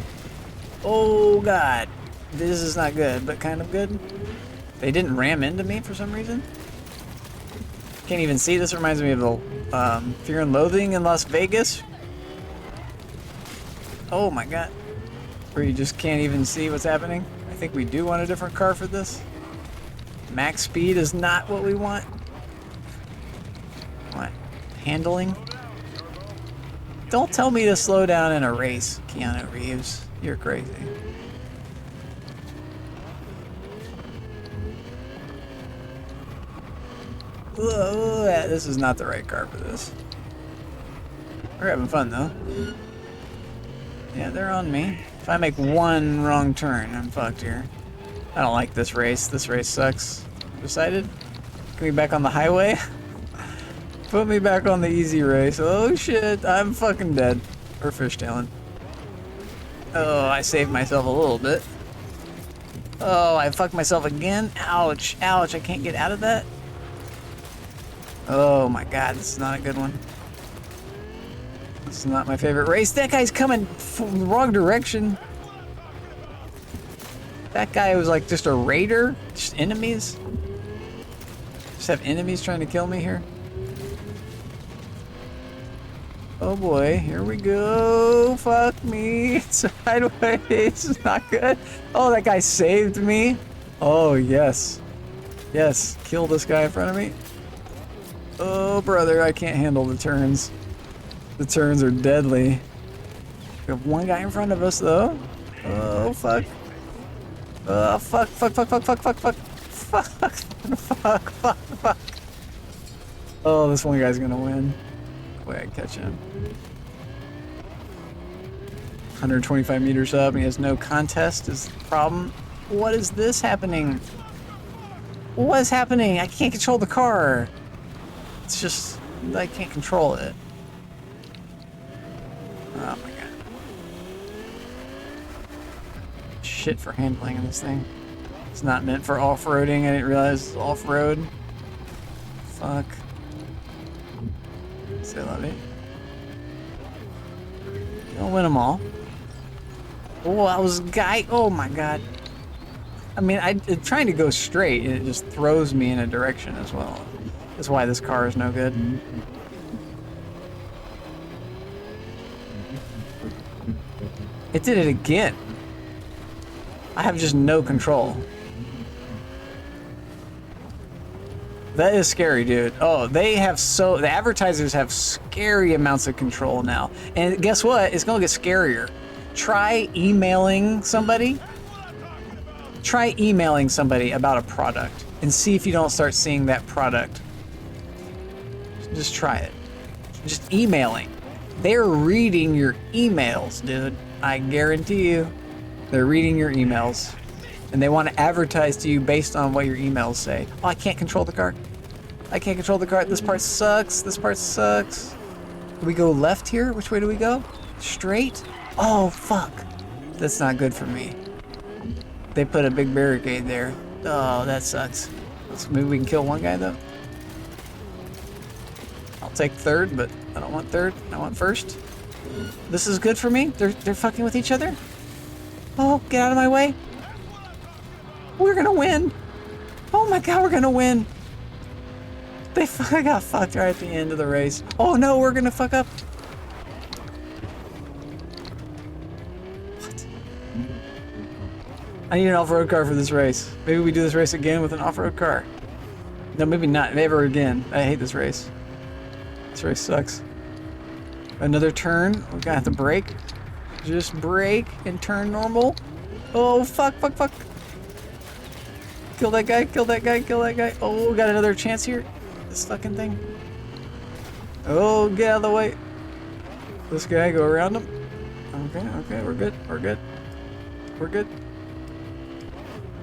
Oh god. This is not good, but kind of good. They didn't ram into me for some reason. Can't even see. This reminds me of the Fear and Loathing in Las Vegas. Oh my god. Where you just can't even see what's happening. I think we do want a different car for this. Max speed is not what we want. What? Handling? Don't tell me to slow down in a race, Keanu Reeves. You're crazy. Whoa, this is not the right car for this. We're having fun though. Yeah, they're on me. If I make one wrong turn, I'm fucked here. I don't like this race. This race sucks. Decided? Get me back on the highway? Put me back on the easy race. Oh shit, I'm fucking dead. Or fishtailing. Oh, I saved myself a little bit. Oh, I fucked myself again? Ouch, ouch, I can't get out of that? Oh my god, this is not a good one. This is not my favorite race. That guy's coming from the wrong direction. That guy was like just a raider? Just enemies? Just have enemies trying to kill me here? Oh boy, here we go. Fuck me. Sideways. It's not good. Oh, that guy saved me. Oh, yes. Yes, kill this guy in front of me. Oh, brother, I can't handle the turns. The turns are deadly. We have one guy in front of us, though. Oh, fuck. Oh, fuck, fuck, fuck, fuck, fuck, fuck, fuck. Fuck, fuck, fuck, fuck. Oh, this one guy's gonna win. Wait, I catch him. 125 meters up, and he has no contest is the problem. What is this happening? What is happening? I can't control the car. It's just, I can't control it. Oh my god. Shit for handling in this thing. It's not meant for off-roading. I didn't realize it's off-road. Fuck. Say love it. Don't win them all. Oh, I was guy. Oh my god. I mean, I'm trying to go straight, and it just throws me in a direction as well. That's why this car is no good. It did it again. I have just no control. That is scary, dude. Oh, they have the advertisers have scary amounts of control now. And guess what? It's gonna get scarier. Try emailing somebody. Try emailing somebody about a product and see if you don't start seeing that product. Just try it. Just emailing. They're reading your emails, dude. I guarantee you. They're reading your emails. And they want to advertise to you based on what your emails say. Oh, I can't control the car. I can't control the car. This part sucks. This part sucks. Do we go left here? Which way do we go? Straight? Oh, fuck. That's not good for me. They put a big barricade there. Oh, that sucks. So maybe we can kill one guy, though. I'll take third, but I don't want third. I want first. This is good for me? They're fucking with each other? Oh, get out of my way. We're gonna win. Oh my god, we're gonna win. They got fucked right at the end of the race. Oh no, we're gonna fuck up. What? I need an off-road car for this race. Maybe we do this race again with an off-road car. No, maybe not. Never again. I hate this race. This race sucks. Another turn. We're gonna have to brake. Just brake and turn normal. Oh, fuck, fuck, fuck. Kill that guy, kill that guy, kill that guy. Oh, got another chance here. This fucking thing. Oh, get out of the way. This guy, go around him. Okay, okay, we're good, we're good. We're good.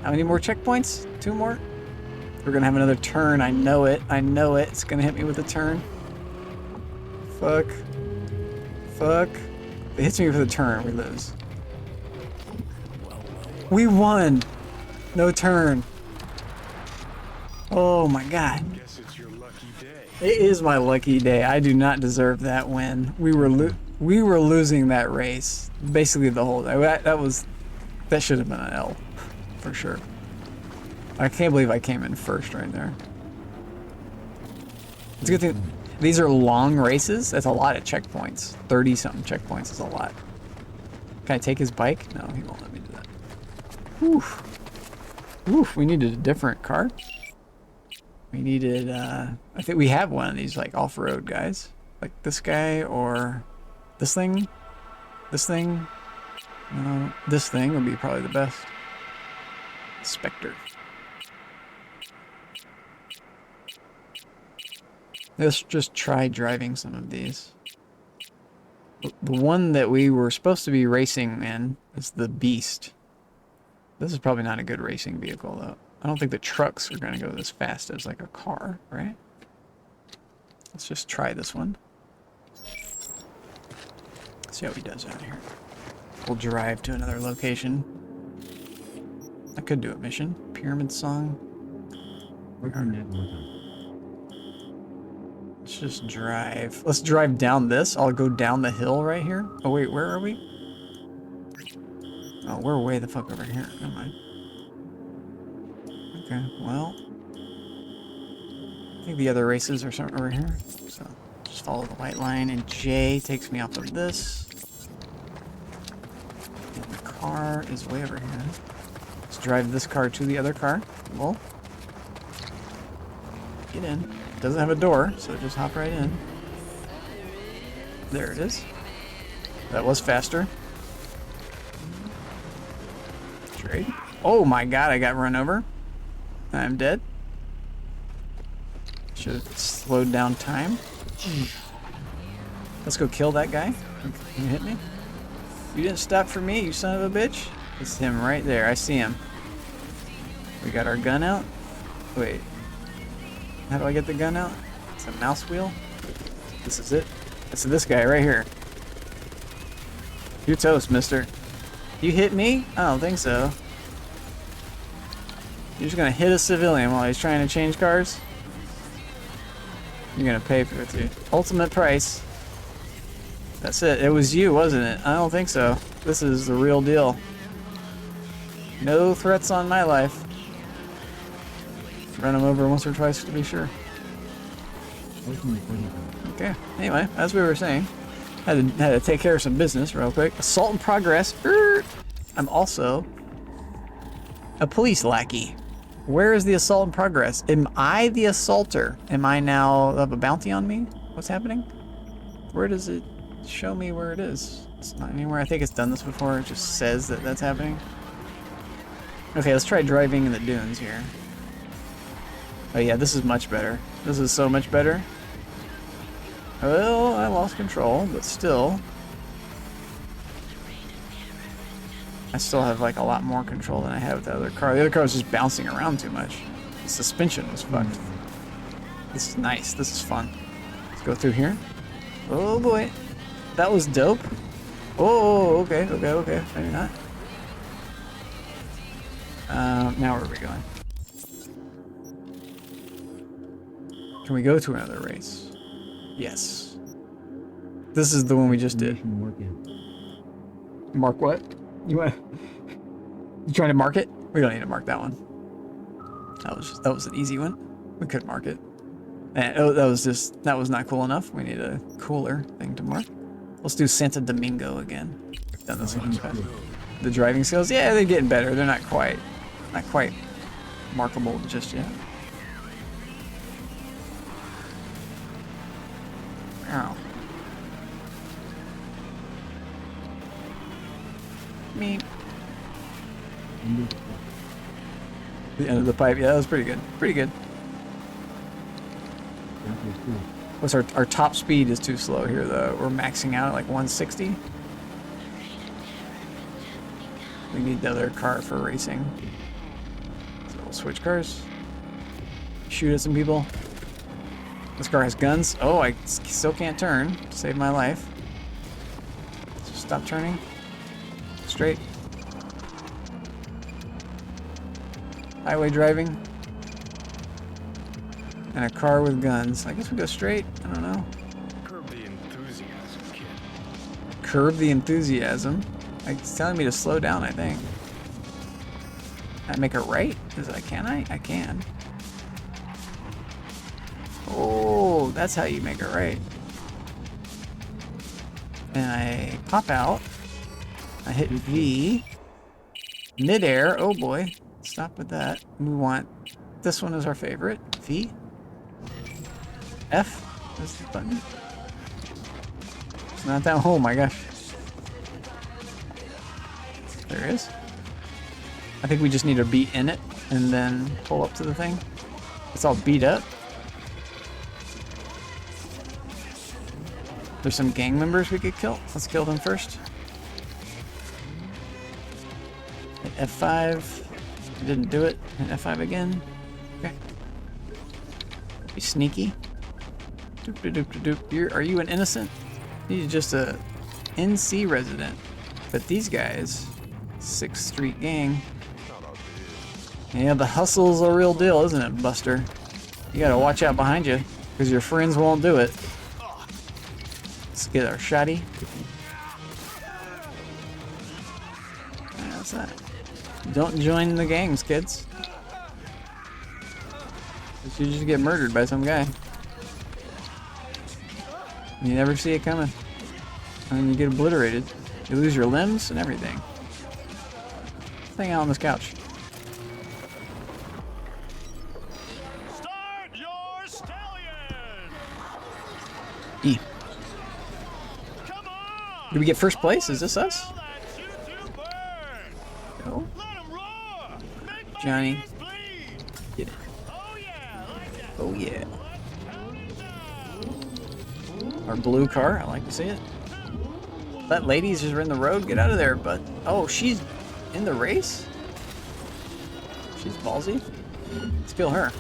How many more checkpoints? 2 more? We're gonna have another turn. I know it. I know it. It's gonna hit me with a turn. Fuck. Fuck. If it hits me with a turn, we lose. We won! No turn. Oh my god. Guess it's your lucky day. It is my lucky day. I do not deserve that win. We were losing that race. Basically the whole day. That should have been an L. For sure. I can't believe I came in first right there. It's a good thing. These are long races. That's a lot of checkpoints. 30-something checkpoints is a lot. Can I take his bike? No, he won't let me do that. Oof. Oof, we needed a different car. We needed, I think we have one of these, like, off-road guys. Like this guy, or this thing. This thing. This thing would be probably the best. Spectre. Let's just try driving some of these. The one that we were supposed to be racing in is the Beast. This is probably not a good racing vehicle, though. I don't think the trucks are going to go as fast as, like, a car, right? Let's just try this one. See how he does out here. We'll drive to another location. I could do a mission. Pyramid Song. Let's just drive. Let's drive down this. I'll go down the hill right here. Oh wait, where are we? Oh, we're way the fuck over here. Never mind. Okay, well. I think the other races are somewhere over here. So, just follow the white line, and J takes me off of this. And the car is way over here. Let's drive this car to the other car. Well, get in. It doesn't have a door, so just hop right in. There it is. That was faster. Trade. Oh my god, I got run over. I'm dead. Should have slowed down time. Let's go kill that guy. Can you hit me? You didn't stop for me, you son of a bitch. It's him right there. I see him. We got our gun out. Wait. How do I get the gun out? It's a mouse wheel. This is it. It's this guy right here. You're toast, mister. You hit me? I don't think so. You're just gonna hit a civilian while he's trying to change cars? You're gonna pay for it, dude. Ultimate price. That's it. It was you, wasn't it? I don't think so. This is the real deal. No threats on my life. Run him over once or twice to be sure. Okay. Anyway, as we were saying, had to take care of some business real quick. Assault in progress. I'm also a police lackey. Where is the assault in progress? Am I the assaulter? Am I now have a bounty on me? What's happening? Where does it show me where it is? It's not anywhere. I think it's done this before. It just says that that's happening. Okay, let's try driving in the dunes here. Oh yeah, this is much better. This is so much better. Well, I lost control, but still. I still have like a lot more control than I have with the other car. The other car was just bouncing around too much. The suspension was fucked. This is nice. This is fun. Let's go through here. Oh boy. That was dope. Oh, okay, okay, okay. Maybe not. Now where are we going? Can we go to another race? Yes. This is the one we just did. Mark what? You trying to mark it? We don't need to mark that one. That was an easy one. We could mark it. And that was not cool enough. We need a cooler thing to mark. Let's do Santo Domingo again. We've done this one before. The driving skills, yeah, they're getting better. They're not quite markable just yet. Ow. Me. The end of the pipe. Yeah, that was pretty good. Pretty good. What's our top speed is too slow here though. We're maxing out at like 160. We need the other car for racing. So we'll switch cars. Shoot at some people. This car has guns. Oh, I still can't turn to save my life. Just stop turning. Straight. Highway driving. And a car with guns. I guess we go straight. I don't know. Curb the enthusiasm, kid. Curb the enthusiasm. It's telling me to slow down, I think. Can I make a right? Can I? I can. Oh, that's how you make it right. And I pop out. I hit V. Midair. Oh boy. Stop with that. We want this one is our favorite. V. F. This is the button. It's not that. Oh my gosh. There it is. I think we just need to be in it and then pull up to the thing. It's all beat up. There's some gang members we could kill. Let's kill them first. Hit F5. Didn't do it. Hit F5 again. Okay. Be sneaky. Doop -doop -doop -doop -doop. Are you an innocent? You're just a NC resident. But these guys, 6th Street gang. Yeah, the hustle's a real deal, isn't it, Buster? You gotta watch out behind you, because your friends won't do it. Let's get our shotty. What's that? Don't join the gangs, kids. You just get murdered by some guy. You never see it coming. And then you get obliterated. You lose your limbs and everything. Let's hang out on this couch. Start your stallion! E. Did we get first place? Is this us? No. Johnny. Get it. Oh yeah. Our blue car. I like to see it. That lady's just in the road. Get out of there, bud. Oh, she's in the race? She's ballsy. Let's kill her.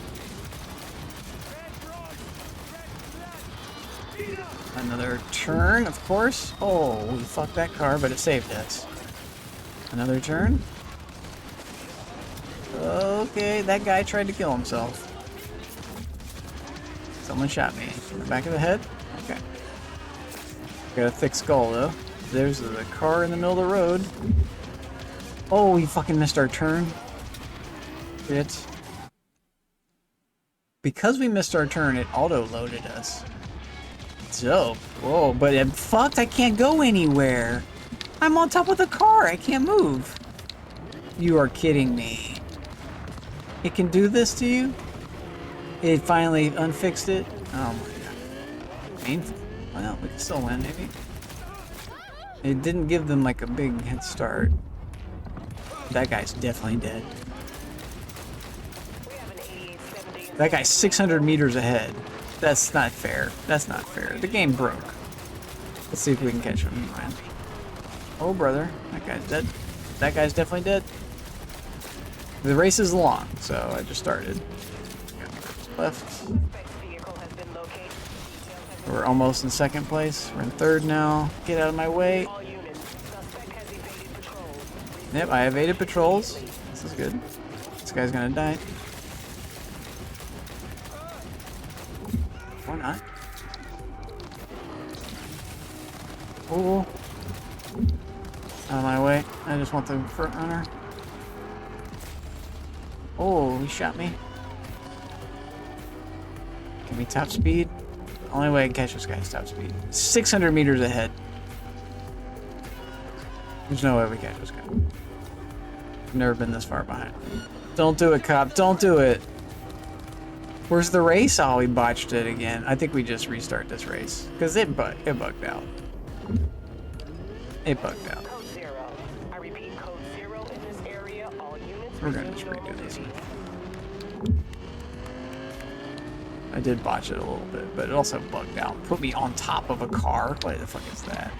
Another turn, of course. Oh, we fucked that car, but it saved us. Another turn. Okay, that guy tried to kill himself. Someone shot me. In the back of the head? Okay. Got a thick skull, though. There's the car in the middle of the road. Oh, we fucking missed our turn. Shit. Because we missed our turn, it auto-loaded us. Dope. Whoa, but I'm fucked. I can't go anywhere. I'm on top of the car. I can't move. You are kidding me. It can do this to you? It finally unfixed it? Oh my god. Painful. Well, we can still win, maybe. It didn't give them like a big head start. That guy's definitely dead. That guy's 600 meters ahead. That's not fair. That's not fair. The game broke. Let's see if we can catch him. Oh, brother. That guy's dead. That guy's definitely dead. The race is long, so I just started. Left. We're almost in second place. We're in third now. Get out of my way. Yep, I evaded patrols. This is good. This guy's gonna die. Or not. Oh. Out of my way. I just want the front runner. Oh, he shot me. Give me top speed. Only way I can catch this guy is top speed. 600 meters ahead. There's no way we catch this guy. I've never been this far behind. Don't do it, cop. Don't do it. Where's the race? Oh, we botched it again. I think we just restart this race. Because it bugged out. It bugged out. We're going to just redo this one. I did botch it a little bit, but it also bugged out. Put me on top of a car? What the fuck is that?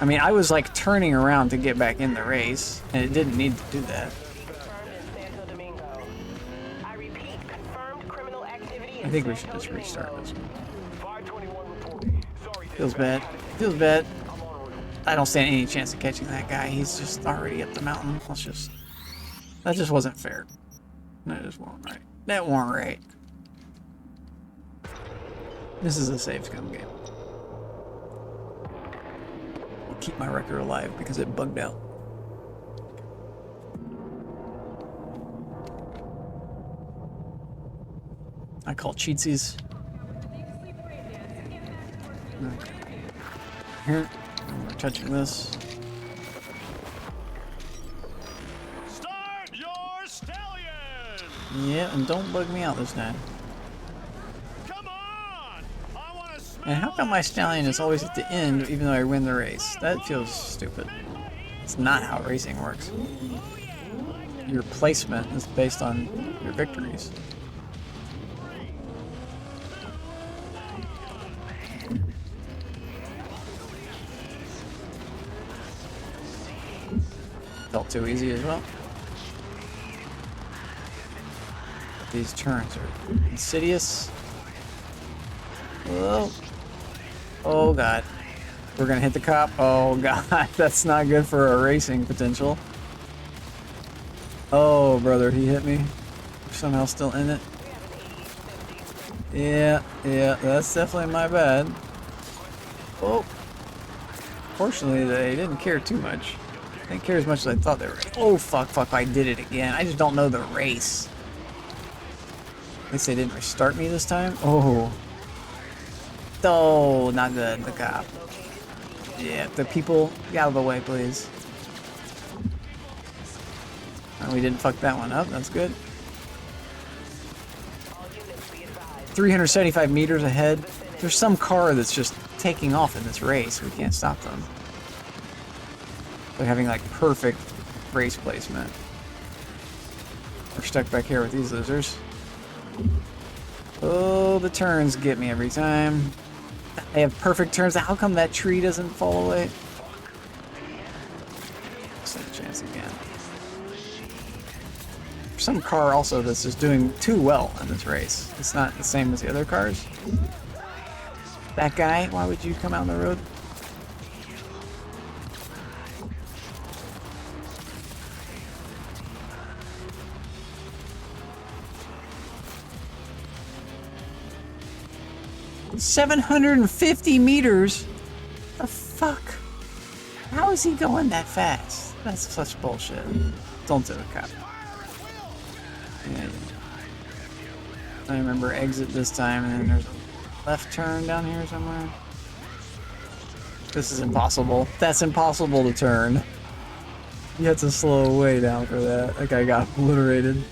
I mean, I was like turning around to get back in the race, and it didn't need to do that. I think we should just restart this one. Feels bad. Feels bad. I don't stand any chance of catching that guy. He's just already up the mountain. Let's just... That just wasn't fair. That just wasn't right. That wasn't right. This is a save scum game. I'll keep my record alive because it bugged out. I call cheatsies. Okay. Here, we're touching this. Start your stallion! Yeah, and don't bug me out this time. Come on! I want to And how come my stallion is always at the end even though I win the race? That feels stupid. It's not how racing works. Your placement is based on your victories. Felt too easy as well. These turns are insidious. Whoa. Oh god. We're gonna hit the cop. Oh god, that's not good for our racing potential. Oh brother, he hit me. We're somehow still in it. Yeah, that's definitely my bad. Oh. Fortunately, they didn't care too much. They didn't care as much as I thought they were. Oh fuck, I did it again. I just don't know the race. At least they didn't restart me this time. Oh. Oh, not good, the cop. Yeah, the people, get out of the way, please. Oh, we didn't fuck that one up, that's good. 375 meters ahead. There's some car that's just taking off in this race. We can't stop them. They're having like perfect race placement. We're stuck back here with these losers. Oh, the turns get me every time. They have perfect turns. How come that tree doesn't fall away? Second chance again. There's some car also that's just doing too well in this race. It's not the same as the other cars. That guy, why would you come out on the road? $750 meters? The fuck? How is he going that fast? That's such bullshit. Don't do it, cop. Yeah. I remember exit this time, and then there's a left turn down here somewhere. This is impossible. That's impossible to turn. You have to slow way down for that. That guy got obliterated.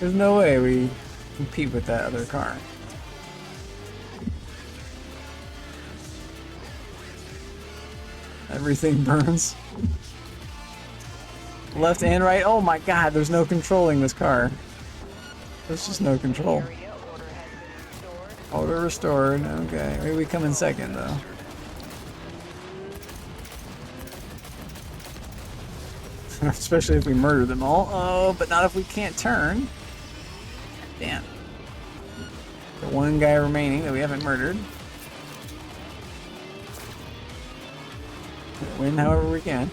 There's no way we compete with that other car. Everything burns. Left and right. Oh my god, there's no controlling this car. There's just no control. Order restored. Okay, maybe we come in second though. Especially if we murder them all. Oh, but not if we can't turn. Damn. The one guy remaining that we haven't murdered. Win however we can.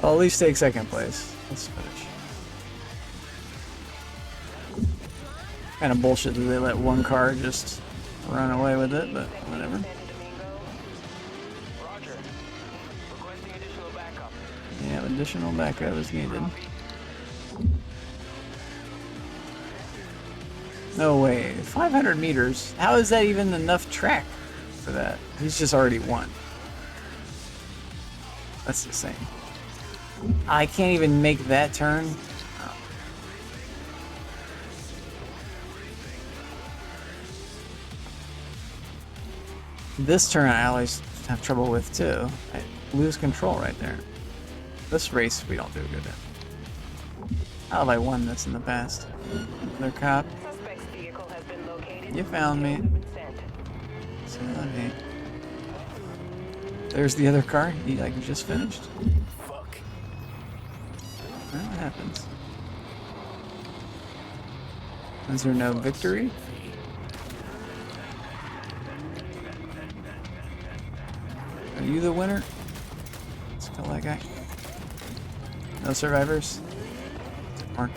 I'll at least take second place. Let's finish. Kind of bullshit that they let one car just run away with it, but whatever. Yeah, additional backup is needed. No way. 500 meters? How is that even enough track for that? He's just already won. That's insane. I can't even make that turn. Oh. This turn I always have trouble with too. I lose control right there. This race we don't do good at. How have I won this in the past? Another cop. You found me. So let me. There's the other car he like just finished. Fuck. Well, that happens. Is there no victory? Are you the winner? Let's kill that guy. No survivors? Mark.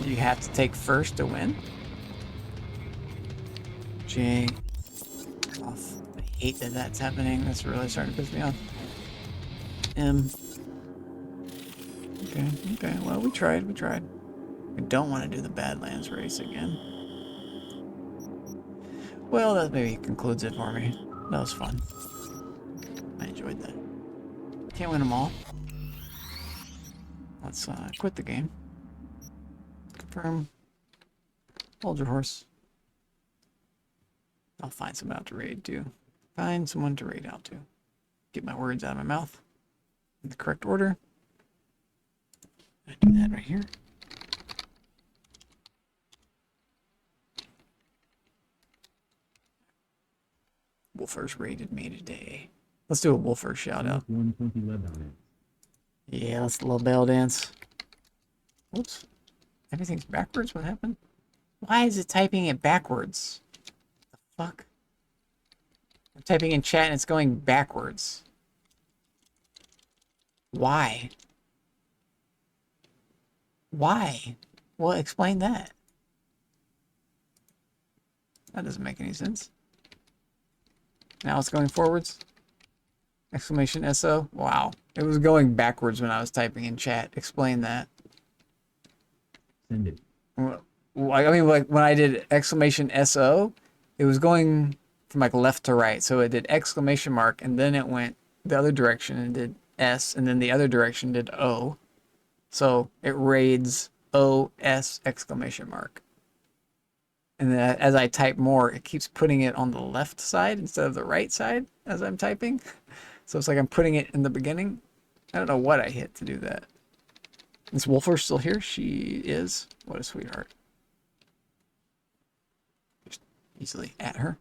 You have to take first to win? J. Off. I hate that that's happening. That's really starting to piss me off. M. Okay, okay. Well, we tried. We tried. We don't want to do the Badlands race again. Well, that maybe concludes it for me. That was fun. I enjoyed that. Can't win them all. Let's quit the game. Confirm. Hold your horse. I'll find someone out to raid too. Find someone to raid out to. Get my words out of my mouth in the correct order. I do that right here. Wolfers raided me today. Let's do a Wolfer shout out. 120 lead on it. Yeah, let's do a little bell dance. Whoops. Everything's backwards? What happened? Why is it typing it backwards? The fuck? I'm typing in chat and it's going backwards. Why? Why? Well, explain that. That doesn't make any sense. Now it's going forwards. Exclamation SO. Wow. It was going backwards when I was typing in chat. Explain that. Send it. Well, I mean, like when I did exclamation SO, it was going from like left to right. So it did exclamation mark and then it went the other direction and did S and then the other direction did O. So it raids OS exclamation mark. And then as I type more, it keeps putting it on the left side instead of the right side as I'm typing. So it's like I'm putting it in the beginning. I don't know what I hit to do that. Is Wolfer still here? She is. What a sweetheart. Just easily at her.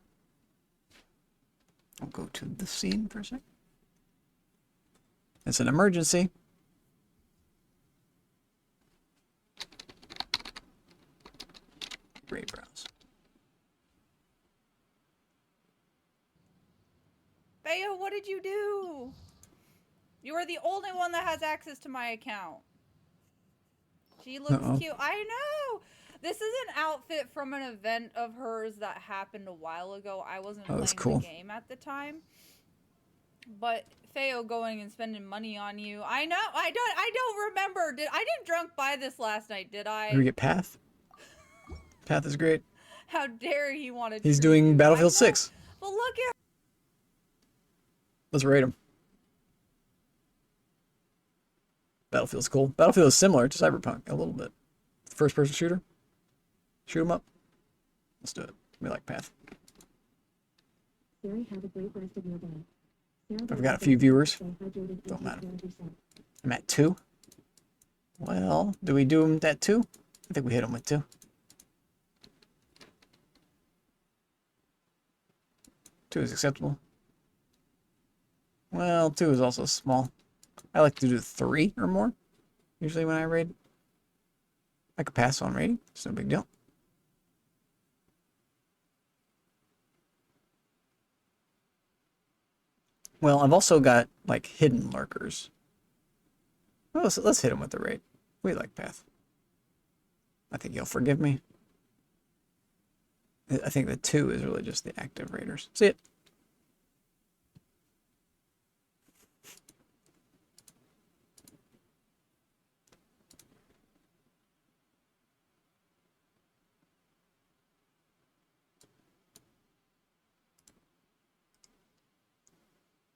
I'll go to the scene for a sec. It's an emergency. Great browse. Bayo, what did you do? You are the only one that has access to my account. She looks cute. I know! This is an outfit from an event of hers that happened a while ago. I wasn't playing the game at the time. But Feo going and spending money on you. I know. I don't remember. I didn't drunk buy this last night, did I? Did we get Path? Path is great. How dare he want to He's doing Battlefield 6. But look at Let's rate him. Battlefield's cool. Battlefield is similar to Cyberpunk a little bit. First person shooter. Shoot him up. Let's do it. We like Path. I've got a few viewers. Don't matter. I'm at 2. Well, do we do him at 2? I think we hit him with 2. 2 is acceptable. Well, 2 is also small. I like to do 3 or more, usually when I raid. I could pass on raiding. It's no big deal. Well, I've also got, like, hidden lurkers. Well, let's hit them with the raid. We like Path. I think you'll forgive me. I think the 2 is really just the active raiders. See it.